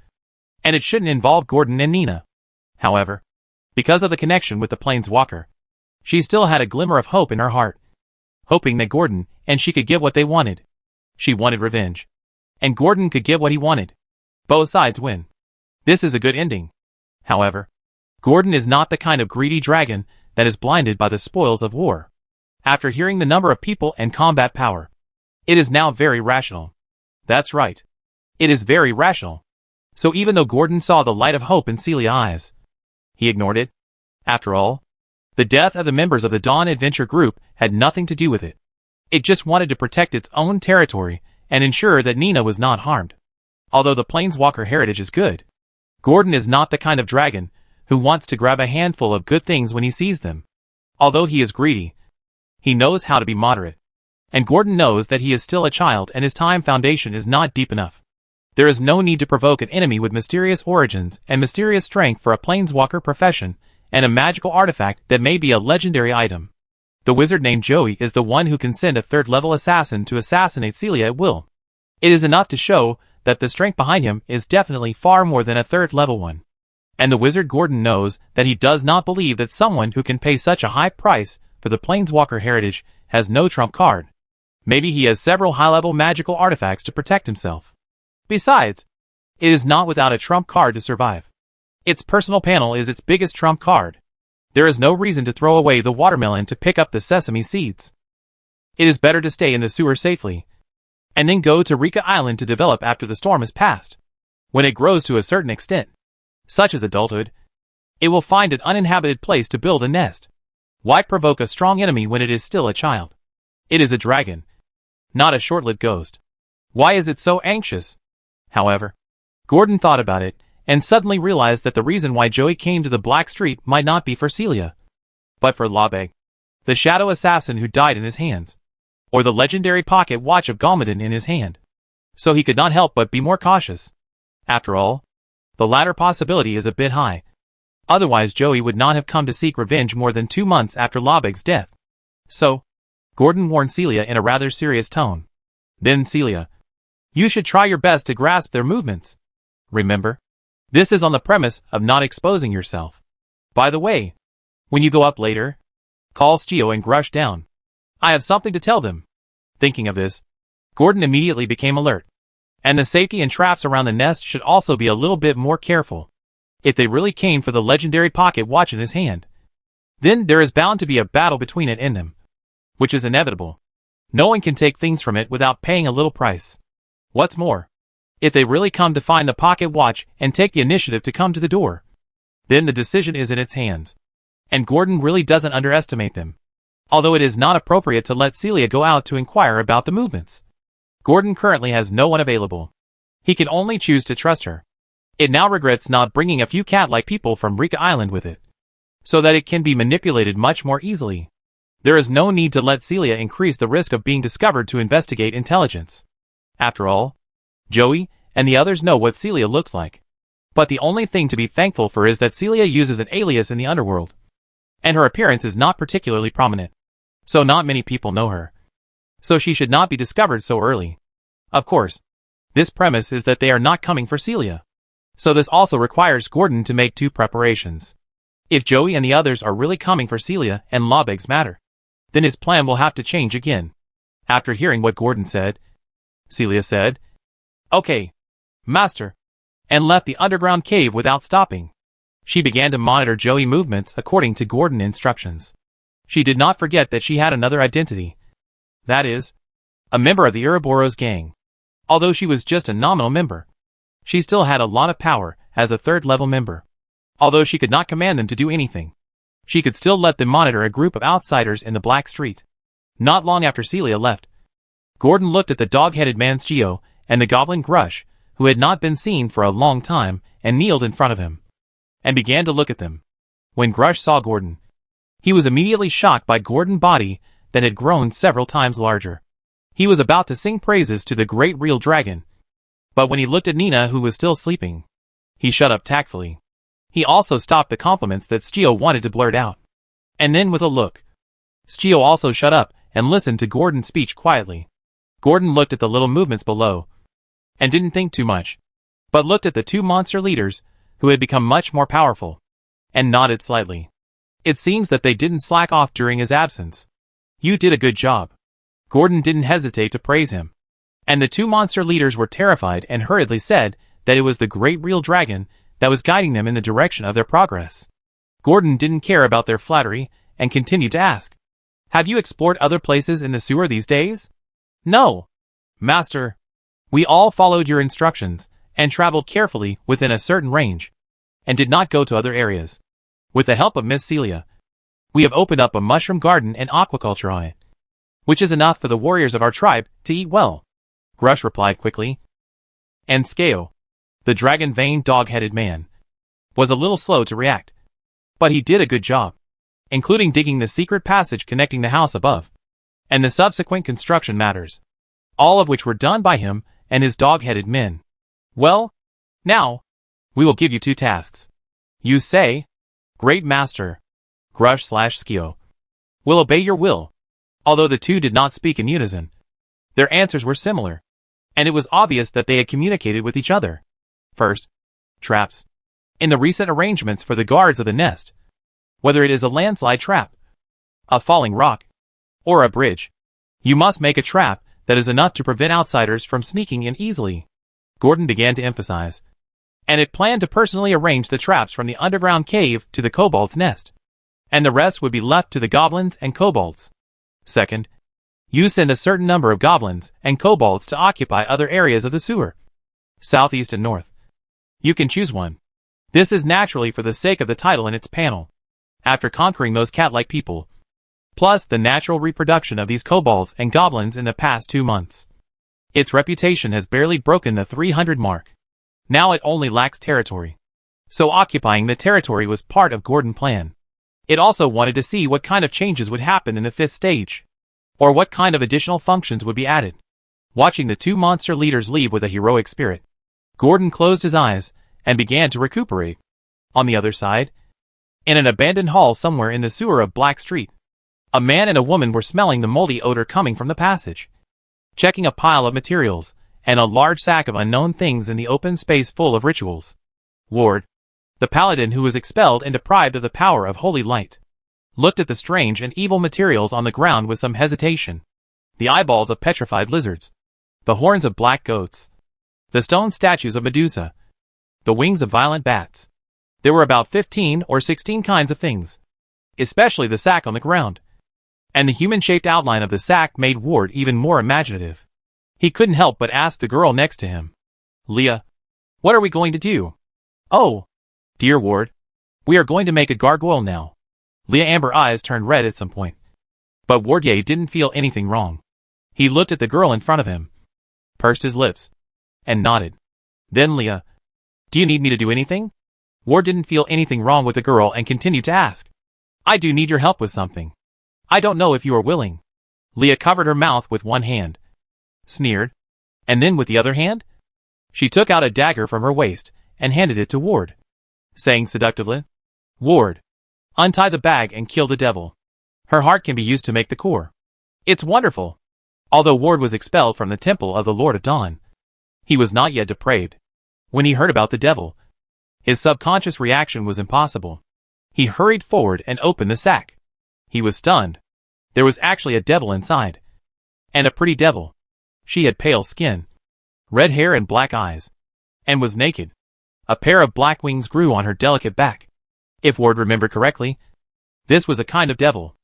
And it shouldn't involve Gordon and Nina. However, because of the connection with the planeswalker, she still had a glimmer of hope in her heart. Hoping that Gordon and she could get what they wanted. She wanted revenge. And Gordon could get what he wanted. Both sides win. This is a good ending. However, Gordon is not the kind of greedy dragon that is blinded by the spoils of war. After hearing the number of people and combat power, it is now very rational. That's right. It is very rational. So even though Gordon saw the light of hope in Celia's eyes, he ignored it. After all, the death of the members of the Dawn Adventure Group had nothing to do with it. It just wanted to protect its own territory and ensure that Nina was not harmed. Although the Planeswalker heritage is good, Gordon is not the kind of dragon who wants to grab a handful of good things when he sees them. Although he is greedy, he knows how to be moderate. And Gordon knows that he is still a child and his time foundation is not deep enough. There is no need to provoke an enemy with mysterious origins and mysterious strength for a Planeswalker profession and a magical artifact that may be a legendary item. The wizard named Joey is the one who can send a 3rd-level assassin to assassinate Celia at will. It is enough to show that the strength behind him is definitely far more than a 3rd-level one. And the wizard Gordon knows that he does not believe that someone who can pay such a high price for the Planeswalker heritage has no trump card. Maybe he has several high-level magical artifacts to protect himself. Besides, it is not without a trump card to survive. Its personal panel is its biggest trump card. There is no reason to throw away the watermelon to pick up the sesame seeds. It is better to stay in the sewer safely, and then go to Rika Island to develop after the storm has passed. When it grows to a certain extent, such as adulthood, it will find an uninhabited place to build a nest. Why provoke a strong enemy when it is still a child? It is a dragon, not a short-lived ghost. Why is it so anxious? However, Gordon thought about it, and suddenly realized that the reason why Joey came to the Black Street might not be for Celia, but for Labeg, the shadow assassin who died in his hands, or the legendary pocket watch of Galmadon in his hand. So he could not help but be more cautious. After all, the latter possibility is a bit high. Otherwise Joey would not have come to seek revenge more than 2 months after Labeg's death. So, Gordon warned Celia in a rather serious tone. Then Celia, you should try your best to grasp their movements. Remember? This is on the premise of not exposing yourself. By the way, when you go up later, call Stio and Grush down. I have something to tell them. Thinking of this, Gordon immediately became alert. And the safety and traps around the nest should also be a little bit more careful. If they really came for the legendary pocket watch in his hand, then there is bound to be a battle between it and them. Which is inevitable. No one can take things from it without paying a little price. What's more, if they really come to find the pocket watch and take the initiative to come to the door, then the decision is in its hands. And Gordon really doesn't underestimate them. Although it is not appropriate to let Celia go out to inquire about the movements. Gordon currently has no one available. He can only choose to trust her. It now regrets not bringing a few cat-like people from Rika Island with it, so that it can be manipulated much more easily. There is no need to let Celia increase the risk of being discovered to investigate intelligence. After all, Joey and the others know what Celia looks like. But the only thing to be thankful for is that Celia uses an alias in the underworld. And her appearance is not particularly prominent. So not many people know her. So she should not be discovered so early. Of course, this premise is that they are not coming for Celia. So this also requires Gordon to make 2 preparations. If Joey and the others are really coming for Celia and Labeg's matter, then his plan will have to change again. After hearing what Gordon said, Celia said, "Okay, Master," and left the underground cave without stopping. She began to monitor Joey's movements according to Gordon's instructions. She did not forget that she had another identity. That is, a member of the Ouroboros gang. Although she was just a nominal member, she still had a lot of power as a third-level member. Although she could not command them to do anything, she could still let them monitor a group of outsiders in the Black Street. Not long after Celia left, Gordon looked at the dog-headed man Scio and the goblin Grush, who had not been seen for a long time, and kneeled in front of him, and began to look at them. When Grush saw Gordon, he was immediately shocked by Gordon's body that had grown several times larger. He was about to sing praises to the great real dragon, but when he looked at Nina, who was still sleeping, he shut up tactfully. He also stopped the compliments that Scio wanted to blurt out. And then with a look, Scio also shut up and listened to Gordon's speech quietly. Gordon looked at the little movements below, and didn't think too much, but looked at the two monster leaders, who had become much more powerful, and nodded slightly. It seems that they didn't slack off during his absence. You did a good job. Gordon didn't hesitate to praise him. And the two monster leaders were terrified and hurriedly said that it was the great real dragon that was guiding them in the direction of their progress. Gordon didn't care about their flattery and continued to ask, "Have you explored other places in the sewer these days?" "No, Master. We all followed your instructions and traveled carefully within a certain range, and did not go to other areas. With the help of Miss Celia, we have opened up a mushroom garden and aquaculture on it, which is enough for the warriors of our tribe to eat well," Grush replied quickly. And Scio, the dragon-veined dog-headed man, was a little slow to react, but he did a good job, including digging the secret passage connecting the house above, and the subsequent construction matters, all of which were done by him and his dog-headed men. "Well, now, we will give you two tasks. You say, 'Great Master,' Grush/Scio will obey your will." Although the two did not speak in unison, their answers were similar, and it was obvious that they had communicated with each other. First, traps. In the recent arrangements for the guards of the nest, whether it is a landslide trap, a falling rock, or a bridge, you must make a trap that is enough to prevent outsiders from sneaking in easily, Gordon began to emphasize. And it planned to personally arrange the traps from the underground cave to the kobold's nest, and the rest would be left to the goblins and kobolds. Second, you send a certain number of goblins and kobolds to occupy other areas of the sewer, southeast and north. You can choose one. This is naturally for the sake of the title in its panel. After conquering those cat-like people, plus the natural reproduction of these kobolds and goblins in the past 2 months, its reputation has barely broken the 300 mark. Now it only lacks territory. So occupying the territory was part of Gordon's plan. It also wanted to see what kind of changes would happen in the 5th stage, or what kind of additional functions would be added. Watching the two monster leaders leave with a heroic spirit, Gordon closed his eyes and began to recuperate. On the other side, in an abandoned hall somewhere in the sewer of Black Street, a man and a woman were smelling the moldy odor coming from the passage, checking a pile of materials and a large sack of unknown things in the open space full of rituals. Ward, the paladin who was expelled and deprived of the power of holy light, looked at the strange and evil materials on the ground with some hesitation. The eyeballs of petrified lizards, the horns of black goats, the stone statues of Medusa, the wings of violent bats. There were about 15 or 16 kinds of things, especially the sack on the ground. And the human-shaped outline of the sack made Ward even more imaginative. He couldn't help but ask the girl next to him, "Leah, what are we going to do?" "Oh, dear Ward, we are going to make a gargoyle now." Leah Amber eyes turned red at some point, but Wardier didn't feel anything wrong. He looked at the girl in front of him, pursed his lips, and nodded. Then Leah, "Do you need me to do anything?" Ward didn't feel anything wrong with the girl and continued to ask, "I do need your help with something. I don't know if you are willing." Leah covered her mouth with one hand, sneered, and then with the other hand, she took out a dagger from her waist and handed it to Ward, saying seductively, "Ward, untie the bag and kill the devil. Her heart can be used to make the core." It's wonderful. Although Ward was expelled from the temple of the Lord of Dawn, he was not yet depraved. When he heard about the devil, his subconscious reaction was impossible. He hurried forward and opened the sack. He was stunned. There was actually a devil inside. And a pretty devil. She had pale skin, red hair and black eyes, and was naked. A pair of black wings grew on her delicate back. If Ward remembered correctly, this was a kind of devil.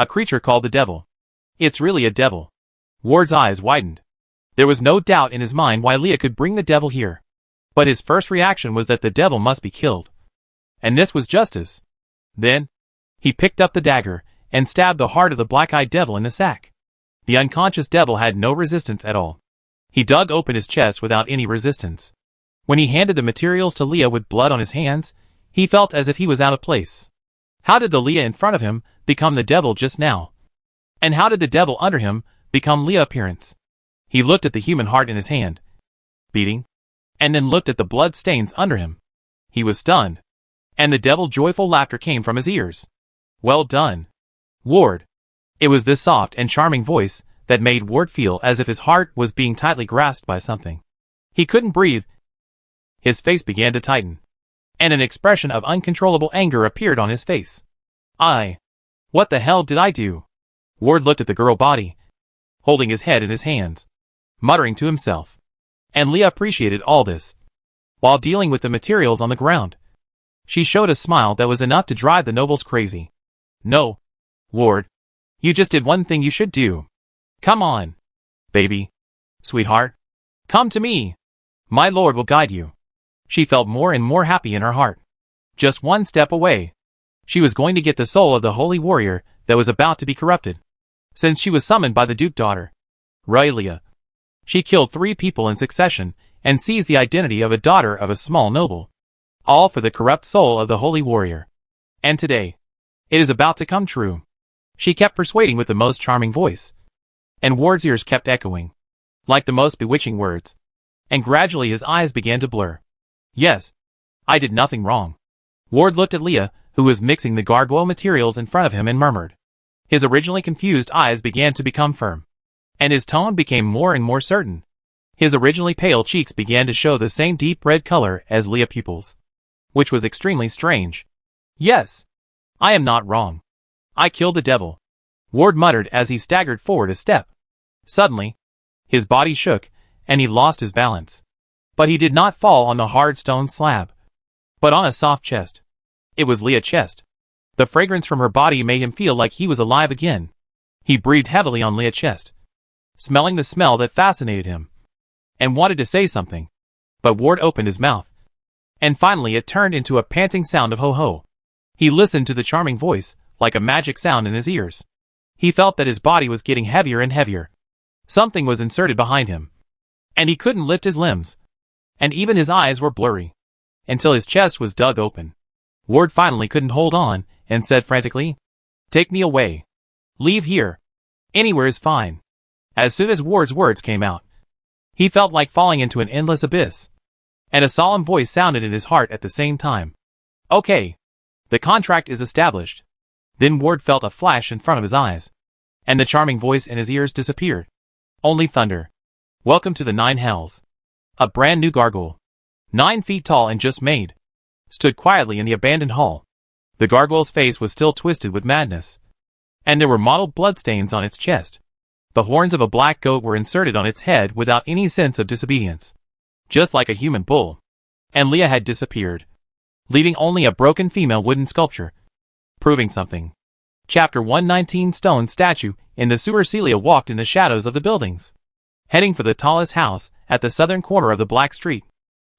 A creature called the devil. It's really a devil. Ward's eyes widened. There was no doubt in his mind why Leah could bring the devil here. But his first reaction was that the devil must be killed. And this was justice. Then, he picked up the dagger and stabbed the heart of the black-eyed devil in the sack. The unconscious devil had no resistance at all. He dug open his chest without any resistance. When he handed the materials to Leah with blood on his hands, he felt as if he was out of place. How did the Leah in front of him become the devil just now? And how did the devil under him become Leah appearance? He looked at the human heart in his hand, beating, and then looked at the blood stains under him. He was stunned. And the devil's joyful laughter came from his ears. Well done, Ward. It was this soft and charming voice that made Ward feel as if his heart was being tightly grasped by something. He couldn't breathe. His face began to tighten, and an expression of uncontrollable anger appeared on his face. What the hell did I do? Ward looked at the girl body, holding his head in his hands, muttering to himself. And Leah appreciated all this. While dealing with the materials on the ground, she showed a smile that was enough to drive the nobles crazy. No, Ward. You just did one thing you should do. Come on, baby. Sweetheart. Come to me. My lord will guide you. She felt more and more happy in her heart. Just one step away. She was going to get the soul of the holy warrior that was about to be corrupted. Since she was summoned by the Duke daughter, Railia. She killed 3 people in succession and seized the identity of a daughter of a small noble. All for the corrupt soul of the holy warrior. And today, it is about to come true. She kept persuading with the most charming voice. And Ward's ears kept echoing, like the most bewitching words. And gradually his eyes began to blur. Yes, I did nothing wrong. Ward looked at Leah, who was mixing the gargoyle materials in front of him, and murmured. His originally confused eyes began to become firm, and his tone became more and more certain. His originally pale cheeks began to show the same deep red color as Leah's pupils, which was extremely strange. Yes, I am not wrong. I killed the devil, Ward muttered as he staggered forward a step. Suddenly, his body shook, and he lost his balance. But he did not fall on the hard stone slab, but on a soft chest. It was Leah's chest. The fragrance from her body made him feel like he was alive again. He breathed heavily on Leah's chest, smelling the smell that fascinated him, and wanted to say something. But Ward opened his mouth, and finally it turned into a panting sound of ho-ho. He listened to the charming voice, like a magic sound in his ears. He felt that his body was getting heavier and heavier. Something was inserted behind him, and he couldn't lift his limbs, and even his eyes were blurry, until his chest was dug open. Ward finally couldn't hold on, and said frantically, "Take me away. Leave here. Anywhere is fine." As soon as Ward's words came out, he felt like falling into an endless abyss, and a solemn voice sounded in his heart at the same time. "Okay. The contract is established." Then Ward felt a flash in front of his eyes, and the charming voice in his ears disappeared. Only thunder. Welcome to the 9 hells. A brand new gargoyle, 9 feet tall and just made, stood quietly in the abandoned hall. The gargoyle's face was still twisted with madness, and there were mottled bloodstains on its chest. The horns of a black goat were inserted on its head without any sense of disobedience, just like a human bull. And Leah had disappeared, leaving only a broken female wooden sculpture, proving something. Chapter 119. Stone statue. In the sewer, Celia walked in the shadows of the buildings, heading for the tallest house at the southern corner of the Black Street,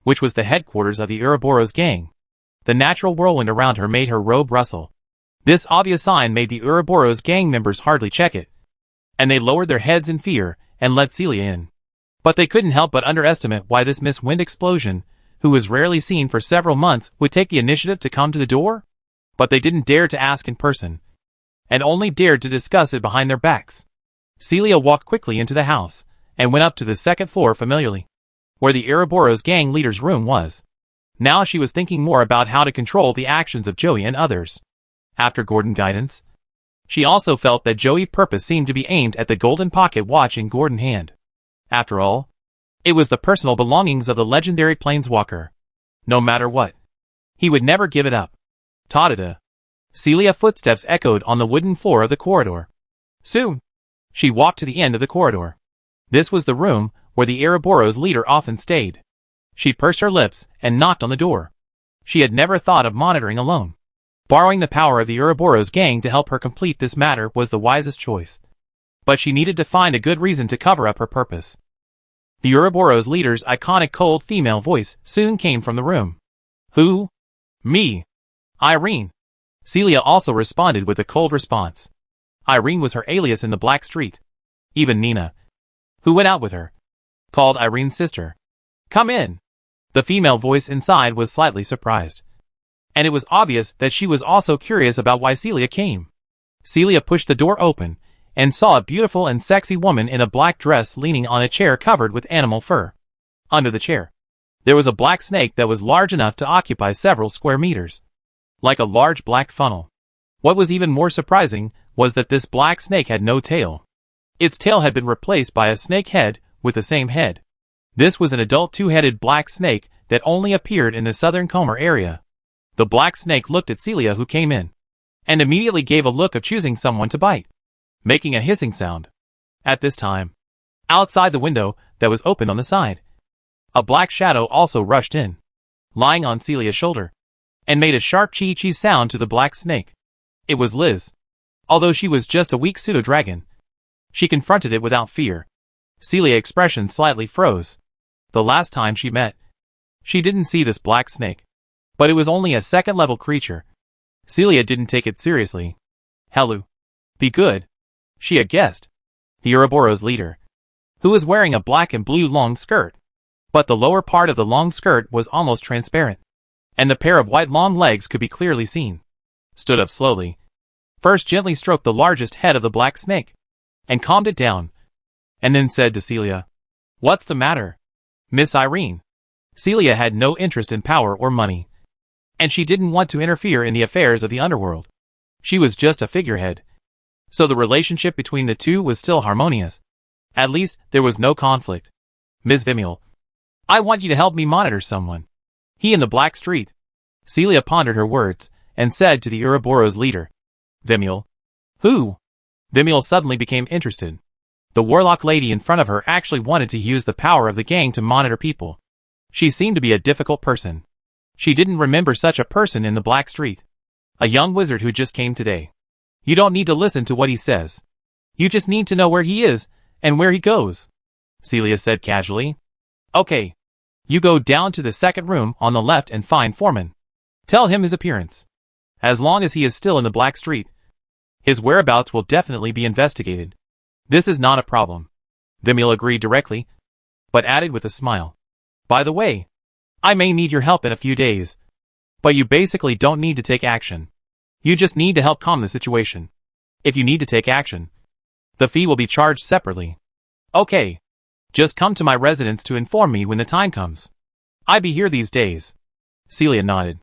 which was the headquarters of the Ouroboros gang. The natural whirlwind around her made her robe rustle. This obvious sign made the Ouroboros gang members hardly check it, and they lowered their heads in fear and let Celia in. But they couldn't help but underestimate why this Miss Wind Explosion, who was rarely seen for several months, would take the initiative to come to the door. But they didn't dare to ask in person, and only dared to discuss it behind their backs. Celia walked quickly into the house, and went up to the second floor familiarly, where the Ouroboros gang leader's room was. Now she was thinking more about how to control the actions of Joey and others. After Gordon's guidance, she also felt that Joey's purpose seemed to be aimed at the golden pocket watch in Gordon's hand. After all, it was the personal belongings of the legendary planeswalker. No matter what, he would never give it up. Ta-da-da. Celia's footsteps echoed on the wooden floor of the corridor. Soon, she walked to the end of the corridor. This was the room where the Ouroboros leader often stayed. She pursed her lips and knocked on the door. She had never thought of monitoring alone, Borrowing the power of the Ouroboros gang to help her complete this matter was the wisest choice. But she needed to find a good reason to cover up her purpose. The Ouroboros leader's iconic cold female voice soon came from the room. Who? Me. Irene. Celia also responded with a cold response. Irene was her alias in the Black Street. Even Nina, who went out with her, called Irene's sister. Come in. The female voice inside was slightly surprised. And it was obvious that she was also curious about why Celia came. Celia pushed the door open and saw a beautiful and sexy woman in a black dress leaning on a chair covered with animal fur. Under the chair, there was a black snake that was large enough to occupy several square meters, like a large black funnel. What was even more surprising was that this black snake had no tail. Its tail had been replaced by a snake head with the same head. This was an adult two-headed black snake that only appeared in the southern Comer area. The black snake looked at Celia, who came in, and immediately gave a look of choosing someone to bite, making a hissing sound. At this time, outside the window that was open on the side, a black shadow also rushed in, lying on Celia's shoulder, and made a sharp chee-chee sound to the black snake. It was Liz. Although she was just a weak pseudo-dragon, she confronted it without fear. Celia's expression slightly froze. The last time she met, she didn't see this black snake, but it was only a second-level creature. Celia didn't take it seriously. Hello. Be good. She had guessed. The Ouroboros leader, who was wearing a black and blue long skirt, but the lower part of the long skirt was almost transparent, and the pair of white long legs could be clearly seen, stood up slowly. First gently stroked the largest head of the black snake, and calmed it down, and then said to Celia, "What's the matter, Miss Irene?" Celia had no interest in power or money, and she didn't want to interfere in the affairs of the underworld. She was just a figurehead, so the relationship between the two was still harmonious. At least, there was no conflict. "Ms. Vimiel, I want you to help me monitor someone. He in the Black Street." Celia pondered her words, and said to the Ouroboros leader, "Vimiel? Who?" Vimiel suddenly became interested. The warlock lady in front of her actually wanted to use the power of the gang to monitor people. She seemed to be a difficult person. She didn't remember such a person in the Black Street. A young wizard who just came today. You don't need to listen to what he says. You just need to know where he is, and where he goes, Celia said casually. Okay. You go down to the second room on the left and find Foreman. Tell him his appearance. As long as he is still in the Black Street, his whereabouts will definitely be investigated. This is not a problem. Vimiel agreed directly, but added with a smile. By the way, I may need your help in a few days, but you basically don't need to take action. You just need to help calm the situation. If you need to take action, the fee will be charged separately. Okay. Just come to my residence to inform me when the time comes. I be here these days. Celia nodded.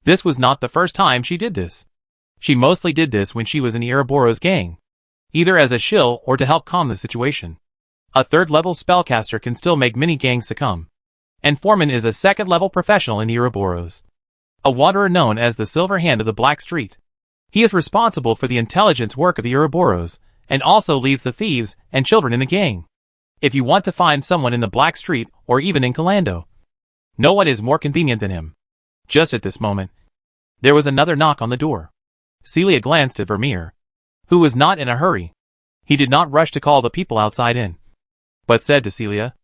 This was not the first time she did this. She mostly did this when she was in the Ouroboros gang, either as a shill or to help calm the situation. A third-level spellcaster can still make many gangs succumb, and Foreman is a second-level professional in the Ouroboros, a wanderer known as the Silver Hand of the Black Street. He is responsible for the intelligence work of the Ouroboros, and also leads the thieves and children in the gang. If you want to find someone in the Black Street or even in Calando, no one is more convenient than him. Just at this moment, there was another knock on the door. Celia glanced at Vermeer, who was not in a hurry. He did not rush to call the people outside in, but said to Celia,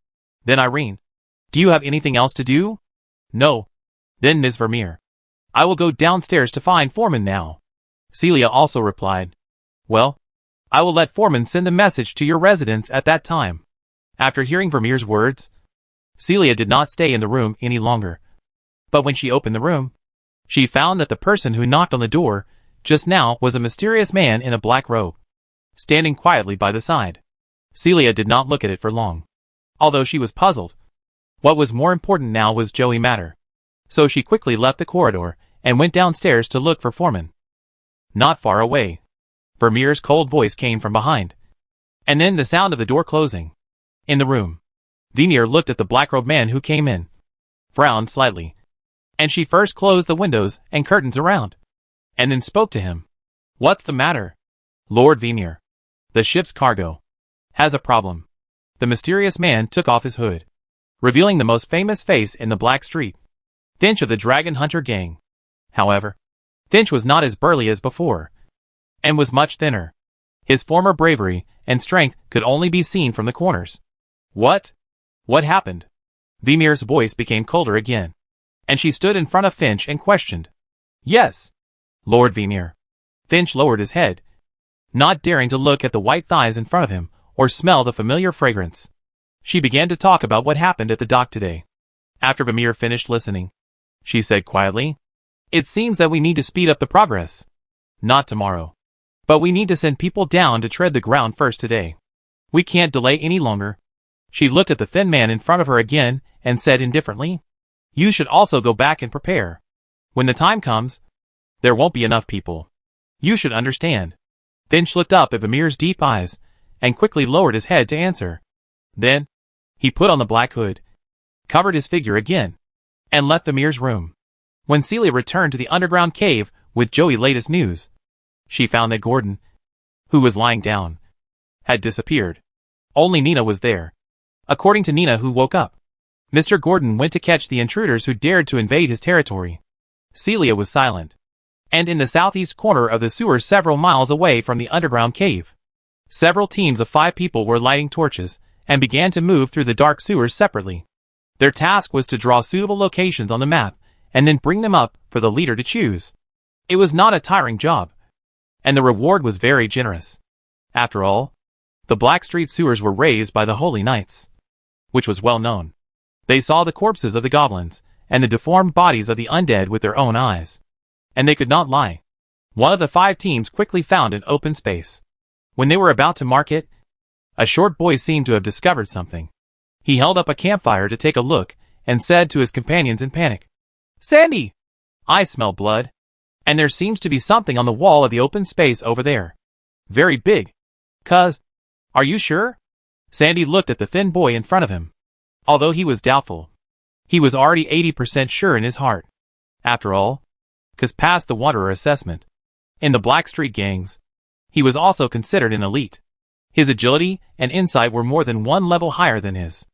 "Then Irene, do you have anything else to do?" "No." "Then Ms. Vermeer, I will go downstairs to find Foreman now." Celia also replied, "Well, I will let Foreman send a message to your residence at that time." After hearing Vermeer's words, Celia did not stay in the room any longer. But when she opened the room, she found that the person who knocked on the door just now was a mysterious man in a black robe, standing quietly by the side. Celia did not look at it for long, although she was puzzled. What was more important now was Joey Matter. So she quickly left the corridor and went downstairs to look for Foreman. Not far away, Vermeer's cold voice came from behind, and then the sound of the door closing. In the room, Vermeer looked at the black-robed man who came in, frowned slightly, and she first closed the windows and curtains around, and then spoke to him. "What's the matter, Lord Vermeer? The ship's cargo has a problem." The mysterious man took off his hood, revealing the most famous face in the Black Street, Finch of the Dragon Hunter gang. However, Finch was not as burly as before, and was much thinner. His former bravery and strength could only be seen from the corners. What? What happened? Vimir's voice became colder again, and she stood in front of Finch and questioned. Yes, Lord Vimir. Finch lowered his head, not daring to look at the white thighs in front of him or smell the familiar fragrance. She began to talk about what happened at the dock today. After Vimir finished listening, she said quietly, "It seems that we need to speed up the progress. Not tomorrow. But we need to send people down to tread the ground first today. We can't delay any longer." She looked at the thin man in front of her again and said indifferently, "You should also go back and prepare. When the time comes, there won't be enough people. You should understand." Finch looked up at Vimir's deep eyes and quickly lowered his head to answer. Then, he put on the black hood, covered his figure again, and left Vimir's room. When Celia returned to the underground cave with Joey's latest news, she found that Gordon, who was lying down, had disappeared. Only Nina was there. According to Nina, who woke up, Mr. Gordon went to catch the intruders who dared to invade his territory. Celia was silent, and in the southeast corner of the sewer several miles away from the underground cave, several teams of 5 people were lighting torches and began to move through the dark sewers separately. Their task was to draw suitable locations on the map and then bring them up for the leader to choose. It was not a tiring job, and the reward was very generous. After all, the Blackstreet sewers were raised by the Holy Knights, which was well known. They saw the corpses of the goblins and the deformed bodies of the undead with their own eyes, and they could not lie. One of the 5 teams quickly found an open space. When they were about to mark it, a short boy seemed to have discovered something. He held up a campfire to take a look and said to his companions in panic, "Sandy! I smell blood. And there seems to be something on the wall of the open space over there. Very big. Cuz, are you sure?" Sandy looked at the thin boy in front of him. Although he was doubtful, he was already 80% sure in his heart. After all, Cuz passed the Wanderer assessment. In the Blackstreet gangs, he was also considered an elite. His agility and insight were more than 1 level higher than his.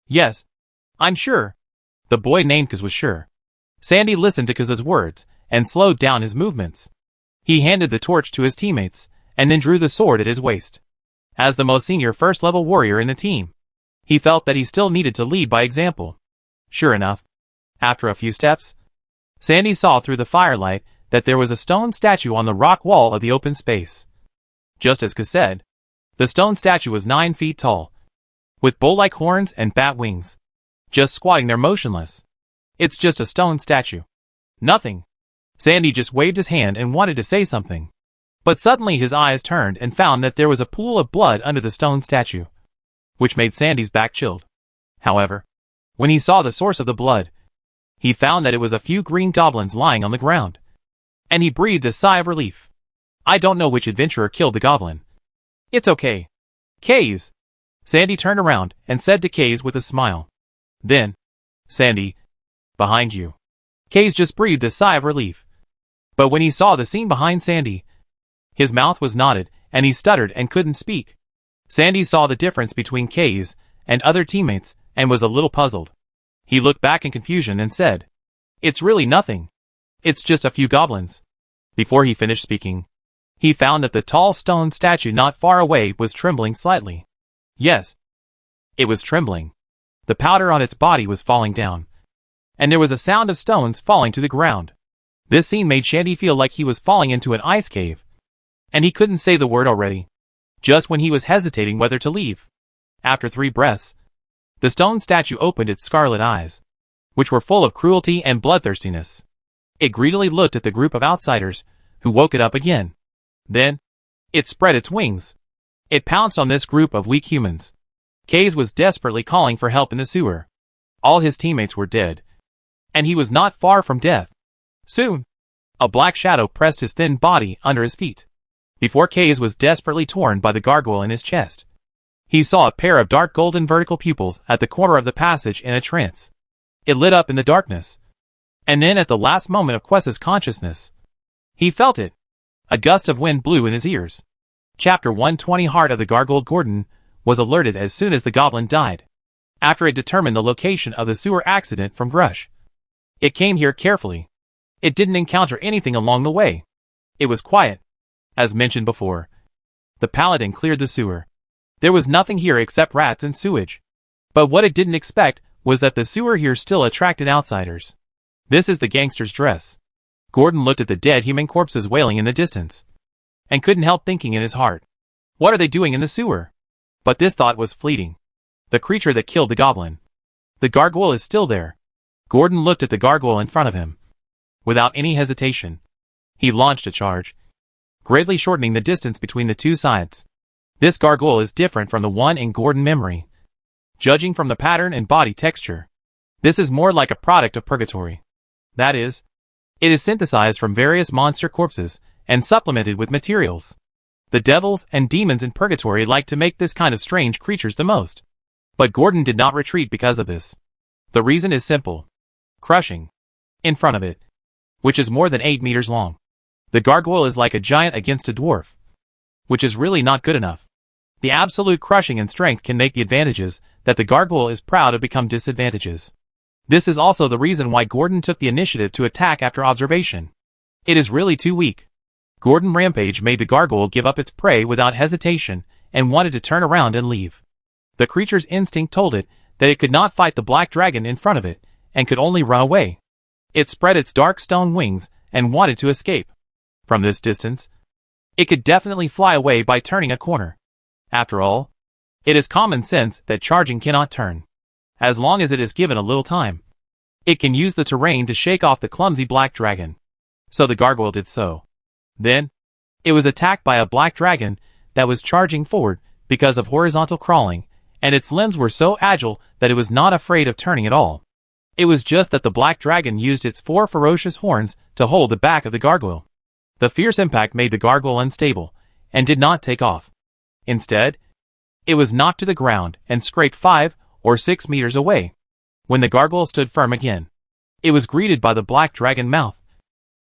"Yes, I'm sure." The boy named Cuz was sure. Sandy listened to Cuz's words and slowed down his movements. He handed the torch to his teammates and then drew the sword at his waist. As the most senior first-level warrior in the team, he felt that he still needed to lead by example. Sure enough, after a few steps, Sandy saw through the firelight that there was a stone statue on the rock wall of the open space. Just as Cuz said, the stone statue was 9 feet tall, with bull-like horns and bat wings, just squatting there motionless. "It's just a stone statue. Nothing." Sandy just waved his hand and wanted to say something. But suddenly his eyes turned and found that there was a pool of blood under the stone statue, which made Sandy's back chilled. However, when he saw the source of the blood, he found that it was a few green goblins lying on the ground, and he breathed a sigh of relief. "I don't know which adventurer killed the goblin. It's okay. Kaze." Sandy turned around and said to Kaze with a smile. Then, "Sandy, behind you." Kaze just breathed a sigh of relief. But when he saw the scene behind Sandy, his mouth was knotted and he stuttered and couldn't speak. Sandy saw the difference between Kaze and other teammates and was a little puzzled. He looked back in confusion and said, "It's really nothing. It's just a few goblins." Before he finished speaking, he found that the tall stone statue not far away was trembling slightly. Yes, it was trembling. The powder on its body was falling down, and there was a sound of stones falling to the ground. This scene made Shandy feel like he was falling into an ice cave, and he couldn't say the word already, just when he was hesitating whether to leave. After 3 breaths, the stone statue opened its scarlet eyes, which were full of cruelty and bloodthirstiness. It greedily looked at the group of outsiders, who woke it up again. Then, it spread its wings. It pounced on this group of weak humans. Kaze was desperately calling for help in the sewer. All his teammates were dead, and he was not far from death. Soon, a black shadow pressed his thin body under his feet. Before Kaze was desperately torn by the gargoyle in his chest, he saw a pair of dark golden vertical pupils at the corner of the passage in a trance. It lit up in the darkness, and then at the last moment of Quessa's consciousness, he felt it. A gust of wind blew in his ears. Chapter 120 Heart of the Gargoyle. Gordon was alerted as soon as the goblin died, after it determined the location of the sewer accident from Grush. It came here carefully. It didn't encounter anything along the way. It was quiet. As mentioned before, the paladin cleared the sewer. There was nothing here except rats and sewage. But what it didn't expect was that the sewer here still attracted outsiders. This is the gangster's dress. Gordon looked at the dead human corpses wailing in the distance, and couldn't help thinking in his heart, what are they doing in the sewer? But this thought was fleeting. The creature that killed the goblin. The gargoyle is still there. Gordon looked at the gargoyle in front of him. Without any hesitation, he launched a charge, greatly shortening the distance between the two sides. This gargoyle is different from the one in Gordon's memory. Judging from the pattern and body texture, this is more like a product of purgatory. That is, it is synthesized from various monster corpses and supplemented with materials. The devils and demons in purgatory like to make this kind of strange creatures the most. But Gordon did not retreat because of this. The reason is simple. Crushing. In front of it, which is more than 8 meters long. The gargoyle is like a giant against a dwarf, which is really not good enough. The absolute crushing and strength can make the advantages that the gargoyle is proud of become disadvantages. This is also the reason why Gordon took the initiative to attack after observation. It is really too weak. Gordon Rampage made the gargoyle give up its prey without hesitation and wanted to turn around and leave. The creature's instinct told it that it could not fight the black dragon in front of it and could only run away. It spread its dark stone wings and wanted to escape. From this distance, it could definitely fly away by turning a corner. After all, it is common sense that charging cannot turn. As long as it is given a little time, it can use the terrain to shake off the clumsy black dragon. So the gargoyle did so. Then, it was attacked by a black dragon that was charging forward because of horizontal crawling, and its limbs were so agile that it was not afraid of turning at all. It was just that the black dragon used its 4 ferocious horns to hold the back of the gargoyle. The fierce impact made the gargoyle unstable, and did not take off. Instead, it was knocked to the ground and scraped 5 or 6 meters away. When the gargoyle stood firm again, it was greeted by the black dragon mouth,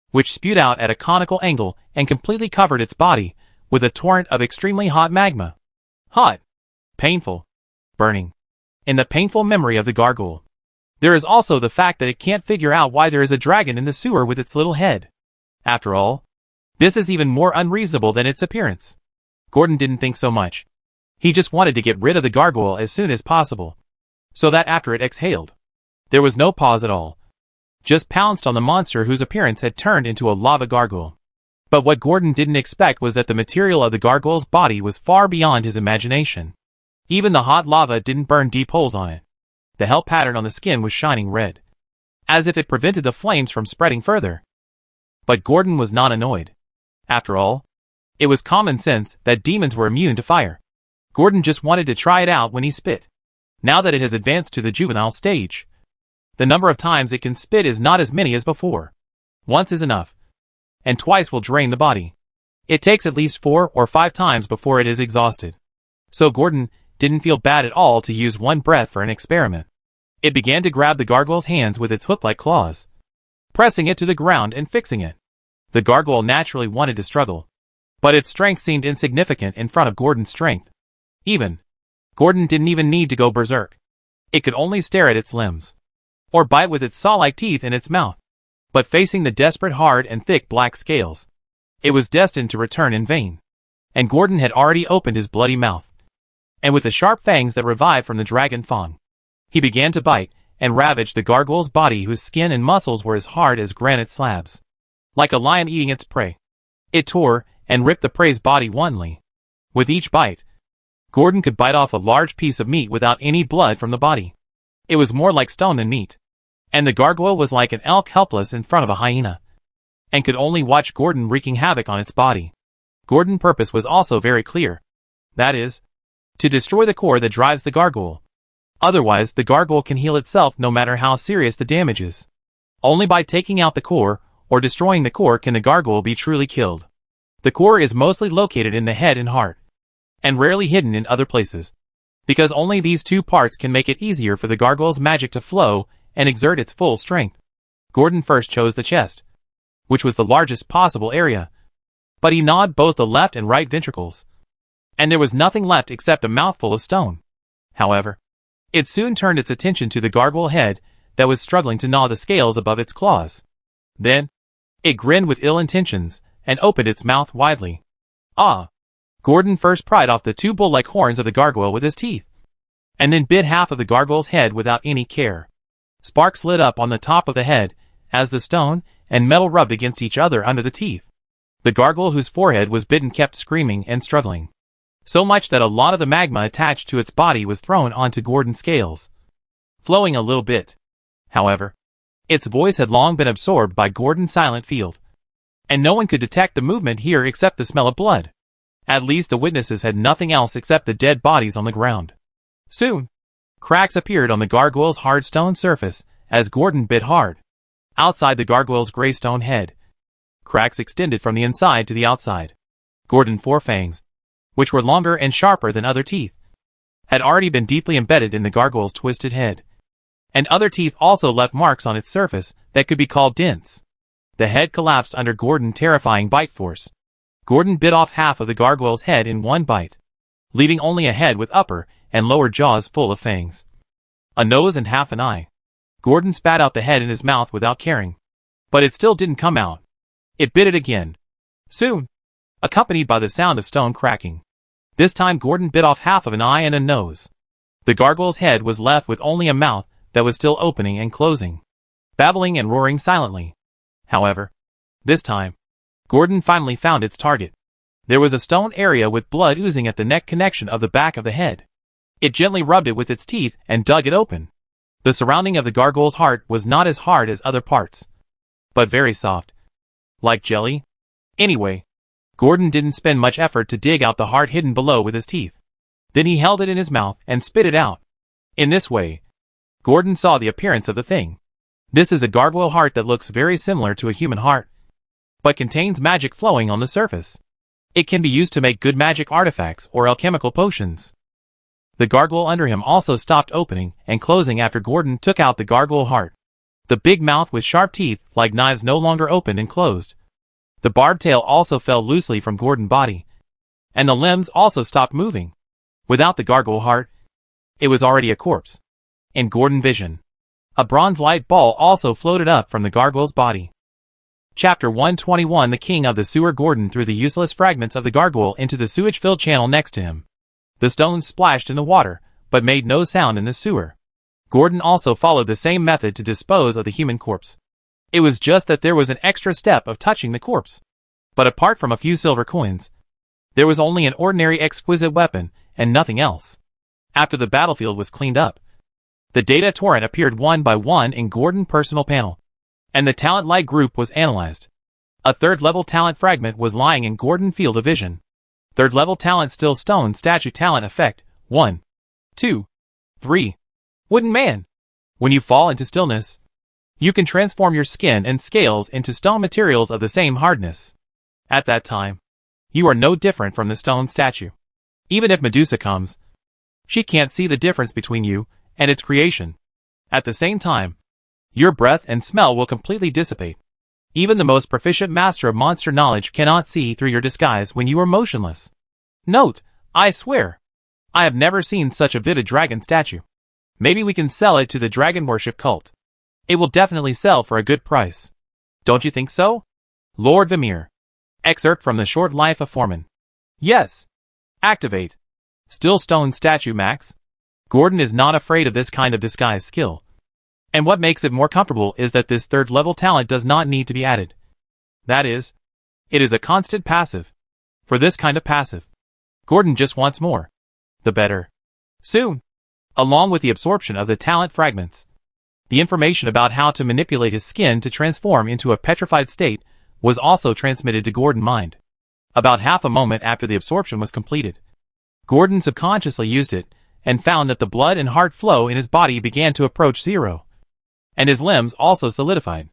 which spewed out at a conical angle and completely covered its body with a torrent of extremely hot magma. Hot, painful, burning. In the painful memory of the gargoyle, there is also the fact that it can't figure out why there is a dragon in the sewer with its little head. After all, this is even more unreasonable than its appearance. Gordon didn't think so much. He just wanted to get rid of the gargoyle as soon as possible, so that after it exhaled, there was no pause at all. Just pounced on the monster whose appearance had turned into a lava gargoyle. But what Gordon didn't expect was that the material of the gargoyle's body was far beyond his imagination. Even the hot lava didn't burn deep holes on it. The hell pattern on the skin was shining red, as if it prevented the flames from spreading further. But Gordon was not annoyed. After all, it was common sense that demons were immune to fire. Gordon just wanted to try it out when he spit. Now that it has advanced to the juvenile stage, the number of times it can spit is not as many as before. Once is enough, and twice will drain the body. It takes at least 4 or 5 times before it is exhausted. So Gordon didn't feel bad at all to use one breath for an experiment. It began to grab the gargoyle's hands with its hook-like claws, pressing it to the ground and fixing it. The gargoyle naturally wanted to struggle, but its strength seemed insignificant in front of Gordon's strength. Gordon didn't even need to go berserk. It could only stare at its limbs, or bite with its saw-like teeth in its mouth. But facing the desperate hard and thick black scales, it was destined to return in vain. And Gordon had already opened his bloody mouth, and with the sharp fangs that revived from the dragon fang, he began to bite and ravage the gargoyle's body, whose skin and muscles were as hard as granite slabs. Like a lion eating its prey, it tore and ripped the prey's body wantonly. With each bite, Gordon could bite off a large piece of meat without any blood from the body. It was more like stone than meat, and the gargoyle was like an elk helpless in front of a hyena, and could only watch Gordon wreaking havoc on its body. Gordon's purpose was also very clear. That is, to destroy the core that drives the gargoyle. Otherwise, the gargoyle can heal itself no matter how serious the damage is. Only by taking out the core, or destroying the core, can the gargoyle be truly killed. The core is mostly located in the head and heart, and rarely hidden in other places, because only these 2 parts can make it easier for the gargoyle's magic to flow and exert its full strength. Gordon first chose the chest, which was the largest possible area, but he gnawed both the left and right ventricles, and there was nothing left except a mouthful of stone. However, it soon turned its attention to the gargoyle head that was struggling to gnaw the scales above its claws. Then, It grinned with ill intentions, and opened its mouth widely. Ah! Gordon first pried off the two bull-like horns of the gargoyle with his teeth, and then bit half of the gargoyle's head without any care. Sparks lit up on the top of the head, as the stone and metal rubbed against each other under the teeth. The gargoyle whose forehead was bitten kept screaming and struggling, so much that a lot of the magma attached to its body was thrown onto Gordon's scales, flowing a little bit. However, its voice had long been absorbed by Gordon's silent field, and no one could detect the movement here except the smell of blood. At least the witnesses had nothing else except the dead bodies on the ground. Soon, cracks appeared on the gargoyle's hard stone surface as Gordon bit hard. Outside the gargoyle's gray stone head, cracks extended from the inside to the outside. Gordon's forefangs, which were longer and sharper than other teeth, had already been deeply embedded in the gargoyle's twisted head, and other teeth also left marks on its surface that could be called dents. The head collapsed under Gordon's terrifying bite force. Gordon bit off half of the gargoyle's head in one bite, leaving only a head with upper and lower jaws full of fangs, a nose and half an eye. Gordon spat out the head in his mouth without caring, but it still didn't come out. It bit it again, soon, accompanied by the sound of stone cracking. This time Gordon bit off half of an eye and a nose. The gargoyle's head was left with only a mouth that was still opening and closing, babbling and roaring silently. However, this time, Gordon finally found its target. There was a stone area with blood oozing at the neck connection of the back of the head. It gently rubbed it with its teeth and dug it open. The surrounding of the gargoyle's heart was not as hard as other parts, but very soft, like jelly. Anyway, Gordon didn't spend much effort to dig out the heart hidden below with his teeth. Then he held it in his mouth and spit it out. In this way, Gordon saw the appearance of the thing. This is a gargoyle heart that looks very similar to a human heart, but contains magic flowing on the surface. It can be used to make good magic artifacts or alchemical potions. The gargoyle under him also stopped opening and closing after Gordon took out the gargoyle heart. The big mouth with sharp teeth like knives no longer opened and closed. The barbed tail also fell loosely from Gordon's body, and the limbs also stopped moving. Without the gargoyle heart, it was already a corpse. In Gordon's vision, a bronze light ball also floated up from the gargoyle's body. Chapter 121. The king of the sewer. Gordon threw the useless fragments of the gargoyle into the sewage-filled channel next to him. The stones splashed in the water, but made no sound in the sewer. Gordon also followed the same method to dispose of the human corpse. It was just that there was an extra step of touching the corpse. But apart from a few silver coins, there was only an ordinary exquisite weapon, and nothing else. After the battlefield was cleaned up, the data torrent appeared one by one in Gordon's personal panel, and the talent light group was analyzed. A third-level talent fragment was lying in Gordon's field of vision. Third-level talent still stone statue talent effect, 1, 2, 3. Wooden man. When you fall into stillness, you can transform your skin and scales into stone materials of the same hardness. At that time, you are no different from the stone statue. Even if Medusa comes, she can't see the difference between you and its creation. At the same time, your breath and smell will completely dissipate. Even the most proficient master of monster knowledge cannot see through your disguise when you are motionless. Note, I swear, I have never seen such a vivid dragon statue. Maybe we can sell it to the dragon worship cult. It will definitely sell for a good price. Don't you think so? Lord Vimir. Excerpt from The Short Life of Foreman. Yes. Activate. Still stone statue max. Gordon is not afraid of this kind of disguise skill. And what makes it more comfortable is that this third-level talent does not need to be added. That is, it is a constant passive. For this kind of passive, Gordon just wants more. The better. Soon, along with the absorption of the talent fragments, the information about how to manipulate his skin to transform into a petrified state was also transmitted to Gordon's mind. About half a moment after the absorption was completed, Gordon subconsciously used it and found that the blood and heart flow in his body began to approach zero, and his limbs also solidified.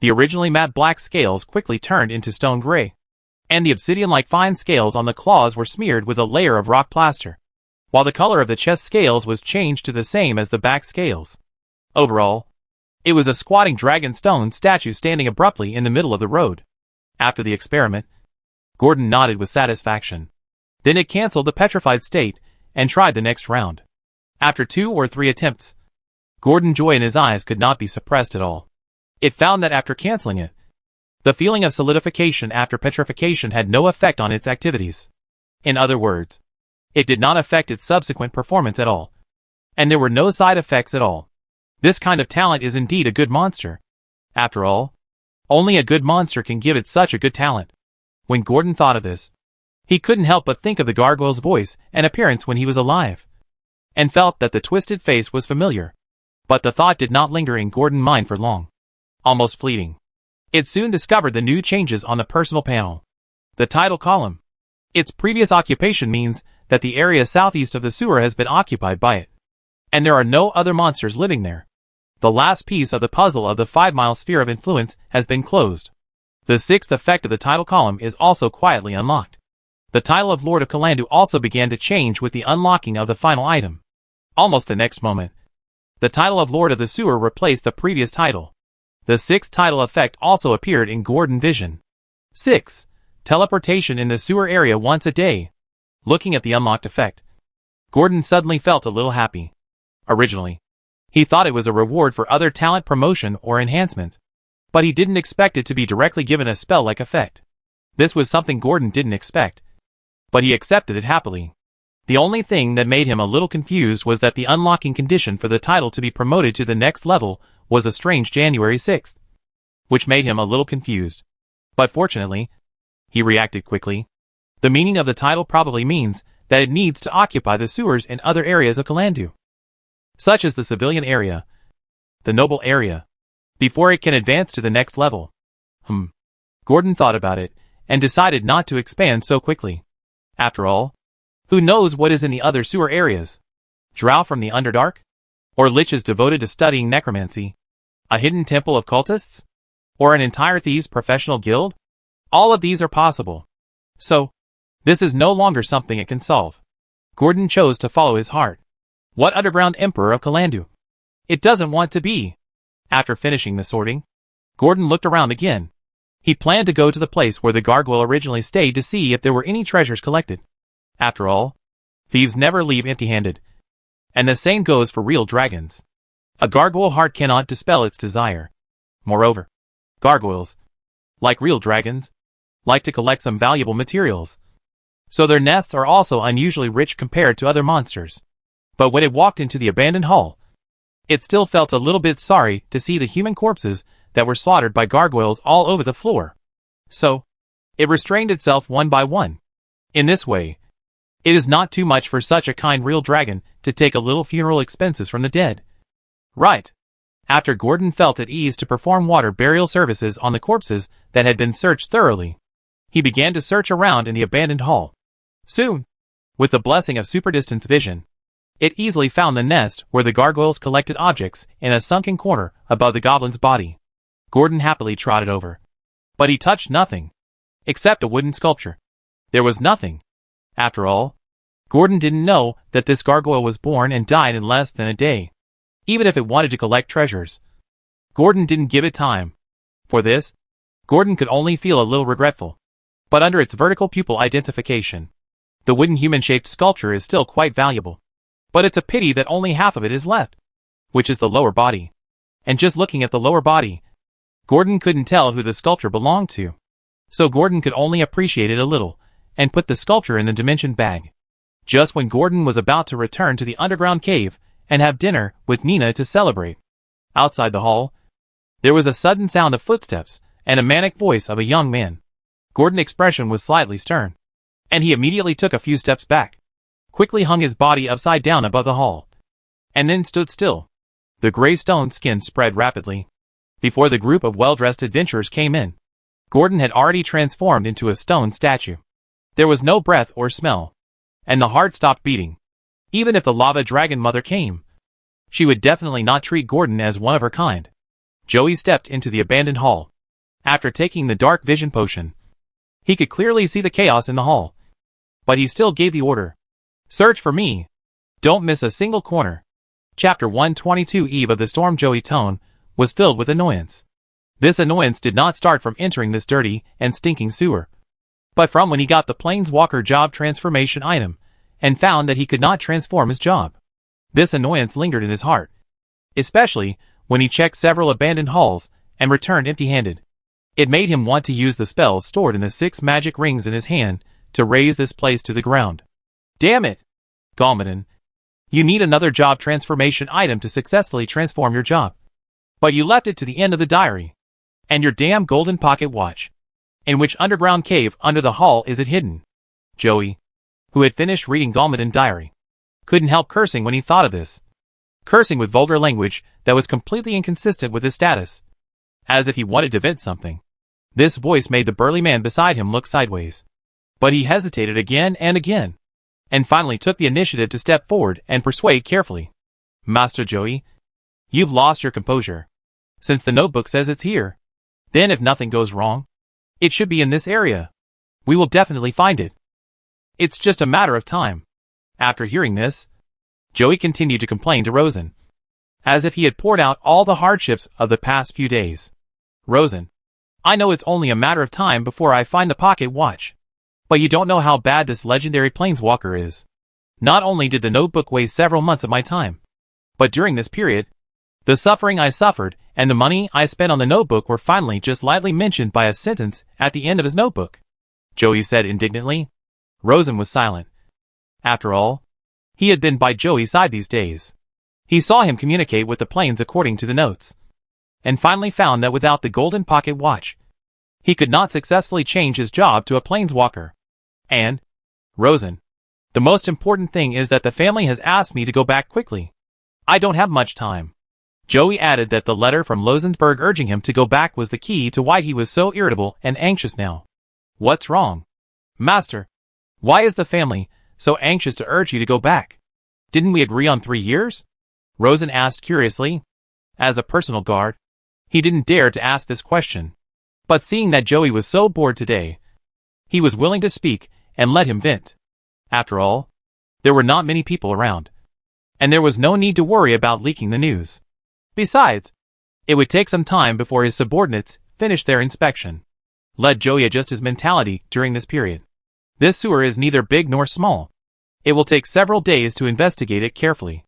The originally matte black scales quickly turned into stone gray, and the obsidian-like fine scales on the claws were smeared with a layer of rock plaster, while the color of the chest scales was changed to the same as the back scales. Overall, it was a squatting dragon stone statue standing abruptly in the middle of the road. After the experiment, Gordon nodded with satisfaction. Then it canceled the petrified state and tried the next round. After 2 or 3 attempts, Gordon's joy in his eyes could not be suppressed at all. It found that after canceling it, The feeling of solidification after petrification had no effect on its activities. In other words, it did not affect its subsequent performance at all. And there were no side effects at all. This kind of talent is indeed a good monster. After all, only a good monster can give it such a good talent. When Gordon thought of this, he couldn't help but think of the gargoyle's voice and appearance when he was alive, and felt that the twisted face was familiar. But the thought did not linger in Gordon's mind for long. Almost fleeting. It soon discovered the new changes on the personal panel. The title column. Its previous occupation means that the area southeast of the sewer has been occupied by it, and there are no other monsters living there. The last piece of the puzzle of the 5-mile sphere of influence has been closed. The sixth effect of the title column is also quietly unlocked. The title of Lord of Kalandu also began to change with the unlocking of the final item. Almost the next moment, the title of Lord of the Sewer replaced the previous title. The sixth title effect also appeared in Gordon Vision. 6. Teleportation in the sewer area once a day. Looking at the unlocked effect, Gordon suddenly felt a little happy. Originally, he thought it was a reward for other talent promotion or enhancement, but he didn't expect it to be directly given a spell-like effect. This was something Gordon didn't expect, but he accepted it happily. The only thing that made him a little confused was that the unlocking condition for the title to be promoted to the next level was a strange January 6th, which made him a little confused. But fortunately, he reacted quickly. The meaning of the title probably means that it needs to occupy the sewers in other areas of Kalandu, such as the civilian area, the noble area, before it can advance to the next level. Gordon thought about it, and decided not to expand so quickly. After all, who knows what is in the other sewer areas? Drow from the Underdark? Or liches devoted to studying necromancy? A hidden temple of cultists? Or an entire thieves' professional guild? All of these are possible. So, this is no longer something it can solve. Gordon chose to follow his heart. What underground emperor of Kalandu? It doesn't want to be. After finishing the sorting, Gordon looked around again. He planned to go to the place where the gargoyle originally stayed to see if there were any treasures collected. After all, thieves never leave empty-handed. And the same goes for real dragons. A gargoyle heart cannot dispel its desire. Moreover, gargoyles, like real dragons, like to collect some valuable materials. So their nests are also unusually rich compared to other monsters. But when it walked into the abandoned hall, it still felt a little bit sorry to see the human corpses that were slaughtered by gargoyles all over the floor. So, it restrained itself one by one. In this way, it is not too much for such a kind real dragon to take a little funeral expenses from the dead. Right. After Gordon felt at ease to perform water burial services on the corpses that had been searched thoroughly, he began to search around in the abandoned hall. Soon, with the blessing of superdistance vision, it easily found the nest where the gargoyles collected objects in a sunken corner above the goblin's body. Gordon happily trotted over. But he touched nothing, except a wooden sculpture. There was nothing. After all, Gordon didn't know that this gargoyle was born and died in less than a day. Even if it wanted to collect treasures, Gordon didn't give it time. For this, Gordon could only feel a little regretful. But under its vertical pupil identification, the wooden human-shaped sculpture is still quite valuable. But it's a pity that only half of it is left, which is the lower body. And just looking at the lower body, Gordon couldn't tell who the sculpture belonged to. So Gordon could only appreciate it a little, and put the sculpture in the dimension bag. Just when Gordon was about to return to the underground cave and have dinner with Nina to celebrate, outside the hall, there was a sudden sound of footsteps and a manic voice of a young man. Gordon's expression was slightly stern, and he immediately took a few steps back, quickly hung his body upside down above the hall, and then stood still. The gray stone skin spread rapidly. Before the group of well-dressed adventurers came in, Gordon had already transformed into a stone statue. There was no breath or smell, and the heart stopped beating. Even if the lava dragon mother came, she would definitely not treat Gordon as one of her kind. Joey stepped into the abandoned hall. After taking the dark vision potion, he could clearly see the chaos in the hall. But he still gave the order. Search for me. Don't miss a single corner. Chapter 122 Eve of the Storm. Joey's tone was filled with annoyance. This annoyance did not start from entering this dirty and stinking sewer, but from when he got the Planeswalker job transformation item, and found that he could not transform his job. This annoyance lingered in his heart, especially when he checked several abandoned halls and returned empty-handed. It made him want to use the spells stored in the 6 magic rings in his hand to raise this place to the ground. Damn it! Galmadon. You need another job transformation item to successfully transform your job. But you left it to the end of the diary. And your damn golden pocket watch. In which underground cave under the hall is it hidden? Joey, who had finished reading Galmadon's diary, couldn't help cursing when he thought of this. Cursing with vulgar language that was completely inconsistent with his status. As if he wanted to vent something. This voice made the burly man beside him look sideways. But he hesitated again and again. And finally took the initiative to step forward and persuade carefully. Master Joey, you've lost your composure. Since the notebook says it's here, then if nothing goes wrong, it should be in this area. We will definitely find it. It's just a matter of time. After hearing this, Joey continued to complain to Rosen, as if he had poured out all the hardships of the past few days. Rosen, I know it's only a matter of time before I find the pocket watch. But you don't know how bad this legendary planeswalker is. Not only did the notebook waste several months of my time, but during this period, the suffering I suffered and the money I spent on the notebook were finally just lightly mentioned by a sentence at the end of his notebook. Joey said indignantly. Rosen was silent. After all, he had been by Joey's side these days. He saw him communicate with the planes according to the notes, and finally found that without the golden pocket watch, he could not successfully change his job to a planeswalker. And, Rosen, the most important thing is that the family has asked me to go back quickly. I don't have much time. Joey added that the letter from Losenberg urging him to go back was the key to why he was so irritable and anxious now. What's wrong? Master, why is the family so anxious to urge you to go back? Didn't we agree on 3 years? Rosen asked curiously. As a personal guard, he didn't dare to ask this question. But seeing that Joey was so bored today, he was willing to speak and let him vent. After all, there were not many people around, and there was no need to worry about leaking the news. Besides, it would take some time before his subordinates finished their inspection. Let Joey adjust his mentality during this period. This sewer is neither big nor small. It will take several days to investigate it carefully.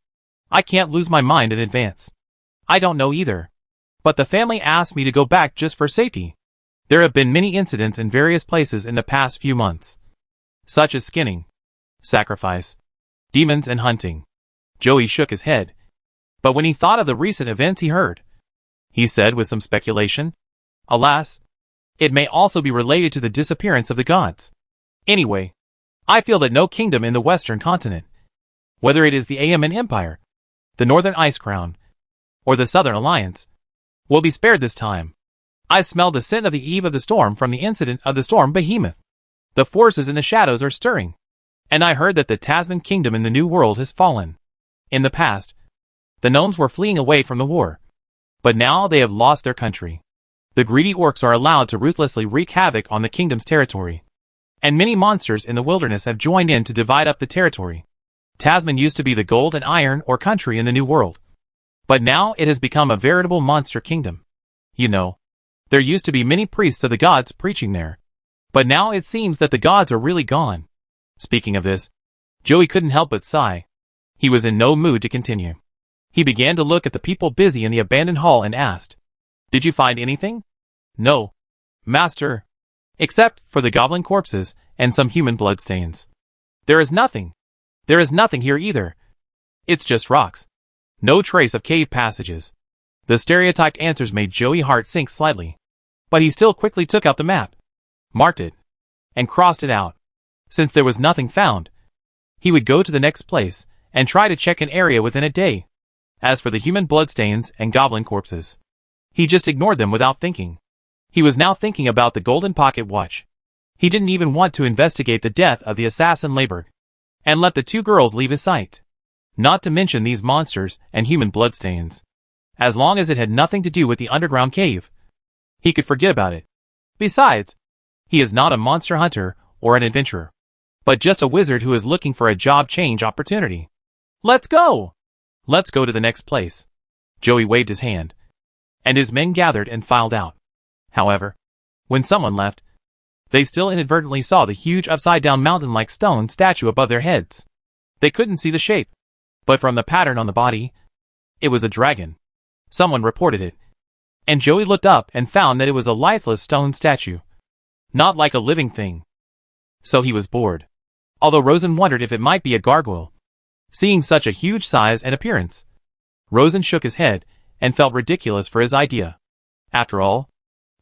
I can't lose my mind in advance. I don't know either. But the family asked me to go back just for safety. There have been many incidents in various places in the past few months, such as skinning, sacrifice, demons and hunting. Joey shook his head. But when he thought of the recent events he heard, he said with some speculation, alas, it may also be related to the disappearance of the gods. Anyway, I feel that no kingdom in the Western continent, whether it is the Aeaman Empire, the Northern Ice Crown, or the Southern Alliance, will be spared this time. I smell the scent of the eve of the storm from the incident of the storm behemoth. The forces in the shadows are stirring. And I heard that the Tasman kingdom in the New World has fallen. In the past, the gnomes were fleeing away from the war. But now they have lost their country. The greedy orcs are allowed to ruthlessly wreak havoc on the kingdom's territory. And many monsters in the wilderness have joined in to divide up the territory. Tasman used to be the gold and iron ore country in the New World. But now it has become a veritable monster kingdom. You know, there used to be many priests of the gods preaching there. But now it seems that the gods are really gone. Speaking of this, Joey couldn't help but sigh. He was in no mood to continue. He began to look at the people busy in the abandoned hall and asked, "Did you find anything?" "No, master. Except for the goblin corpses and some human bloodstains. There is nothing. There is nothing here either. It's just rocks. No trace of cave passages." The stereotyped answers made Joey's heart sink slightly. But he still quickly took out the map, marked it, and crossed it out. Since there was nothing found, he would go to the next place and try to check an area within a day. As for the human bloodstains and goblin corpses, he just ignored them without thinking. He was now thinking about the golden pocket watch. He didn't even want to investigate the death of the assassin Laberg, and let the 2 girls leave his sight. Not to mention these monsters and human bloodstains. As long as it had nothing to do with the underground cave, he could forget about it. Besides, he is not a monster hunter or an adventurer, but just a wizard who is looking for a job change opportunity. Let's go! Let's go to the next place. Joey waved his hand, and his men gathered and filed out. However, when someone left, they still inadvertently saw the huge upside-down mountain-like stone statue above their heads. They couldn't see the shape, but from the pattern on the body, it was a dragon. Someone reported it, and Joey looked up and found that it was a lifeless stone statue. Not like a living thing. So he was bored. Although Rosen wondered if it might be a gargoyle. Seeing such a huge size and appearance, Rosen shook his head and felt ridiculous for his idea. After all,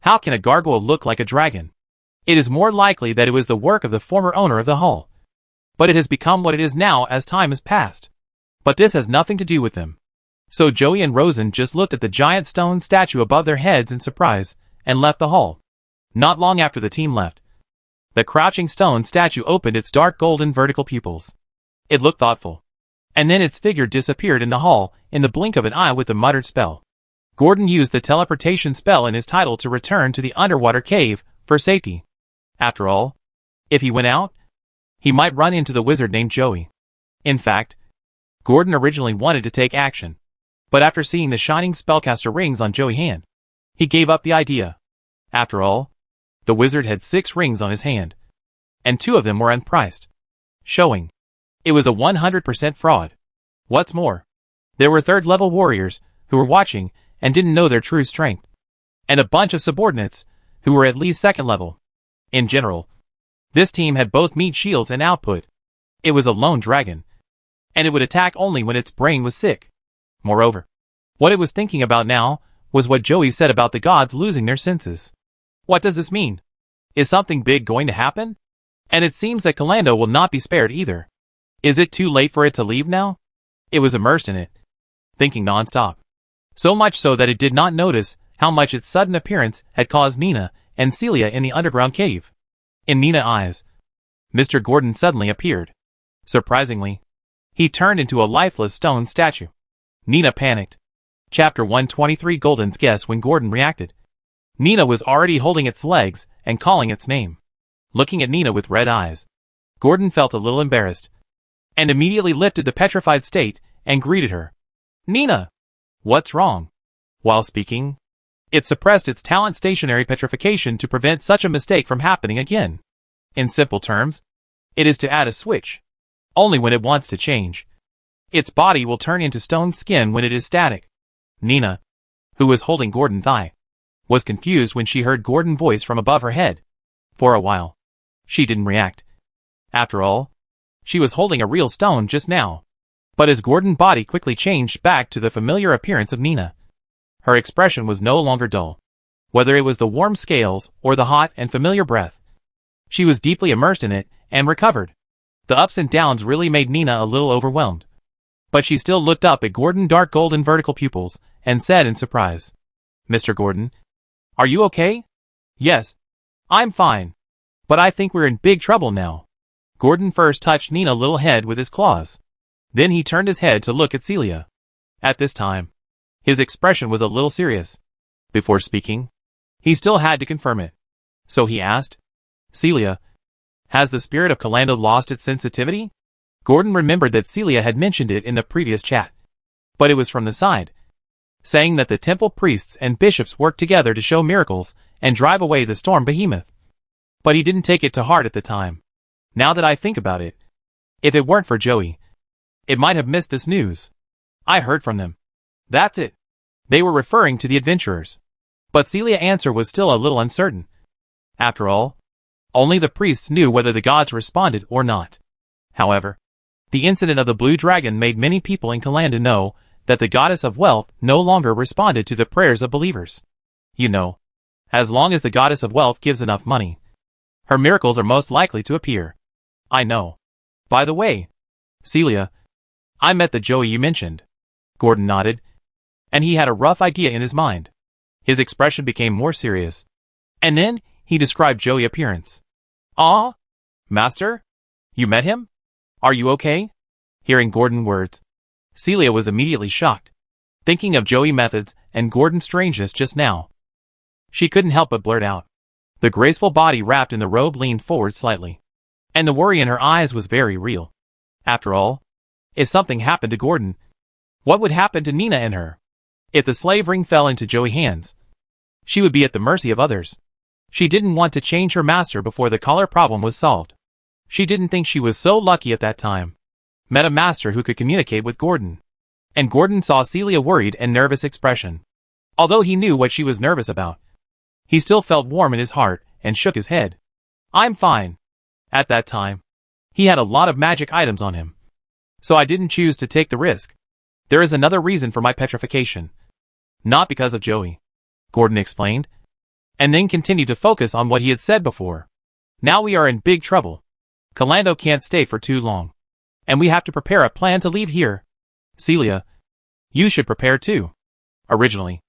how can a gargoyle look like a dragon? It is more likely that it was the work of the former owner of the hall. But it has become what it is now as time has passed. But this has nothing to do with them. So Joey and Rosen just looked at the giant stone statue above their heads in surprise, and left the hall. Not long after the team left, the crouching stone statue opened its dark golden vertical pupils. It looked thoughtful. And then its figure disappeared in the hall in the blink of an eye with a muttered spell. Gordon used the teleportation spell in his title to return to the underwater cave for safety. After all, if he went out, he might run into the wizard named Joey. In fact, Gordon originally wanted to take action. But after seeing the shining spellcaster rings on Joey's hand, he gave up the idea. After all, the wizard had 6 rings on his hand, and 2 of them were unpriced, showing it was a 100% fraud. What's more, there were third-level warriors who were watching and didn't know their true strength, and a bunch of subordinates who were at least second level. In general, this team had both meat shields and output. It was a lone dragon, and it would attack only when its brain was sick. Moreover, what it was thinking about now was what Joey said about the gods losing their senses. What does this mean? Is something big going to happen? And it seems that Calando will not be spared either. Is it too late for it to leave now? It was immersed in it, thinking non-stop. So much so that it did not notice how much its sudden appearance had caused Nina and Celia in the underground cave. In Nina's eyes, Mr. Gordon suddenly appeared. Surprisingly, he turned into a lifeless stone statue. Nina panicked. Chapter 123 Golden's guess when Gordon reacted. Nina was already holding its legs and calling its name. Looking at Nina with red eyes, Gordon felt a little embarrassed, and immediately lifted the petrified state and greeted her. Nina! What's wrong? While speaking, it suppressed its talent stationary petrification to prevent such a mistake from happening again. In simple terms, it is to add a switch. Only when it wants to change. Its body will turn into stone skin when it is static. Nina, who was holding Gordon's thigh, was confused when she heard Gordon's voice from above her head. For a while, she didn't react. After all, she was holding a real stone just now. But as Gordon's body quickly changed back to the familiar appearance of Nina, her expression was no longer dull. Whether it was the warm scales or the hot and familiar breath, she was deeply immersed in it and recovered. The ups and downs really made Nina a little overwhelmed. But she still looked up at Gordon's dark golden vertical pupils and said in surprise, Mr. Gordon, are you okay? Yes, I'm fine. But I think we're in big trouble now. Gordon first touched Nina's little head with his claws. Then he turned his head to look at Celia. At this time, his expression was a little serious. Before speaking, he still had to confirm it. So he asked, Celia, has the spirit of Calando lost its sensitivity? Gordon remembered that Celia had mentioned it in the previous chat. But it was from the side, saying that the temple priests and bishops worked together to show miracles and drive away the storm behemoth. But he didn't take it to heart at the time. Now that I think about it, if it weren't for Joey, it might have missed this news. I heard from them. That's it. They were referring to the adventurers. But Celia's answer was still a little uncertain. After all, only the priests knew whether the gods responded or not. However, the incident of the blue dragon made many people in Calando know that the goddess of wealth no longer responded to the prayers of believers. You know, as long as the goddess of wealth gives enough money, her miracles are most likely to appear. I know. By the way, Celia, I met the Joey you mentioned. Gordon nodded, and he had a rough idea in his mind. His expression became more serious. And then, he described Joey's appearance. Ah? Master? You met him? Are you okay? Hearing Gordon's words, Celia was immediately shocked, thinking of Joey's methods and Gordon's strangeness just now. She couldn't help but blurt out. The graceful body wrapped in the robe leaned forward slightly, and the worry in her eyes was very real. After all, if something happened to Gordon, what would happen to Nina and her? If the slave ring fell into Joey's hands, she would be at the mercy of others. She didn't want to change her master before the collar problem was solved. She didn't think she was so lucky at that time. Met a master who could communicate with Gordon. And Gordon saw Celia's worried and nervous expression. Although he knew what she was nervous about, he still felt warm in his heart and shook his head. I'm fine. At that time, he had a lot of magic items on him, so I didn't choose to take the risk. There is another reason for my petrification. Not because of Joey, Gordon explained, and then continued to focus on what he had said before. Now we are in big trouble. Calando can't stay for too long, and we have to prepare a plan to leave here. Celia, you should prepare too. Originally,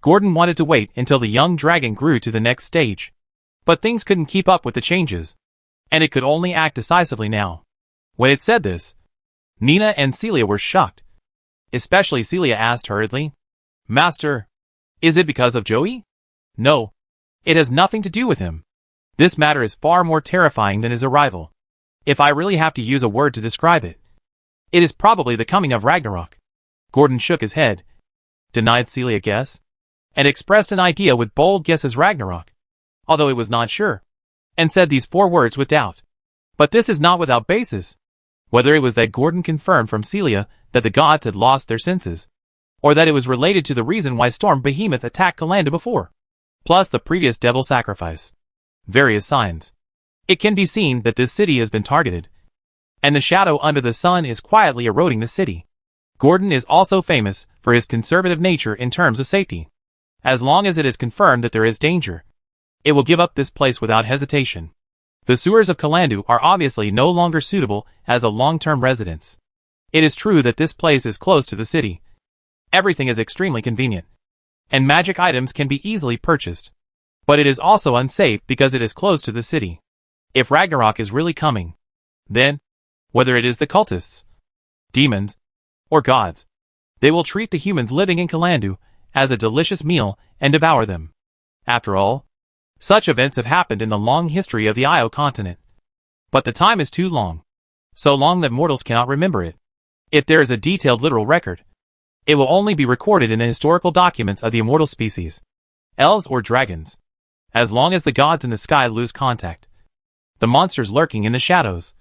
Gordon wanted to wait until the young dragon grew to the next stage, but things couldn't keep up with the changes, and it could only act decisively now. When it said this, Nina and Celia were shocked. Especially Celia asked hurriedly, Master, is it because of Joey? No, it has nothing to do with him. This matter is far more terrifying than his arrival. If I really have to use a word to describe it, it is probably the coming of Ragnarok. Gordon shook his head, denied Celia guess, and expressed an idea with bold guesses Ragnarok, although he was not sure, and said these 4 words with doubt. But this is not without basis. Whether it was that Gordon confirmed from Celia that the gods had lost their senses, or that it was related to the reason why Storm Behemoth attacked Calanda before, plus the previous devil sacrifice. Various signs. It can be seen that this city has been targeted, and the shadow under the sun is quietly eroding the city. Gordon is also famous for his conservative nature in terms of safety. As long as it is confirmed that there is danger, it will give up this place without hesitation. The sewers of Calandu are obviously no longer suitable as a long-term residence. It is true that this place is close to the city. Everything is extremely convenient, and magic items can be easily purchased. But it is also unsafe because it is close to the city. If Ragnarok is really coming, then, whether it is the cultists, demons, or gods, they will treat the humans living in Calandu as a delicious meal and devour them. After all, such events have happened in the long history of the Io continent. But the time is too long. So long that mortals cannot remember it. If there is a detailed literal record, it will only be recorded in the historical documents of the immortal species, elves or dragons. As long as the gods in the sky lose contact, the monsters lurking in the shadows,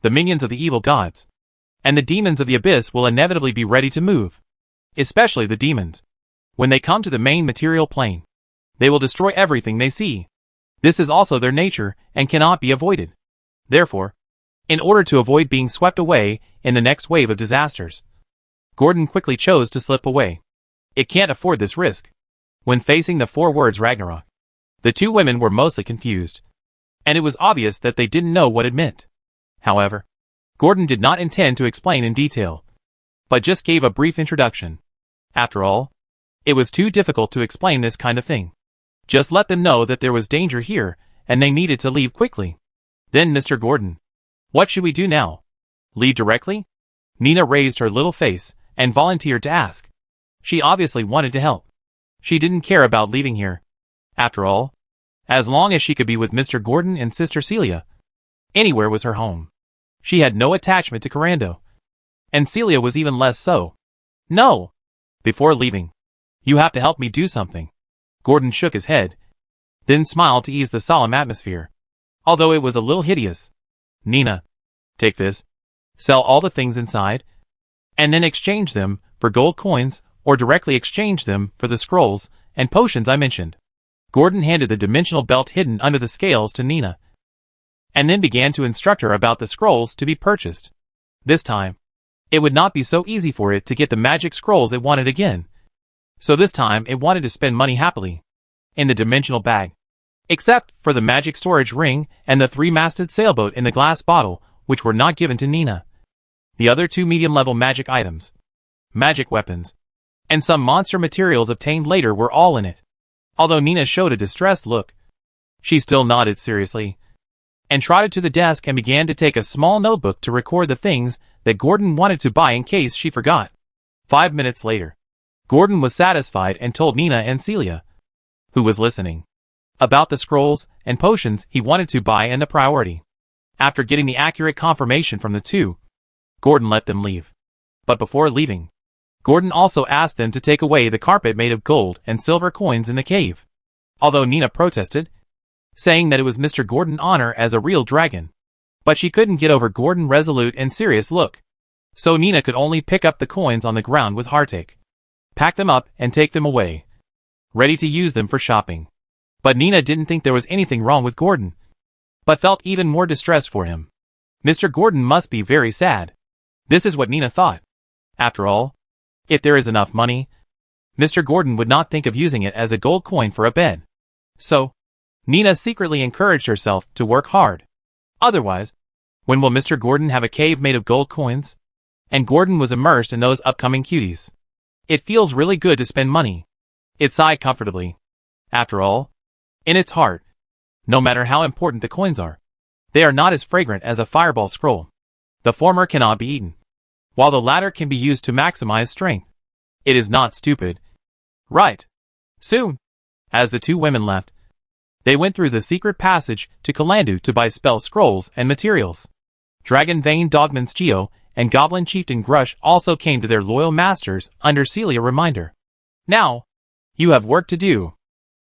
the minions of the evil gods, and the demons of the abyss will inevitably be ready to move. Especially the demons. When they come to the main material plane, they will destroy everything they see. This is also their nature and cannot be avoided. Therefore, in order to avoid being swept away in the next wave of disasters, Gordon quickly chose to slip away. It can't afford this risk. When facing the 4 words Ragnarok, the 2 women were mostly confused, and it was obvious that they didn't know what it meant. However, Gordon did not intend to explain in detail, but just gave a brief introduction. After all, it was too difficult to explain this kind of thing. Just let them know that there was danger here, and they needed to leave quickly. Then Mr. Gordon, what should we do now? Leave directly? Nina raised her little face and volunteered to ask. She obviously wanted to help. She didn't care about leaving here. After all, as long as she could be with Mr. Gordon and Sister Celia, anywhere was her home. She had no attachment to Corando, and Celia was even less so. No! Before leaving, you have to help me do something. Gordon shook his head, then smiled to ease the solemn atmosphere, although it was a little hideous. Nina, take this, sell all the things inside, and then exchange them for gold coins or directly exchange them for the scrolls and potions I mentioned. Gordon handed the dimensional belt hidden under the scales to Nina, and then began to instruct her about the scrolls to be purchased. This time, it would not be so easy for it to get the magic scrolls it wanted again. So this time it wanted to spend money happily in the dimensional bag, except for the magic storage ring and the 3-masted sailboat in the glass bottle, which were not given to Nina. The other 2 medium-level magic items, magic weapons, and some monster materials obtained later were all in it. Although Nina showed a distressed look, she still nodded seriously, and trotted to the desk and began to take a small notebook to record the things that Gordon wanted to buy in case she forgot. 5 minutes later, Gordon was satisfied and told Nina and Celia, who was listening, about the scrolls and potions he wanted to buy and the priority. After getting the accurate confirmation from the 2, Gordon let them leave. But before leaving, Gordon also asked them to take away the carpet made of gold and silver coins in the cave. Although Nina protested, saying that it was Mr. Gordon's honor as a real dragon. But she couldn't get over Gordon's resolute and serious look. So Nina could only pick up the coins on the ground with heartache, pack them up and take them away. ready to use them for shopping. But Nina didn't think there was anything wrong with Gordon, but felt even more distressed for him. Mr. Gordon must be very sad. This is what Nina thought. After all, if there is enough money, Mr. Gordon would not think of using it as a gold coin for a bed. So, Nina secretly encouraged herself to work hard. Otherwise, when will Mr. Gordon have a cave made of gold coins? And Gordon was immersed in those upcoming cuties. It feels really good to spend money. It sighed comfortably. After all, in its heart, no matter how important the coins are, they are not as fragrant as a fireball scroll. The former cannot be eaten, while the latter can be used to maximize strength. It is not stupid. Right. Soon, as the two women left, they went through the secret passage to Kalandu to buy spell scrolls and materials. Dragon Vane Dogman's Geo and Goblin Chieftain Grush also came to their loyal masters under Celia reminder. Now, you have work to do.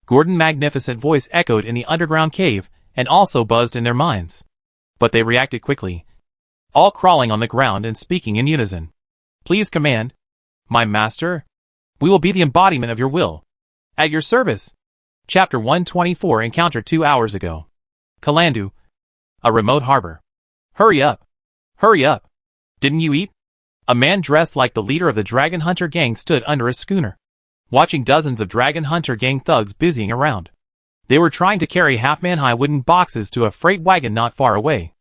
Gordon's magnificent voice echoed in the underground cave and also buzzed in their minds. But they reacted quickly, all crawling on the ground and speaking in unison. Please command, my master. We will be the embodiment of your will. At your service. Chapter 124 Encounter 2 hours ago. Kalandu. A remote harbor. Hurry up. Hurry up. Didn't you eat? A man dressed like the leader of the Dragon Hunter gang stood under a schooner, watching dozens of Dragon Hunter gang thugs busying around. They were trying to carry half-man-high wooden boxes to a freight wagon not far away.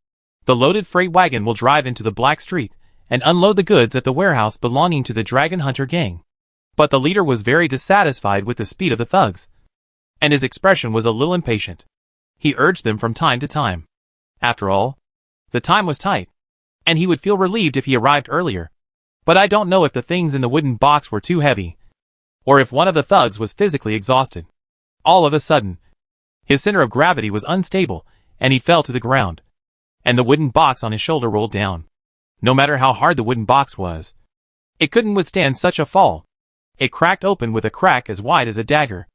The loaded freight wagon will drive into the Black Street and unload the goods at the warehouse belonging to the Dragon Hunter gang. But the leader was very dissatisfied with the speed of the thugs, and his expression was a little impatient. He urged them from time to time. After all, the time was tight, and he would feel relieved if he arrived earlier. But I don't know if the things in the wooden box were too heavy, or if one of the thugs was physically exhausted. All of a sudden, his center of gravity was unstable, and he fell to the ground, and the wooden box on his shoulder rolled down. No matter how hard the wooden box was, it couldn't withstand such a fall. It cracked open with a crack as wide as a dagger.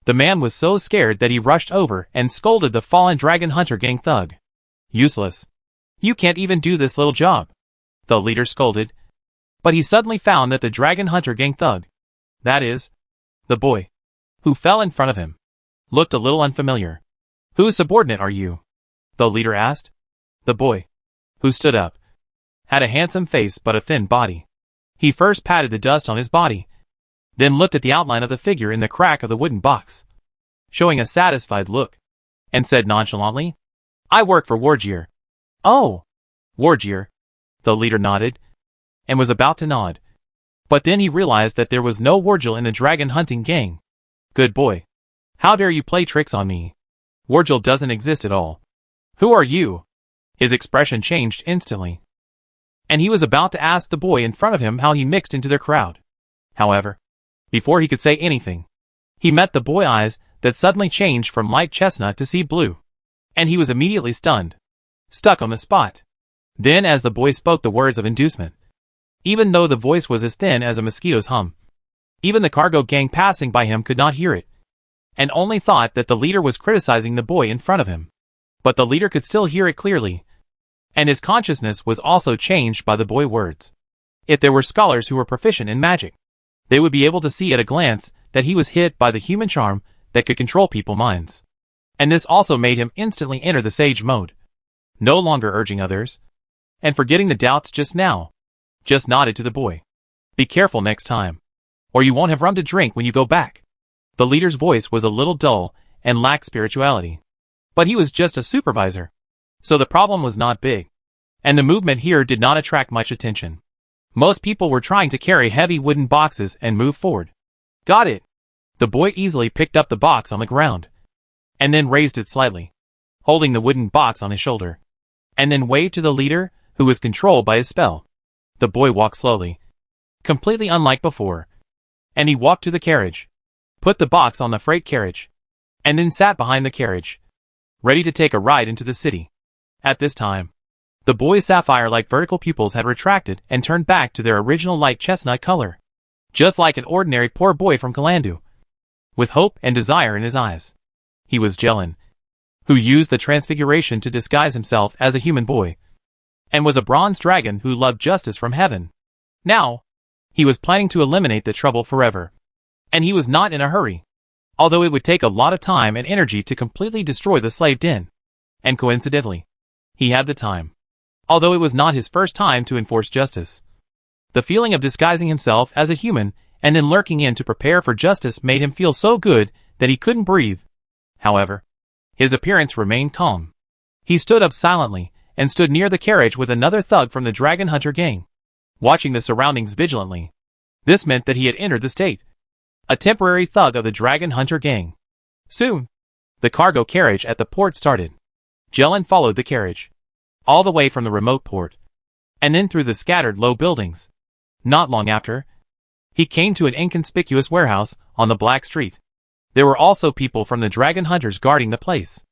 The man was so scared that he rushed over and scolded the fallen Dragon Hunter gang thug. Useless. You can't even do this little job, the leader scolded. But he suddenly found that the Dragon Hunter gang thug, that is, the boy who fell in front of him, looked a little unfamiliar. Whose subordinate are you? The leader asked. The boy, who stood up, had a handsome face but a thin body. He first patted the dust on his body, then looked at the outline of the figure in the crack of the wooden box, showing a satisfied look, and said nonchalantly, I work for Wargear. Oh, Wargear. The leader nodded, and was about to nod. But then he realized that there was no Wargil in the dragon hunting gang. Good boy. How dare you play tricks on me? Wargil doesn't exist at all. Who are you? His expression changed instantly, and he was about to ask the boy in front of him how he mixed into their crowd. However, before he could say anything, he met the boy's eyes that suddenly changed from light chestnut to sea blue, and he was immediately stunned, stuck on the spot. Then as the boy spoke the words of inducement, even though the voice was as thin as a mosquito's hum, even the cargo gang passing by him could not hear it, and only thought that the leader was criticizing the boy in front of him. But the leader could still hear it clearly, and his consciousness was also changed by the boy's words. If there were scholars who were proficient in magic, they would be able to see at a glance that he was hit by the human charm that could control people's minds. And this also made him instantly enter the sage mode, no longer urging others, and forgetting the doubts just now, just nodded to the boy. Be careful next time, or you won't have rum to drink when you go back. The leader's voice was a little dull and lacked spirituality, but he was just a supervisor, so the problem was not big, and the movement here did not attract much attention. Most people were trying to carry heavy wooden boxes and move forward. Got it. The boy easily picked up the box on the ground, and then raised it slightly, holding the wooden box on his shoulder, and then waved to the leader, who was controlled by his spell. The boy walked slowly, completely unlike before, and he walked to the carriage, put the box on the freight carriage, and then sat behind the carriage, ready to take a ride into the city. At this time, the boy's sapphire-like vertical pupils had retracted and turned back to their original light chestnut color, just like an ordinary poor boy from Kalandu, with hope and desire in his eyes. He was Jelen, who used the transfiguration to disguise himself as a human boy, and was a bronze dragon who loved justice from heaven. Now, he was planning to eliminate the trouble forever, and he was not in a hurry. although it would take a lot of time and energy to completely destroy the slave den. And coincidentally, he had the time. Although it was not his first time to enforce justice. The feeling of disguising himself as a human and then lurking in to prepare for justice made him feel so good that he couldn't breathe. However, his appearance remained calm. He stood up silently and stood near the carriage with another thug from the Dragon Hunter gang, watching the surroundings vigilantly. This meant that he had entered the state. A temporary thug of the Dragon Hunter gang. Soon, the cargo carriage at the port started. Jelen followed the carriage, all the way from the remote port, and then through the scattered low buildings. Not long after, he came to an inconspicuous warehouse on the Black Street. There were also people from the Dragon Hunters guarding the place.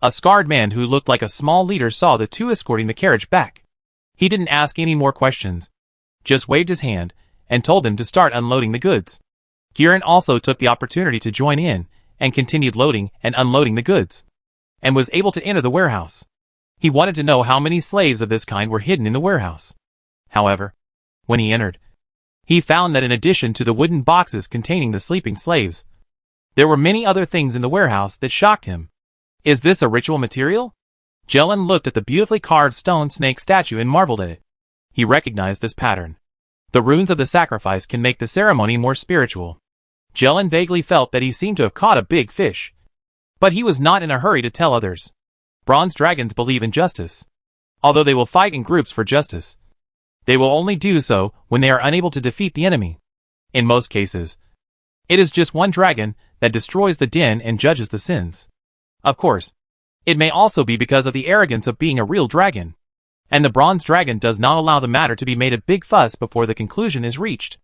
A scarred man who looked like a small leader saw the two escorting the carriage back. He didn't ask any more questions, just waved his hand and told them to start unloading the goods. Kieran also took the opportunity to join in and continued loading and unloading the goods, and was able to enter the warehouse. He wanted to know how many slaves of this kind were hidden in the warehouse. However, when he entered, he found that in addition to the wooden boxes containing the sleeping slaves, there were many other things in the warehouse that shocked him. Is this a ritual material? Jelen looked at the beautifully carved stone snake statue and marveled at it. He recognized this pattern. The runes of the sacrifice can make the ceremony more spiritual. Jelen vaguely felt that he seemed to have caught a big fish. But he was not in a hurry to tell others. Bronze dragons believe in justice. Although they will fight in groups for justice, they will only do so when they are unable to defeat the enemy. In most cases, it is just one dragon that destroys the den and judges the sins. Of course, it may also be because of the arrogance of being a real dragon. And the bronze dragon does not allow the matter to be made a big fuss before the conclusion is reached.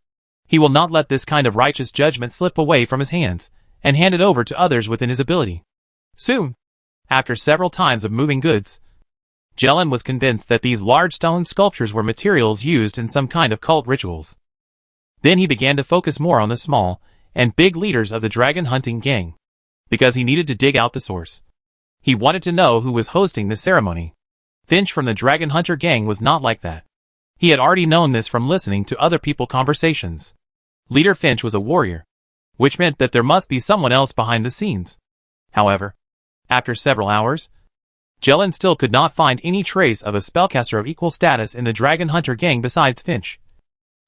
He will not let this kind of righteous judgment slip away from his hands and hand it over to others within his ability. Soon, after several times of moving goods, Jelen was convinced that these large stone sculptures were materials used in some kind of cult rituals. Then he began to focus more on the small and big leaders of the dragon hunting gang, because he needed to dig out the source. He wanted to know who was hosting the ceremony. Finch from the Dragon Hunter gang was not like that. He had already known this from listening to other people's conversations. Leader Finch was a warrior, which meant that there must be someone else behind the scenes. However, after several hours, Jelen still could not find any trace of a spellcaster of equal status in the Dragon Hunter gang besides Finch.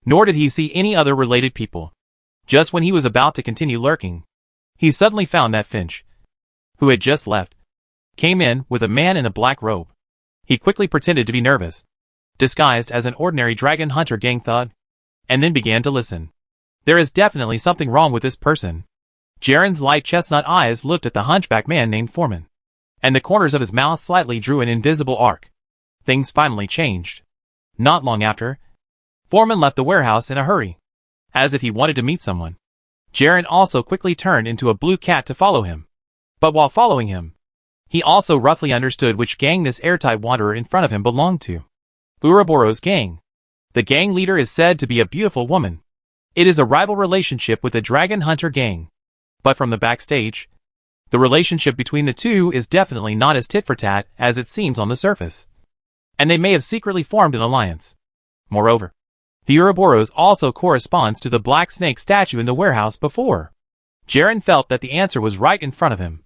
Nor did he see any other related people. Just when he was about to continue lurking, he suddenly found that Finch, who had just left, came in with a man in a black robe. He quickly pretended to be nervous, disguised as an ordinary Dragon Hunter gang thug, and then began to listen. There is definitely something wrong with this person. Jaren's light chestnut eyes looked at the hunchback man named Foreman, and the corners of his mouth slightly drew an invisible arc. Things finally changed. Not long after, Foreman left the warehouse in a hurry, as if he wanted to meet someone. Jaren also quickly turned into a blue cat to follow him. But while following him, he also roughly understood which gang this airtight wanderer in front of him belonged to. Ouroboros gang. The gang leader is said to be a beautiful woman. It is a rival relationship with the Dragon Hunter gang. But from the backstage, the relationship between the two is definitely not as tit-for-tat as it seems on the surface. And they may have secretly formed an alliance. Moreover, the Ouroboros also corresponds to the black snake statue in the warehouse before. Jaren felt that the answer was right in front of him.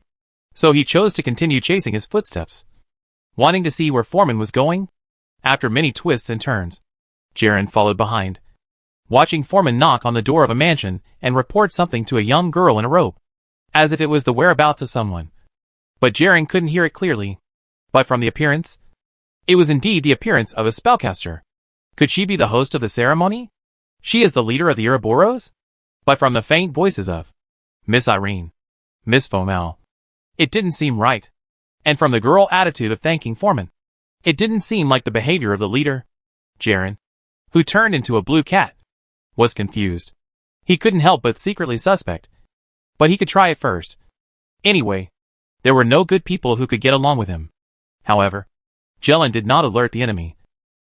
So he chose to continue chasing his footsteps, wanting to see where Foreman was going. After many twists and turns, Jaren followed behind, watching Foreman knock on the door of a mansion and report something to a young girl in a robe, as if it was the whereabouts of someone. But Jaren couldn't hear it clearly. But from the appearance, it was indeed the appearance of a spellcaster. Could she be the host of the ceremony? She is the leader of the Ouroboros? But from the faint voices of Miss Irene, Miss Fomal, it didn't seem right. And from the girl attitude of thanking Foreman, it didn't seem like the behavior of the leader. Jaren, who turned into a blue cat, was confused. He couldn't help but secretly suspect. But he could try it first. Anyway, there were no good people who could get along with him. However, Jelen did not alert the enemy,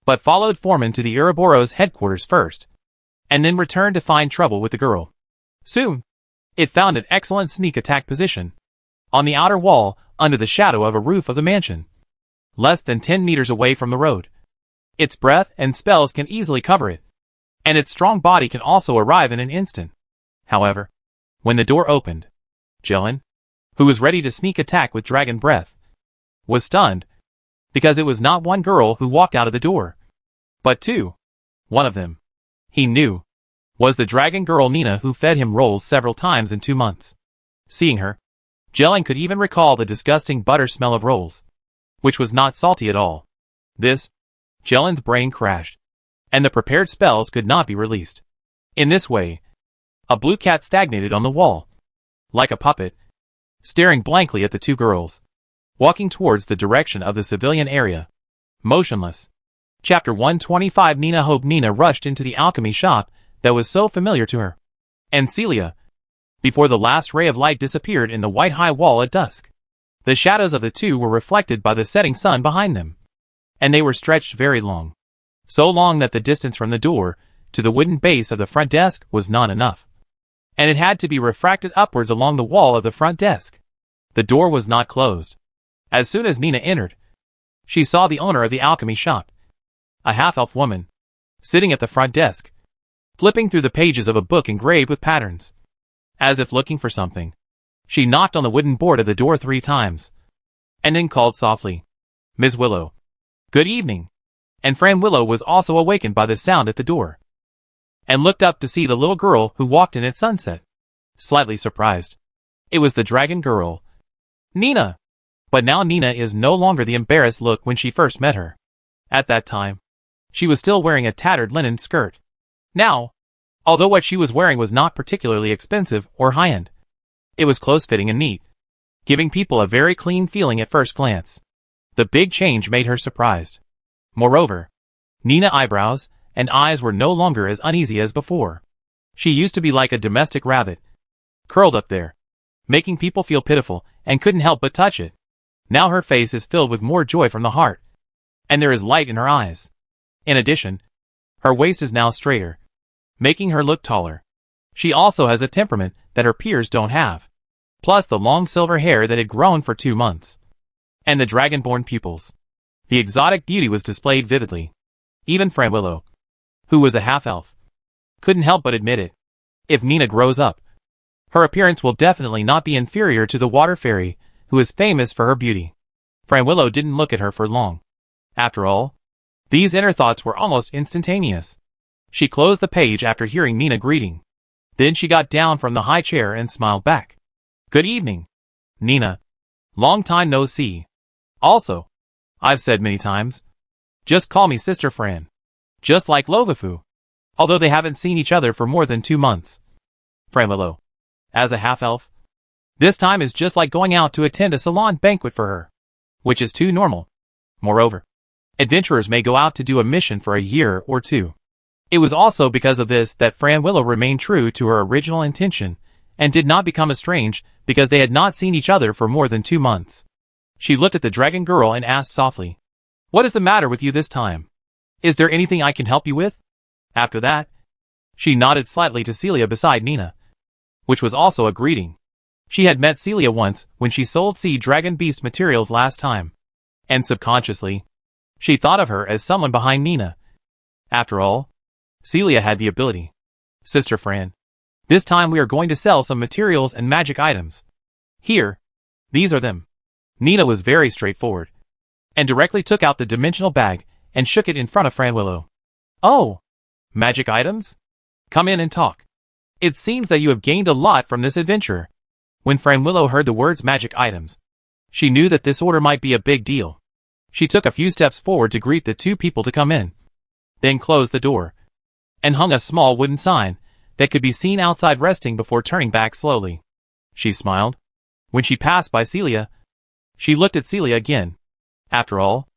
but followed Foreman to the Ouroboros headquarters first, and then returned to find trouble with the girl. Soon, it found an excellent sneak attack position on the outer wall under the shadow of a roof of the mansion, less than 10 meters away from the road. Its breath and spells can easily cover it, and its strong body can also arrive in an instant. However, when the door opened, Jelen, who was ready to sneak attack with dragon breath, was stunned, because it was not one girl who walked out of the door, but two. One of them, he knew, was the dragon girl Nina who fed him rolls several times in 2 months. Seeing her, Jelen could even recall the disgusting butter smell of rolls, which was not salty at all. Jelen's brain crashed, and the prepared spells could not be released. In this way, a blue cat stagnated on the wall, like a puppet, staring blankly at the two girls, walking towards the direction of the civilian area, motionless. Chapter 125. Nina rushed into the alchemy shop that was so familiar to her, and Celia, before the last ray of light disappeared in the white high wall at dusk. The shadows of the two were reflected by the setting sun behind them, and they were stretched very long, so long that the distance from the door to the wooden base of the front desk was not enough, and it had to be refracted upwards along the wall of the front desk. The door was not closed. As soon as Nina entered, she saw the owner of the alchemy shop, a half-elf woman, sitting at the front desk, flipping through the pages of a book engraved with patterns. As if looking for something, she knocked on the wooden board of the door 3 times, and then called softly, "Ms. Willow." "Good evening." And Fran Willow was also awakened by the sound at the door, and looked up to see the little girl who walked in at sunset. Slightly surprised, it was the dragon girl, Nina. But now Nina is no longer the embarrassed look when she first met her. At that time, she was still wearing a tattered linen skirt. Now, although what she was wearing was not particularly expensive or high-end, it was close-fitting and neat, giving people a very clean feeling at first glance. The big change made her surprised. Moreover, Nina's eyebrows and eyes were no longer as uneasy as before. She used to be like a domestic rabbit, curled up there, making people feel pitiful and couldn't help but touch it. Now her face is filled with more joy from the heart, and there is light in her eyes. In addition, her waist is now straighter, making her look taller. She also has a temperament that her peers don't have, plus the long silver hair that had grown for 2 months, and the dragonborn pupils. The exotic beauty was displayed vividly. Even Fran Willow, who was a half-elf, couldn't help but admit it. If Nina grows up, her appearance will definitely not be inferior to the water fairy, who is famous for her beauty. Fran Willow didn't look at her for long. After all, these inner thoughts were almost instantaneous. She closed the page after hearing Nina greeting. Then she got down from the high chair and smiled back. "Good evening, Nina. Long time no see. Also, I've said many times, just call me Sister Fran. Just like Lovafu. Although they haven't seen each other for more than 2 months. Fran Willow, as a half-elf, this time is just like going out to attend a salon banquet for her, which is too normal. Moreover, adventurers may go out to do a mission for a year or 2. It was also because of this that Fran Willow remained true to her original intention, and did not become estranged because they had not seen each other for more than 2 months. She looked at the dragon girl and asked softly, "What is the matter with you this time? Is there anything I can help you with?" After that, she nodded slightly to Celia beside Nina, which was also a greeting. She had met Celia once when she sold Sea Dragon Beast materials last time, and subconsciously, she thought of her as someone behind Nina. After all, Celia had the ability. "Sister Fran, this time we are going to sell some materials and magic items. Here, these are them." Nina was very straightforward, and directly took out the dimensional bag and shook it in front of Fran Willow. "Oh, magic items? Come in and talk. It seems that you have gained a lot from this adventure." When Fran Willow heard the words magic items, she knew that this order might be a big deal. She took a few steps forward to greet the 2 people to come in, then closed the door, and hung a small wooden sign that could be seen outside resting before turning back slowly. She smiled. When she passed by Celia, she looked at Celia again. After all,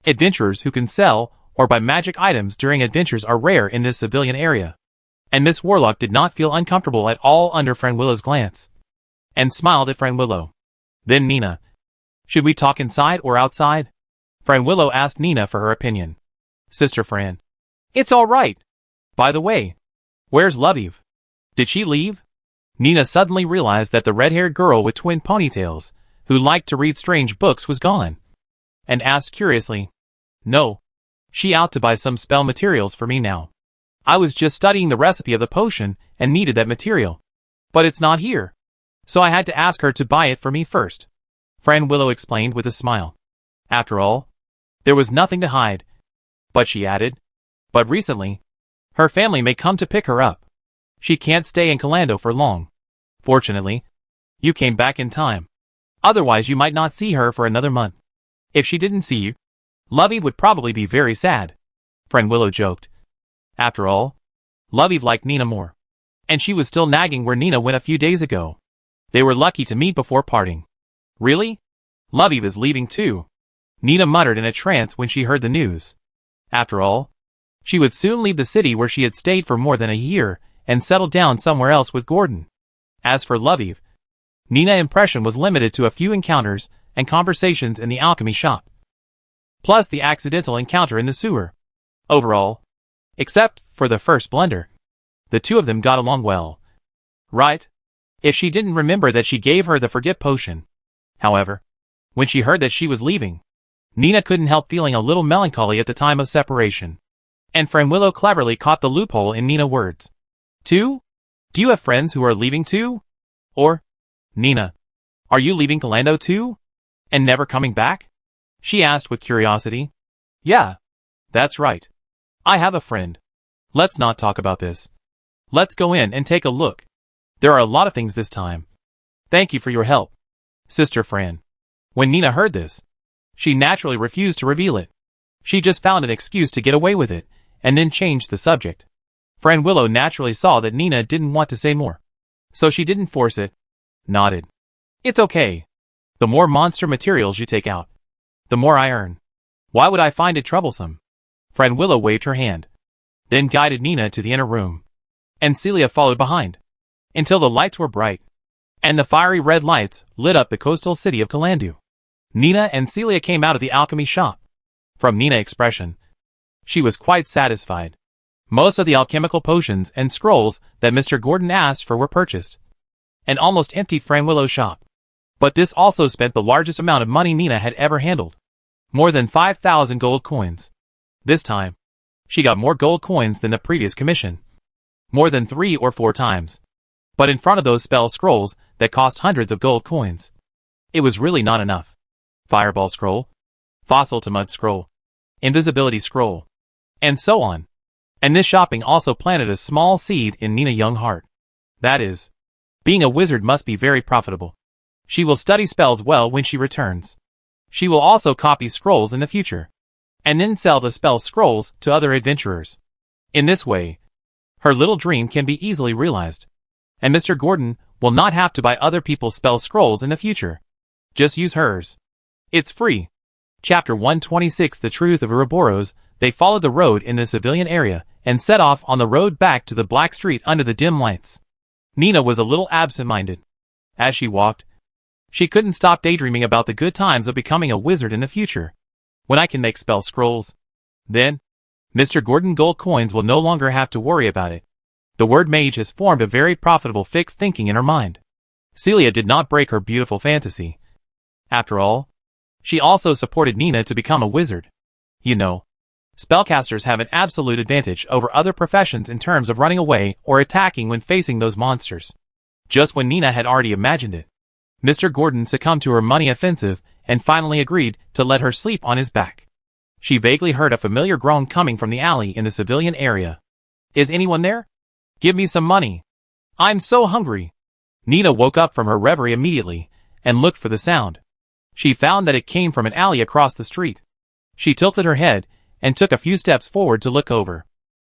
adventurers who can sell or buy magic items during adventures are rare in this civilian area, and Miss Warlock did not feel uncomfortable at all under Fran Willow's glance, and smiled at Fran Willow. Then Nina, "Should we talk inside or outside?" Fran Willow asked Nina for her opinion. "Sister Fran, it's all right. By the way, where's Love? Did she leave?" Nina suddenly realized that the red-haired girl with twin ponytails, who liked to read strange books, was gone, and asked curiously, "No, she out to buy some spell materials for me now. I was just studying the recipe of the potion and needed that material. But it's not here." So I had to ask her to buy it for me first. Friend Willow explained with a smile. After all, there was nothing to hide. But she added, but recently, her family may come to pick her up. She can't stay in Calando for long. Fortunately, you came back in time. Otherwise you might not see her for another month. If she didn't see you, Lovey would probably be very sad. Friend Willow joked. After all, Lovey liked Nina more. And she was still nagging where Nina went a few days ago. They were lucky to meet before parting. Really? Lovey was leaving too. Nina muttered in a trance when she heard the news. After all, she would soon leave the city where she had stayed for more than a year and settle down somewhere else with Gordon. As for Lovey, Nina's impression was limited to a few encounters and conversations in the alchemy shop. Plus the accidental encounter in the sewer. Overall, except for the first blunder, the two of them got along well. Right? If she didn't remember that she gave her the forget potion. However, when she heard that she was leaving, Nina couldn't help feeling a little melancholy at the time of separation. And Friend Willow cleverly caught the loophole in Nina's words. Too? Do you have friends who are leaving too? Or, Nina, are you leaving Calando too? And never coming back? She asked with curiosity. Yeah, that's right. I have a friend. Let's not talk about this. Let's go in and take a look. There are a lot of things this time. Thank you for your help, Sister Fran. When Nina heard this, she naturally refused to reveal it. She just found an excuse to get away with it, and then changed the subject. Friend Willow naturally saw that Nina didn't want to say more. So she didn't force it. Nodded. It's okay. The more monster materials you take out, the more I earn. Why would I find it troublesome? Friend Willow waved her hand, then guided Nina to the inner room. And Celia followed behind, until the lights were bright, and the fiery red lights lit up the coastal city of Calando. Nina and Celia came out of the alchemy shop. From Nina's expression, she was quite satisfied. Most of the alchemical potions and scrolls that Mr. Gordon asked for were purchased. An almost empty Friend Willow shop. But this also spent the largest amount of money Nina had ever handled. More than 5,000 gold coins. This time, she got more gold coins than the previous commission. More than 3 or 4 times. But in front of those spell scrolls that cost hundreds of gold coins, it was really not enough. Fireball scroll, fossil to mud scroll, invisibility scroll, and so on. And this shopping also planted a small seed in Nina's young heart. That is, being a wizard must be very profitable. She will study spells well when she returns. She will also copy scrolls in the future, and then sell the spell scrolls to other adventurers. In this way, her little dream can be easily realized. And Mr. Gordon will not have to buy other people's spell scrolls in the future. Just use hers. It's free. Chapter 126 The Truth of Ouroboros. They followed the road in the civilian area and set off on the road back to the black street under the dim lights. Nina was a little absent-minded. As she walked, she couldn't stop daydreaming about the good times of becoming a wizard in the future. When I can make spell scrolls, then Mr. Gordon gold coins will no longer have to worry about it. The word mage has formed a very profitable fixed thinking in her mind. Celia did not break her beautiful fantasy. After all, she also supported Nina to become a wizard. You know, spellcasters have an absolute advantage over other professions in terms of running away or attacking when facing those monsters. Just when Nina had already imagined it, Mr. Gordon succumbed to her money offensive and finally agreed to let her sleep on his back. She vaguely heard a familiar groan coming from the alley in the civilian area. Is anyone there? Give me some money. I'm so hungry. Nina woke up from her reverie immediately and looked for the sound. She found that it came from an alley across the street. She tilted her head and took a few steps forward to look over.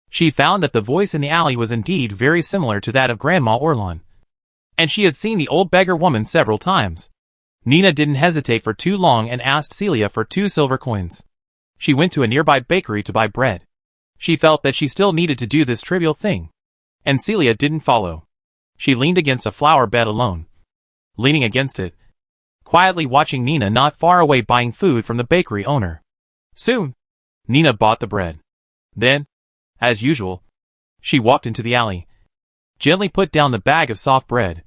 She found that the voice in the alley was indeed very similar to that of Grandma Orlon. And she had seen the old beggar woman several times. Nina didn't hesitate for too long and asked Celia for 2 silver coins. She went to a nearby bakery to buy bread. She felt that she still needed to do this trivial thing. And Celia didn't follow. She leaned against a flower bed alone. Leaning against it, quietly watching Nina not far away buying food from the bakery owner. Soon, Nina bought the bread. Then, as usual, she walked into the alley, gently put down the bag of soft bread,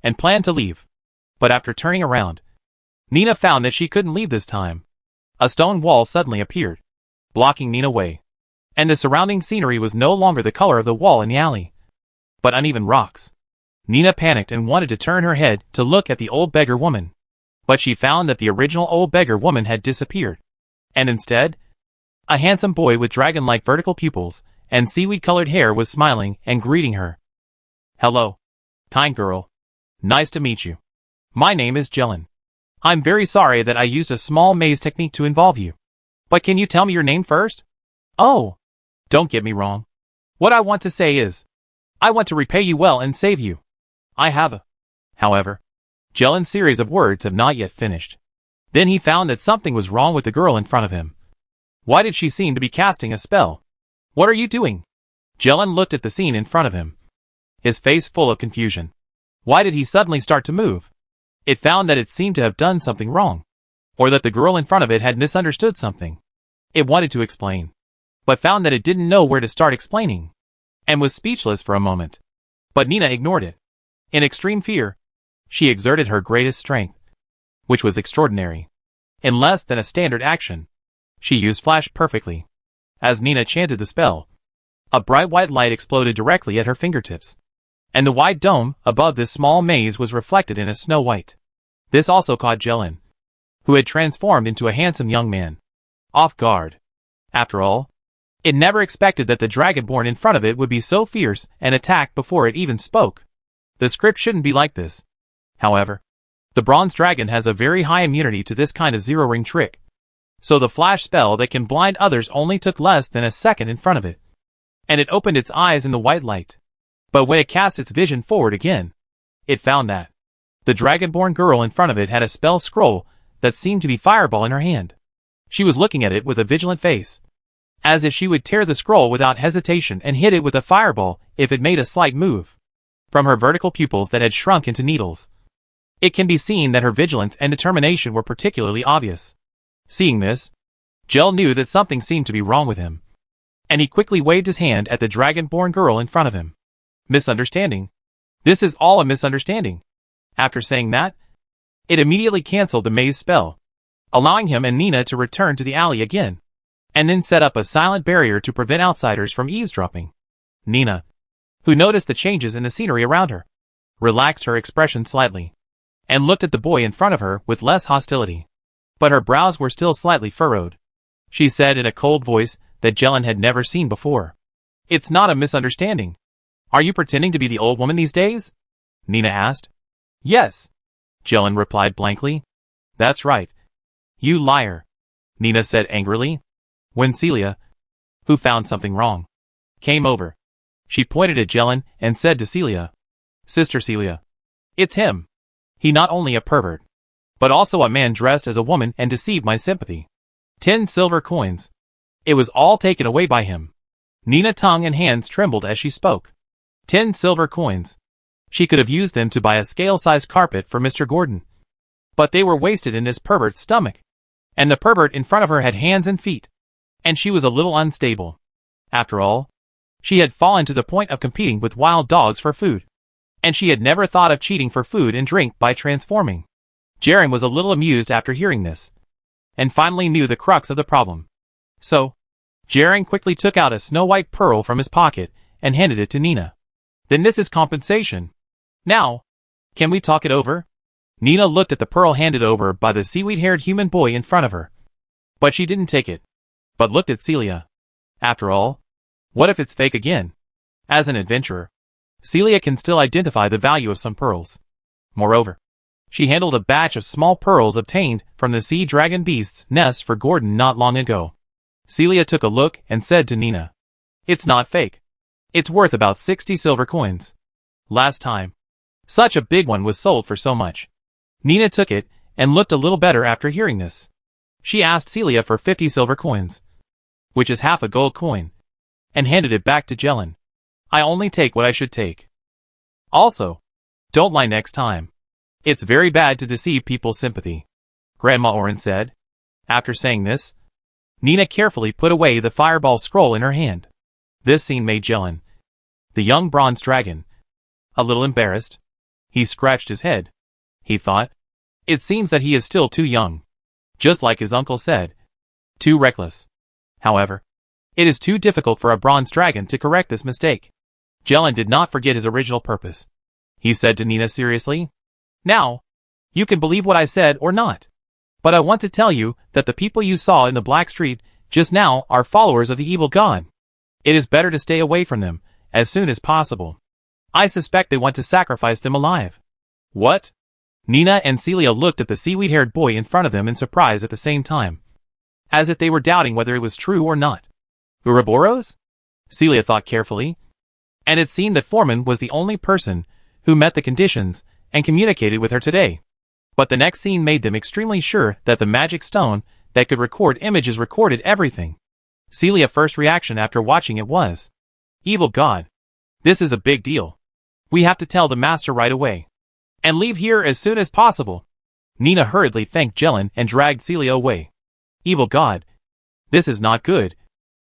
and planned to leave. But after turning around, Nina found that she couldn't leave this time. A stone wall suddenly appeared, blocking Nina's way. And the surrounding scenery was no longer the color of the wall in the alley, but uneven rocks. Nina panicked and wanted to turn her head to look at the old beggar woman. But she found that the original old beggar woman had disappeared. And instead, a handsome boy with dragon-like vertical pupils and seaweed-colored hair was smiling and greeting her. "Hello, kind girl. Nice to meet you. My name is Jelen. I'm very sorry that I used a small maze technique to involve you. But can you tell me your name first?" "Oh, don't get me wrong. What I want to say is, I want to repay you well and save you. I have a..." However, Jelen's series of words have not yet finished. Then he found that something was wrong with the girl in front of him. Why did she seem to be casting a spell? "What are you doing?" Jelen looked at the scene in front of him, his face full of confusion. Why did he suddenly start to move? It found that it seemed to have done something wrong, or that the girl in front of it had misunderstood something. It wanted to explain, but found that it didn't know where to start explaining, and was speechless for a moment. But Nina ignored it. In extreme fear, she exerted her greatest strength, which was extraordinary. In less than a standard action, she used flash perfectly. As Nina chanted the spell, a bright white light exploded directly at her fingertips, and the wide dome above this small maze was reflected in a snow white. This also caught Jelen, who had transformed into a handsome young man, off guard. After all, it never expected that the dragonborn in front of it would be so fierce and attack before it even spoke. The script shouldn't be like this. However, the bronze dragon has a very high immunity to this kind of zero-ring trick, so the flash spell that can blind others only took less than a second in front of it, and it opened its eyes in the white light. But when it cast its vision forward again, it found that the dragonborn girl in front of it had a spell scroll that seemed to be fireball in her hand. She was looking at it with a vigilant face, as if she would tear the scroll without hesitation and hit it with a fireball if it made a slight move. From her vertical pupils that had shrunk into needles, it can be seen that her vigilance and determination were particularly obvious. Seeing this, Jel knew that something seemed to be wrong with him, and he quickly waved his hand at the dragonborn girl in front of him. "Misunderstanding. This is all a misunderstanding." After saying that, it immediately cancelled the maze spell, allowing him and Nina to return to the alley again, and then set up a silent barrier to prevent outsiders from eavesdropping. Nina, who noticed the changes in the scenery around her, relaxed her expression slightly, and looked at the boy in front of her with less hostility. But her brows were still slightly furrowed. She said in a cold voice that Jelen had never seen before, "It's not a misunderstanding. Are you pretending to be the old woman these days?" Nina asked. "Yes," Jelen replied blankly. "That's right. You liar," Nina said angrily. When Celia, who found something wrong, came over, she pointed at Jelen and said to Celia, "Sister Celia, it's him. He not only a pervert, but also a man dressed as a woman and deceived my sympathy. 10 silver coins. It was all taken away by him." Nina's tongue and hands trembled as she spoke. 10 silver coins. She could have used them to buy a scale-sized carpet for Mr. Gordon. But they were wasted in this pervert's stomach. And the pervert in front of her had hands and feet, and she was a little unstable. After all, she had fallen to the point of competing with wild dogs for food, and she had never thought of cheating for food and drink by transforming. Jaren was a little amused after hearing this, and finally knew the crux of the problem. So, Jaren quickly took out a snow-white pearl from his pocket and handed it to Nina. "Then this is compensation. Now, can we talk it over?" Nina looked at the pearl handed over by the seaweed-haired human boy in front of her. But she didn't take it, but looked at Celia. After all, what if it's fake again? As an adventurer, Celia can still identify the value of some pearls. Moreover, she handled a batch of small pearls obtained from the sea dragon beast's nest for Gordon not long ago. Celia took a look and said to Nina, "It's not fake. It's worth about 60 silver coins. Last time, such a big one was sold for so much." Nina took it and looked a little better after hearing this. She asked Celia for 50 silver coins, which is half a gold coin, and handed it back to Jelen. "I only take what I should take. Also, don't lie next time. It's very bad to deceive people's sympathy," Grandma Oren said. After saying this, Nina carefully put away the fireball scroll in her hand. This scene made Jelen, the young bronze dragon, a little embarrassed. He scratched his head. He thought, it seems that he is still too young. Just like his uncle said, too reckless. However, it is too difficult for a bronze dragon to correct this mistake. Jelen did not forget his original purpose. he said to Nina seriously. Now, you can believe what I said or not. But I want to tell you that the people you saw in the Black Street just now are followers of the evil god. It is better to stay away from them as soon as possible. I suspect they want to sacrifice them alive. What? Nina and Celia looked at the seaweed-haired boy in front of them in surprise at the same time, as if they were doubting whether it was true or not. Ouroboros? Celia thought carefully. And it seemed that Foreman was the only person who met the conditions and communicated with her today. But the next scene made them extremely sure that the magic stone that could record images recorded everything. Celia's first reaction after watching it was, "Evil God. This is a big deal. We have to tell the master right away. And leave here as soon as possible." Nina hurriedly thanked Jelen and dragged Celia away. "Evil God. This is not good.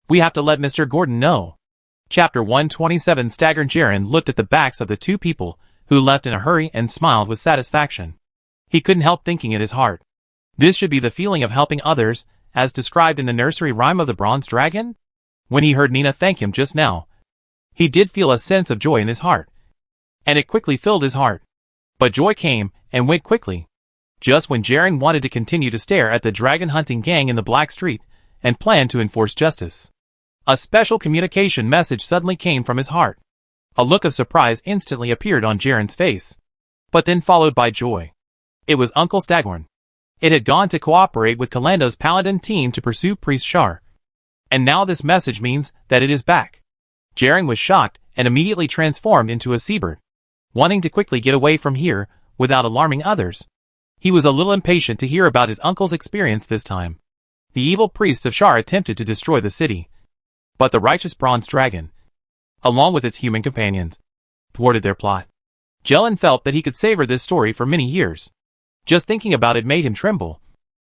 We have to let Mr. Gordon know." Chapter 127. Staggered Jaren looked at the backs of the two people who left in a hurry and smiled with satisfaction. He couldn't help thinking in his heart, this should be the feeling of helping others, as described in the nursery rhyme of the Bronze Dragon? When he heard Nina thank him just now, he did feel a sense of joy in his heart. And it quickly filled his heart. But joy came and went quickly. Just when Jaren wanted to continue to stare at the dragon hunting gang in the Black Street and plan to enforce justice, a special communication message suddenly came from his heart. A look of surprise instantly appeared on Jaren's face, but then followed by joy. It was Uncle Staghorn. It had gone to cooperate with Calando's paladin team to pursue Priest Shar. And now this message means that it is back. Jaren was shocked and immediately transformed into a seabird, wanting to quickly get away from here without alarming others. He was a little impatient to hear about his uncle's experience this time. The evil priests of Shar attempted to destroy the city, but the righteous bronze dragon, along with its human companions, thwarted their plot. Jelen felt that he could savor this story for many years. Just thinking about it made him tremble,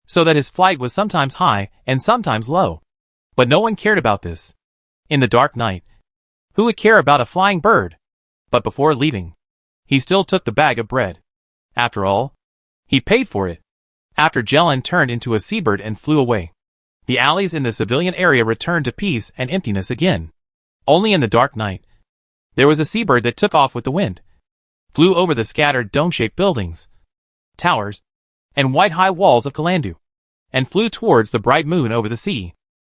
so that his flight was sometimes high and sometimes low. But no one cared about this. In the dark night, who would care about a flying bird? But before leaving, he still took the bag of bread. After all, he paid for it. After Jelen turned into a seabird and flew away, the alleys in the civilian area returned to peace and emptiness again. Only in the dark night, there was a seabird that took off with the wind, flew over the scattered dome-shaped buildings, towers, and white high walls of Calandu, and flew towards the bright moon over the sea.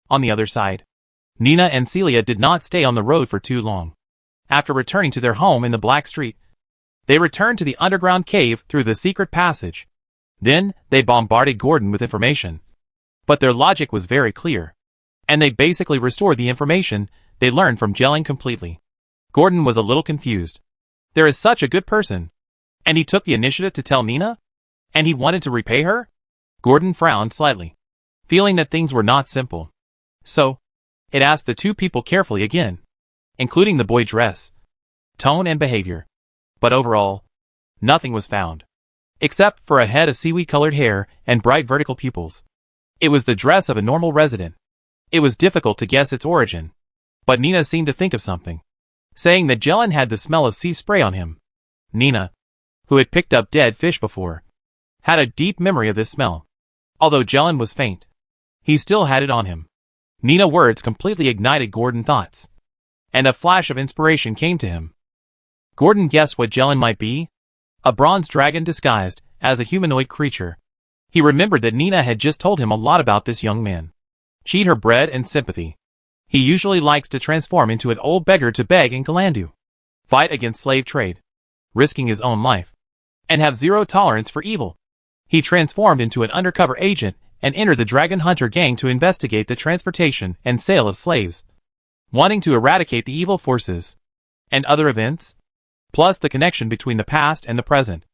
On the other side, Nina and Celia did not stay on the road for too long. After returning to their home in the Black Street, they returned to the underground cave through the secret passage. Then, they bombarded Gordon with information. But their logic was very clear, and they basically restored the information they learned from Jelen completely. Gordon was a little confused. There is such a good person, and he took the initiative to tell Nina? And he wanted to repay her? Gordon frowned slightly, feeling that things were not simple. So, it asked the two people carefully again, including the boy's dress, tone and behavior. But overall, nothing was found, except for a head of seaweed-colored hair and bright vertical pupils. It was the dress of a normal resident. It was difficult to guess its origin, but Nina seemed to think of something, saying that Jelen had the smell of sea spray on him. Nina, who had picked up dead fish before, had a deep memory of this smell. Although Jelen was faint, he still had it on him. Nina's words completely ignited Gordon's thoughts, and a flash of inspiration came to him. Gordon guessed what Jelen might be: a bronze dragon disguised as a humanoid creature. He remembered that Nina had just told him a lot about this young man. Cheat her bread and sympathy. He usually likes to transform into an old beggar to beg in Calandu, fight against slave trade, risking his own life, and have zero tolerance for evil. He transformed into an undercover agent and entered the Dragon Hunter gang to investigate the transportation and sale of slaves, wanting to eradicate the evil forces and other events, plus the connection between the past and the present.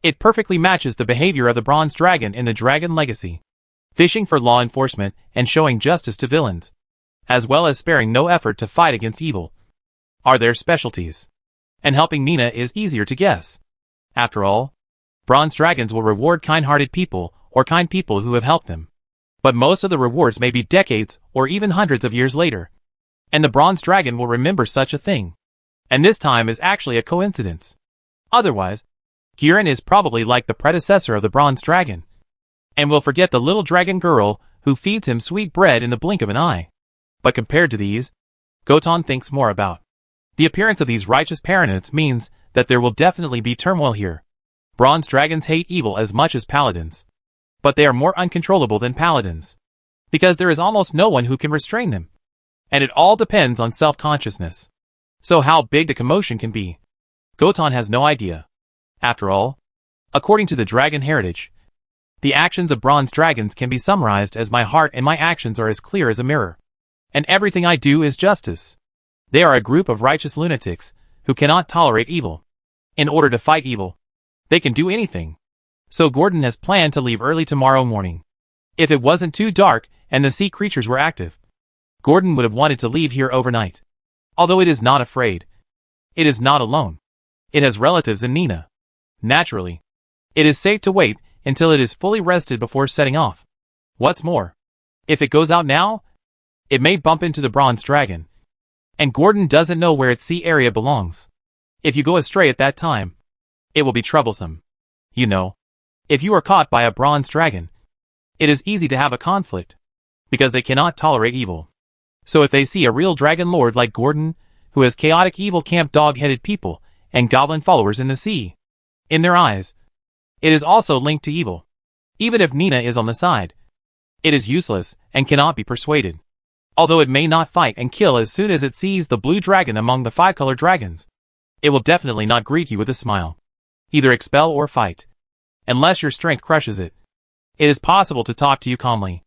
It perfectly matches the behavior of the Bronze Dragon in the Dragon Legacy, fishing for law enforcement and showing justice to villains, as well as sparing no effort to fight against evil, are their specialties. And helping Nina is easier to guess. After all, Bronze Dragons will reward kind-hearted people or kind people who have helped them. But most of the rewards may be decades or even hundreds of years later. And the Bronze Dragon will remember such a thing. And this time is actually a coincidence. Otherwise, Giran is probably like the predecessor of the Bronze Dragon, and will forget the little dragon girl who feeds him sweet bread in the blink of an eye. But compared to these, Gotan thinks more about The appearance of these righteous paranauts means that there will definitely be turmoil here. Bronze dragons hate evil as much as paladins. But they are more uncontrollable than paladins, because there is almost no one who can restrain them. And it all depends on self-consciousness. So how big the commotion can be, Gotan has no idea. After all, according to the dragon heritage, the actions of bronze dragons can be summarized as my heart and my actions are as clear as a mirror. And everything I do is justice. They are a group of righteous lunatics who cannot tolerate evil. In order to fight evil, they can do anything. So Gordon has planned to leave early tomorrow morning. If it wasn't too dark and the sea creatures were active, Gordon would have wanted to leave here overnight. Although it is not afraid. It is not alone. It has relatives in Nina. Naturally, it is safe to wait until it is fully rested before setting off. What's more, if it goes out now, it may bump into the bronze dragon. And Gordon doesn't know where its sea area belongs. If you go astray at that time, it will be troublesome. You know, if you are caught by a bronze dragon, it is easy to have a conflict, because they cannot tolerate evil. So if they see a real dragon lord like Gordon, who has chaotic evil camp dog-headed people and goblin followers in the sea, in their eyes, it is also linked to evil. Even if Nina is on the side, it is useless and cannot be persuaded. Although it may not fight and kill as soon as it sees the blue dragon among the 5-colored dragons, it will definitely not greet you with a smile. Either expel or fight. Unless your strength crushes it. It is possible to talk to you calmly.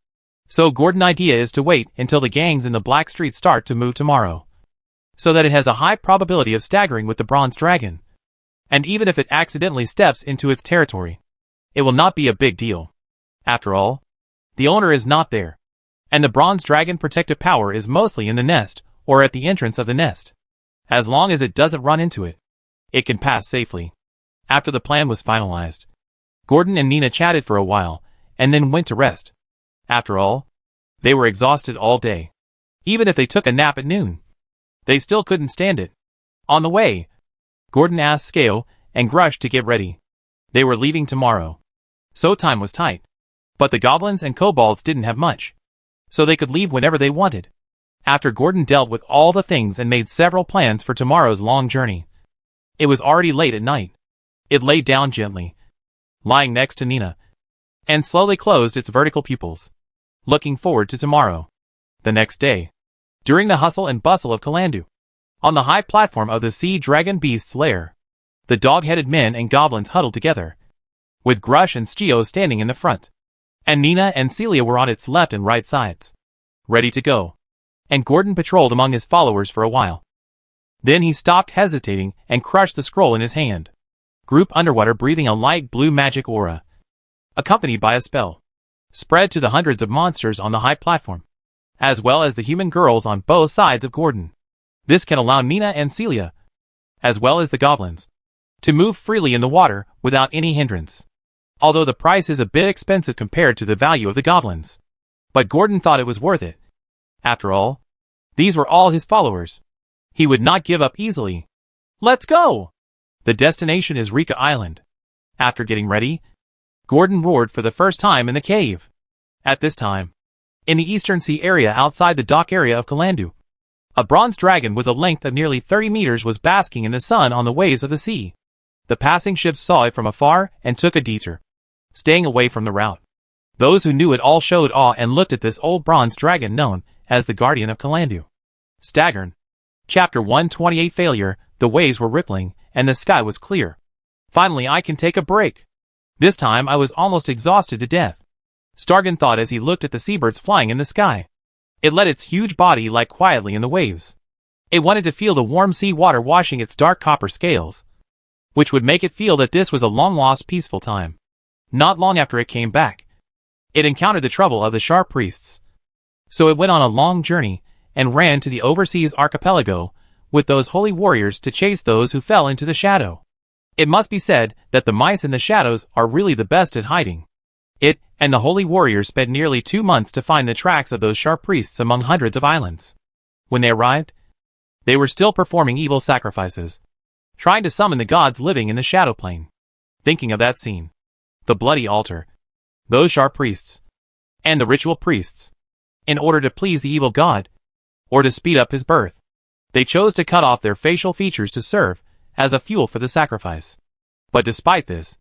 So Gordon's idea is to wait until the gangs in the Black Street start to move tomorrow, so that it has a high probability of staggering with the bronze dragon. And even if it accidentally steps into its territory, it will not be a big deal. After all, the owner is not there, and the bronze dragon protective power is mostly in the nest or at the entrance of the nest. As long as it doesn't run into it, it can pass safely. After the plan was finalized, Gordon and Nina chatted for a while and then went to rest. After all, they were exhausted all day. Even if they took a nap at noon, they still couldn't stand it. On the way, Gordon asked Scale and Grush to get ready. They were leaving tomorrow, so time was tight. But the goblins and kobolds didn't have much, so they could leave whenever they wanted. After Gordon dealt with all the things and made several plans for tomorrow's long journey, it was already late at night. It lay down gently, lying next to Nina, and slowly closed its vertical pupils, looking forward to tomorrow. The next day, during the hustle and bustle of Kalandu, on the high platform of the sea dragon beast's lair, the dog-headed men and goblins huddled together, with Grush and Stio standing in the front, and Nina and Celia were on its left and right sides, ready to go. And Gordon patrolled among his followers for a while. Then he stopped hesitating and crushed the scroll in his hand. Group underwater breathing a light blue magic aura, accompanied by a spell, spread to the hundreds of monsters on the high platform, as well as the human girls on both sides of Gordon. This can allow Nina and Celia, as well as the goblins, to move freely in the water without any hindrance. Although the price is a bit expensive compared to the value of the goblins. But Gordon thought it was worth it. After all, these were all his followers. He would not give up easily. Let's go! The destination is Rika Island. After getting ready, Gordon roared for the first time in the cave. At this time, in the eastern sea area outside the dock area of Kalandu, a bronze dragon with a length of nearly 30 meters was basking in the sun on the waves of the sea. The passing ships saw it from afar and took a detour, staying away from the route. Those who knew it all showed awe and looked at this old bronze dragon known as the Guardian of Kalandu. Staggern. Chapter 128 Failure. The waves were rippling, and the sky was clear. Finally I can take a break. This time I was almost exhausted to death. Stargan thought as he looked at the seabirds flying in the sky. It let its huge body lie quietly in the waves. It wanted to feel the warm sea water washing its dark copper scales, which would make it feel that this was a long-lost peaceful time. Not long after it came back, it encountered the trouble of the sharp priests. So it went on a long journey, and ran to the overseas archipelago, with those holy warriors to chase those who fell into the shadow. It must be said that the mice in the shadows are really the best at hiding. It and the holy warriors spent nearly 2 months to find the tracks of those sharp priests among hundreds of islands. When they arrived, they were still performing evil sacrifices, trying to summon the gods living in the shadow plane. Thinking of that scene, the bloody altar, those sharp priests, and the ritual priests, in order to please the evil god, or to speed up his birth, They chose to cut off their facial features to serve as a fuel for the sacrifice. But despite this,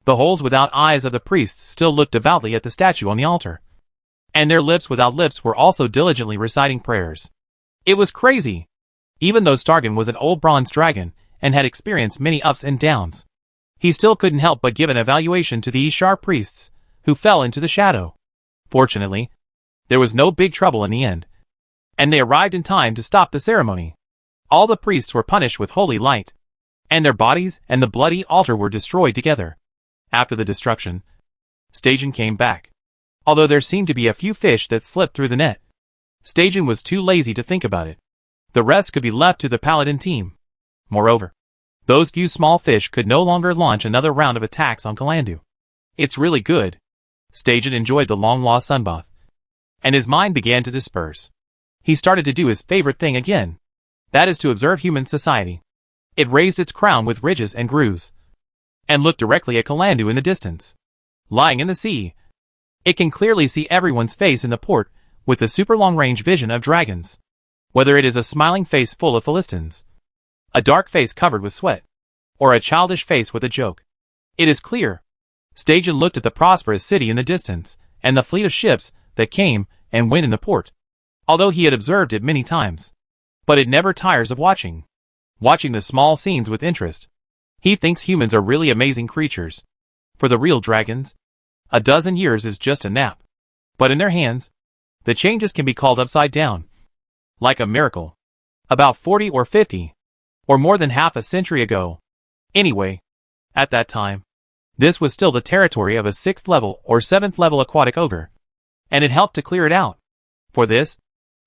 the holes without eyes of the priests still looked devoutly at the statue on the altar. And their lips without lips were also diligently reciting prayers. It was crazy. Even though Stargan was an old bronze dragon and had experienced many ups and downs, he still couldn't help but give an evaluation to these sharp priests, who fell into the shadow. Fortunately, there was no big trouble in the end, and they arrived in time to stop the ceremony. All the priests were punished with holy light, and their bodies and the bloody altar were destroyed together. After the destruction, Stajan came back. Although there seemed to be a few fish that slipped through the net, Stajan was too lazy to think about it. The rest could be left to the paladin team. Moreover, those few small fish could no longer launch another round of attacks on Kalandu. It's really good. Stajan enjoyed the long-lost sunbath, and his mind began to disperse. He started to do his favorite thing again. That is to observe human society. It raised its crown with ridges and grooves, and looked directly at Kalandu in the distance. Lying in the sea, it can clearly see everyone's face in the port with the super long-range vision of dragons. Whether it is a smiling face full of Philistines, a dark face covered with sweat, or a childish face with a joke, it is clear. Stajan looked at the prosperous city in the distance, and the fleet of ships that came and went in the port. Although he had observed it many times, but it never tires of watching the small scenes with interest. He thinks humans are really amazing creatures. For the real dragons, a dozen years is just a nap. But in their hands, the changes can be called upside down. Like a miracle. About 40 or 50, or more than half a century ago. Anyway, at that time, this was still the territory of a 6th level or 7th level aquatic ogre, and it helped to clear it out. For this,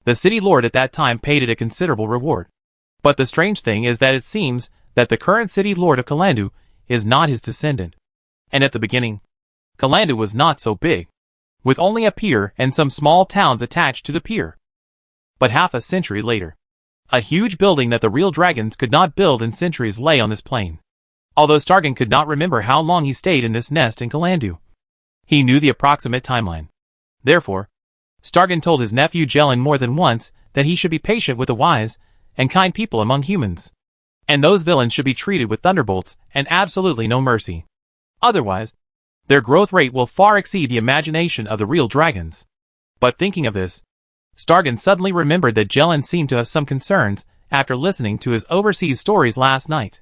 the city lord at that time paid it a considerable reward. But the strange thing is that it seems that the current city lord of Kalandu is not his descendant. And at the beginning, Kalandu was not so big, with only a pier and some small towns attached to the pier. But half a century later, a huge building that the real dragons could not build in centuries lay on this plain. Although Stargan could not remember how long he stayed in this nest in Kalandu, he knew the approximate timeline. Therefore, Stargan told his nephew Jelen more than once that he should be patient with the wise and kind people among humans, and those villains should be treated with thunderbolts and absolutely no mercy. Otherwise, their growth rate will far exceed the imagination of the real dragons. But thinking of this, Stargan suddenly remembered that Jelen seemed to have some concerns after listening to his overseas stories last night.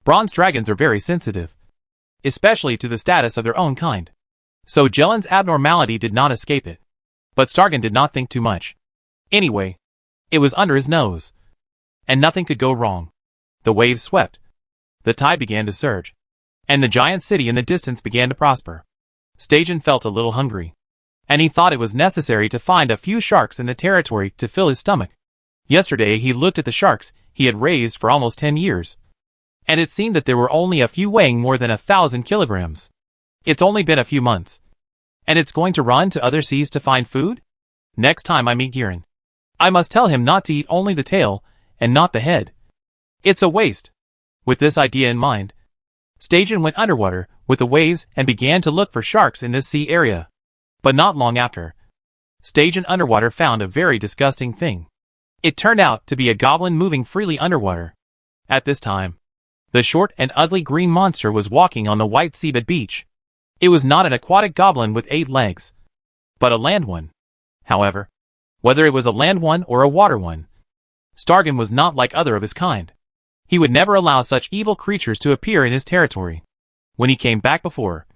Bronze dragons are very sensitive, especially to the status of their own kind. So Jelen's abnormality did not escape it. But Stargan did not think too much. Anyway, it was under his nose, and nothing could go wrong. The waves swept, the tide began to surge, and the giant city in the distance began to prosper. Stajan felt a little hungry, and he thought it was necessary to find a few sharks in the territory to fill his stomach. Yesterday he looked at the sharks he had raised for almost 10 years, and it seemed that there were only a few weighing more than 1,000 kilograms. It's only been a few months, and it's going to run to other seas to find food? Next time I meet Giran, I must tell him not to eat only the tail and not the head. It's a waste. With this idea in mind, Stajan went underwater with the waves and began to look for sharks in this sea area. But not long after, Stajan underwater found a very disgusting thing. It turned out to be a goblin moving freely underwater. At this time, the short and ugly green monster was walking on the white seabed beach. It was not an aquatic goblin with 8 legs, but a land one. However, whether it was a land one or a water one, Stargan was not like other of his kind. He would never allow such evil creatures to appear in his territory. When he came back before,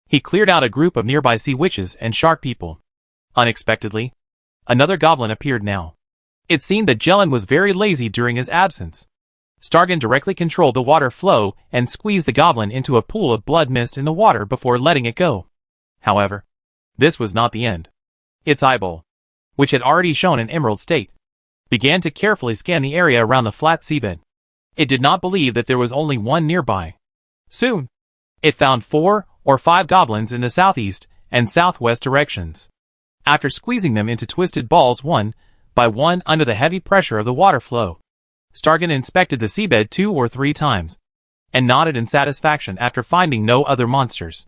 he cleared out a group of nearby sea witches and shark people. Unexpectedly, another goblin appeared now. It seemed that Jelen was very lazy during his absence. Stargan directly controlled the water flow and squeezed the goblin into a pool of blood mist in the water before letting it go. However, this was not the end. Its eyeball, which had already shown an emerald state, began to carefully scan the area around the flat seabed. It did not believe that there was only one nearby. Soon, it found 4 or 5 goblins in the southeast and southwest directions. After squeezing them into twisted balls one by one under the heavy pressure of the water flow, Stargan inspected the seabed 2 or 3 times, and nodded in satisfaction after finding no other monsters,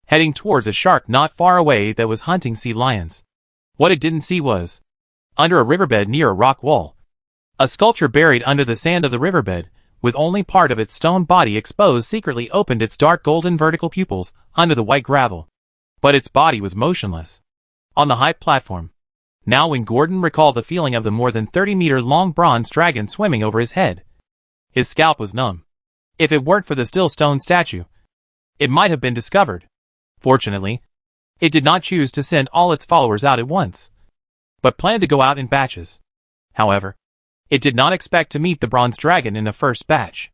heading towards a shark not far away that was hunting sea lions. What it didn't see was, under a riverbed near a rock wall, A sculpture buried under the sand of the riverbed, with only part of its stone body exposed, secretly opened its dark golden vertical pupils under the white gravel. But its body was motionless. On the high platform. Now when Gordon recalled the feeling of the more than 30-meter-long bronze dragon swimming over his head, his scalp was numb. If it weren't for the still stone statue, it might have been discovered. Fortunately, it did not choose to send all its followers out at once, but planned to go out in batches. However, it did not expect to meet the bronze dragon in the first batch.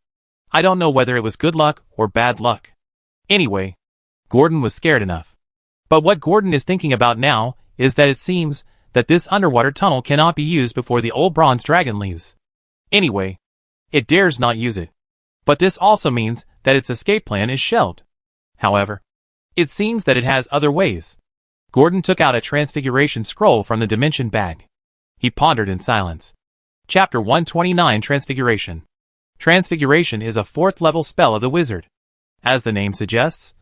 I don't know whether it was good luck or bad luck. Anyway, Gordon was scared enough. But what Gordon is thinking about now is that it seems that this underwater tunnel cannot be used before the old bronze dragon leaves. Anyway, it dares not use it. But this also means that its escape plan is shelved. However, it seems that it has other ways. Gordon took out a transfiguration scroll from the dimension bag. He pondered in silence. Chapter 129 Transfiguration. Transfiguration is a 4th-level spell of the wizard. As the name suggests,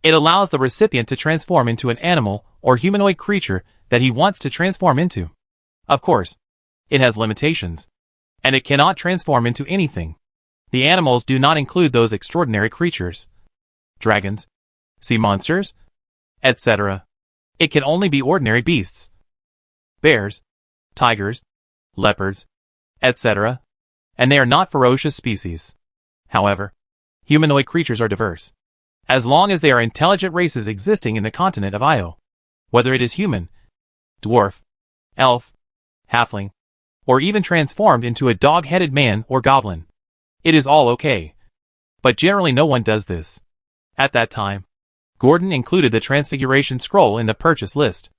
it allows the recipient to transform into an animal or humanoid creature that he wants to transform into. Of course, it has limitations, and it cannot transform into anything. The animals do not include those extraordinary creatures. Dragons, sea monsters, etc. It can only be ordinary beasts. Bears, tigers, leopards, etc. And they are not ferocious species. However, humanoid creatures are diverse, as long as they are intelligent races existing in the continent of Io. Whether it is human, dwarf, elf, halfling, or even transformed into a dog-headed man or goblin. It is all okay. But generally no one does this. At that time, Gordon included the Transfiguration Scroll in the purchase list.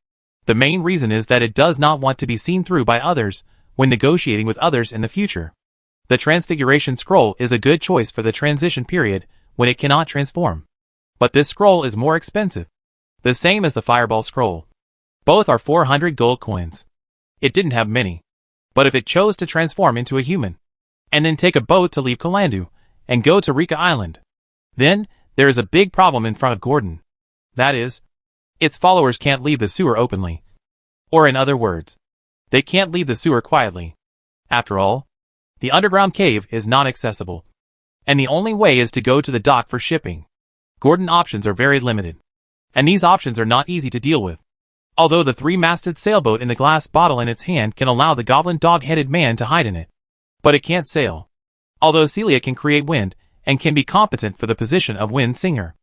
The main reason is that it does not want to be seen through by others when negotiating with others in the future. The Transfiguration Scroll is a good choice for the transition period when it cannot transform. But this scroll is more expensive. The same as the Fireball Scroll. Both are 400 gold coins. It didn't have many. But if it chose to transform into a human, and then take a boat to leave Kalandu, and go to Rika Island, then there is a big problem in front of Gordon. That is, its followers can't leave the sewer openly. Or in other words, they can't leave the sewer quietly. After all, the underground cave is not accessible. And the only way is to go to the dock for shipping. Gordon options are very limited. And these options are not easy to deal with. Although the 3-masted sailboat in the glass bottle in its hand can allow the goblin dog-headed man to hide in it. But it can't sail. Although Celia can create wind, and can be competent for the position of wind singer.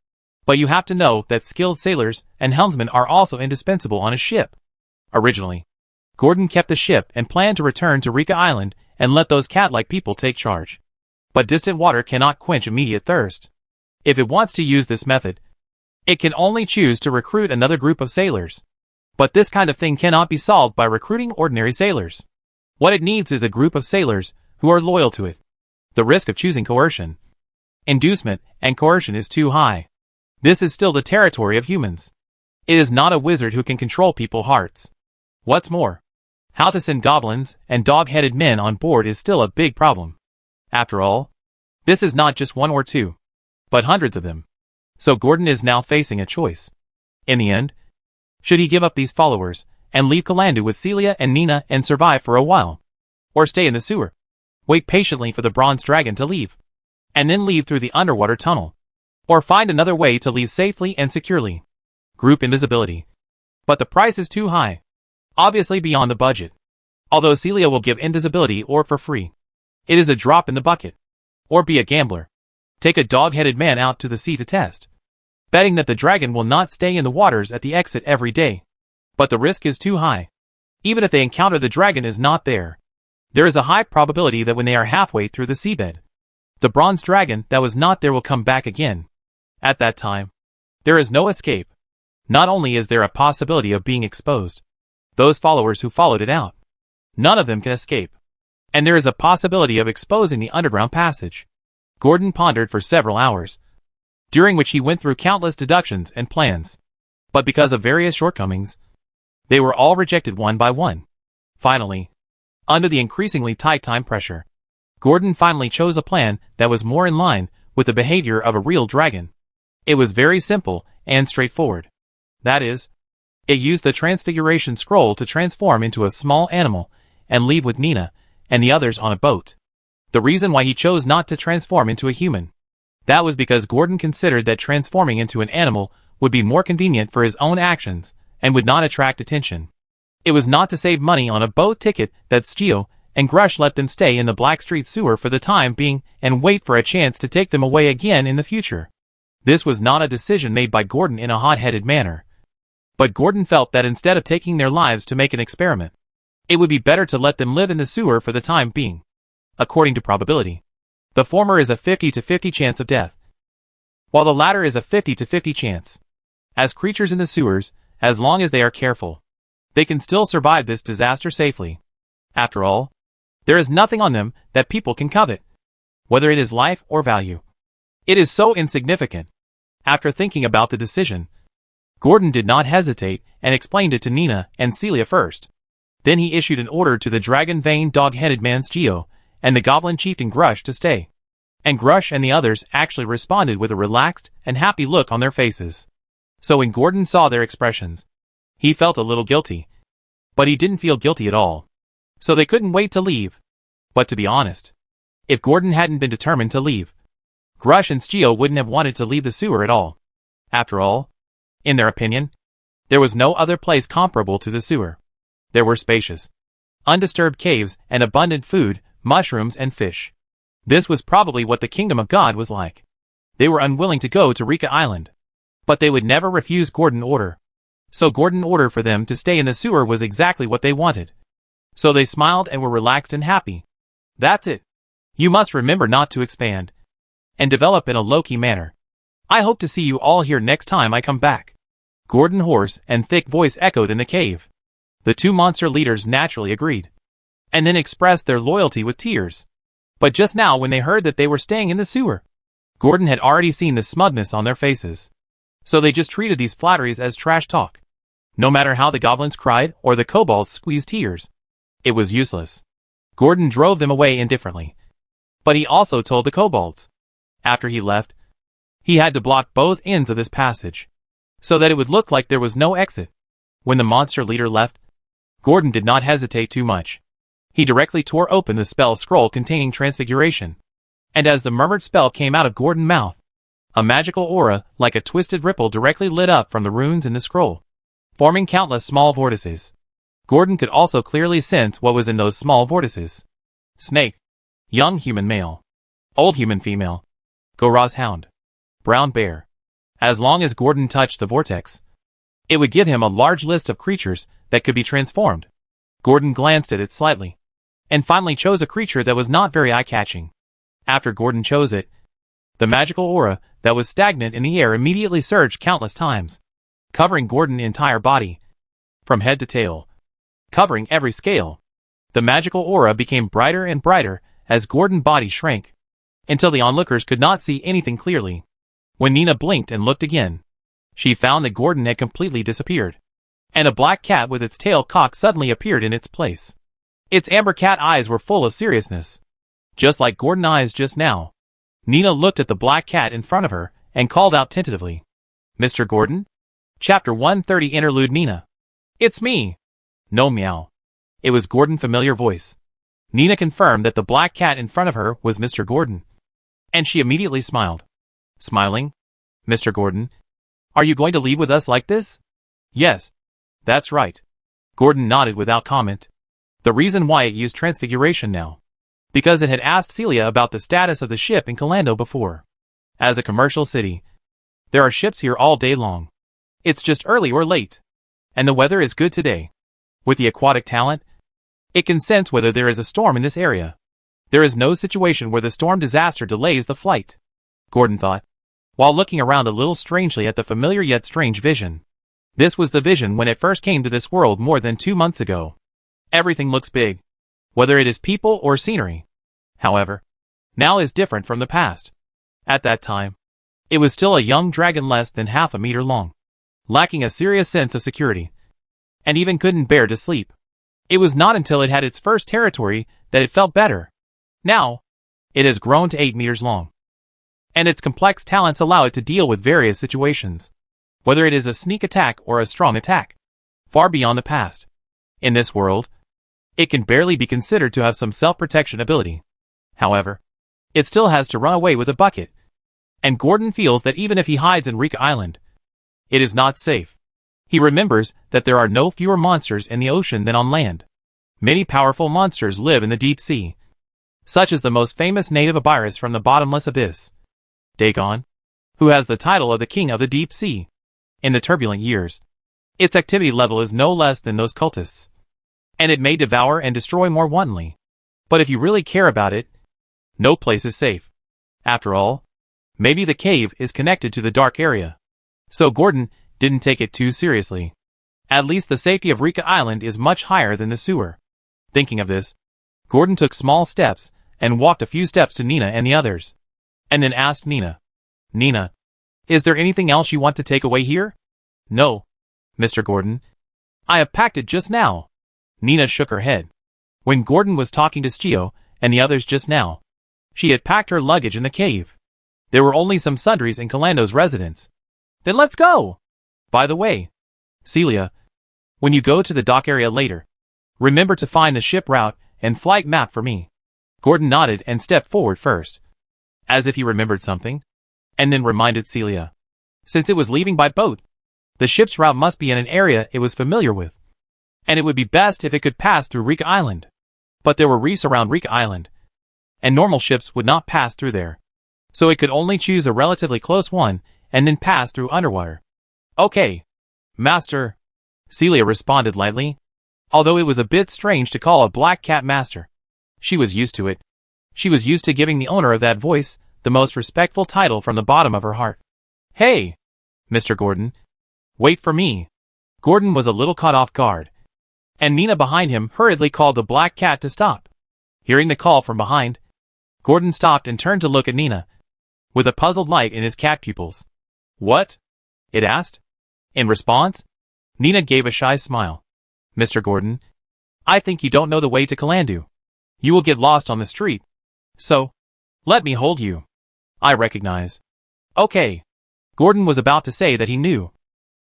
But you have to know that skilled sailors and helmsmen are also indispensable on a ship. Originally, Gordon kept the ship and planned to return to Rika Island and let those cat-like people take charge. But distant water cannot quench immediate thirst. If it wants to use this method, it can only choose to recruit another group of sailors. But this kind of thing cannot be solved by recruiting ordinary sailors. What it needs is a group of sailors who are loyal to it. The risk of choosing coercion, inducement, and coercion is too high. This is still the territory of humans. It is not a wizard who can control people's hearts. What's more, how to send goblins and dog-headed men on board is still a big problem. After all, this is not just one or two, but hundreds of them. So Gordon is now facing a choice. In the end, should he give up these followers and leave Kalandu with Celia and Nina and survive for a while? Or stay in the sewer, wait patiently for the bronze dragon to leave, and then leave through the underwater tunnel? Or find another way to leave safely and securely? Group invisibility. But the price is too high. Obviously beyond the budget. Although Celia will give invisibility or for free. It is a drop in the bucket. Or be a gambler. Take a dog-headed man out to the sea to test, betting that the dragon will not stay in the waters at the exit every day. But the risk is too high. Even if they encounter the dragon is not there, there is a high probability that when they are halfway through the seabed, the bronze dragon that was not there will come back again. At that time, there is no escape. Not only is there a possibility of being exposed, those followers who followed it out, none of them can escape. And there is a possibility of exposing the underground passage. Gordon pondered for several hours, during which he went through countless deductions and plans. But because of various shortcomings, they were all rejected one by one. Finally, under the increasingly tight time pressure, Gordon finally chose a plan that was more in line with the behavior of a real dragon. It was very simple and straightforward. That is, it used the Transfiguration Scroll to transform into a small animal and leave with Nina and the others on a boat. The reason why he chose not to transform into a human. That was because Gordon considered that transforming into an animal would be more convenient for his own actions and would not attract attention. It was not to save money on a boat ticket that Gio and Grush let them stay in the Blackstreet sewer for the time being and wait for a chance to take them away again in the future. This was not a decision made by Gordon in a hot-headed manner. But Gordon felt that instead of taking their lives to make an experiment, it would be better to let them live in the sewer for the time being. According to probability, the former is a 50-50 chance of death, while the latter is a 50-50 chance. As creatures in the sewers, as long as they are careful, they can still survive this disaster safely. After all, there is nothing on them that people can covet, whether it is life or value. It is so insignificant. After thinking about the decision, Gordon did not hesitate and explained it to Nina and Celia first. Then he issued an order to the dragon-veined dog-headed man Gio and the goblin chieftain Grush to stay. And Grush and the others actually responded with a relaxed and happy look on their faces. So when Gordon saw their expressions, he felt a little guilty. But he didn't feel guilty at all. So they couldn't wait to leave. But to be honest, if Gordon hadn't been determined to leave, Grush and Gio wouldn't have wanted to leave the sewer at all. After all, in their opinion, there was no other place comparable to the sewer. There were spacious, undisturbed caves and abundant food, mushrooms and fish. This was probably what the kingdom of God was like. They were unwilling to go to Rika Island, but they would never refuse Gordon's order. So Gordon's order for them to stay in the sewer was exactly what they wanted. So they smiled and were relaxed and happy. That's it. You must remember not to expand and develop in a low-key manner. I hope to see you all here next time I come back. Gordon's hoarse and thick voice echoed in the cave. The two monster leaders naturally agreed, and then expressed their loyalty with tears. But just now when they heard that they were staying in the sewer, Gordon had already seen the smugness on their faces. So they just treated these flatteries as trash talk. No matter how the goblins cried or the kobolds squeezed tears, it was useless. Gordon drove them away indifferently. But he also told the kobolds, after he left, he had to block both ends of this passage, so that it would look like there was no exit. When the monster leader left, Gordon did not hesitate too much. He directly tore open the spell scroll containing transfiguration. And as the murmured spell came out of Gordon's mouth, a magical aura, like a twisted ripple, directly lit up from the runes in the scroll, forming countless small vortices. Gordon could also clearly sense what was in those small vortices. Snake. Young human male. Old human female. Goraz hound. Brown bear. As long as Gordon touched the vortex, it would give him a large list of creatures that could be transformed. Gordon glanced at it slightly, and finally chose a creature that was not very eye-catching. After Gordon chose it, the magical aura that was stagnant in the air immediately surged countless times, covering Gordon's entire body, from head to tail, covering every scale. The magical aura became brighter and brighter as Gordon's body shrank, until the onlookers could not see anything clearly. When Nina blinked and looked again, she found that Gordon had completely disappeared, and a black cat with its tail cocked suddenly appeared in its place. Its amber cat eyes were full of seriousness, just like Gordon's eyes just now. Nina looked at the black cat in front of her and called out tentatively, "Mr. Gordon?" Chapter 130 Interlude. Nina. "It's me." No meow. It was Gordon's familiar voice. Nina confirmed that the black cat in front of her was Mr. Gordon, and she immediately smiled. Smiling? "Mr. Gordon, are you going to leave with us like this?" "Yes. That's right." Gordon nodded without comment. The reason why it used transfiguration now, because it had asked Celia about the status of the ship in Calando before. As a commercial city, there are ships here all day long. It's just early or late, and the weather is good today. With the aquatic talent, it can sense whether there is a storm in this area. There is no situation where the storm disaster delays the flight, Gordon thought, while looking around a little strangely at the familiar yet strange vision. This was the vision when it first came to this world more than 2 months ago. Everything looks big, whether it is people or scenery. However, now is different from the past. At that time, it was still a young dragon less than half a meter long, lacking a serious sense of security, and even couldn't bear to sleep. It was not until it had its first territory that it felt better. Now, it has grown to 8 meters long, and its complex talents allow it to deal with various situations, whether it is a sneak attack or a strong attack, far beyond the past. In this world, It can barely be considered to have some self-protection ability. However, it still has to run away with a bucket. And Gordon feels that even if he hides in Rika Island, it is not safe. He remembers that there are no fewer monsters in the ocean than on land. Many powerful monsters live in the deep sea, such as the most famous native Abyrus from the bottomless abyss, Dagon, who has the title of the king of the deep sea. In the turbulent years, its activity level is no less than those cultists, and it may devour and destroy more wantonly. But if you really care about it, no place is safe. After all, maybe the cave is connected to the dark area. So Gordon didn't take it too seriously. At least the safety of Rika Island is much higher than the sewer. Thinking of this, Gordon took small steps and walked a few steps to Nina and the others, and then asked Nina, "Nina, is there anything else you want to take away here?" "No, Mr. Gordon. I have packed it just now." Nina shook her head. When Gordon was talking to Schio and the others just now, she had packed her luggage in the cave. There were only some sundries in Calando's residence. "Then let's go! By the way, Celia, when you go to the dock area later, remember to find the ship route and flight map for me." Gordon nodded and stepped forward first, as if he remembered something, and then reminded Celia. Since it was leaving by boat, the ship's route must be in an area it was familiar with, and it would be best if it could pass through Rika Island. But there were reefs around Rika Island, and normal ships would not pass through there, so it could only choose a relatively close one and then pass through underwater. "Okay, Master," Celia responded lightly, although it was a bit strange to call a black cat master. She was used to it. She was used to giving the owner of that voice the most respectful title from the bottom of her heart. "Hey, Mr. Gordon, wait for me." Gordon was a little caught off guard, and Nina behind him hurriedly called the black cat to stop. Hearing the call from behind, Gordon stopped and turned to look at Nina, with a puzzled light in his cat pupils. "What?" it asked. In response, Nina gave a shy smile. "Mr. Gordon, I think you don't know the way to Calandu. You will get lost on the street. So, let me hold you. I recognize." "Okay." Gordon was about to say that he knew,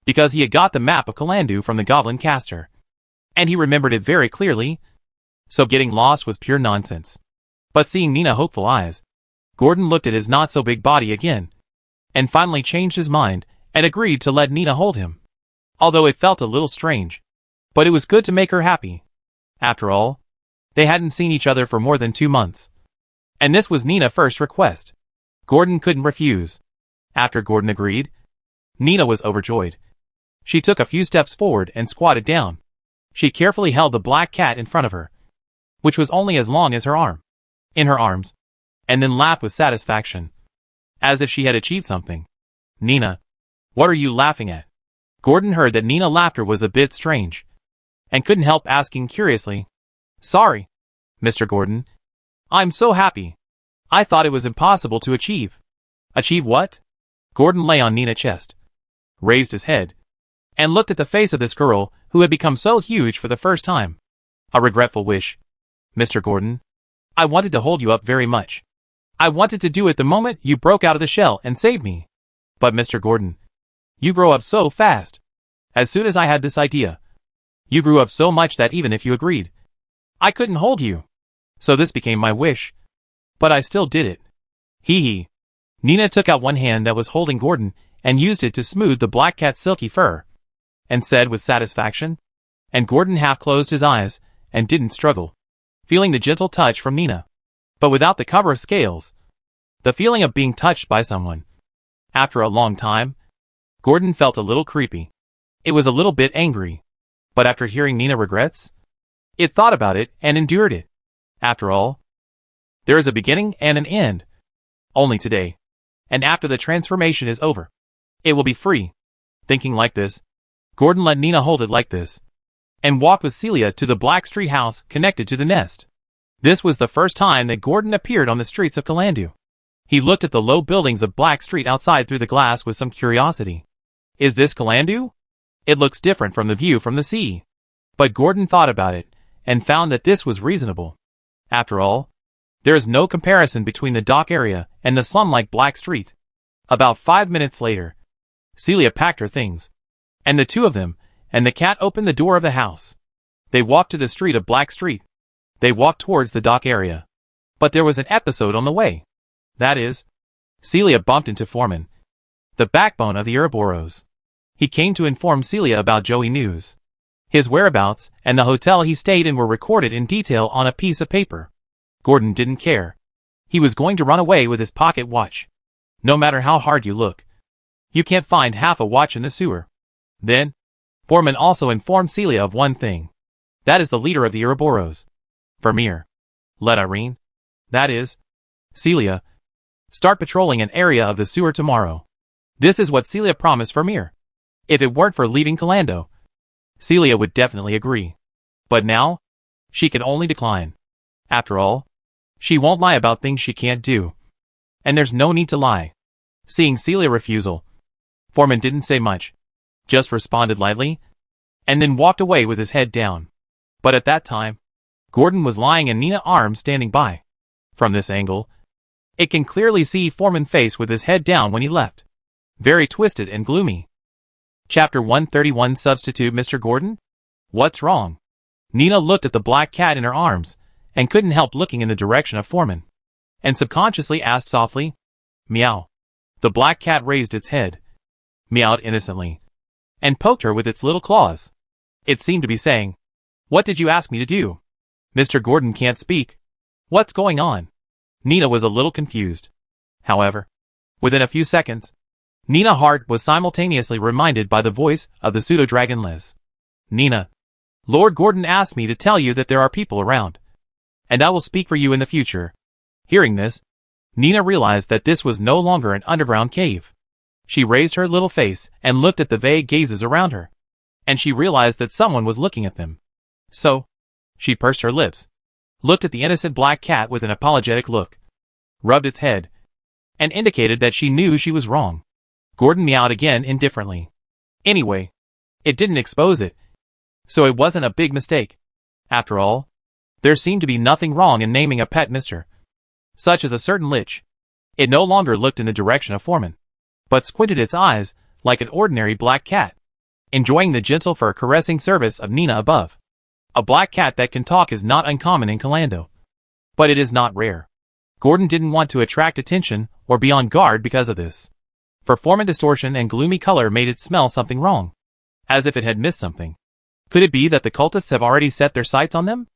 because he had got the map of Calandu from the Goblin Caster, and he remembered it very clearly, so getting lost was pure nonsense. But seeing Nina's hopeful eyes, Gordon looked at his not-so-big body again, and finally changed his mind and agreed to let Nina hold him. Although it felt a little strange, but it was good to make her happy. After all, they hadn't seen each other for more than 2 months, and this was Nina's first request. Gordon couldn't refuse. After Gordon agreed, Nina was overjoyed. She took a few steps forward and squatted down. She carefully held the black cat in front of her, which was only as long as her arm, in her arms, and then laughed with satisfaction, as if she had achieved something. "Nina, what are you laughing at?" Gordon heard that Nina's laughter was a bit strange, and couldn't help asking curiously. "Sorry, Mr. Gordon. I'm so happy. I thought it was impossible to achieve." "Achieve what?" Gordon lay on Nina's chest, raised his head, and looked at the face of this girl who had become so huge for the first time. "A regretful wish, Mr. Gordon. I wanted to hold you up very much. I wanted to do it the moment you broke out of the shell and saved me. But Mr. Gordon, you grow up so fast. As soon as I had this idea, you grew up so much that even if you agreed, I couldn't hold you. So this became my wish. But I still did it." Hee hee. Nina took out one hand that was holding Gordon and used it to smooth the black cat's silky fur, and said with satisfaction, and Gordon half closed his eyes and didn't struggle, feeling the gentle touch from Nina, but without the cover of scales. The feeling of being touched by someone. After a long time, Gordon felt a little creepy. It was a little bit angry, but after hearing Nina regrets, it thought about it and endured it. After all, there is a beginning and an end. Only today, and after the transformation is over, it will be free. Thinking like this, Gordon let Nina hold it like this, and walked with Celia to the black street house connected to the nest. This was the first time that Gordon appeared on the streets of Calandu. He looked at the low buildings of Black Street outside through the glass with some curiosity. Is this Calandu? It looks different from the view from the sea. But Gordon thought about it, and found that this was reasonable. After all, there is no comparison between the dock area and the slum-like Black Street. About 5 minutes later, Celia packed her things, and the two of them and the cat opened the door of the house. They walked to the street of Black Street. They walked towards the dock area. But there was an episode on the way. That is, Celia bumped into Foreman, the backbone of the Ouroboros. He came to inform Celia about Joey News. His whereabouts and the hotel he stayed in were recorded in detail on a piece of paper. Gordon didn't care. He was going to run away with his pocket watch. No matter how hard you look, you can't find half a watch in the sewer. Then, Foreman also informed Celia of one thing. That is the leader of the Ouroboros, Vermeer. Let Irene, that is, Celia, start patrolling an area of the sewer tomorrow. This is what Celia promised Vermeer. If it weren't for leaving Calando, Celia would definitely agree. But now, she can only decline. After all, she won't lie about things she can't do. And there's no need to lie. Seeing Celia's refusal, Foreman didn't say much, just responded lightly, and then walked away with his head down. But at that time, Gordon was lying in Nina's arms standing by. From this angle, it can clearly see Foreman's face with his head down when he left. Very twisted and gloomy. Chapter 131 Substitute Mr. Gordon? What's wrong? Nina looked at the black cat in her arms, and couldn't help looking in the direction of Foreman, and subconsciously asked softly, "Meow." The black cat raised its head, meowed innocently, and poked her with its little claws. It seemed to be saying, "What did you ask me to do? Mr. Gordon can't speak. What's going on?" Nina was a little confused. However, within a few seconds, Nina's heart was simultaneously reminded by the voice of the pseudo-dragon Liz. "Nina, Lord Gordon asked me to tell you that there are people around, and I will speak for you in the future." Hearing this, Nina realized that this was no longer an underground cave. She raised her little face and looked at the vague gazes around her, and she realized that someone was looking at them. So, she pursed her lips, looked at the innocent black cat with an apologetic look, rubbed its head, and indicated that she knew she was wrong. Gordon meowed again indifferently. Anyway, it didn't expose it, so it wasn't a big mistake. After all, there seemed to be nothing wrong in naming a pet Mr. such as a certain lich. It no longer looked in the direction of Foreman, but squinted its eyes like an ordinary black cat, enjoying the gentle fur caressing service of Nina above. A black cat that can talk is not uncommon in Calando, but it is not rare. Gordon didn't want to attract attention or be on guard because of this. For Foreman, distortion and gloomy color made it smell something wrong, as if it had missed something. Could it be that the cultists have already set their sights on them?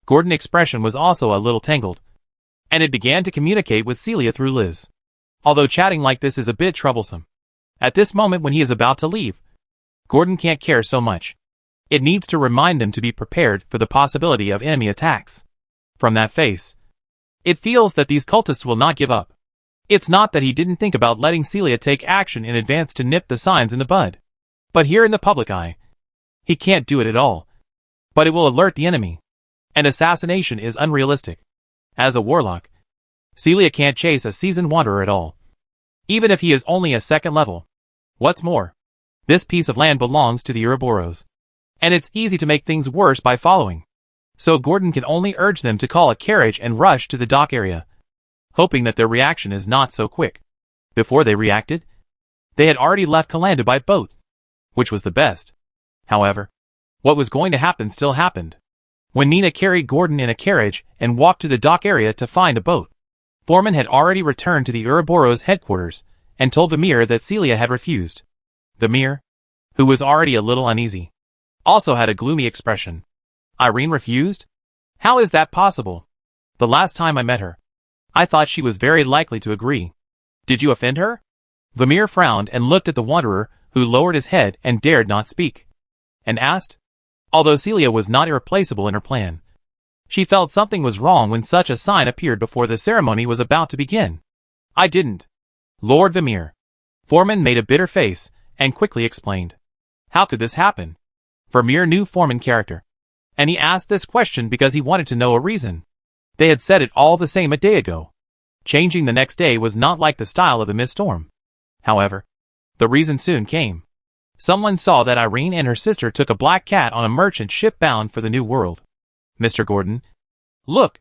Gordon's expression was also a little tangled, and it began to communicate with Celia through Liz. Although chatting like this is a bit troublesome, at this moment when he is about to leave, Gordon can't care so much. It needs to remind them to be prepared for the possibility of enemy attacks. From that face, it feels that these cultists will not give up. It's not that he didn't think about letting Celia take action in advance to nip the signs in the bud, but here in the public eye, he can't do it at all. But it will alert the enemy, and assassination is unrealistic. As a warlock, Celia can't chase a seasoned wanderer at all, even if he is only a second level. What's more, this piece of land belongs to the Ouroboros, and it's easy to make things worse by following. So Gordon can only urge them to call a carriage and rush to the dock area, hoping that their reaction is not so quick. Before they reacted, they had already left Calando by boat, which was the best. However, what was going to happen still happened. When Nina carried Gordon in a carriage and walked to the dock area to find a boat, Foreman had already returned to the Ouroboros headquarters and told Vermeer that Celia had refused. Vermeer, who was already a little uneasy, also had a gloomy expression. Irene refused? How is that possible? The last time I met her, I thought she was very likely to agree. Did you offend her? Vermeer frowned and looked at the wanderer, who lowered his head and dared not speak, and asked. Although Celia was not irreplaceable in her plan, she felt something was wrong when such a sign appeared before the ceremony was about to begin. I didn't. Lord Vermeer. Foreman made a bitter face and quickly explained. How could this happen? Vermeer knew Foreman's character, and he asked this question because he wanted to know a reason. They had said it all the same a day ago. Changing the next day was not like the style of the Miss Storm. However, the reason soon came. Someone saw that Irene and her sister took a black cat on a merchant ship bound for the New World. Mr. Gordon. Look.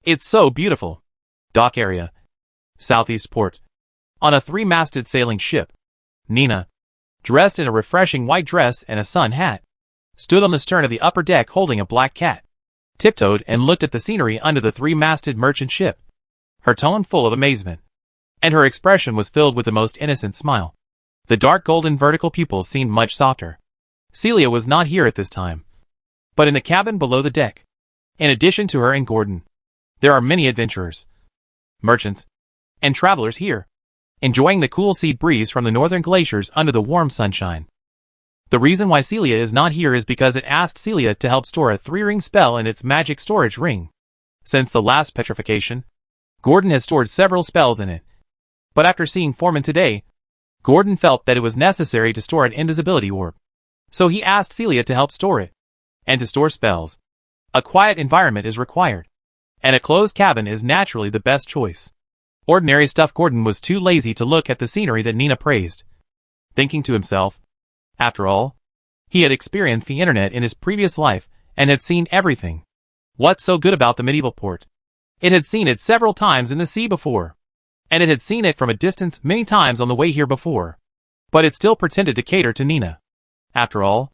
It's so beautiful. Dock area. Southeast port. On a three-masted sailing ship. Nina, dressed in a refreshing white dress and a sun hat, stood on the stern of the upper deck holding a black cat, tiptoed and looked at the scenery under the three-masted merchant ship, her tone full of amazement, and her expression was filled with the most innocent smile. The dark golden vertical pupils seemed much softer. Celia was not here at this time, but in the cabin below the deck. In addition to her and Gordon, there are many adventurers, merchants, and travelers here, enjoying the cool sea breeze from the northern glaciers under the warm sunshine. The reason why Celia is not here is because it asked Celia to help store a 3-ring spell in its magic storage ring. Since the last petrification, Gordon has stored several spells in it. But after seeing Foreman today, Gordon felt that it was necessary to store an invisibility orb. So he asked Celia to help store it. And to store spells, a quiet environment is required, and a closed cabin is naturally the best choice. Ordinary stuff. Gordon was too lazy to look at the scenery that Nina praised, thinking to himself, after all, he had experienced the internet in his previous life and had seen everything. What's so good about the medieval port? It had seen it several times in the sea before, and it had seen it from a distance many times on the way here before, but it still pretended to cater to Nina. After all,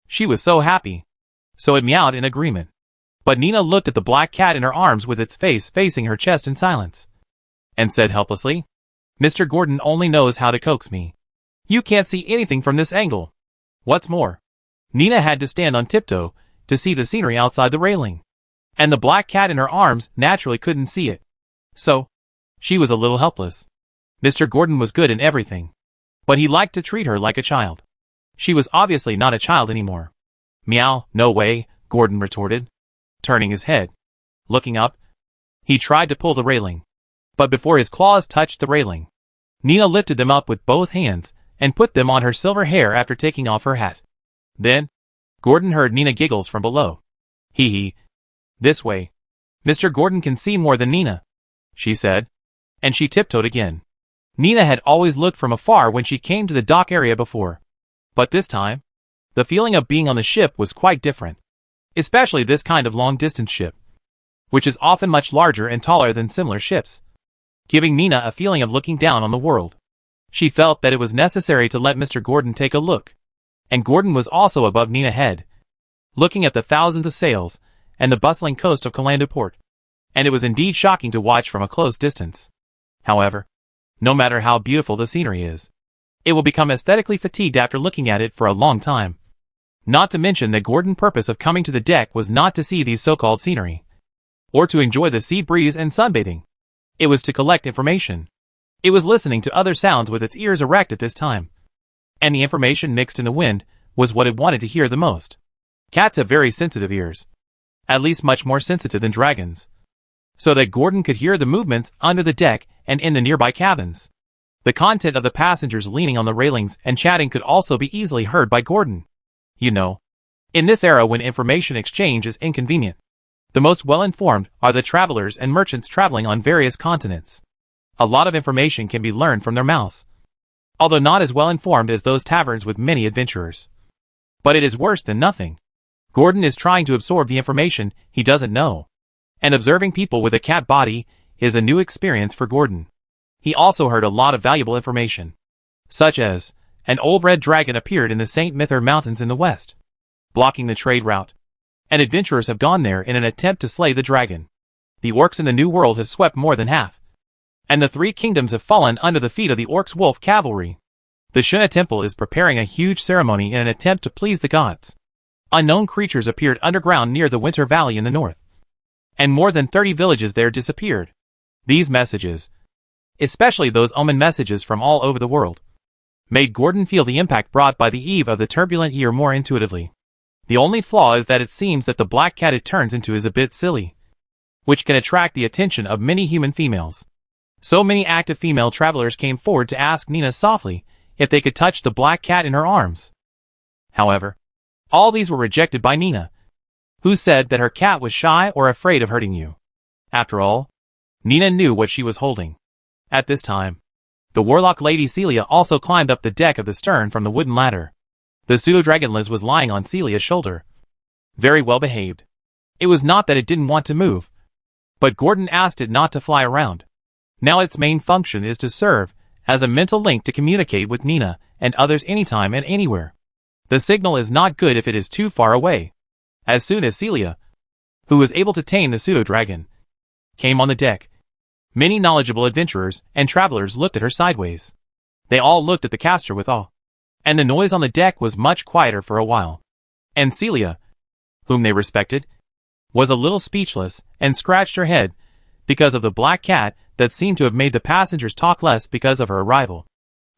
she was so happy, so it meowed in agreement. But Nina looked at the black cat in her arms with its face facing her chest in silence, and said helplessly, "Mr. Gordon only knows how to coax me. You can't see anything from this angle." What's more, Nina had to stand on tiptoe to see the scenery outside the railing, and the black cat in her arms naturally couldn't see it. So, she was a little helpless. Mr. Gordon was good in everything, but he liked to treat her like a child. She was obviously not a child anymore. "Meow, no way," Gordon retorted, turning his head. Looking up, he tried to pull the railing, but before his claws touched the railing, Nina lifted them up with both hands and put them on her silver hair after taking off her hat. Then, Gordon heard Nina giggles from below. "Hee hee. This way. Mr. Gordon can see more than Nina," she said, and she tiptoed again. Nina had always looked from afar when she came to the dock area before, but this time, the feeling of being on the ship was quite different, especially this kind of long-distance ship, which is often much larger and taller than similar ships, giving Nina a feeling of looking down on the world. She felt that it was necessary to let Mr. Gordon take a look, and Gordon was also above Nina's head, looking at the thousands of sails and the bustling coast of Calando Port, and it was indeed shocking to watch from a close distance. However, no matter how beautiful the scenery is, it will become aesthetically fatigued after looking at it for a long time. Not to mention that Gordon's purpose of coming to the deck was not to see these so-called scenery, or to enjoy the sea breeze and sunbathing. It was to collect information. It was listening to other sounds with its ears erect at this time, and the information mixed in the wind was what it wanted to hear the most. Cats have very sensitive ears, at least much more sensitive than dragons, so that Gordon could hear the movements under the deck and in the nearby cabins. The content of the passengers leaning on the railings and chatting could also be easily heard by Gordon. You know, in this era when information exchange is inconvenient, the most well-informed are the travelers and merchants traveling on various continents. A lot of information can be learned from their mouths, although not as well-informed as those taverns with many adventurers. But it is worse than nothing. Gordon is trying to absorb the information he doesn't know, and observing people with a cat body is a new experience for Gordon. He also heard a lot of valuable information, such as, an old red dragon appeared in the St. Mither Mountains in the west, blocking the trade route, and adventurers have gone there in an attempt to slay the dragon. The orcs in the New World have swept more than half, and the 3 kingdoms have fallen under the feet of the orcs' wolf cavalry. The Shuna Temple is preparing a huge ceremony in an attempt to please the gods. Unknown creatures appeared underground near the Winter Valley in the north, and more than 30 villages there disappeared. These messages, especially those omen messages from all over the world, made Gordon feel the impact brought by the eve of the turbulent year more intuitively. The only flaw is that it seems that the black cat it turns into is a bit silly, which can attract the attention of many human females. So many active female travelers came forward to ask Nina softly if they could touch the black cat in her arms. However, all these were rejected by Nina, who said that her cat was shy or afraid of hurting you. After all, Nina knew what she was holding. At this time, the warlock lady Celia also climbed up the deck of the stern from the wooden ladder. The pseudo-dragonless was lying on Celia's shoulder, very well behaved. It was not that it didn't want to move, but Gordon asked it not to fly around. Now its main function is to serve as a mental link to communicate with Nina and others anytime and anywhere. The signal is not good if it is too far away. As soon as Celia, who was able to tame the pseudo-dragon, came on the deck, many knowledgeable adventurers and travelers looked at her sideways. They all looked at the caster with awe, and the noise on the deck was much quieter for a while. And Celia, whom they respected, was a little speechless and scratched her head because of the black cat that seemed to have made the passengers talk less because of her arrival.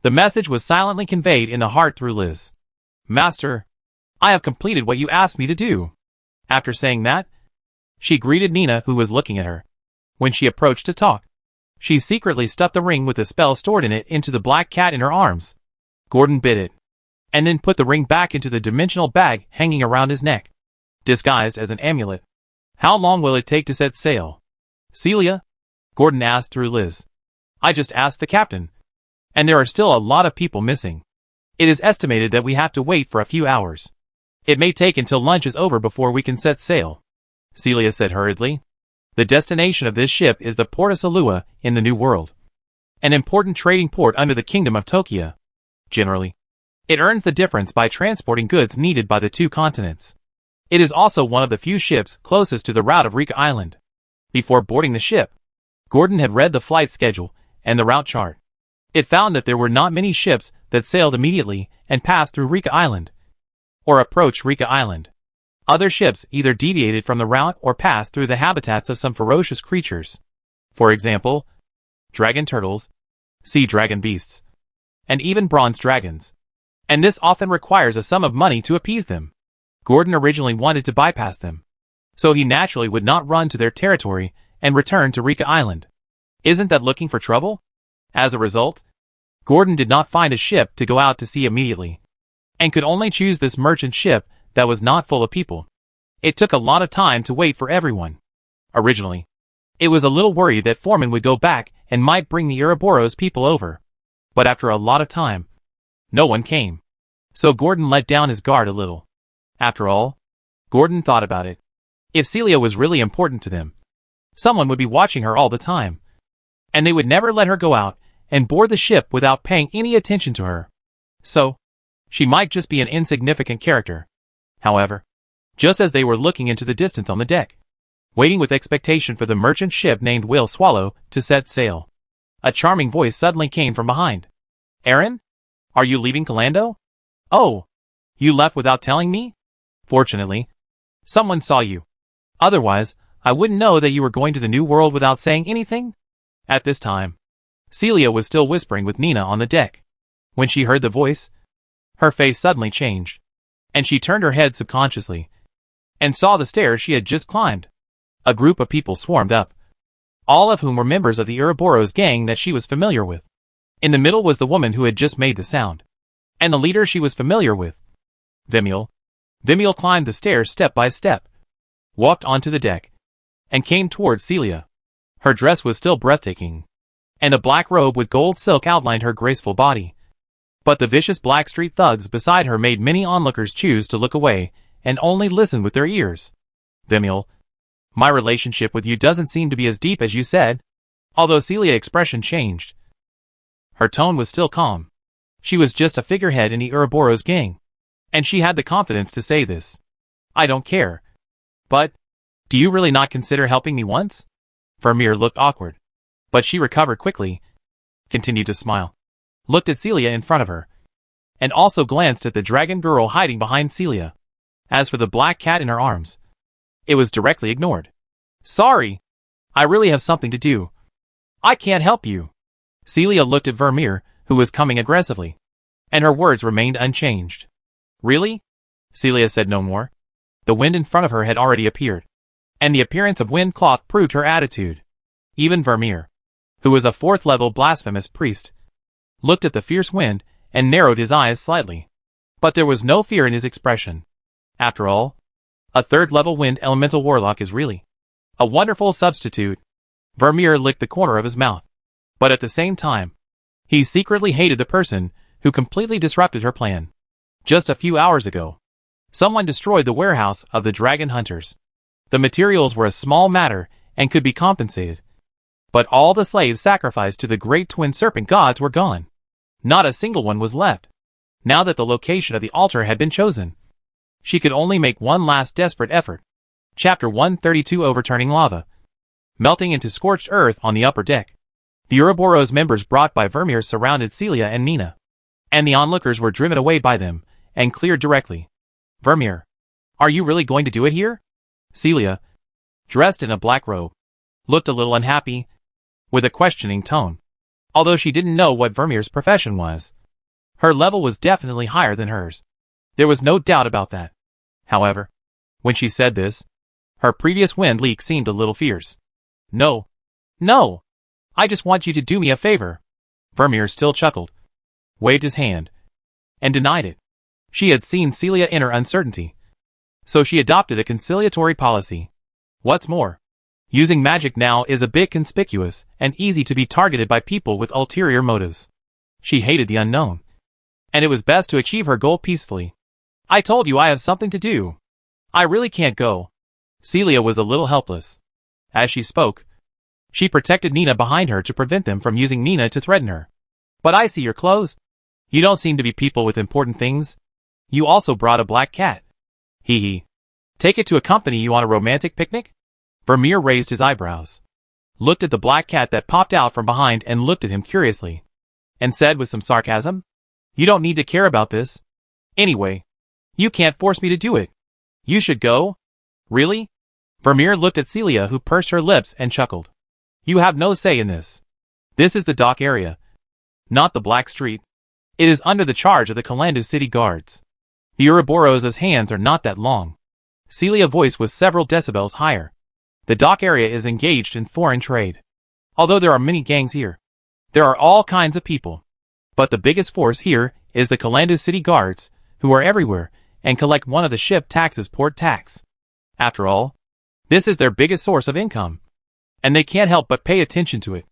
The message was silently conveyed in the heart through Liz. "Master, I have completed what you asked me to do." After saying that, she greeted Nina, who was looking at her. When she approached to talk, she secretly stuffed the ring with the spell stored in it into the black cat in her arms. Gordon bit it, and then put the ring back into the dimensional bag hanging around his neck, disguised as an amulet. "How long will it take to set sail?" "Celia?" Gordon asked through Liz. "I just asked the captain, and there are still a lot of people missing. It is estimated that we have to wait for a few hours. It may take until lunch is over before we can set sail," Celia said hurriedly. "The destination of this ship is the port of Salua in the New World, an important trading port under the kingdom of Tokia. Generally, it earns the difference by transporting goods needed by the two continents. It is also one of the few ships closest to the route of Rika Island." Before boarding the ship, Gordon had read the flight schedule and the route chart. It found that there were not many ships that sailed immediately and passed through Rika Island, or approached Rika Island. Other ships either deviated from the route or passed through the habitats of some ferocious creatures. For example, dragon turtles, sea dragon beasts, and even bronze dragons. And this often requires a sum of money to appease them. Gordon originally wanted to bypass them, so he naturally would not run to their territory and return to Rika Island. Isn't that looking for trouble? As a result, Gordon did not find a ship to go out to sea immediately, and could only choose this merchant ship that was not full of people. It took a lot of time to wait for everyone. Originally, it was a little worried that Foreman would go back and might bring the Ouroboros people over. But after a lot of time, no one came. So Gordon let down his guard a little. After all, Gordon thought about it. If Celia was really important to them, someone would be watching her all the time, and they would never let her go out and board the ship without paying any attention to her. So, she might just be an insignificant character. However, just as they were looking into the distance on the deck, waiting with expectation for the merchant ship named Whale Swallow to set sail, a charming voice suddenly came from behind. "Aaron? Are you leaving Calando? Oh, you left without telling me? Fortunately, someone saw you. Otherwise, I wouldn't know that you were going to the New World without saying anything." At this time, Celia was still whispering with Nina on the deck. When she heard the voice, her face suddenly changed, and she turned her head subconsciously, and saw the stairs she had just climbed. A group of people swarmed up, all of whom were members of the Ouroboros gang that she was familiar with. In the middle was the woman who had just made the sound, and the leader she was familiar with, Vimiel. Vimiel climbed the stairs step by step, walked onto the deck, and came towards Celia. Her dress was still breathtaking, and a black robe with gold silk outlined her graceful body. But the vicious black street thugs beside her made many onlookers choose to look away and only listen with their ears. "Vimiel, my relationship with you doesn't seem to be as deep as you said." Although Celia's expression changed, her tone was still calm. She was just a figurehead in the Ouroboros gang, and she had the confidence to say this. "I don't care. But, do you really not consider helping me once?" Vermeer looked awkward, but she recovered quickly, continued to smile, looked at Celia in front of her, and also glanced at the dragon girl hiding behind Celia. As for the black cat in her arms, it was directly ignored. "Sorry, I really have something to do. I can't help you." Celia looked at Vermeer, who was coming aggressively, and her words remained unchanged. "Really?" Celia said no more. The wind in front of her had already appeared, and the appearance of wind cloth proved her attitude. Even Vermeer, who was a fourth-level blasphemous priest, looked at the fierce wind and narrowed his eyes slightly. But there was no fear in his expression. After all, a third-level wind elemental warlock is really a wonderful substitute. Vermeer licked the corner of his mouth, but at the same time, he secretly hated the person who completely disrupted her plan. Just a few hours ago, someone destroyed the warehouse of the dragon hunters. The materials were a small matter and could be compensated, but all the slaves sacrificed to the great twin serpent gods were gone. Not a single one was left. Now that the location of the altar had been chosen, she could only make one last desperate effort. Chapter 132 Overturning Lava. Melting into scorched earth on the upper deck. The Ouroboros members brought by Vermeer surrounded Celia and Nina, and the onlookers were driven away by them, and cleared directly. Vermeer, are you really going to do it here? Celia, dressed in a black robe, looked a little unhappy, with a questioning tone. Although she didn't know what Vermeer's profession was, her level was definitely higher than hers. There was no doubt about that. However, when she said this, her previous wind leak seemed a little fierce. No. No. I just want you to do me a favor. Vermeer still chuckled, waved his hand, and denied it. She had seen Celia in her uncertainty, so she adopted a conciliatory policy. What's more, using magic now is a bit conspicuous and easy to be targeted by people with ulterior motives. She hated the unknown, and it was best to achieve her goal peacefully. I told you I have something to do. I really can't go. Celia was a little helpless. As she spoke, she protected Nina behind her to prevent them from using Nina to threaten her. But I see your clothes. You don't seem to be people with important things. You also brought a black cat. Hee hee. Take it to accompany you on a romantic picnic? Vermeer raised his eyebrows, looked at the black cat that popped out from behind and looked at him curiously, and said with some sarcasm, You don't need to care about this. Anyway, you can't force me to do it. You should go. Really? Vermeer looked at Celia, who pursed her lips and chuckled. You have no say in this. This is the dock area, not the Black Street. It is under the charge of the Kalandu city guards. The Ouroboros' hands are not that long. Celia's voice was several decibels higher. The dock area is engaged in foreign trade. Although there are many gangs here, there are all kinds of people. But the biggest force here is the Kalandu city guards, who are everywhere and collect one of the ship taxes, port tax. After all, this is their biggest source of income, and they can't help but pay attention to it.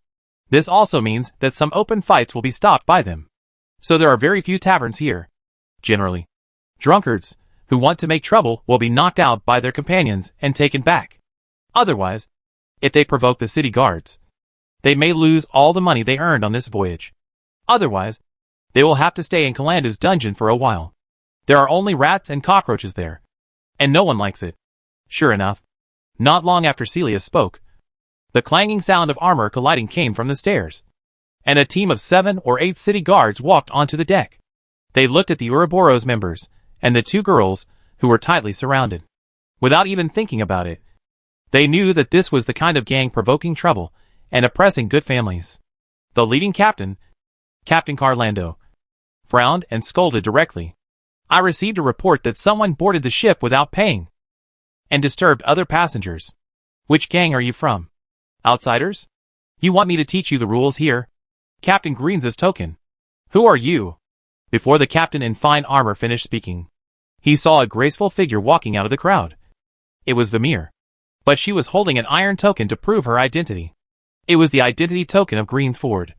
This also means that some open fights will be stopped by them. So there are very few taverns here. Generally, drunkards who want to make trouble will be knocked out by their companions and taken back. Otherwise, if they provoke the city guards, they may lose all the money they earned on this voyage. Otherwise, they will have to stay in Kalandu's dungeon for a while. There are only rats and cockroaches there, and no one likes it. Sure enough, not long after Celia spoke, the clanging sound of armor colliding came from the stairs, and a team of 7 or 8 city guards walked onto the deck. They looked at the Ouroboros members and the 2 girls, who were tightly surrounded. Without even thinking about it, they knew that this was the kind of gang provoking trouble and oppressing good families. The leading captain, Captain Carlando, frowned and scolded directly. I received a report that someone boarded the ship without paying and disturbed other passengers. Which gang are you from? Outsiders? You want me to teach you the rules here? Captain Green's token. Who are you? Before the captain in fine armor finished speaking, he saw a graceful figure walking out of the crowd. It was Vermeer, but she was holding an iron token to prove her identity. It was the identity token of Greenford,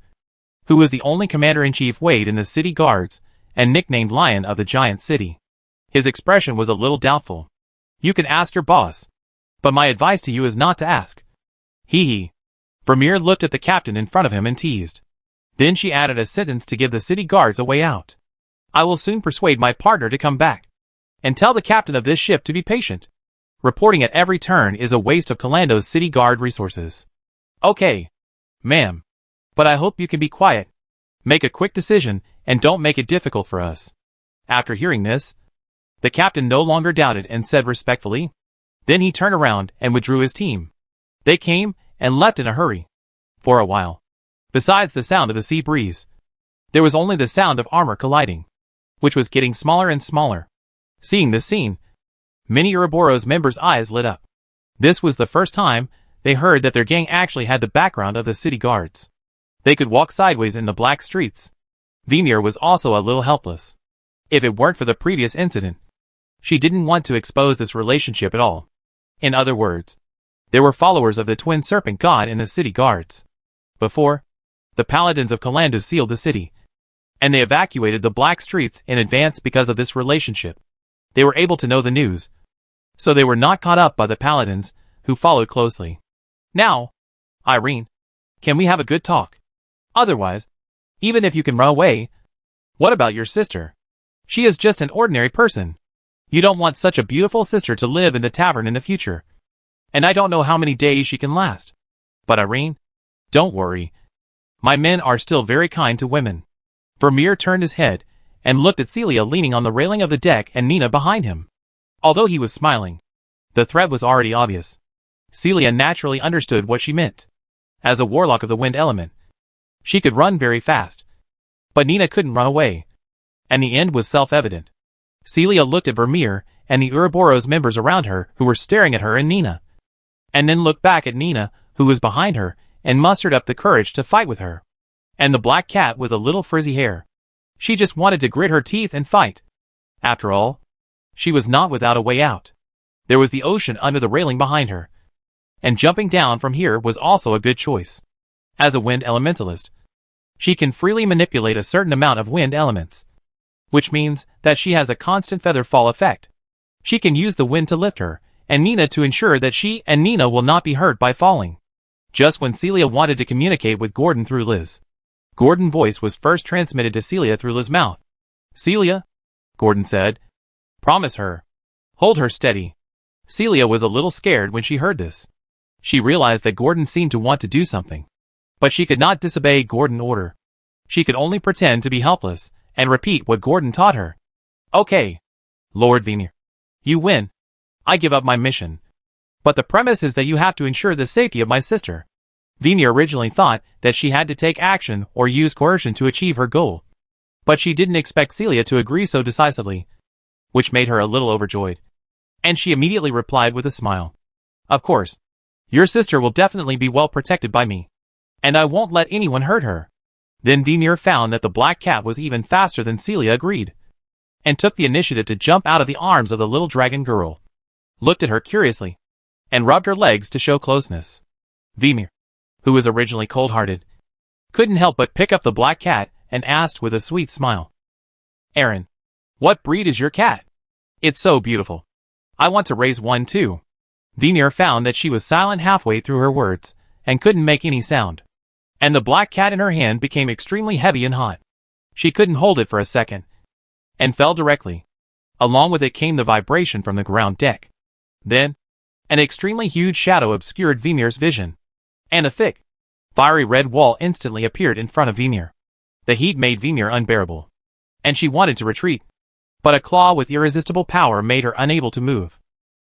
who was the only commander-in-chief weighed in the city guards and nicknamed Lion of the Giant City. His expression was a little doubtful. You can ask your boss, but my advice to you is not to ask. Hee hee. Vermeer looked at the captain in front of him and teased. Then she added a sentence to give the city guards a way out. I will soon persuade my partner to come back, and tell the captain of this ship to be patient. Reporting at every turn is a waste of Kalando's city guard resources. Okay, ma'am. But I hope you can be quiet. Make a quick decision, and don't make it difficult for us. After hearing this, the captain no longer doubted and said respectfully. Then he turned around and withdrew his team. They came and left in a hurry. For a while, besides the sound of the sea breeze, there was only the sound of armor colliding, which was getting smaller and smaller. Seeing this scene, many Ouroboros members' eyes lit up. This was the first time they heard that their gang actually had the background of the city guards. They could walk sideways in the black streets. Vermeer was also a little helpless. If it weren't for the previous incident, she didn't want to expose this relationship at all. In other words, there were followers of the twin serpent god in the city guards. Before, the paladins of Kalandu sealed the city, and they evacuated the black streets in advance because of this relationship. They were able to know the news, so they were not caught up by the paladins, who followed closely. Now, Irene, can we have a good talk? Otherwise, even if you can run away, what about your sister? She is just an ordinary person. You don't want such a beautiful sister to live in the tavern in the future. And I don't know how many days she can last. But Irene, don't worry. My men are still very kind to women. Vermeer turned his head and looked at Celia leaning on the railing of the deck and Nina behind him. Although he was smiling, the threat was already obvious. Celia naturally understood what she meant. As a warlock of the wind element, she could run very fast. But Nina couldn't run away. And the end was self-evident. Celia looked at Vermeer and the Ouroboros members around her who were staring at her and Nina. And then looked back at Nina, who was behind her, and mustered up the courage to fight with her. And the black cat with a little frizzy hair. She just wanted to grit her teeth and fight. After all, she was not without a way out. There was the ocean under the railing behind her. And jumping down from here was also a good choice. As a wind elementalist, she can freely manipulate a certain amount of wind elements. Which means that she has a constant feather fall effect. She can use the wind to lift her, and Nina to ensure that she and Nina will not be hurt by falling. Just when Celia wanted to communicate with Gordon through Liz, Gordon's voice was first transmitted to Celia through Liz's mouth. Celia, Gordon said. Promise her. Hold her steady. Celia was a little scared when she heard this. She realized that Gordon seemed to want to do something. But she could not disobey Gordon's order. She could only pretend to be helpless and repeat what Gordon taught her. Okay, Lord Vermeer. You win. I give up my mission. But the premise is that you have to ensure the safety of my sister. Vermeer originally thought that she had to take action or use coercion to achieve her goal. But she didn't expect Celia to agree so decisively, which made her a little overjoyed. And she immediately replied with a smile. Of course. Your sister will definitely be well protected by me. And I won't let anyone hurt her. Then Vermeer found that the black cat was even faster than Celia agreed, and took the initiative to jump out of the arms of the little dragon girl, looked at her curiously, and rubbed her legs to show closeness. Vermeer, who was originally cold-hearted, couldn't help but pick up the black cat and asked with a sweet smile, Aaron, what breed is your cat? It's so beautiful. I want to raise one too. Vermeer found that she was silent halfway through her words, and couldn't make any sound. And the black cat in her hand became extremely heavy and hot. She couldn't hold it for a second, and fell directly. Along with it came the vibration from the ground deck. Then, an extremely huge shadow obscured Vermeer's vision, and a thick, fiery red wall instantly appeared in front of Vermeer. The heat made Vermeer unbearable, and she wanted to retreat. But a claw with irresistible power made her unable to move.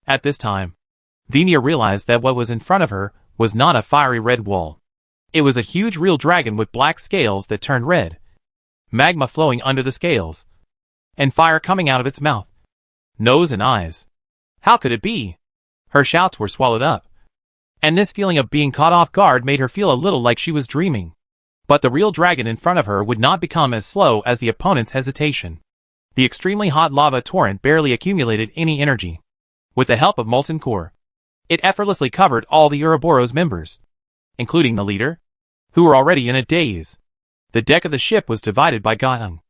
At this time, Vermeer realized that what was in front of her was not a fiery red wall. It was a huge real dragon with black scales that turned red, magma flowing under the scales, and fire coming out of its mouth, nose and eyes. How could it be? Her shouts were swallowed up, and this feeling of being caught off guard made her feel a little like she was dreaming. But the real dragon in front of her would not become as slow as the opponent's hesitation. The extremely hot lava torrent barely accumulated any energy. With the help of molten core, it effortlessly covered all the Ouroboros members, including the leader, who were already in a daze. The deck of the ship was divided by Gatung,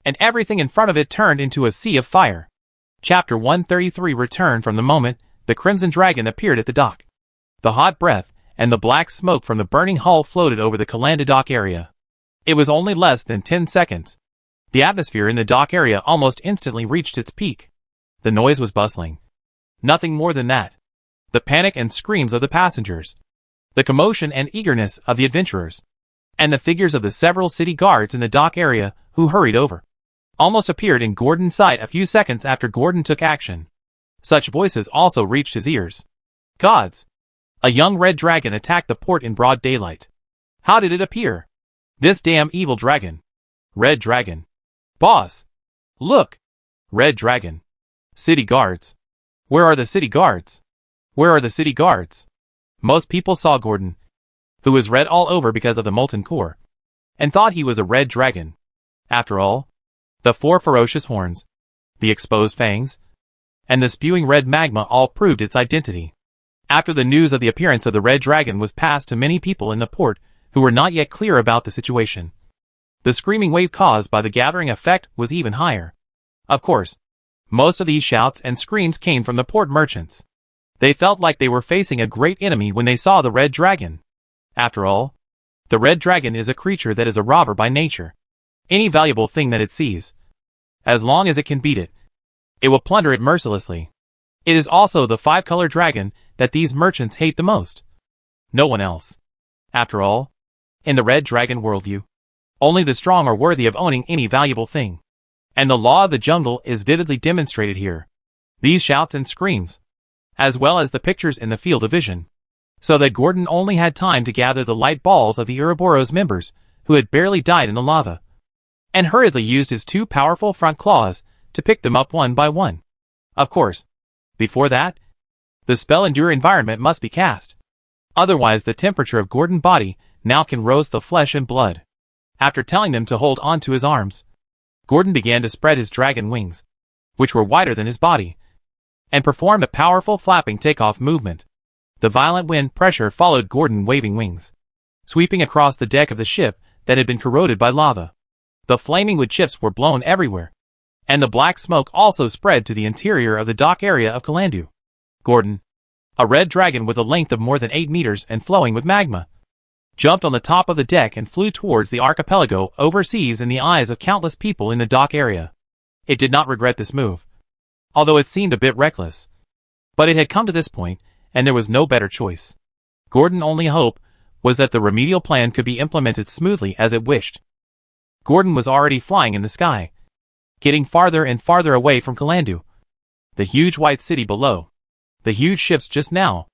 and everything in front of it turned into a sea of fire. Chapter 133 returned from the moment the Crimson Dragon appeared at the dock. The hot breath and the black smoke from the burning hull floated over the Kalanda dock area. It was only less than 10 seconds. The atmosphere in the dock area almost instantly reached its peak. The noise was bustling. Nothing more than that. The panic and screams of the passengers, the commotion and eagerness of the adventurers, and the figures of the several city guards in the dock area who hurried over, almost appeared in Gordon's sight a few seconds after Gordon took action. Such voices also reached his ears. Gods! A young red dragon attacked the port in broad daylight. How did it appear? This damn evil dragon. Red dragon. Boss! Look! Red dragon. City guards. Where are the city guards? Where are the city guards? Most people saw Gordon, who was red all over because of the molten core, and thought he was a red dragon. After all, the 4 ferocious horns, the exposed fangs, and the spewing red magma all proved its identity. After the news of the appearance of the red dragon was passed to many people in the port who were not yet clear about the situation, the screaming wave caused by the gathering effect was even higher. Of course, most of these shouts and screams came from the port merchants. They felt like they were facing a great enemy when they saw the red dragon. After all, the red dragon is a creature that is a robber by nature. Any valuable thing that it sees, As long as it can beat it, it will plunder it mercilessly. It is also the five-color dragon that these merchants hate the most. No one else. After all, in the red dragon worldview, only the strong are worthy of owning any valuable thing. And the law of the jungle is vividly demonstrated here. These shouts and screams, as well as the pictures in the field of vision, so that Gordon only had time to gather the light balls of the Ouroboros members who had barely died in the lava, and hurriedly used his two powerful front claws to pick them up one by one. Of course, before that, the spell-endure environment must be cast. Otherwise the temperature of Gordon's body now can roast the flesh and blood. After telling them to hold on to his arms, Gordon began to spread his dragon wings, which were wider than his body, and performed a powerful flapping takeoff movement. The violent wind pressure followed Gordon waving wings, sweeping across the deck of the ship that had been corroded by lava. The flaming wood chips were blown everywhere, and the black smoke also spread to the interior of the dock area of Kalandu. Gordon, a red dragon with a length of more than 8 meters and flowing with magma, jumped on the top of the deck and flew towards the archipelago overseas in the eyes of countless people in the dock area. It did not regret this move, although it seemed a bit reckless. But it had come to this point, and there was no better choice. Gordon's only hope was that the remedial plan could be implemented smoothly as it wished. Gordon was already flying in the sky, getting farther and farther away from Kalandu, the huge white city below. The huge ships just now,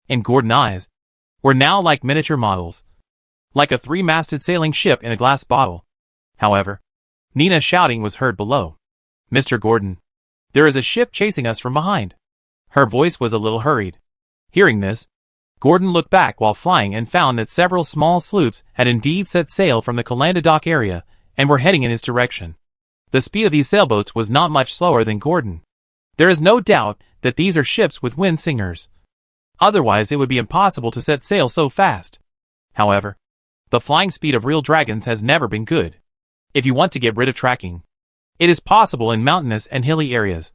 in Gordon's eyes, were now like miniature models, like a 3-masted sailing ship in a glass bottle. However, Nina's shouting was heard below. "Mr. Gordon, there is a ship chasing us from behind." Her voice was a little hurried. Hearing this, Gordon looked back while flying and found that several small sloops had indeed set sail from the Kalandu dock area and were heading in his direction. The speed of these sailboats was not much slower than Gordon. There is no doubt that these are ships with wind singers. Otherwise it would be impossible to set sail so fast. However, the flying speed of real dragons has never been good. If you want to get rid of tracking, it is possible in mountainous and hilly areas,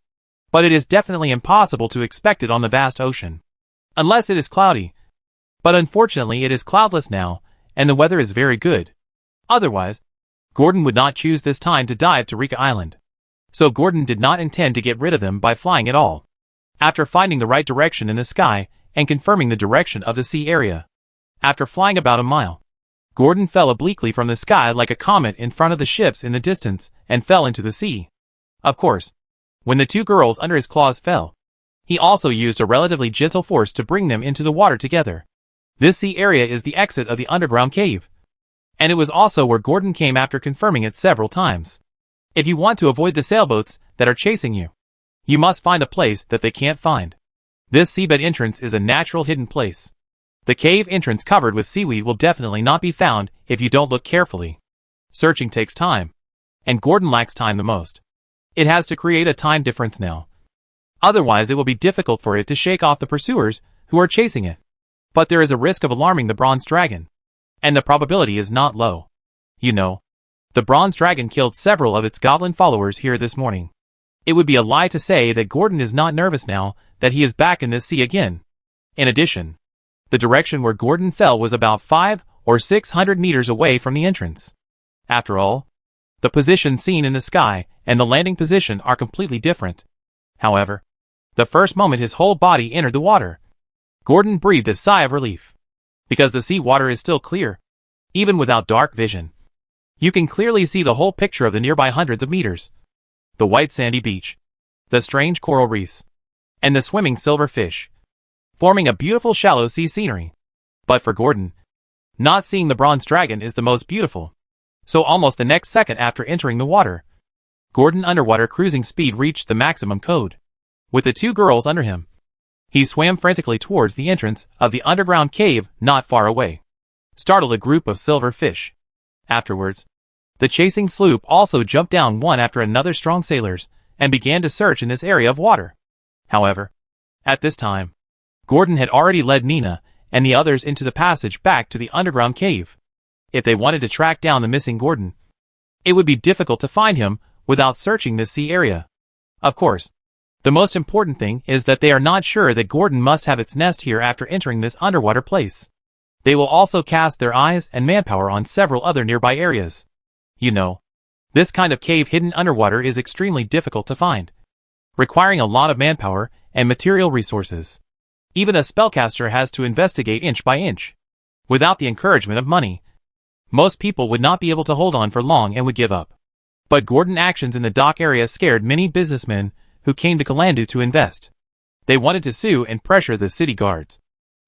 but it is definitely impossible to expect it on the vast ocean. Unless it is cloudy. But unfortunately it is cloudless now, and the weather is very good. Otherwise, Gordon would not choose this time to dive to Rika Island. So Gordon did not intend to get rid of them by flying at all. After finding the right direction in the sky and confirming the direction of the sea area, after flying about a mile, Gordon fell obliquely from the sky like a comet in front of the ships in the distance and fell into the sea. Of course, when the two girls under his claws fell, he also used a relatively gentle force to bring them into the water together. This sea area is the exit of the underground cave, and it was also where Gordon came after confirming it several times. If you want to avoid the sailboats that are chasing you, you must find a place that they can't find. This seabed entrance is a natural hidden place. The cave entrance covered with seaweed will definitely not be found if you don't look carefully. Searching takes time, and Gordon lacks time the most. It has to create a time difference now. Otherwise it will be difficult for it to shake off the pursuers who are chasing it. But there is a risk of alarming the bronze dragon, and the probability is not low. You know, the bronze dragon killed several of its goblin followers here this morning. It would be a lie to say that Gordon is not nervous now that he is back in this sea again. In addition, the direction where Gordon fell was about 500 or 600 meters away from the entrance. After all, the position seen in the sky and the landing position are completely different. However, the first moment his whole body entered the water, Gordon breathed a sigh of relief. Because the sea water is still clear, even without dark vision. You can clearly see the whole picture of the nearby hundreds of meters. The white sandy beach, the strange coral reefs, and the swimming silver fish, forming a beautiful shallow sea scenery. But for Gordon, not seeing the bronze dragon is the most beautiful. So almost the next second after entering the water, Gordon's underwater cruising speed reached the maximum code. With the two girls under him, he swam frantically towards the entrance of the underground cave not far away, startled a group of silver fish. Afterwards, the chasing sloop also jumped down one after another strong sailors and began to search in this area of water. However, at this time, Gordon had already led Nina and the others into the passage back to the underground cave. If they wanted to track down the missing Gordon, it would be difficult to find him without searching this sea area. Of course, the most important thing is that they are not sure that Gordon must have its nest here after entering this underwater place. They will also cast their eyes and manpower on several other nearby areas. You know, This kind of cave hidden underwater is extremely difficult to find, requiring a lot of manpower and material resources. Even a spellcaster has to investigate inch by inch. Without the encouragement of money, most people would not be able to hold on for long and would give up. But Gordon's actions in the dock area scared many businessmen who came to Kalandu to invest. They wanted to sue and pressure the city guards,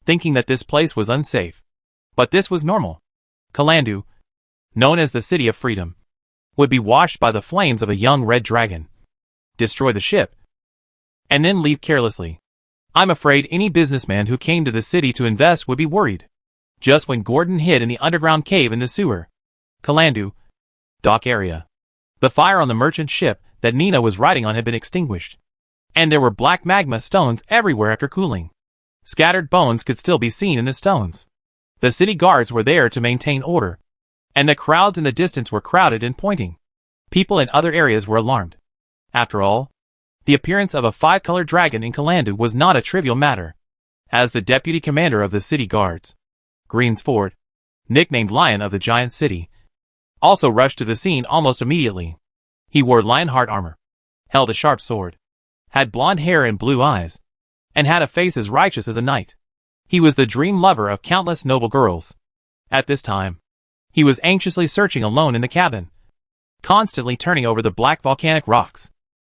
thinking that this place was unsafe. But this was normal. Kalandu, known as the City of Freedom, would be washed by the flames of a young red dragon, destroy the ship, and then leave carelessly. I'm afraid any businessman who came to the city to invest would be worried. Just when Gordon hid in the underground cave in the sewer, Kalandu, dock area, the fire on the merchant ship that Nina was riding on had been extinguished, and there were black magma stones everywhere after cooling. Scattered bones could still be seen in the stones. The city guards were there to maintain order, and the crowds in the distance were crowded and pointing. People in other areas were alarmed. After all, the appearance of a five-colored dragon in Kalandu was not a trivial matter. As the deputy commander of the city guards, Greensford, nicknamed Lion of the Giant City, also rushed to the scene almost immediately. He wore Lionheart armor, held a sharp sword, had blonde hair and blue eyes, and had a face as righteous as a knight. He was the dream lover of countless noble girls. At this time, he was anxiously searching alone in the cabin, constantly turning over the black volcanic rocks.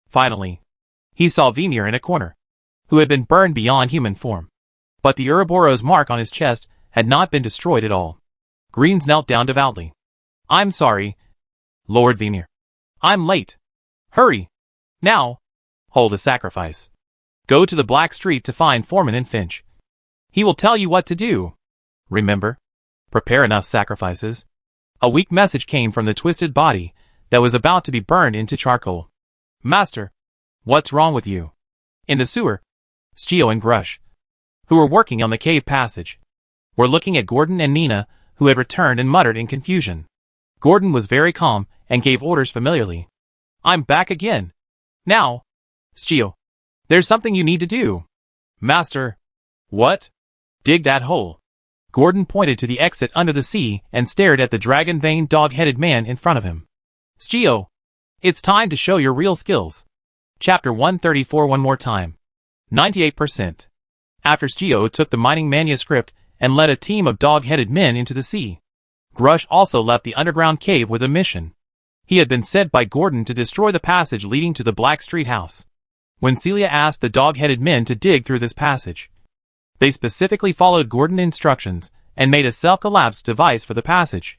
Finally, he saw Vimir in a corner, who had been burned beyond human form. But the Ouroboros mark on his chest had not been destroyed at all. Greens knelt down devoutly. I'm sorry, Lord Vimir. I'm late. Hurry. Now. Hold a sacrifice. Go to the Black Street to find Foreman and Finch. He will tell you what to do. Remember, prepare enough sacrifices. A weak message came from the twisted body that was about to be burned into charcoal. Master, what's wrong with you? In the sewer, Stio and Grush, who were working on the cave passage, were looking at Gordon and Nina, who had returned and muttered in confusion. Gordon was very calm and gave orders familiarly. I'm back again. Now, Stio, there's something you need to do. Master. What? Dig that hole. Gordon pointed to the exit under the sea and stared at the dragon-veined dog-headed man in front of him. Stio, it's time to show your real skills. Chapter 134 one more time. 98%. After Stio took the mining manuscript and led a team of dog-headed men into the sea, Grush also left the underground cave with a mission. He had been sent by Gordon to destroy the passage leading to the Black Street house. When Celia asked the dog-headed men to dig through this passage, they specifically followed Gordon's instructions and made a self-collapse device for the passage.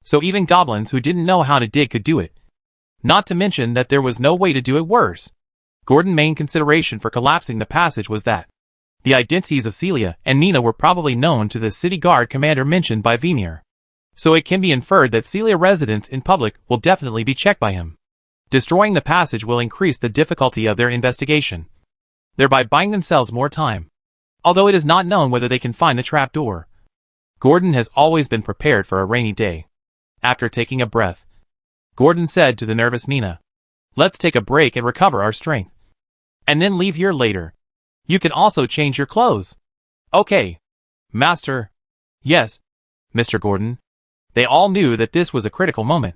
So even goblins who didn't know how to dig could do it. Not to mention that there was no way to do it worse. Gordon's main consideration for collapsing the passage was that the identities of Celia and Nina were probably known to the city guard commander mentioned by Vimir. So it can be inferred that Celia residents in public will definitely be checked by him. Destroying the passage will increase the difficulty of their investigation, thereby buying themselves more time. Although it is not known whether they can find the trapdoor. Gordon has always been prepared for a rainy day. After taking a breath, Gordon said to the nervous Nina, let's take a break and recover our strength, and then leave here later. You can also change your clothes. Okay. Master. Yes, Mr. Gordon. They all knew that this was a critical moment,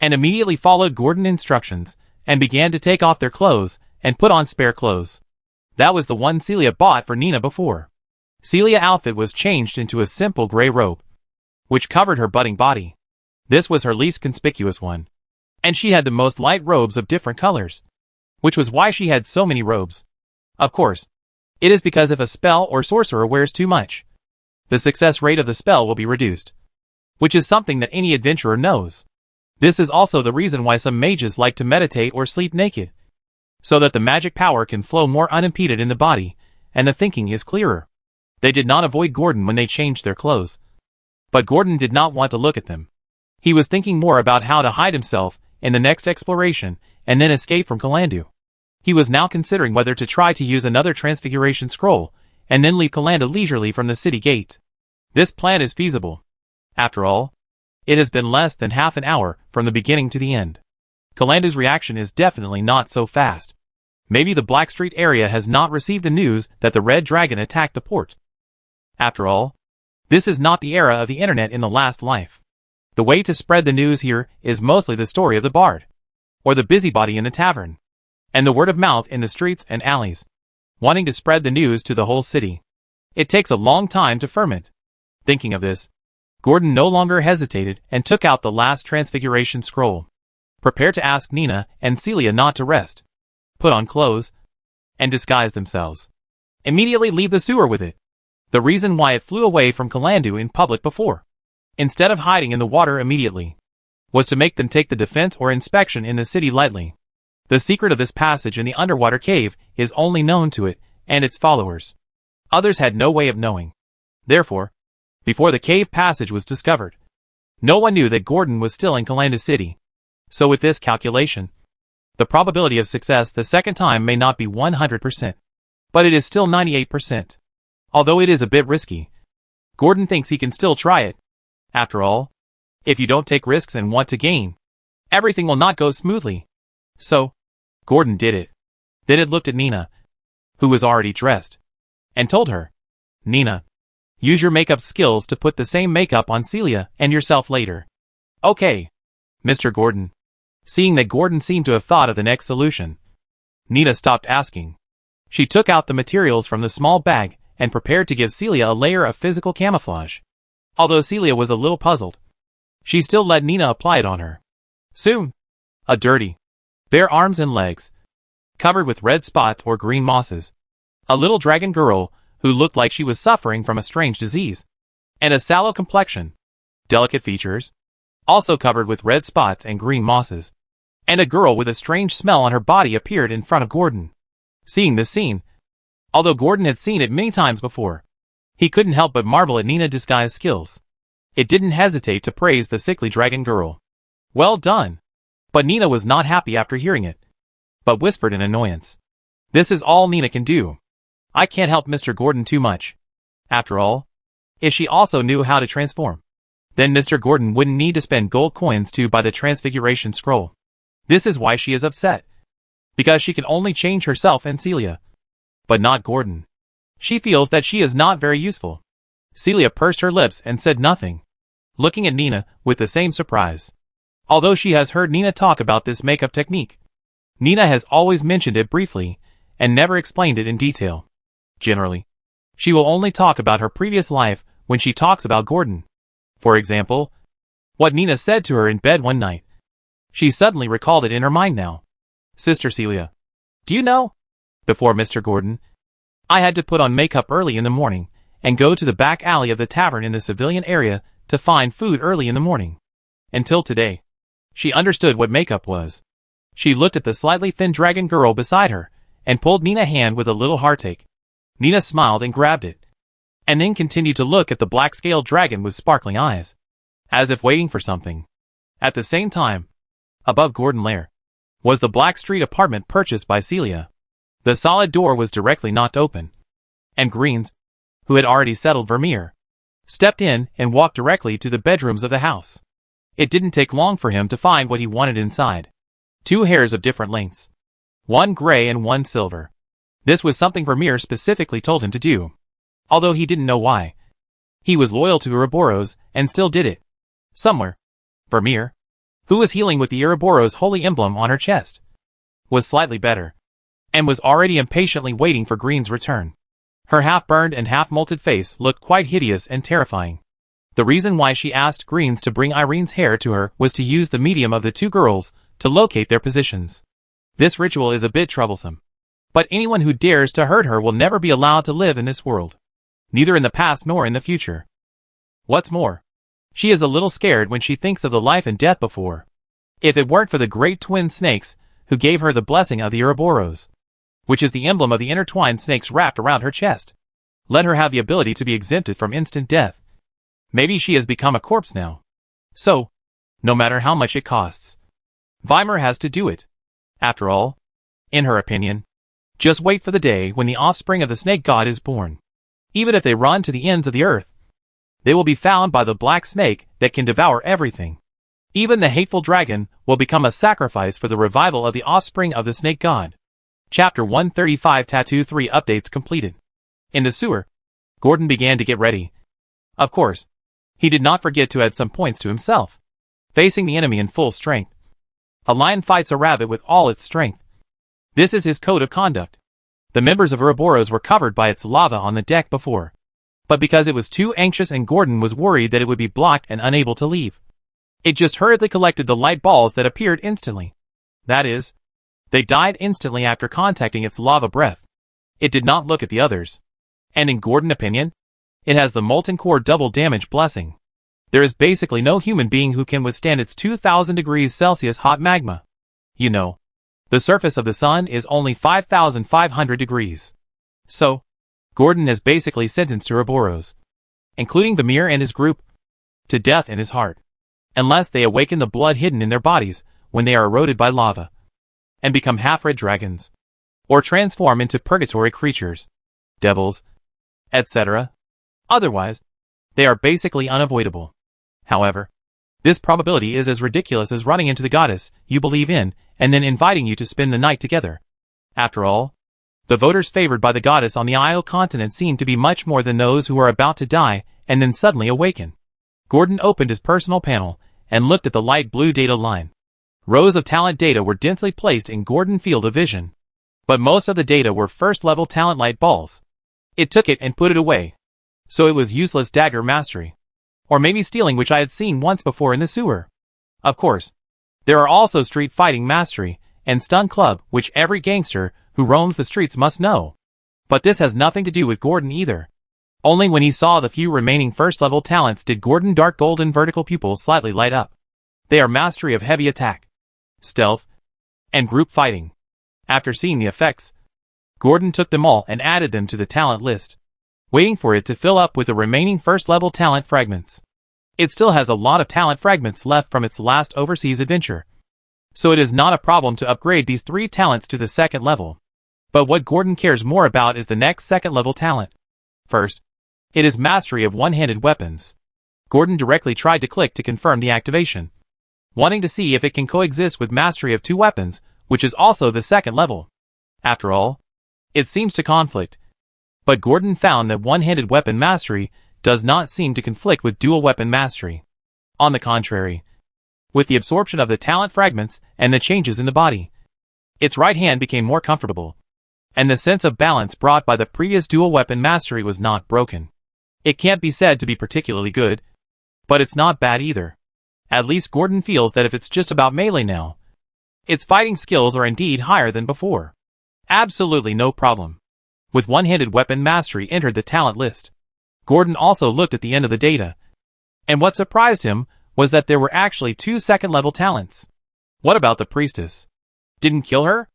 and immediately followed Gordon's instructions, and began to take off their clothes and put on spare clothes. That was the one Celia bought for Nina before. Celia's outfit was changed into a simple gray robe, which covered her budding body. This was her least conspicuous one, and she had the most light robes of different colors, which was why she had so many robes. Of course, it is because if a spell or sorcerer wears too much, the success rate of the spell will be reduced, which is something that any adventurer knows. This is also the reason why some mages like to meditate or sleep naked, so that the magic power can flow more unimpeded in the body, and the thinking is clearer. They did not avoid Gordon when they changed their clothes. But Gordon did not want to look at them. He was thinking more about how to hide himself in the next exploration, and then escape from Kalandu. He was now considering whether to try to use another transfiguration scroll, and then leave Kalandu leisurely from the city gate. This plan is feasible. After all, it has been less than half an hour from the beginning to the end. Kalandu's reaction is definitely not so fast. Maybe the Black Street area has not received the news that the Red Dragon attacked the port. After all, this is not the era of the internet in the last life. The way to spread the news here is mostly the story of the bard, or the busybody in the tavern, and the word of mouth in the streets and alleys, wanting to spread the news to the whole city. It takes a long time to ferment. Thinking of this, Gordon no longer hesitated and took out the last transfiguration scroll. Prepare to ask Nina and Celia not to rest, put on clothes, and disguise themselves. Immediately leave the sewer with it. The reason why it flew away from Kalandu in public before, instead of hiding in the water immediately, was to make them take the defense or inspection in the city lightly. The secret of this passage in the underwater cave is only known to it and its followers. Others had no way of knowing. Therefore, before the cave passage was discovered, no one knew that Gordon was still in Kalandu City. So with this calculation, the probability of success the second time may not be 100%, but it is still 98%. Although it is a bit risky, Gordon thinks he can still try it. After all, if you don't take risks and want to gain, everything will not go smoothly. So, Gordon did it. Then it looked at Nina, who was already dressed, and told her, "Nina, use your makeup skills to put the same makeup on Celia and yourself later." "Okay, Mr. Gordon." Seeing that Gordon seemed to have thought of the next solution, Nina stopped asking. She took out the materials from the small bag and prepared to give Celia a layer of physical camouflage. Although Celia was a little puzzled, she still let Nina apply it on her. Soon, a dirty, bare arms and legs, covered with red spots or green mosses, a little dragon girl who looked like she was suffering from a strange disease, and a sallow complexion, delicate features, also covered with red spots and green mosses, and a girl with a strange smell on her body appeared in front of Gordon. Seeing this scene, although Gordon had seen it many times before, he couldn't help but marvel at Nina's disguise skills. It didn't hesitate to praise the sickly dragon girl. Well done! But Nina was not happy after hearing it, but whispered in annoyance. This is all Nina can do. I can't help Mr. Gordon too much. After all, if she also knew how to transform, then Mr. Gordon wouldn't need to spend gold coins to buy the transfiguration scroll. This is why she is upset. Because she can only change herself and Celia, but not Gordon. She feels that she is not very useful. Celia pursed her lips and said nothing, looking at Nina with the same surprise. Although she has heard Nina talk about this makeup technique, Nina has always mentioned it briefly and never explained it in detail. Generally, she will only talk about her previous life when she talks about Gordon. For example, what Nina said to her in bed one night. She suddenly recalled it in her mind now. "Sister Celia, do you know? Before Mr. Gordon, I had to put on makeup early in the morning and go to the back alley of the tavern in the civilian area to find food early in the morning. Until today, she understood what makeup was." She looked at the slightly thin dragon girl beside her and pulled Nina's hand with a little heartache. Nina smiled and grabbed it, and then continued to look at the black-scaled dragon with sparkling eyes, as if waiting for something. At the same time, above Gordon Lair, was the Black Street apartment purchased by Celia. The solid door was directly knocked open, and Greens, who had already settled Vermeer, stepped in and walked directly to the bedrooms of the house. It didn't take long for him to find what he wanted inside. 2 hairs of different lengths, one gray and one silver. This was something Vermeer specifically told him to do, although he didn't know why. He was loyal to Ouroboros and still did it. Somewhere, Vermeer, who was healing with the Ouroboros holy emblem on her chest, was slightly better, and was already impatiently waiting for Green's return. Her half-burned and half-molted face looked quite hideous and terrifying. The reason why she asked Greens to bring Irene's hair to her was to use the medium of the 2 girls to locate their positions. This ritual is a bit troublesome, but anyone who dares to hurt her will never be allowed to live in this world, neither in the past nor in the future. What's more, she is a little scared when she thinks of the life and death before. If it weren't for the great twin snakes who gave her the blessing of the Ouroboros, which is the emblem of the intertwined snakes wrapped around her chest, let her have the ability to be exempted from instant death, maybe she has become a corpse now. So, no matter how much it costs, Weimer has to do it. After all, in her opinion, just wait for the day when the offspring of the snake god is born. Even if they run to the ends of the earth, they will be found by the black snake that can devour everything. Even the hateful dragon will become a sacrifice for the revival of the offspring of the snake god. Chapter 135 Tattoo 3 updates completed. In the sewer, Gordon began to get ready. Of course, he did not forget to add some points to himself. facing the enemy in full strength. A lion fights a rabbit with all its strength. This is his code of conduct. The members of Ouroboros were covered by its lava on the deck before, but because it was too anxious and Gordon was worried that it would be blocked and unable to leave, it just hurriedly collected the light balls that appeared instantly. That is, they died instantly after contacting its lava breath. It did not look at the others. And in Gordon's opinion, it has the molten core double damage blessing. There is basically no human being who can withstand its 2000 degrees Celsius hot magma. You know, the surface of the sun is only 5,500 degrees. So, Gordon has basically sentenced Ouroboros, including Vamir and his group, to death in his heart, unless they awaken the blood hidden in their bodies when they are eroded by lava, and become half-red dragons, or transform into purgatory creatures, devils, etc. Otherwise, they are basically unavoidable. However, this probability is as ridiculous as running into the goddess you believe in and then inviting you to spend the night together. After all, the voters favored by the goddess on the Isle continent seem to be much more than those who are about to die and then suddenly awaken. Gordon opened his personal panel and looked at the light blue data line. Rows of talent data were densely placed in Gordon's field of vision, but most of the data were first-level talent light balls. It took it and put it away, so it was useless dagger mastery, or maybe stealing, which I had seen once before in the sewer. Of course, there are also street fighting mastery and stun club, which every gangster who roams the streets must know. But this has nothing to do with Gordon either. Only when he saw the few remaining first-level talents did Gordon's dark golden vertical pupils slightly light up. They are mastery of heavy attack, stealth, and group fighting. After seeing the effects, Gordon took them all and added them to the talent list, waiting for it to fill up with the remaining first-level talent fragments. It still has a lot of talent fragments left from its last overseas adventure, so it is not a problem to upgrade these 3 talents to the second level. But what Gordon cares more about is the next second-level talent. First, it is mastery of one-handed weapons. Gordon directly tried to click to confirm the activation, wanting to see if it can coexist with mastery of 2 weapons, which is also the second level. After all, it seems to conflict. But Gordon found that one-handed weapon mastery does not seem to conflict with dual weapon mastery. On the contrary, with the absorption of the talent fragments and the changes in the body, its right hand became more comfortable, and the sense of balance brought by the previous dual weapon mastery was not broken. It can't be said to be particularly good, but it's not bad either. At least Gordon feels that if it's just about melee now, its fighting skills are indeed higher than before. Absolutely no problem. With one-handed weapon mastery entered the talent list, Gordon also looked at the end of the data, and what surprised him was that there were actually 2 second-level talents. What about the priestess? Didn't kill her?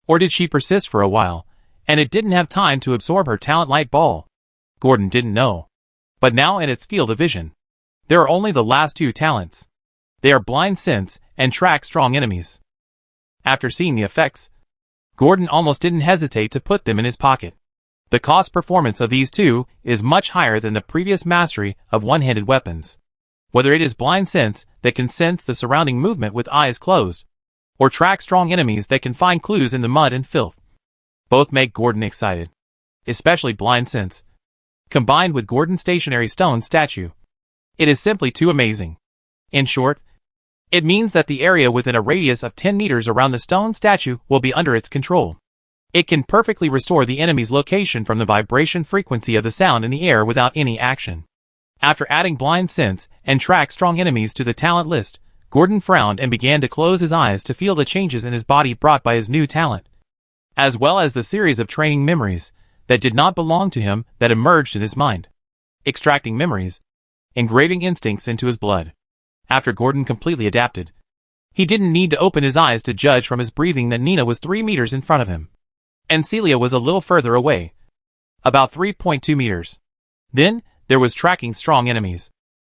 Or did she persist for a while, and it didn't have time to absorb her talent light ball? Gordon didn't know. But now in its field of vision, there are only the last 2 talents. They are blind sense and track strong enemies. After seeing the effects, Gordon almost didn't hesitate to put them in his pocket. The cost performance of these 2 is much higher than the previous mastery of one-handed weapons. Whether it is blind sense that can sense the surrounding movement with eyes closed, or track strong enemies that can find clues in the mud and filth, both make Gordon excited. Especially blind sense, combined with Gordon's stationary stone statue. It is simply too amazing. In short, it means that the area within a radius of 10 meters around the stone statue will be under its control. It can perfectly restore the enemy's location from the vibration frequency of the sound in the air without any action. After adding blind sense and track strong enemies to the talent list, Gordon frowned and began to close his eyes to feel the changes in his body brought by his new talent, as well as the series of training memories that did not belong to him that emerged in his mind, extracting memories, engraving instincts into his blood. After Gordon completely adapted, he didn't need to open his eyes to judge from his breathing that Nina was 3 meters in front of him, and Celia was a little further away, about 3.2 meters. Then, there was tracking strong enemies.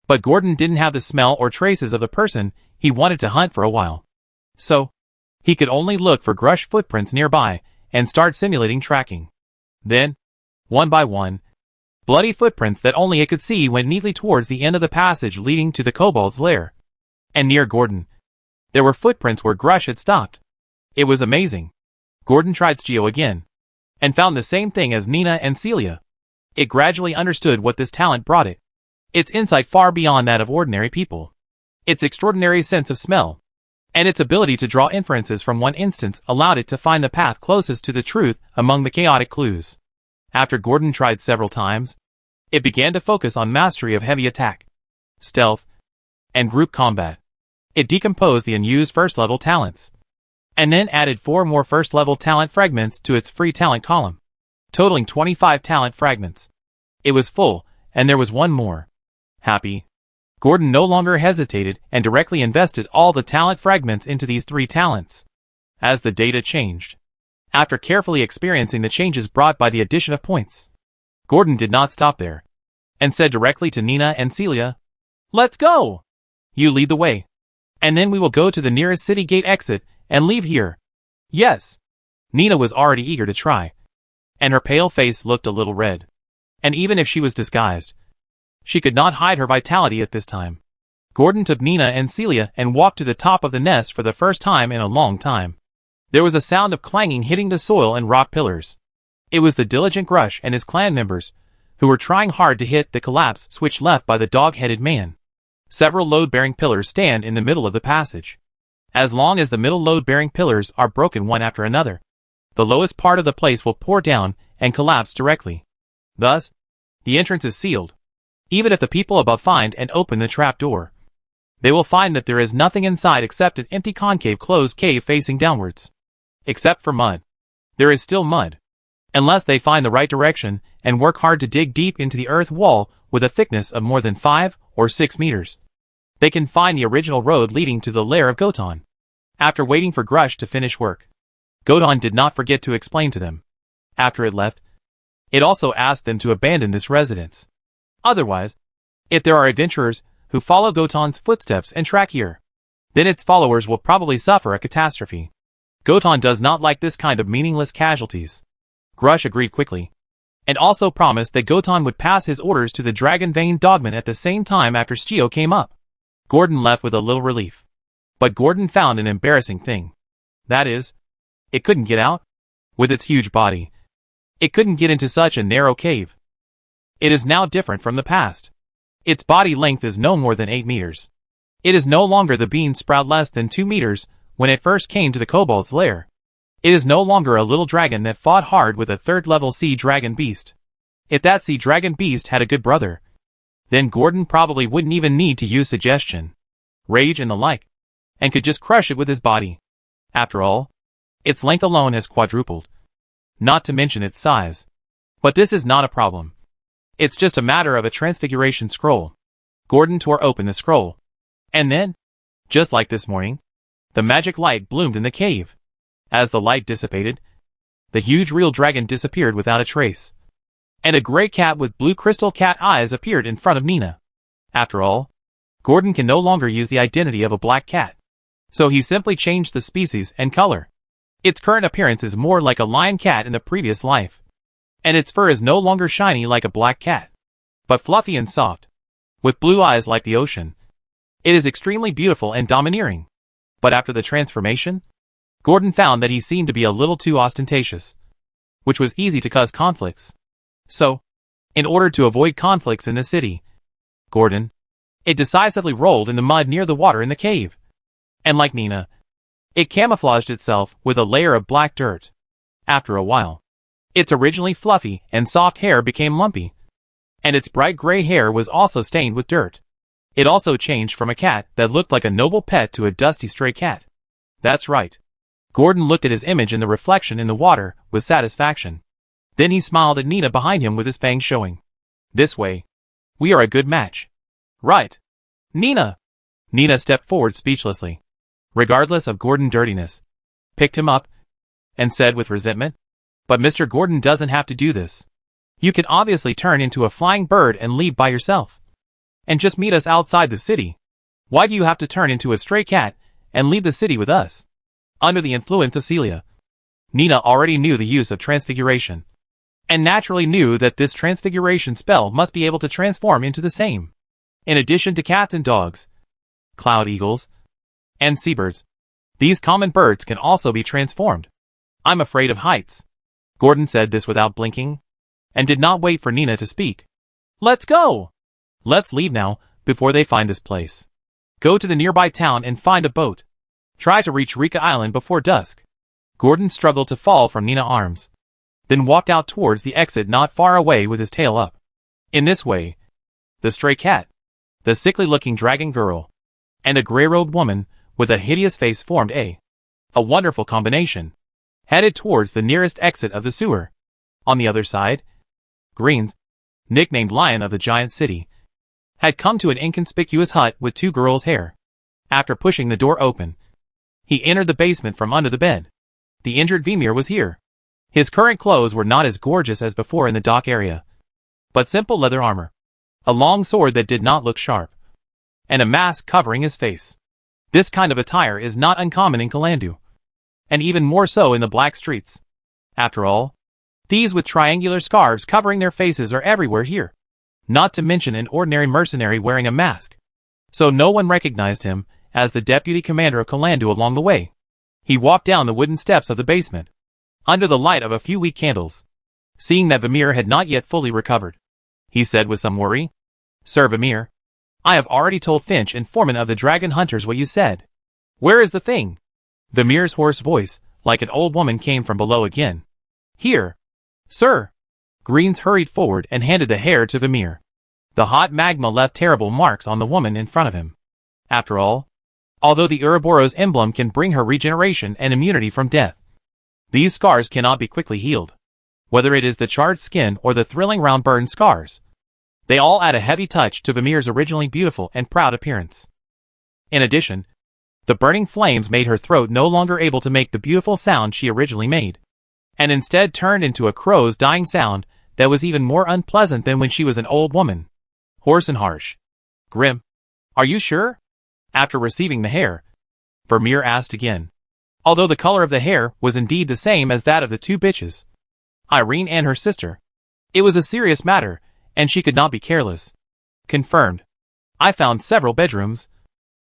But Gordon didn't have the smell or traces of the person he wanted to hunt for a while. So, he could only look for Grush footprints nearby and start simulating tracking. Then, one by one, bloody footprints that only it could see went neatly towards the end of the passage leading to the kobold's lair. And near Gordon, there were footprints where Grush had stopped. It was amazing. Gordon tried Geo again, and found the same thing as Nina and Celia. It gradually understood what this talent brought it. Its insight far beyond that of ordinary people. Its extraordinary sense of smell and its ability to draw inferences from one instance allowed it to find the path closest to the truth among the chaotic clues. After Gordon tried several times, it began to focus on mastery of heavy attack, stealth, and group combat. It decomposed the unused first-level talents, and then added 4 more first-level talent fragments to its free talent column, totaling 25 talent fragments. It was full, and there was one more. Happy, Gordon no longer hesitated and directly invested all the talent fragments into these 3 talents. As the data changed, after carefully experiencing the changes brought by the addition of points, Gordon did not stop there, and said directly to Nina and Celia, "Let's go! You lead the way, and then we will go to the nearest city gate exit and leave here." Yes. Nina was already eager to try, and her pale face looked a little red. And even if she was disguised, she could not hide her vitality at this time. Gordon took Nina and Celia and walked to the top of the nest for the first time in a long time. There was a sound of clanging hitting the soil and rock pillars. It was the diligent Grush and his clan members, who were trying hard to hit the collapse switch left by the dog-headed man. Several load-bearing pillars stand in the middle of the passage. As long as the middle load-bearing pillars are broken one after another, the lowest part of the place will pour down and collapse directly. Thus, the entrance is sealed. Even if the people above find and open the trap door, they will find that there is nothing inside except an empty concave closed cave facing downwards. Except for mud. There is still mud. Unless they find the right direction and work hard to dig deep into the earth wall with a thickness of more than 5 or 6 meters, they can find the original road leading to the lair of Goton. After waiting for Grush to finish work, Goton did not forget to explain to them. After it left, it also asked them to abandon this residence. Otherwise, if there are adventurers who follow Goton's footsteps and track here, then its followers will probably suffer a catastrophe. Goton does not like this kind of meaningless casualties. Grush agreed quickly, and also promised that Goton would pass his orders to the Dragon Vein Dogman at the same time after Stio came up. Gordon left with a little relief. But Gordon found an embarrassing thing. That is, it couldn't get out. With its huge body, it couldn't get into such a narrow cave. It is now different from the past. Its body length is no more than 8 meters. It is no longer the bean sprout less than 2 meters when it first came to the kobold's lair. It is no longer a little dragon that fought hard with a 3rd-level sea dragon beast. If that sea dragon beast had a good brother, then Gordon probably wouldn't even need to use suggestion, rage and the like, and could just crush it with his body. After all, its length alone has quadrupled, not to mention its size. But this is not a problem. It's just a matter of a transfiguration scroll. Gordon tore open the scroll, and then, just like this morning, the magic light bloomed in the cave. As the light dissipated, the huge real dragon disappeared without a trace, and a gray cat with blue crystal cat eyes appeared in front of Nina. After all, Gordon can no longer use the identity of a black cat, so he simply changed the species and color. Its current appearance is more like a lion cat in the previous life, and its fur is no longer shiny like a black cat, but fluffy and soft, with blue eyes like the ocean. It is extremely beautiful and domineering. But after the transformation, Gordon found that he seemed to be a little too ostentatious, which was easy to cause conflicts. So, in order to avoid conflicts in the city, Gordon, it decisively rolled in the mud near the water in the cave. And like Nina, it camouflaged itself with a layer of black dirt. After a while, its originally fluffy and soft hair became lumpy, and its bright gray hair was also stained with dirt. It also changed from a cat that looked like a noble pet to a dusty stray cat. That's right. Gordon looked at his image in the reflection in the water with satisfaction. Then he smiled at Nina behind him with his fangs showing. This way, we are a good match. Right. Nina! Nina stepped forward speechlessly, regardless of Gordon's dirtiness, picked him up, and said with resentment, "But Mr. Gordon doesn't have to do this. You can obviously turn into a flying bird and leave by yourself, and just meet us outside the city. Why do you have to turn into a stray cat and leave the city with us?" Under the influence of Celia, Nina already knew the use of transfiguration, and naturally knew that this transfiguration spell must be able to transform into the same. In addition to cats and dogs, cloud eagles, and seabirds, these common birds can also be transformed. "I'm afraid of heights." Gordon said this without blinking, and did not wait for Nina to speak. "Let's go! Let's leave now, before they find this place." Go to the nearby town and find a boat. Try to reach Rika Island before dusk. Gordon struggled to fall from Nina's arms, then walked out towards the exit not far away with his tail up. In this way, the stray cat, the sickly-looking dragon girl, and a gray-robed woman with a hideous face formed a wonderful combination, headed towards the nearest exit of the sewer. On the other side, Greens, nicknamed Lion of the Giant City, had come to an inconspicuous hut with two girls' hair. After pushing the door open, he entered the basement from under the bed. The injured Vemir was here. His current clothes were not as gorgeous as before in the dock area, but simple leather armor, a long sword that did not look sharp, and a mask covering his face. This kind of attire is not uncommon in Kalandu, and even more so in the black streets. After all, thieves with triangular scarves covering their faces are everywhere here, not to mention an ordinary mercenary wearing a mask. So no one recognized him as the deputy commander of Kalandu along the way. He walked down the wooden steps of the basement, under the light of a few weak candles. Seeing that Vemir had not yet fully recovered, he said with some worry, "Sir Vemir, I have already told Finch and Foreman of the Dragon Hunters what you said. Where is the thing?" Vemir's hoarse voice, like an old woman, came from below again. "Here, sir." Greens hurried forward and handed the hair to Vemir. The hot magma left terrible marks on the woman in front of him. After all, although the Ouroboros emblem can bring her regeneration and immunity from death, these scars cannot be quickly healed. Whether it is the charred skin or the thrilling round burn scars, they all add a heavy touch to Vemir's originally beautiful and proud appearance. In addition, the burning flames made her throat no longer able to make the beautiful sound she originally made, and instead turned into a crow's dying sound that was even more unpleasant than when she was an old woman. Hoarse and harsh. "Grim, are you sure?" After receiving the hair, Vermeer asked again, although the color of the hair was indeed the same as that of the two bitches, Irene and her sister. It was a serious matter, and she could not be careless. "Confirmed. I found several bedrooms,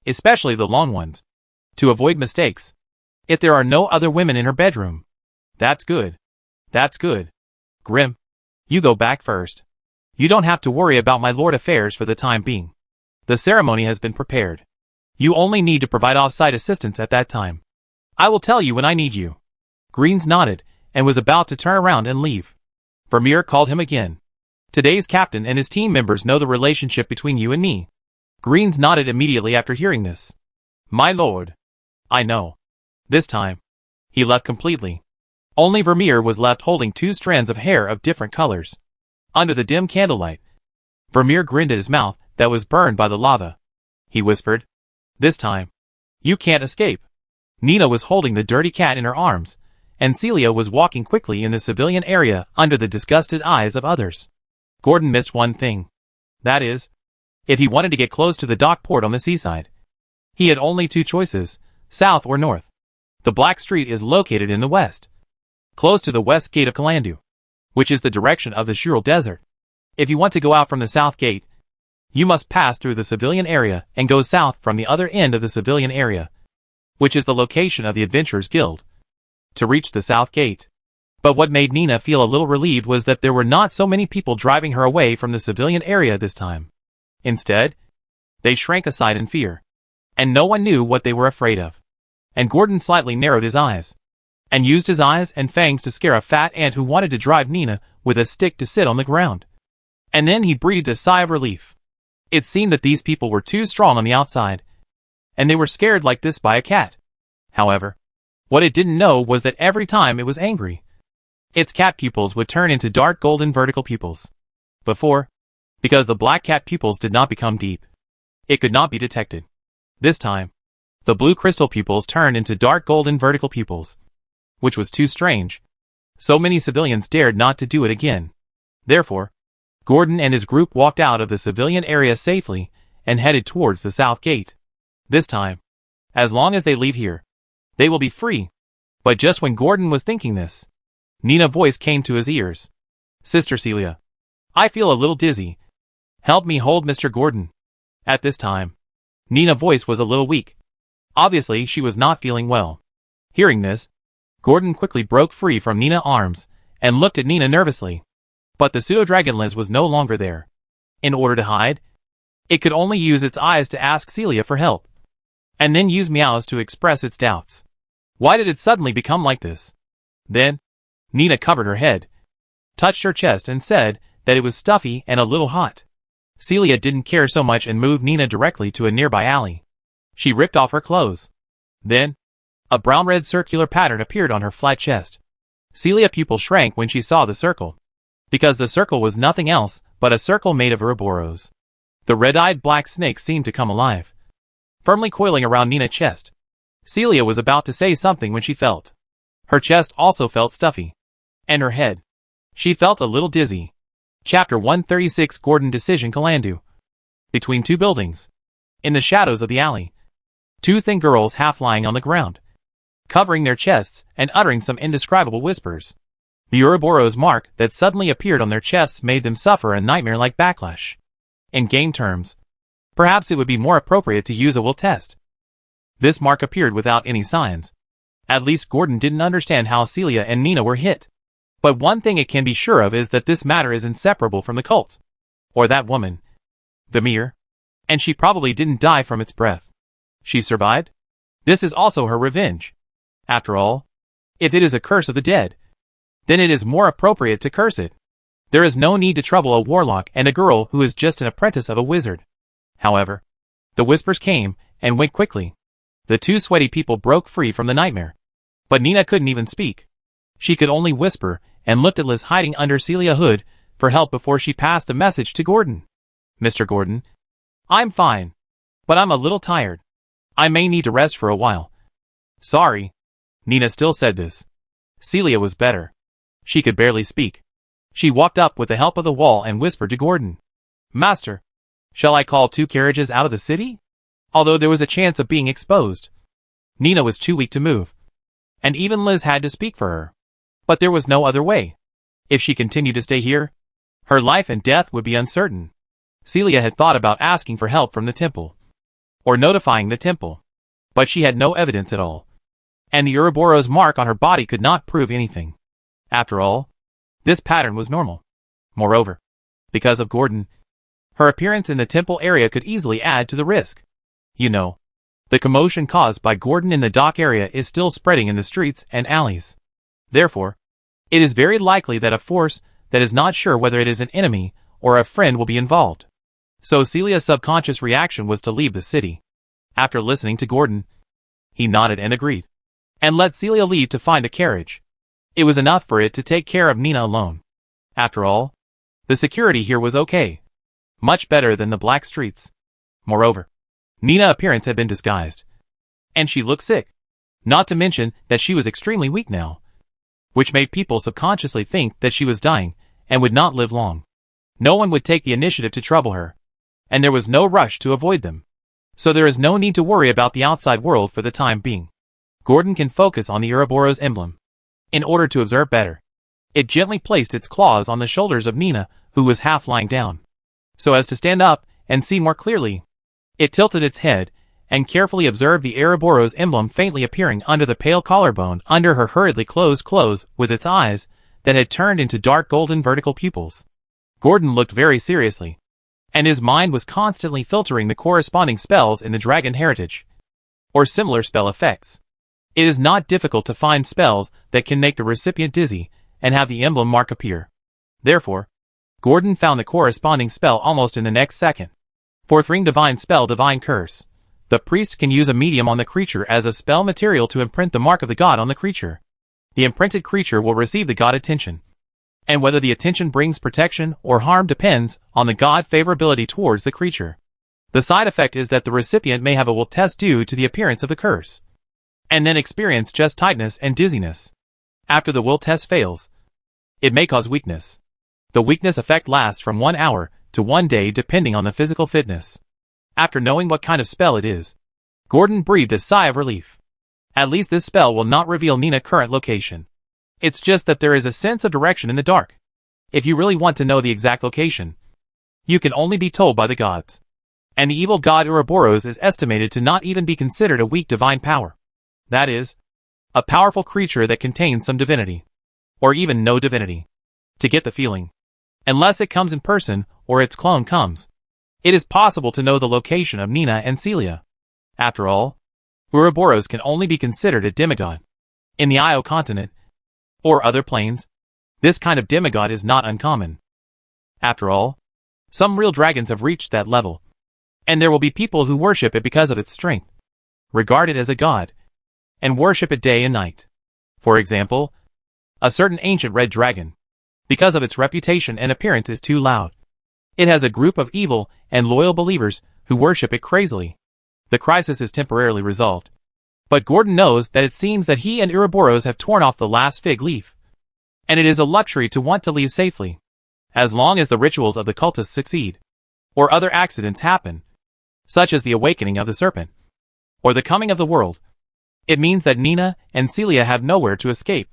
especially the long ones, to avoid mistakes. If there are no other women in her bedroom." "That's good. That's good. Grim, you go back first. You don't have to worry about my lord affairs for the time being. The ceremony has been prepared. You only need to provide off-site assistance at that time. I will tell you when I need you." Greens nodded and was about to turn around and leave. Vermeer called him again. "Today's captain and his team members know the relationship between you and me." Greens nodded immediately after hearing this. "My lord, I know." This time, he left completely. Only Vermeer was left holding two strands of hair of different colors. Under the dim candlelight, Vermeer grinned at his mouth that was burned by the lava. He whispered, "This time, you can't escape." Nina was holding the dirty cat in her arms, and Celia was walking quickly in the civilian area under the disgusted eyes of others. Gordon missed one thing. That is, if he wanted to get close to the dock port on the seaside, he had only two choices, south or north. The Black Street is located in the west, close to the west gate of Kalandu, which is the direction of the Shural Desert. If you want to go out from the south gate, you must pass through the civilian area and go south from the other end of the civilian area, which is the location of the Adventurers Guild, to reach the south gate. But what made Nina feel a little relieved was that there were not so many people driving her away from the civilian area this time. Instead, they shrank aside in fear, and no one knew what they were afraid of. And Gordon slightly narrowed his eyes, and used his eyes and fangs to scare a fat ant who wanted to drive Nina with a stick to sit on the ground. And then he breathed a sigh of relief. It seemed that these people were too strong on the outside, and they were scared like this by a cat. However, what it didn't know was that every time it was angry, its cat pupils would turn into dark golden vertical pupils. Before, because the black cat pupils did not become deep, it could not be detected. This time, the blue crystal pupils turned into dark golden vertical pupils, which was too strange. So many civilians dared not to do it again. Therefore, Gordon and his group walked out of the civilian area safely and headed towards the south gate. This time, as long as they leave here, they will be free. But just when Gordon was thinking this, Nina's voice came to his ears. "Sister Celia, I feel a little dizzy. Help me hold Mr. Gordon." At this time, Nina's voice was a little weak. Obviously, she was not feeling well. Hearing this, Gordon quickly broke free from Nina's arms and looked at Nina nervously. But the pseudo-dragonless was no longer there. In order to hide, It could only use its eyes to ask Celia for help, and then use meows to express its doubts. Why did it suddenly become like this? Then, Nina covered her head, touched her chest and said that it was stuffy and a little hot. Celia didn't care so much and moved Nina directly to a nearby alley. She ripped off her clothes. Then, a brown-red circular pattern appeared on her flat chest. Celia's pupil shrank when she saw the circle, because the circle was nothing else but a circle made of Ouroboros. The red-eyed black snake seemed to come alive, firmly coiling around Nina's chest. Celia was about to say something when she felt. Her chest also felt stuffy. And her head. She felt a little dizzy. Chapter 136 Gordon Decision Kalandu. Between two buildings. In the shadows of the alley. Two thin girls half lying on the ground, covering their chests and uttering some indescribable whispers. The Ouroboros mark that suddenly appeared on their chests made them suffer a nightmare-like backlash. In game terms, perhaps it would be more appropriate to use a will test. This mark appeared without any signs. At least Gordon didn't understand how Celia and Nina were hit. But one thing it can be sure of is that this matter is inseparable from the cult. Or that woman. The mirror. And she probably didn't die from its breath. She survived? This is also her revenge. After all, if it is a curse of the dead, then it is more appropriate to curse it. There is no need to trouble a warlock and a girl who is just an apprentice of a wizard. However, the whispers came and went quickly. The two sweaty people broke free from the nightmare. But Nina couldn't even speak. She could only whisper and looked at Liz hiding under Celia's hood for help before she passed the message to Gordon. Mr. Gordon, I'm fine, but I'm a little tired. I may need to rest for a while. Sorry. Nina still said this. Celia was better. She could barely speak. She walked up with the help of the wall and whispered to Gordon. Master, shall I call 2 carriages out of the city? Although there was a chance of being exposed. Nina was too weak to move. And even Liz had to speak for her. But there was no other way. If she continued to stay here, her life and death would be uncertain. Celia had thought about asking for help from the temple, or notifying the temple. But she had no evidence at all. And the Ouroboros mark on her body could not prove anything. After all, this pattern was normal. Moreover, because of Gordon, her appearance in the temple area could easily add to the risk. You know, the commotion caused by Gordon in the dock area is still spreading in the streets and alleys. Therefore, it is very likely that a force that is not sure whether it is an enemy or a friend will be involved. So Celia's subconscious reaction was to leave the city. After listening to Gordon, he nodded and agreed, and let Celia leave to find a carriage. It was enough for it to take care of Nina alone. After all, the security here was okay. Much better than the black streets. Moreover, Nina's appearance had been disguised. And she looked sick. Not to mention that she was extremely weak now, which made people subconsciously think that she was dying and would not live long. No one would take the initiative to trouble her, and there was no rush to avoid them. So there is no need to worry about the outside world for the time being. Gordon can focus on the Ouroboros emblem. In order to observe better, it gently placed its claws on the shoulders of Nina, who was half lying down. So as to stand up and see more clearly, it tilted its head and carefully observed the Ouroboros emblem faintly appearing under the pale collarbone under her hurriedly closed clothes with its eyes that had turned into dark golden vertical pupils. Gordon looked very seriously, and his mind was constantly filtering the corresponding spells in the dragon heritage, or similar spell effects. It is not difficult to find spells that can make the recipient dizzy and have the emblem mark appear. Therefore, Gordon found the corresponding spell almost in the next second. 4th ring divine spell divine curse. The priest can use a medium on the creature as a spell material to imprint the mark of the god on the creature. The imprinted creature will receive the god attention. And whether the attention brings protection or harm depends on the god favorability towards the creature. The side effect is that the recipient may have a will test due to the appearance of the curse, and then experience chest tightness and dizziness. After the will test fails, it may cause weakness. The weakness effect lasts from 1 hour to 1 day depending on the physical fitness. After knowing what kind of spell it is, Gordon breathed a sigh of relief. At least this spell will not reveal Nina's current location. It's just that there is a sense of direction in the dark. If you really want to know the exact location, you can only be told by the gods. And the evil god Ouroboros is estimated to not even be considered a weak divine power. That is, a powerful creature that contains some divinity, or even no divinity. To get the feeling, unless it comes in person or its clone comes, It is possible to know the location of Nina and Celia. After all, Ouroboros can only be considered a demigod. In the Io continent, or other planes, this kind of demigod is not uncommon. After all, some real dragons have reached that level, and there will be people who worship it because of its strength, regard it as a god, and worship it day and night. For example, a certain ancient red dragon, because of its reputation and appearance, is too loud. It has a group of evil and loyal believers who worship it crazily. The crisis is temporarily resolved, but Gordon knows that it seems that he and Ouroboros have torn off the last fig leaf, and it is a luxury to want to leave safely, as long as the rituals of the cultists succeed, or other accidents happen, such as the awakening of the serpent, or the coming of the world. It means that Nina and Celia have nowhere to escape.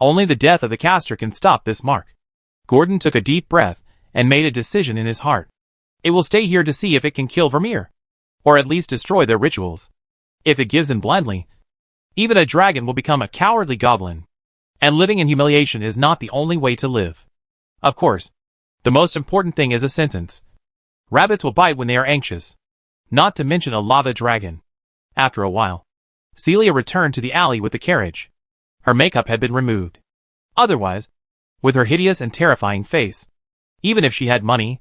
Only the death of the caster can stop this mark. Gordon took a deep breath and made a decision in his heart. It will stay here to see if it can kill Vermeer, or at least destroy their rituals. If it gives in blindly, even a dragon will become a cowardly goblin. And living in humiliation is not the only way to live. Of course, the most important thing is a sentence. Rabbits will bite when they are anxious, not to mention a lava dragon. After a while, Celia returned to the alley with the carriage. Her makeup had been removed. Otherwise, with her hideous and terrifying face, even if she had money,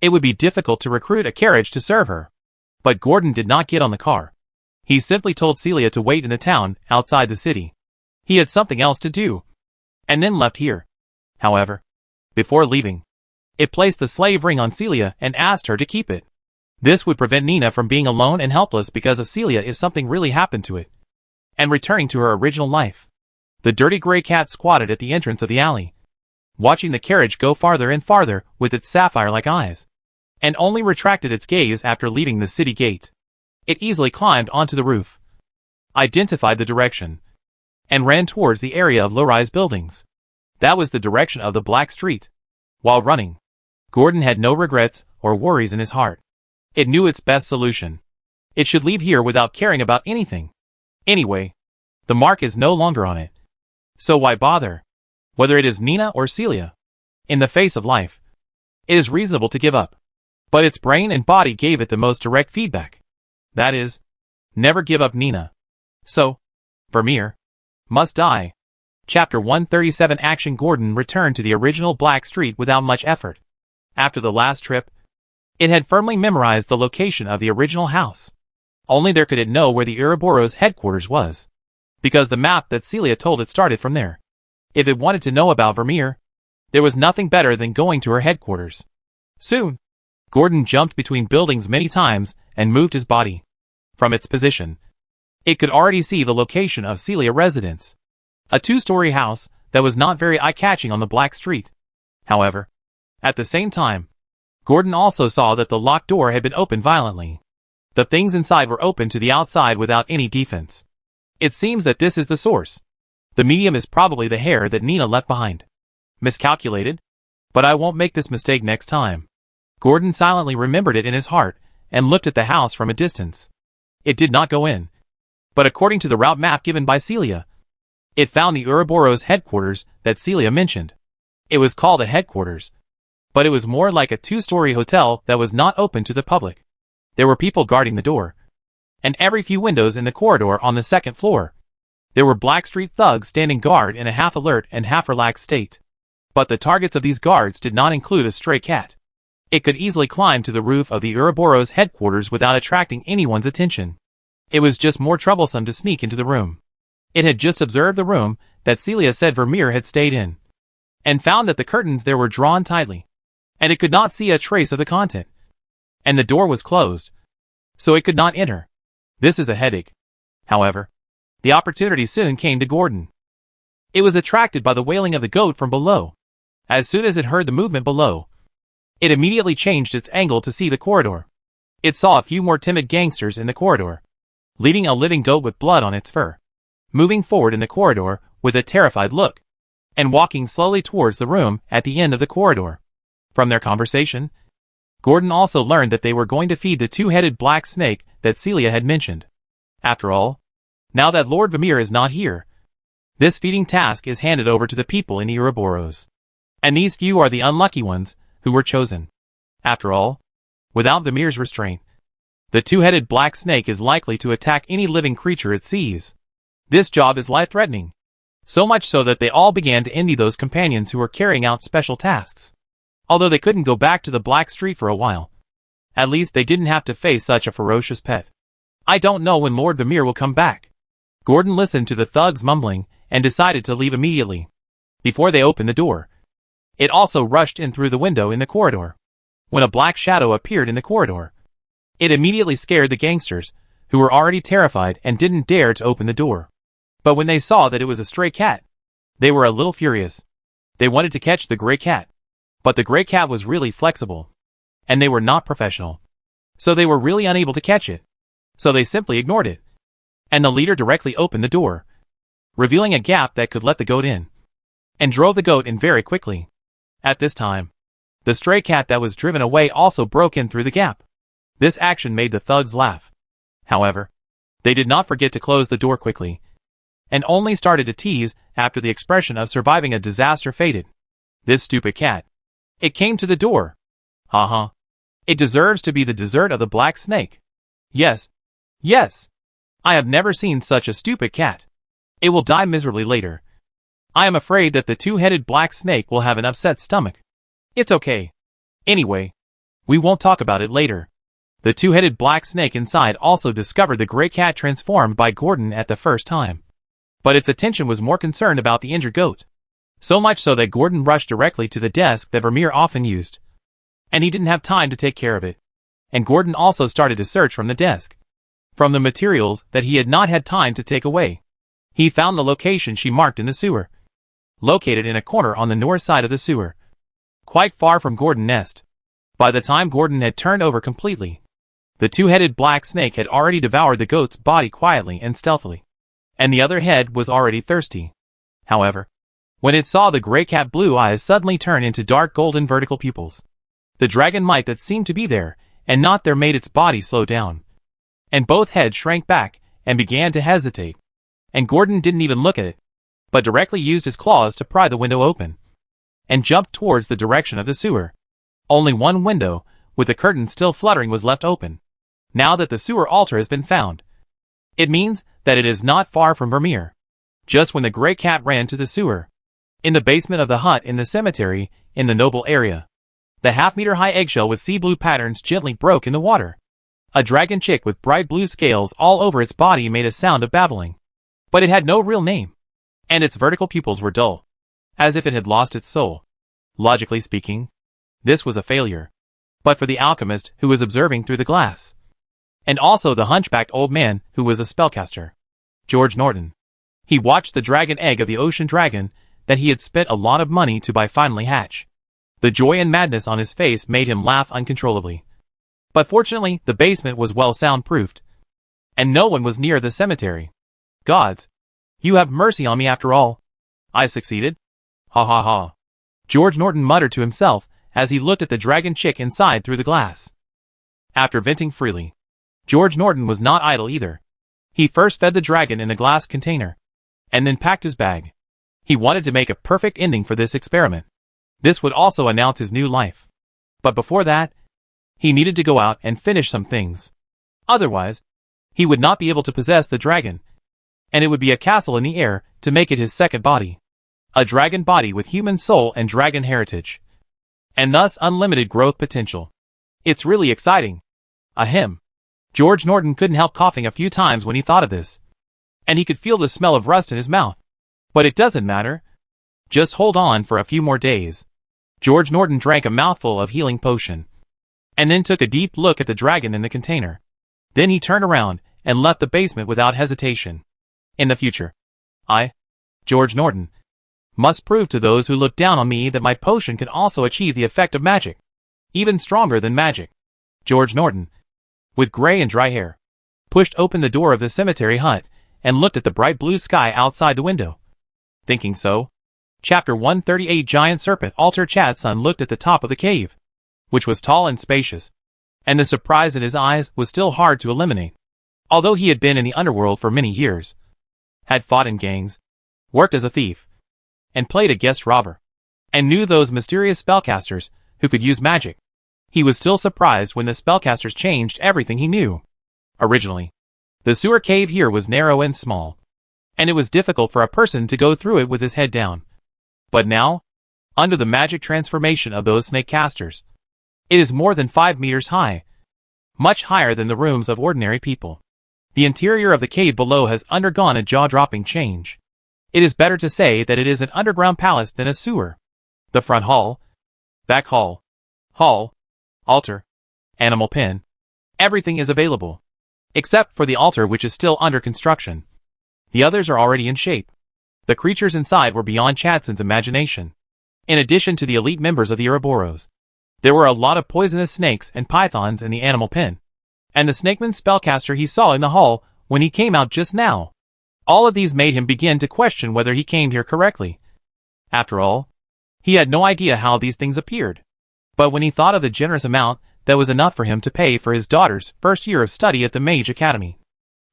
it would be difficult to recruit a carriage to serve her. But Gordon did not get on the car. He simply told Celia to wait in the town outside the city. He had something else to do, and then left here. However, before leaving, it placed the slave ring on Celia and asked her to keep it. This would prevent Nina from being alone and helpless because of Celia if something really happened to it, and returning to her original life. The dirty gray cat squatted at the entrance of the alley, watching the carriage go farther and farther with its sapphire-like eyes, and only retracted its gaze after leaving the city gate. It easily climbed onto the roof, identified the direction, and ran towards the area of low-rise buildings. That was the direction of the Black Street. While running, Gordon had no regrets or worries in his heart. It knew its best solution. It should leave here without caring about anything. Anyway, the mark is no longer on it. So why bother? Whether it is Nina or Celia. In the face of life, it is reasonable to give up. But its brain and body gave it the most direct feedback. That is, never give up Nina. So, Vermeer must die. Chapter 137 Action. Gordon returned to the original Black Street without much effort. After the last trip, it had firmly memorized the location of the original house. Only there could it know where the Ouroboros headquarters was, because the map that Celia told it started from there. If it wanted to know about Vermeer, there was nothing better than going to her headquarters. Soon, Gordon jumped between buildings many times and moved his body. From its position, it could already see the location of Celia's residence, a two-story house that was not very eye-catching on the Black Street. However, at the same time, Gordon also saw that the locked door had been opened violently. The things inside were open to the outside without any defense. It seems that this is the source. The medium is probably the hair that Nina left behind. Miscalculated? But I won't make this mistake next time. Gordon silently remembered it in his heart and looked at the house from a distance. It did not go in, but according to the route map given by Celia, it found the Ouroboros headquarters that Celia mentioned. It was called a headquarters, but it was more like a two-story hotel that was not open to the public. There were people guarding the door, and every few windows in the corridor on the second floor. There were Black Street thugs standing guard in a half-alert and half-relaxed state. But the targets of these guards did not include a stray cat. It could easily climb to the roof of the Ouroboros headquarters without attracting anyone's attention. It was just more troublesome to sneak into the room. It had just observed the room that Celia said Vermeer had stayed in, and found that the curtains there were drawn tightly, and it could not see a trace of the content. And the door was closed, so it could not enter. This is a headache. However, the opportunity soon came to Gordon. It was attracted by the wailing of the goat from below. As soon as it heard the movement below, it immediately changed its angle to see the corridor. It saw a few more timid gangsters in the corridor, leading a living goat with blood on its fur, moving forward in the corridor with a terrified look, and walking slowly towards the room at the end of the corridor. From their conversation, Gordon also learned that they were going to feed the two-headed black snake that Celia had mentioned. After all, now that Lord Vermeer is not here, this feeding task is handed over to the people in the Ouroboros. And these few are the unlucky ones who were chosen. After all, Without Vermeer's restraint, the two-headed black snake is likely to attack any living creature it sees. This job is life-threatening. So much so that they all began to envy those companions who were carrying out special tasks. Although they couldn't go back to the Black Street for a while, at least they didn't have to face such a ferocious pet. I don't know when Lord Vermeer will come back. Gordon listened to the thugs mumbling and decided to leave immediately. Before they opened the door, it also rushed in through the window in the corridor. When a black shadow appeared in the corridor, it immediately scared the gangsters, who were already terrified and didn't dare to open the door. But when they saw that it was a stray cat, they were a little furious. They wanted to catch the gray cat. But the gray cat was really flexible, and they were not professional. So they were really unable to catch it. So they simply ignored it. And the leader directly opened the door, revealing a gap that could let the goat in, and drove the goat in very quickly. At this time, the stray cat that was driven away also broke in through the gap. This action made the thugs laugh. However, they did not forget to close the door quickly, and only started to tease after the expression of surviving a disaster faded. This stupid cat. It came to the door. Haha. It deserves to be the dessert of the black snake. Yes. Yes. I have never seen such a stupid cat. It will die miserably later. I am afraid that the two-headed black snake will have an upset stomach. It's okay. Anyway, we won't talk about it later. The two-headed black snake inside also discovered the gray cat transformed by Gordon at the first time. But its attention was more concerned about the injured goat. So much so that Gordon rushed directly to the desk that Vermeer often used. And he didn't have time to take care of it. And Gordon also started to search from the desk, from the materials that he had not had time to take away. He found the location she marked in the sewer, located in a corner on the north side of the sewer, quite far from Gordon's nest. By the time Gordon had turned over completely, the two-headed black snake had already devoured the goat's body quietly and stealthily, and the other head was already thirsty. However, when it saw the gray cat, blue eyes suddenly turn into dark golden vertical pupils. The dragon might that seemed to be there, and not there, made its body slow down, and both heads shrank back and began to hesitate. And Gordon didn't even look at it, but directly used his claws to pry the window open, and jumped towards the direction of the sewer. Only one window, with the curtain still fluttering, was left open. Now that the sewer altar has been found, it means that it is not far from Vermeer. Just when the gray cat ran to the sewer, in the basement of the hut in the cemetery, in the noble area, the half-meter-high eggshell with sea blue patterns gently broke in the water. A dragon chick with bright blue scales all over its body made a sound of babbling. But it had no real name, and its vertical pupils were dull, as if it had lost its soul. Logically speaking, this was a failure. But for the alchemist who was observing through the glass, and also the hunchbacked old man who was a spellcaster, George Norton. He watched the dragon egg of the ocean dragon that he had spent a lot of money to buy finally hatch. The joy and madness on his face made him laugh uncontrollably. But fortunately, the basement was well soundproofed, and no one was near the cemetery. Gods, you have mercy on me after all. I succeeded. Ha ha ha. George Norton muttered to himself as he looked at the dragon chick inside through the glass. After venting freely, George Norton was not idle either. He first fed the dragon in a glass container, and then packed his bag. He wanted to make a perfect ending for this experiment. This would also announce his new life. But before that, he needed to go out and finish some things. Otherwise, he would not be able to possess the dragon, and it would be a castle in the air to make it his second body. A dragon body with human soul and dragon heritage, and thus unlimited growth potential. It's really exciting. Ahem. George Norton couldn't help coughing a few times when he thought of this, and he could feel the smell of rust in his mouth. But it doesn't matter. Just hold on for a few more days. George Norton drank a mouthful of healing potion, and then took a deep look at the dragon in the container. Then he turned around and left the basement without hesitation. In the future, I, George Norton, must prove to those who look down on me that my potion can also achieve the effect of magic, even stronger than magic. George Norton, with gray and dry hair, pushed open the door of the cemetery hut and looked at the bright blue sky outside the window. Thinking so, Chapter 138 Giant Serpent Altar Chad Sun looked at the top of the cave, which was tall and spacious, and the surprise in his eyes was still hard to eliminate. Although he had been in the underworld for many years, had fought in gangs, worked as a thief, and played a guest robber, and knew those mysterious spellcasters who could use magic, He was still surprised when the spellcasters changed everything he knew. Originally, the sewer cave here was narrow and small, and it was difficult for a person to go through it with his head down. But now, under the magic transformation of those snake casters, it is more than 5 meters high, much higher than the rooms of ordinary people. The interior of the cave below has undergone a jaw-dropping change. It is better to say that it is an underground palace than a sewer. The front hall, back hall, altar, animal pen, everything is available, except for the altar which is still under construction. The others are already in shape. The creatures inside were beyond Chadson's imagination. In addition to the elite members of the Ouroboros, there were a lot of poisonous snakes and pythons in the animal pen, and the snakeman spellcaster he saw in the hall when he came out just now. All of these made him begin to question whether he came here correctly. After all, he had no idea how these things appeared. But when he thought of the generous amount that was enough for him to pay for his daughter's first year of study at the Mage Academy,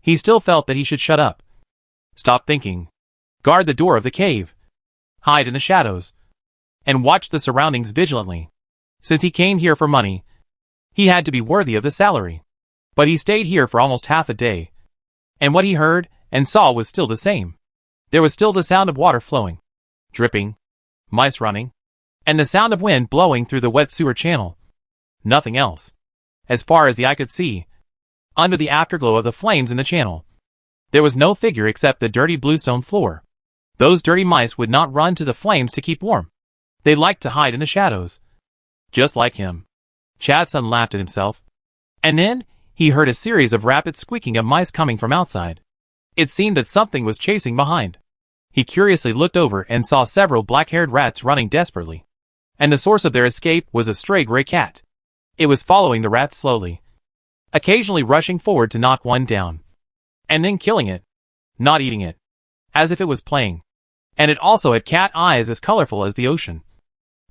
he still felt that he should shut up. Stop thinking. Guard the door of the cave. Hide in the shadows. And watch the surroundings vigilantly. Since he came here for money, he had to be worthy of the salary. But he stayed here for almost half a day, and what he heard and saw was still the same. There was still the sound of water flowing, dripping, mice running, and the sound of wind blowing through the wet sewer channel. Nothing else. As far as the eye could see, under the afterglow of the flames in the channel, there was no figure except the dirty bluestone floor. Those dirty mice would not run to the flames to keep warm. They liked to hide in the shadows. Just like him. Chadson laughed at himself. And then, he heard a series of rapid squeaking of mice coming from outside. It seemed that something was chasing behind. He curiously looked over and saw several black-haired rats running desperately. And the source of their escape was a stray gray cat. It was following the rats slowly, occasionally rushing forward to knock one down, and then killing it, not eating it, as if it was playing. And it also had cat eyes as colorful as the ocean,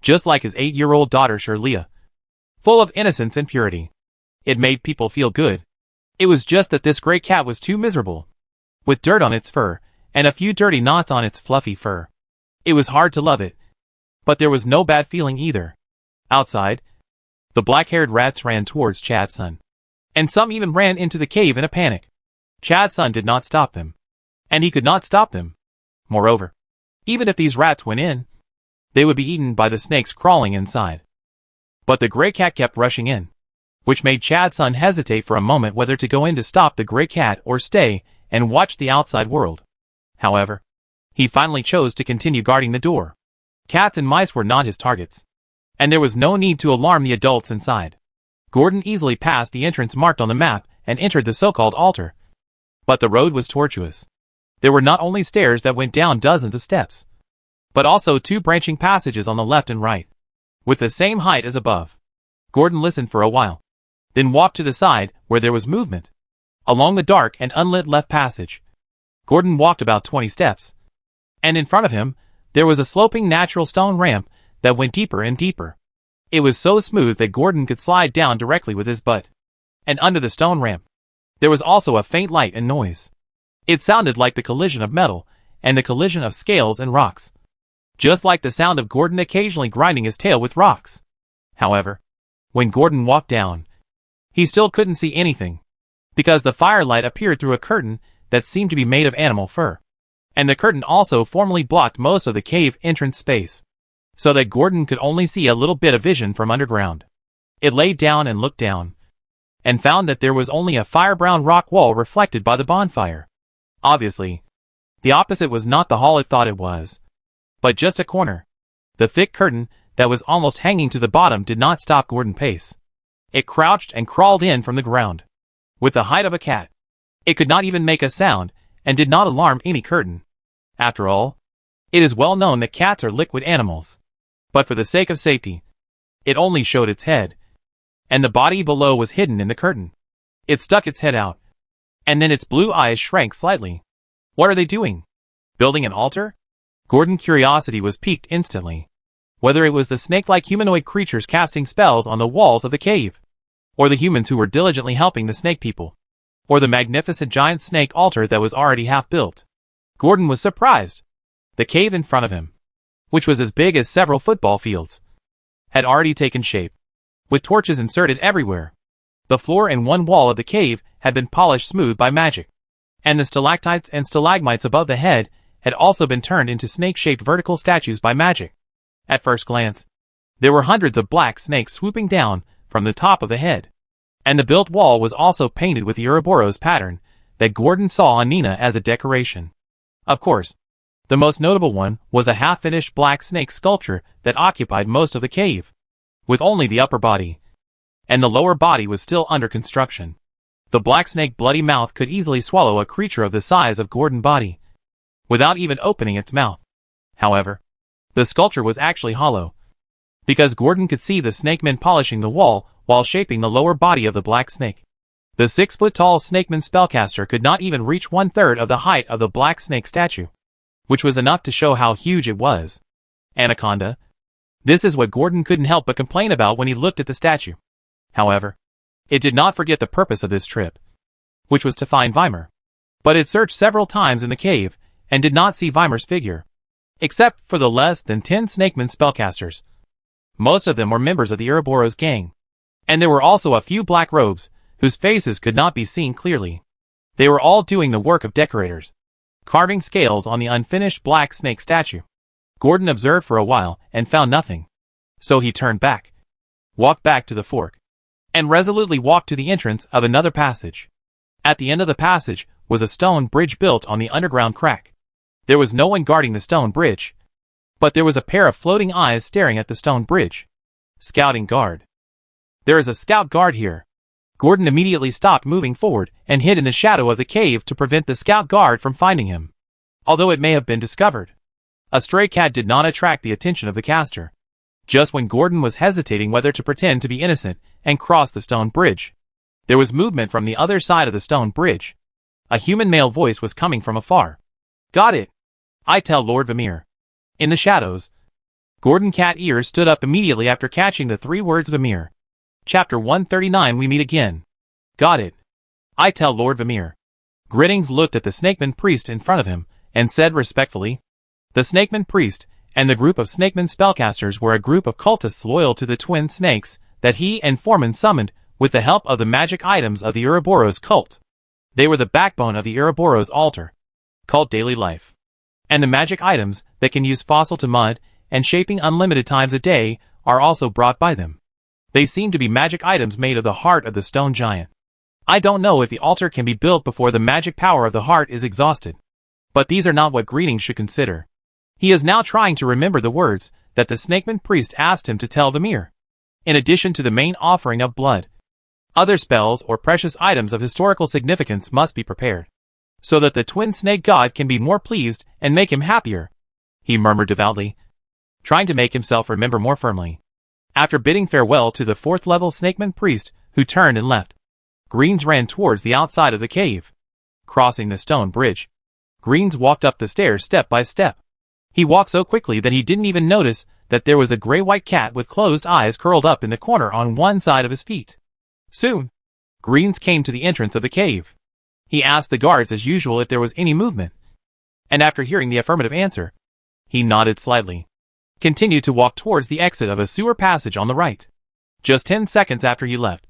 just like his 8-year-old daughter Shirlea, full of innocence and purity. It made people feel good. It was just that this gray cat was too miserable, with dirt on its fur, and a few dirty knots on its fluffy fur. It was hard to love it, but there was no bad feeling either. Outside, the black-haired rats ran towards Chadson, and some even ran into the cave in a panic. Chadson did not stop them, and he could not stop them. Moreover, even if these rats went in, they would be eaten by the snakes crawling inside. But the gray cat kept rushing in, which made Chadson hesitate for a moment whether to go in to stop the gray cat or stay and watch the outside world. However, he finally chose to continue guarding the door. Cats and mice were not his targets, and there was no need to alarm the adults inside. Gordon easily passed the entrance marked on the map and entered the so-called altar. But the road was tortuous. There were not only stairs that went down dozens of steps, but also 2 branching passages on the left and right, with the same height as above. Gordon listened for a while, then walked to the side where there was movement. Along the dark and unlit left passage, Gordon walked about 20 steps, and in front of him, there was a sloping natural stone ramp that went deeper and deeper. It was so smooth that Gordon could slide down directly with his butt. And under the stone ramp, there was also a faint light and noise. It sounded like the collision of metal and the collision of scales and rocks, just like the sound of Gordon occasionally grinding his tail with rocks. However, when Gordon walked down, he still couldn't see anything, because the firelight appeared through a curtain that seemed to be made of animal fur, and the curtain also formally blocked most of the cave entrance space, so that Gordon could only see a little bit of vision from underground. It laid down and looked down, and found that there was only a fire-brown rock wall reflected by the bonfire. Obviously, the opposite was not the hall it thought it was, but just a corner. The thick curtain that was almost hanging to the bottom did not stop Gordon's pace. It crouched and crawled in from the ground, with the height of a cat. It could not even make a sound, and did not alarm any curtain. After all, it is well known that cats are liquid animals. But for the sake of safety, it only showed its head, and the body below was hidden in the curtain. It stuck its head out, and then its blue eyes shrank slightly. What are they doing? Building an altar? Gordon's curiosity was piqued instantly. Whether it was the snake-like humanoid creatures casting spells on the walls of the cave, or the humans who were diligently helping the snake people, or the magnificent giant snake altar that was already half built, Gordon was surprised. The cave in front of him, which was as big as several football fields, had already taken shape. with torches inserted everywhere. The floor and one wall of the cave had been polished smooth by magic, and the stalactites and stalagmites above the head had also been turned into snake-shaped vertical statues by magic. At first glance, there were hundreds of black snakes swooping down from the top of the head, and the built wall was also painted with the Ouroboros pattern that Gordon saw on Nina as a decoration. Of course, the most notable one was a half-finished black snake sculpture that occupied most of the cave, with only the upper body, and the lower body was still under construction. The black snake bloody mouth could easily swallow a creature of the size of Gordon's body, without even opening its mouth. However, the sculpture was actually hollow, because Gordon could see the snakeman polishing the wall while shaping the lower body of the black snake. The 6-foot-tall snakeman spellcaster could not even reach 1/3 of the height of the black snake statue, which was enough to show how huge it was. Anaconda. This is what Gordon couldn't help but complain about when he looked at the statue. However, it did not forget the purpose of this trip, which was to find Weimar. But it searched several times in the cave and did not see Weimar's figure, except for the less than 10 snakeman spellcasters. Most of them were members of the Ouroboros gang, and there were also a few black robes whose faces could not be seen clearly. They were all doing the work of decorators, carving scales on the unfinished black snake statue. Gordon observed for a while and found nothing. So he turned back, walked back to the fork, and resolutely walked to the entrance of another passage. At the end of the passage was a stone bridge built on the underground crack. There was no one guarding the stone bridge, but there was a pair of floating eyes staring at the stone bridge. Scouting guard. There is a scout guard here. Gordon immediately stopped moving forward and hid in the shadow of the cave to prevent the scout guard from finding him, although it may have been discovered. A stray cat did not attract the attention of the caster. Just when Gordon was hesitating whether to pretend to be innocent and cross the stone bridge, there was movement from the other side of the stone bridge. A human male voice was coming from afar. "Got it. I tell Lord Vamir." In the shadows, Gordon Cat Ears stood up immediately after catching the 3 words Vamir. Chapter 139. We meet again. Got it. I tell Lord Vamir. Grittings looked at the snakeman priest in front of him and said respectfully. The snakeman priest and the group of snakeman spellcasters were a group of cultists loyal to the twin snakes that he and Foreman summoned with the help of the magic items of the Ouroboros cult. They were the backbone of the Ouroboros altar, called daily life, and the magic items that can use fossil to mud and shaping unlimited times a day are also brought by them. They seem to be magic items made of the heart of the stone giant. I don't know if the altar can be built before the magic power of the heart is exhausted, but these are not what Greetings should consider. He is now trying to remember the words that the snakeman priest asked him to tell Vamir. In addition to the main offering of blood, other spells or precious items of historical significance must be prepared, so that the twin snake god can be more pleased and make him happier, he murmured devoutly, trying to make himself remember more firmly. After bidding farewell to the 4th-level snakeman priest, who turned and left, Greens ran towards the outside of the cave. Crossing the stone bridge, Greens walked up the stairs step by step. He walked so quickly that he didn't even notice that there was a gray-white cat with closed eyes curled up in the corner on one side of his feet. Soon, Greens came to the entrance of the cave. He asked the guards as usual if there was any movement, and after hearing the affirmative answer, he nodded slightly, continued to walk towards the exit of a sewer passage on the right. Just 10 seconds after he left,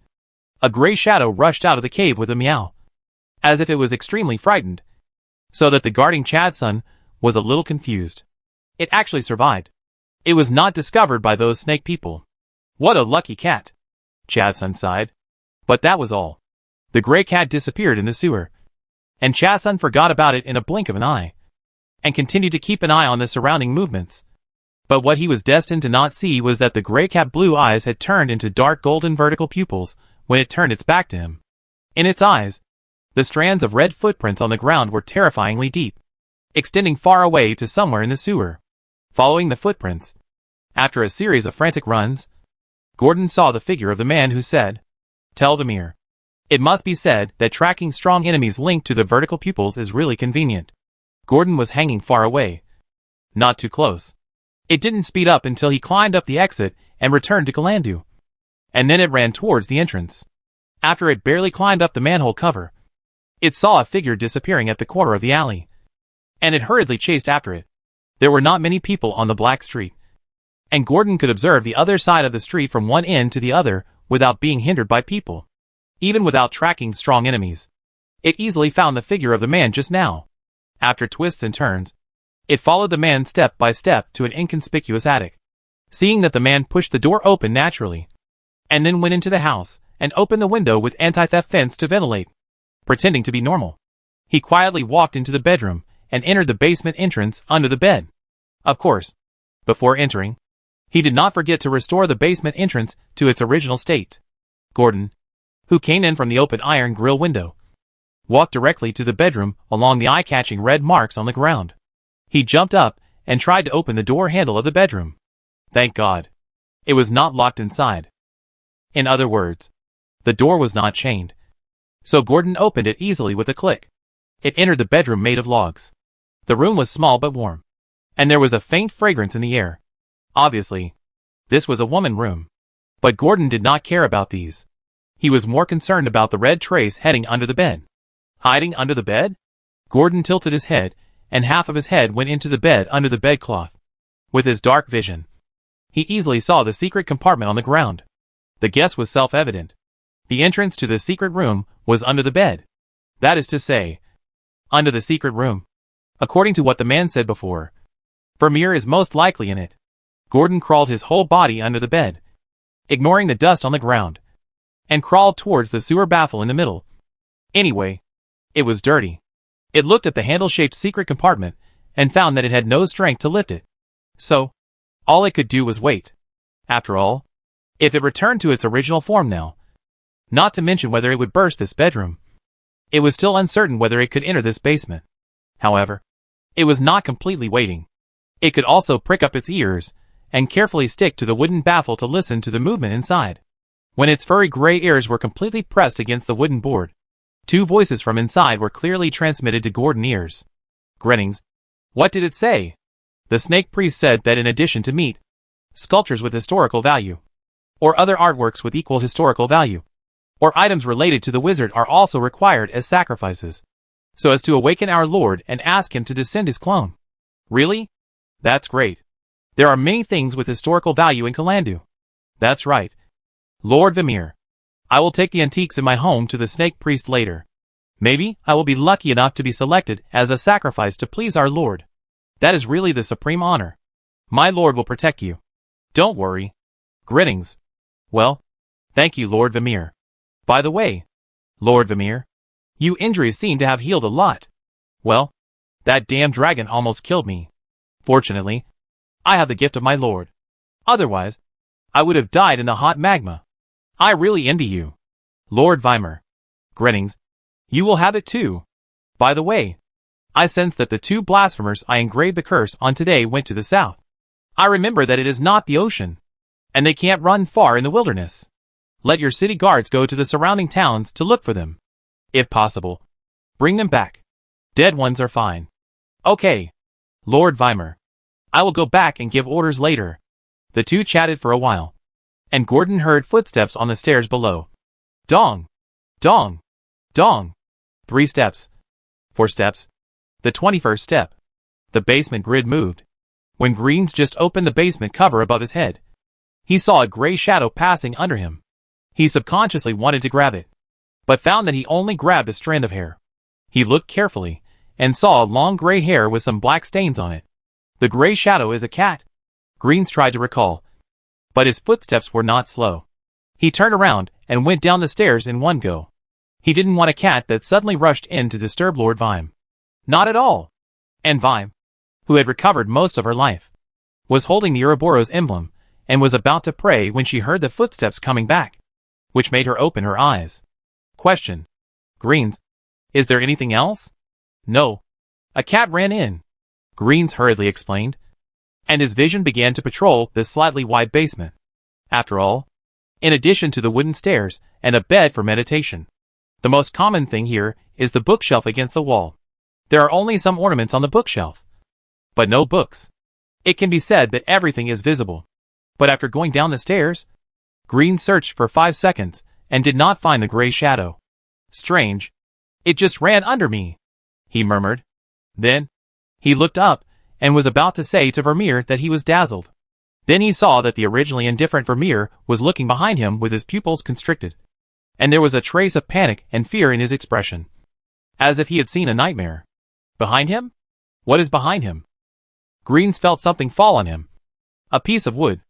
a gray shadow rushed out of the cave with a meow, as if it was extremely frightened, so that the guarding Chadson was a little confused. It actually survived. It was not discovered by those snake people. What a lucky cat, Chadson sighed. But that was all. The gray cat disappeared in the sewer, and Chadson forgot about it in a blink of an eye, and continued to keep an eye on the surrounding movements. But what he was destined to not see was that the gray cat blue eyes had turned into dark golden vertical pupils when it turned its back to him. In its eyes, the strands of red footprints on the ground were terrifyingly deep, extending far away to somewhere in the sewer. Following the footprints, after a series of frantic runs, Gordon saw the figure of the man who said, "Tell Vamir." It must be said that tracking strong enemies linked to the vertical pupils is really convenient. Gordon was hanging far away, not too close. It didn't speed up until he climbed up the exit and returned to Galandu, and then it ran towards the entrance. After it barely climbed up the manhole cover, it saw a figure disappearing at the corner of the alley, and it hurriedly chased after it. There were not many people on the black street, and Gordon could observe the other side of the street from one end to the other without being hindered by people. Even without tracking strong enemies, it easily found the figure of the man just now. After twists and turns, it followed the man step by step to an inconspicuous attic. Seeing that the man pushed the door open naturally, and then went into the house and opened the window with anti-theft fence to ventilate, pretending to be normal, he quietly walked into the bedroom and entered the basement entrance under the bed. Of course, before entering, he did not forget to restore the basement entrance to its original state. Gordon, who came in from the open iron grill window, walked directly to the bedroom along the eye-catching red marks on the ground. He jumped up and tried to open the door handle of the bedroom. Thank God, it was not locked inside. In other words, the door was not chained. So Gordon opened it easily with a click. It entered the bedroom made of logs. The room was small but warm, and there was a faint fragrance in the air. Obviously, this was a woman room. But Gordon did not care about these. He was more concerned about the red trace heading under the bed. Hiding under the bed? Gordon tilted his head, and half of his head went into the bed under the bedcloth. With his dark vision, he easily saw the secret compartment on the ground. The guess was self-evident. The entrance to the secret room was under the bed. That is to say, under the secret room. According to what the man said before, Vermeer is most likely in it. Gordon crawled his whole body under the bed, ignoring the dust on the ground, and crawled towards the sewer baffle in the middle. Anyway, it was dirty. It looked at the handle-shaped secret compartment and found that it had no strength to lift it. So, all it could do was wait. After all, if it returned to its original form now, not to mention whether it would burst this bedroom, it was still uncertain whether it could enter this basement. However, it was not completely waiting. It could also prick up its ears and carefully stick to the wooden baffle to listen to the movement inside. When its furry gray ears were completely pressed against the wooden board, two voices from inside were clearly transmitted to Gordon's ears. Greetings. What did it say? The snake priest said that in addition to meat, sculptures with historical value, or other artworks with equal historical value, or items related to the wizard are also required as sacrifices, so as to awaken our Lord and ask him to descend his clone. Really? That's great. There are many things with historical value in Kalandu. That's right. Lord Vermeer. I will take the antiques in my home to the snake priest later. Maybe I will be lucky enough to be selected as a sacrifice to please our Lord. That is really the supreme honor. My Lord will protect you. Don't worry. Greetings. Well, thank you, Lord Vermeer. By the way, Lord Vermeer, you injuries seem to have healed a lot. Well, that damn dragon almost killed me. Fortunately, I have the gift of my Lord. Otherwise, I would have died in the hot magma. I really envy you. Lord Weimer. Greetings. You will have it too. By the way, I sense that the two blasphemers I engraved the curse on today went to the south. I remember that it is not the ocean, and they can't run far in the wilderness. Let your city guards go to the surrounding towns to look for them. If possible, bring them back. Dead ones are fine. Okay, Lord Weimer. I will go back and give orders later. The two chatted for a while, and Gordon heard footsteps on the stairs below. Dong! Dong! Dong! 3 steps. 4 steps. The 21st step. The basement grid moved. When Greens just opened the basement cover above his head, he saw a gray shadow passing under him. He subconsciously wanted to grab it, but found that he only grabbed a strand of hair. He looked carefully, and saw a long gray hair with some black stains on it. The gray shadow is a cat. Greens tried to recall, but his footsteps were not slow. He turned around and went down the stairs in one go. He didn't want a cat that suddenly rushed in to disturb Lord Vime. Not at all. And Vime, who had recovered most of her life, was holding the Ouroboros emblem and was about to pray when she heard the footsteps coming back, which made her open her eyes. Question. Greens, is there anything else? No. A cat ran in, Greens hurriedly explained, and his vision began to patrol this slightly wide basement. After all, in addition to the wooden stairs and a bed for meditation, the most common thing here is the bookshelf against the wall. There are only some ornaments on the bookshelf, but no books. It can be said that everything is visible. But after going down the stairs, Green searched for 5 seconds and did not find the gray shadow. Strange. It just ran under me, he murmured. Then, he looked up and was about to say to Vermeer that he was dazzled. Then he saw that the originally indifferent Vermeer was looking behind him with his pupils constricted. And there was a trace of panic and fear in his expression. As if he had seen a nightmare. Behind him? What is behind him? Greens felt something fall on him. A piece of wood.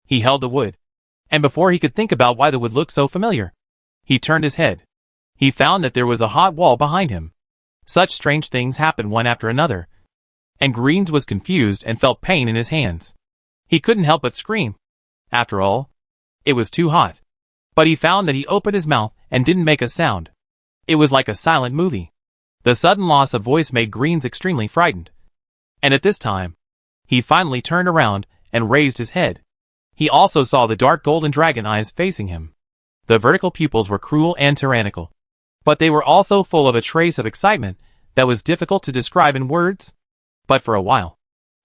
He held the wood. And before he could think about why the wood looked so familiar, he turned his head. He found that there was a hot wall behind him. Such strange things happened one after another. And Greens was confused and felt pain in his hands. He couldn't help but scream. After all, it was too hot. But he found that he opened his mouth and didn't make a sound. It was like a silent movie. The sudden loss of voice made Greens extremely frightened. And at this time, he finally turned around and raised his head. He also saw the dark golden dragon eyes facing him. The vertical pupils were cruel and tyrannical. But they were also full of a trace of excitement that was difficult to describe in words. But for a while,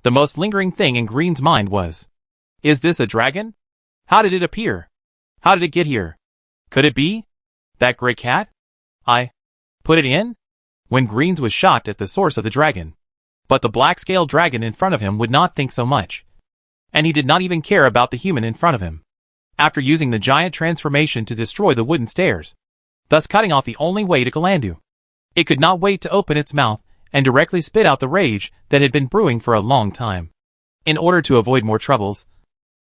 the most lingering thing in Green's mind was, is this a dragon? How did it appear? How did it get here? Could it be that gray cat? I put it in? When Greens was shocked at the source of the dragon. But the black-scaled dragon in front of him would not think so much. And he did not even care about the human in front of him. After using the giant transformation to destroy the wooden stairs, thus cutting off the only way to Kalandu, it could not wait to open its mouth and directly spit out the rage that had been brewing for a long time. In order to avoid more troubles,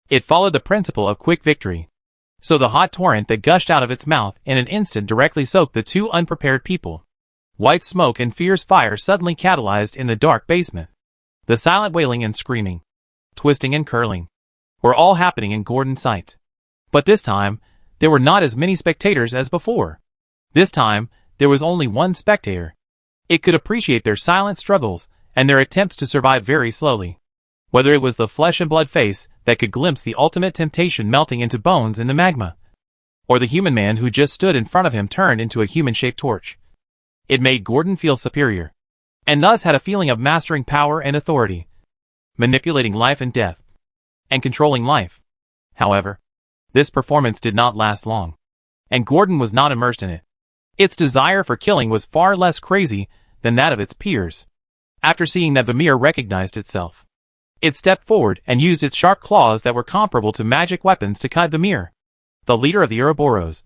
it followed the principle of quick victory. So the hot torrent that gushed out of its mouth in an instant directly soaked the two unprepared people. White smoke and fierce fire suddenly catalyzed in the dark basement. The silent wailing and screaming, twisting and curling, were all happening in Gordon's sight. But this time, there were not as many spectators as before. This time, there was only one spectator. It could appreciate their silent struggles and their attempts to survive very slowly. Whether it was the flesh and blood face that could glimpse the ultimate temptation melting into bones in the magma, or the human man who just stood in front of him turned into a human-shaped torch. It made Gordon feel superior, and thus had a feeling of mastering power and authority, manipulating life and death, and controlling life. However, this performance did not last long, and Gordon was not immersed in it. Its desire for killing was far less crazy than that of its peers. After seeing that Vermeer recognized itself, it stepped forward and used its sharp claws that were comparable to magic weapons to cut Vermeer, the leader of the Ouroboros,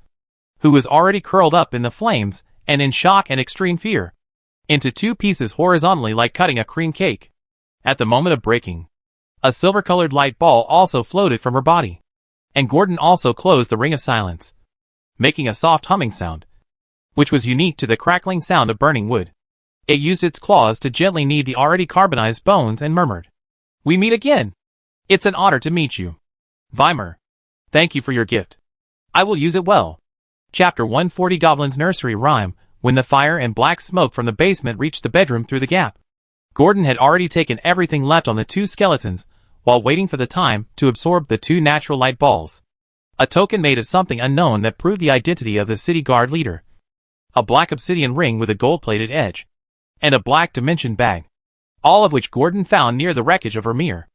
who was already curled up in the flames and in shock and extreme fear, into two pieces horizontally like cutting a cream cake. At the moment of breaking, a silver-colored light ball also floated from her body, and Gordon also closed the ring of silence, making a soft humming sound, which was unique to the crackling sound of burning wood. It used its claws to gently knead the already carbonized bones and murmured, "We meet again. It's an honor to meet you. Weimer. Thank you for your gift. I will use it well." Chapter 140 Goblin's Nursery Rhyme. When the fire and black smoke from the basement reached the bedroom through the gap, Gordon had already taken everything left on the two skeletons while waiting for the time to absorb the two natural light balls. A token made of something unknown that proved the identity of the city guard leader. A black obsidian ring with a gold-plated edge, and a black dimension bag, all of which Gordon found near the wreckage of Vermeer.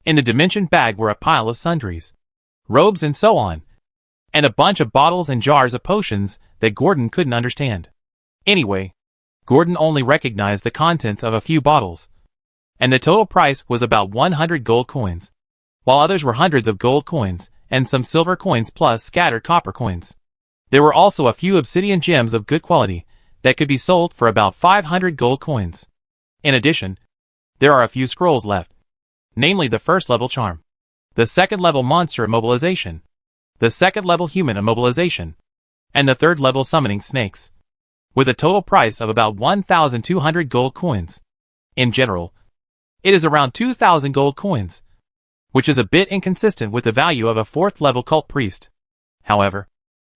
In the dimension bag were a pile of sundries, robes and so on, and a bunch of bottles and jars of potions that Gordon couldn't understand. Anyway, Gordon only recognized the contents of a few bottles, and the total price was about 100 gold coins, while others were hundreds of gold coins and some silver coins plus scattered copper coins. There were also a few obsidian gems of good quality that could be sold for about 500 gold coins. In addition, there are a few scrolls left, namely the first level charm, the second level monster immobilization, the second level human immobilization, and the third level summoning snakes, with a total price of about 1,200 gold coins. In general, it is around 2,000 gold coins, which is a bit inconsistent with the value of a fourth level cult priest. However,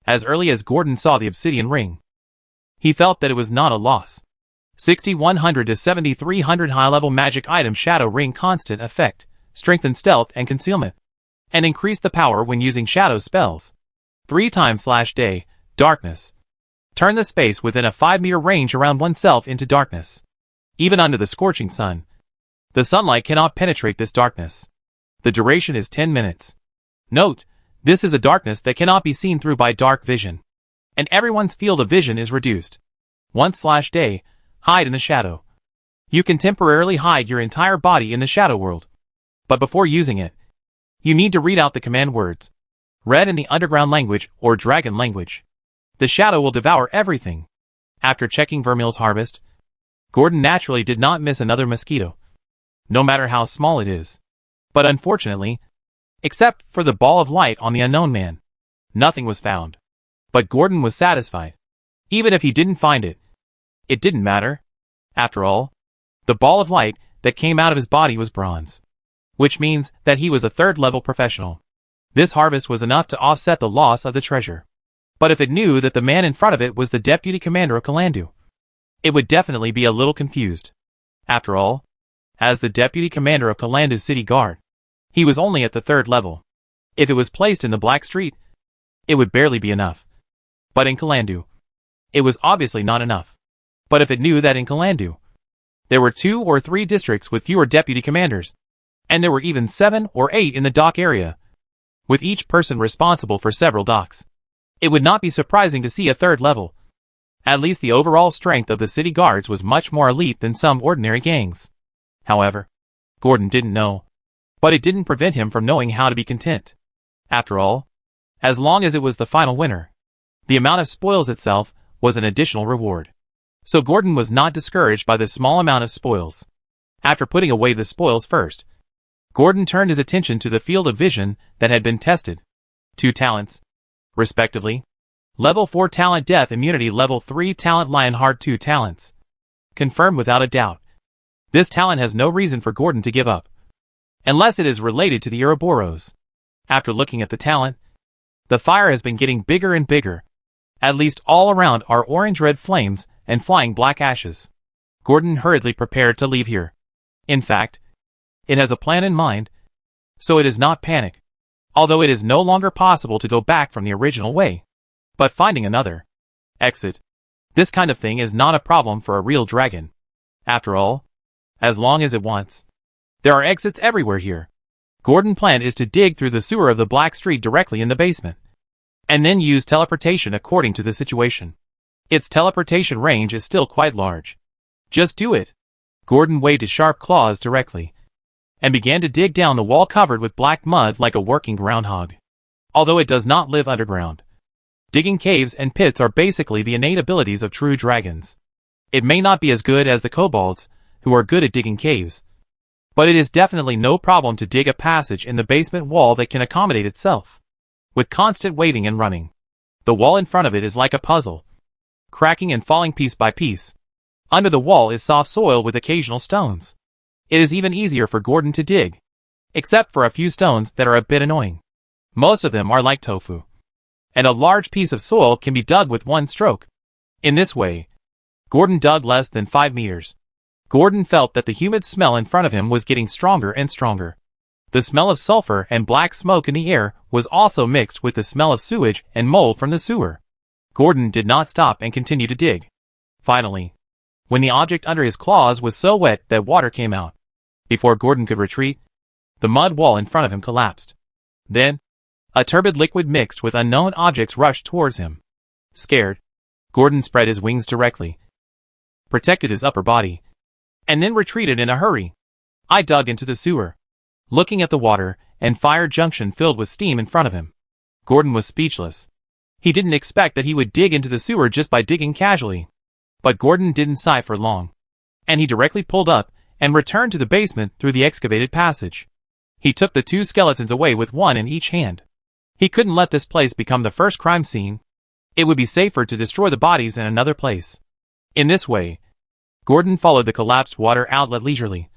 as early as Gordon saw the obsidian ring, he felt that it was not a loss. 6,100 to 7,300 high-level magic item shadow ring constant effect, strengthen stealth and concealment, and increase the power when using shadow spells. 3 times/day, darkness. Turn the space within a 5-meter range around oneself into darkness. Even under the scorching sun, the sunlight cannot penetrate this darkness. The duration is 10 minutes. Note, this is a darkness that cannot be seen through by dark vision, and everyone's field of vision is reduced. 1/day, hide in the shadow. You can temporarily hide your entire body in the shadow world, but before using it, You need to read out the command words, read in the underground language or dragon language. The shadow will devour everything. After checking Vermeil's harvest, Gordon naturally did not miss another mosquito, no matter how small it is. But unfortunately, except for the ball of light on the unknown man, nothing was found. But Gordon was satisfied. Even if he didn't find it, it didn't matter. After all, the ball of light that came out of his body was bronze, which means that he was a third-level professional. This harvest was enough to offset the loss of the treasure. But if it knew that the man in front of it was the deputy commander of Kalandu, it would definitely be a little confused. After all, as the deputy commander of Kalandu's city guard, he was only at the third level. If it was placed in the Black Street, it would barely be enough. But in Kalandu, it was obviously not enough. But if it knew that in Kalandu, there were 2 or 3 districts with fewer deputy commanders, and there were even 7 or 8 in the dock area, with each person responsible for several docks, it would not be surprising to see a third level. At least the overall strength of the city guards was much more elite than some ordinary gangs. However, Gordon didn't know. But it didn't prevent him from knowing how to be content. After all, as long as it was the final winner, the amount of spoils itself was an additional reward. So Gordon was not discouraged by the small amount of spoils. After putting away the spoils first, Gordon turned his attention to the field of vision that had been tested. 2 talents, respectively. Level 4 talent Death Immunity, Level 3 talent Lionheart, 2 talents. Confirmed without a doubt. This talent has no reason for Gordon to give up, unless it is related to the Ouroboros. After looking at the talent, the fire has been getting bigger and bigger. At least all around are orange-red flames and flying black ashes. Gordon hurriedly prepared to leave here. In fact, it has a plan in mind, so it is not panic, although it is no longer possible to go back from the original way. But finding another exit, this kind of thing is not a problem for a real dragon. After all, as long as it wants. There are exits everywhere here. Gordon's plan is to dig through the sewer of the Black Street directly in the basement, and then use teleportation according to the situation. Its teleportation range is still quite large. Just do it. Gordon waved his sharp claws directly, and began to dig down the wall covered with black mud like a working groundhog. Although it does not live underground, digging caves and pits are basically the innate abilities of true dragons. It may not be as good as the kobolds, who are good at digging caves, but it is definitely no problem to dig a passage in the basement wall that can accommodate itself. With constant waiting and running, the wall in front of it is like a puzzle, cracking and falling piece by piece. Under the wall is soft soil with occasional stones. It is even easier for Gordon to dig, except for a few stones that are a bit annoying. Most of them are like tofu, and a large piece of soil can be dug with one stroke. In this way, Gordon dug less than 5 meters. Gordon felt that the humid smell in front of him was getting stronger and stronger. The smell of sulfur and black smoke in the air was also mixed with the smell of sewage and mold from the sewer. Gordon did not stop and continued to dig. Finally, when the object under his claws was so wet that water came out, before Gordon could retreat, the mud wall in front of him collapsed. Then, a turbid liquid mixed with unknown objects rushed towards him. Scared, Gordon spread his wings directly, protected his upper body, and then retreated in a hurry. I dug into the sewer, looking at the water and fire junction filled with steam in front of him. Gordon was speechless. He didn't expect that he would dig into the sewer just by digging casually. But Gordon didn't sigh for long, and he directly pulled up and returned to the basement through the excavated passage. He took the 2 skeletons away with one in each hand. He couldn't let this place become the first crime scene. It would be safer to destroy the bodies in another place. In this way, Gordon followed the collapsed water outlet leisurely,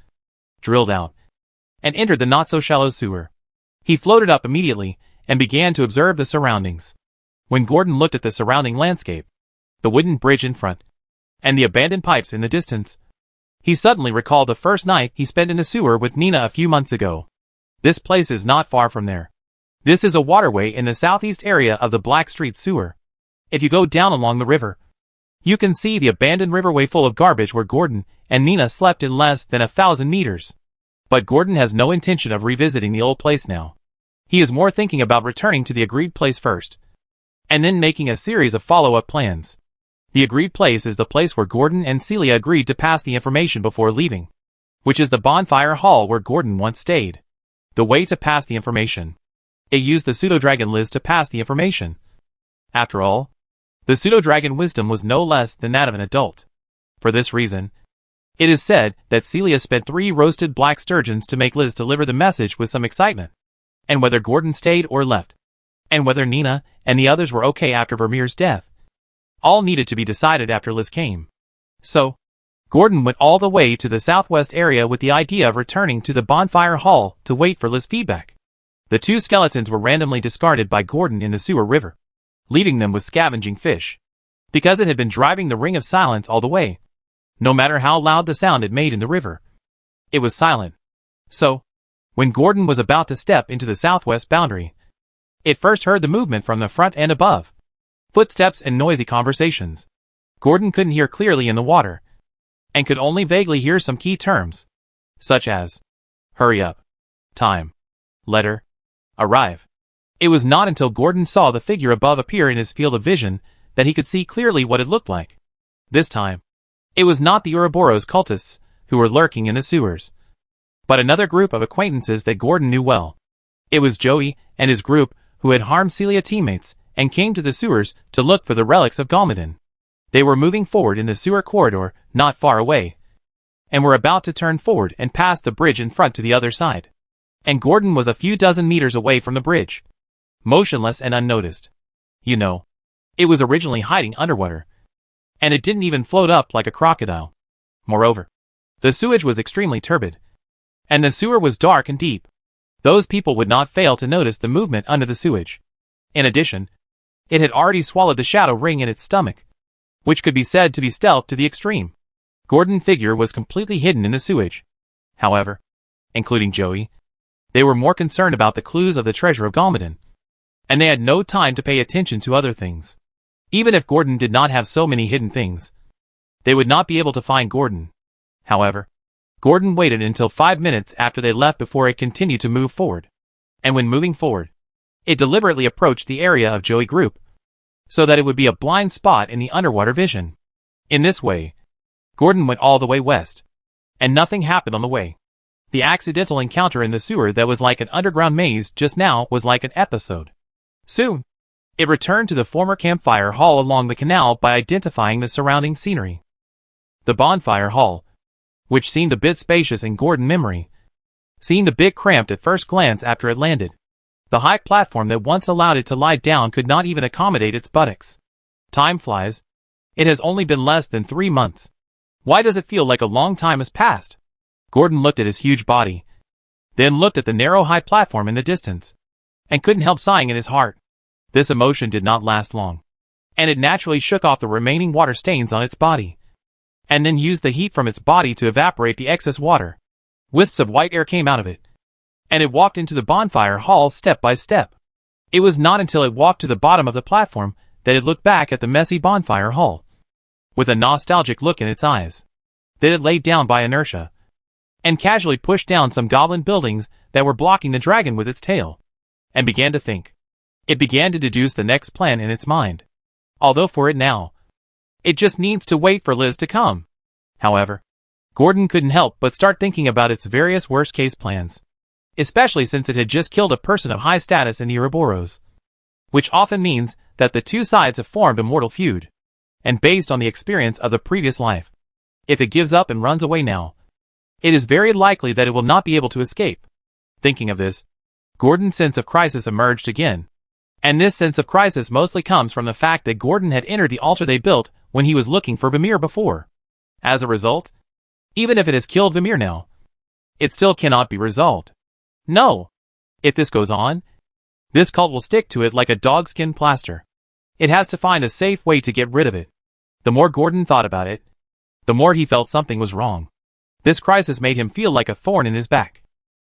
drilled out, and entered the not-so-shallow sewer. He floated up immediately and began to observe the surroundings. When Gordon looked at the surrounding landscape, the wooden bridge in front, and the abandoned pipes in the distance, he suddenly recalled the first night he spent in the sewer with Nina a few months ago. This place is not far from there. This is a waterway in the southeast area of the Black Street sewer. If you go down along the river, you can see the abandoned riverway full of garbage where Gordon and Nina slept in less than 1,000 meters. But Gordon has no intention of revisiting the old place now. He is more thinking about returning to the agreed place first, and then making a series of follow-up plans. The agreed place is the place where Gordon and Celia agreed to pass the information before leaving, which is the bonfire hall where Gordon once stayed. The the way to pass the information. It used the pseudo-dragon Liz to pass the information. After all, the pseudo-dragon wisdom was no less than that of an adult. For this reason, it is said that Celia spent 3 roasted black sturgeons to make Liz deliver the message with some excitement. And whether Gordon stayed or left, and whether Nina and the others were okay after Vermeer's death, all needed to be decided after Liz came. So, Gordon went all the way to the southwest area with the idea of returning to the bonfire hall to wait for Liz's feedback. The 2 skeletons were randomly discarded by Gordon in the sewer river, leaving them with scavenging fish, because it had been driving the ring of silence all the way. No matter how loud the sound it made in the river, it was silent. So, when Gordon was about to step into the southwest boundary, it first heard the movement from the front and above. Footsteps and noisy conversations. Gordon couldn't hear clearly in the water, and could only vaguely hear some key terms, such as hurry up, time, letter, arrive. It was not until Gordon saw the figure above appear in his field of vision that he could see clearly what it looked like. This time, it was not the Ouroboros cultists who were lurking in the sewers, but another group of acquaintances that Gordon knew well. It was Joey and his group who had harmed Celia teammates and came to the sewers to look for the relics of Galmadon. They were moving forward in the sewer corridor not far away, and were about to turn forward and pass the bridge in front to the other side. And Gordon was a few dozen meters away from the bridge, motionless and unnoticed. You know, it was originally hiding underwater, and it didn't even float up like a crocodile. Moreover, the sewage was extremely turbid, and the sewer was dark and deep. Those people would not fail to notice the movement under the sewage. In addition, it had already swallowed the shadow ring in its stomach, which could be said to be stealth to the extreme. Gordon's figure was completely hidden in the sewage. However, including Joey, they were more concerned about the clues of the treasure of Galmadon, and they had no time to pay attention to other things. Even if Gordon did not have so many hidden things, they would not be able to find Gordon. However, Gordon waited until 5 minutes after they left before it continued to move forward. And when moving forward, it deliberately approached the area of Joey's group, so that it would be a blind spot in the underwater vision. In this way, Gordon went all the way west, and nothing happened on the way. The accidental encounter in the sewer that was like an underground maze just now was like an episode. Soon, it returned to the former campfire hall along the canal by identifying the surrounding scenery. The bonfire hall, which seemed a bit spacious in Gordon's memory, seemed a bit cramped at first glance after it landed. The high platform that once allowed it to lie down could not even accommodate its buttocks. Time flies. It has only been less than 3 months. Why does it feel like a long time has passed? Gordon looked at his huge body, then looked at the narrow high platform in the distance, and couldn't help sighing in his heart. This emotion did not last long, and it naturally shook off the remaining water stains on its body, and then used the heat from its body to evaporate the excess water. Wisps of white air came out of it, and it walked into the bonfire hall step by step. It was not until it walked to the bottom of the platform that it looked back at the messy bonfire hall, with a nostalgic look in its eyes. Then it laid down by inertia, and casually pushed down some goblin buildings that were blocking the dragon with its tail, and began to think. It began to deduce the next plan in its mind. Although for it now, it just needs to wait for Liz to come. However, Gordon couldn't help but start thinking about its various worst-case plans, especially since it had just killed a person of high status in the Ouroboros, which often means that the two sides have formed a mortal feud, and based on the experience of the previous life, if it gives up and runs away now, it is very likely that it will not be able to escape. Thinking of this, Gordon's sense of crisis emerged again. And this sense of crisis mostly comes from the fact that Gordon had entered the altar they built when he was looking for Vermeer before. As a result, even if it has killed Vermeer now, it still cannot be resolved. No! If this goes on, this cult will stick to it like a dogskin plaster. It has to find a safe way to get rid of it. The more Gordon thought about it, the more he felt something was wrong. This crisis made him feel like a thorn in his back,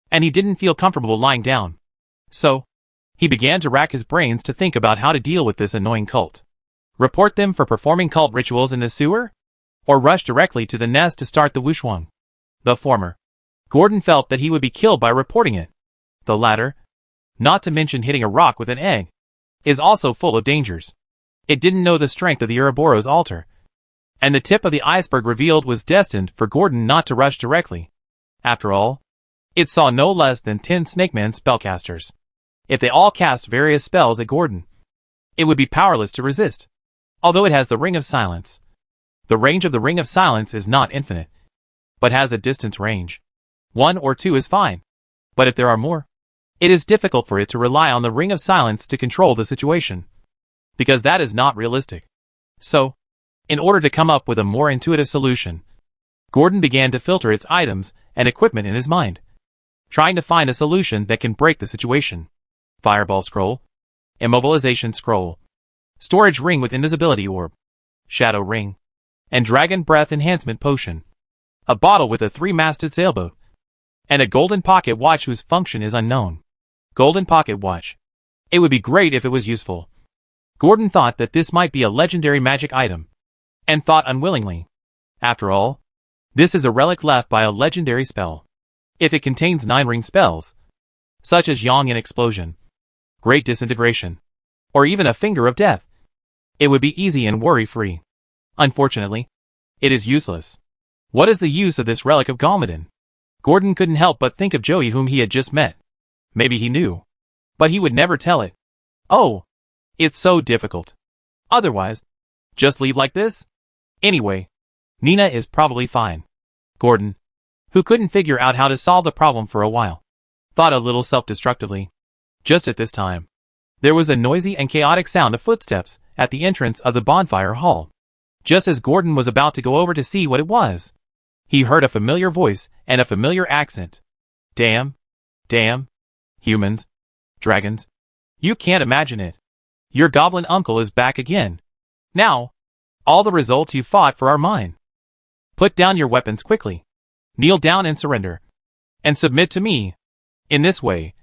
and he didn't feel comfortable lying down. So, he began to rack his brains to think about how to deal with this annoying cult. Report them for performing cult rituals in the sewer? Or rush directly to the nest to start the wushuang? The former. Gordon felt that he would be killed by reporting it. The latter, not to mention hitting a rock with an egg, is also full of dangers. It didn't know the strength of the Ouroboros altar, and the tip of the iceberg revealed was destined for Gordon not to rush directly. After all, It saw no less than 10 Snakeman spellcasters. If they all cast various spells at Gordon, it would be powerless to resist. Although it has the Ring of Silence. The range of the Ring of Silence is not infinite, but has a distance range. 1 or 2 is fine. But if there are more, it is difficult for it to rely on the Ring of Silence to control the situation, because that is not realistic. So, in order to come up with a more intuitive solution, Gordon began to filter its items and equipment in his mind, trying to find a solution that can break the situation. Fireball Scroll, Immobilization Scroll, Storage Ring with Invisibility Orb, Shadow Ring, and Dragon Breath Enhancement Potion. A bottle with a 3-masted sailboat, and a golden pocket watch whose function is unknown. Golden pocket watch. It would be great if it was useful. Gordon thought that this might be a legendary magic item, and thought unwillingly. After all, this is a relic left by a legendary spell. If it contains 9 ring spells, such as Yongin Explosion, Great Disintegration, or even a Finger of Death, it would be easy and worry-free. Unfortunately, it is useless. What is the use of this relic of Galmadon? Gordon couldn't help but think of Joey, whom he had just met. Maybe he knew, but he would never tell it. Oh, it's so difficult. Otherwise, just leave like this? Anyway, Nina is probably fine. Gordon, who couldn't figure out how to solve the problem for a while, thought a little self-destructively. Just at this time, there was a noisy and chaotic sound of footsteps at the entrance of the bonfire hall. Just as Gordon was about to go over to see what it was, he heard a familiar voice and a familiar accent. Damn. Humans. Dragons. You can't imagine it. Your goblin uncle is back again. Now, all the results you fought for are mine. Put down your weapons quickly. Kneel down and surrender. And submit to me. In this way,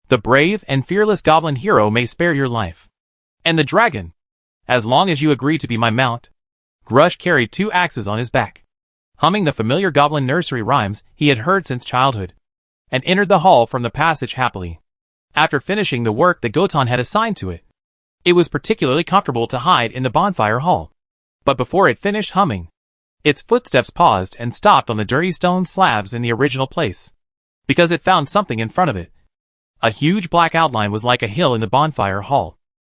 the brave and fearless goblin hero may spare your life. And the dragon, as long as you agree to be my mount. Grush carried 2 axes on his back, humming the familiar goblin nursery rhymes he had heard since childhood, and entered the hall from the passage happily. After finishing the work that Gotan had assigned to it, it was particularly comfortable to hide in the bonfire hall. But before it finished humming, its footsteps paused and stopped on the dirty stone slabs in the original place, because it found something in front of it. A huge black outline was like a hill in the bonfire hall.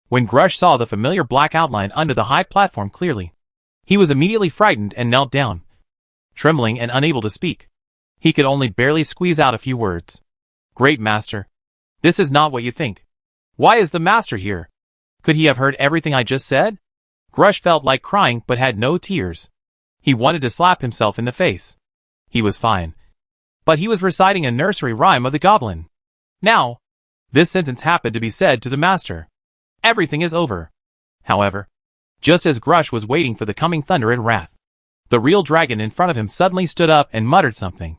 When Grush saw the familiar black outline under the high platform clearly, he was immediately frightened and knelt down, trembling and unable to speak. He could only barely squeeze out a few words. Great Master, this is not what you think. Why is the Master here? Could he have heard everything I just said? Grush felt like crying but had no tears. He wanted to slap himself in the face. He was fine. But he was reciting a nursery rhyme of the goblin. Now, this sentence happened to be said to the Master. Everything is over. However, just as Grush was waiting for the coming thunder and wrath, the real dragon in front of him suddenly stood up and muttered something.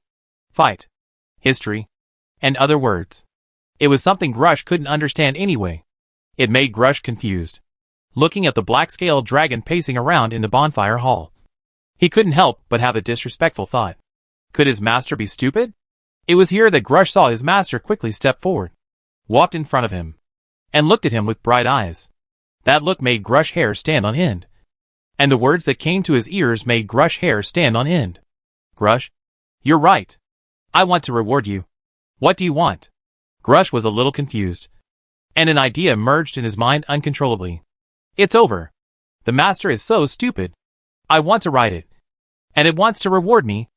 Fight. History. And other words. It was something Grush couldn't understand anyway. It made Grush confused, looking at the black-scaled dragon pacing around in the bonfire hall. He couldn't help but have a disrespectful thought. Could his master be stupid? It was here that Grush saw his master quickly step forward, walked in front of him, and looked at him with bright eyes. That look made Grush hair stand on end, and the words that came to his ears made Grush hair stand on end. Grush, you're right. I want to reward you. What do you want? Grush was a little confused, and an idea emerged in his mind uncontrollably. It's over. The Master is so stupid. I want to ride it, and it wants to reward me.